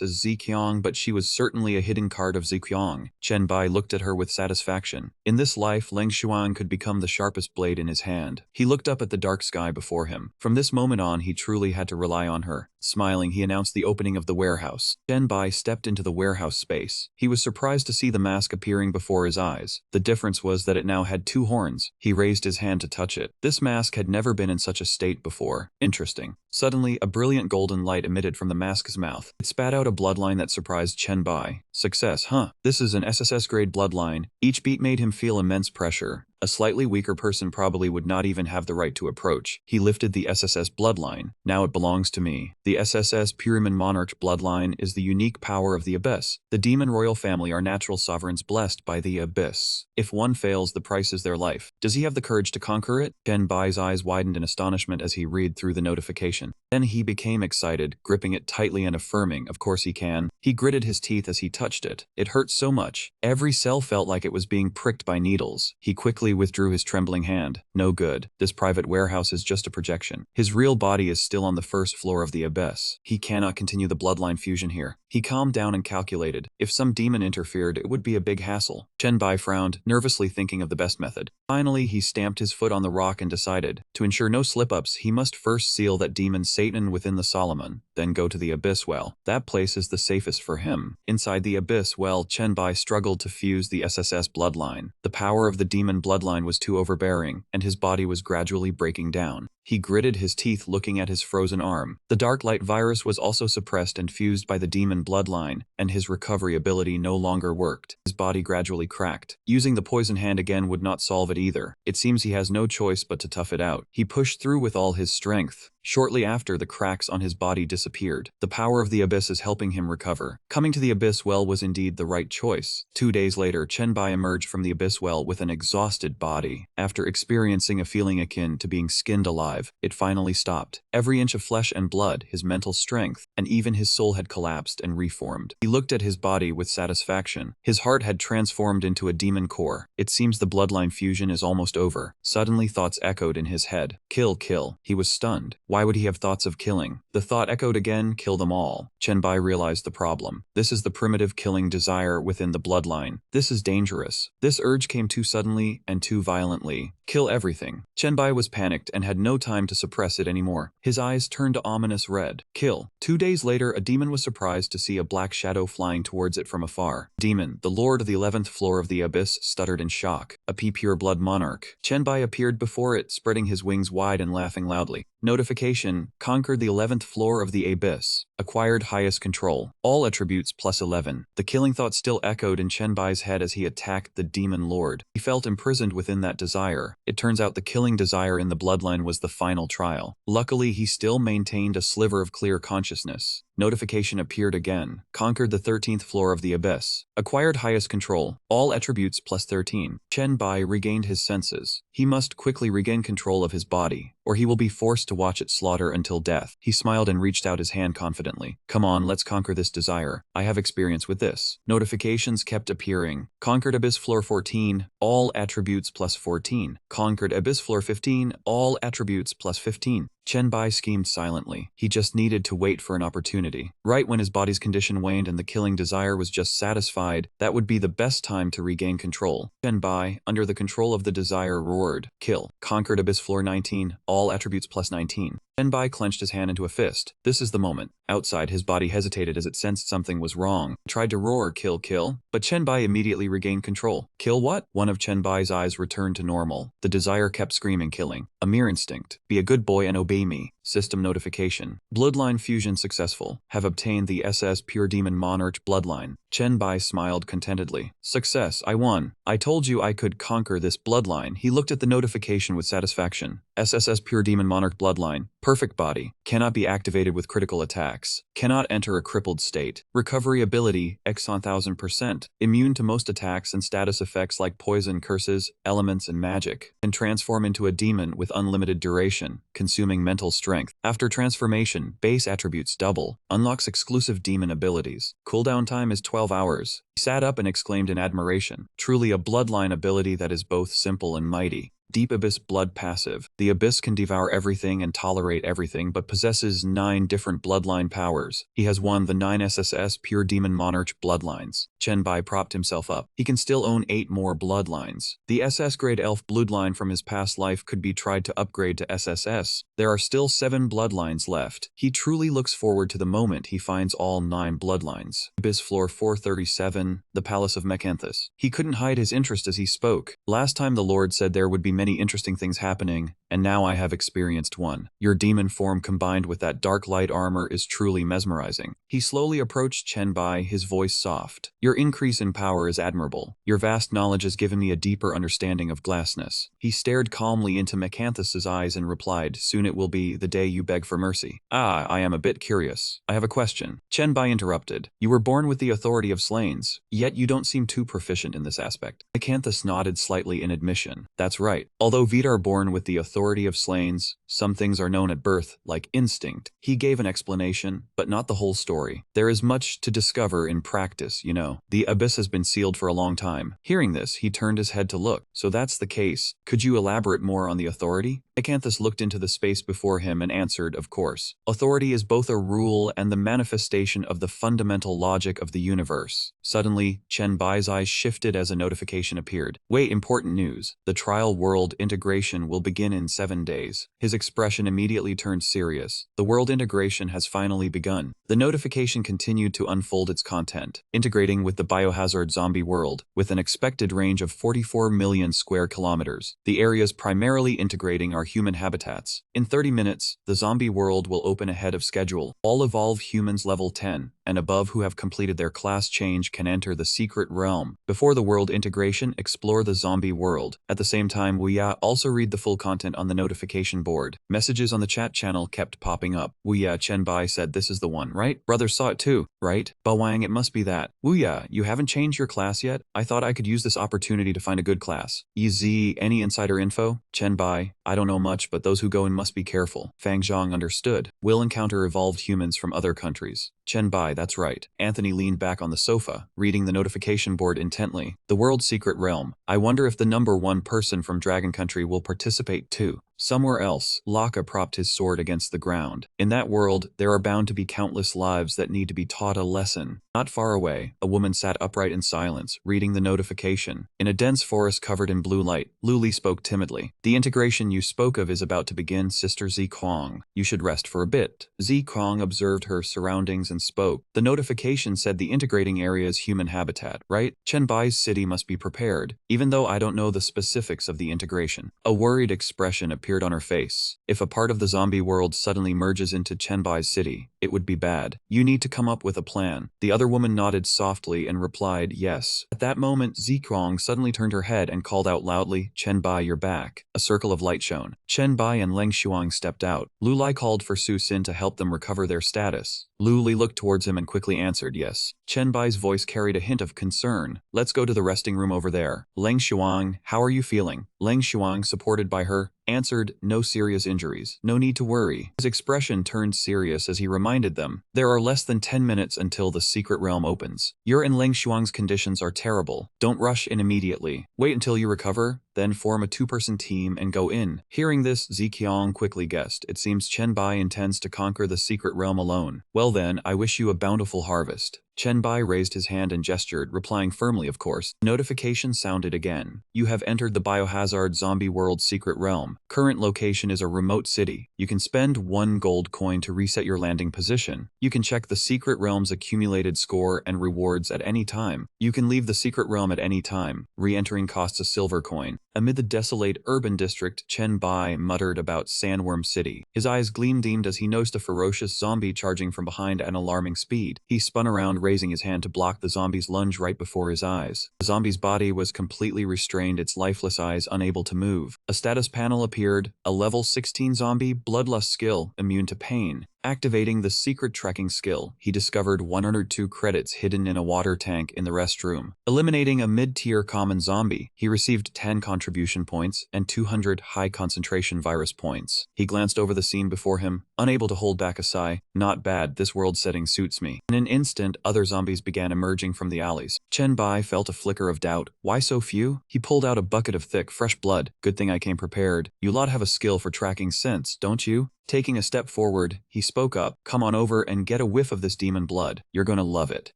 as Ziqiang, but she was certainly a hidden card of Ziqiang. Chenbai looked at her with satisfaction. In this life, Leng Shuang could become the sharpest blade in his hand. He looked up at the dark sky before him. From this moment on, he truly had to rely on her. Smiling, he announced the opening of the warehouse. Chenbai stepped into the warehouse space. He was surprised to see the mask appearing before his eyes. The difference was that it now had 2 horns. He raised his hand to touch it. This mask had never been in such a state before. Interesting. Suddenly, a brilliant golden light emitted from the mask's mouth. It spat out a bloodline that surprised Chenbai. Success, huh? This is an SSS grade bloodline. Each beat made him feel immense pressure. A slightly weaker person probably would not even have the right to approach. He lifted the SSS bloodline. Now it belongs to me. The SSS Pyramid Monarch bloodline is the unique power of the Abyss. The demon royal family are natural sovereigns blessed by the Abyss. If one fails, the price is their life. Does he have the courage to conquer it? Chenbai's eyes widened in astonishment as he read through the notification. Then he became excited, gripping it tightly and affirming, "Of course he can." He gritted his teeth as he touched it. It hurt so much. Every cell felt like it was being pricked by needles. He quickly withdrew his trembling hand. No good. This private warehouse is just a projection. His real body is still on the first floor of the Abyss. He cannot continue the bloodline fusion here. He calmed down and calculated. If some demon interfered, it would be a big hassle. Chenbai frowned, nervously thinking of the best method. Finally, he stamped his foot on the rock and decided, to ensure no slip-ups, he must first seal that demon Satan within the Solomon. then go to the Abyss Well. That place is the safest for him. Inside the Abyss Well, Chenbai struggled to fuse the SSS bloodline. The power of the demon bloodline was too overbearing, and his body was gradually breaking down. He gritted his teeth looking at his frozen arm. The dark light virus was also suppressed and fused by the demon bloodline, and his recovery ability no longer worked. His body gradually cracked. Using the poison hand again would not solve it either. It seems he has no choice but to tough it out. He pushed through with all his strength. Shortly after, the cracks on his body disappeared. The power of the abyss is helping him recover. Coming to the Abyss Well was indeed the right choice. 2 days later, Chenbai emerged from the Abyss Well with an exhausted body. After experiencing a feeling akin to being skinned alive, it finally stopped. Every inch of flesh and blood, his mental strength, and even his soul had collapsed and reformed. He looked at his body with satisfaction. His heart had transformed into a demon core. It seems the bloodline fusion is almost over. Suddenly thoughts echoed in his head. Kill, kill. He was stunned. Why would he have thoughts of killing? The thought echoed again, kill them all. Chenbai realized the problem. This is the primitive killing desire within the bloodline. This is dangerous. This urge came too suddenly and too violently. Kill everything. Chenbai was panicked and had no time to suppress it anymore. His eyes turned to ominous red. Kill. 2 days later, a demon was surprised to see a black shadow flying towards it from afar. Demon, the lord of the 11th floor of the abyss, stuttered in shock. A pure blood monarch. Chenbai appeared before it, spreading his wings wide and laughing loudly. Notification: conquered the 11th floor of the abyss. Acquired highest control. All attributes plus 11. The killing thought still echoed in Chenbai's head as he attacked the demon lord. He felt imprisoned within that desire. It turns out the killing desire in the bloodline was the final trial. Luckily, he still maintained a sliver of clear consciousness. Notification appeared again. Conquered the 13th floor of the abyss. Acquired highest control. All attributes plus 13. Chenbai regained his senses. He must quickly regain control of his body, or he will be forced to watch it slaughter until death. He smiled and reached out his hand confidently. Come on, let's conquer this desire. I have experience with this. Notifications kept appearing. Conquered Abyss Floor 14. All attributes plus 14. Conquered Abyss Floor 15. All attributes plus 15. Chenbai schemed silently. He just needed to wait for an opportunity. Right when his body's condition waned and the killing desire was just satisfied, that would be the best time to regain control. Chenbai, under the control of the desire, roared. Kill. Conquered Abyss Floor 19. All attributes plus 19. Chenbai clenched his hand into a fist. This is the moment. Outside, his body hesitated as it sensed something was wrong. It tried to roar, kill, kill, but Chenbai immediately regained control. Kill what? One of Chenbai's eyes returned to normal. The desire kept screaming, killing. A mere instinct. Be a good boy and obey me. System notification. Bloodline fusion successful. Have obtained the SS Pure Demon Monarch bloodline. Chenbai smiled contentedly. Success, I won. I told you I could conquer this bloodline. He looked at the notification with satisfaction. SSS Pure Demon Monarch bloodline. Perfect body. Cannot be activated with critical attacks. Cannot enter a crippled state. Recovery ability, X 1000%. Immune to most attacks and status effects like poison, curses, elements, and magic. Can transform into a demon with unlimited duration, consuming mental strength. After transformation, base attributes double. Unlocks exclusive demon abilities. Cooldown time is 12 hours. He sat up and exclaimed in admiration. Truly a bloodline ability that is both simple and mighty. Deep Abyss Blood passive. The Abyss can devour everything and tolerate everything, but possesses 9 different bloodline powers. He has won the 9 SSS Pure Demon Monarch bloodlines. Chenbai propped himself up. He can still own 8 more bloodlines. The SS Grade Elf bloodline from his past life could be tried to upgrade to SSS. There are still 7 bloodlines left. He truly looks forward to the moment he finds all 9 bloodlines. Abyss Floor 437, the Palace of Mecanthus. He couldn't hide his interest as he spoke. Last time the Lord said there would be many interesting things happening, and now I have experienced one. Your demon form combined with that dark light armor is truly mesmerizing. He slowly approached Chenbai, his voice soft. Your increase in power is admirable. Your vast knowledge has given me a deeper understanding of glassness. He stared calmly into Mecanthus's eyes and replied, soon it will be the day you beg for mercy. I am a bit curious. I have a question. Chenbai interrupted. You were born with the authority of Slains, yet you don't seem too proficient in this aspect. Mecanthus nodded slightly in admission. That's right. Although Vita are born with the authority of Slains, some things are known at birth, like instinct. He gave an explanation, but not the whole story. There is much to discover in practice, you know. The abyss has been sealed for a long time. Hearing this, he turned his head to look. So that's the case. Could you elaborate more on the authority? Mecanthus looked into the space before him and answered, of course. Authority is both a rule and the manifestation of the fundamental logic of the universe. Suddenly, Chenbai's eyes shifted as a notification appeared. Wait, important news. The trial world integration will begin in in 7 days. His expression immediately turned serious. The world integration has finally begun. The notification continued to unfold its content, integrating with the biohazard zombie world, with an expected range of 44 million square kilometers. The areas primarily integrating are human habitats. In 30 minutes, the zombie world will open ahead of schedule. All evolve humans level 10 and above who have completed their class change can enter the secret realm. Before the world integration, explore the zombie world. At the same time, Wuya also read the full content on the notification board. Messages on the chat channel kept popping up. Wuya Chenbai said this is the one, right? Brothers saw it too, right? Bawang, it must be that. Wuya, you haven't changed your class yet? I thought I could use this opportunity to find a good class. EZ, any insider info? Chenbai, I don't know much, but those who go in must be careful. Fang Zhang understood. Will encounter evolved humans from other countries. Chenbai, that's right. Anthony leaned back on the sofa, reading the notification board intently. The world's secret realm. I wonder if the number 1 person from Dragon Country will participate too. Somewhere else, Laka propped his sword against the ground. In that world, there are bound to be countless lives that need to be taught a lesson. Not far away, a woman sat upright in silence, reading the notification. In a dense forest covered in blue light, Luli spoke timidly. The integration you spoke of is about to begin, Sister Zikwang. You should rest for a bit. Zikwang observed her surroundings and spoke. The notification said the integrating area is human habitat, right? Chenbai's city must be prepared, even though I don't know the specifics of the integration. A worried expression appeared on her face. If a part of the zombie world suddenly merges into Chenbai's city, it would be bad. You need to come up with a plan. The other woman nodded softly and replied, yes. At that moment, Zikwang suddenly turned her head and called out loudly, Chenbai, you're back. A circle of light shone. Chenbai and Leng Shuang stepped out. Lulai called for Su Xin to help them recover their status. Luli looked towards him and quickly answered yes. Chenbai's voice carried a hint of concern. Let's go to the resting room over there. Leng Shuang, how are you feeling? Leng Shuang, supported by her, answered, no serious injuries. No need to worry. His expression turned serious as he reminded them, there are less than 10 minutes until the secret realm opens. Your and Leng Shuang's conditions are terrible. Don't rush in immediately. Wait until you recover, then form a 2-person team and go in. Hearing this, Ziqiang quickly guessed. It seems Chenbai intends to conquer the secret realm alone. Well then, I wish you a bountiful harvest. Chenbai raised his hand and gestured, replying firmly, of course. Notification sounded again. You have entered the biohazard zombie world secret realm. Current location is a remote city. You can spend 1 gold coin to reset your landing position. You can check the secret realm's accumulated score and rewards at any time. You can leave the secret realm at any time. Re-entering costs a silver coin. Amid the desolate urban district, Chenbai muttered about Sandworm City. His eyes gleamed as he noticed a ferocious zombie charging from behind at an alarming speed. He spun around, raising his hand to block the zombie's lunge right before his eyes. The zombie's body was completely restrained, its lifeless eyes unable to move. A status panel appeared, a level 16 zombie, bloodlust skill, immune to pain. Activating the secret trekking skill, he discovered 102 credits hidden in a water tank in the restroom. Eliminating a mid-tier common zombie, he received 10 contribution points and 200 high concentration virus points. He glanced over the scene before him, unable to hold back a sigh. Not bad, this world setting suits me. In an instant, other zombies began emerging from the alleys. Chenbai felt a flicker of doubt. Why so few? He pulled out a bucket of thick, fresh blood. Good thing I came prepared. You lot have a skill for tracking scents, don't you? Taking a step forward, he spoke up, come on over and get a whiff of this demon blood. You're gonna love it.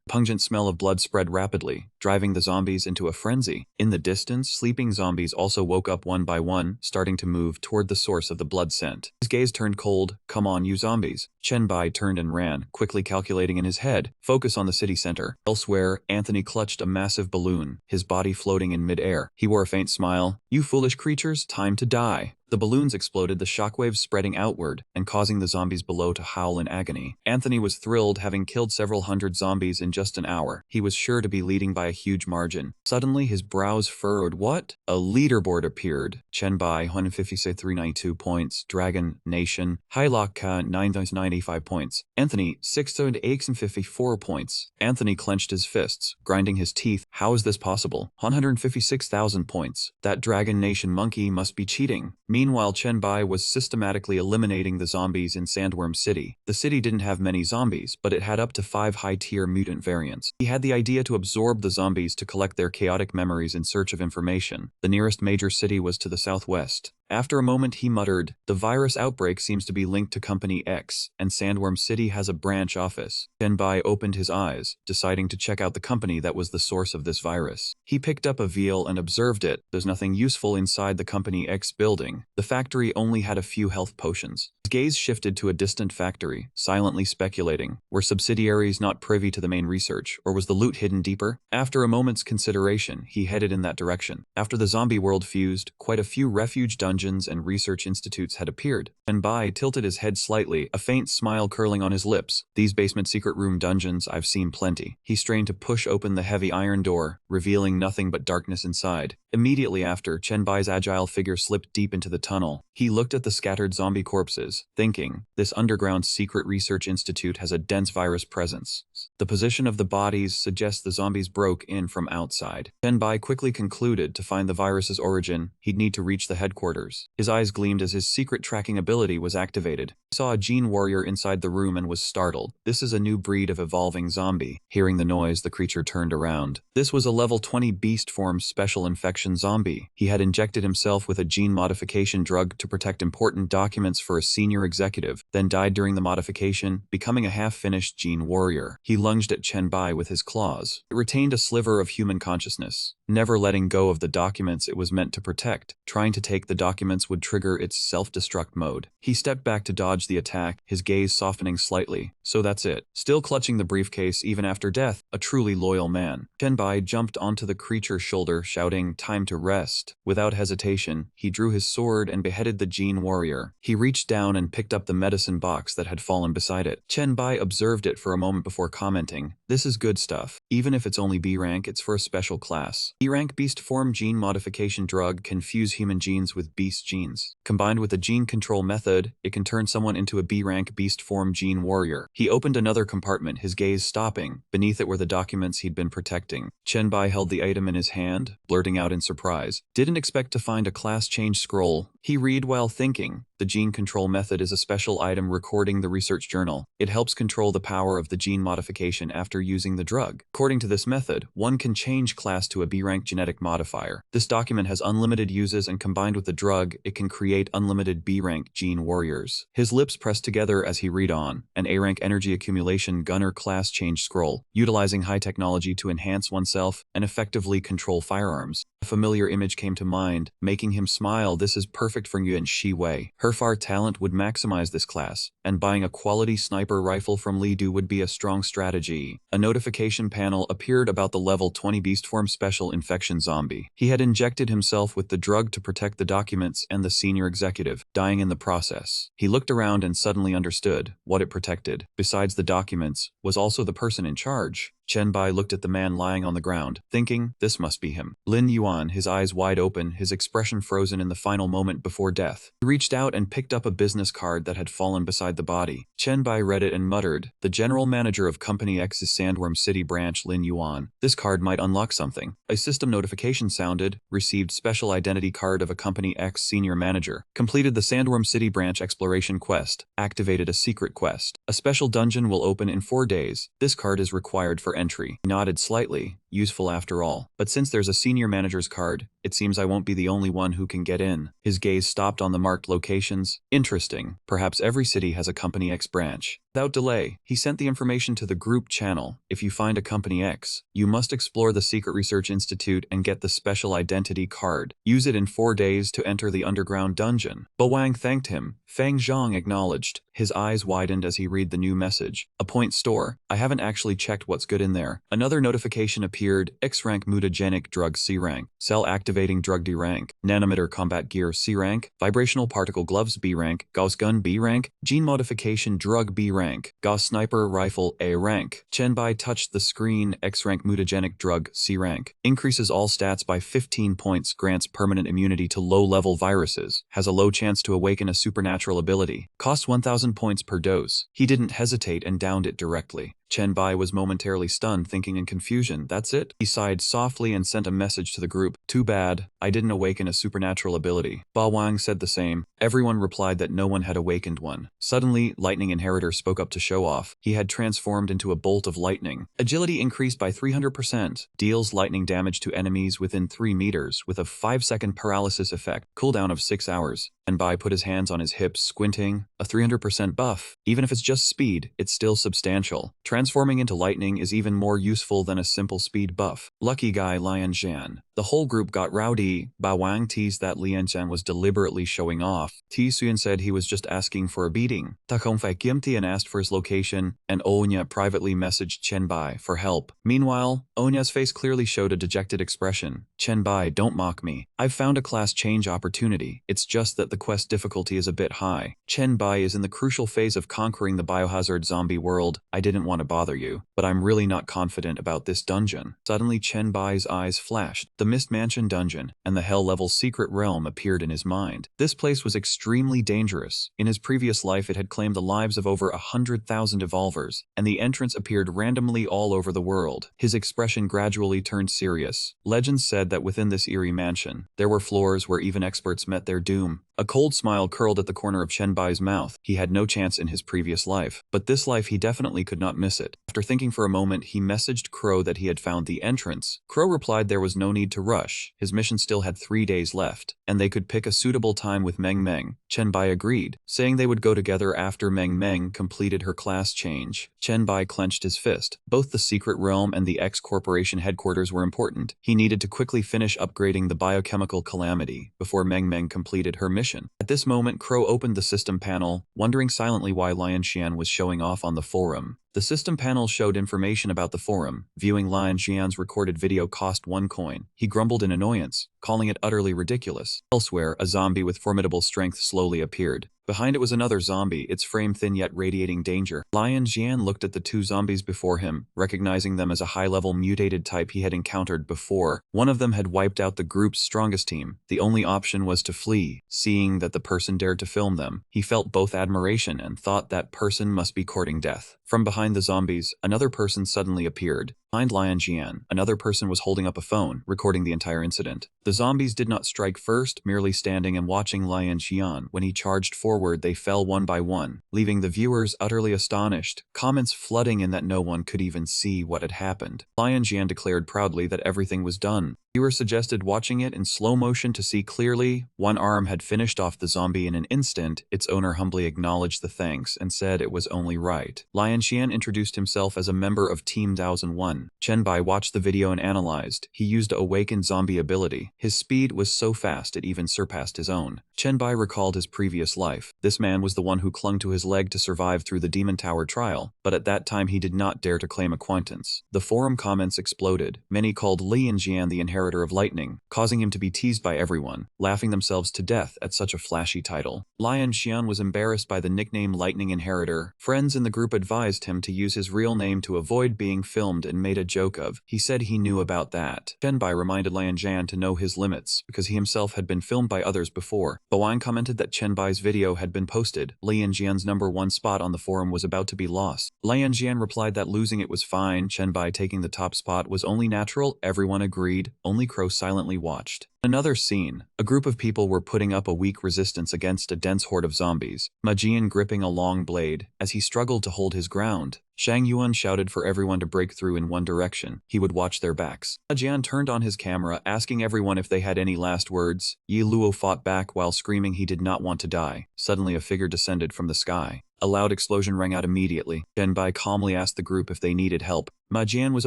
Pungent smell of blood spread rapidly, driving the zombies into a frenzy. In the distance, sleeping zombies also woke up one by one, starting to move toward the source of the blood scent. His gaze turned cold. Come on, you zombies. Chenbai turned and ran, quickly calculating in his head. Focus on the city center. Elsewhere, Anthony clutched a massive balloon, his body floating in midair. He wore a faint smile. You foolish creatures, time to die. The balloons exploded, the shockwaves spreading outward and causing the zombies below to howl in agony. Anthony was thrilled, having killed several hundred zombies in just an hour. He was sure to be leading by a huge margin. Suddenly, his brows furrowed. What? A leaderboard appeared. Chenbai, 15392 points. Dragon Nation. Hailaka, 995 points. Anthony, 654 points. Anthony clenched his fists, grinding his teeth. How is this possible? 156,000 points. That Dragon Nation monkey must be cheating. Meanwhile, Chenbai was systematically eliminating the zombies in Sandworm City. The city didn't have many zombies, but it had up to 5 high-tier mutant variants. He had the idea to absorb the zombies to collect their chaotic memories in search of information. The nearest major city was to the southwest. After a moment he muttered, "The virus outbreak seems to be linked to Company X, and Sandworm City has a branch office." Tenbai opened his eyes, deciding to check out the company that was the source of this virus. He picked up a veal and observed it. There's nothing useful inside the Company X building. The factory only had a few health potions. His gaze shifted to a distant factory, silently speculating. Were subsidiaries not privy to the main research, or was the loot hidden deeper? After a moment's consideration, he headed in that direction. After the zombie world fused, quite a few refuge dungeons and research institutes had appeared. Tenbai tilted his head slightly, a faint smile curling on his lips. These basement secret room dungeons, I've seen plenty. He strained to push open the heavy iron door, revealing nothing but darkness inside. Immediately after, Chenbai's agile figure slipped deep into the tunnel. He looked at the scattered zombie corpses, thinking, this underground secret research institute has a dense virus presence. The position of the bodies suggests the zombies broke in from outside. Chenbai quickly concluded to find the virus's origin, he'd need to reach the headquarters. His eyes gleamed as his secret tracking ability was activated. He saw a gene warrior inside the room and was startled. This is a new breed of evolving zombie. Hearing the noise, the creature turned around. This was a level 20 beast form special infection zombie. He had injected himself with a gene modification drug to protect important documents for a senior executive, then died during the modification, becoming a half-finished gene warrior. He lunged at Chenbai with his claws. It retained a sliver of human consciousness, never letting go of the documents it was meant to protect. Trying to take the documents would trigger its self-destruct mode. He stepped back to dodge the attack, his gaze softening slightly. So that's it. Still clutching the briefcase even after death, a truly loyal man. Chenbai jumped onto the creature's shoulder, shouting, "Time to rest." Without hesitation, he drew his sword and beheaded the gene warrior. He reached down and picked up the medicine box that had fallen beside it. Chenbai observed it for a moment before commenting, "This is good stuff. Even if it's only B rank, it's for a special class." B rank beast form gene modification drug can fuse human genes with beast genes. Combined with a gene control method, it can turn someone into a B rank beast form gene warrior. He opened another compartment, his gaze stopping. Beneath it were the documents he'd been protecting. Chenbai held the item in his hand, blurting out in surprise, "Didn't expect to find a class change scroll." He read while thinking. The gene control method is a special item recording the research journal. It helps control the power of the gene modification after using the drug. According to this method, one can change class to a B-rank genetic modifier. This document has unlimited uses, and combined with the drug, it can create unlimited B-rank gene warriors. His lips pressed together as he read on. An A-rank energy accumulation gunner class change scroll, utilizing high technology to enhance oneself and effectively control firearms. A familiar image came to mind, making him smile. This is perfect for Yuan Shi Wei. Her far talent would maximize this class, and buying a quality sniper rifle from Li Du would be a strong strategy. A notification panel appeared about the level 20 beast form special infection zombie. He had injected himself with the drug to protect the documents and the senior executive, dying in the process. He looked around and suddenly understood what it protected. Besides the documents, was also the person in charge. Chenbai looked at the man lying on the ground, thinking, this must be him. Lin Yuan, his eyes wide open, his expression frozen in the final moment before death. He reached out and picked up a business card that had fallen beside the body. Chenbai read it and muttered, "The general manager of Company X's Sandworm City branch, Lin Yuan. This card might unlock something." A system notification sounded, "Received special identity card of a Company X senior manager. Completed the Sandworm City branch exploration quest. Activated a secret quest. A special dungeon will open in 4 days. This card is required for entry." He nodded slightly, useful after all. But since there's a senior manager's card, it seems I won't be the only one who can get in. His gaze stopped on the marked locations. Interesting. Perhaps every city has a Company X branch. Without delay, he sent the information to the group channel. If you find a Company X, you must explore the Secret Research Institute and get the special identity card. Use it in 4 days to enter the underground dungeon. Bo Wang thanked him. Fang Zhang acknowledged. His eyes widened as he read the new message. A point store. I haven't actually checked what's good in there. Another notification appeared. X-rank mutagenic drug C rank. Cell activating drug D rank. Nanometer combat gear C rank. Vibrational particle gloves B rank. Gauss gun B rank. Gene modification drug B rank. Gauss sniper rifle A rank. Chenbai touched the screen. X-rank mutagenic drug C rank. Increases all stats by 15 points. Grants permanent immunity to low-level viruses. Has a low chance to awaken a supernatural ability. Costs 1,000 points per dose. He didn't hesitate and downed it directly. Chen Bai was momentarily stunned, thinking in confusion, "That's it?" He sighed softly and sent a message to the group, "Too bad, I didn't awaken a supernatural ability." Ba Wang said the same. Everyone replied that no one had awakened one. Suddenly, Lightning Inheritor spoke up to show off. He had transformed into a bolt of lightning. Agility increased by 300%, deals lightning damage to enemies within 3 meters with a 5-second paralysis effect, cooldown of 6 hours. And Bai put his hands on his hips, squinting. A 300% buff. Even if it's just speed, it's still substantial. Transforming into lightning is even more useful than a simple speed buff. Lucky guy Lian Zhan. The whole group got rowdy. Ba Wang teased that Lian Zhan was deliberately showing off. Ti Xuan said he was just asking for a beating. Ta Hongfei Gimti and asked for his location, and Onya privately messaged Chen Bai for help. Meanwhile, Onya's face clearly showed a dejected expression. "Chen Bai, don't mock me. I've found a class change opportunity. It's just that the quest difficulty is a bit high. Chen Bai is in the crucial phase of conquering the biohazard zombie world. I didn't want to bother you, but I'm really not confident about this dungeon." Suddenly Chen Bai's eyes flashed. The Mist Mansion dungeon and the Hell-level secret realm appeared in his mind. This place was extremely dangerous. In his previous life it had claimed the lives of over 100,000 evolvers, and the entrance appeared randomly all over the world. His expression gradually turned serious. Legends said that within this eerie mansion, there were floors where even experts met their doom. A cold smile curled at the corner of Chen Bai's mouth. He had no chance in his previous life, but this life he definitely could not miss it. After thinking for a moment, he messaged Crow that he had found the entrance. Crow replied there was no need to rush. His mission still had 3 days left, and they could pick a suitable time with Meng Meng. Chen Bai agreed, saying they would go together after Meng Meng completed her class change. Chen Bai clenched his fist. Both the secret realm and the X Corporation headquarters were important. He needed to quickly finish upgrading the biochemical calamity before Meng Meng completed her mission. At this moment, Crow opened the system panel, wondering silently why Lian Xian was showing off on the forum. The system panel showed information about the forum. Viewing Lian Xian's recorded video cost 1 coin. He grumbled in annoyance, calling it utterly ridiculous. Elsewhere, a zombie with formidable strength slowly appeared. Behind it was another zombie, its frame thin yet radiating danger. Lian Xian looked at the 2 zombies before him, recognizing them as a high-level mutated type he had encountered before. One of them had wiped out the group's strongest team. The only option was to flee. Seeing that the person dared to film them, he felt both admiration and thought that person must be courting death. From behind the zombies, another person suddenly appeared. Behind Lian Xian, another person was holding up a phone, recording the entire incident. The zombies did not strike first, merely standing and watching Lian Xian. When he charged forward, they fell one by one, leaving the viewers utterly astonished, comments flooding in that no one could even see what had happened. Lian Xian declared proudly that everything was done. Viewers suggested watching it in slow motion to see clearly. One arm had finished off the zombie in an instant. Its owner humbly acknowledged the thanks and said it was only right. Lian Xian introduced himself as a member of Team 1001. Chen Bai watched the video and analyzed. He used Awaken zombie ability. His speed was so fast it even surpassed his own. Chen Bai recalled his previous life. This man was the one who clung to his leg to survive through the Demon Tower trial, but at that time he did not dare to claim acquaintance. The forum comments exploded. Many called Lian Xian the inheritor of lightning, causing him to be teased by everyone, laughing themselves to death at such a flashy title. Lian Xian was embarrassed by the nickname Lightning Inheritor. Friends in the group advised him to use his real name to avoid being filmed and made a joke of. He said he knew about that. Chen Bai reminded Lian Xian to know his limits, because he himself had been filmed by others before. Boang commented that Chen Bai's video had been posted. Lian Xian's #1 spot on the forum was about to be lost. Lian Xian replied that losing it was fine. Chen Bai taking the top spot was only natural. Everyone agreed. Only Crow silently watched. Another scene. A group of people were putting up a weak resistance against a dense horde of zombies. Ma Jian gripping a long blade. As he struggled to hold his ground, Shang Yuan shouted for everyone to break through in one direction. He would watch their backs. Ma Jian turned on his camera, asking everyone if they had any last words. Yi Luo fought back while screaming he did not want to die. Suddenly a figure descended from the sky. A loud explosion rang out immediately. Chen Bai calmly asked the group if they needed help. Ma Jian was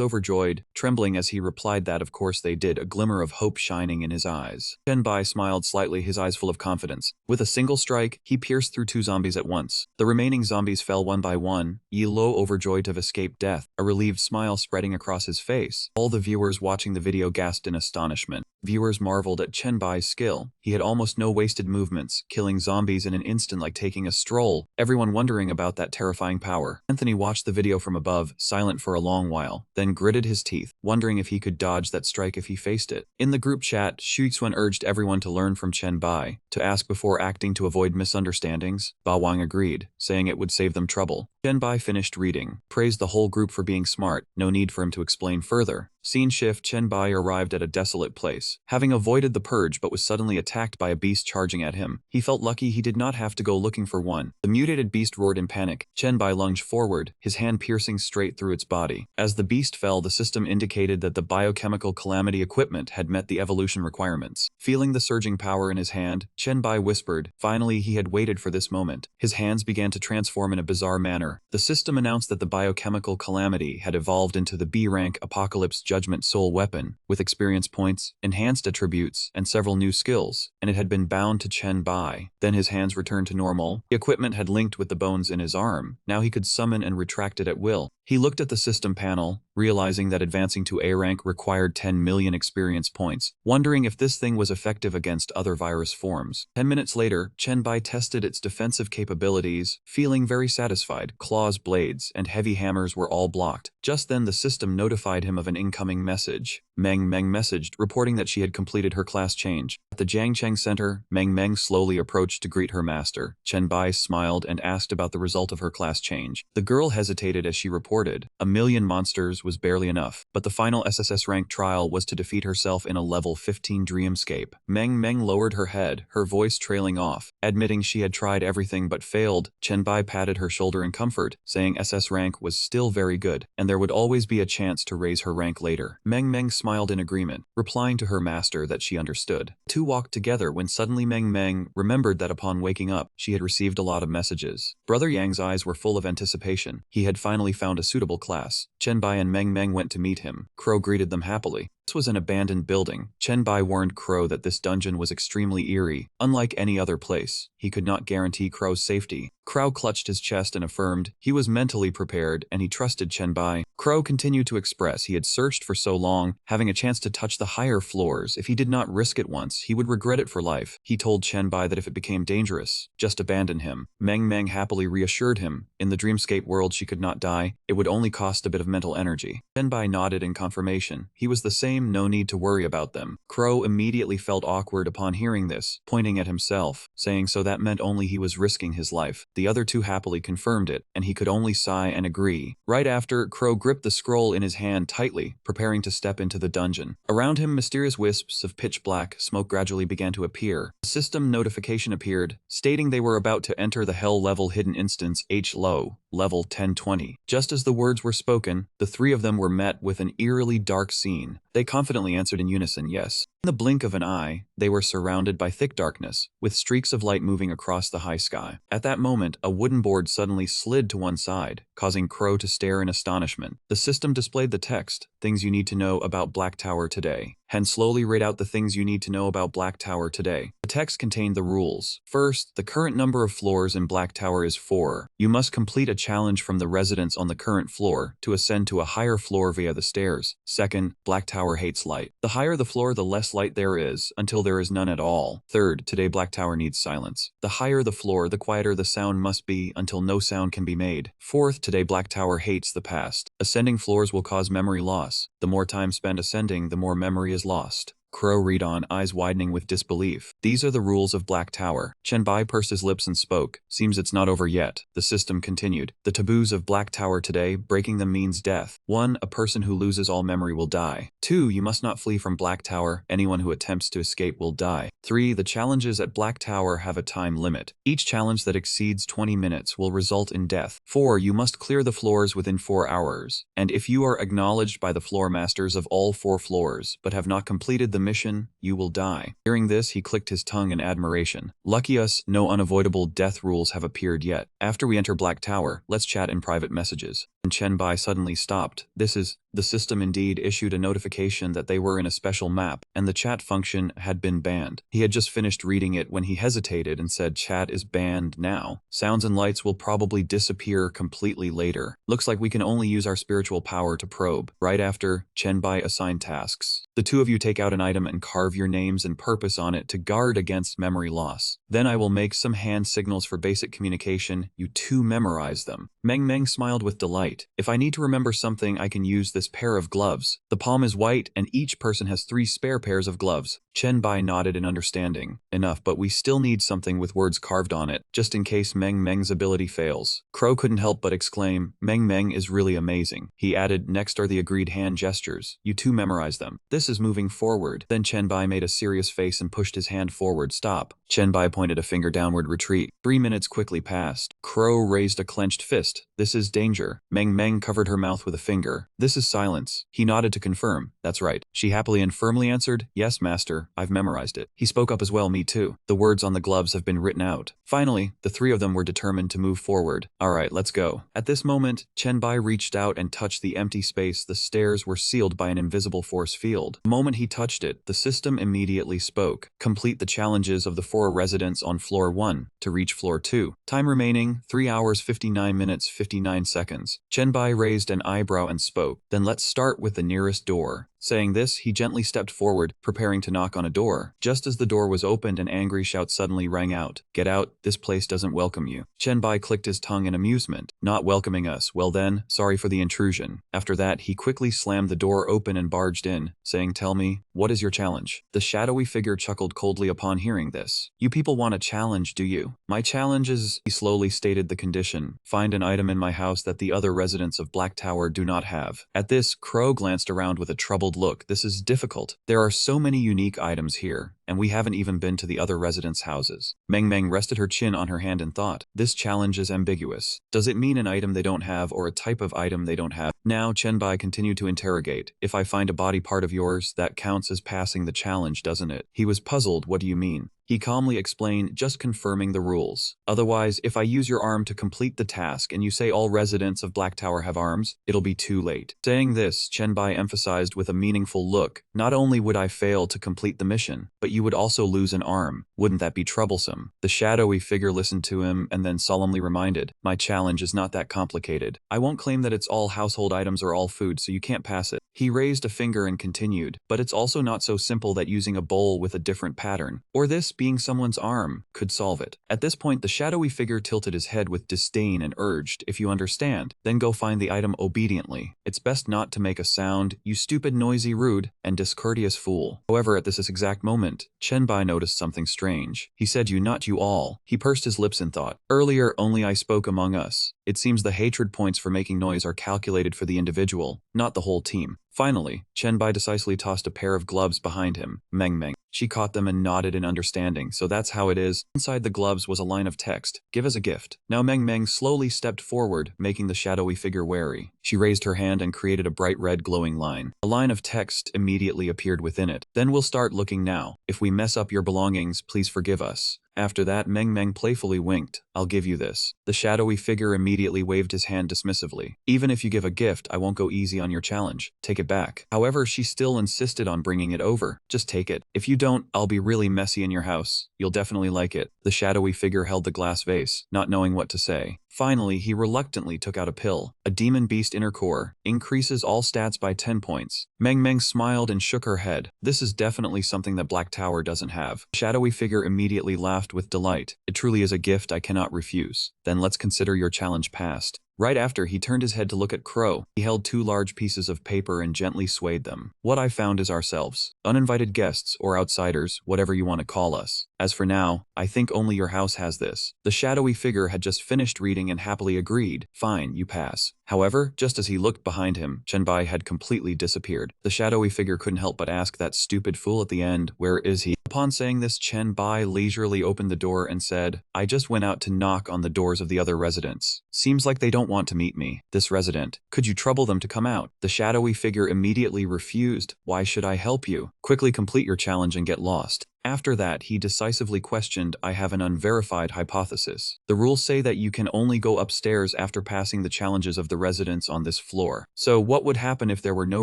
overjoyed, trembling as he replied that of course they did, a glimmer of hope shining in his eyes. Chen Bai smiled slightly, his eyes full of confidence. With a single strike, he pierced through 2 zombies at once. The remaining zombies fell one by one. Yi Luo overjoyed to have escaped death, a relieved smile spreading across his face. All the viewers watching the video gasped in astonishment. Viewers marveled at Chen Bai's skill. He had almost no wasted movements, killing zombies in an instant like taking a stroll. Everyone wondering about that terrifying power. Anthony watched the video from above, silent for a long while, then gritted his teeth, wondering if he could dodge that strike if he faced it. In the group chat, Xu Xuan urged everyone to learn from Chen Bai, to ask before acting to avoid misunderstandings. Ba Wang agreed, saying it would save them trouble. Bai finished reading, praised the whole group for being smart, no need for him to explain further. Scene shift. Bai arrived at a desolate place, having avoided the purge but was suddenly attacked by a beast charging at him. He felt lucky he did not have to go looking for one. The mutated beast roared in panic. Bai lunged forward, his hand piercing straight through its body. As the beast fell, the system indicated that the biochemical calamity equipment had met the evolution requirements. Feeling the surging power in his hand, Bai whispered. Finally, he had waited for this moment. His hands began to transform in a bizarre manner. The system announced that the biochemical calamity had evolved into the B-rank Apocalypse Judgment Soul weapon, with experience points, enhanced attributes, and several new skills, and it had been bound to Bai. Then his hands returned to normal. The equipment had linked with the bones in his arm. Now he could summon and retract it at will. He looked at the system panel, realizing that advancing to A rank required 10 million experience points, wondering if this thing was effective against other virus forms. 10 minutes later, Bai tested its defensive capabilities, feeling very satisfied. Claws, blades, and heavy hammers were all blocked. Just then the system notified him of an incoming message. Meng messaged, reporting that she had completed her class change. At the Jiangcheng Center, Meng slowly approached to greet her master. Bai smiled and asked about the result of her class change. The girl hesitated as she reported. 1,000,000 monsters was barely enough, but the final SSS rank trial was to defeat herself in a level 15 dreamscape. Meng lowered her head, her voice trailing off, admitting she had tried everything but failed. Bai patted her shoulder in comfort, saying SS rank was still very good, and there would always be a chance to raise her rank later. Meng smiled in agreement, replying to her master that she understood. The two walked together when suddenly Meng remembered that upon waking up, she had received a lot of messages. Brother Yang's eyes were full of anticipation. He had finally found a suitable class. Bai and Meng went to meet him. Crow greeted them happily. This was an abandoned building. Bai warned Crow that this dungeon was extremely eerie. Unlike any other place, he could not guarantee Crow's safety. Crow clutched his chest and affirmed he was mentally prepared and he trusted Bai. Crow continued to express he had searched for so long, having a chance to touch the higher floors. If he did not risk it once, he would regret it for life. He told Bai that if it became dangerous, just abandon him. Meng happily reassured him. In the dreamscape world she could not die. It would only cost a bit of mental energy. Bai nodded in confirmation. He was the same, no need to worry about them. Crow immediately felt awkward upon hearing this, pointing at himself, saying so that meant only he was risking his life. The other two happily confirmed it, and he could only sigh and agree. Right after, Crow gripped the scroll in his hand tightly, preparing to step into the dungeon. Around him, mysterious wisps of pitch black smoke gradually began to appear. A system notification appeared, stating they were about to enter the Hell level hidden instance H-Low, level 1020. Just as the words were spoken, the three of them were met with an eerily dark scene. They confidently answered in unison, yes. In the blink of an eye, they were surrounded by thick darkness, with streaks of light moving across the high sky. At that moment, a wooden board suddenly slid to one side, causing Crow to stare in astonishment. The system displayed the text, "Things you need to know about Black Tower today." Hen slowly read out the things you need to know about Black Tower today. The text contained the rules. First, the current number of floors in Black Tower is 4. You must complete a challenge from the residents on the current floor to ascend to a higher floor via the stairs. Second, Black Tower hates light. The higher the floor, the less light there is, until there is none at all. Third, today Black Tower needs silence. The higher the floor, the quieter the sound must be until no sound can be made. Fourth, today Black Tower hates the past. Ascending floors will cause memory loss. The more time spent ascending, the more memory is lost. Crow read on, eyes widening with disbelief. These are the rules of Black Tower. Bai pursed his lips and spoke. Seems it's not over yet. The system continued. The taboos of Black Tower today, breaking them means death. 1. A person who loses all memory will die. 2. You must not flee from Black Tower. Anyone who attempts to escape will die. 3. The challenges at Black Tower have a time limit. Each challenge that exceeds 20 minutes will result in death. 4. You must clear the floors within 4 hours. And if you are acknowledged by the floor masters of all 4 floors, but have not completed the mission, you will die. Hearing this, he clicked his tongue in admiration. Lucky us, no unavoidable death rules have appeared yet. After we enter Black Tower, let's chat in private messages. And Bai suddenly stopped. The system indeed issued a notification that they were in a special map, and the chat function had been banned. He had just finished reading it when he hesitated and said chat is banned now. Sounds and lights will probably disappear completely later. Looks like we can only use our spiritual power to probe. Right after, Bai assigned tasks. The two of you take out an item and carve your names and purpose on it to guard against memory loss. Then I will make some hand signals for basic communication. You two memorize them. Meng smiled with delight. If I need to remember something, I can use this pair of gloves. The palm is white and each person has 3 spare pairs of gloves. Chen Bai nodded in understanding. Enough, but we still need something with words carved on it, just in case Meng Meng's ability fails. Crow couldn't help but exclaim, Meng Meng is really amazing. He added, next are the agreed hand gestures. You two memorize them. This is moving forward. Then Chen Bai made a serious face and pushed his hand forward. Stop. Chen Bai pointed a finger downward. Retreat. 3 minutes quickly passed. Crow raised a clenched fist. This is danger. Meng Meng covered her mouth with a finger. This is silence. He nodded to confirm. That's right. She happily and firmly answered, yes, master, I've memorized it. He spoke up as well. Me too. The words on the gloves have been written out. Finally, the three of them were determined to move forward. Alright, let's go. At this moment, Chen Bai reached out and touched the empty space. The stairs were sealed by an invisible force field. The moment he touched it, the system immediately spoke. Complete the challenges of the 4 residents on floor 1 to reach floor 2. Time remaining, 3 hours 59 minutes 59 seconds. Chen Bai raised an eyebrow and spoke. Then let's start with the nearest door. Saying this, he gently stepped forward, preparing to knock on a door. Just as the door was opened, an angry shout suddenly rang out. Get out, this place doesn't welcome you. Chen Bai clicked his tongue in amusement. Not welcoming us, well then, sorry for the intrusion. After that, he quickly slammed the door open and barged in, saying, tell me, what is your challenge? The shadowy figure chuckled coldly upon hearing this. You people want a challenge, do you? My challenge is, he slowly stated the condition. Find an item in my house that the other residents of Black Tower do not have. At this, Crow glanced around with a troubled look. This is difficult. There are so many unique items here, and we haven't even been to the other residents' houses. Meng Meng rested her chin on her hand and thought, this challenge is ambiguous. Does it mean an item they don't have or a type of item they don't have? Now Chen Bai continued to interrogate. If I find a body part of yours, that counts as passing the challenge, doesn't it? He was puzzled. What do you mean? He calmly explained, just confirming the rules. Otherwise, if I use your arm to complete the task and you say all residents of Black Tower have arms, it'll be too late. Saying this, Chen Bai emphasized with a meaningful look, not only would I fail to complete the mission, but you would also lose an arm. Wouldn't that be troublesome? The shadowy figure listened to him and then solemnly reminded, my challenge is not that complicated. I won't claim that it's all household items or all food, so you can't pass it. He raised a finger and continued, but it's also not so simple that using a bowl with a different pattern, or this being someone's arm, could solve it. At this point, the shadowy figure tilted his head with disdain and urged, if you understand, then go find the item obediently. It's best not to make a sound, you stupid, noisy, rude, and discourteous fool. However, at this exact moment, Chen Bai noticed something strange. He said, you, not you all. He pursed his lips in thought. Earlier, only I spoke among us. It seems the hatred points for making noise are calculated for the individual, not the whole team. Finally, Chen Bai decisively tossed a pair of gloves behind him. Meng Meng. She caught them and nodded in understanding. So that's how it is. Inside the gloves was a line of text. Give as a gift. Now Meng Meng slowly stepped forward, making the shadowy figure wary. She raised her hand and created a bright red glowing line. A line of text immediately appeared within it. Then we'll start looking now. If we mess up your belongings, please forgive us. After that, Meng Meng playfully winked. I'll give you this. The shadowy figure immediately waved his hand dismissively. Even if you give a gift, I won't go easy on your challenge. Take it back. However, she still insisted on bringing it over. Just take it. If you don't, I'll be really messy in your house. You'll definitely like it. The shadowy figure held the glass vase, not knowing what to say. Finally, he reluctantly took out a pill. A demon beast inner core. Increases all stats by 10 points. Meng Meng smiled and shook her head. This is definitely something that Black Tower doesn't have. The shadowy figure immediately laughed with delight. It truly is a gift I cannot refuse. Then let's consider your challenge passed. Right after, he turned his head to look at Crow. He held 2 large pieces of paper and gently swayed them. What I found is ourselves. Uninvited guests, or outsiders, whatever you want to call us. As for now, I think only your house has this. The shadowy figure had just finished reading and happily agreed. Fine, you pass. However, just as he looked behind him, Chen Bai had completely disappeared. The shadowy figure couldn't help but ask that stupid fool at the end, where is he? Upon saying this, Chen Bai leisurely opened the door and said, I just went out to knock on the doors of the other residents. Seems like they don't want to meet me. This resident. Could you trouble them to come out? The shadowy figure immediately refused. Why should I help you? Quickly complete your challenge and get lost. After that, he decisively questioned, I have an unverified hypothesis. The rules say that you can only go upstairs after passing the challenges of the residents on this floor. So what would happen if there were no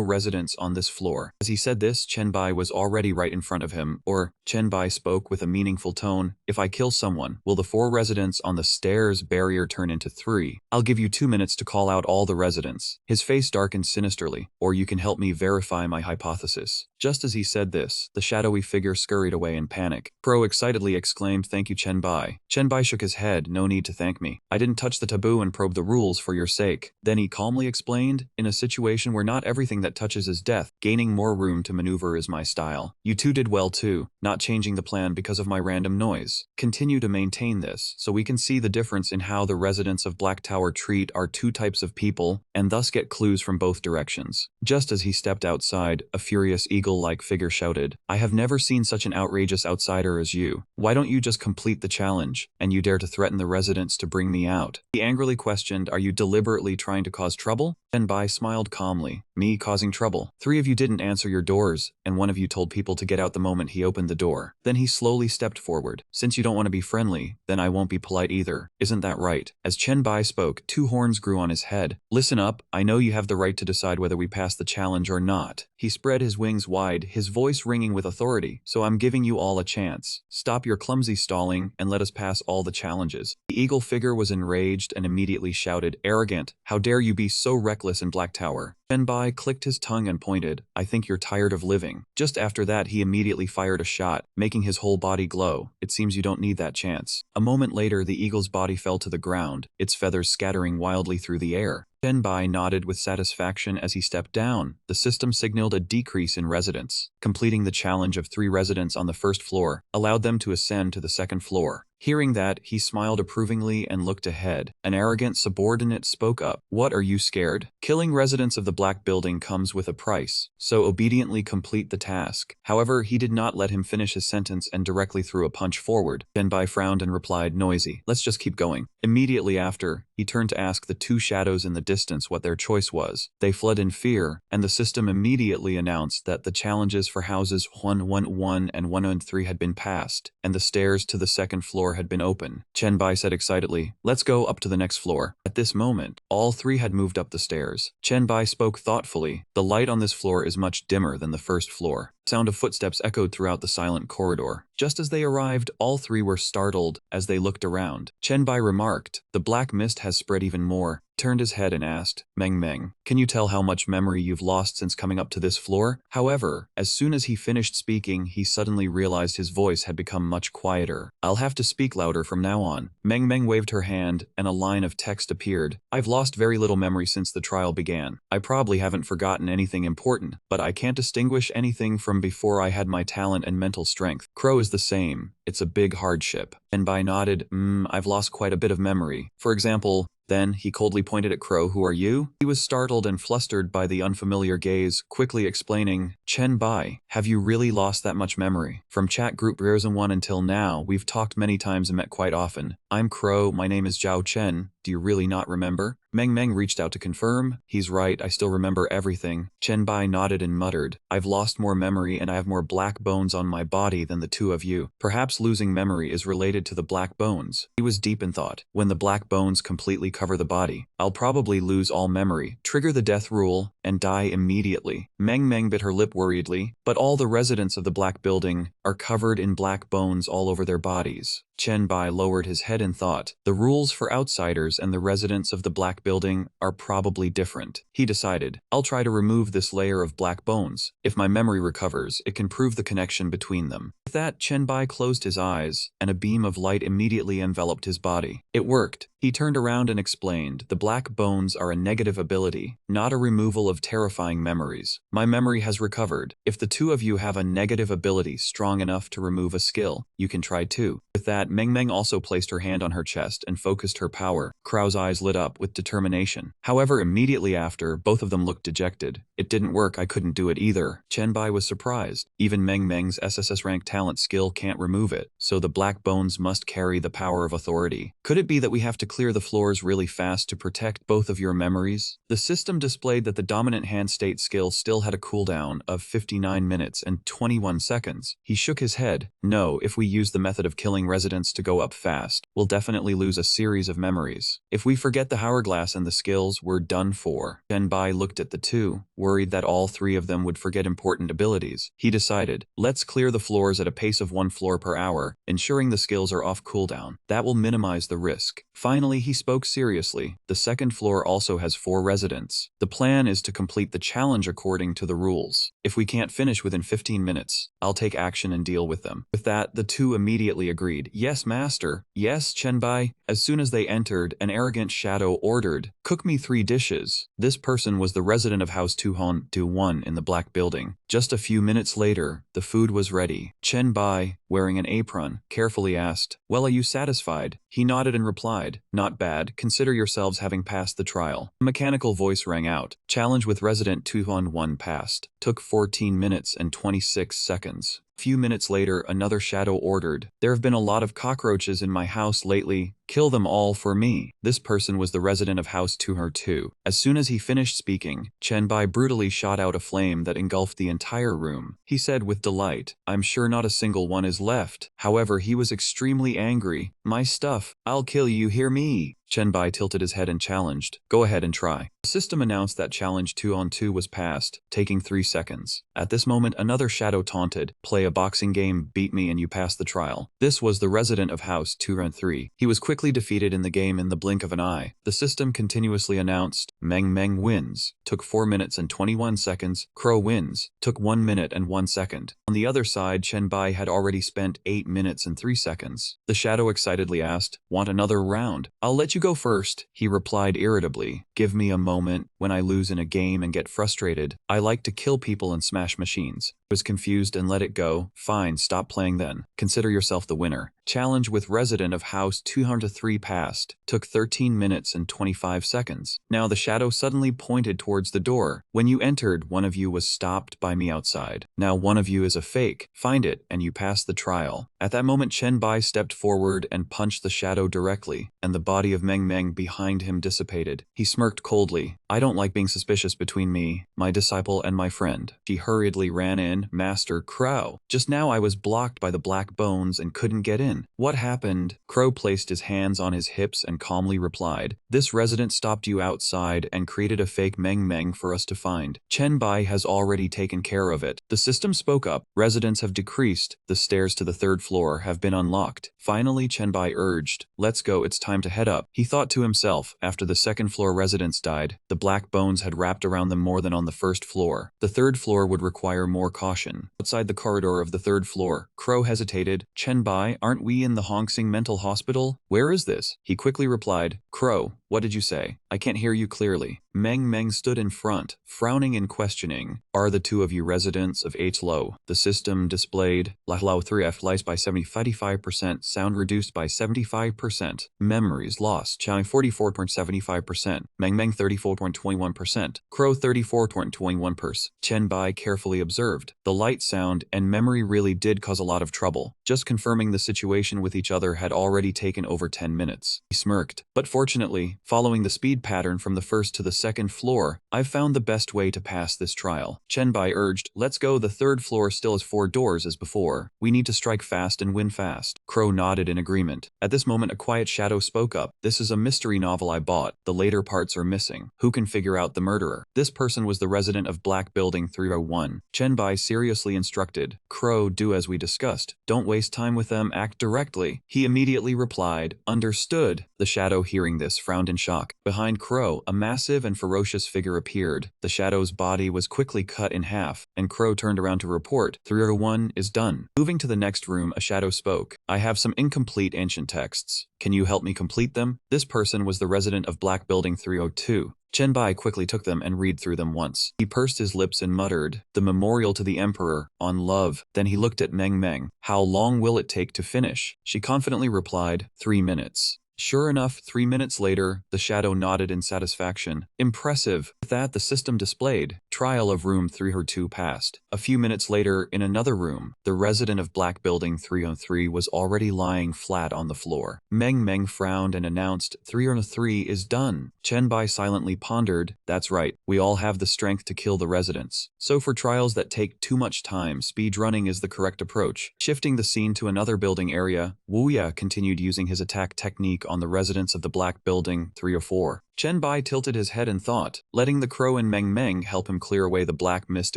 residents on this floor? As he said this, Chen Bai was already right in front of him, or Chen Bai spoke with a meaningful tone. If I kill someone, will the 4 residents on the stairs barrier turn into 3? I'll give you 2 minutes to call out all the residents. His face darkened sinisterly, or you can help me verify my hypothesis. Just as he said this, the shadowy figure scurried away away in panic. Crow excitedly exclaimed, "Thank you, Chenbai." Chenbai shook his head. "No need to thank me. I didn't touch the taboo and probe the rules for your sake." Then he calmly explained, "In a situation where not everything that touches is death, gaining more room to maneuver is my style. You two did well too, not changing the plan because of my random noise. Continue to maintain this, so we can see the difference in how the residents of Black Tower treat our two types of people, and thus get clues from both directions." Just as he stepped outside, a furious eagle-like figure shouted, "I have never seen such an outrageous outsider as you. Why don't you just complete the challenge, and you dare to threaten the residents to bring me out?" He angrily questioned, "Are you deliberately trying to cause trouble?" Chenbai smiled calmly. "Me causing trouble? 3 of you didn't answer your doors, and 1 of you told people to get out the moment he opened the door." Then he slowly stepped forward. "Since you don't want to be friendly, then I won't be polite either. Isn't that right?" As Chenbai spoke, 2 horns grew on his head. "Listen up, I know you have the right to decide whether we pass the challenge or not." He spread his wings wide, his voice ringing with authority. "So I'm giving you all a chance. Stop your clumsy stalling and let us pass all the challenges." The eagle figure was enraged and immediately shouted, "Arrogant! How dare you be so reckless in Black Tower?" Chenbai clicked his tongue and pointed, "I think you're tired of living." Just after that, he immediately fired a shot, making his whole body glow. "It seems you don't need that chance." A moment later, the eagle's body fell to the ground, its feathers scattering wildly through the air. Chenbai nodded with satisfaction as he stepped down. The system signaled a decrease in residents. Completing the challenge of 3 residents on the first floor allowed them to ascend to the second floor. Hearing that, he smiled approvingly and looked ahead. An arrogant subordinate spoke up. "What, are you scared? Killing residents of the Black Building comes with a price, so obediently complete the task." However, he did not let him finish his sentence and directly threw a punch forward. Chenbai frowned and replied, "Noisy. Let's just keep going." Immediately after, he turned to ask the 2 shadows in the distance what their choice was. They fled in fear, and the system immediately announced that the challenges for houses 111 and 103 had been passed, and the stairs to the second floor had been open. Chenbai said excitedly, "Let's go up to the next floor." At this moment, all 3 had moved up the stairs. Chenbai spoke thoughtfully, "The light on this floor is much dimmer than the first floor." Sound of footsteps echoed throughout the silent corridor. Just as they arrived, all 3 were startled as they looked around. Chenbai remarked, "The black mist has spread even more." Turned his head and asked, Meng, "Can you tell how much memory you've lost since coming up to this floor?" However, as soon as he finished speaking, he suddenly realized his voice had become much quieter. "I'll have to speak louder from now on." Meng waved her hand, and a line of text appeared. "I've lost very little memory since the trial began. I probably haven't forgotten anything important, but I can't distinguish anything from before I had my talent and mental strength. Crow is the same. It's a big hardship." Chenbai nodded, I've lost quite a bit of memory. For example, then he coldly pointed at Crow. "Who are you?" He was startled and flustered by the unfamiliar gaze, quickly explaining, "Chenbai, have you really lost that much memory? From chat group Rearson 1 until now, we've talked many times and met quite often. I'm Crow, my name is Zhao Chen. Do you really not remember?" Meng reached out to confirm. "He's right, I still remember everything." Chenbai nodded and muttered, "I've lost more memory and I have more black bones on my body than the 2 of you. Perhaps losing memory is related to the black bones." He was deep in thought. "When the black bones completely cover the body, I'll probably lose all memory, trigger the death rule, and die immediately." Meng bit her lip worriedly, "But all the residents of the Black Building are covered in black bones all over their bodies." Chenbai lowered his head in thought. "The rules for outsiders and the residents of the Black Building are probably different." He decided, "I'll try to remove this layer of black bones. If my memory recovers, it can prove the connection between them." With that, Chenbai closed his eyes, and a beam of light immediately enveloped his body. It worked. He turned around and explained, "The black bones are a negative ability, not a removal of terrifying memories. My memory has recovered. If the 2 of you have a negative ability strong enough to remove a skill, you can try too." With that, Meng also placed her hand on her chest and focused her power. Crow's eyes lit up with determination. However, immediately after, both of them looked dejected. "It didn't work, I couldn't do it either." Chenbai was surprised. Even Meng's SSS rank talent skill can't remove it, so the black bones must carry the power of authority. "Could it be that we have to clear the floors really fast to protect both of your memories?" The system displayed that the dominant hand state skill still had a cooldown of 59 minutes and 21 seconds. He shook his head. "No, if we use the method of killing residents residents to go up fast, we'll definitely lose a series of memories. If we forget the hourglass and the skills, we're done for. Shenbai looked at the two, worried that all three of them would forget important abilities. He decided, let's clear the floors at a pace of 1 floor per hour, ensuring the skills are off cooldown. That will minimize the risk. Finally, he spoke seriously. The second floor also has 4 residents. The plan is to complete the challenge according to the rules. If we can't finish within 15 minutes, I'll take action and deal with them. With that, the two immediately agreed. Yes, master. Yes, Chenbai. As soon as they entered, an arrogant shadow ordered, cook me 3 dishes. This person was the resident of House 201 in the black building. Just a few minutes later, the food was ready. Chenbai, wearing an apron, carefully asked, well, are you satisfied? He nodded and replied, not bad, consider yourselves having passed the trial. A mechanical voice rang out. Challenge with resident 201 passed. Took 14 minutes and 26 seconds. A few minutes later, another shadow ordered, there have been a lot of cockroaches in my house lately. Kill them all for me. This person was the resident of House 202. As soon as he finished speaking, Chenbai brutally shot out a flame that engulfed the entire room. He said with delight, I'm sure not a single one is left. However, he was extremely angry. My stuff, I'll kill you, hear me. Chenbai tilted his head and challenged, go ahead and try. The system announced that challenge 2-on-2 was passed, taking 3 seconds. At this moment, another shadow taunted, play a boxing game, beat me and you pass the trial. This was the resident of House 203. He was quickly defeated in the game in the blink of an eye. The system continuously announced, Meng wins, took 4 minutes and 21 seconds, Crow wins, took 1 minute and 1 second. On the other side, Chenbai had already spent 8 minutes and 3 seconds. The shadow excitedly asked, want another round? I'll let you go first, he replied irritably. Give me a moment. When I lose in a game and get frustrated, I like to kill people and smash machines. I was confused and let it go. Fine, stop playing then. Consider yourself the winner. Challenge with resident of House 203 passed. Took 13 minutes and 25 seconds. Now the shadow suddenly pointed towards the door. When you entered, one of you was stopped by me outside. Now one of you is a fake. Find it and you pass the trial. At that moment, Chenbai stepped forward and punched the shadow directly, and the body of Meng behind him dissipated. He smirked coldly. I don't like being suspicious between me, my disciple, and my friend. She hurriedly ran in. Master Crow. Just now I was blocked by the black bones and couldn't get in. What happened? Crow placed his hands on his hips and calmly replied, this resident stopped you outside and created a fake Meng for us to find. Chenbai has already taken care of it. The system spoke up. Residents have decreased. The stairs to the 3rd floor have been unlocked. Finally, Chenbai urged, let's go, it's time to head up. He thought to himself, after the 2nd floor residents died, the black bones had wrapped around them more than on the 1st floor. The 3rd floor would require more caution. Outside the corridor of the 3rd floor, Crow hesitated. Chenbai, aren't we in the Hong Sing mental hospital? Where is this? He quickly replied, Crow, what did you say? I can't hear you clearly. Meng stood in front, frowning and questioning. Are the two of you residents of H low? The system displayed, Yahello 3F lice by 75%, sound reduced by 75%, memories lost, Chang 44.75%, Meng 34.21%, Crow 34.21%. Chenbai carefully observed. The light, sound, and memory really did cause a lot of trouble. Just confirming the situation with each other had already taken over 10 minutes. He smirked. But fortunately, following the speed pattern from the 1st to the 2nd floor, I've found the best way to pass this trial. Chenbai urged, let's go, the 3rd floor still has 4 doors as before. We need to strike fast and win fast. Crow nodded in agreement. At this moment, a quiet shadow spoke up. This is a mystery novel I bought. The later parts are missing. Who can figure out the murderer? This person was the resident of Black Building 301. Chenbai seriously instructed, Crow, do as we discussed. Don't waste time with them, act directly. He immediately replied, understood. The shadow, hearing this, frowned in shock. Behind Crow, a massive and ferocious figure appeared. The shadow's body was quickly cut in half, and Crow turned around to report, 301 is done. Moving to the next room, a shadow spoke. I have some incomplete ancient texts. Can you help me complete them? This person was the resident of Black Building 302. Chenbai quickly took them and read through them once. He pursed his lips and muttered, the memorial to the emperor, on love. Then he looked at Meng. How long will it take to finish? She confidently replied, 3 minutes. Sure enough, 3 minutes later, the shadow nodded in satisfaction. Impressive. With that, the system displayed. Trial of room 302 passed. A few minutes later, in another room, the resident of Black Building 303 was already lying flat on the floor. Meng Meng frowned and announced, 303 is done. Chen Bai silently pondered, that's right, we all have the strength to kill the residents. So for trials that take too much time, speed running is the correct approach. Shifting the scene to another building area, Wu Ya continued using his attack technique on the residents of the Black Building 304. Chen Bai tilted his head and thought, letting the crow and Meng Meng help him clear away the black mist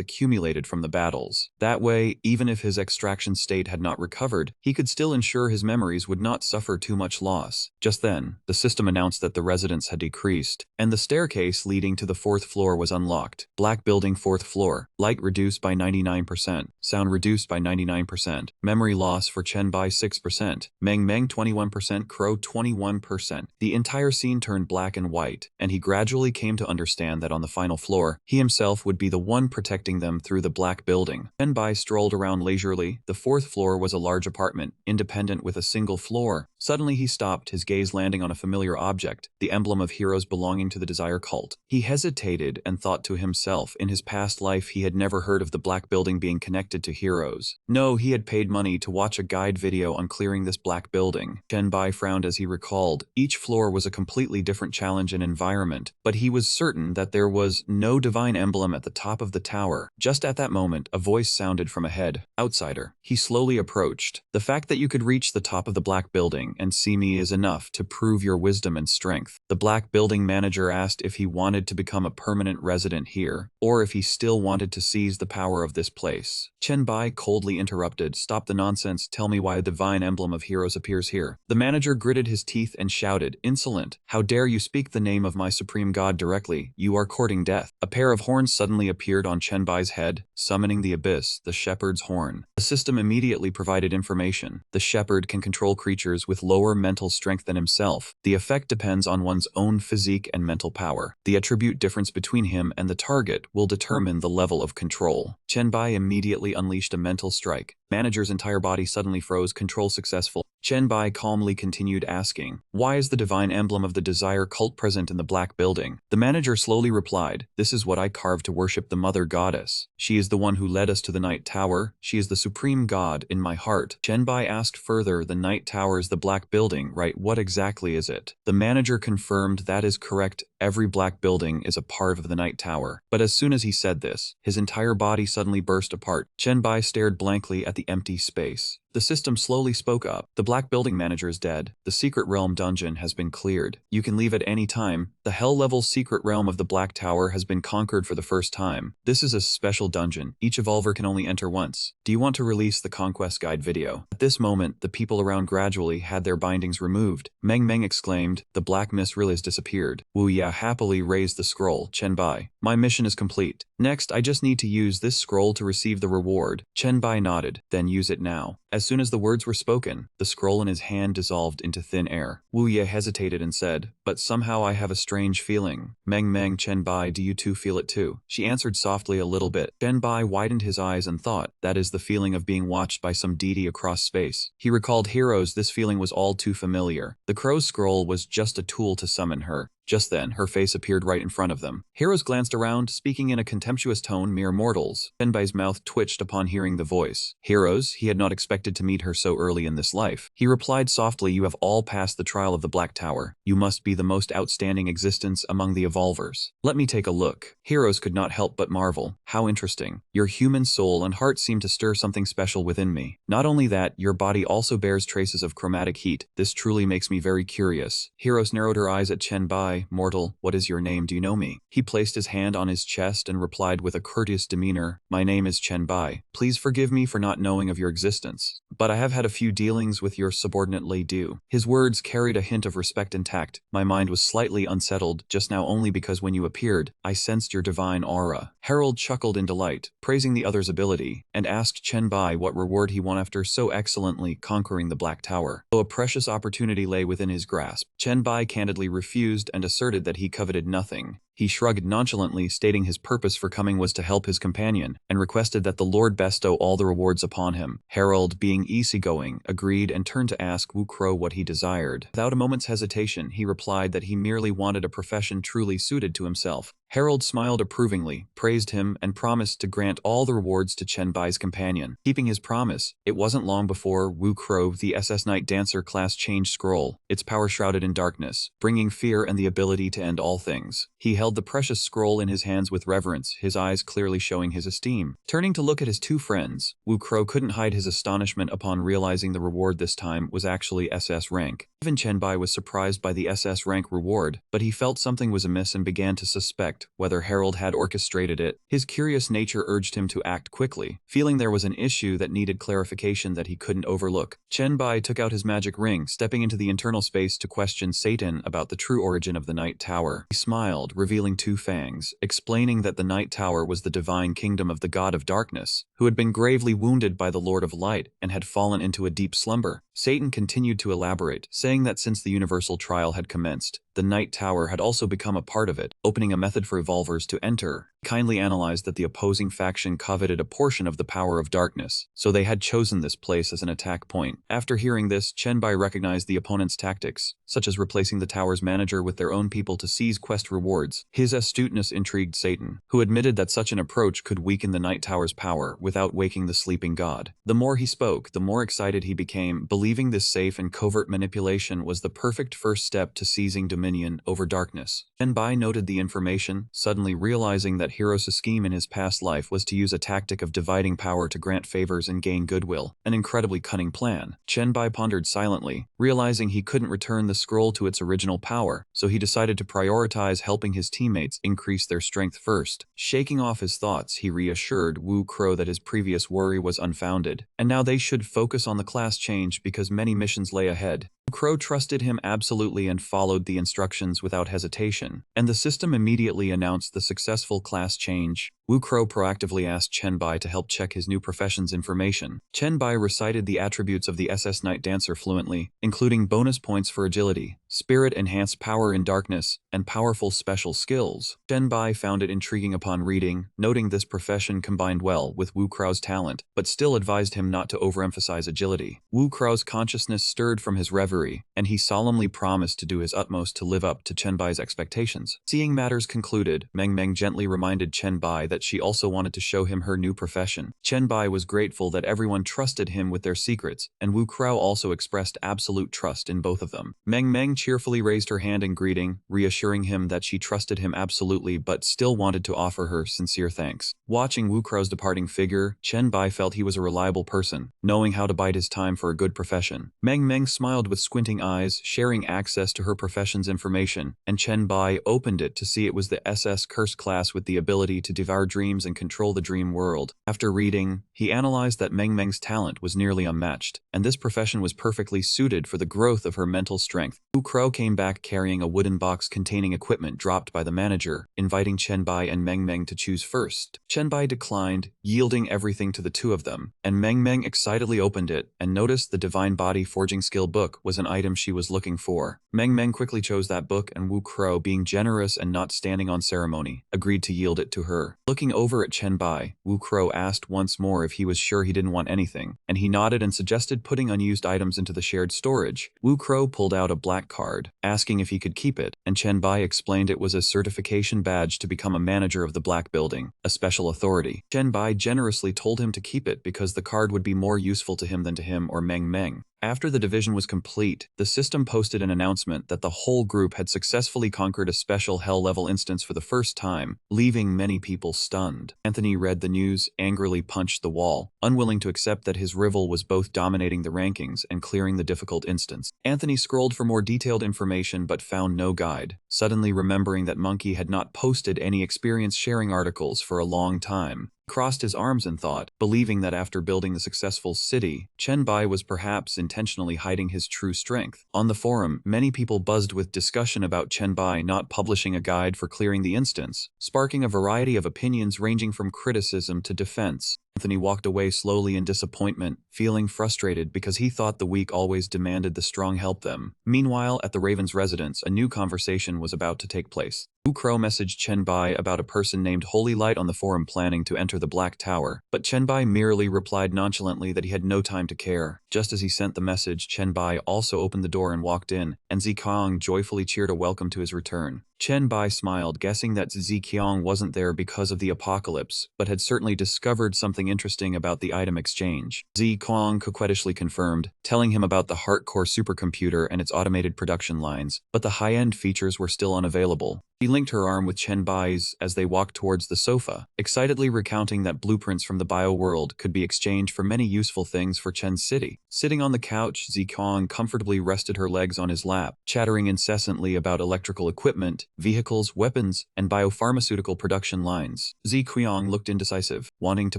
accumulated from the battles. That way, even if his extraction state had not recovered, he could still ensure his memories would not suffer too much loss. Just then, the system announced that the residents had decreased, and the staircase leading to the 4th floor was unlocked. Black Building 4th floor. Light reduced by 99%. Sound reduced by 99%. Memory loss for Chen Bai 6%. Meng Meng 21%. Crow 21%. The entire scene turned black and white, and he gradually came to understand that on the final floor, he himself would be the one protecting them through the Black Building. Chen Bai strolled around leisurely. The 4th floor was a large apartment, independent with a single floor. Suddenly he stopped, his gaze landing on a familiar object, the emblem of heroes belonging to the Desire cult. He hesitated and thought to himself, in his past life he had never heard of the Black Building being connected to heroes. No, he had paid money to watch a guide video on clearing this Black Building. Chen Bai frowned as he recalled. Each floor was a completely different challenge and environment, but he was certain that there was no divine emblem at the top of the tower. Just at that moment, a voice sounded from ahead. Outsider. He slowly approached. The fact that you could reach the top of the Black Building and see me is enough to prove your wisdom and strength. The Black Building manager asked if he wanted to become a permanent resident here, or if he still wanted to seize the power of this place. Chen Bai coldly interrupted, stop the nonsense, tell me why a divine emblem of heroes appears here. The manager gritted his teeth and shouted, insolent, how dare you speak the name of my supreme god directly, you are courting death. A pair of horns suddenly appeared on Chen Bai's head, summoning the abyss, the shepherd's horn. The system immediately provided information. The shepherd can control creatures with lower mental strength than himself. The effect depends on one's own physique and mental power. The attribute difference between him and the target will determine the level of control. Chen Bai immediately unleashed a mental strike. Manager's entire body suddenly froze, control successful. Chen Bai calmly continued asking, why is the divine emblem of the Desire cult present in the Black Building? The manager slowly replied, this is what I carved to worship the mother goddess. She is the one who led us to the Night Tower. She is the supreme god in my heart. Chen Bai asked further, the Night Tower is the Black Building, right? What exactly is it? The manager confirmed that is correct. Every Black Building is a part of the Night Tower. But as soon as he said this, his entire body suddenly burst apart. Chen Bai stared blankly at the empty space. The system slowly spoke up. The Black Building manager is dead. The Secret Realm dungeon has been cleared. You can leave at any time. The Hell-level Secret Realm of the Black Tower has been conquered for the first time. This is a special dungeon. Each evolver can only enter once. Do you want to release the Conquest Guide video? At this moment, the people around gradually had their bindings removed. Meng Meng exclaimed, the black mist really has disappeared. Wu Ya happily raised the scroll. Chen Bai, my mission is complete. Next, I just need to use this scroll to receive the reward. Chen Bai nodded, then use it now. As soon as the words were spoken, the scroll in his hand dissolved into thin air. Wu Ye hesitated and said, but somehow I have a strange feeling. Meng Meng, Chen Bai, do you too feel it too? She answered softly a little bit. Chen Bai widened his eyes and thought, that is the feeling of being watched by some deity across space. He recalled heroes, this feeling was all too familiar. The crow's scroll was just a tool to summon her. Just then, her face appeared right in front of them. Heroes glanced around, speaking in a contemptuous tone, mere mortals. Chen Bai's mouth twitched upon hearing the voice. Heroes? He had not expected to meet her so early in this life. He replied softly, you have all passed the trial of the Black Tower. You must be the most outstanding existence among the evolvers. Let me take a look. Heroes could not help but marvel. How interesting. Your human soul and heart seem to stir something special within me. Not only that, your body also bears traces of chromatic heat. This truly makes me very curious. Heroes narrowed her eyes at Chen Bai. Mortal, what is your name? Do you know me? He placed his hand on his chest and replied with a courteous demeanor, my name is Chen Bai. Please forgive me for not knowing of your existence, but I have had a few dealings with your subordinate Lei. His words carried a hint of respect and tact. My mind was slightly unsettled just now only because when you appeared, I sensed your divine aura. Harold chuckled in delight, praising the other's ability, and asked Chen Bai what reward he won after so excellently conquering the Black Tower. Though a precious opportunity lay within his grasp, Chen Bai candidly refused and asserted that he coveted nothing. He shrugged nonchalantly, stating his purpose for coming was to help his companion, and requested that the Lord bestow all the rewards upon him. Harold, being easygoing, agreed and turned to ask Wu Crow what he desired. Without a moment's hesitation, he replied that he merely wanted a profession truly suited to himself. Harold smiled approvingly, praised him, and promised to grant all the rewards to Chenbai's companion. Keeping his promise, it wasn't long before Wu Crow the SS Night Dancer class changed scroll, its power shrouded in darkness, bringing fear and the ability to end all things. He held the precious scroll in his hands with reverence, his eyes clearly showing his esteem. Turning to look at his two friends, Wu Crow couldn't hide his astonishment upon realizing the reward this time was actually SS rank. Even Chenbai was surprised by the SS rank reward, but he felt something was amiss and began to suspect whether Harold had orchestrated it. His curious nature urged him to act quickly, feeling there was an issue that needed clarification that he couldn't overlook. Chenbai took out his magic ring, stepping into the internal space to question Satan about the true origin of the Night Tower. He smiled, revealing two fangs, explaining that the Night Tower was the divine kingdom of the god of darkness, who had been gravely wounded by the Lord of Light and had fallen into a deep slumber. Satan continued to elaborate, saying that since the universal trial had commenced, the Night Tower had also become a part of it, opening a method for evolvers to enter. Kindly analyzed that the opposing faction coveted a portion of the power of darkness, so they had chosen this place as an attack point. After hearing this, Chenbai recognized the opponent's tactics, such as replacing the tower's manager with their own people to seize quest rewards. His astuteness intrigued Satan, who admitted that such an approach could weaken the Night Tower's power without waking the sleeping god. The more he spoke, the more excited he became, believing this safe and covert manipulation was the perfect first step to seizing dominion over darkness. Chenbai noted the information, suddenly realizing that Hiro's scheme in his past life was to use a tactic of dividing power to grant favors and gain goodwill, an incredibly cunning plan. Chenbai pondered silently, realizing he couldn't return the scroll to its original power, so he decided to prioritize helping his teammates increase their strength first. Shaking off his thoughts, he reassured Wu Crow that his previous worry was unfounded, and now they should focus on the class change because many missions lay ahead. Crow trusted him absolutely and followed the instructions without hesitation, and the system immediately announced the successful class change. Wu Crow proactively asked Chenbai to help check his new profession's information. Chenbai recited the attributes of the SS Night Dancer fluently, including bonus points for agility, spirit-enhanced power in darkness, and powerful special skills. Chenbai found it intriguing upon reading, noting this profession combined well with Wu Crow's talent, but still advised him not to overemphasize agility. Wu Crow's consciousness stirred from his reverie, and he solemnly promised to do his utmost to live up to Chenbai's expectations. Seeing matters concluded, Meng gently reminded Chenbai that she also wanted to show him her new profession. Chenbai was grateful that everyone trusted him with their secrets, and Wu Crow also expressed absolute trust in both of them. Meng cheerfully raised her hand in greeting, reassuring him that she trusted him absolutely but still wanted to offer her sincere thanks. Watching Wu Crow's departing figure, Chenbai felt he was a reliable person, knowing how to bide his time for a good profession. Meng smiled with squinting eyes, sharing access to her profession's information, and Chenbai opened it to see it was the SS Curse class with the ability to devour dreams and control the dream world. After reading, he analyzed that Meng's talent was nearly unmatched, and this profession was perfectly suited for the growth of her mental strength. Wu Crow came back carrying a wooden box containing equipment dropped by the manager, inviting Chenbai and Meng to choose first. Chenbai declined, yielding everything to the two of them, and Meng excitedly opened it and noticed the Divine Body Forging Skill book was an item she was looking for. Meng quickly chose that book, and Wu Crow, being generous and not standing on ceremony, agreed to yield it to her. Looking over at Chenbai, Wu Crow asked once more if he was sure he didn't want anything, and he nodded and suggested putting unused items into the shared storage. Wu Crow pulled out a black card, asking if he could keep it, and Chenbai explained it was a certification badge to become a manager of the Black Building, a special authority. Chenbai generously told him to keep it because the card would be more useful to him than to him or Meng. After the division was complete, the system posted an announcement that the whole group had successfully conquered a special hell-level instance for the first time, leaving many people stunned. Anthony read the news, angrily punched the wall, unwilling to accept that his rival was both dominating the rankings and clearing the difficult instance. Anthony scrolled for more detailed information but found no guide, suddenly remembering that Monkey had not posted any experience-sharing articles for a long time. Crossed his arms and thought, believing that after building the successful city, Chenbai was perhaps intentionally hiding his true strength. On the forum, many people buzzed with discussion about Chenbai not publishing a guide for clearing the instance, sparking a variety of opinions ranging from criticism to defense. Anthony walked away slowly in disappointment, feeling frustrated because he thought the weak always demanded the strong help them. Meanwhile, at the Raven's residence, a new conversation was about to take place. Wu Crow messaged Chen Bai about a person named Holy Light on the forum planning to enter the Black Tower, but Chen Bai merely replied nonchalantly that he had no time to care. Just as he sent the message, Chen Bai also opened the door and walked in, and Ziqiang joyfully cheered a welcome to his return. Chen Bai smiled, guessing that Ziqiang wasn't there because of the apocalypse, but had certainly discovered something interesting about the item exchange. Ziqiang coquettishly confirmed, telling him about the Heartcore supercomputer and its automated production lines, but the high-end features were still unavailable. She linked her arm with Chen Bai's as they walked towards the sofa, excitedly recounting that blueprints from the bio-world could be exchanged for many useful things for Chen's city. Sitting on the couch, Ziqiang comfortably rested her legs on his lap, chattering incessantly about electrical equipment, vehicles, weapons, and biopharmaceutical production lines. Ziqiang looked indecisive, wanting to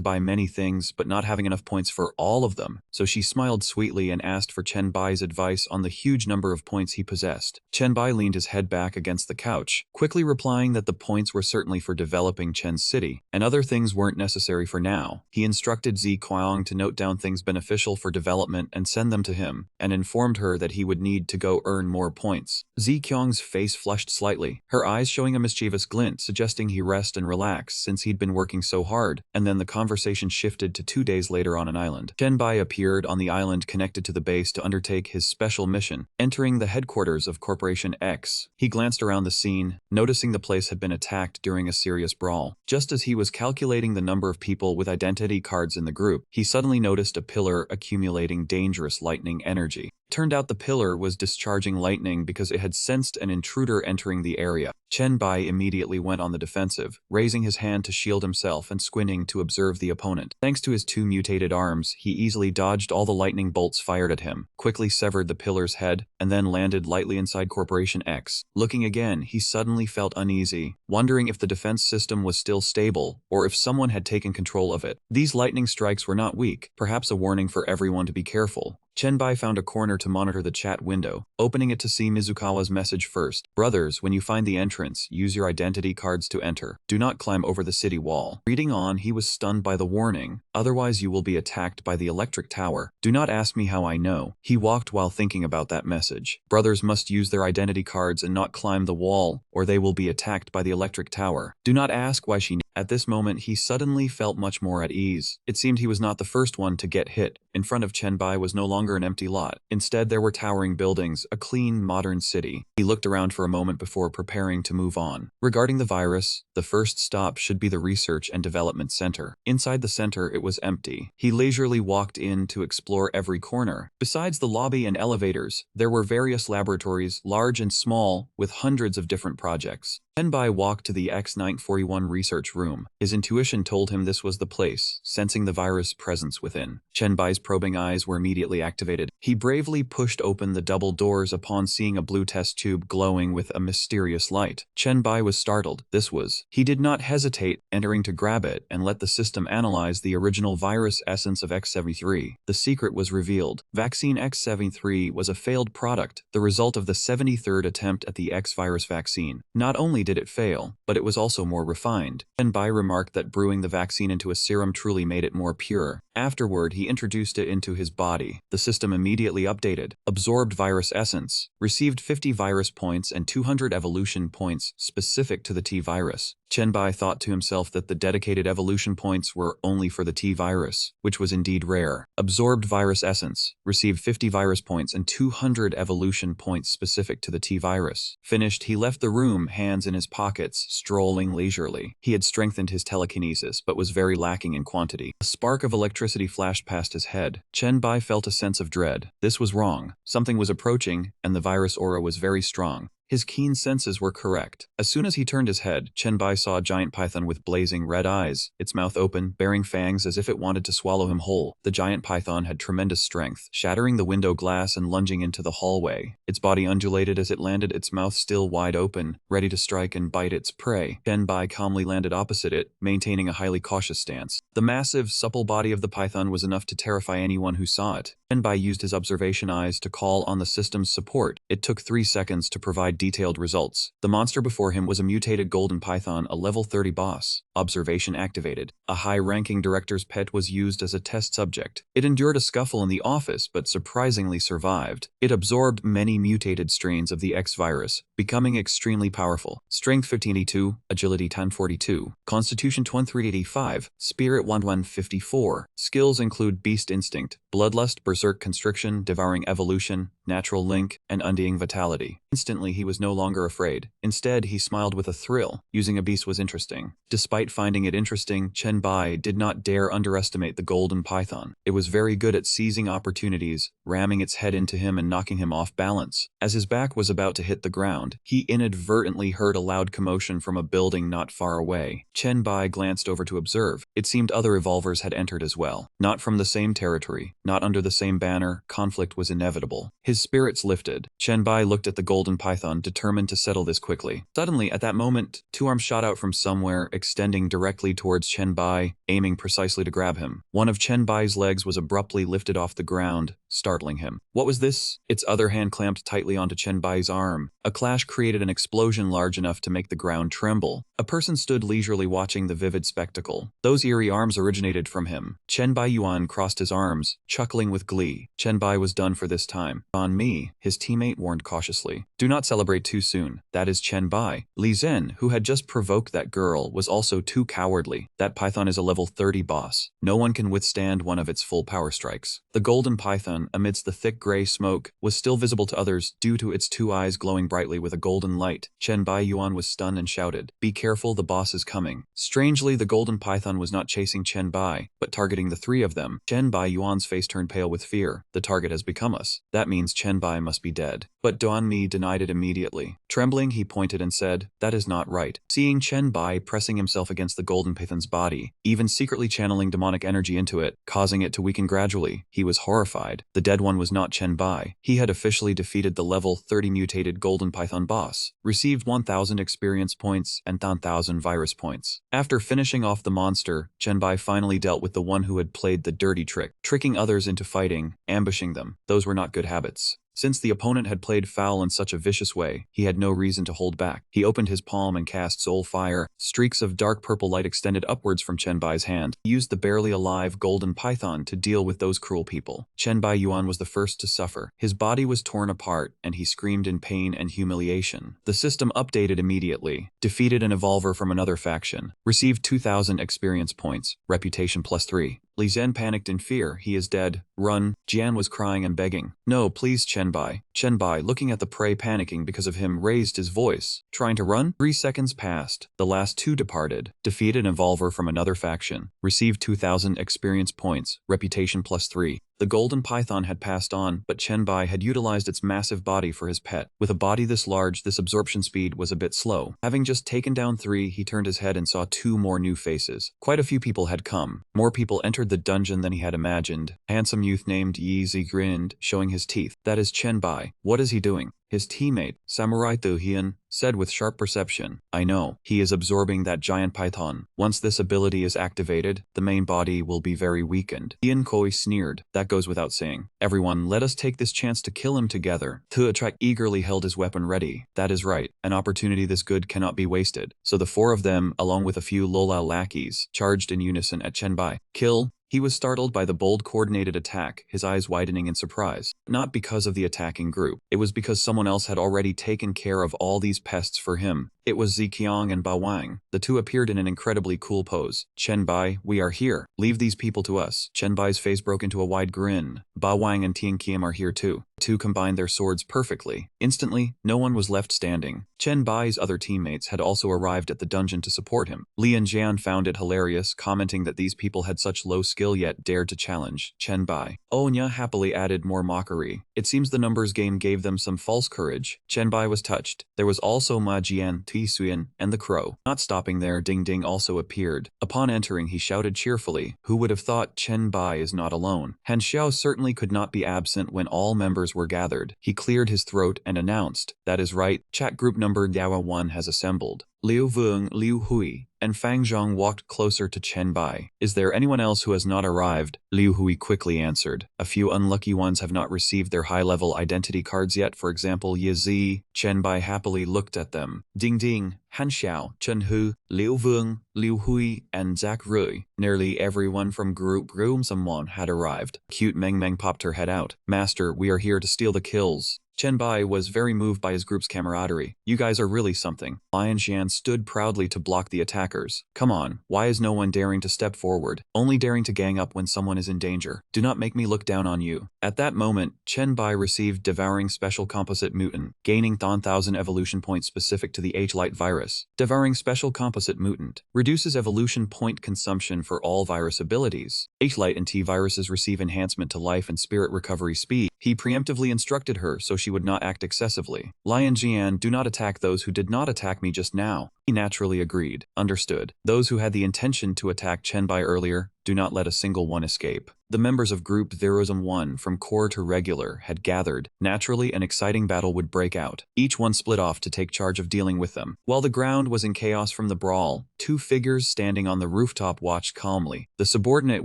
buy many things but not having enough points for all of them, so she smiled sweetly and asked for Chen Bai's advice on the huge number of points he possessed. Chen Bai leaned his head back against the couch, quickly replying that the points were certainly for developing Chen's city, and other things weren't necessary for now. He instructed Ziqiang to note down things beneficial for development and send them to him, and informed her that he would need to go earn more points. Ziqiang's face flushed slightly, her eyes showing a mischievous glint, suggesting he rest and relax since he'd been working so hard, and then the conversation shifted to 2 days later on an island. Chen Bai appeared on the island connected to the base to undertake his special mission, entering the headquarters of Corporation X. He glanced around the scene, noticing the place had been attacked during a serious brawl. Just as he was calculating the number of people with identity cards in the group, he suddenly noticed a pillar accumulating dangerous lightning energy. Turned out the pillar was discharging lightning because it had sensed an intruder entering the area. Chen Bai immediately went on the defensive, raising his hand to shield himself and squinting to observe the opponent. Thanks to his 2 mutated arms, he easily dodged all the lightning bolts fired at him, quickly severed the pillar's head, and then landed lightly inside Corporation X. Looking again, he suddenly felt uneasy, wondering if the defense system was still stable, or if someone had taken control of it. These lightning strikes were not weak, perhaps a warning for everyone to be careful. Chen Bai found a corner to monitor the chat window, opening it to see Mizukawa's message first. Brothers, when you find the entrance, use your identity cards to enter. Do not climb over the city wall. Reading on, he was stunned by the warning. Otherwise you will be attacked by the electric tower. Do not ask me how I know. He walked while thinking about that message. Brothers must use their identity cards and not climb the wall, or they will be attacked by the electric tower. Do not ask why she... At this moment, he suddenly felt much more at ease. It seemed he was not the first one to get hit. In front of Chen Bai was no longer an empty lot. Instead, there were towering buildings, a clean, modern city. He looked around for a moment before preparing to move on. Regarding the virus, the first stop should be the Research and Development Center. Inside the center, it was empty. He leisurely walked in to explore every corner. Besides the lobby and elevators, there were various laboratories, large and small, with hundreds of different projects. Chen Bai walked to the X941 research room. His intuition told him this was the place, sensing the virus presence within. Chen Bai's probing eyes were immediately activated. He bravely pushed open the double doors upon seeing a blue test tube glowing with a mysterious light. Chen Bai was startled. This was. He did not hesitate, entering to grab it and let the system analyze the original virus essence of X73. The secret was revealed. Vaccine X73 was a failed product, the result of the 73rd attempt at the X virus vaccine. Not only did it fail, but it was also more refined. Chen Bai remarked that brewing the vaccine into a serum truly made it more pure. Afterward, he introduced it into his body. The system immediately updated, absorbed virus essence, received 50 virus points and 200 evolution points specific to the T-virus. Chen Bai thought to himself that the dedicated evolution points were only for the T-virus, which was indeed rare. Absorbed virus essence, received 50 virus points and 200 evolution points specific to the T-virus. Finished, he left the room, hands in his pockets, strolling leisurely. He had strengthened his telekinesis, but was very lacking in quantity. A spark of electricity flashed past his head. Chen Bai felt a sense of dread. This was wrong. Something was approaching, and the virus aura was very strong. His keen senses were correct. As soon as he turned his head, Chen Bai saw a giant python with blazing red eyes, its mouth open, bearing fangs as if it wanted to swallow him whole. The giant python had tremendous strength, shattering the window glass and lunging into the hallway. Its body undulated as it landed, its mouth still wide open, ready to strike and bite its prey. Chen Bai calmly landed opposite it, maintaining a highly cautious stance. The massive, supple body of the python was enough to terrify anyone who saw it. Chen Bai used his observation eyes to call on the system's support. It took 3 seconds to provide detailed results. The monster before him was a mutated golden python, a level 30 boss. Observation activated. A high-ranking director's pet was used as a test subject. It endured a scuffle in the office but surprisingly survived. It absorbed many mutated strains of the X virus, becoming extremely powerful. Strength 1582, Agility 1042, Constitution 2385, Spirit 1154. Skills include Beast Instinct, Bloodlust, Berserk Constriction, Devouring Evolution, Natural Link, and Undying Vitality. Instantly he was no longer afraid. Instead, he smiled with a thrill. Using a beast was interesting. Despite finding it interesting, Chen Bai did not dare underestimate the golden python. It was very good at seizing opportunities, ramming its head into him and knocking him off balance. As his back was about to hit the ground, he inadvertently heard a loud commotion from a building not far away. Chen Bai glanced over to observe. It seemed other evolvers had entered as well. Not from the same territory, not under the same banner, conflict was inevitable. His spirits lifted. Chen Bai looked at the golden python, determined to settle this quickly. Suddenly, at that moment, two arms shot out from somewhere, extending directly towards Chen Bai, aiming precisely to grab him. One of Chen Bai's legs was abruptly lifted off the ground, startling him. What was this? Its other hand clamped tightly onto Chen Bai's arm. A clash created an explosion large enough to make the ground tremble. A person stood leisurely watching the vivid spectacle. Those eerie arms originated from him. Chen Bai Yuan crossed his arms, chuckling with glee. Chen Bai was done for this time. On me, his teammate warned cautiously. Do not celebrate too soon. That is Chen Bai. Li Zhen, who had just provoked that girl, was also too cowardly. That python is a level 30 boss. No one can withstand one of its full power strikes. The golden python, amidst the thick gray smoke, was still visible to others due to its two eyes glowing brightly with a golden light. Chen Bai Yuan was stunned and shouted, "Be careful, the boss is coming." Strangely, the golden python was not chasing Chen Bai, but targeting the three of them. Chen Bai Yuan's face turned pale with fear. The target has become us. That means Chen Bai must be dead. But Duan Mi denied it immediately. Trembling, he pointed and said, "That is not right." Seeing Chen Bai pressing himself against the golden python's body, even secretly channeling demonic energy into it, causing it to weaken gradually, he was horrified. The dead one was not Chen Bai. He had officially defeated the level 30 mutated golden python boss, received 1000 experience points and 1000 virus points. After finishing off the monster, Chen Bai finally dealt with the one who had played the dirty trick, tricking others into fighting, ambushing them. Those were not good habits. Since the opponent had played foul in such a vicious way, he had no reason to hold back. He opened his palm and cast Soul Fire. Streaks of dark purple light extended upwards from Chen Bai's hand. He used the barely alive golden python to deal with those cruel people. Chen Bai Yuan was the first to suffer. His body was torn apart, and he screamed in pain and humiliation. The system updated immediately. Defeated an evolver from another faction. Received 2000 experience points. Reputation +3. Li Zhen panicked in fear. He is dead. Run. Jian was crying and begging. No, please, Chen Bai. Chen Bai, looking at the prey panicking because of him, raised his voice. Trying to run? 3 seconds passed. The last two departed. Defeated an evolver from another faction. Received 2000 experience points. Reputation +3. The golden python had passed on, but Chen Bai had utilized its massive body for his pet. With a body this large, this absorption speed was a bit slow. Having just taken down 3, he turned his head and saw 2 more new faces. Quite a few people had come. More people entered the dungeon than he had imagined. A handsome youth named Yi Zi grinned, showing his teeth. That is Chen Bai. What is he doing? His teammate, Samurai Tu Hian, said with sharp perception, "I know. He is absorbing that giant python. Once this ability is activated, the main body will be very weakened." Ian Koi sneered. That goes without saying. Everyone, let us take this chance to kill him together. Tu Atrak eagerly held his weapon ready. That is right. An opportunity this good cannot be wasted. So the 4 of them, along with a few Lolao lackeys, charged in unison at Chen Bai. Kill. He was startled by the bold coordinated attack, his eyes widening in surprise. Not because of the attacking group. It was because someone else had already taken care of all these pests for him. It was Ziqiang and Ba Wang. The two appeared in an incredibly cool pose. Chen Bai, we are here. Leave these people to us. Chen Bai's face broke into a wide grin. Ba Wang and Tian Qian are here too. The two combined their swords perfectly. Instantly, no one was left standing. Chen Bai's other teammates had also arrived at the dungeon to support him. Li and Jian found it hilarious, commenting that these people had such low skill yet dared to challenge Chen Bai. Onya happily added more mockery. It seems the numbers game gave them some false courage. Chen Bai was touched. There was also Ma Jian, Ti Suyan, and the Crow. Not stopping there, Ding Ding also appeared. Upon entering, he shouted cheerfully, "Who would have thought Chen Bai is not alone?" Han Xiao certainly could not be absent when all members were gathered. He cleared his throat and announced, "That is right, chat group number Dawa 1 has assembled." Liu Vung, Liu Hui, and Fang Zhang walked closer to Chen Bai. "Is there anyone else who has not arrived?" Liu Hui quickly answered. "A few unlucky ones have not received their high-level identity cards yet, for example Yi Zi." Chen Bai happily looked at them. "Ding Ding, Han Xiao, Chen Hu, Liu Vương, Liu Hui, and Zach Rui. Nearly everyone from Group Room someone had arrived. Cute Meng Meng popped her head out. Master, we are here to steal the kills. Chen Bai was very moved by his group's camaraderie. You guys are really something. Lian Xian stood proudly to block the attackers. Come on, why is no one daring to step forward? Only daring to gang up when someone is in danger. Do not make me look down on you. At that moment, Chen Bai received Devouring Special Composite Mutant, gaining 1000 evolution points specific to the H-Light virus. Devouring Special Composite Mutant reduces evolution point consumption for all virus abilities. H-Light and T-viruses receive enhancement to life and spirit recovery speed. He preemptively instructed her so she would not act excessively. Lian Jian, do not attack those who did not attack me just now. He naturally agreed. Understood. Those who had the intention to attack Chen Bai earlier, do not let a single one escape. The members of Group 01 from core to regular had gathered. Naturally, an exciting battle would break out. Each one split off to take charge of dealing with them. While the ground was in chaos from the brawl, two figures standing on the rooftop watched calmly. The subordinate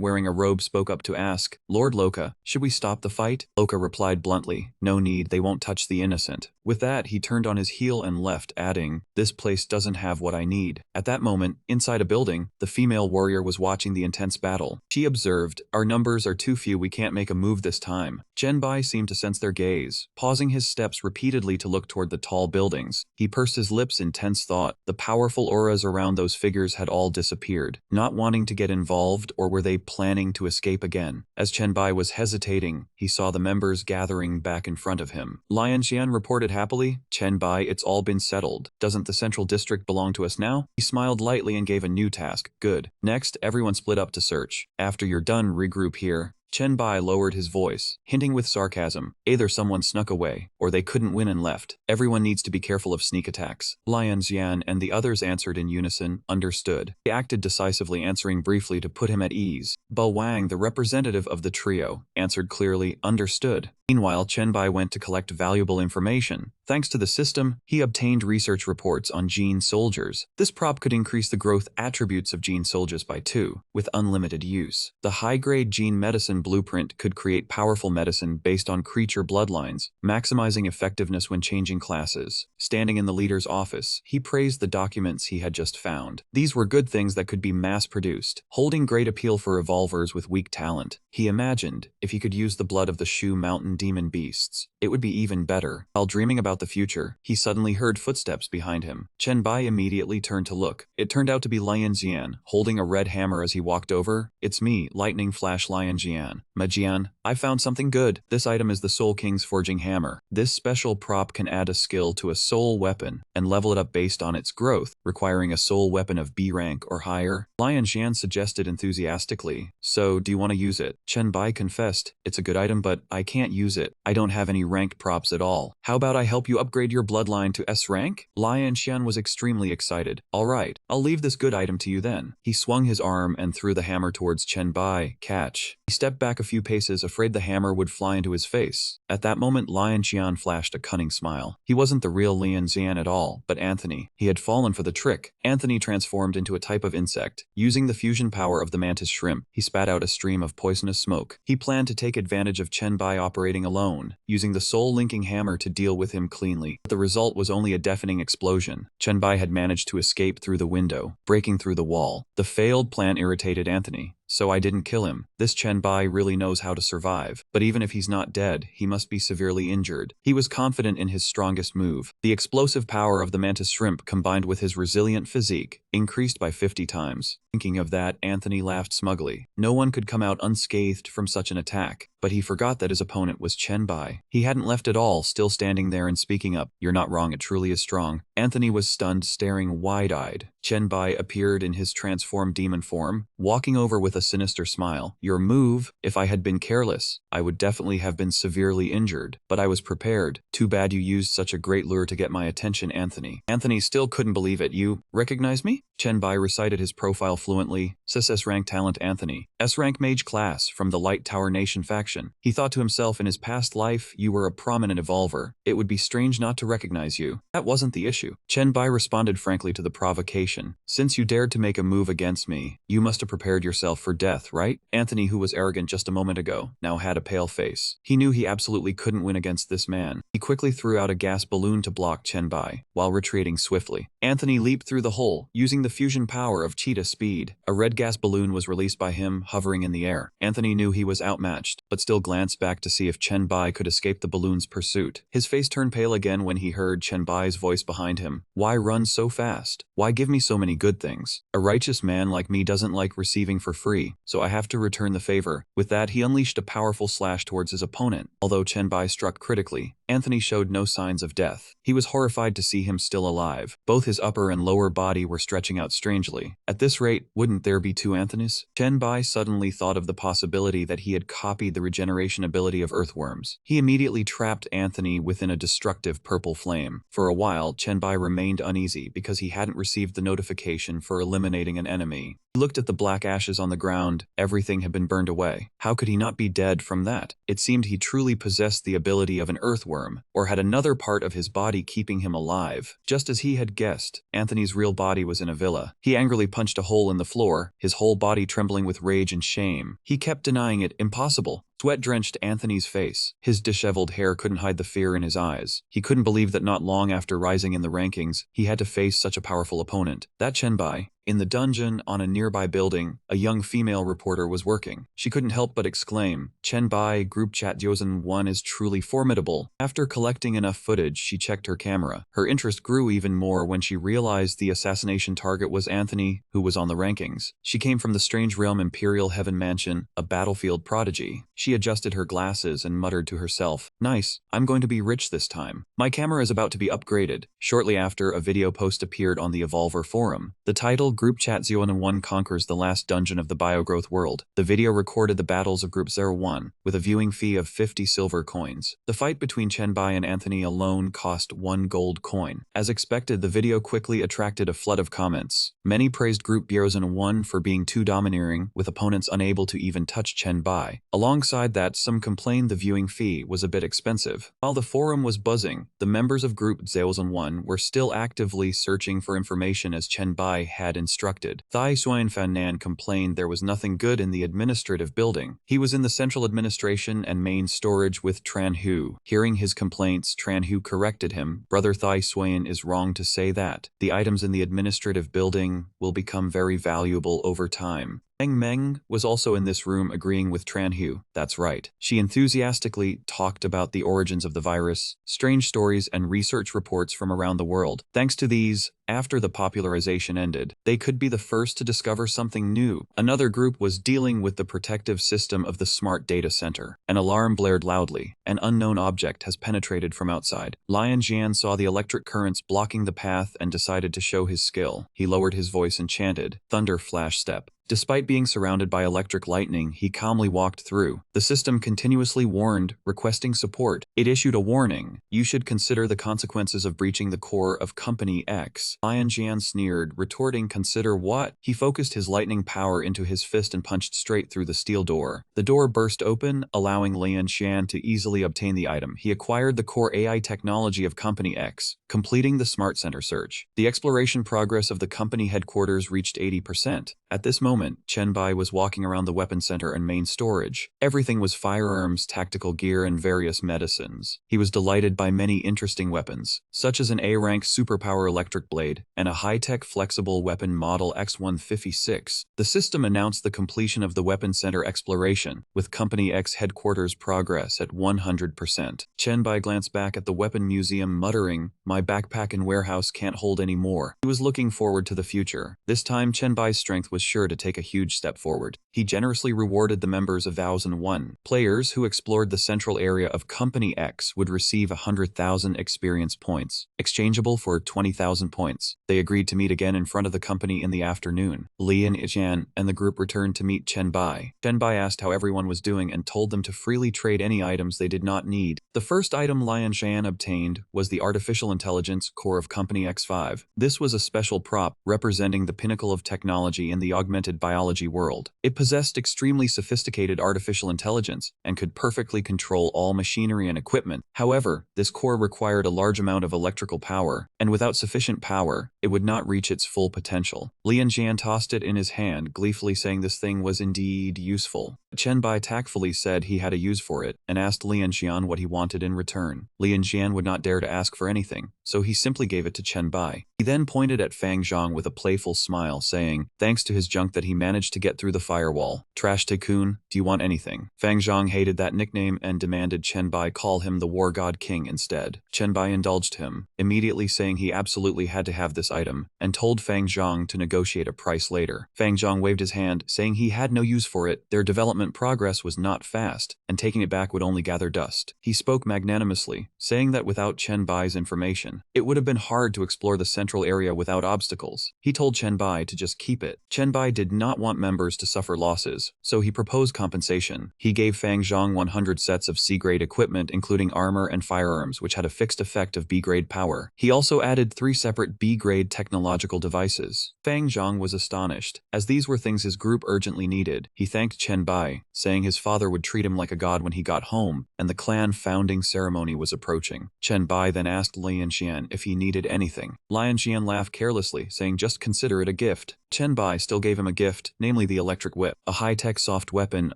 wearing a robe spoke up to ask, Lord Loka, should we stop the fight? Loka replied bluntly, no need, they won't touch the innocent. With that, he turned on his heel and left, adding, this place doesn't have what I need. At that moment, inside a building, the female warrior was watching the intense battle. She observed, our numbers are too few, we can't make a move this time. Chen Bai seemed to sense their gaze. Pausing his steps repeatedly to look toward the tall buildings, he pursed his lips in tense thought. The powerful auras around those figures had all disappeared. Not wanting to get involved, or were they planning to escape again? As Chen Bai was hesitating, he saw the members gathering back in front of him. Lian Xian reported happily, Chen Bai, it's all been settled. Doesn't the central district belong to us now? He smiled lightly and gave a new task. Good. Next, everyone split up to search. After you're done, regroup here. Chen Bai lowered his voice, hinting with sarcasm, either someone snuck away, or they couldn't win and left. Everyone needs to be careful of sneak attacks. Lian Xian and the others answered in unison, understood. They acted decisively, answering briefly to put him at ease. Bao Wang, the representative of the trio, answered clearly, understood. Meanwhile, Chen Bai went to collect valuable information. Thanks to the system, he obtained research reports on gene soldiers. This prop could increase the growth attributes of gene soldiers by 2, with unlimited use. The high-grade gene medicine blueprint could create powerful medicine based on creature bloodlines, maximizing effectiveness when changing classes. Standing in the leader's office, he praised the documents he had just found. These were good things that could be mass-produced, holding great appeal for evolvers with weak talent. He imagined, if he could use the blood of the Shu Mountain demon beasts, it would be even better. While dreaming about the future, he suddenly heard footsteps behind him. Chen Bai immediately turned to look. It turned out to be Lian Jian, holding a red hammer as he walked over. It's me, Lightning Flash Lian Jian. Ma Jian, I found something good. This item is the Soul King's Forging Hammer. This special prop can add a skill to a soul weapon and level it up based on its growth, requiring a soul weapon of B rank or higher. Lian Jian suggested enthusiastically, so do you want to use it? Chen Bai confessed, it's a good item but I can't use it. I don't have any ranked props at all. How about I help you upgrade your bloodline to S rank? Lian Xian was extremely excited. Alright, I'll leave this good item to you then. He swung his arm and threw the hammer towards Chen Bai. Catch. He stepped back a few paces, afraid the hammer would fly into his face. At that moment, Lian Xian flashed a cunning smile. He wasn't the real Lian Xian at all, but Anthony. He had fallen for the trick. Anthony transformed into a type of insect. Using the fusion power of the mantis shrimp, he spat out a stream of poisonous smoke. He planned to take advantage of Chen Bai operating alone, using the soul-linking hammer to deal with him cleanly. But the result was only a deafening explosion. Chen Bai had managed to escape through the window, breaking through the wall. The failed plan irritated Anthony. So I didn't kill him. This Chen Bai really knows how to survive. But even if he's not dead, he must be severely injured. He was confident in his strongest move. The explosive power of the mantis shrimp combined with his resilient physique increased by 50 times. Thinking of that, Anthony laughed smugly. No one could come out unscathed from such an attack. But he forgot that his opponent was Chen Bai. He hadn't left at all, still standing there and speaking up. You're not wrong, it truly is strong. Anthony was stunned, staring wide-eyed. Chen Bai appeared in his transformed demon form, walking over with a sinister smile. Your move, if I had been careless, I would definitely have been severely injured. But I was prepared. Too bad you used such a great lure to get my attention, Anthony. Anthony still couldn't believe it. You recognize me? Chen Bai recited his profile fluently. SSS rank talent Anthony. S rank mage class from the Light Tower Nation faction. introduction. He thought to himself, in his past life, you were a prominent evolver. It would be strange not to recognize you. That wasn't the issue. Chen Bai responded frankly to the provocation. Since you dared to make a move against me, you must have prepared yourself for death, right? Anthony, who was arrogant just a moment ago, now had a pale face. He knew he absolutely couldn't win against this man. He quickly threw out a gas balloon to block Chen Bai, while retreating swiftly. Anthony leaped through the hole, using the fusion power of cheetah speed. A red gas balloon was released by him, hovering in the air. Anthony knew he was outmatched, but still glanced back to see if Chen Bai could escape the balloon's pursuit. His face turned pale again when he heard Chen Bai's voice behind him. Why run so fast? Why give me so many good things? A righteous man like me doesn't like receiving for free, so I have to return the favor. With that, he unleashed a powerful slash towards his opponent. Although Chen Bai struck critically, Anthony showed no signs of death. He was horrified to see him still alive. Both his upper and lower body were stretching out strangely. At this rate, wouldn't there be two Anthonys? Chen Bai suddenly thought of the possibility that he had copied the regeneration ability of earthworms. He immediately trapped Anthony within a destructive purple flame. For a while, Chen Bai remained uneasy because he hadn't received the notification for eliminating an enemy. He looked at the black ashes on the ground. Everything had been burned away. How could he not be dead from that? It seemed he truly possessed the ability of an earthworm, or had another part of his body keeping him alive. Just as he had guessed, Anthony's real body was in a villa. He angrily punched a hole in the floor, his whole body trembling with rage and shame. He kept denying it. Impossible. Sweat drenched Anthony's face. His disheveled hair couldn't hide the fear in his eyes. He couldn't believe that not long after rising in the rankings, he had to face such a powerful opponent. That Chen Bai. In the dungeon on a nearby building, a young female reporter was working. She couldn't help but exclaim, "Chen Bai, group chat Josen 1 is truly formidable." After collecting enough footage, she checked her camera. Her interest grew even more when she realized the assassination target was Anthony, who was on the rankings. She came from the strange realm Imperial Heaven Mansion, a battlefield prodigy. She adjusted her glasses and muttered to herself, "Nice, I'm going to be rich this time. My camera is about to be upgraded." Shortly after, a video post appeared on the Evolver forum. The title, Group Chat 01 conquers the last dungeon of the Biogrowth world. The video recorded the battles of Group 01, with a viewing fee of 50 silver coins. The fight between Chen Bai and Anthony alone cost 1 gold coin. As expected, the video quickly attracted a flood of comments. Many praised Group 01 for being too domineering, with opponents unable to even touch Chen Bai. Alongside that, some complained the viewing fee was a bit expensive. While the forum was buzzing, the members of Group 01 were still actively searching for information as Chen Bai had instructed. Thai Xuan Fan Nan complained there was nothing good in the administrative building. He was in the central administration and main storage with Tran Hu. Hearing his complaints, Tran Hu corrected him. Brother Thai Xuan is wrong to say that. The items in the administrative building will become very valuable over time. Meng was also in this room, agreeing with Tran Hu. That's right. She enthusiastically talked about the origins of the virus, strange stories, and research reports from around the world. Thanks to these, after the popularization ended, they could be the first to discover something new. Another group was dealing with the protective system of the smart data center. An alarm blared loudly. An unknown object has penetrated from outside. Lian Jian saw the electric currents blocking the path and decided to show his skill. He lowered his voice and chanted, "Thunder Flash Step." Despite being surrounded by electric lightning, he calmly walked through. The system continuously warned, requesting support. It issued a warning. "You should consider the consequences of breaching the core of Company X." Lian Jian sneered, retorting, "Consider what?" He focused his lightning power into his fist and punched straight through the steel door. The door burst open, allowing Lian Jian to easily obtain the item. He acquired the core AI technology of Company X, completing the Smart Center search. The exploration progress of the company headquarters reached 80%. At this moment, Chen Bai was walking around the weapon center and main storage. Everything was firearms, tactical gear, and various medicines. He was delighted by many interesting weapons, such as an A-rank superpower electric blade and a high-tech flexible weapon model X-156. The system announced the completion of the weapon center exploration, with Company X headquarters progress at 100%. Chen Bai glanced back at the weapon museum, muttering, "My backpack and warehouse can't hold any more." He was looking forward to the future. This time, Chen Bai's strength was sure to take a huge step forward. He generously rewarded the members of 1001. Players who explored the central area of Company X would receive 100,000 experience points, exchangeable for 20,000 points. They agreed to meet again in front of the company in the afternoon. Li and Ishan and the group returned to meet Chen Bai. Chen Bai asked how everyone was doing and told them to freely trade any items they did not need. The first item Lian Shan obtained was the Artificial Intelligence Core of Company X5. This was a special prop representing the pinnacle of technology in the augmented biology world. It possessed extremely sophisticated artificial intelligence and could perfectly control all machinery and equipment. However, this core required a large amount of electrical power, and without sufficient power, it would not reach its full potential. Lian Jian tossed it in his hand, gleefully saying this thing was indeed useful. Chen Bai tactfully said he had a use for it, and asked Lian Jian what he wanted in return. Lian Jian would not dare to ask for anything, so he simply gave it to Chen Bai. He then pointed at Fang Zhang with a playful smile, saying, thanks to his junk that he managed to get through the firewall. Trash Tycoon, do you want anything? Fang Zhang hated that nickname and demanded Chen Bai call him the War God King instead. Chen Bai indulged him, immediately saying he absolutely had to have this item, and told Fang Zhang to negotiate a price later. Fang Zhang waved his hand, saying he had no use for it. Their development progress was not fast, and taking it back would only gather dust. He spoke magnanimously, saying that without Chen Bai's information, it would have been hard to explore the central area without obstacles. He told Chen Bai to just keep it. Chen Bai did not want members to suffer losses, so he proposed compensation. He gave Fang Zhang 100 sets of C-grade equipment, including armor and firearms, which had a fixed effect of B-grade power. He also added 3 separate B-grade technological devices. Fang Zhang was astonished, as these were things his group urgently needed. He thanked Chen Bai, saying his father would treat him like a god when he got home, and the clan founding ceremony was approaching. Chen Bai then asked Lian Xian if he needed anything. Lian Xian laughed carelessly, saying just consider it a gift. Chen Bai still gave him a gift, namely the electric whip, a high-tech soft weapon,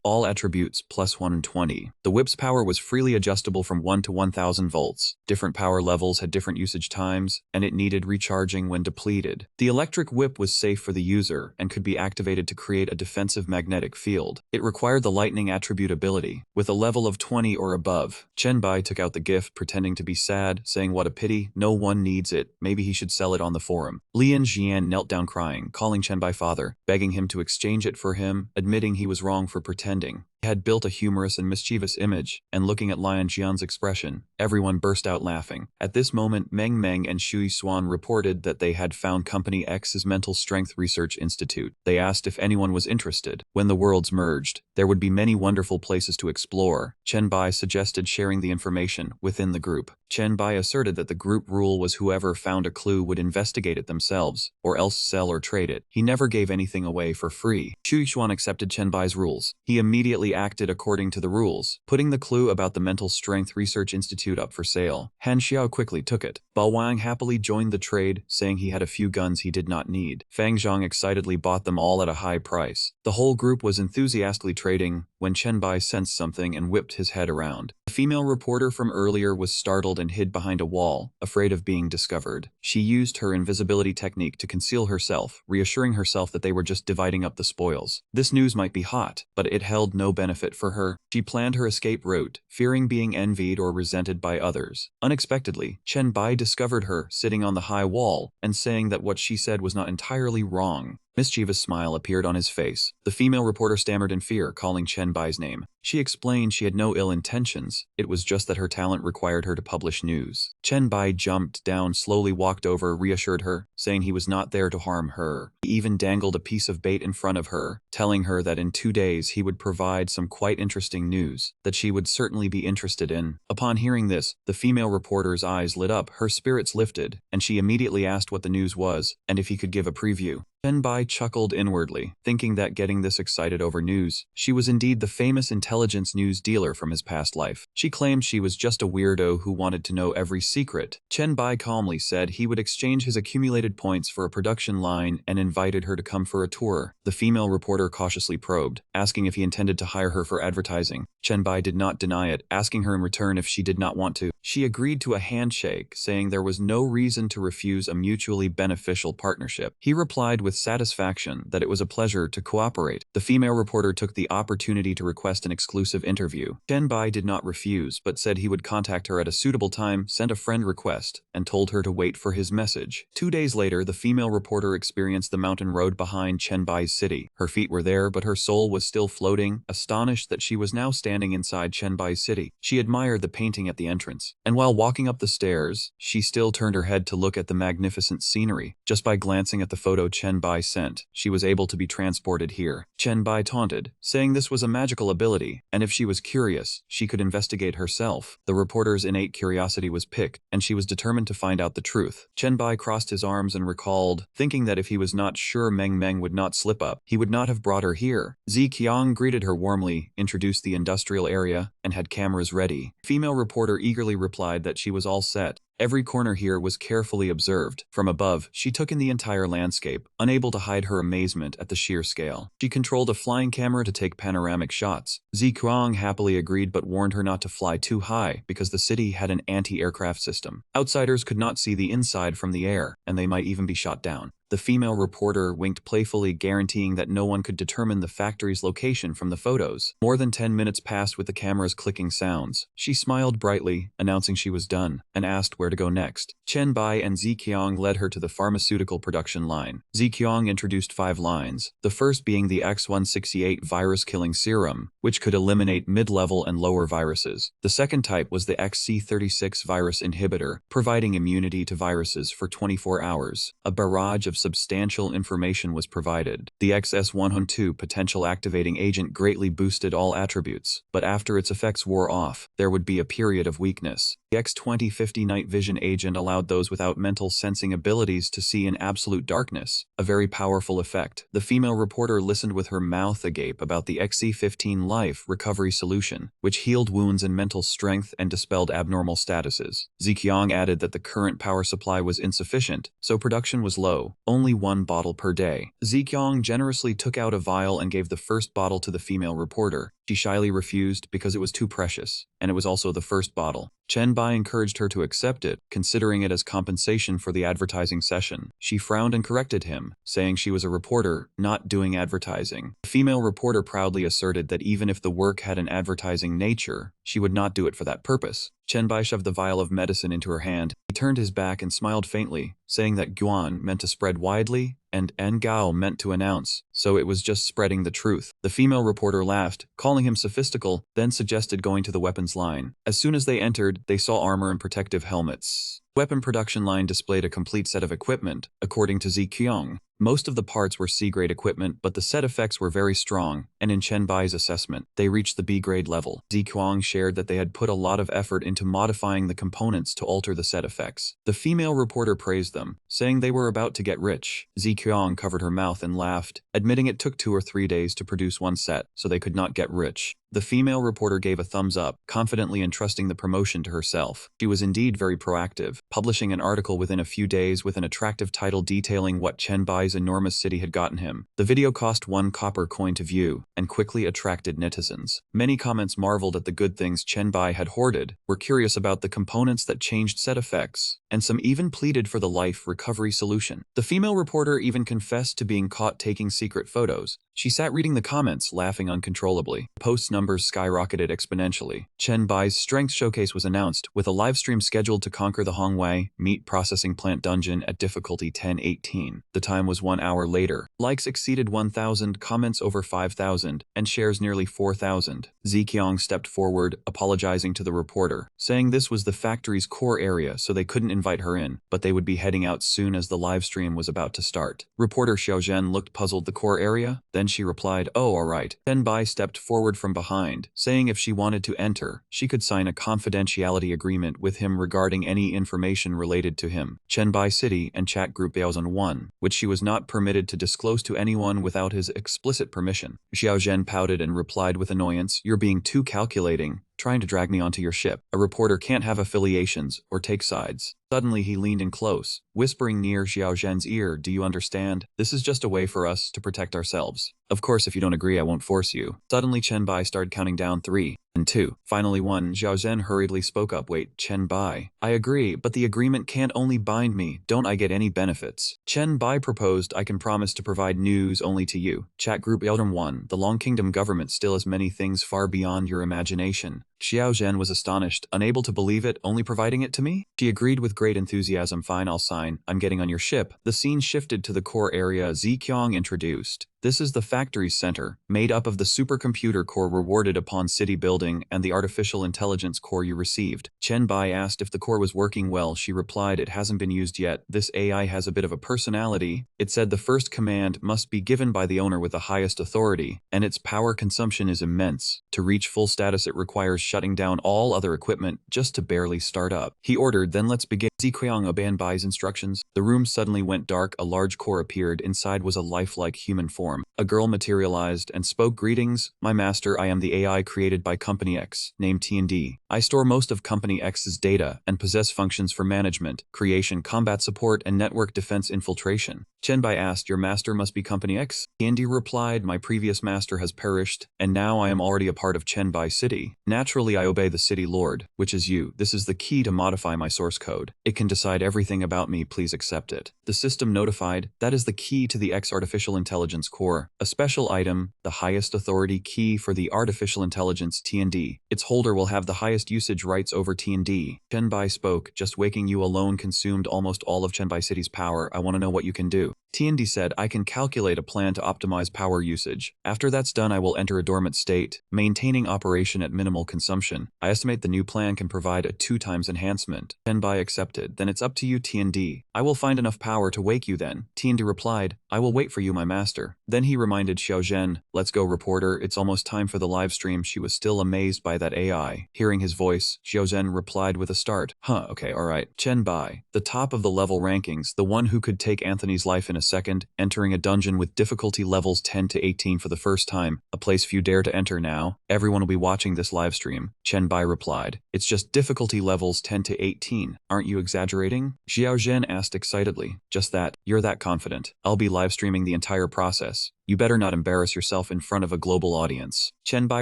all attributes plus 120. The whip's power was freely adjustable from 1 to 1000 volts. Different power levels had different usage times, and it needed recharging when depleted. The electric whip was safe for the user and could be activated to create a defensive magnetic field. It required the lightning attribute ability, with a level of 20 or above. Chen Bai took out the gift, pretending to be sad, saying what a pity, no one needs it, maybe he should sell it on the forum. Lian Jian knelt down crying, calling Chen Bai father, begging him to exchange it for him, admitting he was wrong for pretending. He had built a humorous and mischievous image, and looking at Lian Jian's expression, everyone burst out laughing. At this moment, Meng Meng and Shui Xuan reported that they had found Company X's Mental Strength Research Institute. They asked if anyone was interested. When the worlds merged, there would be many wonderful places to explore. Chen Bai suggested sharing the information within the group. Chen Bai asserted that the group rule was whoever found a clue would investigate it themselves, or else sell or trade it. He never gave anything away for free. Shui Xuan accepted Chen Bai's rules. He immediately acted according to the rules, putting the clue about the Mental Strength Research Institute up for sale. Han Xiao quickly took it. Bao Wang happily joined the trade, saying he had a few guns he did not need. Fang Zhang excitedly bought them all at a high price. The whole group was enthusiastically trading when Chen Bai sensed something and whipped his head around. The female reporter from earlier was startled and hid behind a wall, afraid of being discovered. She used her invisibility technique to conceal herself, reassuring herself that they were just dividing up the spoils. This news might be hot, but it held no benefit for her. She planned her escape route, fearing being envied or resented by others. Unexpectedly, Chen Bai discovered her sitting on the high wall and saying that what she said was not entirely wrong. Mischievous smile appeared on his face. The female reporter stammered in fear, calling Chen Bai's name. She explained she had no ill intentions, it was just that her talent required her to publish news. Chen Bai jumped down, slowly walked over, reassured her, saying he was not there to harm her. He even dangled a piece of bait in front of her, telling her that in 2 days he would provide some quite interesting news that she would certainly be interested in. Upon hearing this, the female reporter's eyes lit up, her spirits lifted, and she immediately asked what the news was, and if he could give a preview. Chen Bai chuckled inwardly, thinking that getting this excited over news, she was indeed the famous intelligence news dealer from his past life. She claimed she was just a weirdo who wanted to know every secret. Chen Bai calmly said he would exchange his accumulated points for a production line and invited her to come for a tour. The female reporter cautiously probed, asking if he intended to hire her for advertising. Chen Bai did not deny it, asking her in return if she did not want to. She agreed to a handshake, saying there was no reason to refuse a mutually beneficial partnership. He replied with satisfaction that it was a pleasure to cooperate. The female reporter took the opportunity to request an exclusive interview. Chen Bai did not refuse, but said he would contact her at a suitable time, sent a friend request, and told her to wait for his message. 2 days later, the female reporter experienced the mountain road behind Chen Bai's city. Her feet were there, but her soul was still floating, astonished that she was now standing inside Chen Bai's city. She admired the painting at the entrance, and while walking up the stairs, she still turned her head to look at the magnificent scenery. Just by glancing at the photo Chen Bai sent, she was able to be transported here. Chen Bai taunted, saying this was a magical ability, and if she was curious, she could investigate herself. The reporter's innate curiosity was piqued, and she was determined to find out the truth. Chen Bai crossed his arms and recalled, thinking that if he was not sure Meng Meng would not slip up, he would not have brought her here. Zi Qiang greeted her warmly, introduced the industrial area, and had cameras ready. Female reporter eagerly replied that she was all set. Every corner here was carefully observed. From above, she took in the entire landscape, unable to hide her amazement at the sheer scale. She controlled a flying camera to take panoramic shots. Zi Qiang happily agreed but warned her not to fly too high because the city had an anti-aircraft system. Outsiders could not see the inside from the air, and they might even be shot down. The female reporter winked playfully, guaranteeing that no one could determine the factory's location from the photos. More than 10 minutes passed with the camera's clicking sounds. She smiled brightly, announcing she was done, and asked where to go next. Chen Bai and Zi Qiang led her to the pharmaceutical production line. Zi Qiang introduced 5 lines, the first being the X168 virus-killing serum, which could eliminate mid-level and lower viruses. The second type was the XC36 virus inhibitor, providing immunity to viruses for 24 hours. A barrage of substantial information was provided. The XS112 potential activating agent greatly boosted all attributes, but after its effects wore off, there would be a period of weakness. The X2050 night vision agent allowed those without mental sensing abilities to see in absolute darkness, a very powerful effect. The female reporter listened with her mouth agape about the XC15 life recovery solution, which healed wounds and mental strength and dispelled abnormal statuses. Ziqiang added that the current power supply was insufficient, so production was low, only 1 bottle per day. Ziqiang generously took out a vial and gave the first bottle to the female reporter. She shyly refused because it was too precious, and it was also the first bottle. Chen Bai encouraged her to accept it, considering it as compensation for the advertising session. She frowned and corrected him, saying she was a reporter, not doing advertising. The female reporter proudly asserted that even if the work had an advertising nature, she would not do it for that purpose. Chen Bai shoved the vial of medicine into her hand. He turned his back and smiled faintly, saying that Guan meant to spread widely, and Ngao meant to announce, so it was just spreading the truth. The female reporter laughed, calling him sophistical, then suggested going to the weapons line. As soon as they entered, they saw armor and protective helmets. Weapon production line displayed a complete set of equipment, according to Zi Qiang. Most of the parts were C-grade equipment, but the set effects were very strong, and in Chen Bai's assessment, they reached the B-grade level. Zi Qiang shared that they had put a lot of effort into modifying the components to alter the set effects. The female reporter praised them, saying they were about to get rich. Zi Qiang covered her mouth and laughed, admitting it took 2 or 3 days to produce 1 set, so they could not get rich. The female reporter gave a thumbs up, confidently entrusting the promotion to herself. She was indeed very proactive, publishing an article within a few days with an attractive title detailing what Chen Bai's enormous city had gotten him. The video cost 1 copper coin to view, and quickly attracted netizens. Many comments marveled at the good things Chen Bai had hoarded, were curious about the components that changed set effects, and some even pleaded for the life recovery solution. The female reporter even confessed to being caught taking secret photos. She sat reading the comments, laughing uncontrollably. Post numbers skyrocketed exponentially. Chen Bai's strength showcase was announced, with a livestream scheduled to conquer the Hongwei meat processing plant dungeon at difficulty 1018. The time was 1 hour later. Likes exceeded 1,000, comments over 5,000, and shares nearly 4,000. Zi Qiang stepped forward, apologizing to the reporter, saying this was the factory's core area so they couldn't invite her in, but they would be heading out soon as the livestream was about to start. Reporter Xiao Zhen looked puzzled. The core area? Then she replied, "Oh, alright." Chen Bai stepped forward from behind, saying if she wanted to enter, she could sign a confidentiality agreement with him regarding any information related to him. Chen Bai City and chat group Baozan 1, which she was not permitted to disclose to anyone without his explicit permission. Xiao Zhen pouted and replied with annoyance, "You're being too calculating, trying to drag me onto your ship. A reporter can't have affiliations or take sides." Suddenly he leaned in close, whispering near Xiao Zhen's ear, "Do you understand? This is just a way for us to protect ourselves. Of course, if you don't agree, I won't force you." Suddenly Chen Bai started counting down 3 and 2. Finally 1. Xiao Zhen hurriedly spoke up, "Wait, Chen Bai. I agree, but the agreement can't only bind me. Don't I get any benefits?" Chen Bai proposed, "I can promise to provide news only to you." Chat group Eldrum 1. The Long Kingdom government still has many things far beyond your imagination. Xiao Zhen was astonished, unable to believe it, only providing it to me? She agreed with great enthusiasm. Fine, I'll sign. I'm getting on your ship. The scene shifted to the core area Ziqiang introduced. This is the factory's center, made up of the supercomputer core rewarded upon city building and the artificial intelligence core you received. Chen Bai asked if the core was working well. She replied it hasn't been used yet. This AI has a bit of a personality. It said the first command must be given by the owner with the highest authority, and its power consumption is immense. To reach full status it requires shutting down all other equipment just to barely start up. He ordered, then let's begin. Ziqiang obeyed Bai's instructions. The room suddenly went dark. A large core appeared. Inside was a lifelike human form. A girl materialized and spoke, greetings, my master. I am the AI created by Company X, named T&D. I store most of Company X's data and possess functions for management, creation, combat support, and network defense infiltration. Chen Bai asked, your master must be Company X? T&D replied, my previous master has perished, and now I am already a part of Chen Bai City. Naturally I obey the city lord, which is you. This is the key to modify my source code. It can decide everything about me, please accept it. The system notified, that is the key to the X artificial intelligence core. A special item, the highest authority key for the artificial intelligence T&D. Its holder will have the highest usage rights over T&D. Chen Bai spoke, just waking you alone consumed almost all of Chen Bai City's power. I want to know what you can do. T&D said, I can calculate a plan to optimize power usage. After that's done I will enter a dormant state, maintaining operation at minimal consumption. I estimate the new plan can provide a 2x enhancement. Chen Bai accepted, then it's up to you T&D. I will find enough power to wake you then. T&D replied, I will wait for you my master. Then he reminded Xiao Zhen, let's go reporter, it's almost time for the live stream. She was still amazed by that AI. Hearing his voice, Xiao Zhen replied with a start. Okay, alright. Chen Bai, the top of the level rankings, the one who could take Anthony's life in a second, entering a dungeon with difficulty levels 10 to 18 for the first time, a place few dare to enter now. Everyone will be watching this live stream. Chen Bai replied, it's just difficulty levels 10 to 18. Aren't you exaggerating? Xiao Zhen asked excitedly. Just that, you're that confident. I'll be live streaming the entire process. You better not embarrass yourself in front of a global audience. Chen Bai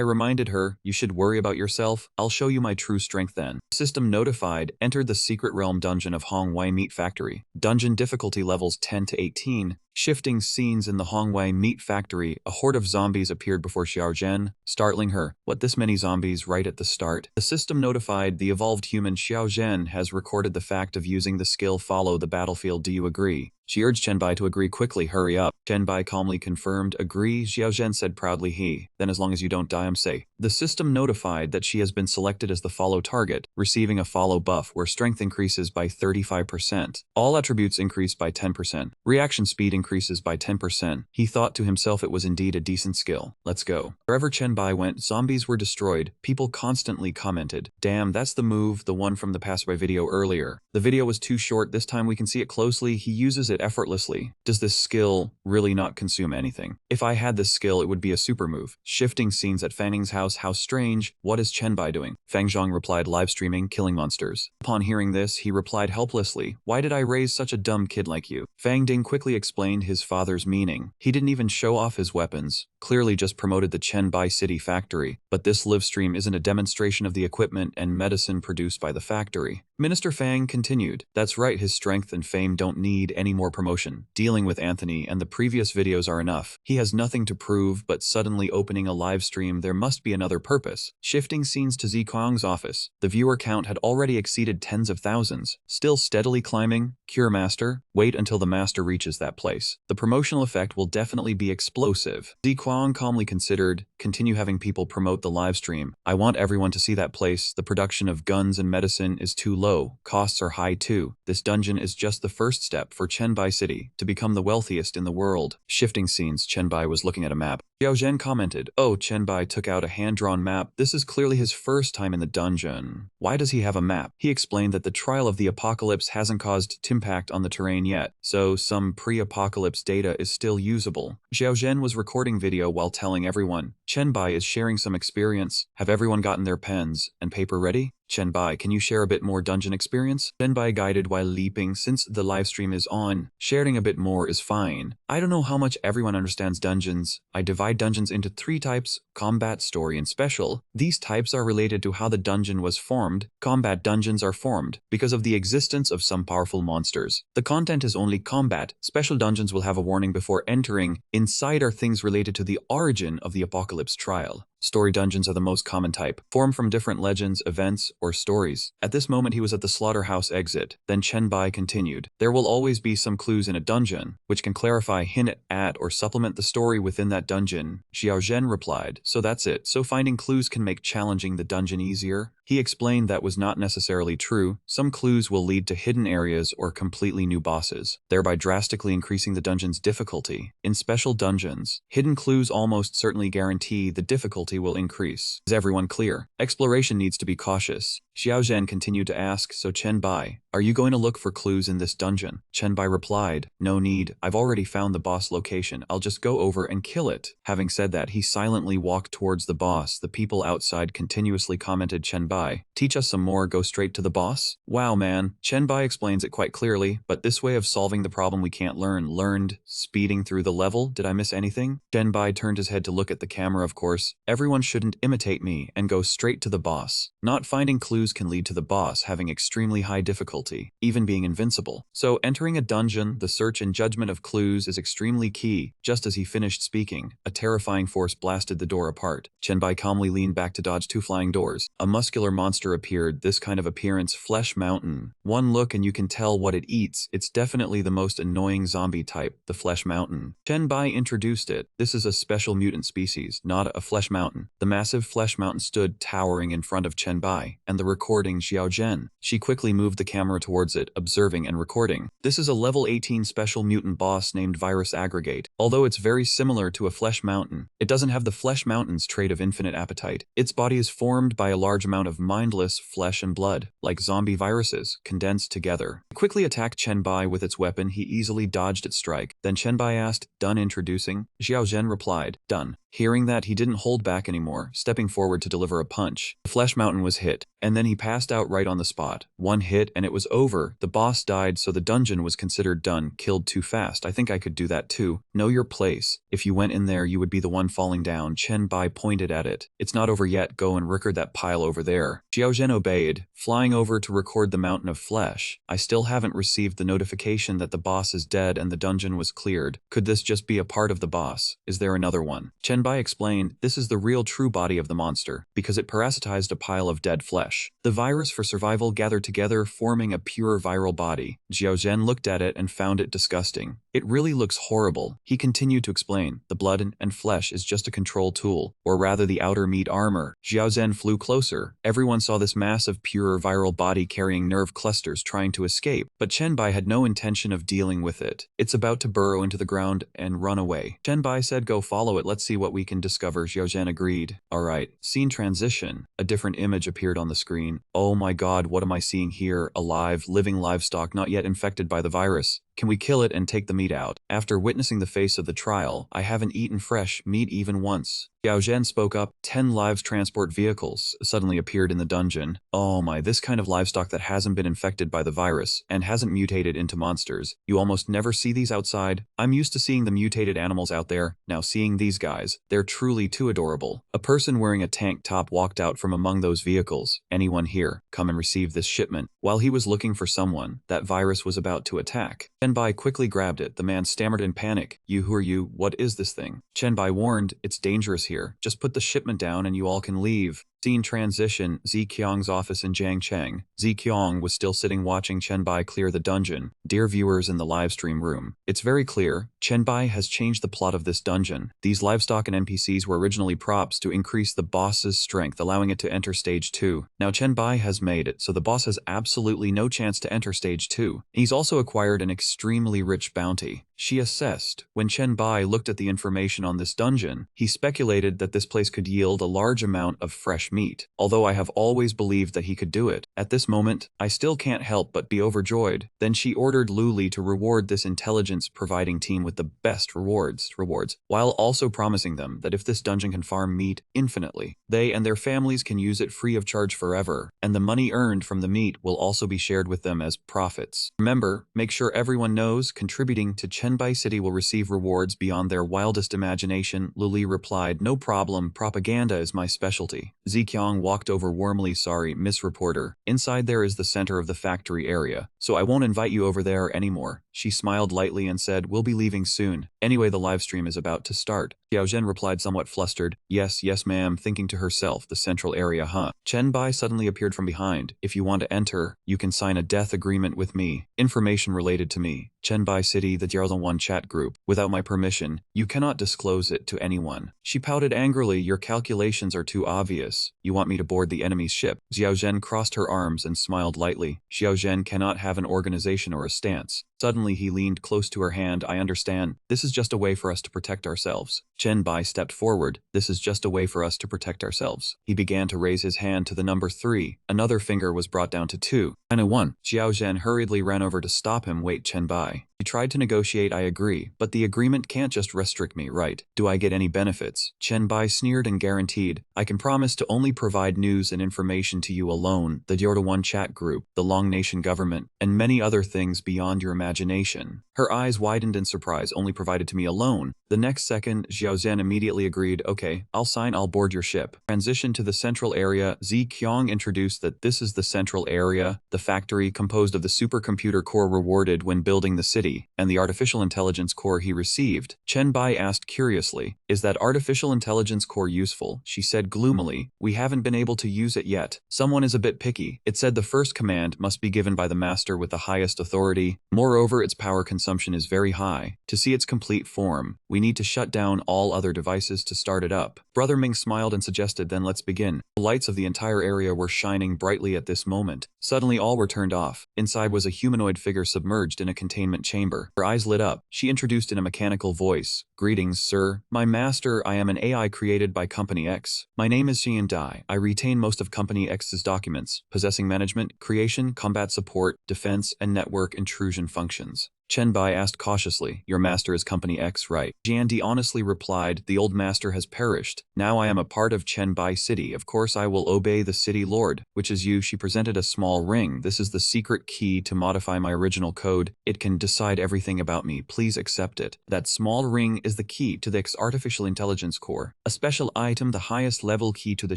reminded her, you should worry about yourself. I'll show you my true strength then. System notified, entered the secret realm dungeon of Hongwei Meat Factory. Dungeon difficulty levels 10 to 18. Shifting scenes in the Hongwei Meat Factory, a horde of zombies appeared before Xiao Zhen, startling her. What, this many zombies right at the start? The system notified, the evolved human Xiao Zhen has recorded the fact of using the skill follow the battlefield. Do you agree? She urged Chen Bai to agree quickly. Hurry up. Chen Bai calmly confirmed, agree. Xiao Zhen said proudly, then as long as you don't die I'm safe. The system notified that she has been selected as the follow target, receiving a follow buff where strength increases by 35%. All attributes increase by 10%. Reaction speed increases by 10%. He thought to himself it was indeed a decent skill. Let's go. Wherever Chen Bai went, zombies were destroyed. People constantly commented, damn, that's the move, the one from the Passby video earlier. The video was too short, this time we can see it closely. He uses it effortlessly. Does this skill really not consume anything? If I had this skill it would be a super move. Shifting scenes at Fang's house. How strange. What is Chen Bai doing? Fang Zhang replied, live streaming, killing monsters. Upon hearing this he replied helplessly, why did I raise such a dumb kid like you? Fang Ding quickly explained his father's meaning. He didn't even show off his weapons, clearly just promoted the Chen Bai City factory. But this live stream isn't a demonstration of the equipment and medicine produced by the factory. Minister Fang continued, that's right, his strength and fame don't need any more promotion. Dealing with Anthony and the previous videos are enough. He has nothing to prove, but suddenly opening a live stream there must be another purpose. Shifting scenes to Ziqiang's office. The viewer count had already exceeded tens of thousands. Still steadily climbing. Cure Master. Wait until the Master reaches that place. The promotional effect will definitely be explosive. Ziqiang calmly considered, continue having people promote the live stream. I want everyone to see that place. The production of guns and medicine is too low. Costs are high too. This dungeon is just the first step for Chen Bai City to become the wealthiest in the world. Shifting scenes. Chen Bai was looking at a map. Xiao Zhen commented, oh, Chen Bai took out a hand-drawn map. This is clearly his first time in the dungeon. Why does he have a map? He explained that the trial of the apocalypse hasn't caused impact on the terrain yet, so some pre-apocalypse data is still usable. Xiao Zhen was recording video while telling everyone, Chen Bai is sharing some experience. Have everyone gotten their pens and paper ready? Chen Bai, can you share a bit more dungeon experience? Chen Bai guided while leaping. Since the livestream is on, sharing a bit more is fine. I don't know how much everyone understands dungeons. I divide dungeons into 3 types, combat, story, and special. These types are related to how the dungeon was formed. Combat dungeons are formed because of the existence of some powerful monsters. The content is only combat. Special dungeons will have a warning before entering. Inside are things related to the origin of the apocalypse trial. Story dungeons are the most common type, formed from different legends, events, or stories. At this moment he was at the slaughterhouse exit. Then Chen Bai continued, there will always be some clues in a dungeon, which can clarify, hint at, or supplement the story within that dungeon. Xiao Zhen replied, so that's it, so finding clues can make challenging the dungeon easier? He explained that was not necessarily true. Some clues will lead to hidden areas or completely new bosses, thereby drastically increasing the dungeon's difficulty. In special dungeons, hidden clues almost certainly guarantee the difficulty will increase. Is everyone clear? Exploration needs to be cautious. Xiao Zhen continued to ask, so Chen Bai, are you going to look for clues in this dungeon? Chen Bai replied, no need, I've already found the boss location, I'll just go over and kill it. Having said that, he silently walked towards the boss. The people outside continuously commented, Chen Bai, teach us some more, go straight to the boss? Wow man, Chen Bai explains it quite clearly, but this way of solving the problem we can't learned, speeding through the level, did I miss anything? Chen Bai turned his head to look at the camera, of course, everyone shouldn't imitate me and go straight to the boss. Not finding clues can lead to the boss having extremely high difficulty, even being invincible. So entering a dungeon, the search and judgment of clues is extremely key. Just as he finished speaking, a terrifying force blasted the door apart. Chen Bai calmly leaned back to dodge two flying doors. A muscular monster appeared, this kind of appearance, Flesh Mountain. One look and you can tell what it eats. It's definitely the most annoying zombie type, the Flesh Mountain. Chen Bai introduced it. This is a special mutant species, not a Flesh Mountain. The massive Flesh Mountain stood towering in front of Chen Bai and the recording Xiao Zhen. She quickly moved the camera towards it, observing and recording. This is a level 18 special mutant boss named Virus Aggregate. Although it's very similar to a Flesh Mountain, it doesn't have the Flesh Mountain's trait of infinite appetite. Its body is formed by a large amount of mindless flesh and blood, like zombie viruses, condensed together. It quickly attacked Chen Bai with its weapon. He easily dodged its strike. Then Chen Bai asked, done introducing? Xiao Zhen replied, done. Hearing that, he didn't hold back anymore, stepping forward to deliver a punch. The Flesh Mountain was hit, and then he passed out right on the spot. One hit and it was over. The boss died, so the dungeon was considered done. Killed too fast. I think I could do that too. Know your place. If you went in there, you would be the one falling down. Chen Bai pointed at it. It's not over yet. Go and record that pile over there. Xiao Zhen obeyed, flying over to record the mountain of flesh. I still haven't received the notification that the boss is dead and the dungeon was cleared. Could this just be a part of the boss? Is there another one? Chen Bai explained, this is the real true body of the monster, because it parasitized a pile of dead flesh. The virus for survival gathered together, forming a pure viral body. Xiao Zhen looked at it and found it disgusting. It really looks horrible. He continued to explain, the blood and flesh is just a control tool, or rather the outer meat armor. Xiao Zhen flew closer. Everyone saw this mass of pure viral body carrying nerve clusters trying to escape, but Chen Bai had no intention of dealing with it. It's about to burrow into the ground and run away. Chen Bai said, go follow it, let's see what we can discover. Xiao Zhen agreed. Alright, scene transition. A different image appeared on the screen. Oh my god, what am I seeing here? Alive, living livestock not yet infected by the virus. Can we kill it and take the meat out? After witnessing the face of the trial, I haven't eaten fresh meat even once. Xiao Zhen spoke up. 10 live transport vehicles suddenly appeared in the dungeon. Oh my, this kind of livestock that hasn't been infected by the virus and hasn't mutated into monsters. You almost never see these outside. I'm used to seeing the mutated animals out there. Now seeing these guys, they're truly too adorable. A person wearing a tank top walked out from among those vehicles. Anyone here? Come and receive this shipment. While he was looking for someone, that virus was about to attack. Chen Bai quickly grabbed it. The man stammered in panic. Who are you? What is this thing? Chen Bai warned, it's dangerous here. Just put the shipment down and you all can leave. Scene transition, Zi Qiang's office in Jiangcheng. Zi Qiang was still sitting watching Chen Bai clear the dungeon. Dear viewers in the livestream room, it's very clear, Chen Bai has changed the plot of this dungeon. These livestock and NPCs were originally props to increase the boss's strength, allowing it to enter stage 2. Now Chen Bai has made it, so the boss has absolutely no chance to enter stage 2. He's also acquired an extremely rich bounty. She assessed. When Chen Bai looked at the information on this dungeon, he speculated that this place could yield a large amount of fresh meat. Although I have always believed that he could do it, at this moment, I still can't help but be overjoyed. Then she ordered Lu Li to reward this intelligence-providing team with the best rewards, while also promising them that if this dungeon can farm meat infinitely, they and their families can use it free of charge forever, and the money earned from the meat will also be shared with them as profits. Remember, make sure everyone knows, contributing to Chen Bai City will receive rewards beyond their wildest imagination. Lu Li replied, no problem, propaganda is my specialty. Zi Ziqiang walked over warmly. Sorry, Miss Reporter. Inside there is the center of the factory area, so I won't invite you over there anymore. She smiled lightly and said, we'll be leaving soon. Anyway, the livestream is about to start. Xiao Zhen replied somewhat flustered. Yes ma'am, thinking to herself, the central area huh? Chen Bai suddenly appeared from behind. If you want to enter, you can sign a death agreement with me. Information related to me. Chen Bai City, the Jiaozhong chat group. Without my permission, you cannot disclose it to anyone. She pouted angrily. Your calculations are too obvious. You want me to board the enemy's ship. Xiao Zhen crossed her arms and smiled lightly. Xiao Zhen cannot have an organization or a stance. Suddenly he leaned close to her hand. I understand. This is just a way for us to protect ourselves. Chen Bai stepped forward. This is just a way for us to protect ourselves. He began to raise his hand to the number 3. Another finger was brought down to 2. And a 1. Xiao Zhen hurriedly ran over to stop him. Wait, Chen Bai. He tried to negotiate. I agree, but the agreement can't just restrict me, right? Do I get any benefits? Chen Bai sneered and guaranteed. I can promise to only provide news and information to you alone, the Diorda chat group, the Long Nation government, and many other things beyond your imagination. Her eyes widened in surprise. Only provided to me alone. The next second, Xiao Zhen immediately agreed. Okay, I'll sign. I'll board your ship. Transition to the central area. Ziqiang introduced that this is the central area, the factory composed of the supercomputer core rewarded when building the city, and the artificial intelligence core he received. Chen Bai asked curiously, is that artificial intelligence core useful? She said gloomily, we haven't been able to use it yet. Someone is a bit picky. It said the first command must be given by the master with the highest authority. Moreover, its power consumption is very high. To see its complete form, we need to shut down all other devices to start it up. Brother Ming smiled and suggested, then let's begin. The lights of the entire area were shining brightly at this moment. Suddenly all were turned off. Inside was a humanoid figure submerged in a containment chamber. Her eyes lit up. She introduced in a mechanical voice, greetings, sir. My master, I am an AI created by Company X. My name is Xian Dai. I retain most of Company X's documents, possessing management, creation, combat support, defense, and network intrusion functions. Chen Bai asked cautiously, your master is Company X, right? Jiandi honestly replied, the old master has perished. Now I am a part of Chen Bai City. Of course I will obey the city lord, which is you. She presented a small ring. This is the secret key to modify my original code. It can decide everything about me. Please accept it. That small ring is the key to the X artificial intelligence core. A special item, the highest level key to the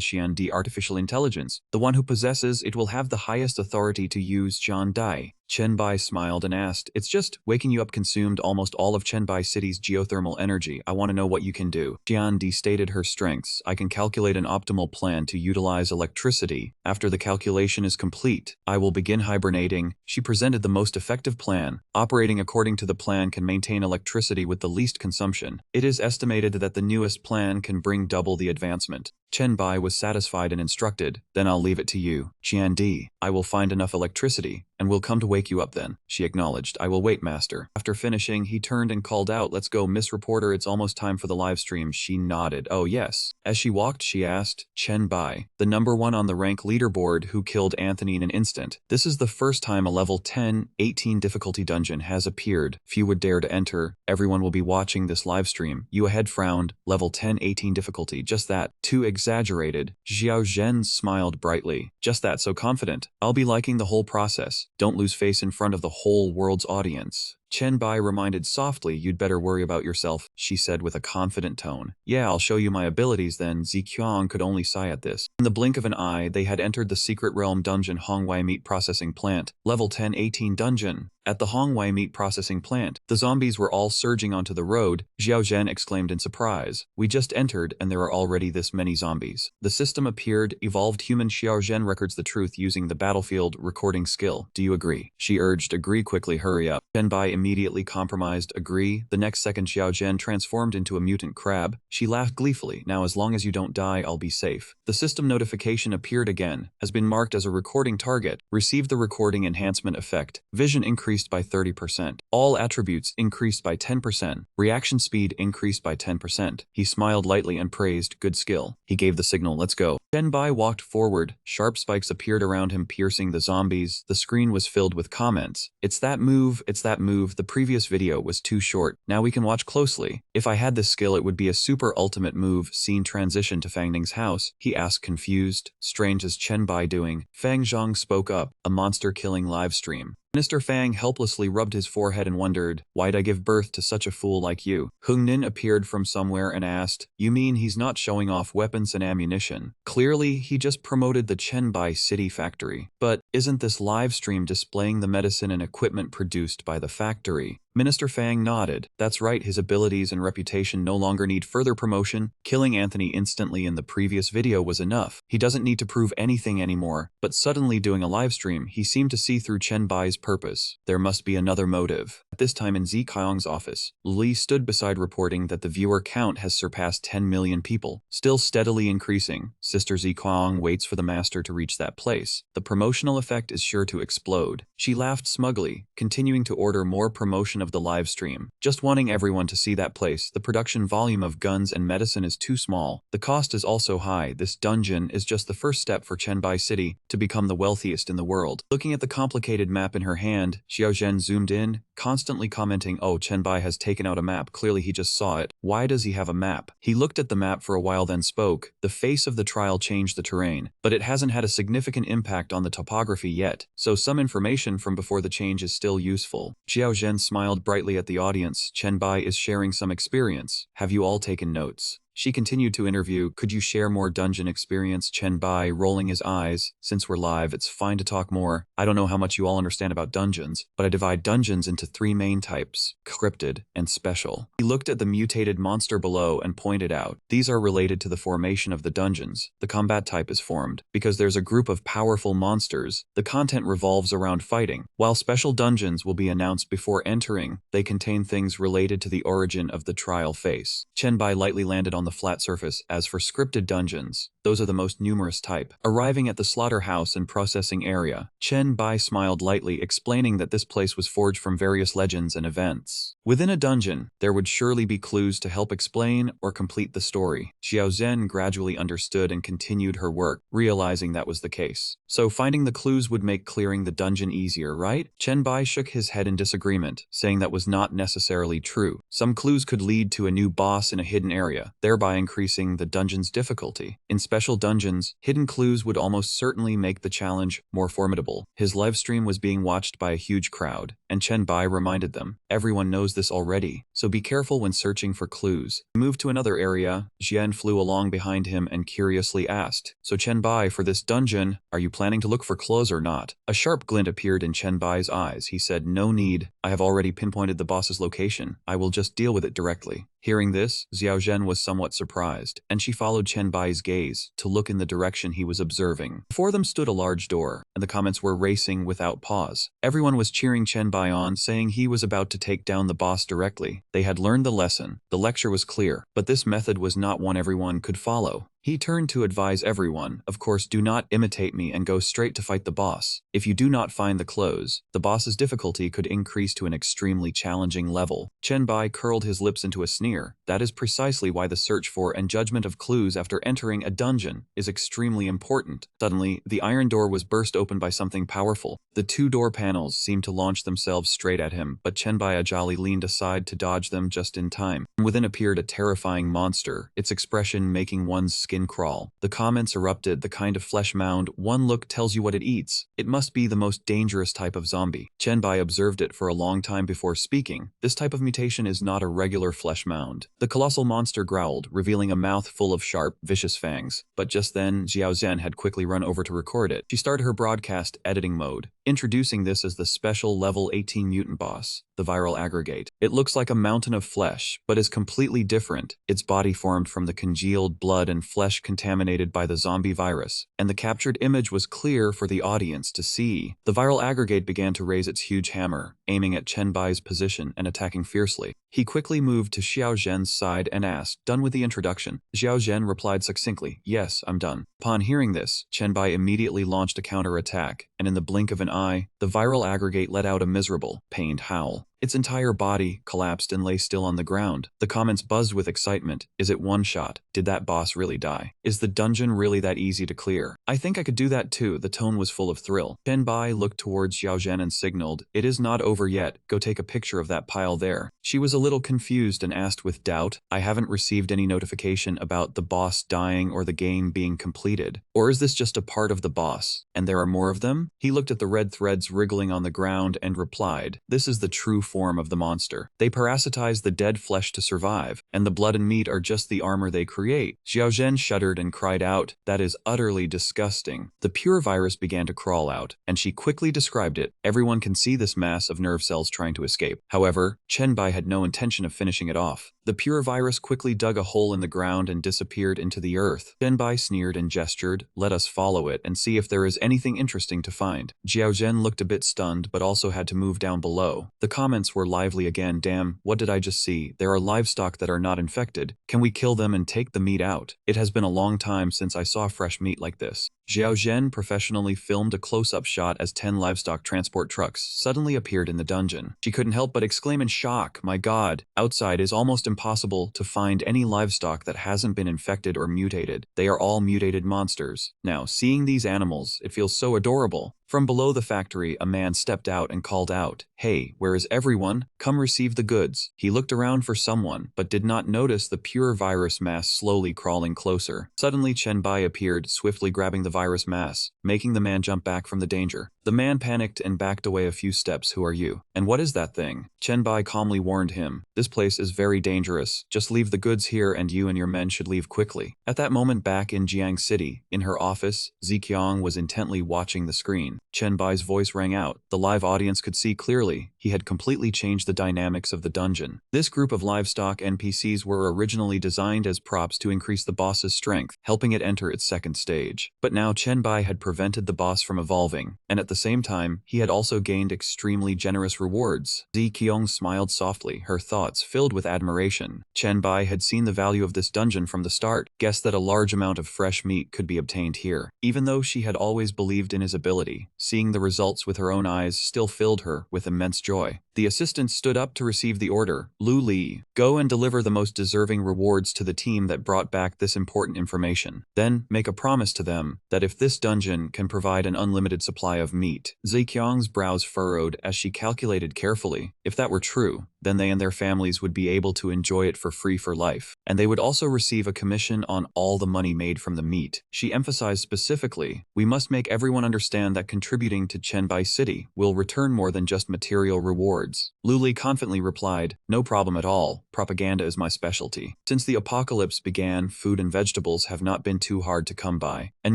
Xiandi artificial intelligence. The one who possesses it will have the highest authority to use Jian Dai. Chen Bai smiled and asked, it's just waking you up consumed almost all of Chen Bai City's geothermal energy. I want to know what you can do. Jian Di stated her strengths. I can calculate an optimal plan to utilize electricity. After the calculation is complete, I will begin hibernating. She presented the most effective plan. Operating according to the plan can maintain electricity with the least consumption. It is estimated that the newest plan can bring double the advancement. Chen Bai was satisfied and instructed, then I'll leave it to you. Jian Di, I will find enough electricity, and will come to wake you up then. She acknowledged, I will wait, master. After finishing, he turned and called out, let's go, Miss Reporter, it's almost time for the live stream. She nodded, oh yes. As she walked, she asked, Chen Bai, the number 1 on the rank leaderboard who killed Anthony in an instant. This is the first time a level 10, 18 difficulty dungeon has appeared. Few would dare to enter. Everyone will be watching this live stream. You ahead frowned, level 10, 18 difficulty, just that. Too exaggerated. Xiao Zhen smiled brightly. Just that, so confident. I'll be liking the whole process. Don't lose face in front of the whole world's audience. Chen Bai reminded softly, you'd better worry about yourself, she said with a confident tone. Yeah, I'll show you my abilities then. Ziqiang could only sigh at this. In the blink of an eye, they had entered the secret realm dungeon Hongwei meat processing plant. Level 10-18 dungeon. At the Hongwei meat processing plant, the zombies were all surging onto the road. Xiao Zhen exclaimed in surprise. We just entered and there are already this many zombies. The system appeared, evolved human. Xiao Zhen records the truth using the battlefield recording skill. Do you agree? She urged. Agree quickly, hurry up. Chen Bai immediately compromised. Agree. The next second Xiao Zhen transformed into a mutant crab. She laughed gleefully. Now as long as you don't die, I'll be safe. The system notification appeared again. Has been marked as a recording target. Received the recording enhancement effect. Vision increased by 30%. All attributes increased by 10%. Reaction speed increased by 10%. He smiled lightly and praised, good skill. He gave the signal, let's go. Chen Bai walked forward. Sharp spikes appeared around him, piercing the zombies. The screen was filled with comments. It's that move, it's that move. The previous video was too short. Now we can watch closely. If I had this skill, it would be a super ultimate move. Scene transition to Fang Ning's house. He asked confused. Strange, is Chen Bai doing? Fang Zhang spoke up. A monster killing live stream. Minister Fang helplessly rubbed his forehead and wondered, why'd I give birth to such a fool like you? Hung Nin appeared from somewhere and asked, you mean he's not showing off weapons and ammunition? Clearly, he just promoted the Chenbai City factory. But isn't this live stream displaying the medicine and equipment produced by the factory? Minister Fang nodded. That's right, his abilities and reputation no longer need further promotion. Killing Anthony instantly in the previous video was enough. He doesn't need to prove anything anymore. But suddenly doing a livestream, he seemed to see through Chen Bai's purpose. There must be another motive. At this time in Zikaong's office, Li stood beside reporting that the viewer count has surpassed 10 million people, still steadily increasing. Sister Zikaong waits for the master to reach that place. The promotional effect is sure to explode. She laughed smugly, continuing to order more promotion of the live stream, just wanting everyone to see that place. The production volume of guns and medicine is too small. The cost is also high. This dungeon is just the first step for Chenbai City to become the wealthiest in the world. Looking at the complicated map in her hand, Xiao Zhen zoomed in, constantly commenting, oh, Chenbai has taken out a map. Clearly he just saw it. Why does he have a map? He looked at the map for a while then spoke. The face of the trial changed the terrain, but it hasn't had a significant impact on the topography yet, so some information from before the change is still useful. Xiao Zhen smiled brightly at the audience. Chenbai is sharing some experience. Have you all taken notes? She continued to interview, could you share more dungeon experience? Chenbai rolling his eyes, since we're live, it's fine to talk more. I don't know how much you all understand about dungeons, but I divide dungeons into 3 main types, scripted and special. He looked at the mutated monster below and pointed out, these are related to the formation of the dungeons. The combat type is formed because there's a group of powerful monsters. The content revolves around fighting. While special dungeons will be announced before entering, they contain things related to the origin of the trial phase. Chenbai lightly landed on the flat surface. As for scripted dungeons, those are the most numerous type. Arriving at the slaughterhouse and processing area, Chen Bai smiled lightly, explaining that this place was forged from various legends and events. Within a dungeon, there would surely be clues to help explain or complete the story. Xiao Zhen gradually understood and continued her work, realizing that was the case. So finding the clues would make clearing the dungeon easier, right? Chen Bai shook his head in disagreement, saying that was not necessarily true. Some clues could lead to a new boss in a hidden area, thereby increasing the dungeon's difficulty. In special dungeons, hidden clues would almost certainly make the challenge more formidable. His livestream was being watched by a huge crowd, and Chen Bai reminded them, everyone knows this already, so be careful when searching for clues. He moved to another area. Jian flew along behind him and curiously asked, so Chen Bai, for this dungeon, are you planning to look for clues or not? A sharp glint appeared in Chen Bai's eyes. He said, no need. I have already pinpointed the boss's location. I will just deal with it directly. Hearing this, Xiao Zhen was somewhat surprised, and she followed Chen Bai's gaze to look in the direction he was observing. Before them stood a large door, and the comments were racing without pause. Everyone was cheering Chen Bai on, saying he was about to take down the boss directly. They had learned the lesson. The lecture was clear, but this method was not one everyone could follow. He turned to advise everyone, of course, do not imitate me and go straight to fight the boss. If you do not find the clues, the boss's difficulty could increase to an extremely challenging level. Chen Bai curled his lips into a sneer. That is precisely why the search for and judgment of clues after entering a dungeon is extremely important. Suddenly, the iron door was burst open by something powerful. The 2 door panels seemed to launch themselves straight at him, but Chen Bai agilely leaned aside to dodge them just in time. Within appeared a terrifying monster, its expression making one's skin crawl. The comments erupted, the kind of flesh mound, one look tells you what it eats. It must be the most dangerous type of zombie. Chen Bai observed it for a long time before speaking. This type of mutation is not a regular flesh mound. The colossal monster growled, revealing a mouth full of sharp, vicious fangs. But just then, Xiao Zhen had quickly run over to record it. She started her broadcast editing mode, introducing this as the special level 18 mutant boss, the viral aggregate. It looks like a mountain of flesh, but is completely different. Its body formed from the congealed blood and flesh contaminated by the zombie virus, and the captured image was clear for the audience to see. The viral aggregate began to raise its huge hammer, aiming at Chen Bai's position and attacking fiercely. He quickly moved to Xiao Zhen's side and asked, done with the introduction? Xiao Zhen replied succinctly, yes, I'm done. Upon hearing this, Chen Bai immediately launched a counter-attack, and in the blink of an eye, the viral aggregate let out a miserable, pained howl. Its entire body collapsed and lay still on the ground. The comments buzzed with excitement. Is it one shot? Did that boss really die? Is the dungeon really that easy to clear? I think I could do that too. The tone was full of thrill. Bai looked towards Xiao Zhen and signaled, "It is not over yet. Go take a picture of that pile there." She was a little confused and asked with doubt, "I haven't received any notification about the boss dying or the game being completed. Or is this just a part of the boss? And there are more of them?" He looked at the red threads wriggling on the ground and replied, "This is the true form of the monster. They parasitize the dead flesh to survive, and the blood and meat are just the armor they create." Xiao Zhen shuddered and cried out, "That is utterly disgusting." The pure virus began to crawl out, and she quickly described it. Everyone can see this mass of nerve cells trying to escape. However, Bai had no intention of finishing it off. The pure virus quickly dug a hole in the ground and disappeared into the earth. Bai sneered and gestured, "Let us follow it and see if there is anything interesting to find." Xiao Zhen looked a bit stunned but also had to move down below. The comments were lively again. "Damn, what did I just see? There are livestock that are not infected. Can we kill them and take the meat out? It has been a long time since I saw fresh meat like this." Xiao Zhen professionally filmed a close-up shot as 10 livestock transport trucks suddenly appeared in the dungeon. She couldn't help but exclaim in shock, "My god, outside is almost impossible to find any livestock that hasn't been infected or mutated. They are all mutated monsters." Now, seeing these animals, it feels so adorable. From below the factory, a man stepped out and called out, "Hey, where is everyone? Come receive the goods." He looked around for someone, but did not notice the pure virus mass slowly crawling closer. Suddenly, Bai appeared, swiftly grabbing the virus mass, making the man jump back from the danger. The man panicked and backed away a few steps. "Who are you? And what is that thing?" Bai calmly warned him, "This place is very dangerous. Just leave the goods here and you and your men should leave quickly." At that moment back in Jiang City, in her office, Ziqiang was intently watching the screen. Bai's voice rang out. The live audience could see clearly. He had completely changed the dynamics of the dungeon. This group of livestock NPCs were originally designed as props to increase the boss's strength, helping it enter its second stage. But now Bai had prevented the boss from evolving, and at the same time, he had also gained extremely generous rewards. Ziqiang smiled softly, her thoughts filled with admiration. Bai had seen the value of this dungeon from the start, guessed that a large amount of fresh meat could be obtained here. Even though she had always believed in his ability, seeing the results with her own eyes still filled her with immense joy. The assistant stood up to receive the order. "Lu Li, go and deliver the most deserving rewards to the team that brought back this important information. Then, make a promise to them that if this dungeon can provide an unlimited supply of meat." Ziqiang's brows furrowed as she calculated carefully. If that were true, then they and their families would be able to enjoy it for free for life, and they would also receive a commission on all the money made from the meat. She emphasized specifically, "We must make everyone understand that contributing to Bai City will return more than just material rewards." Lu Li confidently replied, "No problem at all. Propaganda is my specialty. Since the apocalypse began, food and vegetables have not been too hard to come by, and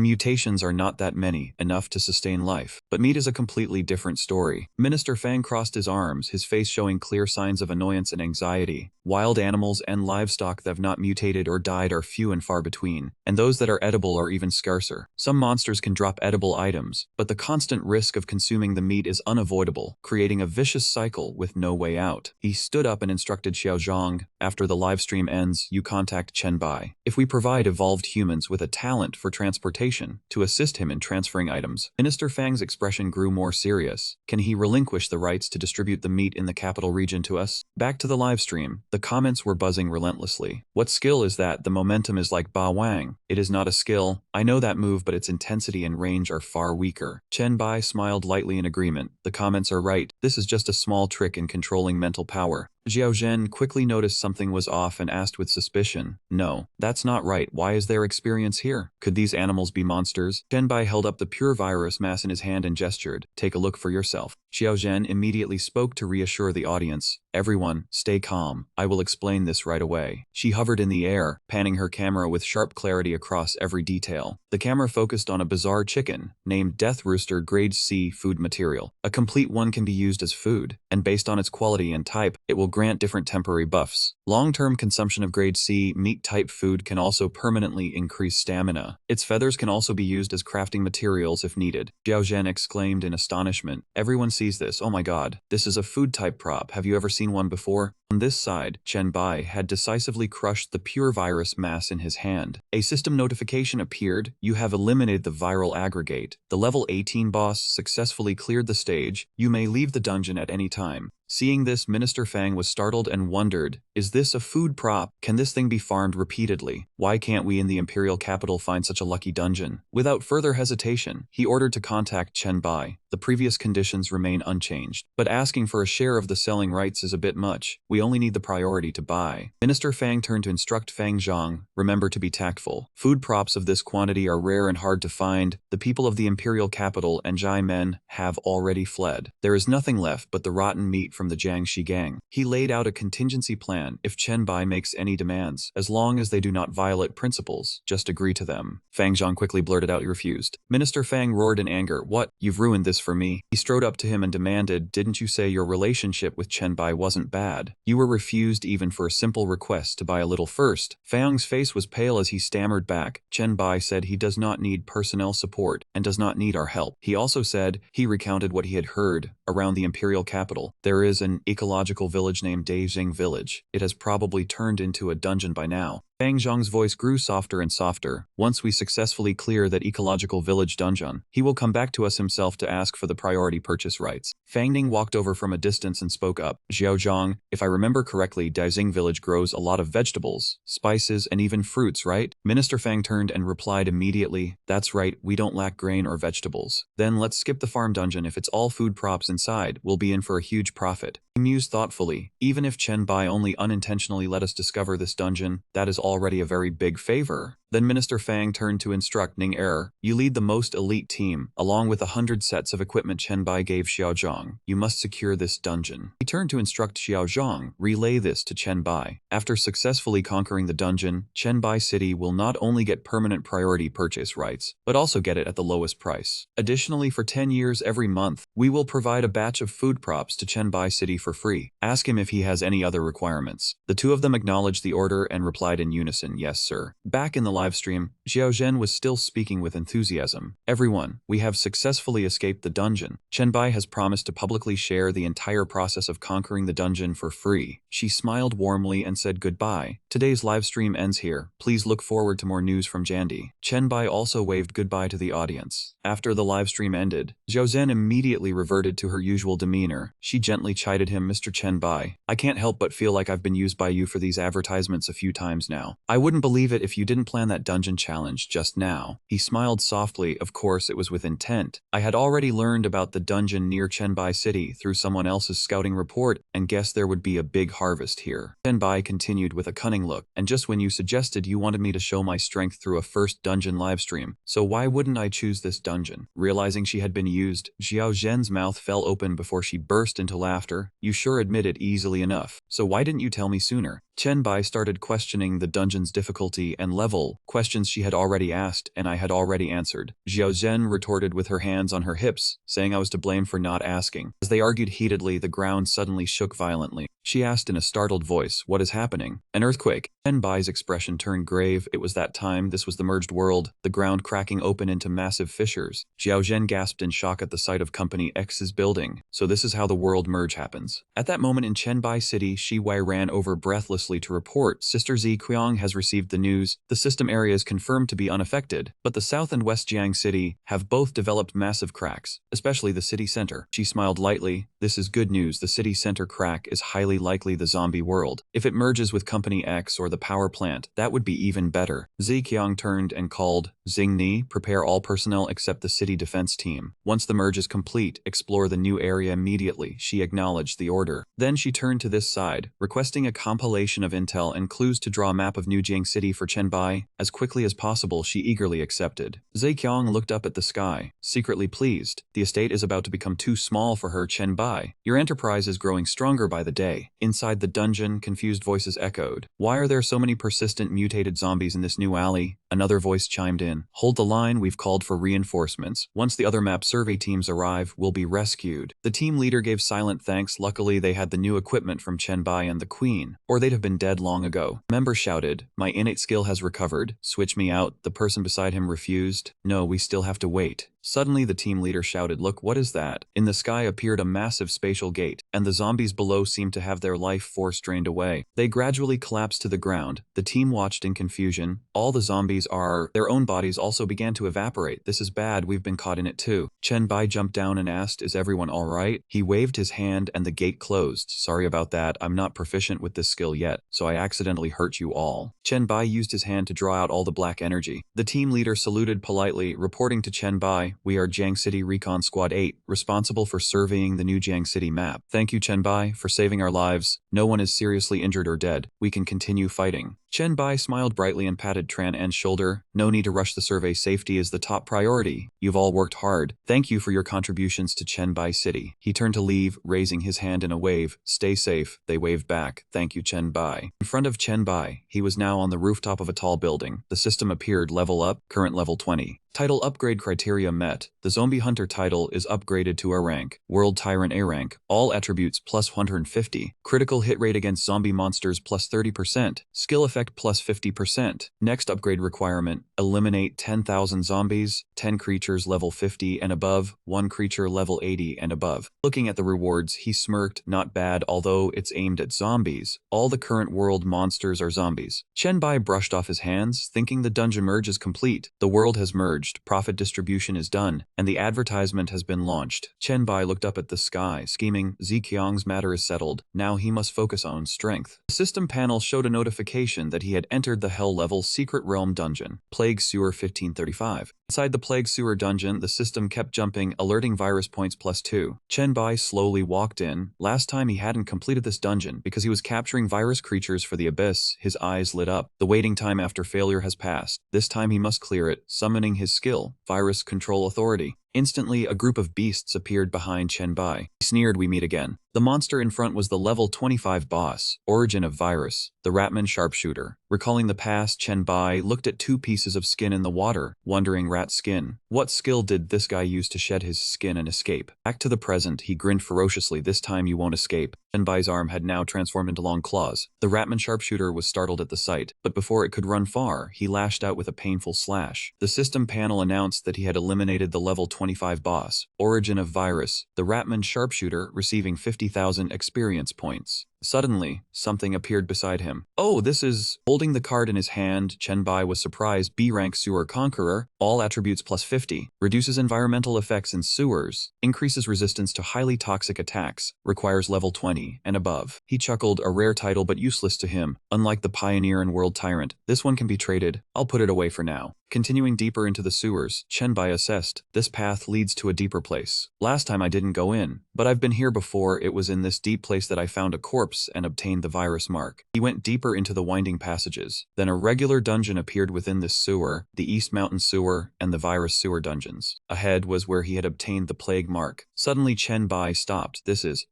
mutations are not that many, enough to sustain life. But meat is a completely different story." Minister Fang crossed his arms, his face showing clear signs of annoyance and anxiety. "Wild animals and livestock that have not mutated or died are few and far between, and those that are edible are even scarcer. Some monsters can drop edible items, but the constant risk of consuming the meat is unavoidable, creating a vicious cycle with no way out." He stood up and instructed Xiao Zhang, "After the live stream ends, you contact Bai. If we provide evolved humans with a talent for transportation to assist him in transferring items." Minister Fang's expression grew more serious. "Can he relinquish the rights to distribute the meat in the capital region to us?" Back to the live stream, the comments were buzzing relentlessly. "What skill is that? The momentum is like Ba Wang." "It is not a skill. I know that move, but its intensity and range are far weaker." Bai smiled lightly in agreement. "The comments are right. This is just a small trick in controlling mental power." Xiao Zhen quickly noticed something was off and asked with suspicion, "No, that's not right. Why is there experience here? Could these animals be monsters?" Bai held up the pure virus mass in his hand and gestured, "Take a look for yourself." Xiao Zhen immediately spoke to reassure the audience, "Everyone, stay calm. I will explain this right away." She hovered in the air, panning her camera with sharp clarity across every detail. The camera focused on a bizarre chicken, named Death Rooster Grade C food material. A complete one can be used as food, and based on its quality and type, it will grant different temporary buffs. Long-term consumption of Grade C meat-type food can also permanently increase stamina. Its feathers can also be used as crafting materials if needed. Xiao Zhen exclaimed in astonishment, "Everyone sees this. Oh my god, this is a food-type prop. Have you ever seen one before?" On this side, Bai had decisively crushed the pure virus mass in his hand. A system notification appeared. "You have eliminated the viral aggregate. The level 18 boss successfully cleared the stage. You may leave the dungeon at any time." Seeing this, Minister Fang was startled and wondered, is this a food prop? Can this thing be farmed repeatedly? Why can't we in the imperial capital find such a lucky dungeon? Without further hesitation, he ordered to contact Chen Bai. The previous conditions remain unchanged, but asking for a share of the selling rights is a bit much. We only need the priority to buy. Minister Fang turned to instruct Fang Zhang, remember to be tactful. Food props of this quantity are rare and hard to find. The people of the imperial capital and Jai Men have already fled. There is nothing left but the rotten meat from the Jiangxi gang. He laid out a contingency plan if Chen Bai makes any demands, as long as they do not violate principles, just agree to them. Fang Zhang quickly blurted out he refused. Minister Fang roared in anger, what? You've ruined this for me. He strode up to him and demanded, didn't you say your relationship with Chen Bai wasn't bad? You were refused even for a simple request to buy a little first. Fang's face was pale as he stammered back. Chen Bai said he does not need personnel support and does not need our help. He also said he recounted what he had heard around the imperial capital. There is an ecological village named Deijing Village. It has probably turned into a dungeon by now. Fang Zhang's voice grew softer and softer. Once we successfully clear that ecological village dungeon, he will come back to us himself to ask for the priority purchase rights. Fang Ning walked over from a distance and spoke up. Xiao Zhang, if I remember correctly, Daijing village grows a lot of vegetables, spices, and even fruits, right? Minister Fang turned and replied immediately, that's right, we don't lack grain or vegetables. Then let's skip the farm dungeon. If it's all food props inside, we'll be in for a huge profit. He mused thoughtfully. Even if Chen Bai only unintentionally let us discover this dungeon, that is already a very big favor. Then Minister Fang turned to instruct Ning Er, you lead the most elite team, along with 100 sets of equipment Chen Bai gave Xiao Zhang. You must secure this dungeon. He turned to instruct Xiao Zhang, relay this to Chen Bai. After successfully conquering the dungeon, Chen Bai City will not only get permanent priority purchase rights, but also get it at the lowest price. Additionally, for 10 years every month, we will provide a batch of food props to Chen Bai City for free. Ask him if he has any other requirements. The two of them acknowledged the order and replied in unison, yes sir. Back in the live stream, Xiao Zhen was still speaking with enthusiasm. Everyone, we have successfully escaped the dungeon. Chen Bai has promised to publicly share the entire process of conquering the dungeon for free. She smiled warmly and said goodbye. Today's live stream ends here. Please look forward to more news from Jandy. Chen Bai also waved goodbye to the audience. After the live stream ended, Xiao Zhen immediately reverted to her usual demeanor. She gently chided him, Mr. Chen Bai, I can't help but feel like I've been used by you for these advertisements a few times now. I wouldn't believe it if you didn't plan that dungeon challenge just now. He smiled softly. Of course, it was with intent. I had already learned about the dungeon near Chen Bai City through someone else's scouting report and guessed there would be a big harvest here. Chen Bai continued with a cunning look, and just when you suggested you wanted me to show my strength through a first dungeon livestream, so why wouldn't I choose this dungeon? Realizing she had been used, Xiao Zhen's mouth fell open before she burst into laughter. You sure admit it easily enough. So why didn't you tell me sooner? Chen Bai started questioning the dungeon's difficulty and level, questions she had already asked and I had already answered. Xiao Zhen retorted with her hands on her hips, saying I was to blame for not asking. As they argued heatedly, the ground suddenly shook violently. She asked in a startled voice, what is happening? An earthquake. Chen Bai's expression turned grave. It was that time. This was the merged world, the ground cracking open into massive fissures. Xiao Zhen gasped in shock at the sight of Company X's building. So this is how the world merge happens. At that moment in Chen Bai City, Shi Wei ran over breathlessly to report, Sister Zi Qiang has received the news. The system area is confirmed to be unaffected, but the South and West Jiang City have both developed massive cracks, especially the city center. She smiled lightly. This is good news. The city center crack is highly likely the zombie world. If it merges with Company X or the power plant, that would be even better. Zi Qiang turned and called, Xingni, prepare all personnel except the city defense team. Once the merge is complete, explore the new area immediately. She acknowledged the order. Then she turned to this side, requesting a compilation of intel and clues to draw a map of New Jiang City for Chen Bai. As quickly as possible, she eagerly accepted. Zi Qiang looked up at the sky, secretly pleased. The estate is about to become too small for her, Chen Bai. Your enterprise is growing stronger by the day. Inside the dungeon, confused voices echoed. Why are there so many persistent mutated zombies in this new alley? Another voice chimed in. Hold the line, we've called for reinforcements. Once the other map survey teams arrive, we'll be rescued. The team leader gave silent thanks. Luckily, they had the new equipment from Chen Bai and the Queen, or they'd have been dead long ago. Member shouted, my innate skill has recovered. Switch me out. The person beside him refused. No, we still have to wait. Suddenly the team leader shouted, "Look, what is that?" In the sky appeared a massive spatial gate, and the zombies below seemed to have their life force drained away. They gradually collapsed to the ground. The team watched in confusion. All the zombies their own bodies also began to evaporate. "This is bad, we've been caught in it too." Chen Bai jumped down and asked, "Is everyone alright?" He waved his hand and the gate closed. "Sorry about that, I'm not proficient with this skill yet, so I accidentally hurt you all." Chen Bai used his hand to draw out all the black energy. The team leader saluted politely, reporting to Chen Bai, "We are Jiang City Recon Squad 8, responsible for surveying the new Jiang City map. Thank you, Chen Bai, for saving our lives. No one is seriously injured or dead. We can continue fighting." Chen Bai smiled brightly and patted Tran An's shoulder. "No need to rush the survey. Safety is the top priority. You've all worked hard. Thank you for your contributions to Chen Bai City." He turned to leave, raising his hand in a wave. "Stay safe." They waved back. "Thank you, Chen Bai." In front of Chen Bai, he was now on the rooftop of a tall building. The system appeared: level up, current level 20. Title upgrade criteria met. The Zombie Hunter title is upgraded to A rank. World Tyrant A rank. All attributes plus 150. Critical hit rate against zombie monsters plus 30%. Skill effect plus 50%. Next upgrade requirement: eliminate 10,000 zombies, 10 creatures level 50 and above, 1 creature level 80 and above. Looking at the rewards, he smirked. Not bad, although it's aimed at zombies. All the current world monsters are zombies. Chen Bai brushed off his hands, thinking the dungeon merge is complete. The world has merged. Profit distribution is done, and the advertisement has been launched. Chen Bai looked up at the sky, scheming. Ziqiang's matter is settled. Now he must focus on strength. The system panel showed a notification that he had entered the Hell-level Secret Realm dungeon. Plague Sewer 1535. Inside the Plague Sewer dungeon, the system kept jumping, alerting virus points plus 2. Chen Bai slowly walked in. Last time he hadn't completed this dungeon because he was capturing virus creatures for the Abyss. His eyes lit up. The waiting time after failure has passed. This time he must clear it, summoning his skill, Virus Control Authority. Instantly, a group of beasts appeared behind Chen Bai. He sneered, "We meet again." The monster in front was the level 25 boss, Origin of Virus, the Ratman Sharpshooter. Recalling the past, Chen Bai looked at 2 pieces of skin in the water, wondering, rat skin. What skill did this guy use to shed his skin and escape? Back to the present, he grinned ferociously. "This time you won't escape." Chen Bai's arm had now transformed into long claws. The Ratman Sharpshooter was startled at the sight, but before it could run far, he lashed out with a painful slash. The system panel announced that he had eliminated the level 25 boss, Origin of Virus, the Ratman Sharpshooter, receiving 50,000 experience points. Suddenly, something appeared beside him. "Oh, this is..." Holding the card in his hand, Chen Bai was surprised. B rank Sewer Conqueror, all attributes plus 50, reduces environmental effects in sewers, increases resistance to highly toxic attacks, requires level 20 and above. He chuckled, a rare title but useless to him. Unlike the Pioneer and World Tyrant, this one can be traded. I'll put it away for now. Continuing deeper into the sewers, Chen Bai assessed. This path leads to a deeper place. Last time I didn't go in, but I've been here before. It was in this deep place that I found a corpse and obtained the virus mark. He went deeper into the winding passages. Then a regular dungeon appeared within this sewer, the East Mountain Sewer and the Virus Sewer dungeons. Ahead was where he had obtained the plague mark. Suddenly Chen Bai stopped.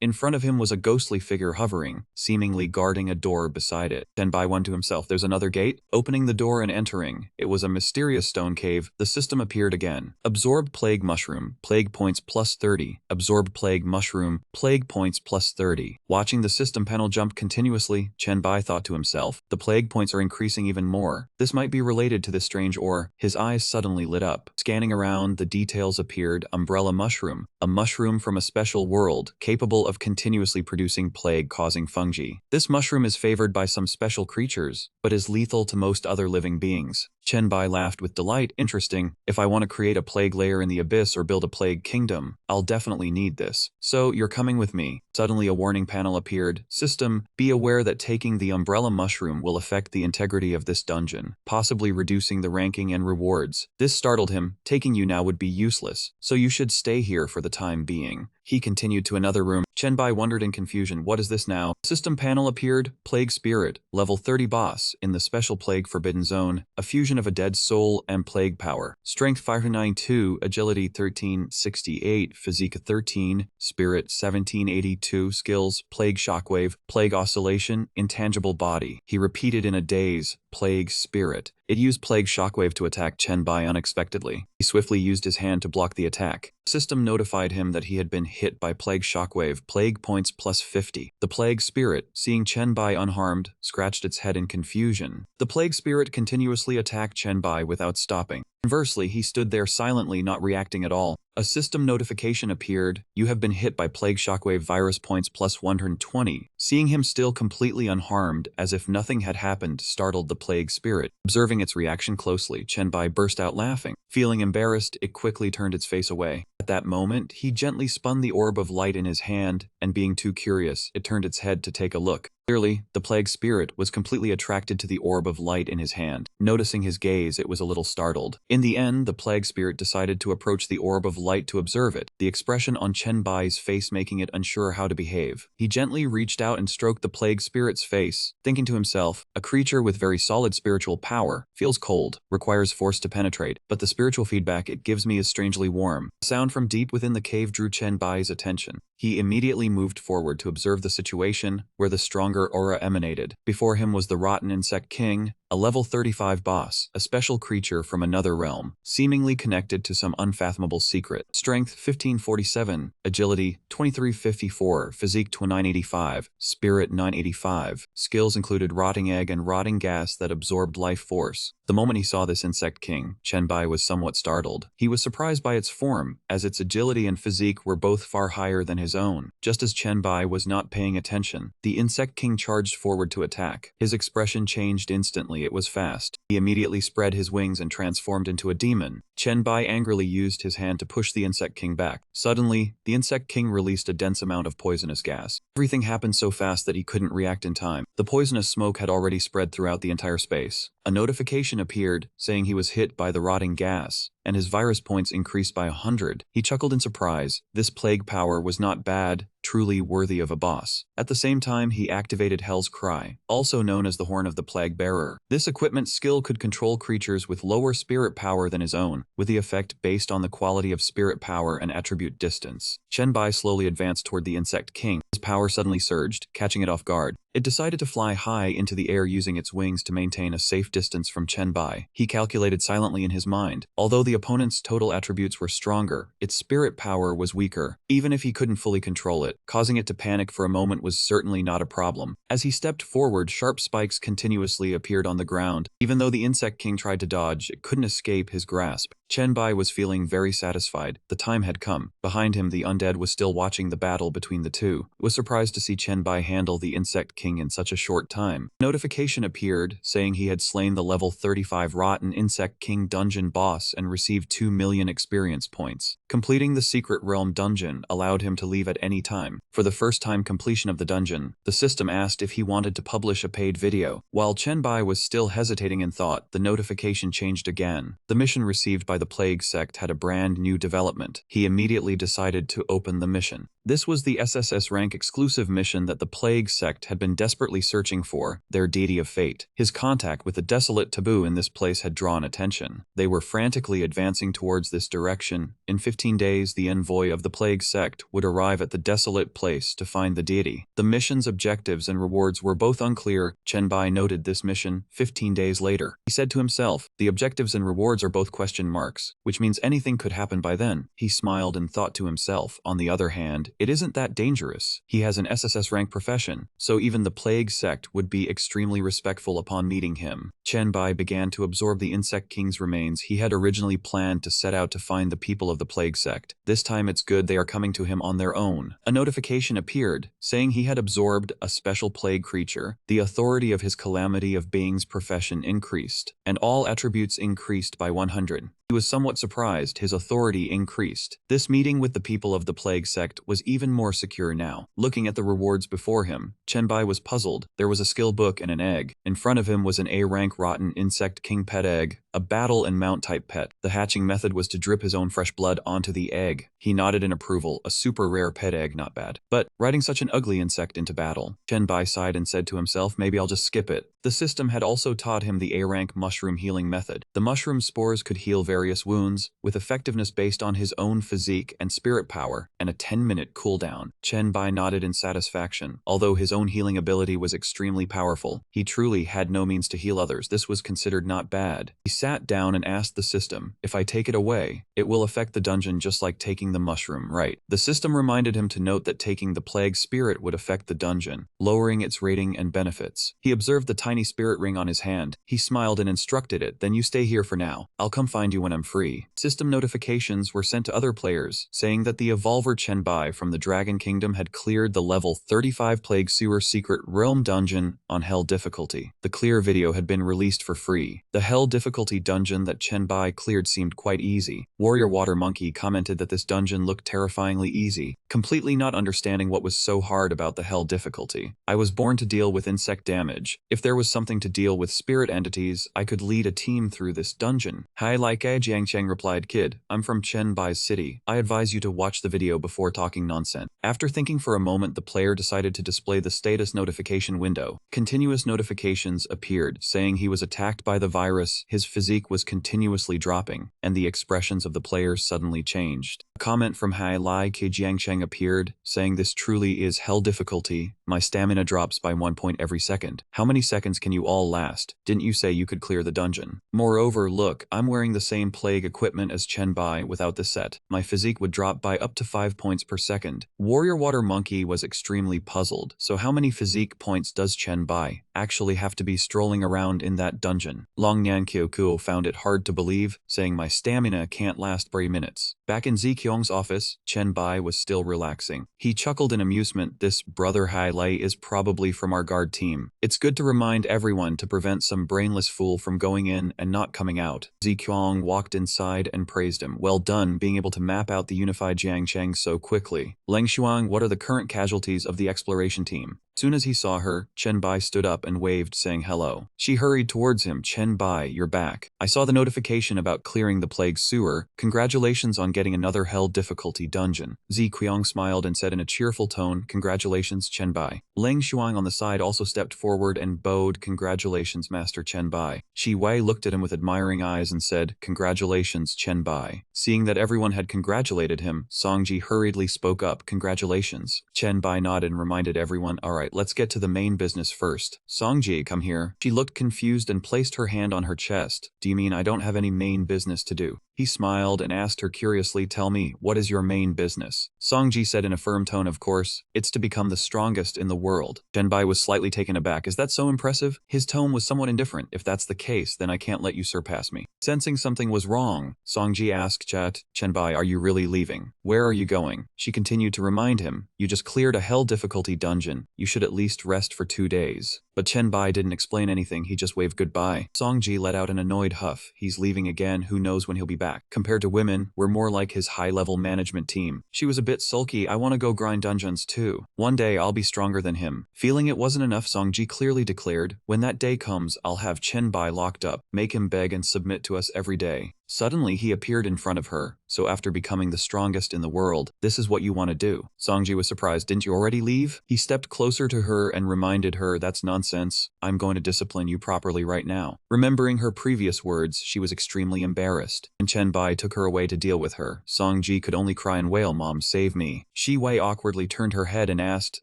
In front of him was a ghostly figure hovering, seemingly guarding a door beside it. Chen Bai went to himself. There's another gate? Opening the door and entering, it was a mysterious stone cave. The system appeared again. Absorb Plague Mushroom, plague points plus 30. Absorb Plague Mushroom, plague points plus 30. Watching the system panel jump continuously, Chen Bai thought to himself, the plague points are increasing even more. This might be related to this strange ore. His eyes suddenly lit up. Scanning around, the details appeared. Umbrella Mushroom, a mushroom from a special world, capable of continuously producing plague-causing fungi. This mushroom is favored by some special creatures, but is lethal to most other living beings. Chen Bai laughed with delight. Interesting. If I want to create a plague layer in the Abyss or build a plague kingdom, I'll definitely need this. So, you're coming with me. Suddenly a warning panel appeared. System, be aware that taking the umbrella mushroom will affect the integrity of this dungeon, possibly reducing the ranking and rewards. This startled him. Taking you now would be useless, so you should stay here for the time being. He continued to another room. Chen Bai wondered in confusion. What is this now? System panel appeared. Plague Spirit, level 30 boss, in the special Plague Forbidden Zone, a fusion of a dead soul and plague power. Strength 592, Agility 1368, Physique 13, Spirit 1782, Skills, Plague Shockwave, Plague Oscillation, Intangible Body. He repeated in a daze, Plague Spirit. It used Plague Shockwave to attack Chen Bai unexpectedly. He swiftly used his hand to block the attack. System notified him that he had been hit by Plague Shockwave, plague points plus 50. The Plague Spirit, seeing Chen Bai unharmed, scratched its head in confusion. The Plague Spirit continuously attacked Chen Bai without stopping. Conversely, he stood there silently, not reacting at all. A system notification appeared. You have been hit by Plague Shockwave Virus points plus 120. Seeing him still completely unharmed, as if nothing had happened, startled the Plague Spirit. Observing its reaction closely, Chenbai burst out laughing. Feeling embarrassed, it quickly turned its face away. At that moment, he gently spun the orb of light in his hand, and being too curious, it turned its head to take a look. Clearly, the Plague Spirit was completely attracted to the orb of light in his hand. Noticing his gaze, it was a little startled. In the end, the Plague Spirit decided to approach the orb of light to observe it, the expression on Chenbai's face making it unsure how to behave. He gently reached out and stroked the Plague Spirit's face, thinking to himself, a creature with very solid spiritual power, feels cold, requires force to penetrate, but the spiritual feedback it gives me is strangely warm. A sound from deep within the cave drew Chenbai's attention. He immediately moved forward to observe the situation, where the stronger aura emanated. Before him was the Rotten Insect King, a level 35 boss, a special creature from another realm, seemingly connected to some unfathomable secret. Strength 1547, Agility 2354, Physique 985, Spirit 985. Skills included Rotting Egg and Rotting Gas that absorbed life force. The moment he saw this Insect King, Chenbai was somewhat startled. He was surprised by its form, as its agility and physique were both far higher than his own. Just as Chenbai was not paying attention, the Insect King charged forward to attack. His expression changed instantly. It was fast. He immediately spread his wings and transformed into a demon. Chenbai angrily used his hand to push the Insect King back. Suddenly, the Insect King released a dense amount of poisonous gas. Everything happened so fast that he couldn't react in time. The poisonous smoke had already spread throughout the entire space. A notification appeared, saying he was hit by the rotting gas, and his virus points increased by 100. He chuckled in surprise. This plague power was not bad, truly worthy of a boss. At the same time, he activated Hell's Cry, also known as the Horn of the Plague Bearer. This equipment skill could control creatures with lower spirit power than his own, with the effect based on the quality of spirit power and attribute distance. Chenbai slowly advanced toward the Insect King. His power suddenly surged, catching it off guard. It decided to fly high into the air using its wings to maintain a safe distance from Chenbai. He calculated silently in his mind. Although the opponent's total attributes were stronger, its spirit power was weaker. Even if he couldn't fully control it, causing it to panic for a moment was certainly not a problem. As he stepped forward, sharp spikes continuously appeared on the ground. Even though the Insect King tried to dodge, it couldn't escape his grasp. Chenbai was feeling very satisfied. The time had come. Behind him, the undead was still watching the battle between the two. He was surprised to see Chenbai handle the Insect King in such a short time. Notification appeared, saying he had slain the level 35 Rotten Insect King dungeon boss and received 2 million experience points. Completing the Secret Realm dungeon allowed him to leave at any time. For the first time completion of the dungeon, the system asked if he wanted to publish a paid video. While Chenbai was still hesitating in thought, the notification changed again. The mission received by the Plague Sect had a brand new development. He immediately decided to open the mission. This was the SSS rank exclusive mission that the Plague Sect had been desperately searching for, their deity of fate. His contact with the desolate taboo in this place had drawn attention. They were frantically advancing towards this direction. In 15 days, the envoy of the Plague Sect would arrive at the desolate place to find the deity. The mission's objectives and rewards were both unclear. Chenbai noted this mission 15 days later. He said to himself, the objectives and rewards are both question marks, which means anything could happen by then. He smiled and thought to himself, on the other hand, it isn't that dangerous. He has an SSS rank profession, so even the Plague Sect would be extremely respectful upon meeting him. Chenbai began to absorb the Insect King's remains. He had originally planned to set out to find the people of the Plague Sect. This time it's good they are coming to him on their own. A notification appeared, saying he had absorbed a special plague creature. The authority of his calamity of being's profession increased, and all attributes increased by 100. He was somewhat surprised. His authority increased. This meeting with the people of the Plague Sect was even more secure now. Looking at the rewards before him, Chenbai was puzzled. There was a skill book and an egg. In front of him was an A-rank Rotten Insect King pet egg, a battle and mount type pet. The hatching method was to drip his own fresh blood onto the egg. He nodded in approval. A super rare pet egg, not bad. But riding such an ugly insect into battle. Chenbai sighed and said to himself, maybe I'll just skip it. The system had also taught him the A-rank mushroom healing method. The mushroom spores could heal various wounds, with effectiveness based on his own physique and spirit power, and a 10-minute cooldown. Chenbai nodded in satisfaction. Although his own healing ability was extremely powerful, he truly had no means to heal others. This was considered not bad. He sat down and asked the system, if I take it away, it will affect the dungeon just like taking the mushroom, right? The system reminded him to note that taking the plague spirit would affect the dungeon, lowering its rating and benefits. He observed the tiny spirit ring on his hand. He smiled and instructed it, then you stay here for now. I'll come find you when I'm free. System notifications were sent to other players, saying that the Evolver Chenbai from the Dragon Kingdom had cleared the level 35 Plague Sewer Secret Realm dungeon on Hell difficulty. The clear video had been released for free. The Hell difficulty dungeon that Chenbai cleared seemed quite easy. Warrior Water Monkey commented that this dungeon looked terrifyingly easy, completely not understanding what was so hard about the Hell difficulty. I was born to deal with insect damage. If there was something to deal with spirit entities, I could lead a team through this dungeon. Hi like Jiangcheng replied, kid, I'm from Chenbai's city. I advise you to watch the video before talking nonsense. After thinking for a moment, the player decided to display the status notification window. Continuous notifications appeared, saying he was attacked by the virus, his physique was continuously dropping, and the expressions of the players suddenly changed. A comment from Hai Lai Jiangcheng appeared, saying this truly is hell difficulty. My stamina drops by 1 point every second. How many seconds can you all last? Didn't you say you could clear the dungeon? Moreover, look, I'm wearing the same plague equipment as Chenbai without the set. My physique would drop by up to 5 points per second. Warrior Water Monkey was extremely puzzled. So how many physique points does Chenbai actually have to be strolling around in that dungeon? Longnian Kyokuo found it hard to believe, saying my stamina can't last 3 minutes. Back in Ziqiong's office, Chenbai was still relaxing. He chuckled in amusement. This brother Hai Lei is probably from our guard team. It's good to remind everyone to prevent some brainless fool from going in and not coming out. Ziqiong walked inside and praised him. Well done being able to map out the unified Jiangcheng so quickly. Leng Shuang, what are the current casualties of the exploration team? Soon as he saw her, Chenbai stood up and waved, saying hello. She hurried towards him. Chenbai, you're back. I saw the notification about clearing the plague sewer. Congratulations on getting another hell difficulty dungeon. Ziqiong smiled and said in a cheerful tone, congratulations, Chenbai. Leng Shuang on the side also stepped forward and bowed, congratulations, Master Chenbai. Shi Wei looked at him with admiring eyes and said, congratulations, Chenbai. Seeing that everyone had congratulated him, Songji hurriedly spoke up, congratulations. Chenbai nodded and reminded everyone, alright, let's get to the main business first. Songji, come here. She looked confused and placed her hand on her chest. Do you mean I don't have any main business to do? He smiled and asked her curiously, tell me, what is your main business? Songji said in a firm tone, of course, it's to become the strongest in the world. Chenbai was slightly taken aback. Is that so impressive? His tone was somewhat indifferent. If that's the case, then I can't let you surpass me. Sensing something was wrong, Songji asked Chenbai, are you really leaving? Where are you going? She continued to remind him, you just cleared a hell difficulty dungeon. You should at least rest for 2 days. But Chenbai didn't explain anything, he just waved goodbye. Songji let out an annoyed huff. He's leaving again, who knows when he'll be back. Compared to women, we're more like his high-level management team. She was a bit sulky. I want to go grind dungeons too. One day I'll be stronger than him. Feeling it wasn't enough, Songji clearly declared, when that day comes, I'll have Chenbai locked up, make him beg and submit to us every day. Suddenly he appeared in front of her. So after becoming the strongest in the world, this is what you want to do? Songji was surprised. Didn't you already leave? He stepped closer to her and reminded her, that's nonsense. I'm going to discipline you properly right now. Remembering her previous words, she was extremely embarrassed. And Chenbai took her away to deal with her. Songji could only cry and wail, Mom, save me. Shi Wei awkwardly turned her head and asked,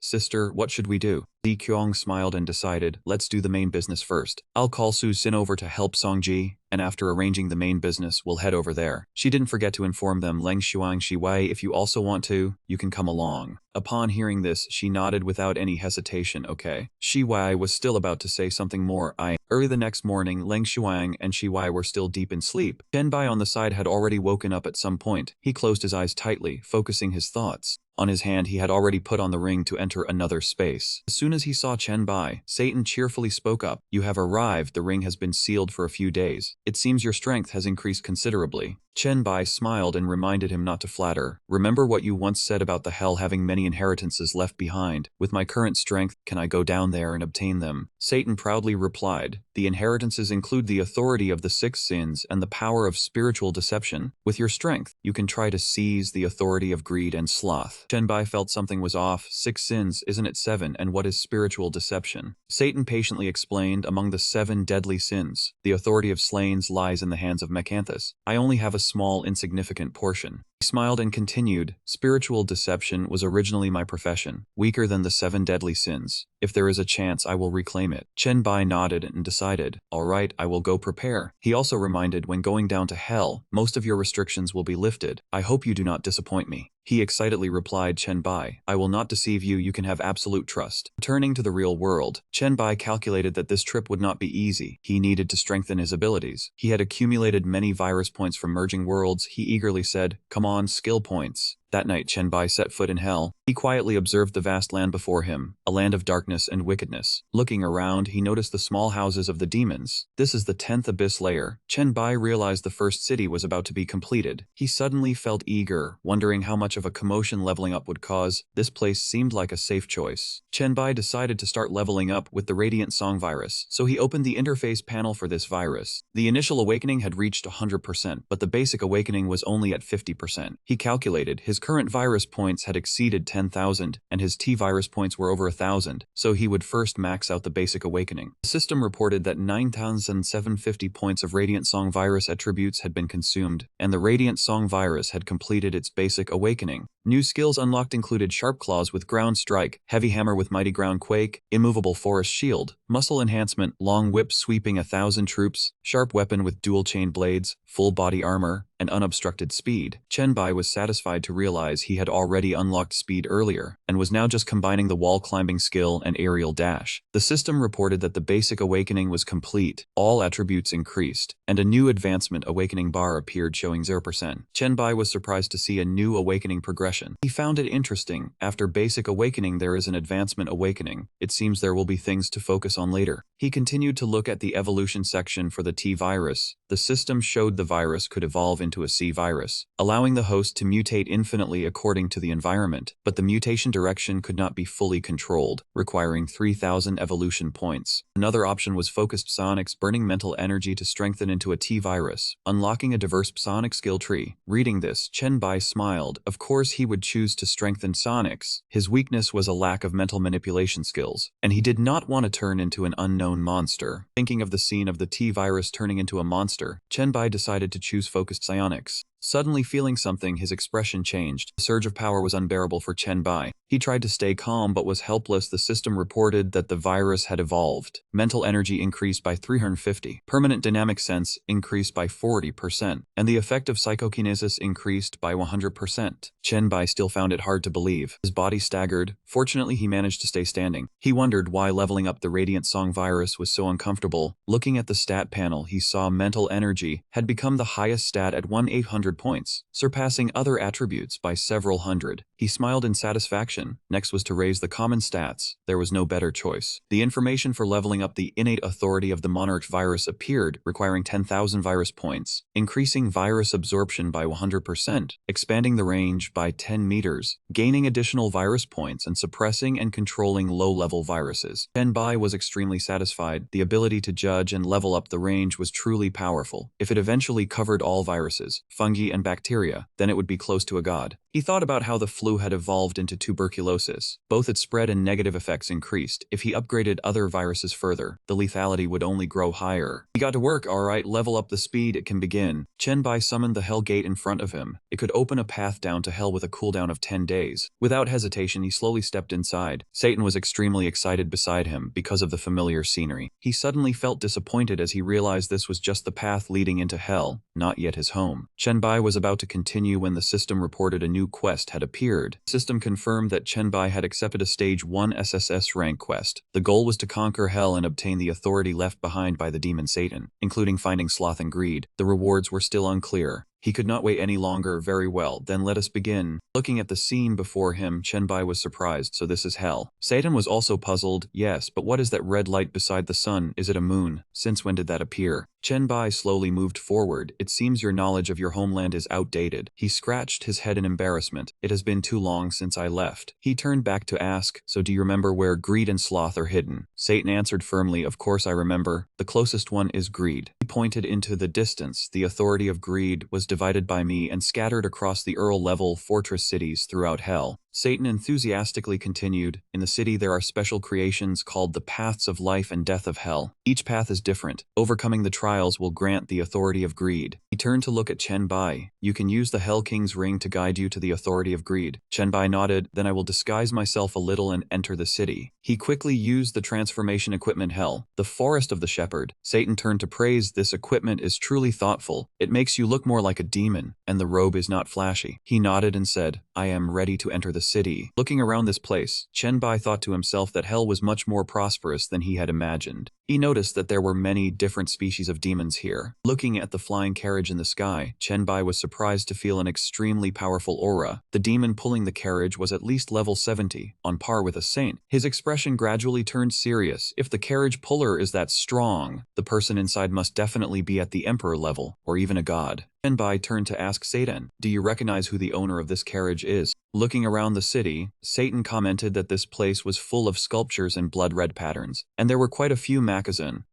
Sister, what should we do? Ziqiong smiled and decided, let's do the main business first. I'll call Su Xin over to help Songji, and after arranging the main business, we'll head over there. She didn't forget to inform them, Leng Shuang, Shi Wei, if you also want to, you can come along. Upon hearing this, she nodded without any hesitation, okay. Shi Wei was still about to say something more. Early the next morning, Leng Shuang and Shi Wei were still deep in sleep. Chenbai on the side had already woken up at some point. He closed his eyes tightly, focusing his thoughts. On his hand, he had already put on the ring to enter another space. As soon as he saw Chenbai, Satan cheerfully spoke up. You have arrived. The ring has been sealed for a few days. It seems your strength has increased considerably. Chenbai smiled and reminded him not to flatter. Remember what you once said about the hell having many inheritances left behind. With my current strength, can I go down there and obtain them? Satan proudly replied, the inheritances include the authority of the 6 sins and the power of spiritual deception. With your strength, you can try to seize the authority of greed and sloth. Chenbai felt something was off. 6 sins, isn't it 7? And what is spiritual deception? Satan patiently explained, among the 7 deadly sins, the authority of slayings lies in the hands of Mecanthus. I only have a small, insignificant portion. He smiled and continued, spiritual deception was originally my profession, weaker than the 7 deadly sins. If there is a chance, I will reclaim it. Chen Bai nodded and decided, all right, I will go prepare. He also reminded, when going down to hell, most of your restrictions will be lifted. I hope you do not disappoint me. He excitedly replied, Chen Bai, I will not deceive you, you can have absolute trust. Returning to the real world, Chen Bai calculated that this trip would not be easy. He needed to strengthen his abilities. He had accumulated many virus points from merging worlds. He eagerly said, come on, skill points. That night Chen Bai set foot in hell. He quietly observed the vast land before him, a land of darkness and wickedness. Looking around, he noticed the small houses of the demons. This is the 10th abyss layer. Chen Bai realized the first city was about to be completed. He suddenly felt eager, wondering how much of a commotion leveling up would cause. This place seemed like a safe choice. Chen Bai decided to start leveling up with the Radiant Song virus, so he opened the interface panel for this virus. The initial awakening had reached 100%, but the basic awakening was only at 50%. He calculated his current virus points had exceeded 10,000, and his T-virus points were over 1,000, so he would first max out the basic awakening. The system reported that 9,750 points of Radiant Song virus attributes had been consumed, and the Radiant Song virus had completed its basic awakening. New skills unlocked included Sharp Claws with Ground Strike, Heavy Hammer with Mighty Ground Quake, Immovable Forest Shield, Muscle Enhancement, Long Whip sweeping 1,000 troops, Sharp Weapon with Dual Chain Blades, Full Body Armor, and Unobstructed Speed. Chen Bai was satisfied to realize he had already unlocked speed earlier, and was now just combining the wall climbing skill and aerial dash. The system reported that the basic awakening was complete, all attributes increased, and a new advancement awakening bar appeared showing 0%. Chen Bai was surprised to see a new awakening progression. He found it interesting. After basic awakening there is an advancement awakening. It seems there will be things to focus on later. He continued to look at the evolution section for the T virus. The system showed the virus could evolve into a C virus, allowing the host to mutate infinitely according to the environment, but the mutation direction could not be fully controlled, requiring 3,000 evolution points. Another option was focused psionics, burning mental energy to strengthen into a T virus, unlocking a diverse psionic skill tree. Reading this, Chen Bai smiled. Of course he would choose to strengthen psionics. His weakness was a lack of mental manipulation skills, and he did not want to turn into an unknown monster. Thinking of the scene of the T virus turning into a monster, Chen Bai decided to choose focused psionics. Suddenly feeling something, his expression changed. The surge of power was unbearable for Chen Bai. He tried to stay calm but was helpless. The system reported that the virus had evolved. Mental energy increased by 350. Permanent dynamic sense increased by 40%. And the effect of psychokinesis increased by 100%. Chen Bai still found it hard to believe. His body staggered. Fortunately, he managed to stay standing. He wondered why leveling up the Radiant Song virus was so uncomfortable. Looking at the stat panel, he saw mental energy had become the highest stat at 1,800 points, surpassing other attributes by several hundred. He smiled in satisfaction. Next was to raise the common stats. There was no better choice. The information for leveling up the innate authority of the Monarch virus appeared, requiring 10,000 virus points, increasing virus absorption by 100%, expanding the range by 10 meters, gaining additional virus points, and suppressing and controlling low-level viruses. Chen Bai was extremely satisfied. The ability to judge and level up the range was truly powerful. If it eventually covered all viruses, fungi, and bacteria, then it would be close to a god. He thought about how the flu had evolved into tuberculosis. Both its spread and negative effects increased. If he upgraded other viruses further, the lethality would only grow higher. He got to work. Alright, level up the speed, it can begin. Chen Bai summoned the Hell Gate in front of him. It could open a path down to hell with a cooldown of 10 days. Without hesitation, he slowly stepped inside. Satan was extremely excited beside him because of the familiar scenery. He suddenly felt disappointed as he realized this was just the path leading into hell, not yet his home. Chen Bai was about to continue when the system reported a new quest had appeared. The system confirmed that Chen Bai had accepted a Stage 1 SSS rank quest. The goal was to conquer hell and obtain the authority left behind by the demon Satan, including finding sloth and greed. The rewards were still unclear. He could not wait any longer. Very well, then let us begin. Looking at the scene before him, Chen Bai was surprised. So this is hell. Satan was also puzzled. Yes, but what is that red light beside the sun? Is it a moon? Since when did that appear? Chen Bai slowly moved forward. It seems your knowledge of your homeland is outdated. He scratched his head in embarrassment. It has been too long since I left. He turned back to ask, so do you remember where greed and sloth are hidden? Satan answered firmly, of course I remember. The closest one is greed. He pointed into the distance. The authority of greed was divided by me and scattered across the Earl-level fortress cities throughout hell. Satan enthusiastically continued, in the city there are special creations called the paths of life and death of hell. Each path is different. Overcoming the trials will grant the authority of greed. He turned to look at Chen Bai. You can use the Hell King's ring to guide you to the authority of greed. Chen Bai nodded, then I will disguise myself a little and enter the city. He quickly used the transformation equipment Hell, the forest of the shepherd. Satan turned to praise, this equipment is truly thoughtful. It makes you look more like a demon, and the robe is not flashy. He nodded and said, I am ready to enter the city. Looking around this place, Chen Bai thought to himself that hell was much more prosperous than he had imagined. He noticed that there were many different species of demons here. Looking at the flying carriage in the sky, Chen Bai was surprised to feel an extremely powerful aura. The demon pulling the carriage was at least level 70, on par with a saint. His expression gradually turned serious. If the carriage puller is that strong, the person inside must definitely be at the emperor level, or even a god. Chen Bai turned to ask Satan, do you recognize who the owner of this carriage is? Looking around the city, Satan commented that this place was full of sculptures and blood-red patterns, and there were quite a few magazines.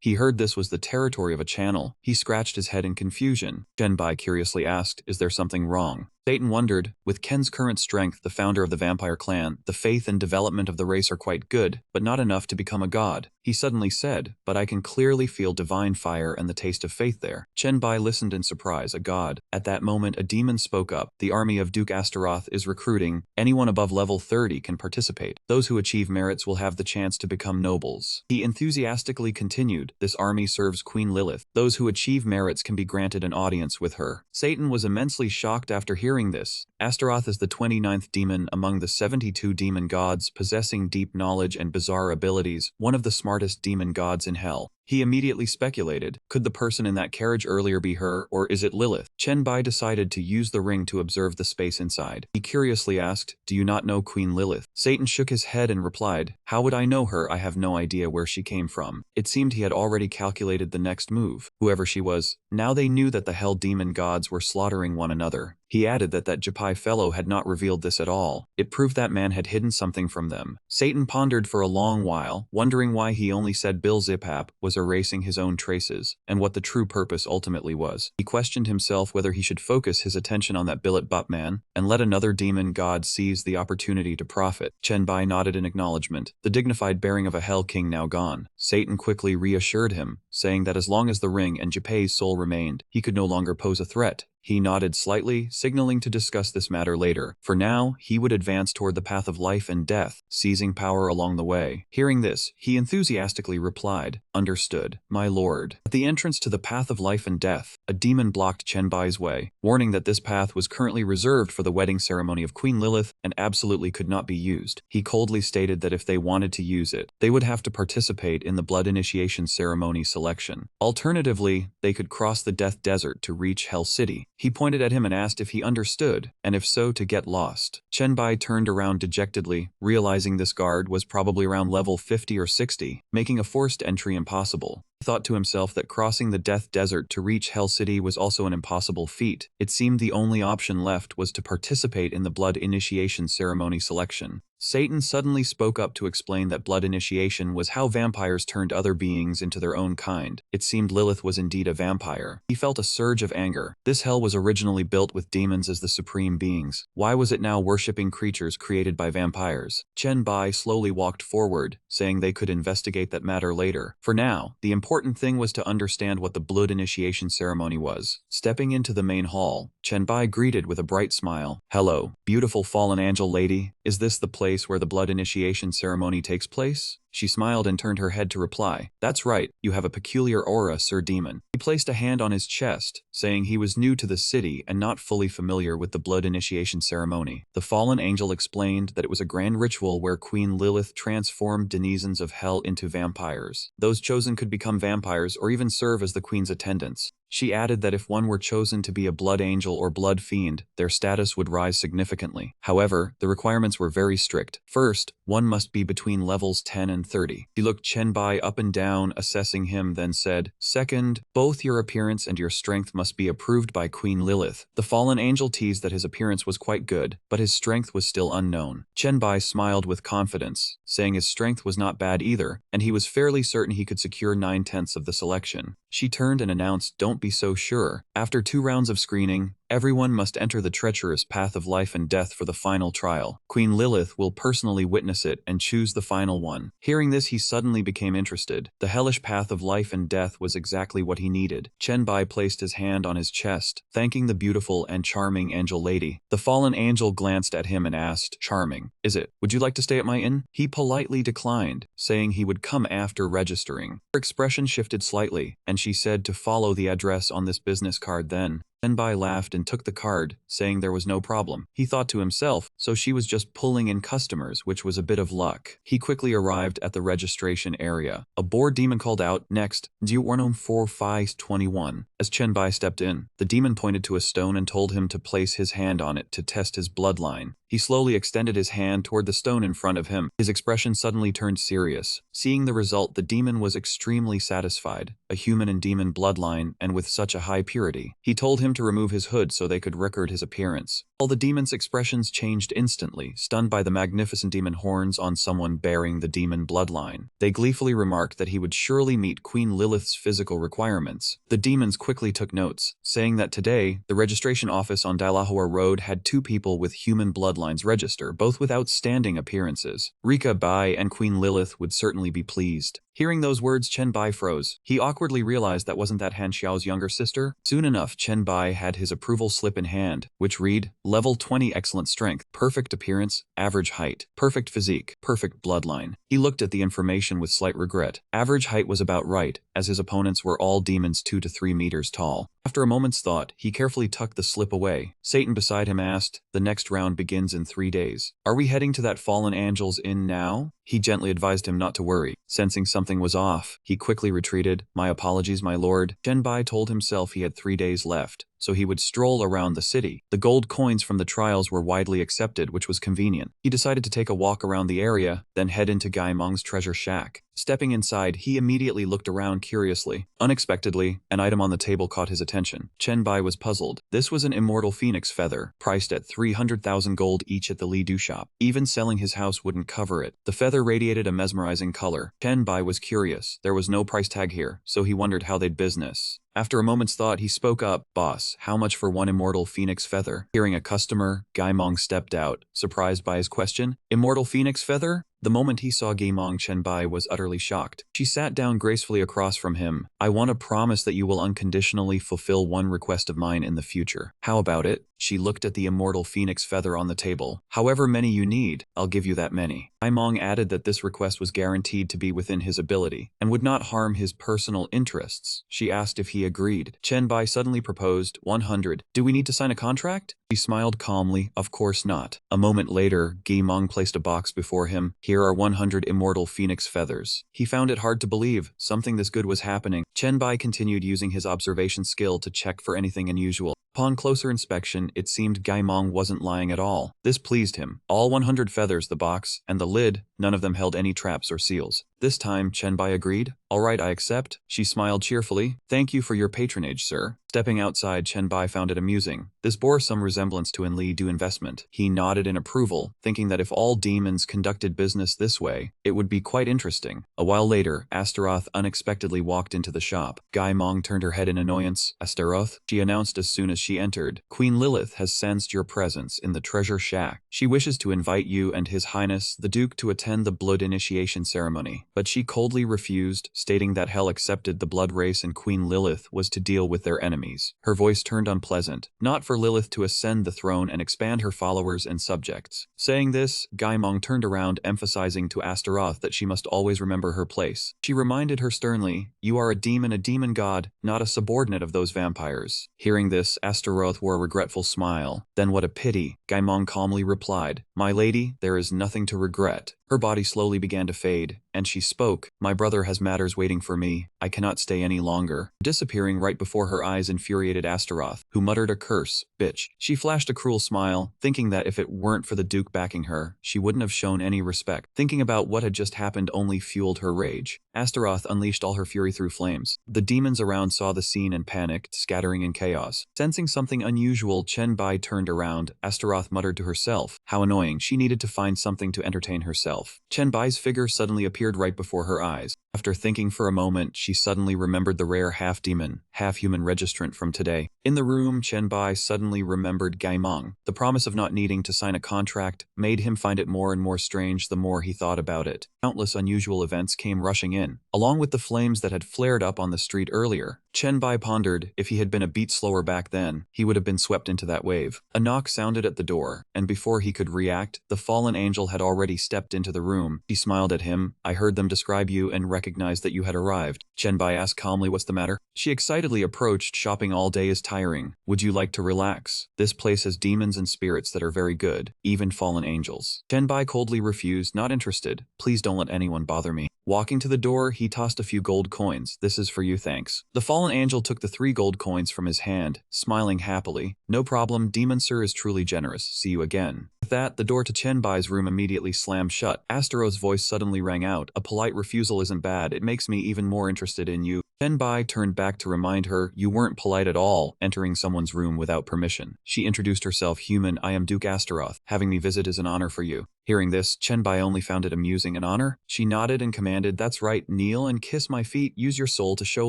He heard this was the territory of a channel. He scratched his head in confusion. Chen Bai curiously asked, is there something wrong? Satan wondered, with Ken's current strength, the founder of the vampire clan, the faith and development of the race are quite good, but not enough to become a god. He suddenly said, but I can clearly feel divine fire and the taste of faith there. Chen Bai listened in surprise, a god. At that moment, a demon spoke up. The army of Duke Astaroth is recruiting. Anyone above level 30 can participate. Those who achieve merits will have the chance to become nobles. He enthusiastically continued, this army serves Queen Lilith. Those who achieve merits can be granted an audience with her. Satan was immensely shocked after hearing this. Astaroth is the 29th demon among the 72 demon gods, possessing deep knowledge and bizarre abilities, one of the smartest demon gods in hell. He immediately speculated, could the person in that carriage earlier be her, or is it Lilith? Chen Bai decided to use the ring to observe the space inside. He curiously asked, do you not know Queen Lilith? Satan shook his head and replied, how would I know her? I have no idea where she came from. It seemed he had already calculated the next move. Whoever she was, now they knew that the hell demon gods were slaughtering one another. He added that Japai fellow had not revealed this at all. It proved that man had hidden something from them. Satan pondered for a long while, wondering why he only said Bill Ziphap was erasing his own traces, and what the true purpose ultimately was. He questioned himself whether he should focus his attention on that Billet Butt man, and let another demon god seize the opportunity to profit. Chen Bai nodded in acknowledgement, the dignified bearing of a Hell King now gone. Satan quickly reassured him, saying that as long as the ring and Japai's soul remained, he could no longer pose a threat. He nodded slightly, signaling to discuss this matter later. For now, he would advance toward the path of life and death, seizing power along the way. Hearing this, he enthusiastically replied, understood, my lord. At the entrance to the path of life and death, a demon blocked Chen Bai's way, warning that this path was currently reserved for the wedding ceremony of Queen Lilith and absolutely could not be used. He coldly stated that if they wanted to use it, they would have to participate in the blood initiation ceremony selection. Alternatively, they could cross the Death Desert to reach Hell City. He pointed at him and asked if he understood, and if so, to get lost. Chen Bai turned around dejectedly, realizing this guard was probably around level 50 or 60, making a forced entry impossible. He thought to himself that crossing the Death Desert to reach Hell City was also an impossible feat. It seemed the only option left was to participate in the blood initiation ceremony selection. Satan suddenly spoke up to explain that blood initiation was how vampires turned other beings into their own kind. It seemed Lilith was indeed a vampire. He felt a surge of anger. This hell was originally built with demons as the supreme beings. Why was it now worshipping creatures created by vampires? Chen Bai slowly walked forward, saying they could investigate that matter later. For now, the important thing was to understand what the blood initiation ceremony was. Stepping into the main hall, Chen Bai greeted with a bright smile. Hello, beautiful fallen angel lady. Is this the place where the blood initiation ceremony takes place? She smiled and turned her head to reply, that's right, you have a peculiar aura, Sir Demon. He placed a hand on his chest, saying he was new to the city and not fully familiar with the blood initiation ceremony. The fallen angel explained that it was a grand ritual where Queen Lilith transformed denizens of hell into vampires. Those chosen could become vampires or even serve as the queen's attendants. She added that if one were chosen to be a blood angel or blood fiend, their status would rise significantly. However, the requirements were very strict. First, one must be between levels 10 and 30. He looked Chen Bai up and down, assessing him, then said, second, both your appearance and your strength must be approved by Queen Lilith. The fallen angel teased that his appearance was quite good, but his strength was still unknown. Chen Bai smiled with confidence, saying his strength was not bad either, and he was fairly certain he could secure 9/10 of the selection. She turned and announced, don't be so sure. After 2 rounds of screening, Everyone must enter the treacherous path of life and death for the final trial. Queen Lilith will personally witness it and choose the final one. Hearing this, he suddenly became interested. The hellish path of life and death was exactly what he needed. Chen Bai placed his hand on his chest, thanking the beautiful and charming angel lady. The fallen angel glanced at him and asked, "Charming, is it? Would you like to stay at my inn?" He politely declined, saying he would come after registering. Her expression shifted slightly, and she said to follow the address on this business card then. Chen laughed and took the card, saying there was no problem. He thought to himself, so she was just pulling in customers, which was a bit of luck. He quickly arrived at the registration area. A bored demon called out, "Next, Duornum 4521. As Chen stepped in, the demon pointed to a stone and told him to place his hand on it to test his bloodline. He slowly extended his hand toward the stone in front of him. His expression suddenly turned serious. Seeing the result, the demon was extremely satisfied. A human and demon bloodline, and with such a high purity. He told him to remove his hood so they could record his appearance. All the demon's expressions changed instantly, stunned by the magnificent demon horns on someone bearing the demon bloodline. They gleefully remarked that he would surely meet Queen Lilith's physical requirements. The demons quickly took notes, saying that today, the registration office on Dalahua Road had 2 people with human bloodlines register, both with outstanding appearances. Rika Bai and Queen Lilith would certainly be pleased. Hearing those words, Chen Bai froze. He awkwardly realized that wasn't that Han Xiao's younger sister. Soon enough, Chen Bai had his approval slip in hand, which read, Level 20 excellent strength, perfect appearance, average height, perfect physique, perfect bloodline. He looked at the information with slight regret. Average height was about right, as his opponents were all demons 2 to 3 meters tall. After a moment's thought, he carefully tucked the slip away. Satan beside him asked, "The next round begins in 3 days. Are we heading to that fallen angel's inn now?" He gently advised him not to worry. Sensing something was off, he quickly retreated. "My apologies, my lord." Chen Bai told himself he had 3 days left, so he would stroll around the city. The gold coins from the trials were widely accepted, which was convenient. He decided to take a walk around the area, then head into Gai Meng's treasure shack. Stepping inside, he immediately looked around curiously. Unexpectedly, an item on the table caught his attention. Chen Bai was puzzled. This was an immortal phoenix feather, priced at 300,000 gold each at the Li Du shop. Even selling his house wouldn't cover it. The feather radiated a mesmerizing color. Chen Bai was curious. There was no price tag here, so he wondered how they'd business. After a moment's thought, he spoke up, "Boss, how much for one immortal phoenix feather?" Hearing a customer, Gai Meng stepped out, surprised by his question. "Immortal phoenix feather?" The moment he saw Gai Meng, Chen Bai was utterly shocked. She sat down gracefully across from him. "I want to promise that you will unconditionally fulfill one request of mine in the future. How about it?" She looked at the immortal phoenix feather on the table. "However many you need, I'll give you that many." Gai Meng added that this request was guaranteed to be within his ability, and would not harm his personal interests. She asked if he agreed. Chen Bai suddenly proposed, 100. "Do we need to sign a contract?" He smiled calmly, "Of course not." A moment later, Gai Meng placed a box before him. "Here are 100 immortal phoenix feathers." He found it hard to believe something this good was happening. Chen Bai continued using his observation skill to check for anything unusual. Upon closer inspection, it seemed Gai Meng wasn't lying at all. This pleased him. All 100 feathers, the box, and the lid, none of them held any traps or seals. This time, Chen Bai agreed. "All right, I accept." She smiled cheerfully. "Thank you for your patronage, sir." Stepping outside, Chen Bai found it amusing. This bore some resemblance to an Li Du investment. He nodded in approval, thinking that if all demons conducted business this way, it would be quite interesting. A while later, Astaroth unexpectedly walked into the shop. Gai Meng turned her head in annoyance. "Astaroth," she announced as soon as she entered, "Queen Lilith has sensed your presence in the treasure shack. She wishes to invite you and His Highness, the Duke, to attend the blood initiation ceremony." But she coldly refused, stating that Hell accepted the blood race and Queen Lilith was to deal with their enemies. Her voice turned unpleasant. Not for Lilith to ascend the throne and expand her followers and subjects. Saying this, Gai Meng turned around, emphasizing to Astaroth that she must always remember her place. She reminded her sternly, "You are a demon god, not a subordinate of those vampires." Hearing this, Astaroth wore a regretful smile. "Then what a pity," Gai Meng calmly replied. "My lady, there is nothing to regret." Her body slowly began to fade, and she spoke, "My brother has matters waiting for me. I cannot stay any longer." Disappearing right before her eyes infuriated Astaroth, who muttered a curse, "Bitch." She flashed a cruel smile, thinking that if it weren't for the Duke backing her, she wouldn't have shown any respect. Thinking about what had just happened only fueled her rage. Astaroth unleashed all her fury through flames. The demons around saw the scene and panicked, scattering in chaos. Sensing something unusual, Chen Bai turned around. Astaroth Astaroth muttered to herself. How annoying, she needed to find something to entertain herself. Chenbai's figure suddenly appeared right before her eyes. After thinking for a moment, she suddenly remembered the rare half-demon, half-human registrant from today. In the room, Chenbai suddenly remembered Gaimeng. The promise of not needing to sign a contract made him find it more and more strange the more he thought about it. Countless unusual events came rushing in, along with the flames that had flared up on the street earlier. Chenbai pondered, if he had been a beat slower back then, he would have been swept into that wave. A knock sounded at the door, and before he could react, the fallen angel had already stepped into the room. He smiled at him. I heard them describe you and recognized that you had arrived. Chenbai asked calmly, what's the matter? She excitedly approached. Shopping all day is tiring. Would you like to relax? This place has demons and spirits that are very good, even fallen angels. Chenbai coldly refused, not interested. Please don't let anyone bother me. Walking to the door, he tossed a few gold coins. This is for you, thanks. The fallen angel took the 3 gold coins from his hand, smiling happily. No problem, Demon Sir is truly generous. See you again. With that, the door to Chenbai's room immediately slammed shut. Astaroth's voice suddenly rang out. A polite refusal isn't bad, it makes me even more interested in you. Chenbai turned back to remind her, you weren't polite at all, entering someone's room without permission. She introduced herself, human, I am Duke Astaroth. Having me visit is an honor for you. Hearing this, Chenbai only found it amusing. An honor? She nodded and commanded, that's right, kneel and kiss my feet. Use your soul to show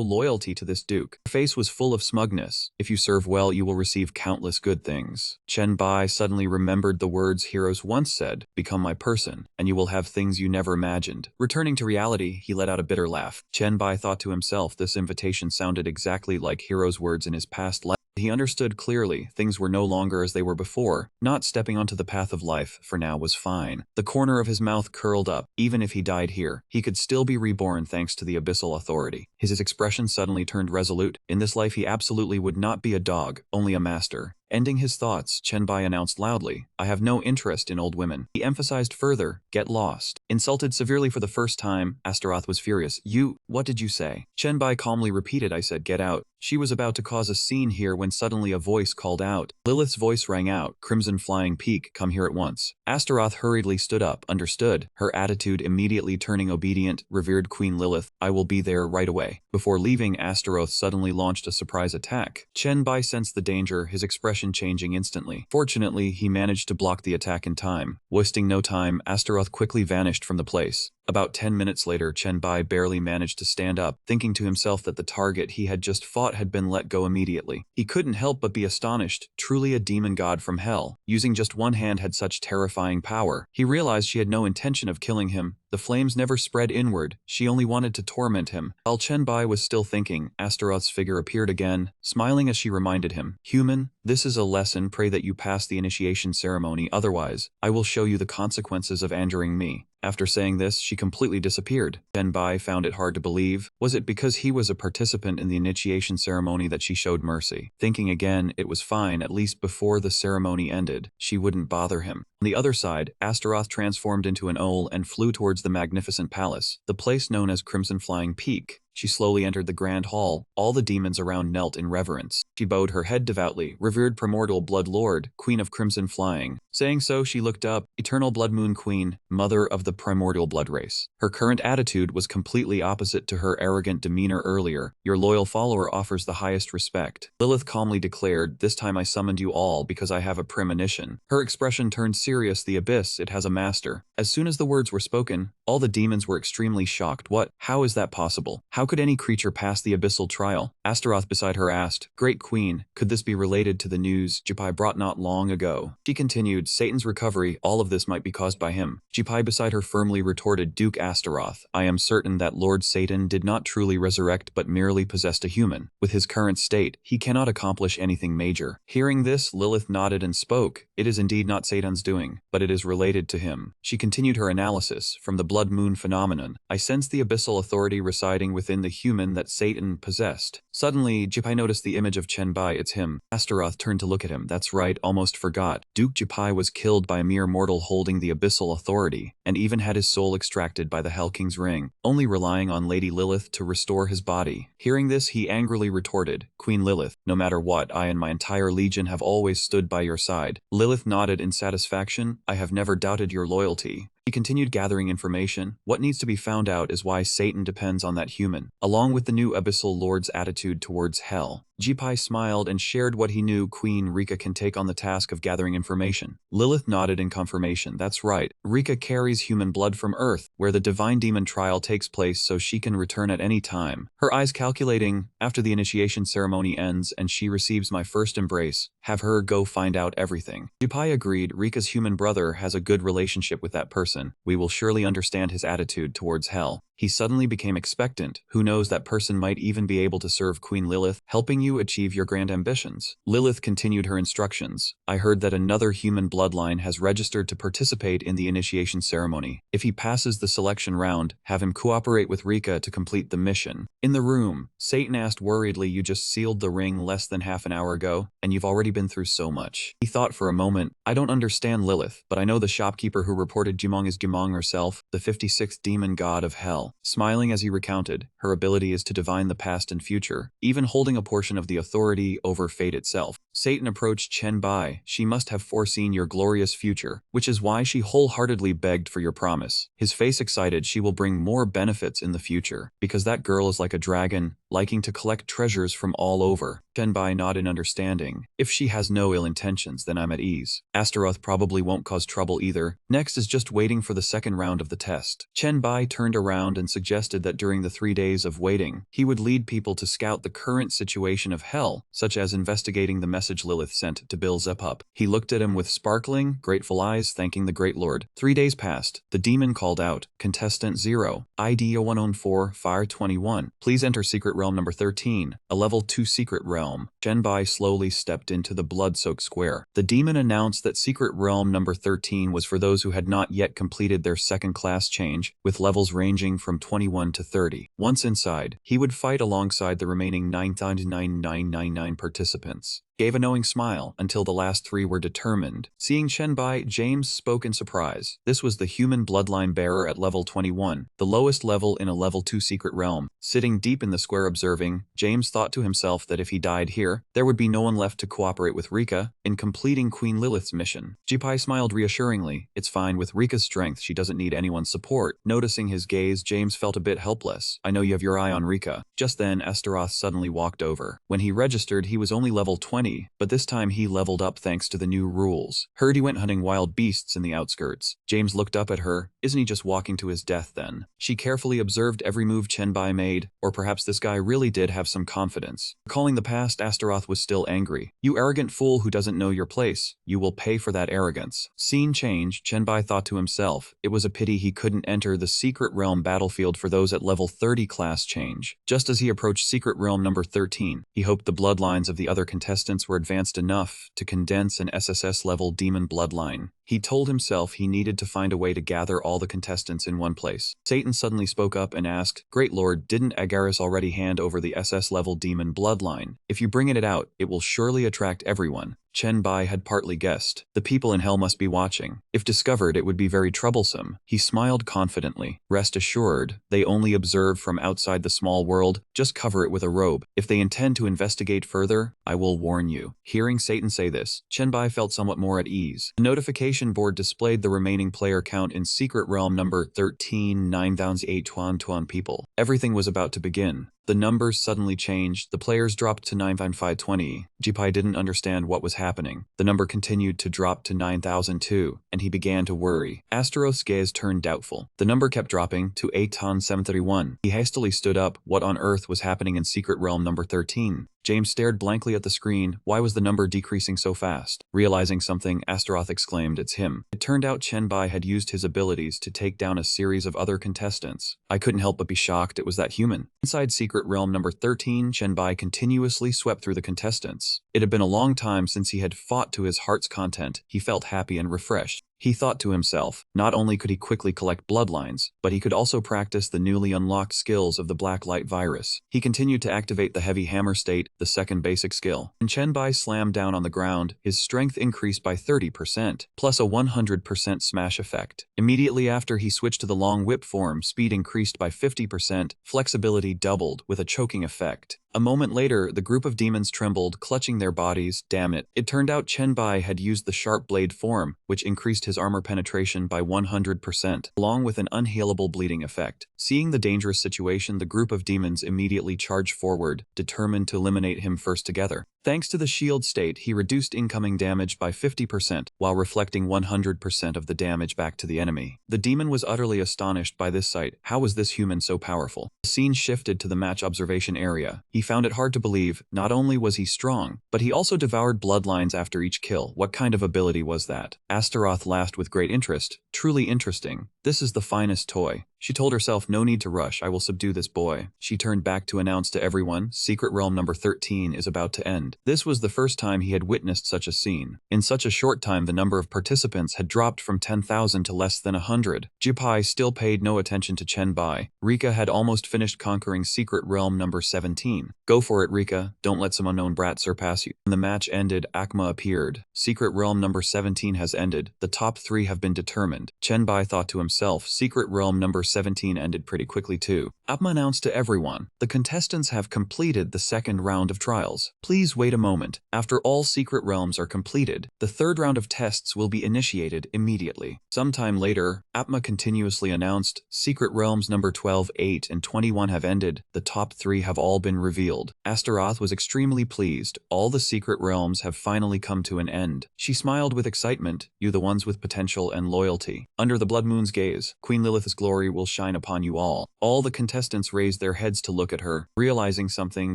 loyalty to this duke. Her face was full of smugness. If you serve well, you will receive countless good things. Chenbai suddenly remembered the words heroes once said, become my person, and you will have things you never imagined. Returning to reality, he let out a bitter laugh. Chenbai thought to himself, this invitation sounded exactly like heroes' words in his past life. He understood clearly, things were no longer as they were before. Not stepping onto the path of life, for now, was fine. The corner of his mouth curled up. Even if he died here, he could still be reborn thanks to the abyssal authority. His expression suddenly turned resolute. In this life he absolutely would not be a dog, only a master. Ending his thoughts, Chenbai announced loudly, I have no interest in old women. He emphasized further, get lost. Insulted severely for the first time, Astaroth was furious. What did you say? Chenbai calmly repeated, I said get out. She was about to cause a scene here when suddenly a voice called out. Lilith's voice rang out, Crimson Flying Peak, come here at once. Astaroth hurriedly stood up, understood, her attitude immediately turning obedient, revered Queen Lilith, I will be there right away. Before leaving, Astaroth suddenly launched a surprise attack. Chenbai sensed the danger, his expression changing instantly. Fortunately, he managed to block the attack in time. Wasting no time, Astaroth quickly vanished from the place. About 10 minutes later, Chenbai barely managed to stand up, thinking to himself that the target he had just fought had been let go immediately. He couldn't help but be astonished. Truly a demon god from hell, using just one hand had such terrifying power. He realized she had no intention of killing him. The flames never spread inward, she only wanted to torment him. While Chenbai was still thinking, Astaroth's figure appeared again, smiling as she reminded him, human, this is a lesson, pray that you pass the initiation ceremony, otherwise, I will show you the consequences of injuring me. After saying this, she completely disappeared. Chenbai found it hard to believe. Was it because he was a participant in the initiation ceremony that she showed mercy? Thinking again, it was fine, at least before the ceremony ended. She wouldn't bother him. On the other side, Astaroth transformed into an owl and flew towards the magnificent palace, the place known as Crimson Flying Peak. She slowly entered the grand hall. All the demons around knelt in reverence. She bowed her head devoutly, revered primordial blood lord, queen of crimson flying. Saying so, she looked up, eternal blood moon queen, mother of the primordial blood race. Her current attitude was completely opposite to her arrogant demeanor earlier. Your loyal follower offers the highest respect. Lilith calmly declared, this time I summoned you all because I have a premonition. Her expression turned serious, the abyss, it has a master. As soon as the words were spoken, all the demons were extremely shocked. What? How is that possible? How could any creature pass the abyssal trial? Astaroth beside her asked, Great Queen, could this be related to the news Jipai brought not long ago? She continued, Satan's recovery, all of this might be caused by him. Jipai beside her firmly retorted, Duke Astaroth, I am certain that Lord Satan did not truly resurrect but merely possessed a human. With his current state, he cannot accomplish anything major. Hearing this, Lilith nodded and spoke, it is indeed not Satan's doing, but it is related to him. She continued her analysis, from the blood moon phenomenon, I sense the abyssal authority residing within the human that Satan possessed. Suddenly, Jipai noticed the image of Chenbai, it's him. Astaroth turned to look at him, that's right, almost forgot. Duke Jipai was killed by a mere mortal holding the abyssal authority, and even had his soul extracted by the Hell King's ring, only relying on Lady Lilith to restore his body. Hearing this, he angrily retorted, Queen Lilith, no matter what, I and my entire legion have always stood by your side. Lilith nodded in satisfaction, I have never doubted your loyalty. He continued gathering information. What needs to be found out is why Satan depends on that human. Along with the new Abyssal Lord's attitude attitude towards Hell. Jipai smiled and shared what he knew Queen Rika can take on the task of gathering information. Lilith nodded in confirmation. That's right. Rika carries human blood from Earth, where the divine demon trial takes place so she can return at any time. Her eyes calculating, after the initiation ceremony ends and she receives my first embrace, have her go find out everything. Jipai agreed. Rika's human brother has a good relationship with that person. We will surely understand his attitude towards Hell. He suddenly became expectant. Who knows, that person might even be able to serve Queen Lilith, helping you achieve your grand ambitions. Lilith continued her instructions. I heard that another human bloodline has registered to participate in the initiation ceremony. If he passes the selection round, have him cooperate with Rika to complete the mission. In the room, Satan asked worriedly, you just sealed the ring less than half an hour ago, and you've already been through so much. He thought for a moment. I don't understand Lilith, but I know the shopkeeper who reported Jimong is Jimong herself, the 56th demon god of Hell. Smiling as he recounted, her ability is to divine the past and future, even holding a portion of the authority over fate itself. Satan approached Chen Bai. She must have foreseen your glorious future, which is why she wholeheartedly begged for your promise. His face excited. She will bring more benefits in the future, because that girl is like a dragon, liking to collect treasures from all over. Chen Bai nodded in understanding. If she has no ill intentions, then I'm at ease. Astaroth probably won't cause trouble either. Next is just waiting for the second round of the test. Chen Bai turned around and suggested that during the 3 days of waiting, he would lead people to scout the current situation of Hell, such as investigating the message Lilith sent to Bill Zepup. He looked at him with sparkling, grateful eyes, thanking the Great Lord. 3 days passed. The demon called out, Contestant 0, ID 0104, Fire 21. Please enter Secret Realm number 13, a level 2 secret realm. Chen Bai slowly stepped into the blood-soaked square. The demon announced that Secret Realm number 13 was for those who had not yet completed their second class change, with levels ranging from 21 to 30. Once inside, he would fight alongside the remaining 9,999 participants. Gave a knowing smile until the last 3 were determined. Seeing Chen Bai, James spoke in surprise. This was the human bloodline bearer at level 21, the lowest level in a level 2 secret realm. Sitting deep in the square observing, James thought to himself that if he died here, there would be no one left to cooperate with Rika in completing Queen Lilith's mission. Jipai smiled reassuringly. It's fine, with Rika's strength she doesn't need anyone's support. Noticing his gaze, James felt a bit helpless. I know you have your eye on Rika. Just then, Astaroth suddenly walked over. When he registered, he was only level 20, but this time he leveled up thanks to the new rules. Heard he went hunting wild beasts in the outskirts. James looked up at her. Isn't he just walking to his death then? She carefully observed every move Chen Bai made, or perhaps this guy really did have some confidence. Recalling the past, Astaroth was still angry. You arrogant fool who doesn't know your place. You will pay for that arrogance. Scene change, Chen Bai thought to himself. It was a pity he couldn't enter the Secret Realm battlefield for those at level 30 class change. Just as he approached Secret Realm number 13, he hoped the bloodlines of the other contestants were advanced enough to condense an SSS level demon bloodline. He told himself he needed to find a way to gather all the contestants in one place. Satan suddenly spoke up and asked, Great Lord, didn't Agaris already hand over the SS level demon bloodline? If you bring it out, it will surely attract everyone. Chen Bai had partly guessed. The people in Hell must be watching. If discovered, it would be very troublesome. He smiled confidently. Rest assured, they only observe from outside the small world. Just cover it with a robe. If they intend to investigate further, I will warn you. Hearing Satan say this, Chen Bai felt somewhat more at ease. The notification board displayed the remaining player count in Secret Realm number 13, 9,821 people. Everything was about to begin. The numbers suddenly changed. The players dropped to 9,520. Jipai didn't understand what was happening. The number continued to drop to 9,002, and he began to worry. Astaroth's gaze turned doubtful. The number kept dropping to 8,731. He hastily stood up. What on earth was happening in Secret Realm number 13? James stared blankly at the screen. Why was the number decreasing so fast? Realizing something, Astaroth exclaimed, It's him. It turned out Chen Bai had used his abilities to take down a series of other contestants. I couldn't help but be shocked it was that human. Inside Secret Realm number 13, Chen Bai continuously swept through the contestants. It had been a long time since he had fought to his heart's content. He felt happy and refreshed. He thought to himself, not only could he quickly collect bloodlines, but he could also practice the newly unlocked skills of the Black Light Virus. He continued to activate the Heavy Hammer state, the second basic skill. When Chen Bai slammed down on the ground, his strength increased by 30%, plus a 100% smash effect. Immediately after he switched to the long whip form, speed increased by 50%, flexibility doubled with a choking effect. A moment later, the group of demons trembled, clutching their bodies. Damn it. It turned out Chenbai had used the sharp blade form, which increased his armor penetration by 100%, along with an unhealable bleeding effect. Seeing the dangerous situation, the group of demons immediately charged forward, determined to eliminate him first together. Thanks to the shield state, he reduced incoming damage by 50%, while reflecting 100% of the damage back to the enemy. The demon was utterly astonished by this sight. How was this human so powerful? The scene shifted to the match observation area. He found it hard to believe. Not only was he strong, but he also devoured bloodlines after each kill. What kind of ability was that? Astaroth laughed with great interest. Truly interesting. This is the finest toy. She told herself, no need to rush, I will subdue this boy. She turned back to announce to everyone, Secret Realm number 13 is about to end. This was the first time he had witnessed such a scene. In such a short time, the number of participants had dropped from 10,000 to less than 100. Jipai still paid no attention to Chenbai. Rika had almost finished conquering Secret Realm number 17. Go for it, Rika. Don't let some unknown brat surpass you. When the match ended, Akma appeared. Secret Realm number 17 has ended. The top 3 have been determined. Chenbai thought to himself, Secret Realm number 17 ended pretty quickly too. Akma announced to everyone, the contestants have completed the second round of trials. Please wait a moment. After all secret realms are completed, the third round of tests will be initiated immediately. Sometime later, Akma continuously announced, Secret Realms number 12, 8, and 21 have ended. The top 3 have all been revealed. Astaroth was extremely pleased. All the secret realms have finally come to an end. She smiled with excitement, you the ones with potential and loyalty. Under the Blood Moon's gaze, Queen Lilith's glory will shine upon you all. All the contestants raised their heads to look at her. Realizing something,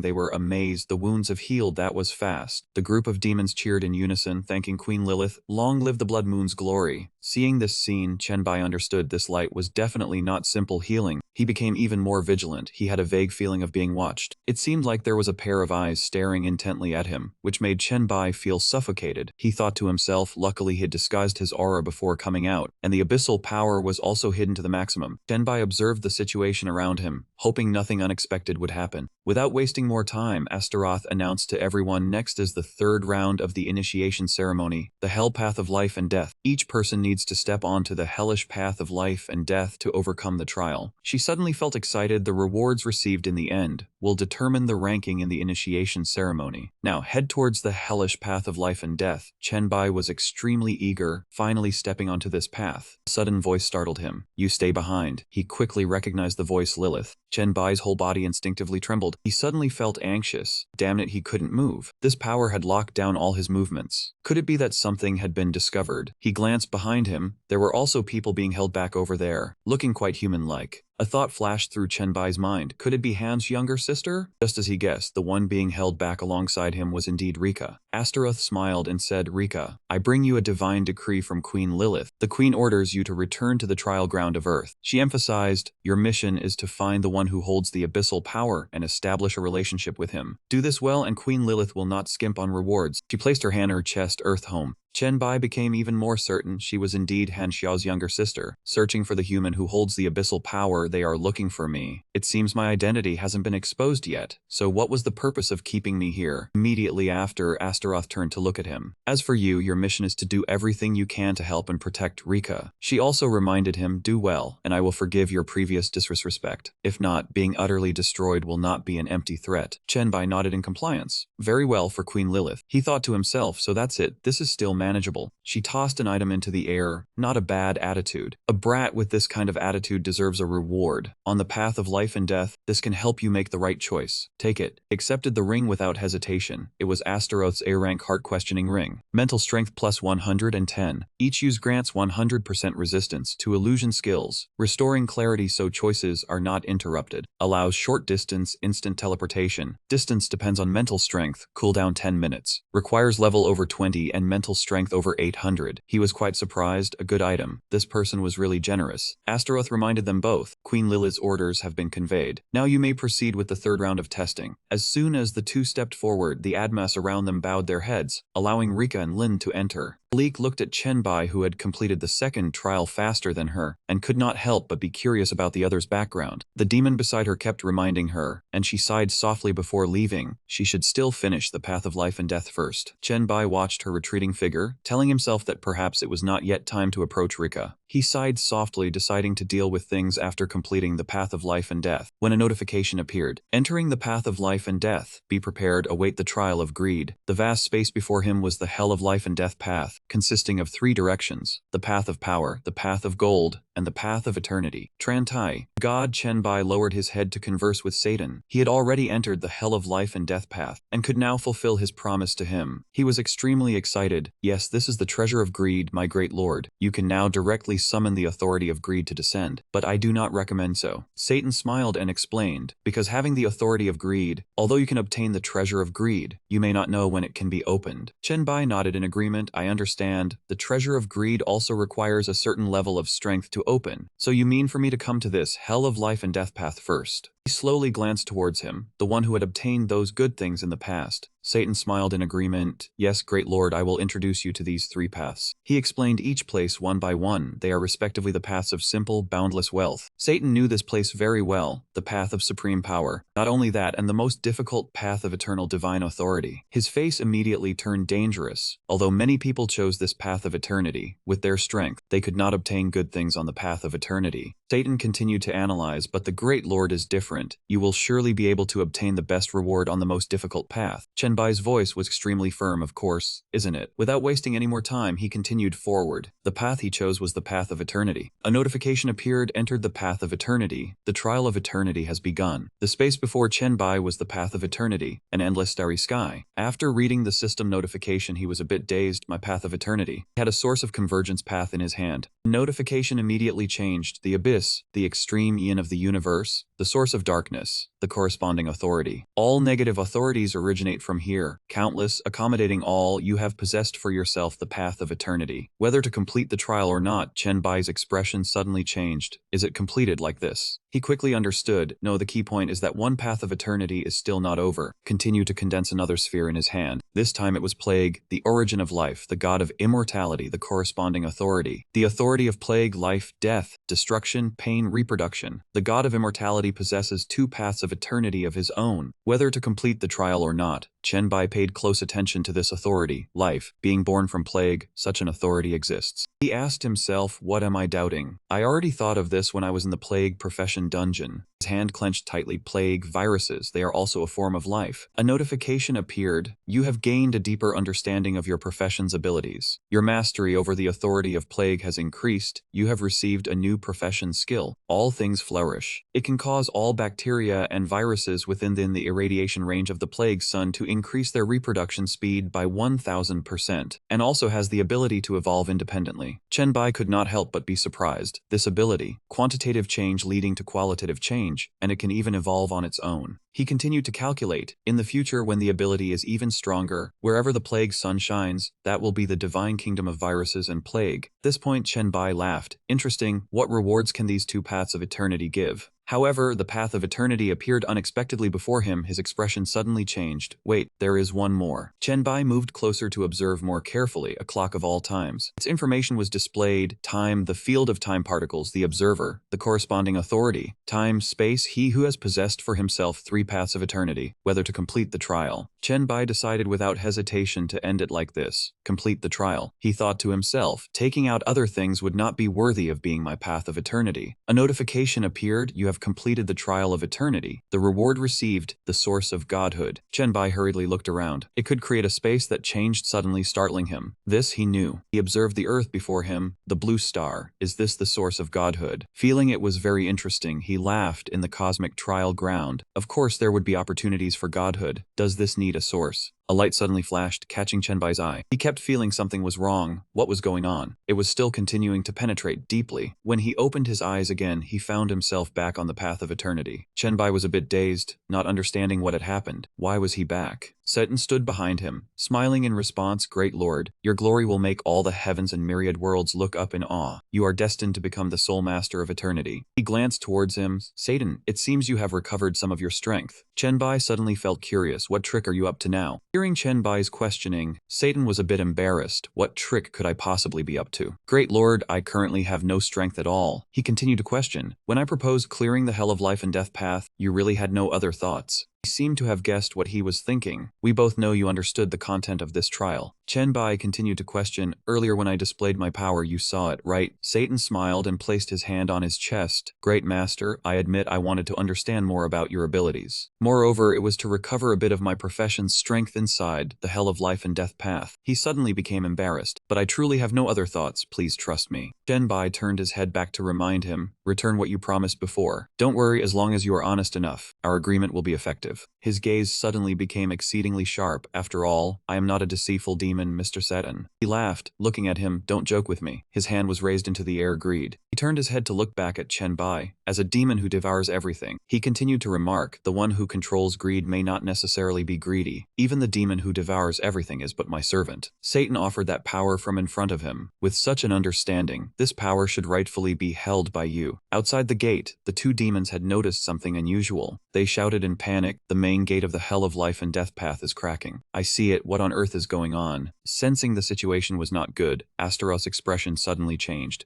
they were amazed. The wounds have healed. That was fast. The group of demons cheered in unison, thanking Queen Lilith. Long live the Blood Moon's glory. Seeing this scene, Chenbai understood this light was definitely not simple healing. He became even more vigilant. He had a vague feeling of being watched. It seemed like there was a pair of eyes staring intently at him, which made Chenbai feel suffocated. He thought to himself, luckily he had disguised his aura before coming out, and the abyssal power was also hidden to the maximum. Chenbai observed the situation around him, hoping nothing unexpected would happen. Without wasting more time, Astaroth announced to everyone, next is the third round of the initiation ceremony, the hell path of life and death. Each person needs to step onto the hellish path of life and death to overcome the trial. She suddenly felt excited. The rewards received in the end will determine the ranking in the initiation ceremony. Now head towards the hellish path of life and death. Chenbai was extremely eager, finally stepping onto this path. A sudden voice startled him. You stay behind. He quickly recognized the voice Lilith. Chenbai's whole body instinctively trembled. He suddenly felt anxious. Damn it, he couldn't move. This power had locked down all his movements. Could it be that something had been discovered? He glanced behind him. There were also people being held back over there, looking quite human-like. A thought flashed through Chenbai's mind. Could it be Han's younger sister? Just as he guessed, the one being held back alongside him was indeed Rika. Astaroth smiled and said, Rika, I bring you a divine decree from Queen Lilith. The Queen orders you to return to the trial ground of Earth. She emphasized, your mission is to find the one who holds the abyssal power and establish a relationship with him. Do this well and Queen Lilith will not skimp on rewards. She placed her hand on her chest, Earth home. Chenbai became even more certain she was indeed Han Xiao's younger sister. Searching for the human who holds the abyssal power, they are looking for me. It seems my identity hasn't been exposed yet, so what was the purpose of keeping me here? Immediately after, Astaroth turned to look at him. As for you, your mission is to do everything you can to help and protect Rika. She also reminded him, do well, and I will forgive your previous disrespect. If not, being utterly destroyed will not be an empty threat. Chenbai nodded in compliance. Very well for Queen Lilith. He thought to himself, so that's it, this is still manageable. She tossed an item into the air. Not a bad attitude. A brat with this kind of attitude deserves a reward. On the path of life and death, this can help you make the right choice. Take it. Accepted the ring without hesitation. It was Astaroth's A-rank heart-questioning ring. Mental strength plus 110. Each use grants 100% resistance to illusion skills, restoring clarity so choices are not interrupted. Allows short distance instant teleportation. Distance depends on mental strength. Cooldown 10 minutes. Requires level over 20 and mental strength over 800. He was quite surprised. A good item. This person was really generous. Astaroth reminded them both. Queen Lilith's orders have been conveyed. Now you may proceed with the third round of testing. As soon as the two stepped forward, the admass around them bowed bowed their heads, allowing Rika and Lin to enter. Leek looked at Chenbai, who had completed the second trial faster than her, and could not help but be curious about the other's background. The demon beside her kept reminding her, and she sighed softly before leaving, she should still finish the path of life and death first. Chenbai watched her retreating figure, telling himself that perhaps it was not yet time to approach Rika. He sighed softly, deciding to deal with things after completing the path of life and death, when a notification appeared. Entering the path of life and death, be prepared, await the trial of greed. The vast space before him was the hell of life and death path, consisting of 3 directions: the path of power, the path of gold, and the path of eternity. Trantai, God Chenbai lowered his head to converse with Satan. He had already entered the hell of life and death path, and could now fulfill his promise to him. He was extremely excited. Yes, this is the treasure of greed, my great lord. You can now directly summon the authority of greed to descend, but I do not recommend so. Satan smiled and explained, because having the authority of greed, although you can obtain the treasure of greed, you may not know when it can be opened. Chenbai nodded in agreement. I understand. The treasure of greed also requires a certain level of strength to open. So you mean for me to come to this hell of life and death path first? He slowly glanced towards him, the one who had obtained those good things in the past. Satan smiled in agreement. Yes, great lord, I will introduce you to these 3 paths. He explained each place one by one. They are respectively the paths of simple, boundless wealth. Satan knew this place very well, the path of supreme power. Not only that, and the most difficult path of eternal divine authority. His face immediately turned dangerous. Although many people chose this path of eternity, with their strength, they could not obtain good things on the path of eternity. Satan continued to analyze, but the great lord is different. You will surely be able to obtain the best reward on the most difficult path. Chenbai's voice was extremely firm. Of course, isn't it? Without wasting any more time, he continued forward. The path he chose was the path of eternity. A notification appeared, entered the path of eternity. The trial of eternity has begun. The space before Chenbai was the path of eternity, an endless starry sky. After reading the system notification, he was a bit dazed. My path of eternity. He had a source of convergence path in his hand. The notification immediately changed. The abyss, the extreme yin of the universe, the source of darkness, the corresponding authority. All negative authorities originate from here, countless, accommodating all. You have possessed for yourself the path of eternity. Whether to complete the trial or not, Chenbai's expression suddenly changed. Is it completed like this? He quickly understood. No, the key point is that one path of eternity is still not over. Continue to condense another sphere in his hand. This time it was plague, the origin of life, the god of immortality, the corresponding authority. The authority of plague, life, death, destruction, pain, reproduction. The god of immortality possesses 2 paths of eternity of his own. Whether to complete the trial or not, Chenbai paid close attention to this authority. Life, being born from plague, such an authority exists. He asked himself, what am I doubting? I already thought of this when I was in the plague profession dungeon. His hand clenched tightly. Plague, viruses, they are also a form of life. A notification appeared. You have gained a deeper understanding of your profession's abilities. Your mastery over the authority of plague has increased. You have received a new profession skill. All things flourish. It can cause all bacteria and viruses within the irradiation range of the plague sun to increase their reproduction speed by 1000%, and also has the ability to evolve independently. Chenbai could not help but be surprised. This ability, quantitative change leading to qualitative change, and it can even evolve on its own. He continued to calculate, in the future when the ability is even stronger, wherever the plague sun shines, that will be the divine kingdom of viruses and plague. At this point Chenbai laughed. Interesting, what rewards can these 2 paths of eternity give? However, the path of eternity appeared unexpectedly before him. His expression suddenly changed. Wait, there is one more. Chenbai moved closer to observe more carefully. A clock of all times. Its information was displayed. Time, the field of time particles, the observer, the corresponding authority. Time, space, he who has possessed for himself 3 paths of eternity. Whether to complete the trial. Chenbai decided without hesitation to end it like this. Complete the trial. He thought to himself, taking out other things would not be worthy of being my path of eternity. A notification appeared. You have completed the trial of eternity. The reward received, the source of godhood. Chenbai hurriedly looked around. It could create a space that changed suddenly, startling him. This he knew. He observed the earth before him, the blue star. Is this the source of godhood? Feeling it was very interesting, he laughed. In the cosmic trial ground, of course there would be opportunities for godhood. Does this need a source? A light suddenly flashed, catching Chenbai's eye. He kept feeling something was wrong. What was going on? It was still continuing to penetrate deeply. When he opened his eyes again, he found himself back on the path of eternity. Chenbai was a bit dazed, not understanding what had happened. Why was he back? Satan stood behind him, smiling in response. Great Lord, your glory will make all the heavens and myriad worlds look up in awe. You are destined to become the sole master of eternity. He glanced towards him. Satan, it seems you have recovered some of your strength. Chenbai suddenly felt curious. What trick are you up to now? Hearing Chen Bai's questioning, Satan was a bit embarrassed. What trick could I possibly be up to? Great Lord, I currently have no strength at all. He continued to question. When I proposed clearing the hell of life and death path, you really had no other thoughts. He seemed to have guessed what he was thinking. We both know you understood the content of this trial. Chen Bai continued to question. Earlier when I displayed my power, you saw it, right? Satan smiled and placed his hand on his chest. Great Master, I admit I wanted to understand more about your abilities. Moreover, it was to recover a bit of my profession's strength inside the hell of life and death path. He suddenly became embarrassed. But I truly have no other thoughts, please trust me. Chen Bai turned his head back to remind him, return what you promised before. Don't worry, as long as you are honest enough, our agreement will be effective. His gaze suddenly became exceedingly sharp. After all, I am not a deceitful demon, Mr. Satan. He laughed, looking at him. Don't joke with me. His hand was raised into the air. Greed. He turned his head to look back at Chen Bai. As a demon who devours everything, he continued to remark, the one who controls greed may not necessarily be greedy. Even the demon who devours everything is but my servant. Satan offered that power from in front of him. With such an understanding, this power should rightfully be held by you. Outside the gate, the two demons had noticed something unusual. They shouted in panic, the main gate of the hell of life and death path is cracking. I see it, what on earth is going on? Sensing the situation was not good, Astaroth's expression suddenly changed.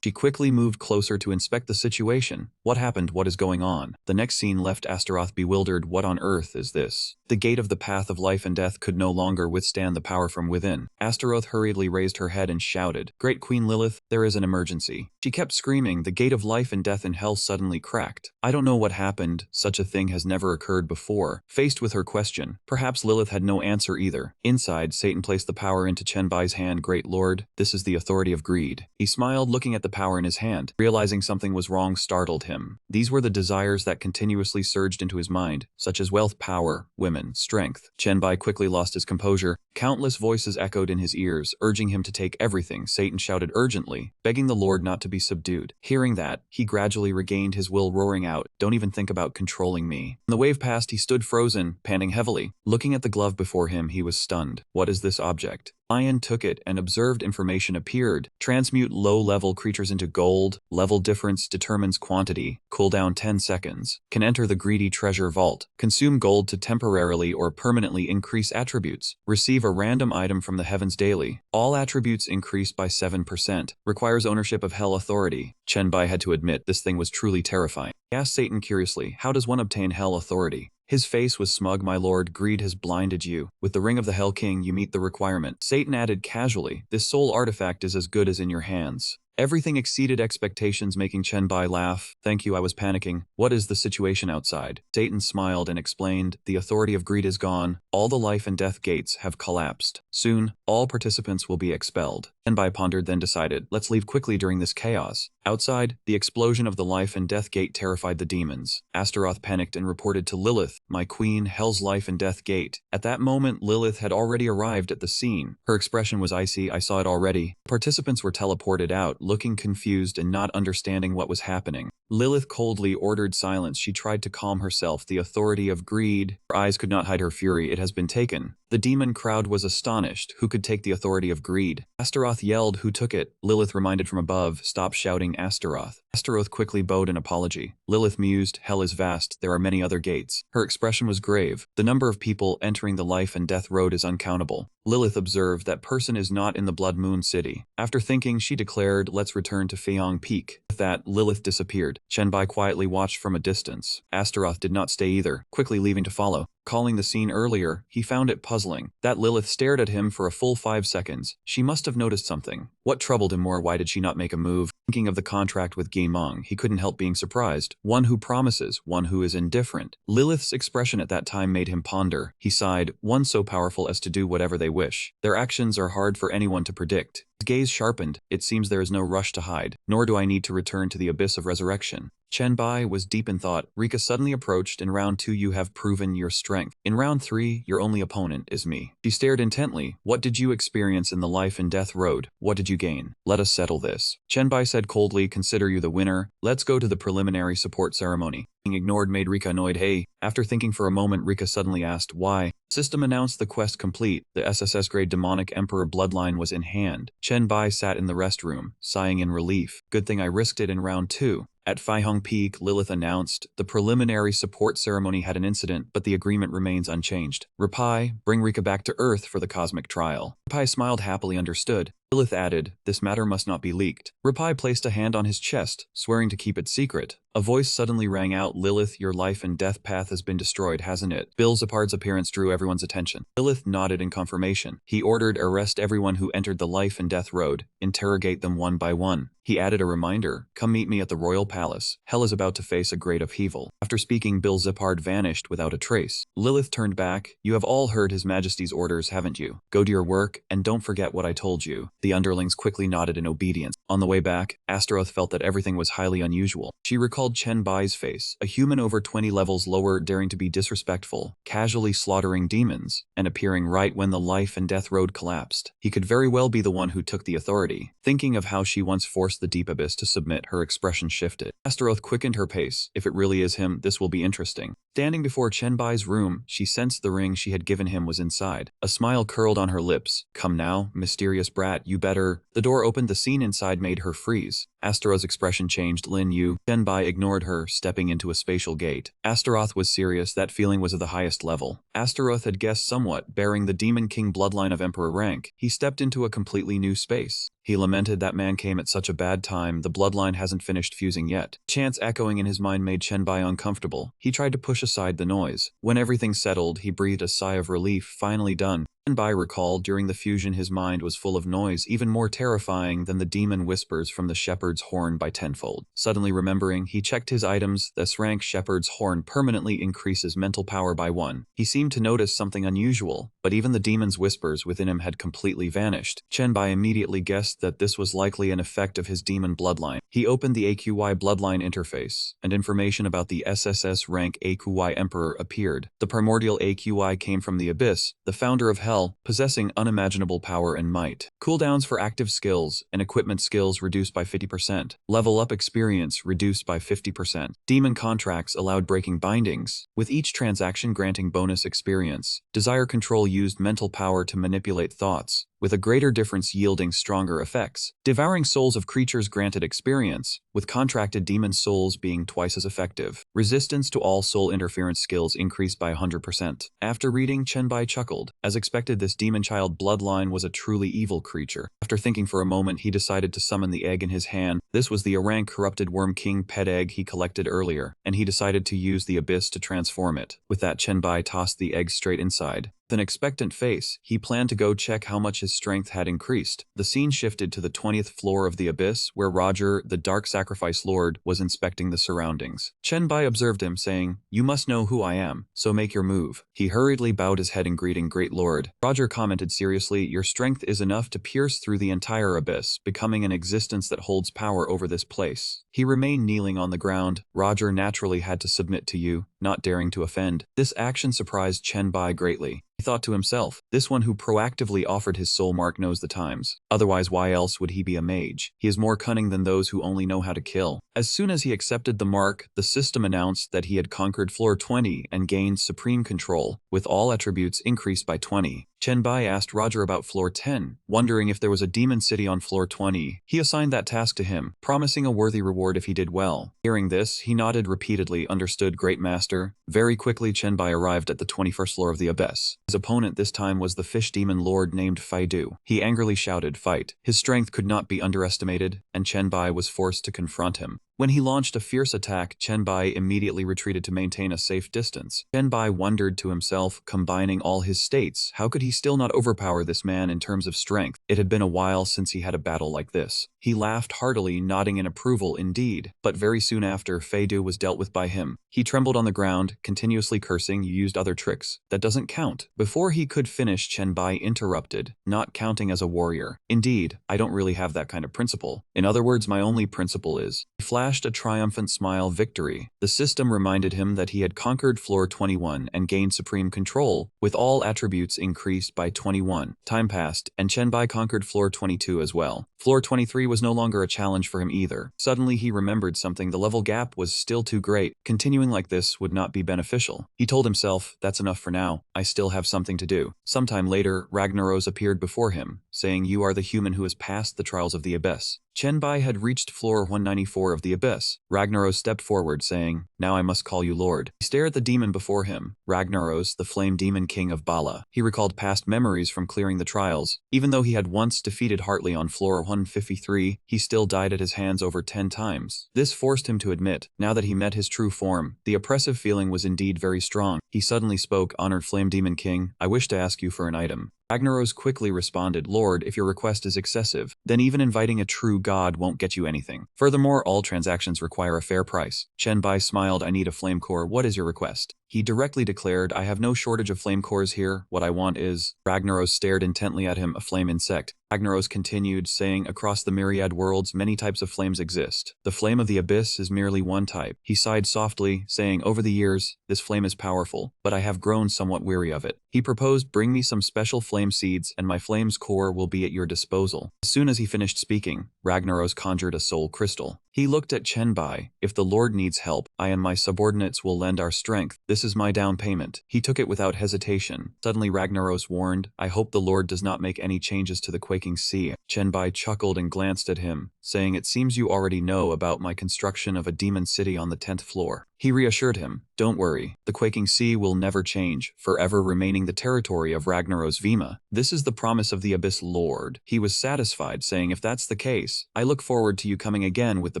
She quickly moved closer to inspect the situation. What happened? What is going on? The next scene left Astaroth bewildered. What on earth is this? The gate of the path of life and death could no longer withstand the power from within. Astaroth hurriedly raised her head and shouted, Great Queen Lilith, there is an emergency. She kept screaming. The gate of life and death in hell suddenly cracked. I don't know what happened. Such a thing has never occurred before. Faced with her question, perhaps Lilith had no answer either. Inside, Satan placed the power into Chen Bai's hand. Great Lord, this is the authority of greed. He smiled, looking at the power in his hand. Realizing something was wrong startled him. These were the desires that continuously surged into his mind, such as wealth, power, women, strength. Chen Bai quickly lost his composure. Countless voices echoed in his ears, urging him to take everything. Satan shouted urgently, begging the Lord not to be subdued. Hearing that, he gradually regained his will, roaring out, don't even think about controlling me. When the wave passed, he stood frozen, panting heavily. Looking at the glove before him, he was stunned. What is this object? Lion took it and observed information appeared. Transmute low-level creatures into gold. Level difference determines quantity. Cooldown 10 seconds. Can enter the greedy treasure vault. Consume gold to temporarily or permanently increase attributes. Receive a random item from the heavens daily. All attributes increased by 7%. Requires ownership of hell authority. Chen Bai had to admit this thing was truly terrifying. He asked Satan curiously, how does one obtain hell authority? His face was smug. My lord, greed has blinded you. With the ring of the Hell King, you meet the requirement. Satan added casually, this soul artifact is as good as in your hands. Everything exceeded expectations, making Chen Bai laugh. Thank you, I was panicking. What is the situation outside? Satan smiled and explained, the authority of greed is gone. All the life and death gates have collapsed. Soon, all participants will be expelled. Chen Bai pondered, then decided, let's leave quickly during this chaos. Outside, the explosion of the life and death gate terrified the demons. Astaroth panicked and reported to Lilith, my queen, hell's life and death gate. At that moment, Lilith had already arrived at the scene. Her expression was icy. I saw it already. Participants were teleported out, looking confused and not understanding what was happening. Lilith coldly ordered silence. She tried to calm herself. The authority of greed. Her eyes could not hide her fury. It has been taken. The demon crowd was astonished. Who could take the authority of greed? Astaroth yelled, who took it? Lilith reminded from above, stop shouting Astaroth. Astaroth quickly bowed in apology. Lilith mused, hell is vast, there are many other gates. Her expression was grave. The number of people entering the life and death road is uncountable. Lilith observed that person is not in the Blood Moon City. After thinking, she declared, let's return to Feiyong Peak. With that, Lilith disappeared. Chen Bai quietly watched from a distance. Astaroth did not stay either, quickly leaving to follow. Calling the scene earlier, he found it puzzling. That Lilith stared at him for a full 5 seconds. She must have noticed something. What troubled him more? Why did she not make a move? Thinking of the contract with Meng, he couldn't help being surprised. One who promises, one who is indifferent. Lilith's expression at that time made him ponder. He sighed, one so powerful as to do whatever they wish. Their actions are hard for anyone to predict. His gaze sharpened. It seems there is no rush to hide, nor do I need to return to the abyss of resurrection. Chen Bai was deep in thought. Rika suddenly approached. In round 2 you have proven your strength. In round 3, your only opponent is me. She stared intently. What did you experience in the life and death road? What did you gain? Let us settle this. Chen Bai said coldly, consider you the winner. Let's go to the preliminary support ceremony. Being ignored made Rika annoyed. Hey, after thinking for a moment, Rika suddenly asked, why? System announced the quest complete. The SSS-grade demonic emperor bloodline was in hand. Chen Bai sat in the restroom, sighing in relief. Good thing I risked it in round 2. At Faihong Peak, Lilith announced, the preliminary support ceremony had an incident, but the agreement remains unchanged. Rapai, bring Rika back to Earth for the cosmic trial. Rapai smiled happily, understood. Lilith added, this matter must not be leaked. Rapai placed a hand on his chest, swearing to keep it secret. A voice suddenly rang out, Lilith, your life and death path has been destroyed, hasn't it? Bill Zapard's appearance drew everyone's attention. Lilith nodded in confirmation. He ordered, arrest everyone who entered the life and death road, interrogate them one by one. He added a reminder, come meet me at the royal palace. Hell is about to face a great upheaval. After speaking, Bill Zapard vanished without a trace. Lilith turned back. You have all heard His Majesty's orders, haven't you? Go to your work, and don't forget what I told you. The underlings quickly nodded in obedience. On the way back, Astaroth felt that everything was highly unusual. She recalled Chen Bai's face, a human over 20 levels lower daring to be disrespectful, casually slaughtering demons, and appearing right when the life and death road collapsed. He could very well be the one who took the authority. Thinking of how she once forced the deep abyss to submit, her expression shifted. Astaroth quickened her pace. If it really is him, this will be interesting. Standing before Chen Bai's room, she sensed the ring she had given him was inside. A smile curled on her lips. Come now, mysterious brat, you better. The door opened. The scene inside made her freeze. Astaroth's expression changed. Lin Yu. Chen Bai ignored her, stepping into a spatial gate. Astaroth was serious. That feeling was of the highest level. Astaroth had guessed somewhat, bearing the Demon King bloodline of Emperor rank. He stepped into a completely new space. He lamented that man came at such a bad time, the bloodline hasn't finished fusing yet. Chants echoing in his mind made Chen Bai uncomfortable. He tried to push aside the noise. When everything settled, he breathed a sigh of relief, finally done. Chen Bai recalled during the fusion his mind was full of noise, even more terrifying than the demon whispers from the shepherd's horn by tenfold. Suddenly remembering, he checked his items. This rank shepherd's horn permanently increases mental power by 1. He seemed to notice something unusual, but even the demon's whispers within him had completely vanished. Chen Bai immediately guessed that this was likely an effect of his demon bloodline. He opened the AQY bloodline interface, and information about the SSS rank AQY Emperor appeared. The primordial AQY came from the Abyss, the founder of Hell, possessing unimaginable power and might. Cooldowns for active skills and equipment skills reduced by 50%. Level up experience reduced by 50%. Demon contracts allowed breaking bindings, with each transaction granting bonus experience. Desire control used mental power to manipulate thoughts, with a greater difference yielding stronger effects. Devouring souls of creatures granted experience, with contracted demon souls being twice as effective. Resistance to all soul interference skills increased by 100%. After reading, Chen Bai chuckled. As expected, this demon child bloodline was a truly evil creature. After thinking for a moment, he decided to summon the egg in his hand. This was the Arank corrupted worm king pet egg he collected earlier, and he decided to use the abyss to transform it. With that, Chen Bai tossed the egg straight inside. With an expectant face, he planned to go check how much his strength had increased. The scene shifted to the 20th floor of the Abyss, where Roger, the Dark Sacrifice Lord, was inspecting the surroundings. Chen Bai observed him, saying, "You must know who I am, so make your move." He hurriedly bowed his head in greeting, "Great Lord." Roger commented seriously, "Your strength is enough to pierce through the entire Abyss, becoming an existence that holds power over this place." He remained kneeling on the ground. Roger naturally had to submit to you, not daring to offend. This action surprised Chen Bai greatly. He thought to himself, this one who proactively offered his soul mark knows the times. Otherwise, why else would he be a mage? He is more cunning than those who only know how to kill. As soon as he accepted the mark, the system announced that he had conquered floor 20 and gained supreme control, with all attributes increased by 20. Chen Bai asked Roger about floor 10, wondering if there was a demon city on floor 20. He assigned that task to him, promising a worthy reward if he did well. Hearing this, he nodded repeatedly, "Understood, Great Master." Very quickly, Chen Bai arrived at the 21st floor of the Abyss. His opponent this time was the fish demon lord named Faidu. He angrily shouted, "Fight." His strength could not be underestimated, and Chen Bai was forced to confront him. When he launched a fierce attack, Chen Bai immediately retreated to maintain a safe distance. Chen Bai wondered to himself, combining all his states, how could he still not overpower this man in terms of strength? It had been a while since he had a battle like this. He laughed heartily, nodding in approval indeed, but very soon after, Feidu was dealt with by him. He trembled on the ground, continuously cursing, "You used other tricks. That doesn't count." Before he could finish, Chen Bai interrupted, "Not counting as a warrior. Indeed, I don't really have that kind of principle. In other words, my only principle is..." He flashed flashed a triumphant smile victory. The system reminded him that he had conquered floor 21 and gained supreme control, with all attributes increased by 21. Time passed, and Chenbai conquered floor 22 as well. Floor 23 was no longer a challenge for him either. Suddenly he remembered something: the level gap was still too great. Continuing like this would not be beneficial. He told himself, that's enough for now, I still have something to do. Sometime later, Ragnaros appeared before him, saying, you are the human who has passed the trials of the abyss. Chenbai had reached floor 194 of the abyss. Ragnaros stepped forward, saying, now I must call you Lord. He stared at the demon before him, Ragnaros, the flame demon king of Bala. He recalled past memories from clearing the trials. Even though he had once defeated Hartley on floor 153, he still died at his hands over 10 times. This forced him to admit, now that he met his true form, the oppressive feeling was indeed very strong. He suddenly spoke, honored flame demon king, I wish to ask you for an item. Ragnaros quickly responded, Lord, if your request is excessive, then even inviting a true god won't get you anything. Furthermore, all transactions require a fair price. Chenbai smiled, I need a flame core. What is your request? He directly declared, I have no shortage of flame cores here. What I want is... Ragnaros stared intently at him, a flame insect. Ragnaros continued, saying, across the myriad worlds, many types of flames exist. The flame of the abyss is merely one type. He sighed softly, saying, over the years, this flame is powerful, but I have grown somewhat weary of it. He proposed, bring me some special flame seeds, and my flame's core will be at your disposal. As soon as he finished speaking, Ragnaros conjured a soul crystal. He looked at Chenbai. If the Lord needs help, I and my subordinates will lend our strength. This is my down payment. He took it without hesitation. Suddenly Ragnaros warned, I hope the Lord does not make any changes to the quaking sea. Chenbai chuckled and glanced at him, saying, it seems you already know about my construction of a demon city on the 10th floor. He reassured him, don't worry, the quaking sea will never change, forever remaining the territory of Ragnaros Vima. This is the promise of the Abyss Lord. He was satisfied, saying, if that's the case, I look forward to you coming again with the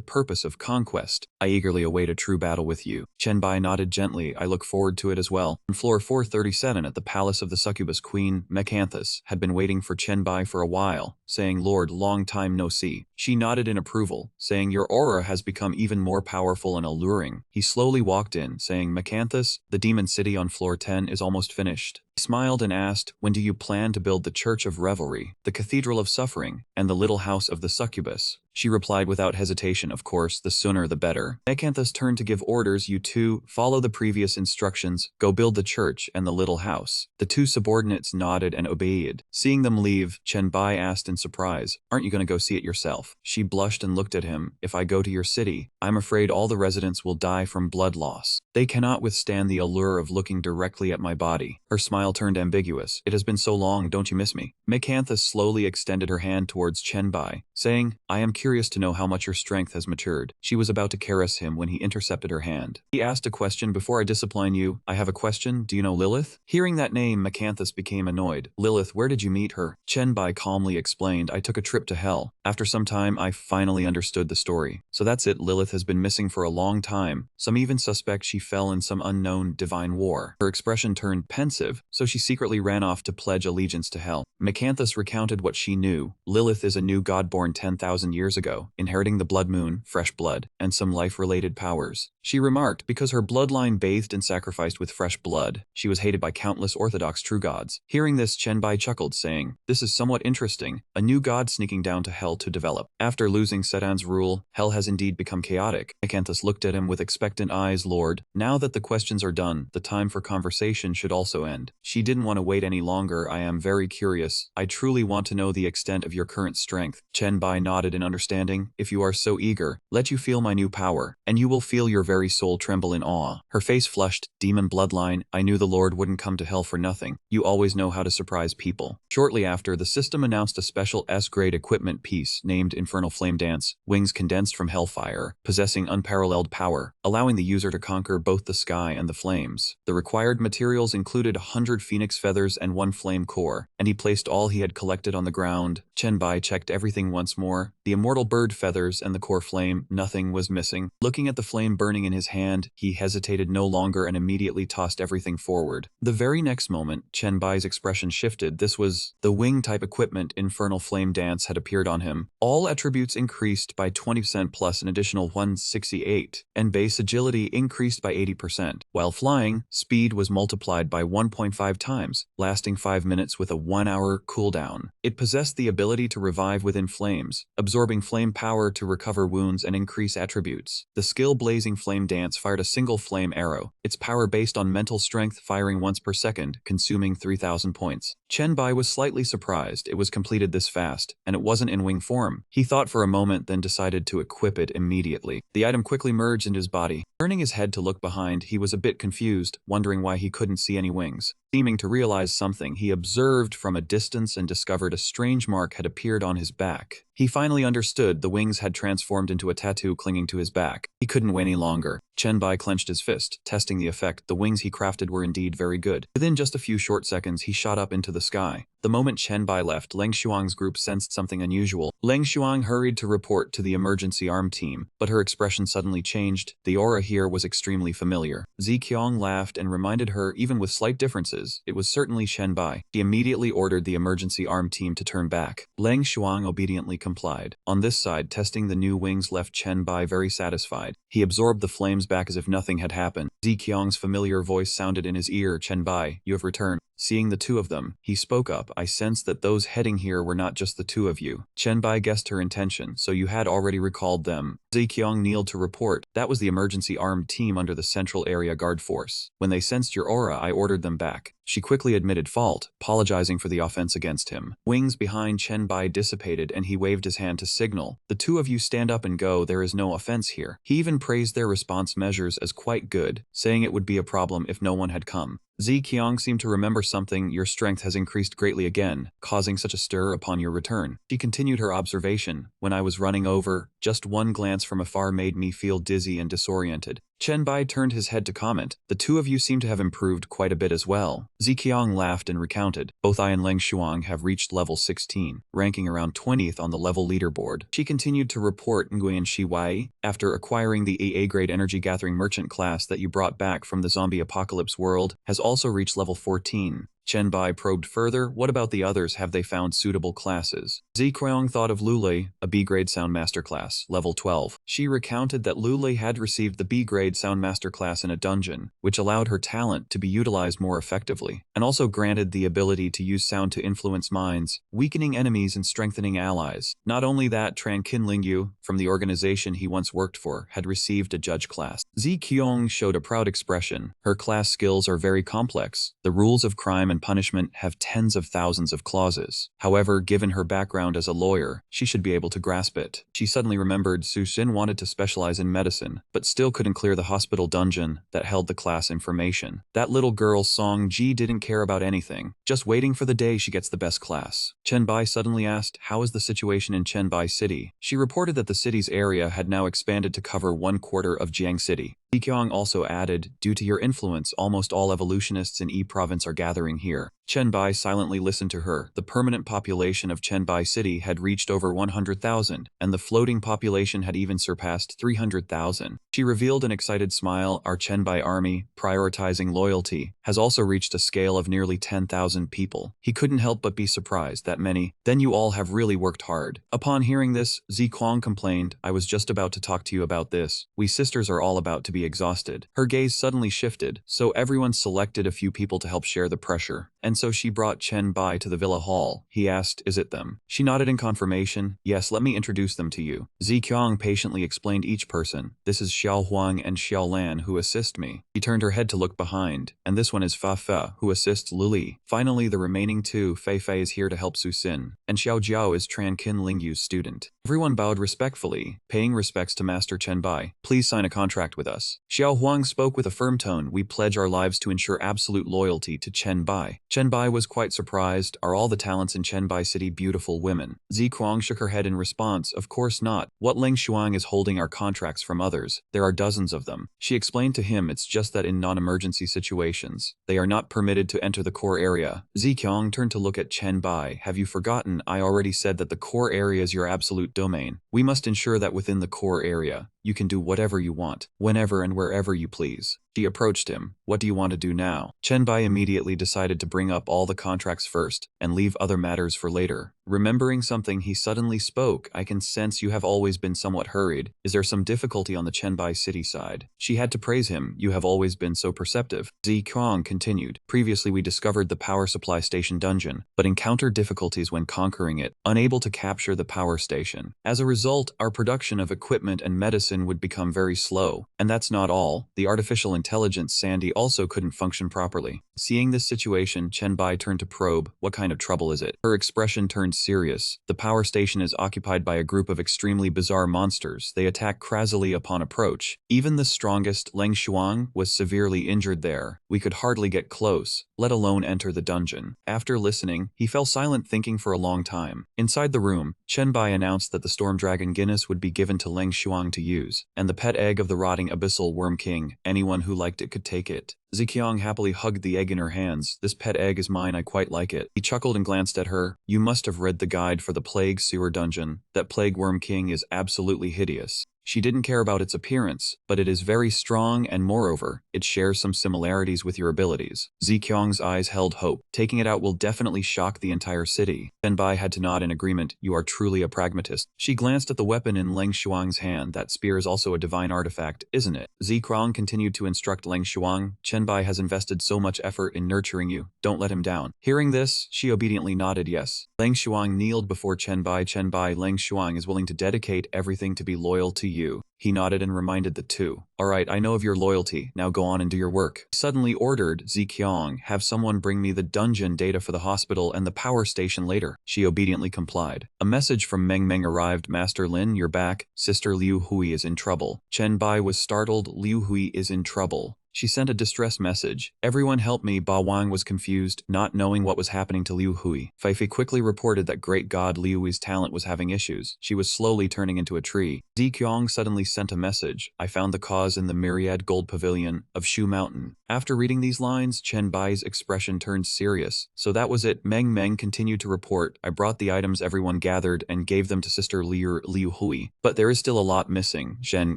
purpose of conquest. I eagerly await a true battle with you. Chenbai nodded gently, I look forward to it as well. On floor 437 at the palace of the succubus queen, Mecanthus, had been waiting for Chenbai for a while, saying, Lord, long time no see. She nodded in approval, saying, your aura has become even more powerful and alluring. He slowly walked in, saying, Mecanthus, the demon city on floor 10 is almost finished. He smiled and asked, when do you plan to build the Church of Revelry, the Cathedral of Suffering, and the Little House of the Succubus? She replied without hesitation, of course, the sooner the better. Mecanthus turned to give orders, you two, follow the previous instructions, go build the church and the little house. The two subordinates nodded and obeyed. Seeing them leave, Chenbai asked in surprise, aren't you going to go see it yourself? She blushed and looked at him, if I go to your city, I'm afraid all the residents will die from blood loss. They cannot withstand the allure of looking directly at my body. Her smile turned ambiguous. It has been so long, don't you miss me? Mecanthus slowly extended her hand towards Chenbai, saying, I am curious to know how much your strength has matured. She was about to caress him when he intercepted her hand. He asked a question, before I discipline you, I have a question, do you know Lilith? Hearing that name, Mecanthus became annoyed. Lilith, where did you meet her? Chenbai calmly explained, I took a trip to hell. After some time, I finally understood the story. So that's it, Lilith has been missing for a long time. Some even suspect she fell in some unknown divine war. Her expression turned pensive, so she secretly ran off to pledge allegiance to hell. Mecanthus recounted what she knew. Lilith is a new god born 10,000 years ago, inheriting the blood moon, fresh blood, and some life-related powers. She remarked, because her bloodline bathed and sacrificed with fresh blood, she was hated by countless orthodox true gods. Hearing this, Chenbai chuckled, saying, this is somewhat interesting, a new god sneaking down to hell to develop. After losing Sedan's rule, hell has indeed become chaotic. Mecanthus looked at him with expectant eyes. Lord, now that the questions are done, the time for conversation should also end. She didn't want to wait any longer. I am very curious. I truly want to know the extent of your current strength. Chenbai nodded in understanding. If you are so eager, let you feel my new power, and you will feel your very soul tremble in awe. Her face flushed. Demon bloodline, I knew the Lord wouldn't come to hell for nothing. You always know how to surprise people. Shortly after, the system announced a special S-grade equipment piece named Infernal Flame Dance, wings condensed from hellfire, possessing unparalleled power, allowing the user to conquer both the sky and the flames. The required materials included 100 phoenix feathers and 1 flame core, and he placed all he had collected on the ground. Chenbai checked everything once more. The immortal bird feathers and the core flame, nothing was missing. Looking at the flame burning in his hand, he hesitated no longer and immediately tossed everything forward. The very next moment, Chenbai's expression shifted. This was the wing-type equipment. Infernal Flame Dance had appeared on him. All attributes increased by 20% plus an additional 168, and base agility increased by by 80%. While flying, speed was multiplied by 1.5 times, lasting 5 minutes with a 1-hour cooldown. It possessed the ability to revive within flames, absorbing flame power to recover wounds and increase attributes. The skill Blazing Flame Dance fired a single flame arrow, its power based on mental strength, firing once per second, consuming 3,000 points. Chen Bai was slightly surprised it was completed this fast, and it wasn't in wing form. He thought for a moment, then decided to equip it immediately. The item quickly merged into his body. Turning his head to look behind, he was a bit confused, wondering why he couldn't see any wings. Seeming to realize something, he observed from a distance and discovered a strange mark had appeared on his back. He finally understood the wings had transformed into a tattoo clinging to his back. He couldn't wait any longer. Chen Bai clenched his fist, testing the effect. The wings he crafted were indeed very good. Within just a few short seconds, he shot up into the sky. The moment Chen Bai left, Leng Shuang's group sensed something unusual. Leng Shuang hurried to report to the emergency arm team, but her expression suddenly changed. The aura here was extremely familiar. Zi Qiang laughed and reminded her, even with slight differences, it was certainly Chen Bai. He immediately ordered the emergency arm team to turn back. Leng Shuang obediently complied. On this side, testing the new wings left Chen Bai very satisfied. He absorbed the flames back as if nothing had happened. Zi Qiang's familiar voice sounded in his ear. Chen Bai, you have returned. Seeing the two of them, he spoke up. I sensed that those heading here were not just the two of you. Chen Bai guessed her intention, so you had already recalled them. Zi Qiang kneeled to report. That was the emergency armed team under the Central Area Guard Force. When they sensed your aura, I ordered them back. She quickly admitted fault, apologizing for the offense against him. Wings behind Chen Bai dissipated and he waved his hand to signal. The two of you stand up and go, there is no offense here. He even praised their response measures as quite good, saying it would be a problem if no one had come. Zi Qiang seemed to remember something. Your strength has increased greatly again, causing such a stir upon your return. She continued her observation. When I was running over, just one glance from afar made me feel dizzy and disoriented. Chen Bai turned his head to comment. The two of you seem to have improved quite a bit as well. Zi Qiang laughed and recounted. Both I and Leng Shuang have reached level 16, ranking around 20th on the level leaderboard. She continued to report Nguyen Shi Wai, after acquiring the AA-grade energy gathering merchant class that you brought back from the zombie apocalypse world, has also reached level 14. Chen Bai probed further. What about the others? Have they found suitable classes? Zi Qiang thought of Lulei, a B-grade Soundmaster class, level 12. She recounted that Lulei had received the B-grade Soundmaster class in a dungeon, which allowed her talent to be utilized more effectively, and also granted the ability to use sound to influence minds, weakening enemies and strengthening allies. Not only that, Tran Kin Lingyu, from the organization he once worked for, had received a judge class. Zi Qiang showed a proud expression. Her class skills are very complex. The rules of crime and punishment have tens of thousands of clauses. However, given her background as a lawyer, she should be able to grasp it. She suddenly remembered Su Xin wanted to specialize in medicine, but still couldn't clear the hospital dungeon that held the class information. That little girl Song Ji didn't care about anything, just waiting for the day she gets the best class. Chen Bai suddenly asked, how is the situation in Chen Bai City? She reported that the city's area had now expanded to cover 1/4 of Jiang City. Zi Qiang also added, due to your influence, almost all evolutionists in E Province are gathering here. Chen Bai silently listened to her. The permanent population of Chen Bai City had reached over 100,000, and the floating population had even surpassed 300,000. She revealed an excited smile. Our Chen Bai army, prioritizing loyalty, has also reached a scale of nearly 10,000 people. He couldn't help but be surprised that many. Then you all have really worked hard. Upon hearing this, Zi Qiang complained, I was just about to talk to you about this. We sisters are all about to be exhausted. Her gaze suddenly shifted, so everyone selected a few people to help share the pressure. And so she brought Chen Bai to the villa hall. He asked, is it them? She nodded in confirmation. Yes, let me introduce them to you. Zi Qiang patiently explained each person. This is Xiao Huang and Xiao Lan who assist me. She turned her head to look behind. And this one is Fa Fe, who assists Lili. Finally, the remaining two, Fei Fei is here to help Su Xin, and Xiao Jiao is Tran Kin Lingyu's student. Everyone bowed respectfully, paying respects to Master Chen Bai. Please sign a contract with us. Xiao Huang spoke with a firm tone. We pledge our lives to ensure absolute loyalty to Chen Bai. Chen Bai was quite surprised. Are all the talents in Chen Bai City beautiful women? Zi Qiang shook her head in response. Of course not. What Leng Shuang is holding are contracts from others. There are dozens of them. She explained to him it's just that in non-emergency situations, they are not permitted to enter the core area. Zi Qiang turned to look at Chen Bai. Have you forgotten? I already said that the core area is your absolute domain. We must ensure that within the core area, you can do whatever you want, whenever and wherever you please. She approached him. What do you want to do now? Chen Bai immediately decided to bring up all the contracts first and leave other matters for later. Remembering something, he suddenly spoke. I can sense you have always been somewhat hurried. Is there some difficulty on the Chenbai city side? She had to praise him. You have always been so perceptive. Zi Qiang continued. Previously we discovered the power supply station dungeon, but encountered difficulties when conquering it, unable to capture the power station. As a result, our production of equipment and medicine would become very slow. And that's not all. The artificial intelligence Sandy also couldn't function properly. Seeing this situation, Chen Bai turned to probe. What kind of trouble is it? Her expression turned serious. The power station is occupied by a group of extremely bizarre monsters. They attack crazily upon approach. Even the strongest, Leng Shuang, was severely injured there. We could hardly get close, let alone enter the dungeon. After listening, he fell silent, thinking for a long time. Inside the room, Chen Bai announced that the Storm Dragon Guinness would be given to Leng Shuang to use, and the pet egg of the rotting Abyssal Worm King. Anyone who liked it could take it. Ziqiang happily hugged the egg in her hands. This pet egg is mine, I quite like it. He chuckled and glanced at her. You must have read the guide for the Plague Sewer Dungeon. That Plague Worm King is absolutely hideous. She didn't care about its appearance, but it is very strong and moreover, it shares some similarities with your abilities. Ziqiang's eyes held hope. Taking it out will definitely shock the entire city. Chen Bai had to nod in agreement. You are truly a pragmatist. She glanced at the weapon in Leng Shuang's hand. That spear is also a divine artifact, isn't it? Ziqiang continued to instruct Leng Shuang. Chen Bai has invested so much effort in nurturing you. Don't let him down. Hearing this, she obediently nodded yes. Leng Shuang kneeled before Chen Bai. Chen Bai, Leng Shuang is willing to dedicate everything to be loyal to you. He nodded and reminded the two. Alright, I know of your loyalty, now go on and do your work. Suddenly ordered Ziqiang, have someone bring me the dungeon data for the hospital and the power station later. She obediently complied. A message from Meng Meng arrived. Master Lin, you're back. Sister Liu Hui is in trouble. Chen Bai was startled. Liu Hui is in trouble. She sent a distress message. Everyone help me. Ba Wang was confused, not knowing what was happening to Liu Hui. Feifei quickly reported that great god Liu Hui's talent was having issues. She was slowly turning into a tree. Ziqiang suddenly sent a message. I found the cause in the Myriad Gold Pavilion of Shu Mountain. After reading these lines, Chen Bai's expression turned serious. So that was it. Meng Meng continued to report. I brought the items everyone gathered and gave them to Sister Liu Hui. But there is still a lot missing, Zheng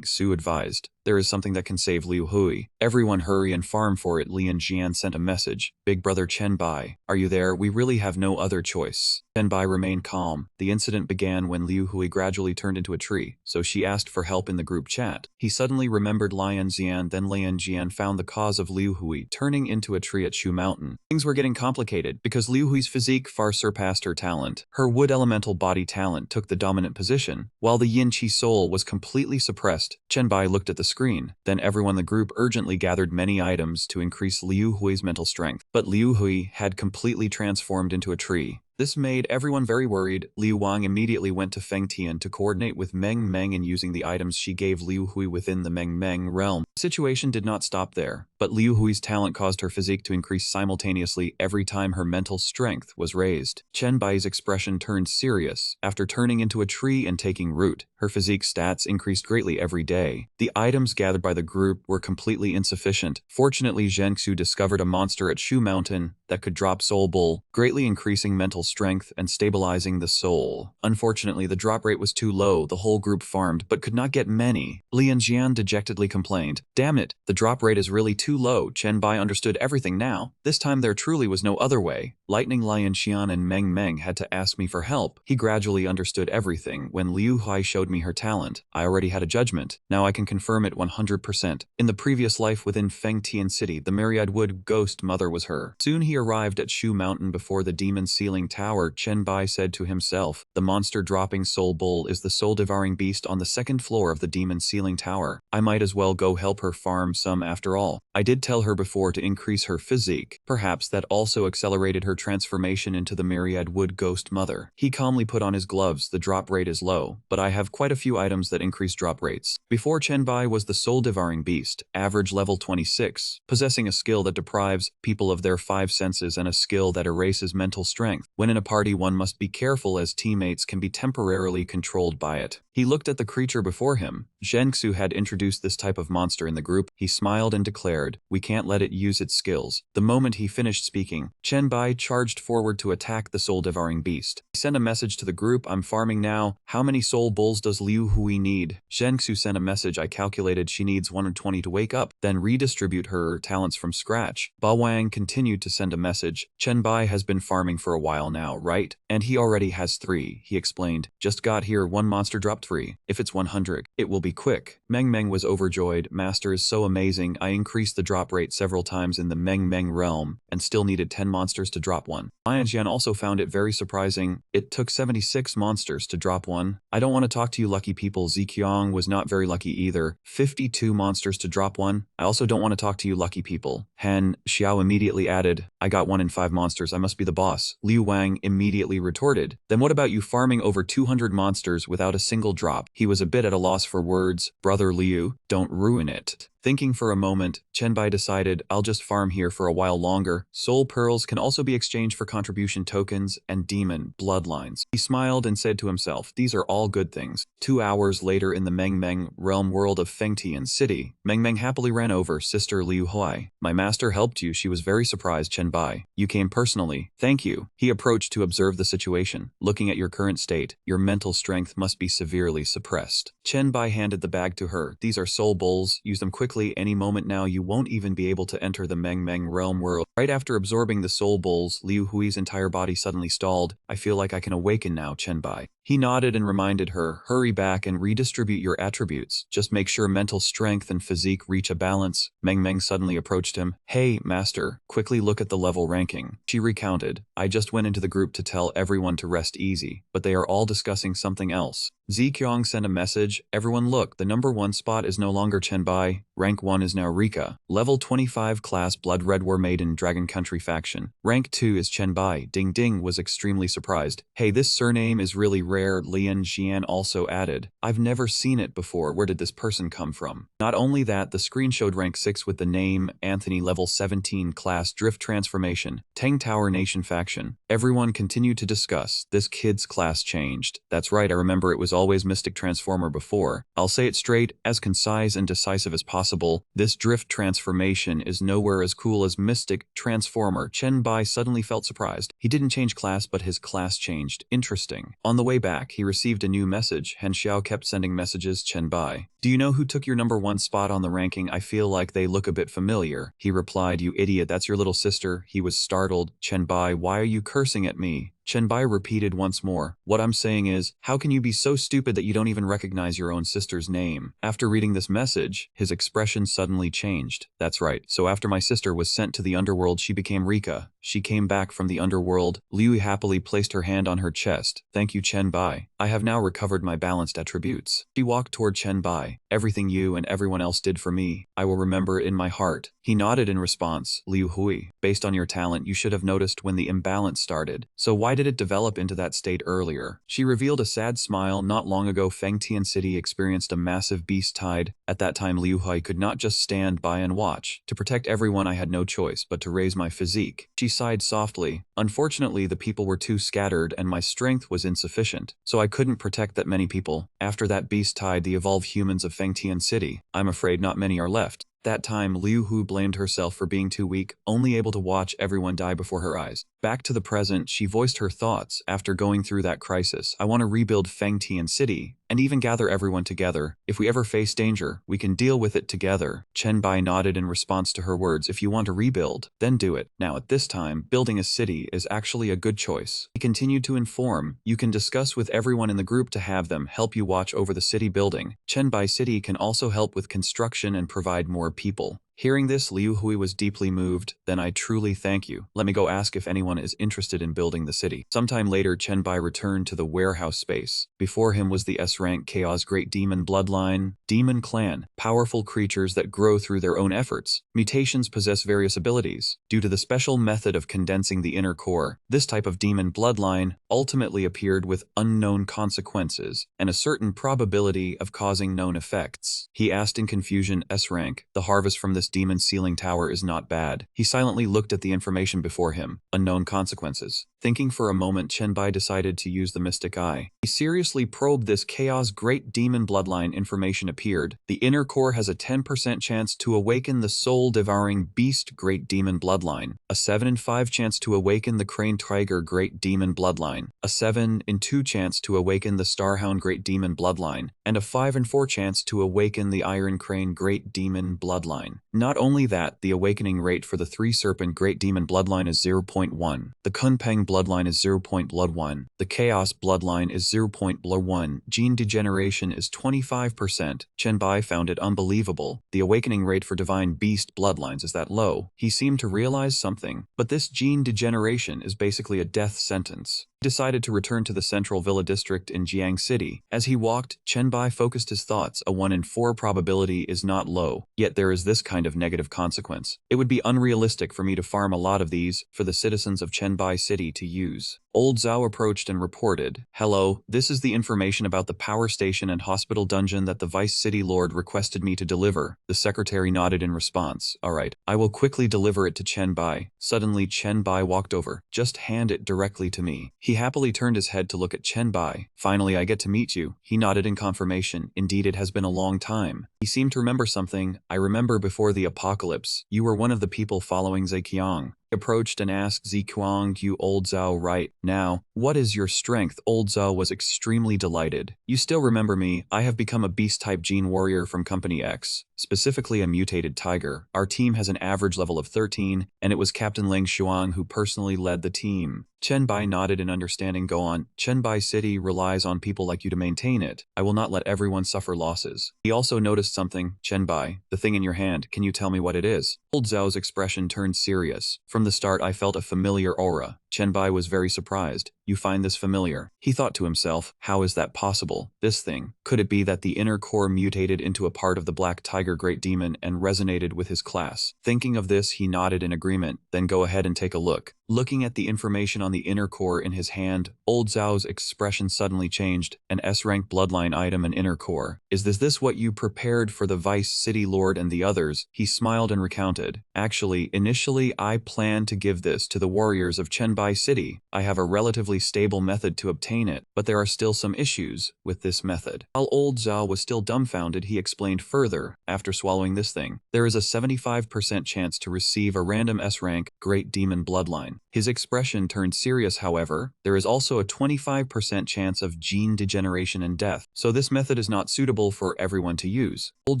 Xu advised. There is something that can save Liu Hui. Everyone hurry and farm for it. Lian Jian sent a message. Big brother Chen Bai, are you there? We really have no other choice. Chen Bai remained calm. The incident began when Liu Hui gradually turned into a tree, so she asked for help in the group chat. He suddenly remembered Lian Jian, then Lian Jian found the cause of Liu Hui turning into a tree at Shu Mountain. Things were getting complicated because Liu Hui's physique far surpassed her talent. Her wood elemental body talent took the dominant position, while the yin qi soul was completely suppressed. Chen Bai looked at the screen. Then everyone in the group urgently gathered many items to increase Liu Hui's mental strength. But Liu Hui had completely transformed into a tree. This made everyone very worried. Liu Wang immediately went to Feng Tian to coordinate with Meng Meng in using the items she gave Liu Hui within the Meng Meng realm. The situation did not stop there, but Liu Hui's talent caused her physique to increase simultaneously every time her mental strength was raised. Chen Bai's expression turned serious. After turning into a tree and taking root, her physique stats increased greatly every day. The items gathered by the group were completely insufficient. Fortunately, Zhengxu discovered a monster at Shu Mountain that could drop Soul Bull, greatly increasing mental strength and stabilizing the soul. Unfortunately, the drop rate was too low. The whole group farmed but could not get many. Lian Jian dejectedly complained. Damn it, the drop rate is really too low. Chen Bai understood everything now. This time there truly was no other way. Lightning Lian Xian and Meng Meng had to ask me for help. He gradually understood everything. When Liu Hui showed me her talent, I already had a judgment. Now I can confirm it 100%. In the previous life within Feng Tian City, the Myriad Wood Ghost Mother was her. Soon he arrived at Shu Mountain before the Demon Ceiling Tower. Chen Bai said to himself, the monster-dropping Soul Bull is the soul-devouring beast on the second floor of the Demon Ceiling Tower. I might as well go help her farm some after all. I did tell her before to increase her physique. Perhaps that also accelerated her transformation into the Myriad Wood Ghost Mother. He calmly put on his gloves. The drop rate is low, but I have quite a few items that increase drop rates. Before Chen Bai was the soul-devouring beast, average level 26, possessing a skill that deprives people of their 5 senses and a skill that erases mental strength. When in a party, one must be careful as teammates can be temporarily controlled by it. He looked at the creature before him. Zhengxu had introduced this type of monster in the group. He smiled and declared, we can't let it use its skills. The moment he finished speaking, Chen Bai charged forward to attack the soul-devouring beast. He sent a message to the group, I'm farming now. How many soul bulls does Liu Hui need? Zhengxu sent a message, I calculated she needs 120 to wake up, then redistribute her talents from scratch. Ba Wang continued to send a message, Chen Bai has been farming for a while now, right? And he already has 3, he explained. Just got here, 1 monster dropped 3. If it's 100, it will be quick. Meng Meng was overjoyed, master is so amazing, I increased the drop rate several times in the Meng Meng realm, and still needed 10 monsters to drop 1. Lianjian also found it very surprising, it took 76 monsters to drop 1. I don't want to talk to you lucky people, Ziqiang was not very lucky either, 52 monsters to drop 1. I also don't want to talk to you lucky people. Han Xiao immediately added, I got 1 in 5 monsters, I must be the boss. Liu Wang immediately retorted, then what about you farming over 200 monsters without a single drop? He was a bit at a loss for words, brother Liu, don't ruin it. Thinking for a moment, Chen Bai decided, I'll just farm here for a while longer. Soul pearls can also be exchanged for contribution tokens and demon bloodlines. He smiled and said to himself, these are all good things. 2 hours later in the Meng Meng realm world of Fengtian City, Meng Meng happily ran over sister Liu Hui. My master helped you, she was very surprised, Chen Bai. You came personally. Thank you. He approached to observe the situation. Looking at your current state, your mental strength must be severely suppressed. Chen Bai handed the bag to her. These are soul bowls, use them quickly. Any moment now you won't even be able to enter the Meng Meng realm world. Right after absorbing the soul bowls, Liu Hui's entire body suddenly stalled. I feel like I can awaken now, Chen Bai. He nodded and reminded her, hurry back and redistribute your attributes. Just make sure mental strength and physique reach a balance. Meng Meng suddenly approached him. Hey, master, quickly look at the level ranking. She recounted, I just went into the group to tell everyone to rest easy, but they are all discussing something else. Ziqiang sent a message, everyone look, the number 1 spot is no longer Chen Bai, rank 1 is now Rika. Level 25 class Blood Red War Maiden Dragon Country faction. Rank 2 is Chen Bai. Ding Ding was extremely surprised. Hey, this surname is really rare, Lian Xian also added. I've never seen it before, where did this person come from? Not only that, the screen showed rank 6 with the name, Anthony level 17 class Drift Transformation, Tang Tower Nation faction. Everyone continued to discuss, this kid's class changed. That's right, I remember it was always Mystic Transformer before. I'll say it straight, as concise and decisive as possible, this Drift Transformation is nowhere as cool as Mystic Transformer. Chen Bai suddenly felt surprised. He didn't change class, but his class changed. Interesting. On the way back, he received a new message. Han Xiao kept sending messages, Chen Bai. Do you know who took your number 1 spot on the ranking? I feel like they look a bit familiar. He replied, you idiot, that's your little sister. He was startled. Chen Bai, why are you cursing at me? Chen Bai repeated once more, what I'm saying is, how can you be so stupid that you don't even recognize your own sister's name? After reading this message, his expression suddenly changed. That's right, so after my sister was sent to the underworld she became Rika. She came back from the underworld. Liu happily placed her hand on her chest. Thank you, Chen Bai. I have now recovered my balanced attributes. She walked toward Chen Bai. Everything you and everyone else did for me, I will remember in my heart. He nodded in response. Liu Hui, based on your talent, you should have noticed when the imbalance started. So why did it develop into that state earlier? She revealed a sad smile. Not long ago, Fengtian City experienced a massive beast tide. At that time, Liu Hui could not just stand by and watch. To protect everyone, I had no choice but to raise my physique. She sighed softly. Unfortunately, the people were too scattered and my strength was insufficient, so I couldn't protect that many people. After that beast tide, the evolved humans of Fengtian City, I'm afraid not many are left. That time, Liu Hu blamed herself for being too weak, only able to watch everyone die before her eyes. Back to the present, she voiced her thoughts after going through that crisis. I want to rebuild Fengtian City, and even gather everyone together. If we ever face danger, we can deal with it together. Chen Bai nodded in response to her words. If you want to rebuild, then do it. Now at this time, building a city is actually a good choice. He continued to inform, you can discuss with everyone in the group to have them help you watch over the city building. Chen Bai City can also help with construction and provide more people. Hearing this, Liu Hui was deeply moved. Then I truly thank you. Let me go ask if anyone is interested in building the city. Sometime later, Chen Bai returned to the warehouse space. Before him was the S-rank Chaos Great Demon Bloodline, Demon Clan, powerful creatures that grow through their own efforts. Mutations possess various abilities. Due to the special method of condensing the inner core, this type of demon bloodline ultimately appeared with unknown consequences and a certain probability of causing known effects. He asked in confusion, S-rank, the harvest from this demon ceiling tower is not bad. He silently looked at the information before him. Unknown consequences. Thinking for a moment, Chen Bai decided to use the Mystic Eye. He seriously probed this chaos. Great demon bloodline information appeared. The inner core has a 10% chance to awaken the soul-devouring beast Great Demon Bloodline, a 7 in 5 chance to awaken the Crane Tiger Great Demon Bloodline, a 7 in 2 chance to awaken the Starhound Great Demon Bloodline, and a 5 in 4 chance to awaken the Iron Crane Great Demon Bloodline. Not only that, the awakening rate for the 3 Serpent Great Demon Bloodline is 0.1, the Kunpeng Bloodline is 0.1, the Chaos Bloodline is 0.1, gene degeneration is 25%. Chen Bai found it unbelievable. The awakening rate for Divine Beast Bloodlines is that low. He seemed to realize something, but this gene degeneration is basically a death sentence. He decided to return to the Central Villa District in Jiang City. As he walked, Chen Bai focused his thoughts. A 1 in 4 probability is not low, yet there is this kind of negative consequence. It would be unrealistic for me to farm a lot of these for the citizens of Chen Bai City to use. Old Zhao approached and reported, "Hello, this is the information about the power station and hospital dungeon that the Vice City Lord requested me to deliver." The secretary nodded in response. "Alright, I will quickly deliver it to Chen Bai." Suddenly Chen Bai walked over. "Just hand it directly to me." He happily turned his head to look at Chen Bai. "Finally I get to meet you." He nodded in confirmation. "Indeed, it has been a long time." He seemed to remember something. "I remember before the apocalypse, you were one of the people following Zeqiang." Approached and asked Zeqiang, "You Old Zhao right now, what is your strength?" Old Zhao was extremely delighted. "You still remember me. I have become a beast-type gene warrior from Company X, specifically a mutated tiger. Our team has an average level of 13, and it was Captain Ling Xuang who personally led the team." Chen Bai nodded in understanding. "Go on. Chen Bai City relies on people like you to maintain it. I will not let everyone suffer losses." He also noticed something. "Chen Bai, the thing in your hand, can you tell me what it is?" Old Zhao's expression turned serious. "From the start I felt a familiar aura." Chen Bai was very surprised. "You find this familiar?" He thought to himself, "How is that possible? This thing, could it be that the inner core mutated into a part of the Black Tiger Great Demon and resonated with his class?" Thinking of this, he nodded in agreement. "Then go ahead and take a look." Looking at the information on the inner core in his hand, Old Zhao's expression suddenly changed. "An S-rank bloodline item and inner core. Is this what you prepared for the Vice City Lord and the others?" He smiled and recounted, "Actually, initially I planned to give this to the warriors of Chen Bai City. I have a relatively stable method to obtain it, but there are still some issues with this method." While Old Zhao was still dumbfounded, he explained further, "After swallowing this thing, there is a 75% chance to receive a random S-rank Great Demon Bloodline." His expression turned serious. "However, there is also a 25% chance of gene degeneration and death, so this method is not suitable for everyone to use." Old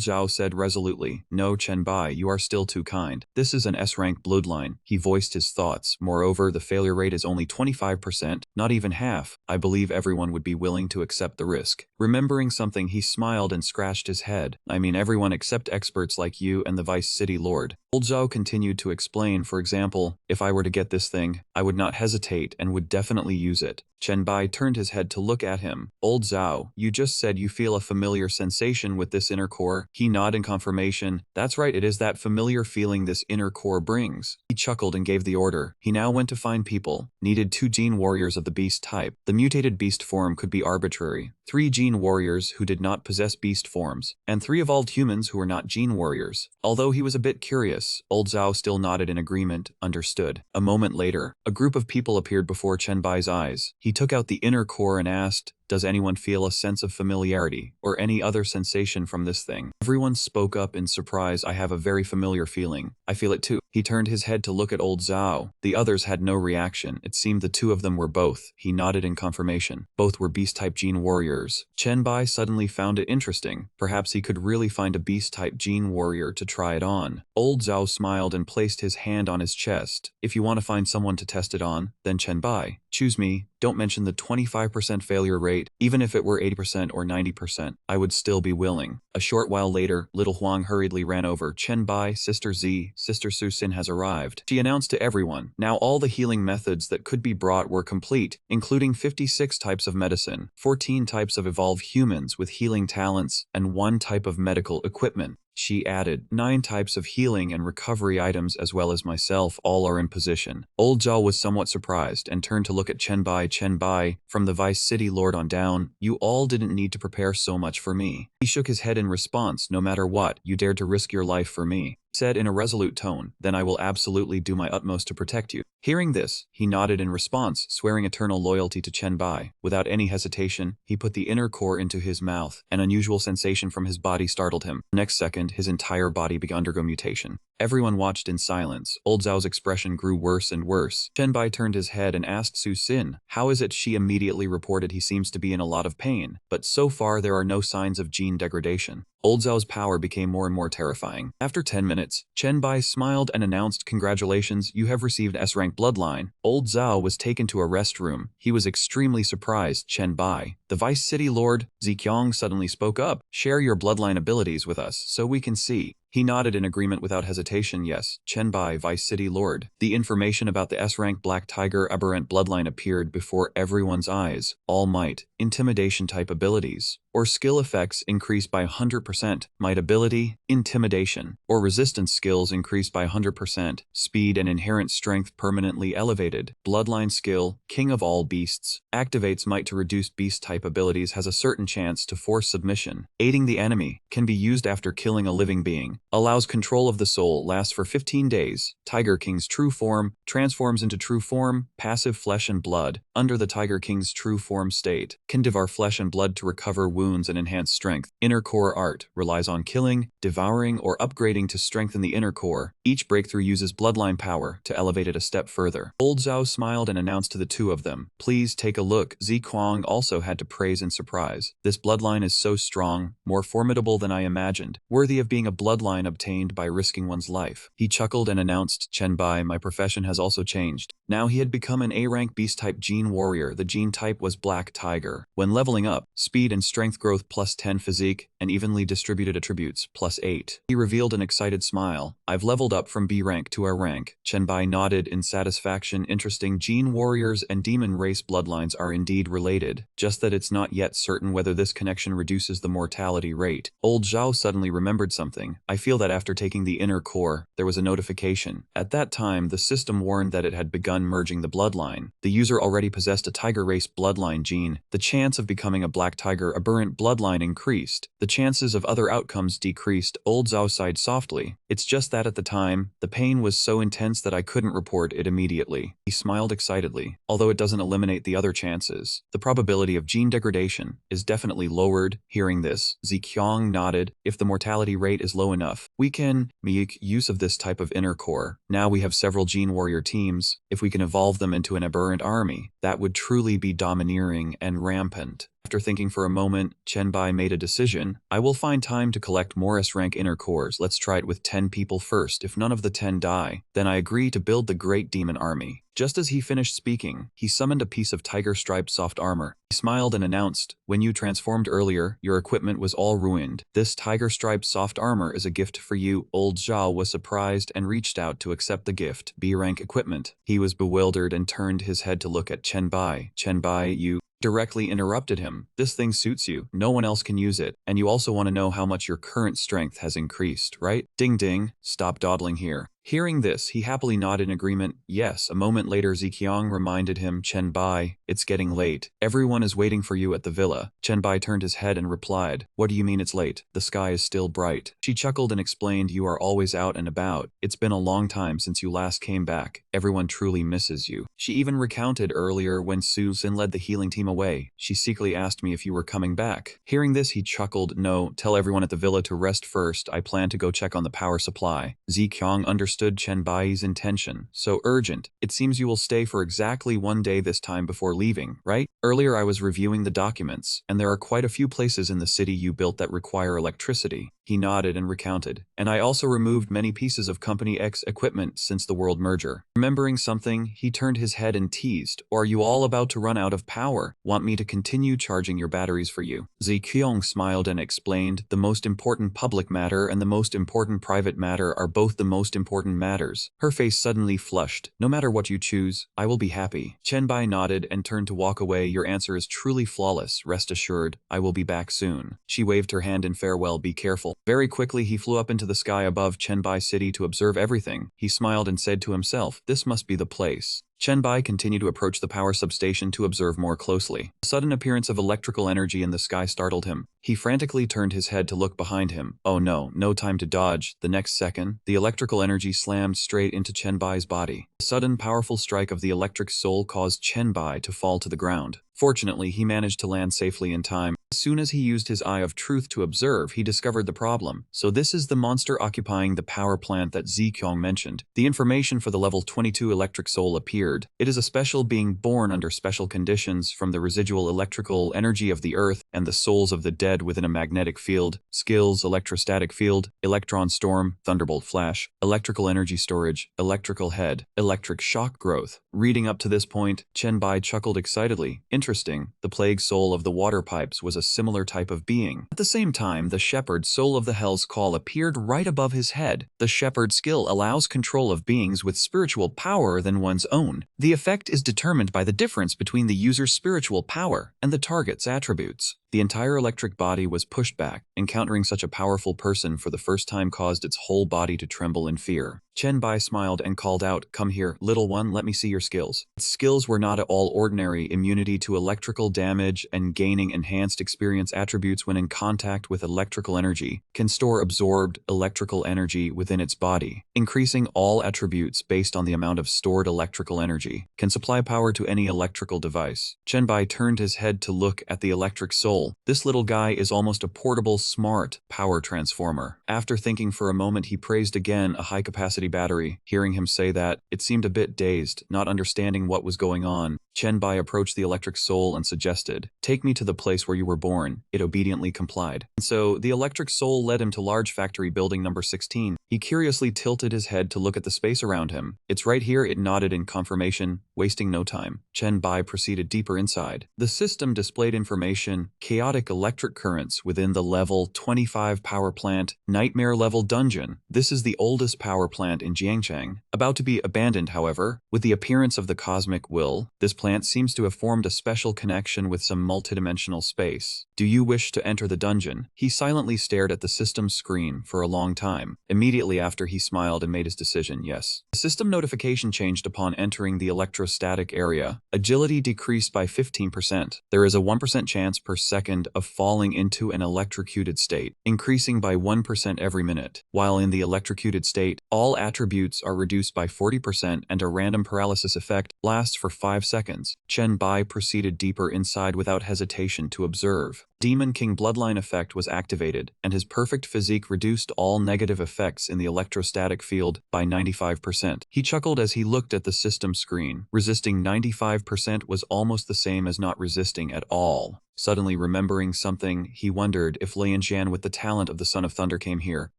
Zhao said resolutely, "No, Chen Bai, you are still too kind. This is an S-rank bloodline." He voiced his thoughts. "Moreover, the failure rate is only 25%, not even half. I believe everyone would be willing to accept the risk." Remembering something, he smiled and scratched his head. "I mean everyone except experts like you and the Vice City Lord." Old Zhao continued to explain, "For example, if I were to get this thing, I would not hesitate and would definitely use it." Chen Bai turned his head to look at him. "Old Zhao, you just said you feel a familiar sensation with this inner core." He nodded in confirmation. "That's right, it is that familiar feeling this inner core brings." He chuckled and gave the order. He now went to find people. Needed 2 gene warriors of the beast type. The mutated beast form could be arbitrary. 3 gene warriors who did not possess beast forms, and 3 evolved humans who were not gene warriors. Although he was a bit curious, Old Zhao still nodded in agreement. Understood. A moment later, a group of people appeared before Chen Bai's eyes. He took out the inner core and asked, "Does anyone feel a sense of familiarity or any other sensation from this thing?" Everyone spoke up in surprise. "I have a very familiar feeling. I feel it too." He turned his head to look at Old Zhao. The others had no reaction. It seemed the 2 of them were both. He nodded in confirmation. Both were beast-type gene warriors. Chen Bai suddenly found it interesting. Perhaps he could really find a beast-type gene warrior to try it on. Old Zhao smiled and placed his hand on his chest. "If you want to find someone to test it on, then Chen Bai. Choose me. Don't mention the 25% failure rate. Even if it were 80% or 90%, I would still be willing." A short while later, little Huang hurriedly ran over. "Chen Bai, Sister Z, Sister Su Xin has arrived." She announced to everyone. Now all the healing methods that could be brought were complete, including 56 types of medicine, 14 types of evolved humans with healing talents, and 1 type of medical equipment. She added, 9 types of healing and recovery items as well as myself all are in position. Old Zhao was somewhat surprised and turned to look at Chen Bai, from the Vice City Lord on down, you all didn't need to prepare so much for me. He shook his head in response, no matter what, you dared to risk your life for me. Said in a resolute tone, then I will absolutely do my utmost to protect you. Hearing this, he nodded in response, swearing eternal loyalty to Chen Bai. Without any hesitation, he put the inner core into his mouth. An unusual sensation from his body startled him. Next second, his entire body began to undergo mutation. Everyone watched in silence. Old Zhao's expression grew worse and worse. Chen Bai turned his head and asked Su Xin, how is it? She immediately reported he seems to be in a lot of pain, but so far there are no signs of gene degradation. Old Zhao's power became more and more terrifying. After 10 minutes, Chen Bai smiled and announced, congratulations, you have received S-rank bloodline. Old Zhao was taken to a rest room. He was extremely surprised. Chen Bai, the Vice City Lord, Ziqiang suddenly spoke up. Share your bloodline abilities with us so we can see. He nodded in agreement without hesitation. Yes, Chen Bai, Vice City Lord. The information about the S-rank Black Tiger aberrant bloodline appeared before everyone's eyes. All might, intimidation type abilities, or skill effects increased by 100%, might ability, intimidation, or resistance skills increased by 100%, speed and inherent strength permanently elevated. Bloodline skill, King of all beasts, activates might to reduce beast type abilities, has a certain chance to force submission. Aiding the enemy, can be used after killing a living being. Allows control of the soul, lasts for 15 days. Tiger King's true form, transforms into true form, passive flesh and blood. Under the Tiger King's true form state, can devour flesh and blood to recover wounds and enhance strength. Inner core art, relies on killing, devouring, or upgrading to strengthen the inner core. Each breakthrough uses bloodline power to elevate it a step further. Old Zhao smiled and announced to the two of them, please take a look. Ziqiang also had to praise in surprise. This bloodline is so strong, more formidable than I imagined, worthy of being a bloodline obtained by risking one's life. He chuckled and announced, Chen Bai, my profession has also changed. Now he had become an A-rank beast-type gene warrior. The gene type was Black Tiger. When leveling up, speed and strength growth +10 physique, and evenly distributed attributes +8. He revealed an excited smile. I've leveled up from B rank to A rank. Chen Bai nodded in satisfaction. Interesting, gene warriors and demon race bloodlines are indeed related, just that it's not yet certain whether this connection reduces the mortality rate. Old Zhao suddenly remembered something. I feel that after taking the inner core, there was a notification. At that time, the system warned that it had begun merging the bloodline. The user already possessed a tiger race bloodline gene. The chance of becoming a black tiger aberrant bloodline increased. The chances of other outcomes decreased. Old Zhao sighed softly. It's just that at the time, the pain was so intense that I couldn't report it immediately. He smiled excitedly. Although it doesn't eliminate the other chances, the probability of gene degradation is definitely lowered. Hearing this, Ziqiang nodded. If the mortality rate is low enough, we can make use of this type of inner core. Now we have several gene warrior teams. If we can evolve them into an aberrant army, that would truly be domineering and rampant. After thinking for a moment, Chen Bai made a decision. I will find time to collect more S-rank inner cores. Let's try it with 10 people first. If none of the 10 die, then I agree to build the Great Demon Army. Just as he finished speaking, he summoned a piece of tiger-striped soft armor. He smiled and announced, when you transformed earlier, your equipment was all ruined. This tiger-striped soft armor is a gift for you. Old Zhao was surprised and reached out to accept the gift. B-rank equipment. He was bewildered and turned his head to look at Chen Bai. Chen Bai, you directly interrupted him. This thing suits you. No one else can use it. And you also want to know how much your current strength has increased, right? Ding ding. Stop dawdling here. Hearing this, he happily nodded in agreement. Yes. A moment later, Ziqiang reminded him, Chen Bai, it's getting late. Everyone is waiting for you at the villa. Chen Bai turned his head and replied, what do you mean it's late? The sky is still bright. She chuckled and explained, you are always out and about. It's been a long time since you last came back. Everyone truly misses you. She even recounted earlier when Su Xin led the healing team away. She secretly asked me if you were coming back. Hearing this, he chuckled. No, tell everyone at the villa to rest first. I plan to go check on the power supply. Ziqiang understood Chen Bai's intention. So urgent. It seems you will stay for exactly 1 day this time before leaving, right? Earlier I was reviewing the documents, and there are quite a few places in the city you built that require electricity. He nodded and recounted. And I also removed many pieces of Company X equipment since the world merger. Remembering something, he turned his head and teased, or are you all about to run out of power? Want me to continue charging your batteries for you? Ziqiang smiled and explained, the most important public matter and the most important private matter are both the most important important matters. Her face suddenly flushed. No matter what you choose, I will be happy. Chenbai nodded and turned to walk away. Your answer is truly flawless. Rest assured, I will be back soon. She waved her hand in farewell. Be careful. Very quickly he flew up into the sky above Chenbai City to observe everything. He smiled and said to himself, this must be the place. Chenbai continued to approach the power substation to observe more closely. The sudden appearance of electrical energy in the sky startled him. He frantically turned his head to look behind him. Oh no, no time to dodge. The next second, the electrical energy slammed straight into Chenbai's body. The sudden powerful strike of the electric soul caused Chenbai to fall to the ground. Fortunately, he managed to land safely in time. As soon as he used his eye of truth to observe, he discovered the problem. So this is the monster occupying the power plant that Zikyong mentioned. The information for the level 22 electric soul appeared. It is a special being born under special conditions from the residual electrical energy of the earth and the souls of the dead within a magnetic field. Skills: electrostatic field, electron storm, thunderbolt flash, electrical energy storage, electrical head, electric shock growth. Reading up to this point, Chenbai chuckled excitedly. Interesting, the plague soul of the water pipes was a similar type of being. At the same time, the shepherd soul of the Hell's Call appeared right above his head. The shepherd skill allows control of beings with spiritual power than one's own. The effect is determined by the difference between the user's spiritual power and the target's attributes. The entire electric body was pushed back. Encountering such a powerful person for the first time caused its whole body to tremble in fear. Chenbai smiled and called out, "Come here, little one, let me see your skills." Its skills were not at all ordinary: immunity to electrical damage and gaining enhanced experience attributes when in contact with electrical energy, can store absorbed electrical energy within its body, increasing all attributes based on the amount of stored electrical energy, can supply power to any electrical device. Chenbai turned his head to look at the electric soul. This little guy is almost a portable, smart power transformer. After thinking for a moment, he praised again a high-capacity battery. Hearing him say that, it seemed a bit dazed, not understanding what was going on. Chenbai approached the electric soul and suggested, "Take me to the place where you were born." It obediently complied. And so, the electric soul led him to large factory building number 16. He curiously tilted his head to look at the space around him. "It's right here," it nodded in confirmation. Wasting no time, Chenbai proceeded deeper inside. The system displayed information: chaotic electric currents within the level 25 power plant, nightmare level dungeon. This is the oldest power plant in Jiangchang. About to be abandoned, however, with the appearance of the cosmic will, this plant seems to have formed a special connection with some multidimensional space. Do you wish to enter the dungeon? He silently stared at the system's screen for a long time. Immediately after, he smiled and made his decision: yes. The system notification changed upon entering the electrostatic area. Agility decreased by 15%. There is a 1% chance per second of falling into an electrocuted state, increasing by 1% every minute. While in the electrocuted state, all attributes are reduced by 40% and a random paralysis effect lasts for 5 seconds. Chenbai proceeded deeper inside without hesitation to observe. Demon King Bloodline effect was activated, and his perfect physique reduced all negative effects in the electrostatic field by 95%. He chuckled as he looked at the system screen. Resisting 95% was almost the same as not resisting at all. Suddenly remembering something, he wondered if Lianjian with the talent of the Son of Thunder came here,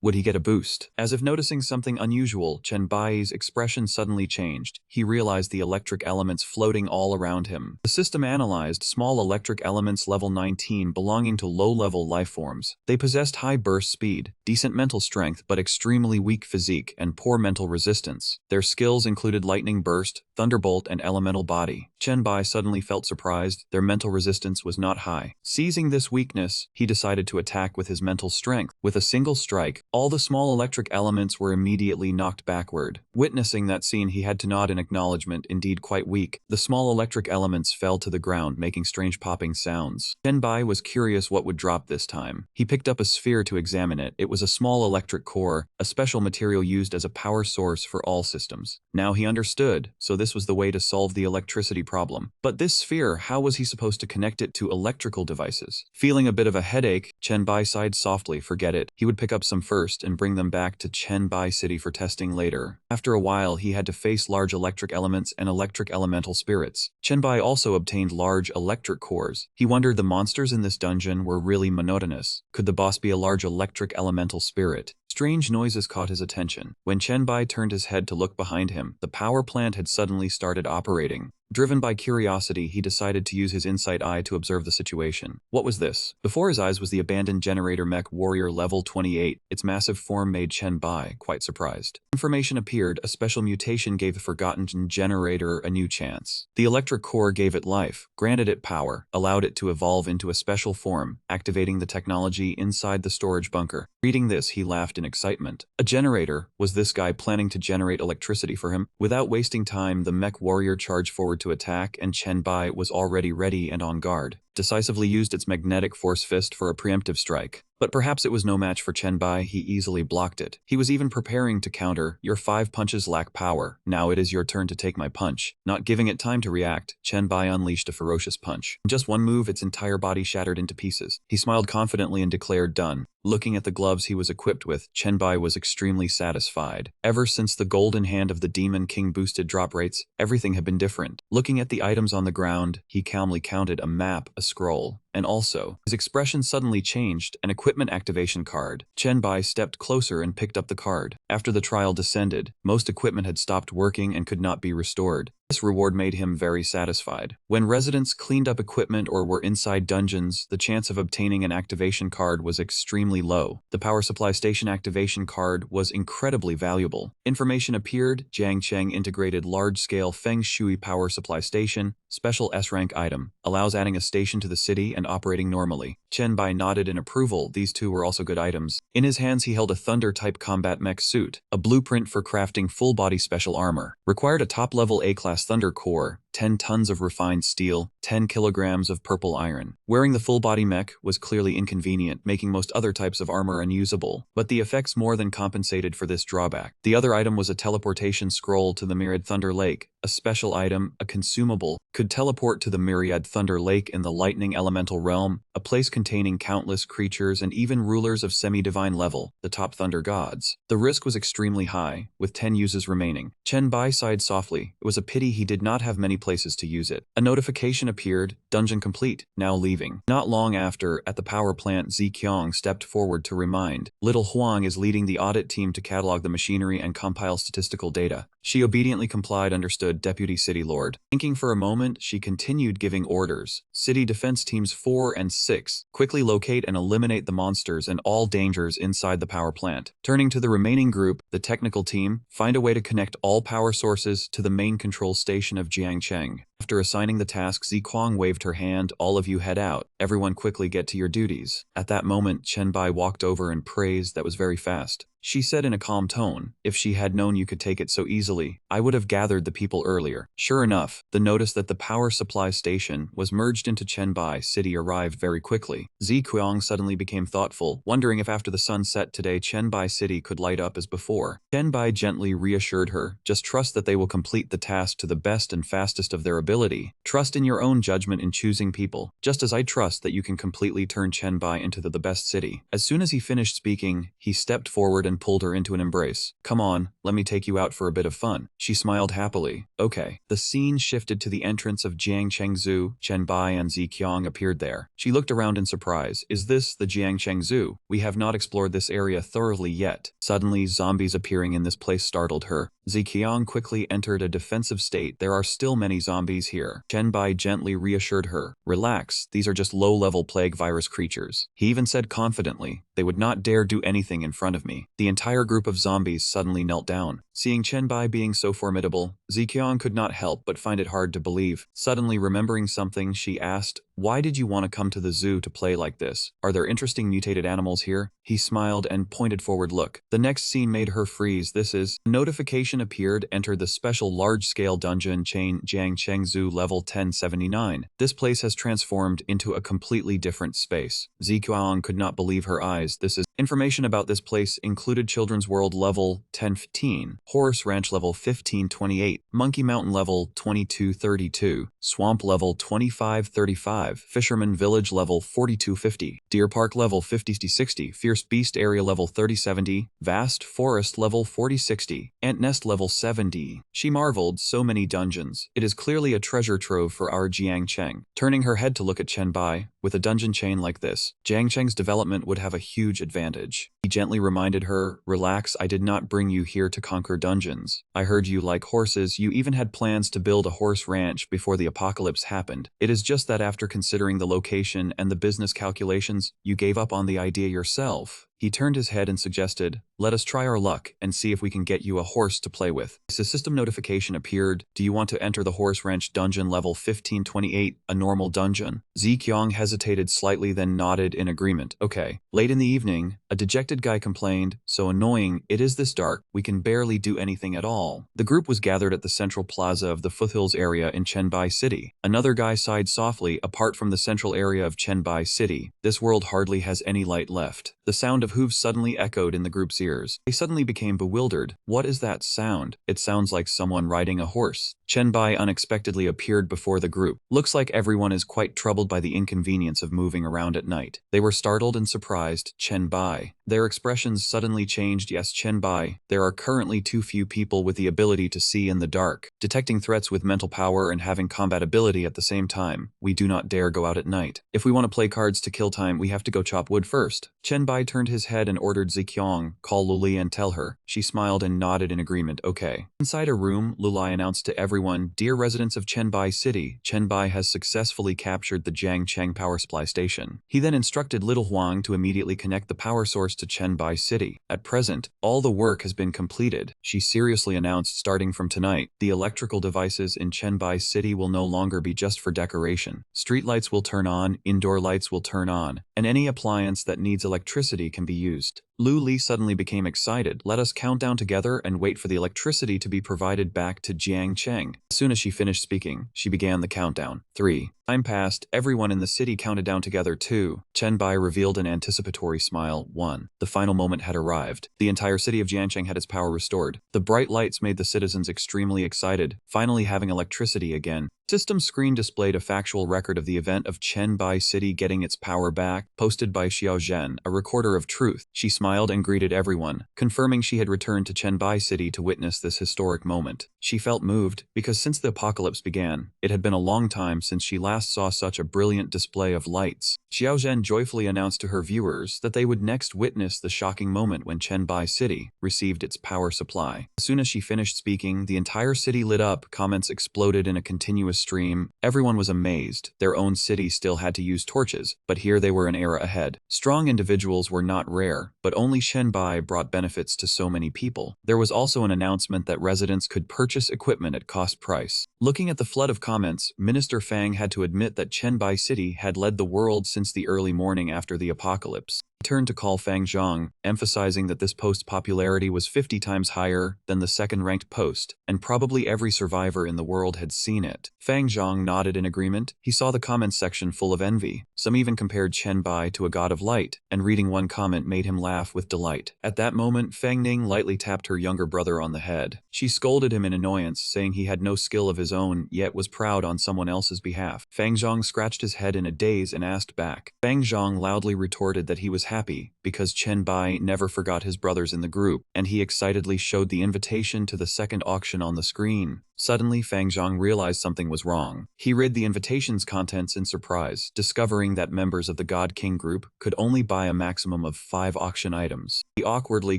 would he get a boost? As if noticing something unusual, Chenbai's expression suddenly changed. He realized the electric elements floating all around him. The system analyzed small electric elements level 19 belonging to low-level life forms. They possessed high burst speed, decent mental strength but extremely weak physique, and poor mental resistance. Their skills included lightning burst, thunderbolt, and elemental body. Chenbai suddenly felt surprised. Their mental resistance was not high. Seizing this weakness, he decided to attack with his mental strength. With a single strike, all the small electric elements were immediately knocked backward. Witnessing that scene, he had to nod in acknowledgement. Indeed quite weak. The small electric elements fell to the ground, making strange popping sounds. Chenbai was curious what would drop this time. He picked up a sphere to examine it. It was a small electric core, a special material used as a power source for all systems. Now he understood, so this was the way to solve the electricity problem. But this sphere, how was he supposed to connect it to electrical devices? Feeling a bit of a headache, Chenbai sighed softly. Forget it. He would pick up some first and bring them back to Chenbai City for testing later. After a while, he had to face large electric elements and electric elemental spirits. Chenbai also obtained large electric cores. He wondered the monsters in this dungeon were really monotonous. Could the boss be a large electric elemental spirit? Strange noises caught his attention. When Chenbai turned his head to look behind him, the power plant had suddenly started operating. Driven by curiosity, he decided to use his insight eye to observe the situation. What was this? Before his eyes was the abandoned generator mech warrior level 28. Its massive form made Chen Bai quite surprised. Information appeared. A special mutation gave the forgotten generator a new chance. The electric core gave it life, granted it power, allowed it to evolve into a special form, activating the technology inside the storage bunker. Reading this, he laughed in excitement. A generator? Was this guy planning to generate electricity for him? Without wasting time, the mech warrior charged forward to attack, and Chen Bai was already ready and on guard. Decisively used its magnetic force fist for a preemptive strike. But perhaps it was no match for Chen Bai. He easily blocked it. He was even preparing to counter. Your 5 punches lack power. Now it is your turn to take my punch. Not giving it time to react, Chen Bai unleashed a ferocious punch. In just one move, its entire body shattered into pieces. He smiled confidently and declared done. Looking at the gloves he was equipped with, Chen Bai was extremely satisfied. Ever since the golden hand of the Demon King boosted drop rates, everything had been different. Looking at the items on the ground, he calmly counted a map, a scroll, and also, his expression suddenly changed, an equipment activation card. Chen Bai stepped closer and picked up the card. After the trial descended, most equipment had stopped working and could not be restored. This reward made him very satisfied. When residents cleaned up equipment or were inside dungeons, the chance of obtaining an activation card was extremely low. The power supply station activation card was incredibly valuable. Information appeared. Jiang Cheng integrated large-scale Feng Shui power supply station, special S-rank item, allows adding a station to the city and operating normally. Chen Bai nodded in approval. These two were also good items. In his hands he held a Thunder-type combat mech suit, a blueprint for crafting full-body special armor. Required a top-level A-class Thunder core, 10 tons of refined steel, 10 kilograms of purple iron. Wearing the full-body mech was clearly inconvenient, making most other types of armor unusable, but the effects more than compensated for this drawback. The other item was a teleportation scroll to the Myriad Thunder Lake, a special item, a consumable, could teleport to the Myriad Thunder Lake in the lightning elemental realm, a place containing countless creatures and even rulers of semi-divine level, the top thunder gods. The risk was extremely high, with 10 uses remaining. Chen Bai sighed softly. It was a pity he did not have many places to use it. A notification appeared, dungeon complete, now leaving. Not long after, at the power plant, Zi Qiang stepped forward to remind. Little Huang is leading the audit team to catalog the machinery and compile statistical data. She obediently complied, understood, Deputy City Lord. Thinking for a moment, she continued giving orders. City Defense Teams 4 and 6, quickly locate and eliminate the monsters and all dangers inside the power plant. Turning to the remaining group, the technical team, find a way to connect all power sources to the main control station of Jiangcheng. After assigning the task, Zi Kuang waved her hand. All of you head out. Everyone quickly get to your duties. At that moment, Chen Bai walked over and praised. That was very fast. She said in a calm tone, if she had known you could take it so easily, I would have gathered the people earlier. Sure enough, the notice that the power supply station was merged into Chen Bai City arrived very quickly. Zi Kuang suddenly became thoughtful, wondering if after the sun set today Chen Bai City could light up as before. Chen Bai gently reassured her, just trust that they will complete the task to the best and fastest of their ability. Trust in your own judgment in choosing people, just as I trust that you can completely turn Chen Bai into the best city. As soon as he finished speaking, he stepped forward and pulled her into an embrace. Come on, let me take you out for a bit of fun. She smiled happily. Okay. The scene shifted to the entrance of Jiang Chengzu. Chen Bai and Zi Qiang appeared there. She looked around in surprise. Is this the Jiang Chengzu? We have not explored this area thoroughly yet. Suddenly, zombies appearing in this place startled her. Zi Qiang quickly entered a defensive state. There are still many zombies here. Chen Bai gently reassured her. Relax, these are just low-level plague virus creatures. He even said confidently, they would not dare do anything in front of me. The entire group of zombies suddenly knelt down. Seeing Chen Bai being so formidable, Zi Qiang could not help but find it hard to believe. Suddenly remembering something, she asked, why did you want to come to the zoo to play like this? Are there interesting mutated animals here? He smiled and pointed forward. Look. The next scene made her freeze. This is... Notification appeared. Enter the special large-scale dungeon chain Jiang Chengzu level 1079. This place has transformed into a completely different space. Zi Qiang could not believe her eyes. This is... Information about this place included Children's World level 1015, Horse Ranch level 1528, Monkey Mountain level 2232, Swamp level 2535, Fisherman Village level 4250, Deer Park level 5060, Fierce Beast Area level 3070, Vast Forest level 4060, Ant Nest level 70. She marveled, so many dungeons. It is clearly a treasure trove for our Jiang Cheng. Turning her head to look at Chen Bai, with a dungeon chain like this, Jiang Cheng's development would have a huge advantage. He gently reminded her, relax, I did not bring you here to conquer mediocre dungeons. I heard you like horses, you even had plans to build a horse ranch before the apocalypse happened. It is just that after considering the location and the business calculations, you gave up on the idea yourself. He turned his head and suggested, let us try our luck and see if we can get you a horse to play with. As a system notification appeared, do you want to enter the horse ranch dungeon level 1528, a normal dungeon? Zikyong hesitated slightly then nodded in agreement. Okay. Late in the evening, a dejected guy complained, so annoying, it is this dark, we can barely do anything at all. The group was gathered at the central plaza of the foothills area in Chenbai City. Another guy sighed softly, apart from the central area of Chenbai City, this world hardly has any light left. The sound of hooves suddenly echoed in the group's ears. They suddenly became bewildered. What is that sound? It sounds like someone riding a horse. Chenbai unexpectedly appeared before the group. Looks like everyone is quite troubled by the inconvenience of moving around at night. They were startled and surprised. Chenbai. Their expressions suddenly changed. Yes, Chenbai. There are currently too few people with the ability to see in the dark. Detecting threats with mental power and having combat ability at the same time. We do not dare go out at night. If we want to play cards to kill time, we have to go chop wood first. Chenbai turned his head and ordered Zikyong, call Luli and tell her. She smiled and nodded in agreement. Okay. Inside a room, Luli announced to everyone, dear residents of Chenbai City, Chenbai has successfully captured the Jiangcheng power supply station. He then instructed Little Huang to immediately connect the power source to Chenbai City. At present, all the work has been completed. She seriously announced starting from tonight, the electrical devices in Chenbai City will no longer be just for decoration. Street lights will turn on, indoor lights will turn on, and any appliance that needs electricity can be used. Lu Li suddenly became excited. Let us count down together and wait for the electricity to be provided back to Jiangcheng. As soon as she finished speaking, she began the countdown. 3. Time passed. Everyone in the city counted down together. 2. Chenbai revealed an anticipatory smile. 1. The final moment had arrived. The entire city of Jiangcheng had its power restored. The bright lights made the citizens extremely excited, finally having electricity again. System screen displayed a factual record of the event of Chenbai City getting its power back, posted by Xiao Zhen, a recorder of truth. She smiled and greeted everyone, confirming she had returned to Chenbai City to witness this historic moment. She felt moved, because since the apocalypse began, it had been a long time since she last saw such a brilliant display of lights. Xiao Zhen joyfully announced to her viewers that they would next witness the shocking moment when Chenbai City received its power supply. As soon as she finished speaking, the entire city lit up, comments exploded in a continuous stream. Everyone was amazed. Their own city still had to use torches, but here they were an era ahead. Strong individuals were not rare, but only Chenbai brought benefits to so many people. There was also an announcement that residents could purchase equipment at cost price. Looking at the flood of comments, Minister Fang had to admit that Chenbai City had led the world since the early morning after the apocalypse. He turned to call Fang Zhang, emphasizing that this post's popularity was 50 times higher than the second-ranked post, and probably every survivor in the world had seen it. Fang Zhang nodded in agreement. He saw the comments section full of envy. Some even compared Chenbai to a god of light, and reading one comment made him laugh with delight. At that moment, Fang Ning lightly tapped her younger brother on the head. She scolded him in annoyance, saying he had no skill of his own, yet was proud on someone else's behalf. Fang Zhang scratched his head in a daze and asked back. Fang Zhang loudly retorted that he was happy, because Chenbai never forgot his brothers in the group, and he excitedly showed the invitation to the second auction on the screen. Suddenly, Fang Zhang realized something was wrong. He read the invitation's contents in surprise, discovering that members of the God King group could only buy a maximum of 5 auction items. He awkwardly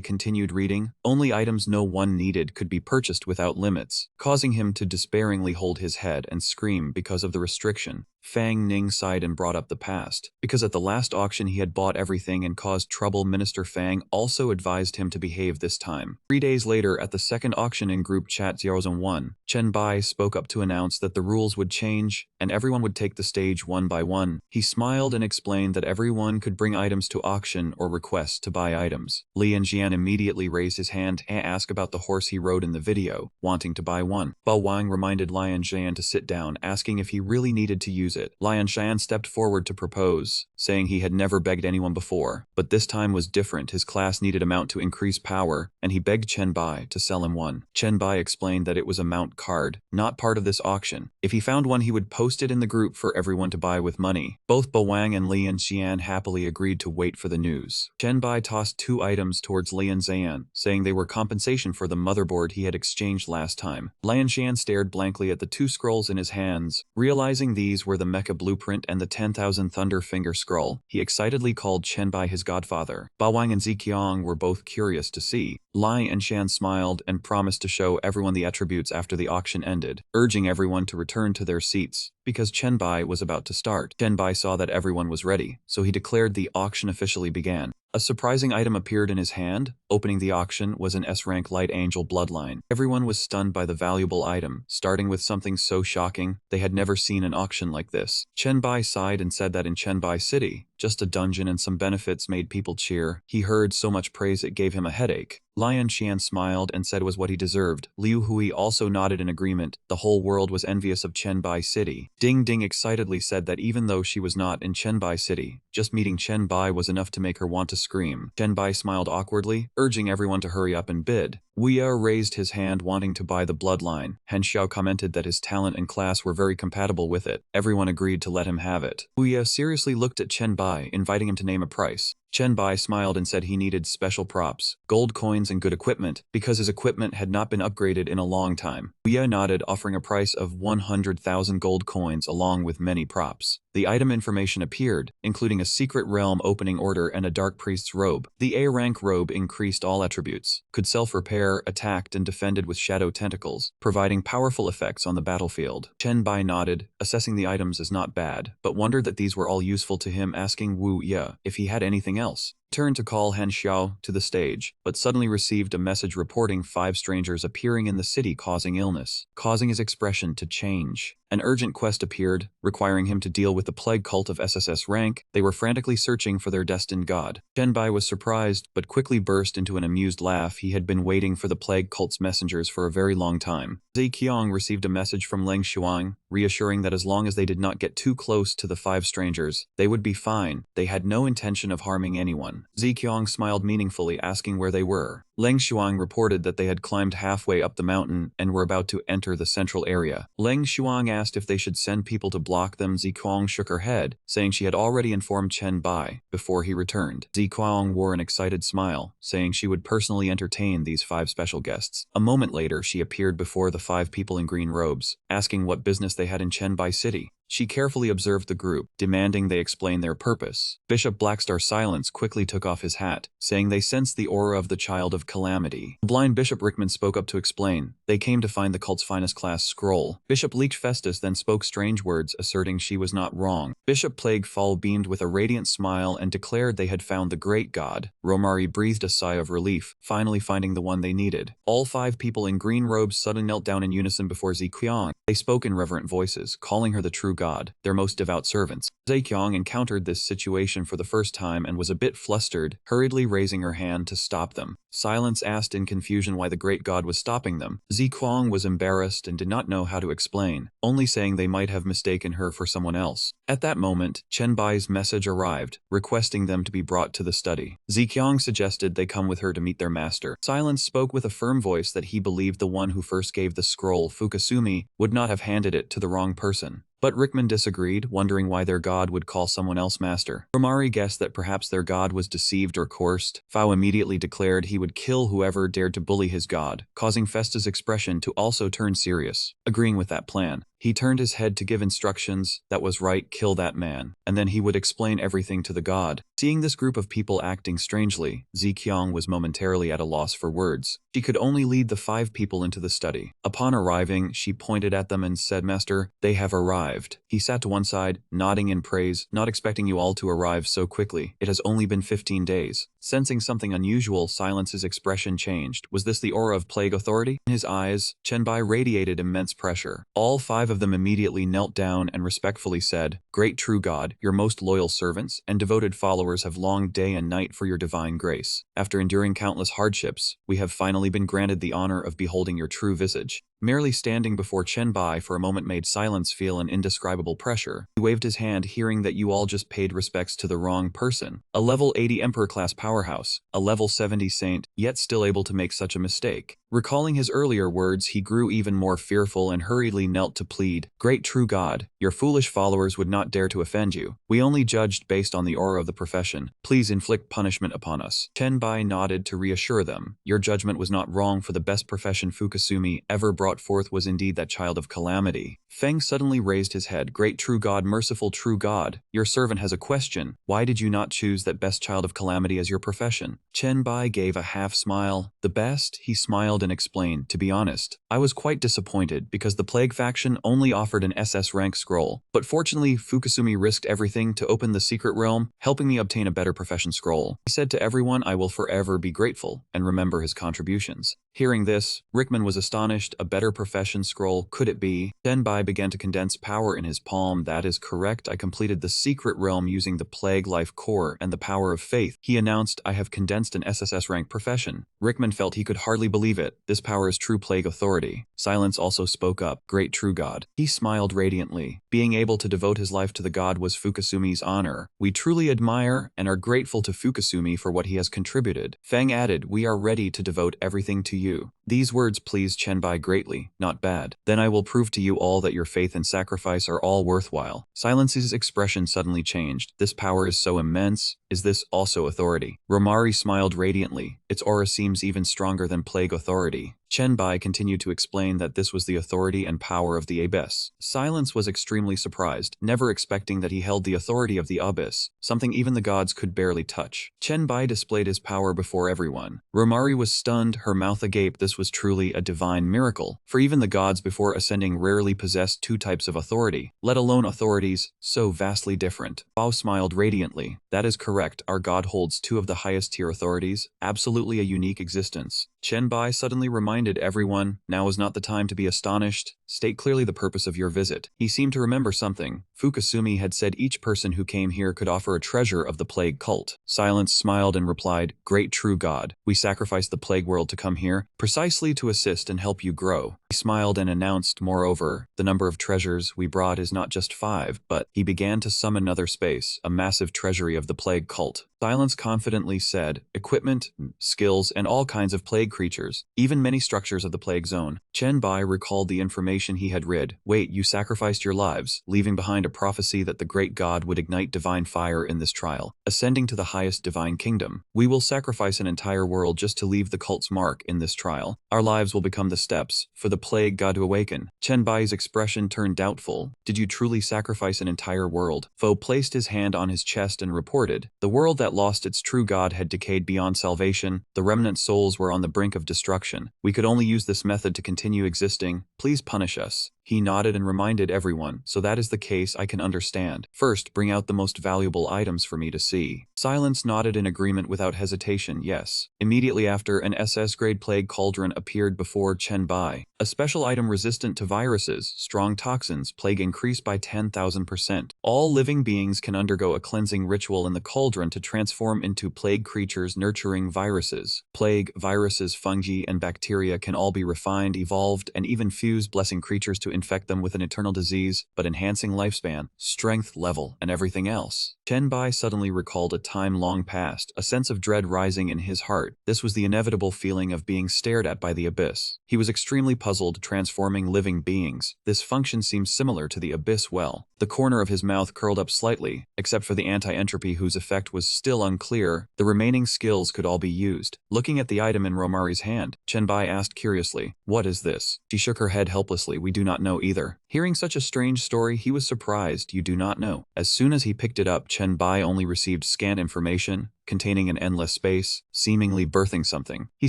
continued reading. Only items no one needed could be purchased without limits, causing him to despairingly hold his head and scream because of the restriction. Fang Ning sighed and brought up the past. Because at the last auction he had bought everything and caused trouble, Minister Fang also advised him to behave this time. 3 days later, at the second auction in group chat 001, Chenbai spoke up to announce that the rules would change and everyone would take the stage one by one. He smiled and explained that everyone could bring items to auction or request to buy items. Li and Jian immediately raised his hand and asked about the horse he rode in the video, wanting to buy one. Bao Wang reminded Lian Jian to sit down, asking if he really needed to use it. Lian Jian stepped forward to propose, saying he had never begged anyone before, but this time was different. His class needed a mount to increase power, and he begged Chenbai to sell him one. Chenbai explained that it was a mount card, not part of this auction. If he found one, he would post it in the group for everyone to buy with money. Both Bao Wang and Lian Jian happily agreed to wait for the news. Chenbai tossed 2 items towards Lian Jian, saying they were compensation for the motherboard he had exchanged last time. Lian Jian stared blankly at the 2 scrolls in his hands, realizing these were the the mecha blueprint and the 10,000 Thunder Finger scroll, he excitedly called Chen Bai his godfather. Ba Wang and Ziqiang were both curious to see. Lai and Shan smiled and promised to show everyone the attributes after the auction ended, urging everyone to return to their seats, because Chen Bai was about to start. Chen Bai saw that everyone was ready, so he declared the auction officially began. A surprising item appeared in his hand. Opening the auction was an S-rank Light Angel bloodline. Everyone was stunned by the valuable item, starting with something so shocking, they had never seen an auction like this. Chen Bai sighed and said that in Chen Bai City, just a dungeon and some benefits made people cheer. He heard so much praise it gave him a headache. Lian Xian smiled and said was what he deserved. Liu Hui also nodded in agreement. The whole world was envious of Chen Bai City. Ding Ding excitedly said that even though she was not in Chen Bai City, just meeting Chen Bai was enough to make her want to scream. Chen Bai smiled awkwardly, urging everyone to hurry up and bid. Wuya raised his hand wanting to buy the bloodline. Han Xiao commented that his talent and class were very compatible with it. Everyone agreed to let him have it. Wuya seriously looked at Chen Bai, inviting him to name a price. Chen Bai smiled and said he needed special props, gold coins and good equipment, because his equipment had not been upgraded in a long time. Wuya nodded, offering a price of 100,000 gold coins along with many props. The item information appeared, including a secret realm opening order and a dark priest's robe. The A-rank robe increased all attributes, could self-repair, attacked and defended with shadow tentacles, providing powerful effects on the battlefield. Chen Bai nodded, assessing the items as not bad, but wondered that these were all useful to him, asking Wu Ye if he had anything else. Turned to call Han Xiao to the stage, but suddenly received a message reporting 5 strangers appearing in the city causing illness, causing his expression to change. An urgent quest appeared, requiring him to deal with the plague cult of SSS rank. They were frantically searching for their destined god. Chen Bai was surprised, but quickly burst into an amused laugh. He had been waiting for the plague cult's messengers for a very long time. Ziqiang received a message from Leng Shuang, reassuring that as long as they did not get too close to the 5 strangers, they would be fine. They had no intention of harming anyone. Ziqiang smiled meaningfully, asking where they were. Leng Shuang reported that they had climbed halfway up the mountain and were about to enter the central area. Leng Shuang asked if they should send people to block them. Ziqiang shook her head, saying she had already informed Chen Bai before he returned. Ziqiang wore an excited smile, saying she would personally entertain these 5 special guests. A moment later, she appeared before the 5 people in green robes, asking what business they had in Chen Bai City. She carefully observed the group, demanding they explain their purpose. Bishop Blackstar Silence quickly took off his hat, saying they sensed the aura of the Child of Calamity. The blind Bishop Rickman spoke up to explain. They came to find the cult's finest class scroll. Bishop Leech Festus then spoke strange words, asserting she was not wrong. Bishop Plague Fall beamed with a radiant smile and declared they had found the great god. Romari breathed a sigh of relief, finally finding the one they needed. All 5 people in green robes suddenly knelt down in unison before Ziqiang. They spoke in reverent voices, calling her the true god, their most devout servants. Ziqiang encountered this situation for the first time and was a bit flustered, hurriedly raising her hand to stop them. Silence asked in confusion why the great god was stopping them. Ziqiang was embarrassed and did not know how to explain, only saying they might have mistaken her for someone else. At that moment, Chen Bai's message arrived, requesting them to be brought to the study. Ziqiang suggested they come with her to meet their master. Silence spoke with a firm voice that he believed the one who first gave the scroll, Fukasumi, would not have handed it to the wrong person. But Rickman disagreed, wondering why their god would call someone else master. Romari guessed that perhaps their god was deceived or coerced. Fao immediately declared he would kill whoever dared to bully his god, causing Festa's expression to also turn serious. Agreeing with that plan, he turned his head to give instructions. That was right, kill that man, and then he would explain everything to the god. Seeing this group of people acting strangely, Ziqiang was momentarily at a loss for words. She could only lead the 5 people into the study. Upon arriving, she pointed at them and said, "Master, they have arrived." He sat to one side, nodding in praise, not expecting you all to arrive so quickly. It has only been 15 days. Sensing something unusual, Silence's expression changed. Was this the aura of plague authority? In his eyes, Chen Bai radiated immense pressure. All 5 of them immediately knelt down and respectfully said, "Great true God, your most loyal servants and devoted followers have longed day and night for your divine grace. After enduring countless hardships, we have finally been granted the honor of beholding your true visage." Merely standing before Chen Bai for a moment made Silence feel an indescribable pressure. He waved his hand, hearing that you all just paid respects to the wrong person. A level 80 Emperor class powerhouse, a level 70 saint, yet still able to make such a mistake. Recalling his earlier words, he grew even more fearful and hurriedly knelt to plead, "Great true God, your foolish followers would not dare to offend you. We only judged based on the aura of the profession. Please inflict punishment upon us." Chenbai nodded to reassure them. Your judgment was not wrong, for the best profession Fukusumi ever brought forth was indeed that child of calamity. Feng suddenly raised his head. "Great true God, merciful true God, your servant has a question. Why did you not choose that best child of calamity as your profession?" Chenbai gave a half smile. "The best?" He smiled and explained, "To be honest, I was quite disappointed because the Plague faction only offered an SS rank scroll. But fortunately, Fukusumi risked everything to open the secret realm, helping me obtain a better profession scroll. He said to everyone, I will forever be grateful and remember his contributions." Hearing this, Rickman was astonished. A better profession scroll, could it be? Chenbai began to condense power in his palm. "That is correct. I completed the secret realm using the Plague Life Core and the power of faith," he announced. "I have condensed an SSS rank profession." Rickman felt he could hardly believe it. This power is true Plague authority. Silence also spoke up. "Great true God." He smiled radiantly. Being able to devote his life to the god was Fukusumi's honor. "We truly admire and are grateful to Fukusumi for what he has contributed." Feng added, "We are ready to devote everything to you." These words pleased Chenbai greatly. "Not bad. Then I will prove to you all that your faith and sacrifice are all worthwhile." Silence's expression suddenly changed. "This power is so immense. Is this also authority?" Romari smiled radiantly. "Its aura seems even stronger than Plague authority." Chenbai continued to explain that this was the authority and power of the Abyss. Silence was extremely surprised, never expecting that he held the authority of the Abyss, something even the gods could barely touch. Chenbai displayed his power before everyone. Romari was stunned, her mouth agape. This was truly a divine miracle, for even the gods before ascending rarely possessed two types of authority, let alone authorities so vastly different. Bao smiled radiantly. "That is correct. Our god holds two of the highest tier authorities, absolutely a unique existence." Chenbai suddenly reminded everyone, "Now is not the time to be astonished. State clearly the purpose of your visit." He seemed to remember something. Fukusumi had said each person who came here could offer a treasure of the Plague cult. Silence smiled and replied, "Great true God, we sacrificed the Plague world to come here, precisely to assist and help you grow." He smiled and announced, "Moreover, the number of treasures we brought is not just 5, but..." He began to sum another space, a massive treasury of the Plague cult. Silence confidently said, "Equipment, skills, and all kinds of plague creatures, even many structures of the Plague zone." Chenbai recalled the information he had read. "Wait, you sacrificed your lives, leaving behind a prophecy that the great god would ignite divine fire in this trial, ascending to the highest divine kingdom. We will sacrifice an entire world just to leave the cult's mark in this trial. Our lives will become the steps for the Plague god to awaken." Chenbai's expression turned doubtful. "Did you truly sacrifice an entire world?" Fo placed his hand on his chest and reported, "The world that lost its true god had decayed beyond salvation. The remnant souls were on the brink of destruction. We could only use this method to continue existing. Please punish us." He nodded and reminded everyone, "So that is the case, I can understand. First, bring out the most valuable items for me to see." Silence nodded in agreement without hesitation, "Yes." Immediately after, an SS-grade plague cauldron appeared before Chenbai. A special item resistant to viruses, strong toxins, plague increased by 10,000%. All living beings can undergo a cleansing ritual in the cauldron to transform into plague creatures nurturing viruses. Plague, viruses, fungi, and bacteria can all be refined, evolved, and even fused, blessing creatures to infect them with an eternal disease, but enhancing lifespan, strength level, and everything else. Chenbai suddenly recalled a time long past, a sense of dread rising in his heart. This was the inevitable feeling of being stared at by the Abyss. He was extremely puzzled, transforming living beings. This function seemed similar to the Abyss well. The corner of his mouth curled up slightly, except for the anti-entropy whose effect was still unclear. The remaining skills could all be used. Looking at the item in Romari's hand, Chenbai asked curiously, "What is this?" She shook her head helplessly. "We do not know either." Hearing such a strange story, he was surprised. "You do not know?" As soon as he picked it up, Chenbai only received scant information, containing an endless space, seemingly birthing something. He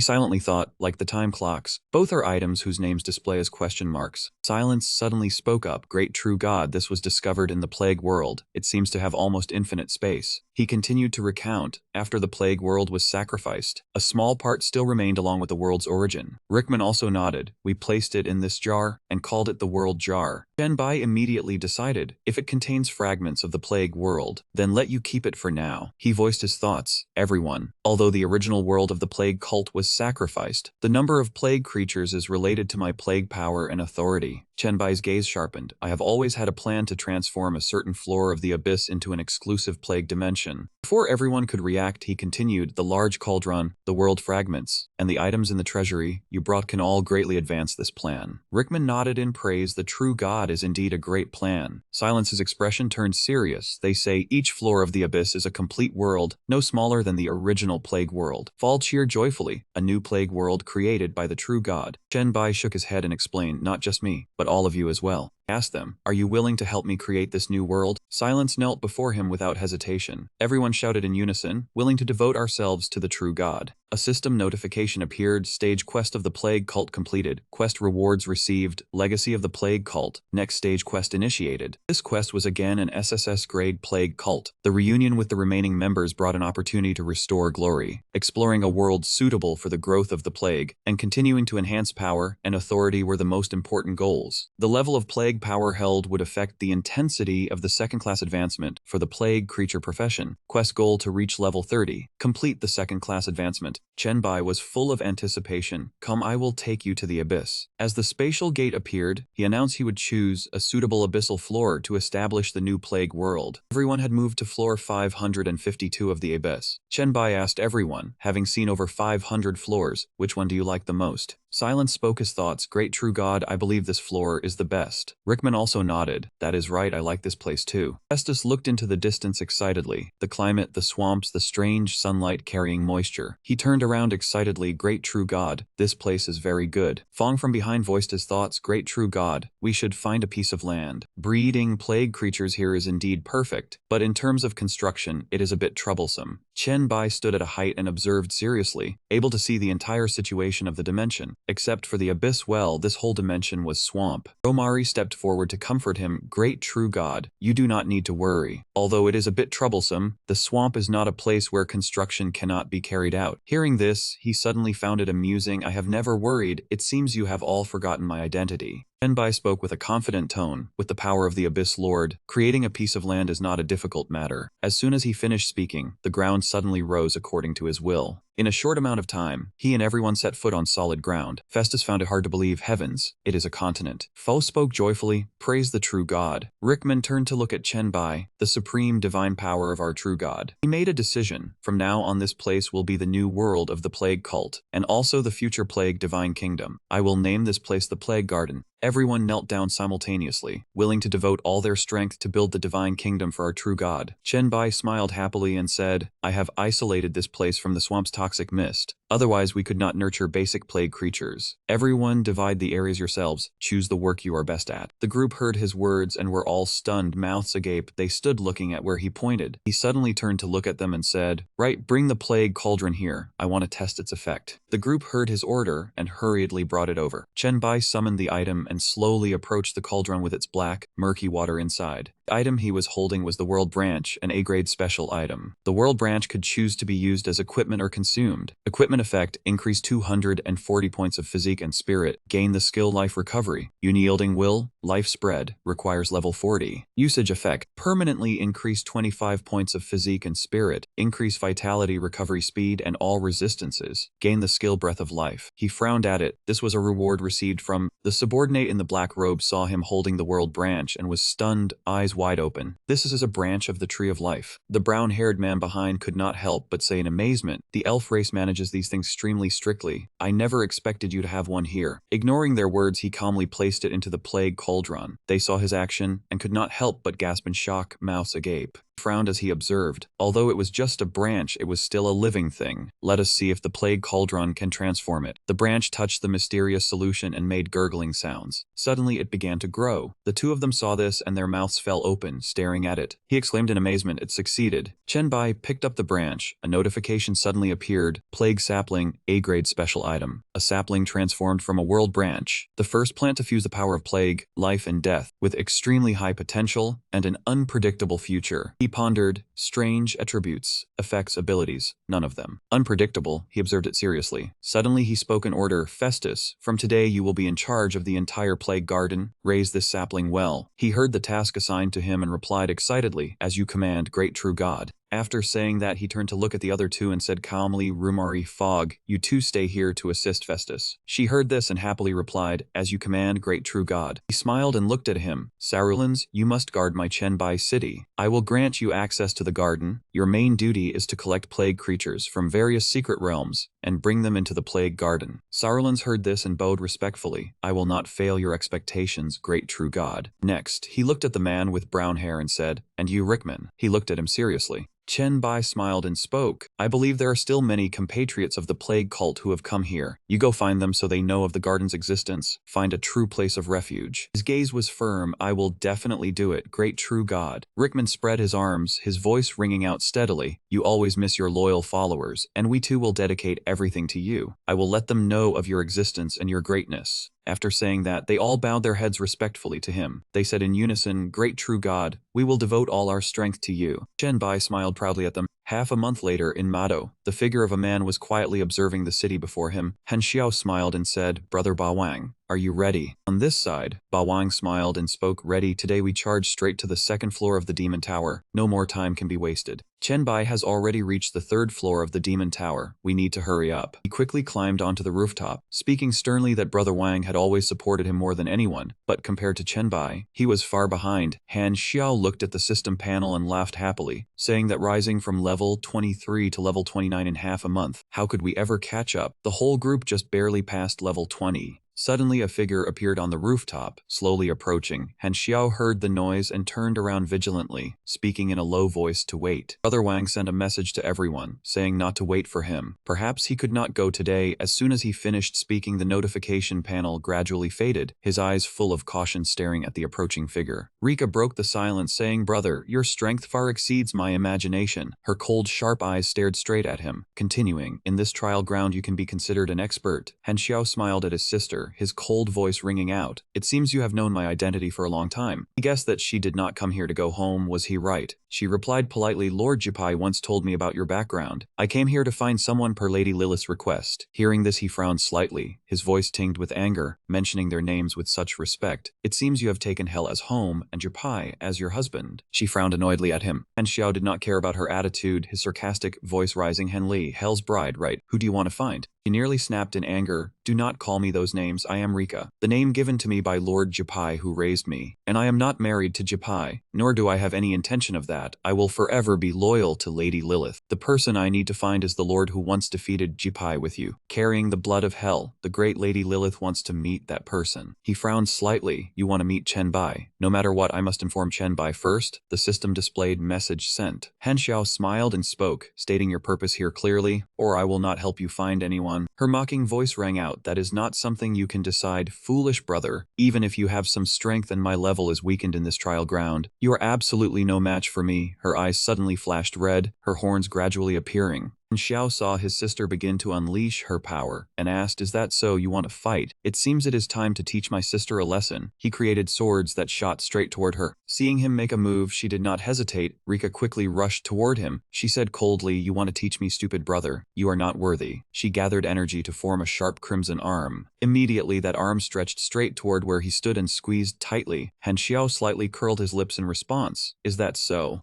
silently thought, like the time clocks. Both are items whose names display as question marks. Silence suddenly spoke up. "Great true God, this was discovered in the Plague world. It seems to have almost infinite space." He continued to recount. After the Plague world was sacrificed, a small part still remained along with the world's origin. Rickman also nodded. "We placed it in this jar and called it the World Jar." Chenbai immediately decided, if it contains fragments of the Plague world, then let you keep it for now. He voiced his thoughts. Everyone. Although the original world of the Plague cult was sacrificed, the number of plague creatures is related to my plague power and authority. Chenbai's gaze sharpened. I have always had a plan to transform a certain floor of the abyss into an exclusive plague dimension. Before everyone could react, he continued, the large cauldron, the world fragments, and the items in the treasury you brought can all greatly advance this plan. Rickman nodded in praise. The true god is indeed a great plan. Silence's expression turned serious. They say each floor of the abyss is a complete world, no smaller than the original plague world. Fall cheered joyfully, a new plague world created by the true god. Chenbai shook his head and explained, not just me, but all of you as well. Asked them, are you willing to help me create this new world? Silence knelt before him without hesitation. Everyone shouted in unison, willing to devote ourselves to the true god. A system notification appeared, stage quest of the plague cult completed, quest rewards received, legacy of the plague cult, next stage quest initiated. This quest was again an SSS grade plague cult. The reunion with the remaining members brought an opportunity to restore glory, exploring a world suitable for the growth of the plague, and continuing to enhance power and authority were the most important goals. The level of plague power held would affect the intensity of the second-class advancement for the plague creature profession. Quest goal to reach level 30. Complete the second-class advancement. Chenbai was full of anticipation. Come, I will take you to the abyss. As the spatial gate appeared, he announced he would choose a suitable abyssal floor to establish the new plague world. Everyone had moved to floor 552 of the abyss. Chenbai asked everyone, having seen over 500 floors, which one do you like the most? Silence spoke his thoughts. Great true god, I believe this floor is the best. Rickman also nodded. That is right, I like this place too. Festus looked into the distance excitedly. The climate, the swamps, the strange sunlight carrying moisture. He turned around excitedly. Great true god, this place is very good. Fong from behind voiced his thoughts. Great true god, we should find a piece of land. Breeding plague creatures here is indeed perfect, but in terms of construction, it is a bit troublesome. Chen Bai stood at a height and observed seriously, able to see the entire situation of the dimension. Except for the abyss well, this whole dimension was swamp. Romari stepped forward to comfort him. Great true god, you do not need to worry. Although it is a bit troublesome, the swamp is not a place where construction cannot be carried out. Hearing this, he suddenly found it amusing. I have never worried. It seems you have all forgotten my identity. Chenbai spoke with a confident tone. With the power of the Abyss Lord, creating a piece of land is not a difficult matter. As soon as he finished speaking, the ground suddenly rose according to his will. In a short amount of time, he and everyone set foot on solid ground. Festus found it hard to believe. Heavens, it is a continent. Fo spoke joyfully. Praise the true god. Rickman turned to look at Chenbai, the supreme divine power of our true god. He made a decision. From now on, this place will be the new world of the plague cult, and also the future plague divine kingdom. I will name this place the Plague Garden. Everyone knelt down simultaneously, willing to devote all their strength to build the divine kingdom for our true god. Chenbai smiled happily and said, I have isolated this place from the swamp's toxic mist. Otherwise, we could not nurture basic plague creatures. Everyone divide the areas yourselves. Choose the work you are best at. The group heard his words and were all stunned, mouths agape. They stood looking at where he pointed. He suddenly turned to look at them and said, Right, bring the plague cauldron here. I want to test its effect. The group heard his order and hurriedly brought it over. Chenbai summoned the item and slowly approached the cauldron with its black, murky water inside. The item he was holding was the World Branch, an A-grade special item. The World Branch could choose to be used as equipment or consumed. Equipment effect, increase 240 points of physique and spirit, gain the skill life recovery. Unyielding will, life spread, requires level 40. Usage effect, permanently increase 25 points of physique and spirit, increase vitality, recovery speed, and all resistances. Gain the skill breath of life. He frowned at it. This was a reward received from the subordinate in the black robe saw him holding the World Branch and was stunned, eyes wide open. This is a branch of the Tree of Life. The brown-haired man behind could not help but say in amazement, the elf race manages these things extremely strictly. I never expected you to have one here. Ignoring their words, he calmly placed it into the plague cauldron. They saw his action and could not help but gasp in shock, mouths agape. Frowned as he observed. Although it was just a branch, it was still a living thing. Let us see if the plague cauldron can transform it. The branch touched the mysterious solution and made gurgling sounds. Suddenly it began to grow. The two of them saw this and their mouths fell open, staring at it. He exclaimed in amazement, it succeeded. Chenbai picked up the branch. A notification suddenly appeared. Plague sapling, A-grade special item. A sapling transformed from a world branch. The first plant to fuse the power of plague, life and death, with extremely high potential and an unpredictable future. He pondered, strange attributes. Effects, abilities, none of them. Unpredictable, he observed it seriously. Suddenly he spoke an order. Festus, from today you will be in charge of the entire plague garden. Raise this sapling well. He heard the task assigned to him and replied excitedly, as you command, great true God. After saying that, he turned to look at the other two and said calmly, Rumari, Fog, you two stay here to assist Festus. She heard this and happily replied, as you command, great true God. He smiled and looked at him. Sarulans, you must guard my Chenbai city. I will grant you access to the garden. Your main duty is to collect plague creatures from various secret realms and bring them into the plague garden. Sarulans heard this and bowed respectfully. I will not fail your expectations, great true God. Next, he looked at the man with brown hair and said, and you, Rickman? He looked at him seriously. Chen Bai smiled and spoke. I believe there are still many compatriots of the plague cult who have come here. You go find them so they know of the garden's existence. Find a true place of refuge. His gaze was firm. I will definitely do it, great true God. Rickman spread his arms, his voice ringing out steadily. You always miss your loyal followers, and we too will dedicate everything to you. I will let them know of your existence and your greatness. After saying that, they all bowed their heads respectfully to him. They said in unison, great true God, we will devote all our strength to you. Chen Bai smiled proudly at them. Half a month later, in Mado, the figure of a man was quietly observing the city before him. Han Xiao smiled and said, Brother Ba Wang, are you ready? On this side, Ba Wang smiled and spoke, ready. Today we charge straight to the second floor of the Demon Tower. No more time can be wasted. Chen Bai has already reached the third floor of the Demon Tower. We need to hurry up. He quickly climbed onto the rooftop, speaking sternly that Brother Wang had always supported him more than anyone, but compared to Chen Bai, he was far behind. Han Xiao looked at the system panel and laughed happily, saying that rising from level 23 to level 29 in half a month, how could we ever catch up? The whole group just barely passed level 20. Suddenly a figure appeared on the rooftop, slowly approaching. Han Xiao heard the noise and turned around vigilantly, speaking in a low voice to wait. Brother Wang sent a message to everyone, saying not to wait for him. Perhaps he could not go today. As soon as he finished speaking, the notification panel gradually faded, his eyes full of caution staring at the approaching figure. Rika broke the silence, saying, Brother, your strength far exceeds my imagination. Her cold, sharp eyes stared straight at him, continuing, in this trial ground you can be considered an expert. Han Xiao smiled at his sister, his cold voice ringing out. It seems you have known my identity for a long time. He guessed that she did not come here to go home. Was he right? She replied politely, Lord Jipai once told me about your background. I came here to find someone per Lady Lilith's request. Hearing this, he frowned slightly, his voice tinged with anger, mentioning their names with such respect. It seems you have taken Hell as home and Jipai as your husband. She frowned annoyedly at him. Han Xiao did not care about her attitude, his sarcastic voice rising. Hen Li, Hell's bride, right? Who do you want to find? He nearly snapped in anger. Do not call me those names. I am Rika, the name given to me by Lord Jipai who raised me. And I am not married to Jipai, nor do I have any intention of that. I will forever be loyal to Lady Lilith. The person I need to find is the Lord who once defeated Jipai with you, carrying the blood of hell. The great Lady Lilith wants to meet that person. He frowned slightly. You want to meet Chen Bai. No matter what, I must inform Chen Bai first. The system displayed message sent. Han Xiao smiled and spoke, stating your purpose here clearly, or I will not help you find anyone. Her mocking voice rang out, that is not something you can decide, foolish brother. Even if you have some strength and my level is weakened in this trial ground, you are absolutely no match for me. Her eyes suddenly flashed red, her horns gradually appearing. And Xiao saw his sister begin to unleash her power, and asked, is that so, you want to fight? It seems it is time to teach my sister a lesson. He created swords that shot straight toward her. Seeing him make a move, she did not hesitate. Rika quickly rushed toward him. She said coldly, you want to teach me, stupid brother? You are not worthy. She gathered energy to form a sharp crimson arm. Immediately that arm stretched straight toward where he stood and squeezed tightly. Han Xiao slightly curled his lips in response. Is that so?